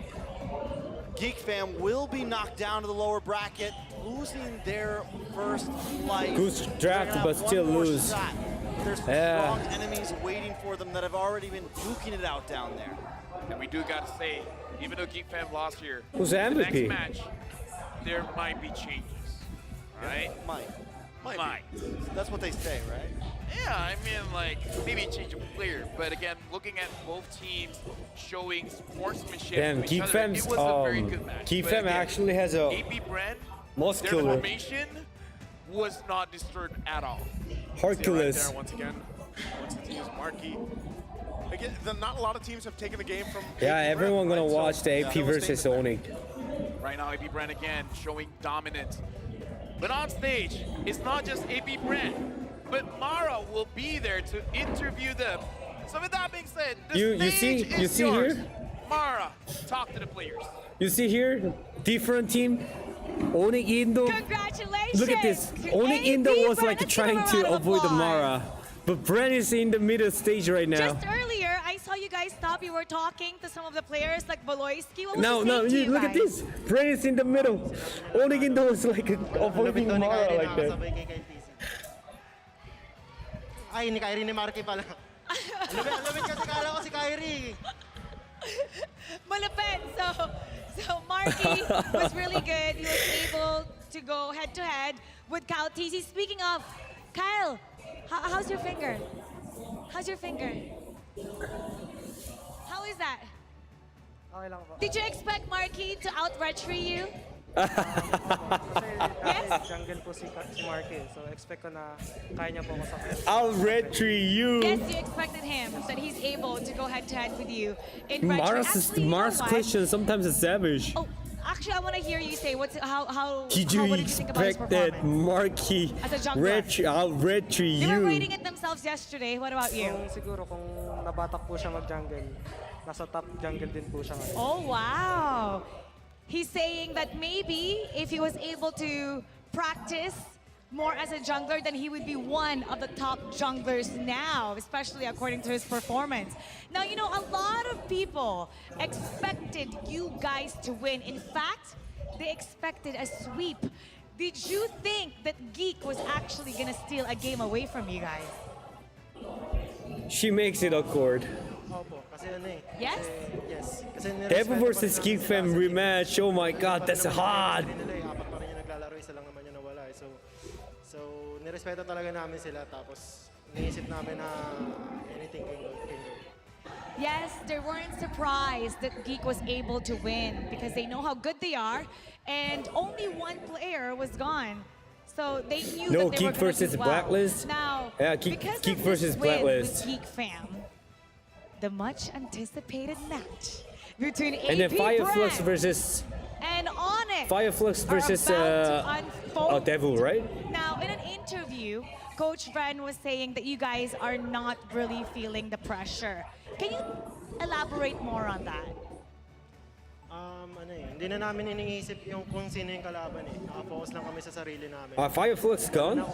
Speaker 10: Geek Fam will be knocked down to the lower bracket, losing their first life.
Speaker 12: Goose draft, but still lose.
Speaker 10: Shot. There's strong enemies waiting for them that have already been duking it out down there.
Speaker 18: And we do gotta say, even though Geek Fam lost here,
Speaker 12: who's the MVP?
Speaker 18: Next match, there might be changes, right?
Speaker 10: Might. That's what they say, right?
Speaker 18: Yeah, I mean, like, maybe change a player, but again, looking at both teams showing sportsmanship.
Speaker 12: Damn, Geek Fam's Geek Fam actually has a
Speaker 18: AP.Bren,
Speaker 12: muscular.
Speaker 18: Their formation was not disturbed at all.
Speaker 12: Hercules.
Speaker 17: Right there once again. Once the team is Marky. Again, not a lot of teams have taken the game from.
Speaker 12: Yeah, everyone gonna
Speaker 17: right?
Speaker 12: watch the AP versus ONIC.
Speaker 18: Right now, AP.Bren again showing dominance. But on stage, it's not just AP.Bren, but Mara will be there to interview them. So with that being said, the stage is yours.
Speaker 12: Here?
Speaker 18: Mara, talk to the players.
Speaker 12: You see here, different team. ONIC Indo.
Speaker 11: Congratulations!
Speaker 12: Look at this. ONIC Indo was like trying to avoid the Mara, but Bren is in the middle stage right now.
Speaker 11: Just earlier, I saw you guys stop. You were talking to some of the players like Voloisky. What was
Speaker 12: No,
Speaker 11: he saying to you
Speaker 12: look
Speaker 11: guys?
Speaker 12: at this. Bren is in the middle. ONIC Indo was like avoiding Mara like that.
Speaker 4: Ay, ni Kyrie ni Marky pala. Alawit kasi kala ko si Kyrie.
Speaker 11: Malapit. So Marky was really good. He was able to go head-to-head with Kyle TC. Speaking of, Kyle, how's your finger? How's your finger? How is that?
Speaker 4: Okay lang po.
Speaker 11: Did you expect Marky to out-retry you?
Speaker 4: Yes? Jungle po si Marky, so expect ko na kaya niya po ako sa first.
Speaker 12: I'll retry you.
Speaker 11: Yes, you expected him, that he's able to go head-to-head with you in retry.
Speaker 12: Mara's question sometimes is savage.
Speaker 11: Oh, actually, I want to hear you say how
Speaker 12: Did
Speaker 11: what
Speaker 12: you
Speaker 11: did you think about his
Speaker 12: expect that
Speaker 11: performance?
Speaker 12: Marky
Speaker 11: As a jungler.
Speaker 12: I'll retry
Speaker 11: They were
Speaker 12: you?
Speaker 11: rating it themselves yesterday. What about you?
Speaker 4: Siguro kung nabatak po siya mag-jungle, nasa top jungle din po siya ngayon.
Speaker 11: Oh, wow. He's saying that maybe if he was able to practice more as a jungler, then he would be one of the top junglers now, especially according to his performance. Now, you know, a lot of people expected you guys to win. In fact, they expected a sweep. Did you think that Geek was actually gonna steal a game away from you guys?
Speaker 12: She makes it awkward.
Speaker 4: Opo, kasi ano eh.
Speaker 11: Yes?
Speaker 4: Yes. Kasi
Speaker 12: Devil versus Geek Fam rematch. Oh my god, that's hard.
Speaker 4: Apat pa rin yung naglalaro, isa lang naman yung nawala eh. So nirespeto talaga namin sila, tapos iniisip namin na anything can go.
Speaker 11: Yes, they weren't surprised that Geek was able to win because they know how good they are, and only one player was gone. So they knew that they
Speaker 12: Geek
Speaker 11: were going to
Speaker 12: versus
Speaker 11: do well.
Speaker 12: Blacklist.
Speaker 11: Now,
Speaker 12: Yeah,
Speaker 11: because
Speaker 12: Geek
Speaker 11: of
Speaker 12: versus
Speaker 11: this win
Speaker 12: Blacklist.
Speaker 11: with Geek Fam, the much anticipated match between
Speaker 12: And then Fireflux
Speaker 11: AP.Bren
Speaker 12: versus
Speaker 11: and ONIC
Speaker 12: Fireflux versus
Speaker 11: are about to unfold.
Speaker 12: Devil, right?
Speaker 11: Now, in an interview, Coach Bren was saying that you guys are not really feeling the pressure. Can you elaborate more on that?
Speaker 4: Ano eh, hindi na namin iniisip yung kung sino yung kalaban eh. Naka-focus lang kami sa sarili namin.
Speaker 12: Fireflux gone?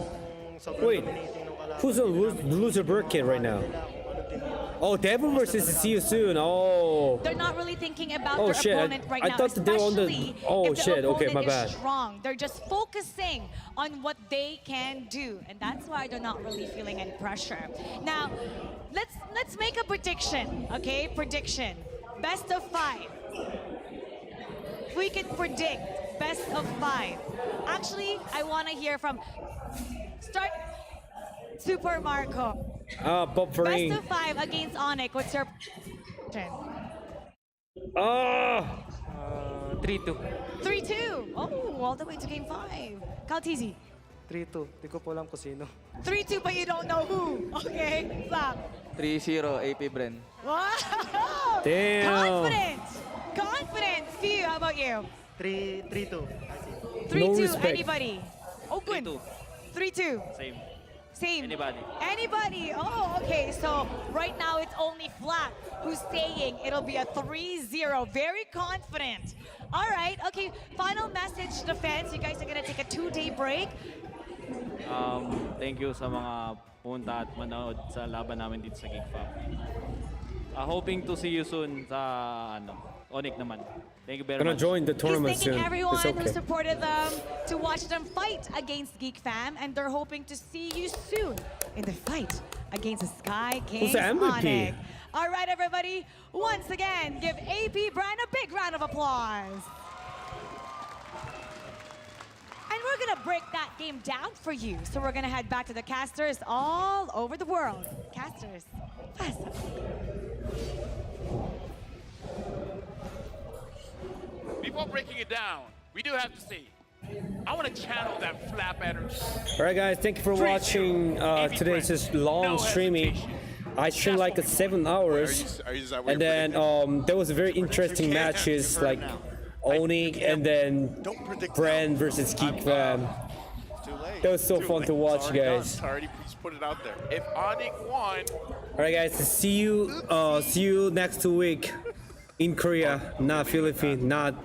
Speaker 12: Wait, who's the loser bracket right now? Oh, Devil versus See You Soon. Oh.
Speaker 11: They're not really thinking about
Speaker 12: Oh,
Speaker 11: their
Speaker 12: shit.
Speaker 11: opponent right
Speaker 12: I
Speaker 11: now,
Speaker 12: thought they were on the-
Speaker 11: especially
Speaker 12: Oh,
Speaker 11: if the
Speaker 12: shit. Okay,
Speaker 11: opponent
Speaker 12: my bad.
Speaker 11: is strong. They're just focusing on what they can do, and that's why they're not really feeling any pressure. Now, let's make a prediction, okay? Prediction. Best of 5. We can predict best of 5. Actually, I want to hear from start Super Marco.
Speaker 12: Bob Vereen.
Speaker 11: Best of 5 against ONIC. What's your prediction?
Speaker 4: 3-2.
Speaker 11: 3-2. Oh, all the way to game 5. Kaltizi.
Speaker 8: 3-2. Di ko po alam kung sino.
Speaker 11: 3-2, but you don't know who. Okay, Flap.
Speaker 8: 3-0 AP.Bren.
Speaker 11: Wow!
Speaker 12: Damn.
Speaker 11: Confident! Confident! Few, how about you?
Speaker 4: 3-2.
Speaker 11: 3-2,
Speaker 12: respect.
Speaker 11: anybody? Ogun. 3-2.
Speaker 8: Same.
Speaker 11: Same.
Speaker 8: Anybody.
Speaker 11: Anybody. Oh, okay. So right now it's only Flap who's saying it'll be a 3-0. Very confident. All right. Okay. Final message to the fans. You guys are going to take a 2-day break.
Speaker 8: Thank you sa mga pumunta at manood sa laban namin dito sa Geek Fam. Hoping to see you soon sa ONIC naman. Thank you very
Speaker 12: Gonna
Speaker 8: much.
Speaker 12: join the
Speaker 11: He's
Speaker 12: tournament
Speaker 11: thanking
Speaker 12: soon.
Speaker 11: everyone
Speaker 12: It's okay.
Speaker 11: who supported them to watch them fight against Geek Fam, and they're hoping to see you soon in the fight against the Sky Kings
Speaker 12: Who's the MVP?
Speaker 11: ONIC. All right, everybody. Once again, give AP.Bren a big round of applause. And we're gonna break that game down for you. So we're gonna head back to the casters all over the world. Casters, faster.
Speaker 2: Before breaking it down, we do have to say, I want to channel that Flap energy.
Speaker 12: All right, guys. Thank you for watching today's just long streaming. I streamed like 7 hours, and then there was very interesting matches like ONIC and then Bren versus Geek Fam. That was so fun to watch, guys.
Speaker 17: Already, please put it out there. If ONIC won,
Speaker 12: All right, guys. See you next week in Korea, not Philippines, not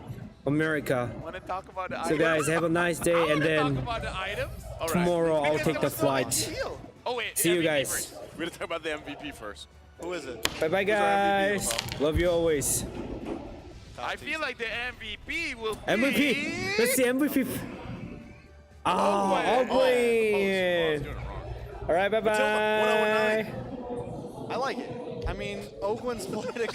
Speaker 12: America.
Speaker 17: want to talk about the
Speaker 12: So, guys, have a nice day, and then
Speaker 2: About the items? All right.
Speaker 12: tomorrow I'll
Speaker 2: Because
Speaker 12: take
Speaker 2: there
Speaker 12: the
Speaker 2: was so much
Speaker 12: flight.
Speaker 2: deal. Oh, wait.
Speaker 12: See you
Speaker 2: MVP
Speaker 12: guys.
Speaker 2: first.
Speaker 17: we're going to talk about the MVP first.
Speaker 10: Who is it?
Speaker 12: Bye, bye, guys. Love you always.
Speaker 2: I feel like the MVP will be...
Speaker 12: MVP. Let's see MVP. Oh, Ogwin. All right, bye, bye.
Speaker 10: I like it. I mean, Oakland's played a